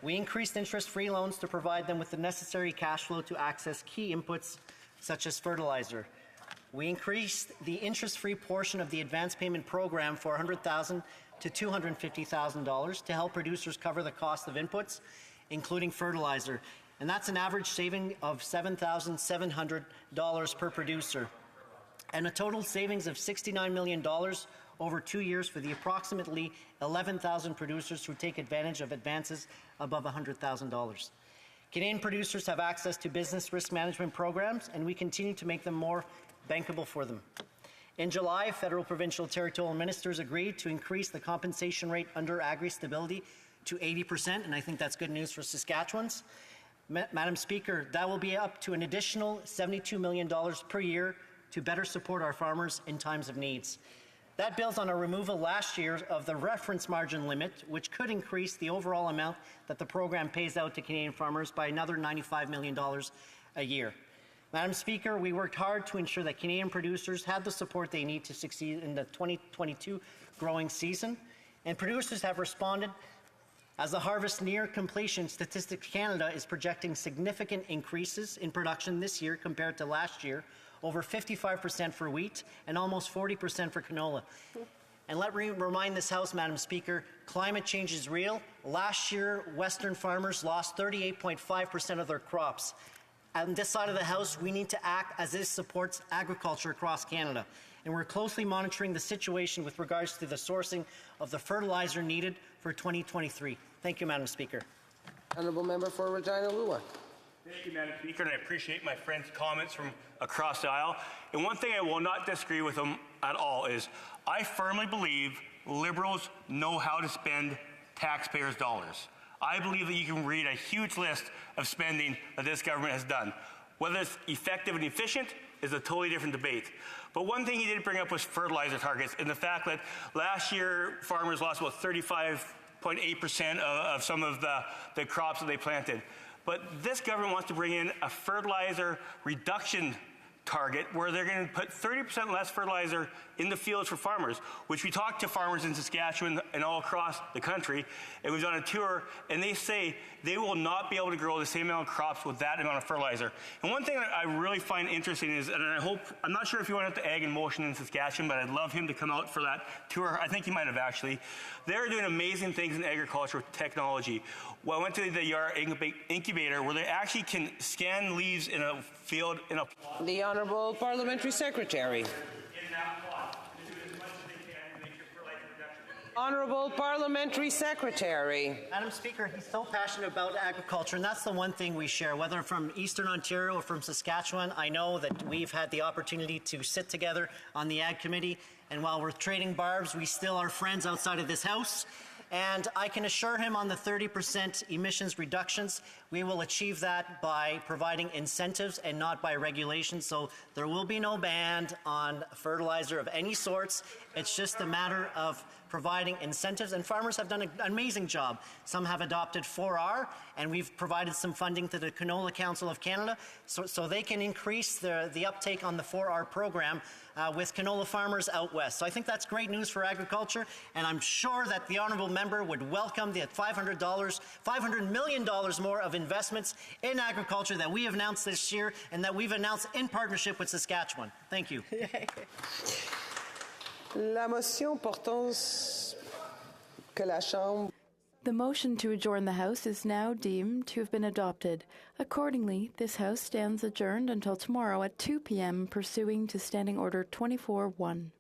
P: We increased interest-free loans to provide them with the necessary cash flow to access key inputs such as fertilizer. We increased the interest-free portion of the advance payment program for $100,000 to $250,000 to help producers cover the cost of inputs, including fertilizer. And that's an average saving of $7,700 per producer, and a total savings of $69 million over 2 years for the approximately 11,000 producers who take advantage of advances above $100,000. Canadian producers have access to business risk management programs, and we continue to make them more bankable for them. In July, federal, provincial, territorial ministers agreed to increase the compensation rate under agri-stability to 80%, and I think that's good news for Saskatchewans. Madam Speaker, that will be up to an additional $72 million per year to better support our farmers in times of needs. That builds on a removal last year of the reference margin limit, which could increase the overall amount that the program pays out to Canadian farmers by another $95 million a year. Madam Speaker, we worked hard to ensure that Canadian producers had the support they need to succeed in the 2022 growing season, and producers have responded. As the harvest near completion, Statistics Canada is projecting significant increases in production this year compared to last year, over 55% for wheat and almost 40% for canola. And let me remind this House, Madam Speaker, climate change is real. Last year, Western farmers lost 38.5% of their crops. On this side of the House, we need to act as this supports agriculture across Canada. And we're closely monitoring the situation with regards to the sourcing of the fertilizer needed for 2023. Thank you, Madam Speaker.
G: Honourable Member for Regina Leeuwen.
U: Thank you, Madam Speaker, and I appreciate my friend's comments from across the aisle. And one thing I will not disagree with him at all is I firmly believe Liberals know how to spend taxpayers' dollars. I believe that you can read a huge list of spending that this government has done. Whether it's effective and efficient is a totally different debate. But one thing he did bring up was fertilizer targets and the fact that last year farmers lost about 35.8% of some of the crops that they planted. But this government wants to bring in a fertilizer reduction target where they're going to put 30% less fertilizer in the fields for farmers, which we talked to farmers in Saskatchewan and all across the country, and we've done a tour, and they say they will not be able to grow the same amount of crops with that amount of fertilizer. And one thing that I really find interesting is, and I'm not sure if you want to have the Ag in Motion in Saskatchewan, but I'd love him to come out for that tour. I think he might have actually. They're doing amazing things in agriculture with technology. Well, I went to the Yara incubator where they actually can scan leaves in a field in a plot.
G: The Honourable Parliamentary Secretary. Honourable Parliamentary Secretary.
P: Madam Speaker, he's so passionate about agriculture, and that's the one thing we share, whether from Eastern Ontario or from Saskatchewan. I know that we've had the opportunity to sit together on the Ag Committee, and while we're trading barbs, we still are friends outside of this House. And I can assure him on the 30% emissions reductions, we will achieve that by providing incentives and not by regulation. So there will be no ban on fertilizer of any sorts. It's just a matter of providing incentives, and farmers have done an amazing job. Some have adopted 4R, and we've provided some funding to the Canola Council of Canada so they can increase the uptake on the 4R program with canola farmers out west. So I think that's great news for agriculture, and I'm sure that the honourable member would welcome the $500 million more of investments in agriculture that we have announced this year and that we've announced in partnership with Saskatchewan. Thank you.
G: La motion portant que la Chambre
H: The motion to adjourn the House is now deemed to have been adopted. Accordingly, this House stands adjourned until tomorrow at 2 p.m. pursuing to Standing Order 24-1.